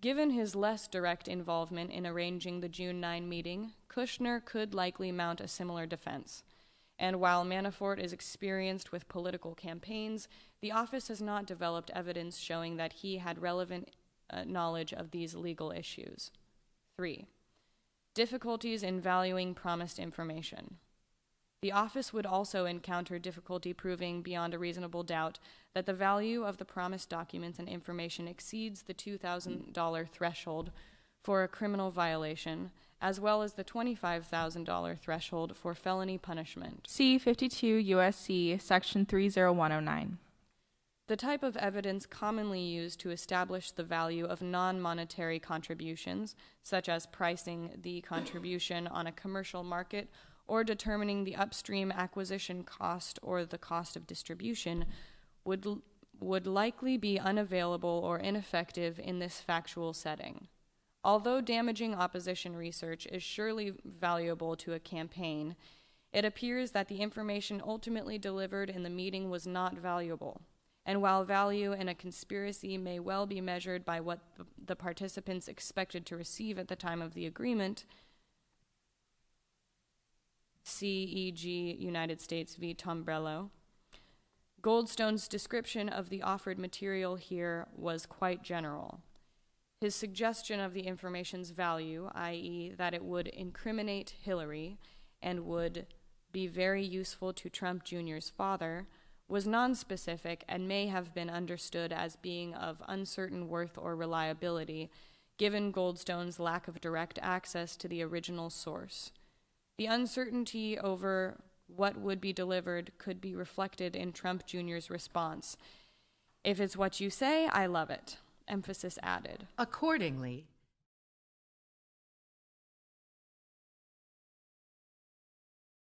Given his less direct involvement in arranging the June 9 meeting, Kushner could likely mount a similar defense. And while Manafort is experienced with political campaigns, the office has not developed evidence showing that he had relevant knowledge of these legal issues. 3. Difficulties in valuing promised information. The office would also encounter difficulty proving beyond a reasonable doubt that the value of the promised documents and information exceeds the $2,000 threshold for a criminal violation, as well as the $25,000 threshold for felony punishment. See 52 U.S.C. Section 30109. The type of evidence commonly used to establish the value of non-monetary contributions, such as pricing the contribution on a commercial market or determining the upstream acquisition cost or the cost of distribution, would likely be unavailable or ineffective in this factual setting. Although damaging opposition research is surely valuable to a campaign, it appears that the information ultimately delivered in the meeting was not valuable. And while value in a conspiracy may well be measured by what the participants expected to receive at the time of the agreement, C.e.g. United States v. Tombrello, Goldstone's description of the offered material here was quite general. His suggestion of the information's value, i.e., that it would incriminate Hillary and would be very useful to Trump Jr.'s father, was nonspecific and may have been understood as being of uncertain worth or reliability, given Goldstone's lack of direct access to the original source. The uncertainty over what would be delivered could be reflected in Trump Jr.'s response. "If it's what you say, I love it," emphasis added. Accordingly,